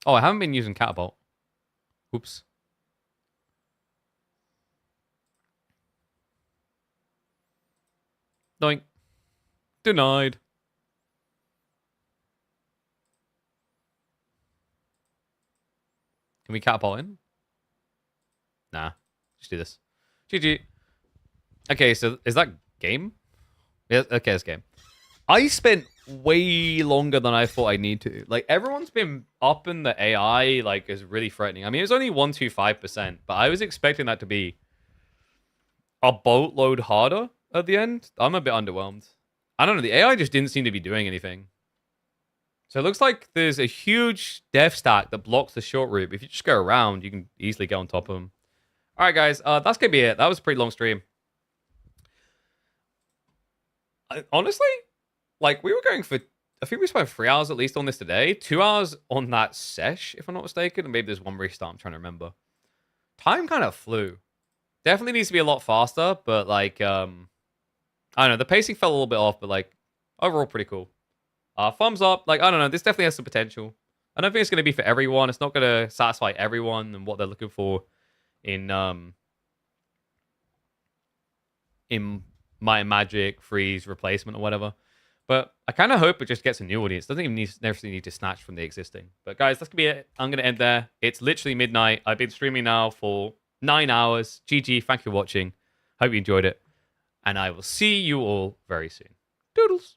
Oh, I haven't been using Catapult. Oops. Doink. Denied. Can we Catapult in? Nah. Just do this. GG. Okay, so is that game? Yeah, okay, it's game. I spent way longer than I thought I'd need to. Like, everyone's been upping the AI, like, is really threatening. I mean, it was only 125%, but I was expecting that to be a boatload harder at the end. I'm a bit underwhelmed. I don't know, the AI just didn't seem to be doing anything. So it looks like there's a huge death stack that blocks the short route. If you just go around, you can easily get on top of them. All right, guys, that's going to be it. That was a pretty long stream. Honestly, like, we were going for, I think we spent 3 hours at least on this today. 2 hours on that sesh, if I'm not mistaken. And maybe there's one restart, I'm trying to remember. Time kind of flew. Definitely needs to be a lot faster, but, like, I don't know. The pacing fell a little bit off, but, like, overall pretty cool. Thumbs up. Like, I don't know. This definitely has some potential. I don't think it's going to be for everyone. It's not going to satisfy everyone and what they're looking for in Might and Magic, Freeze, Replacement, or whatever. But I kind of hope it just gets a new audience. Doesn't even necessarily need to snatch from the existing. But guys, that's going to be it. I'm going to end there. It's literally midnight. I've been streaming now for 9 hours. GG. Thank you for watching. Hope you enjoyed it. And I will see you all very soon. Doodles.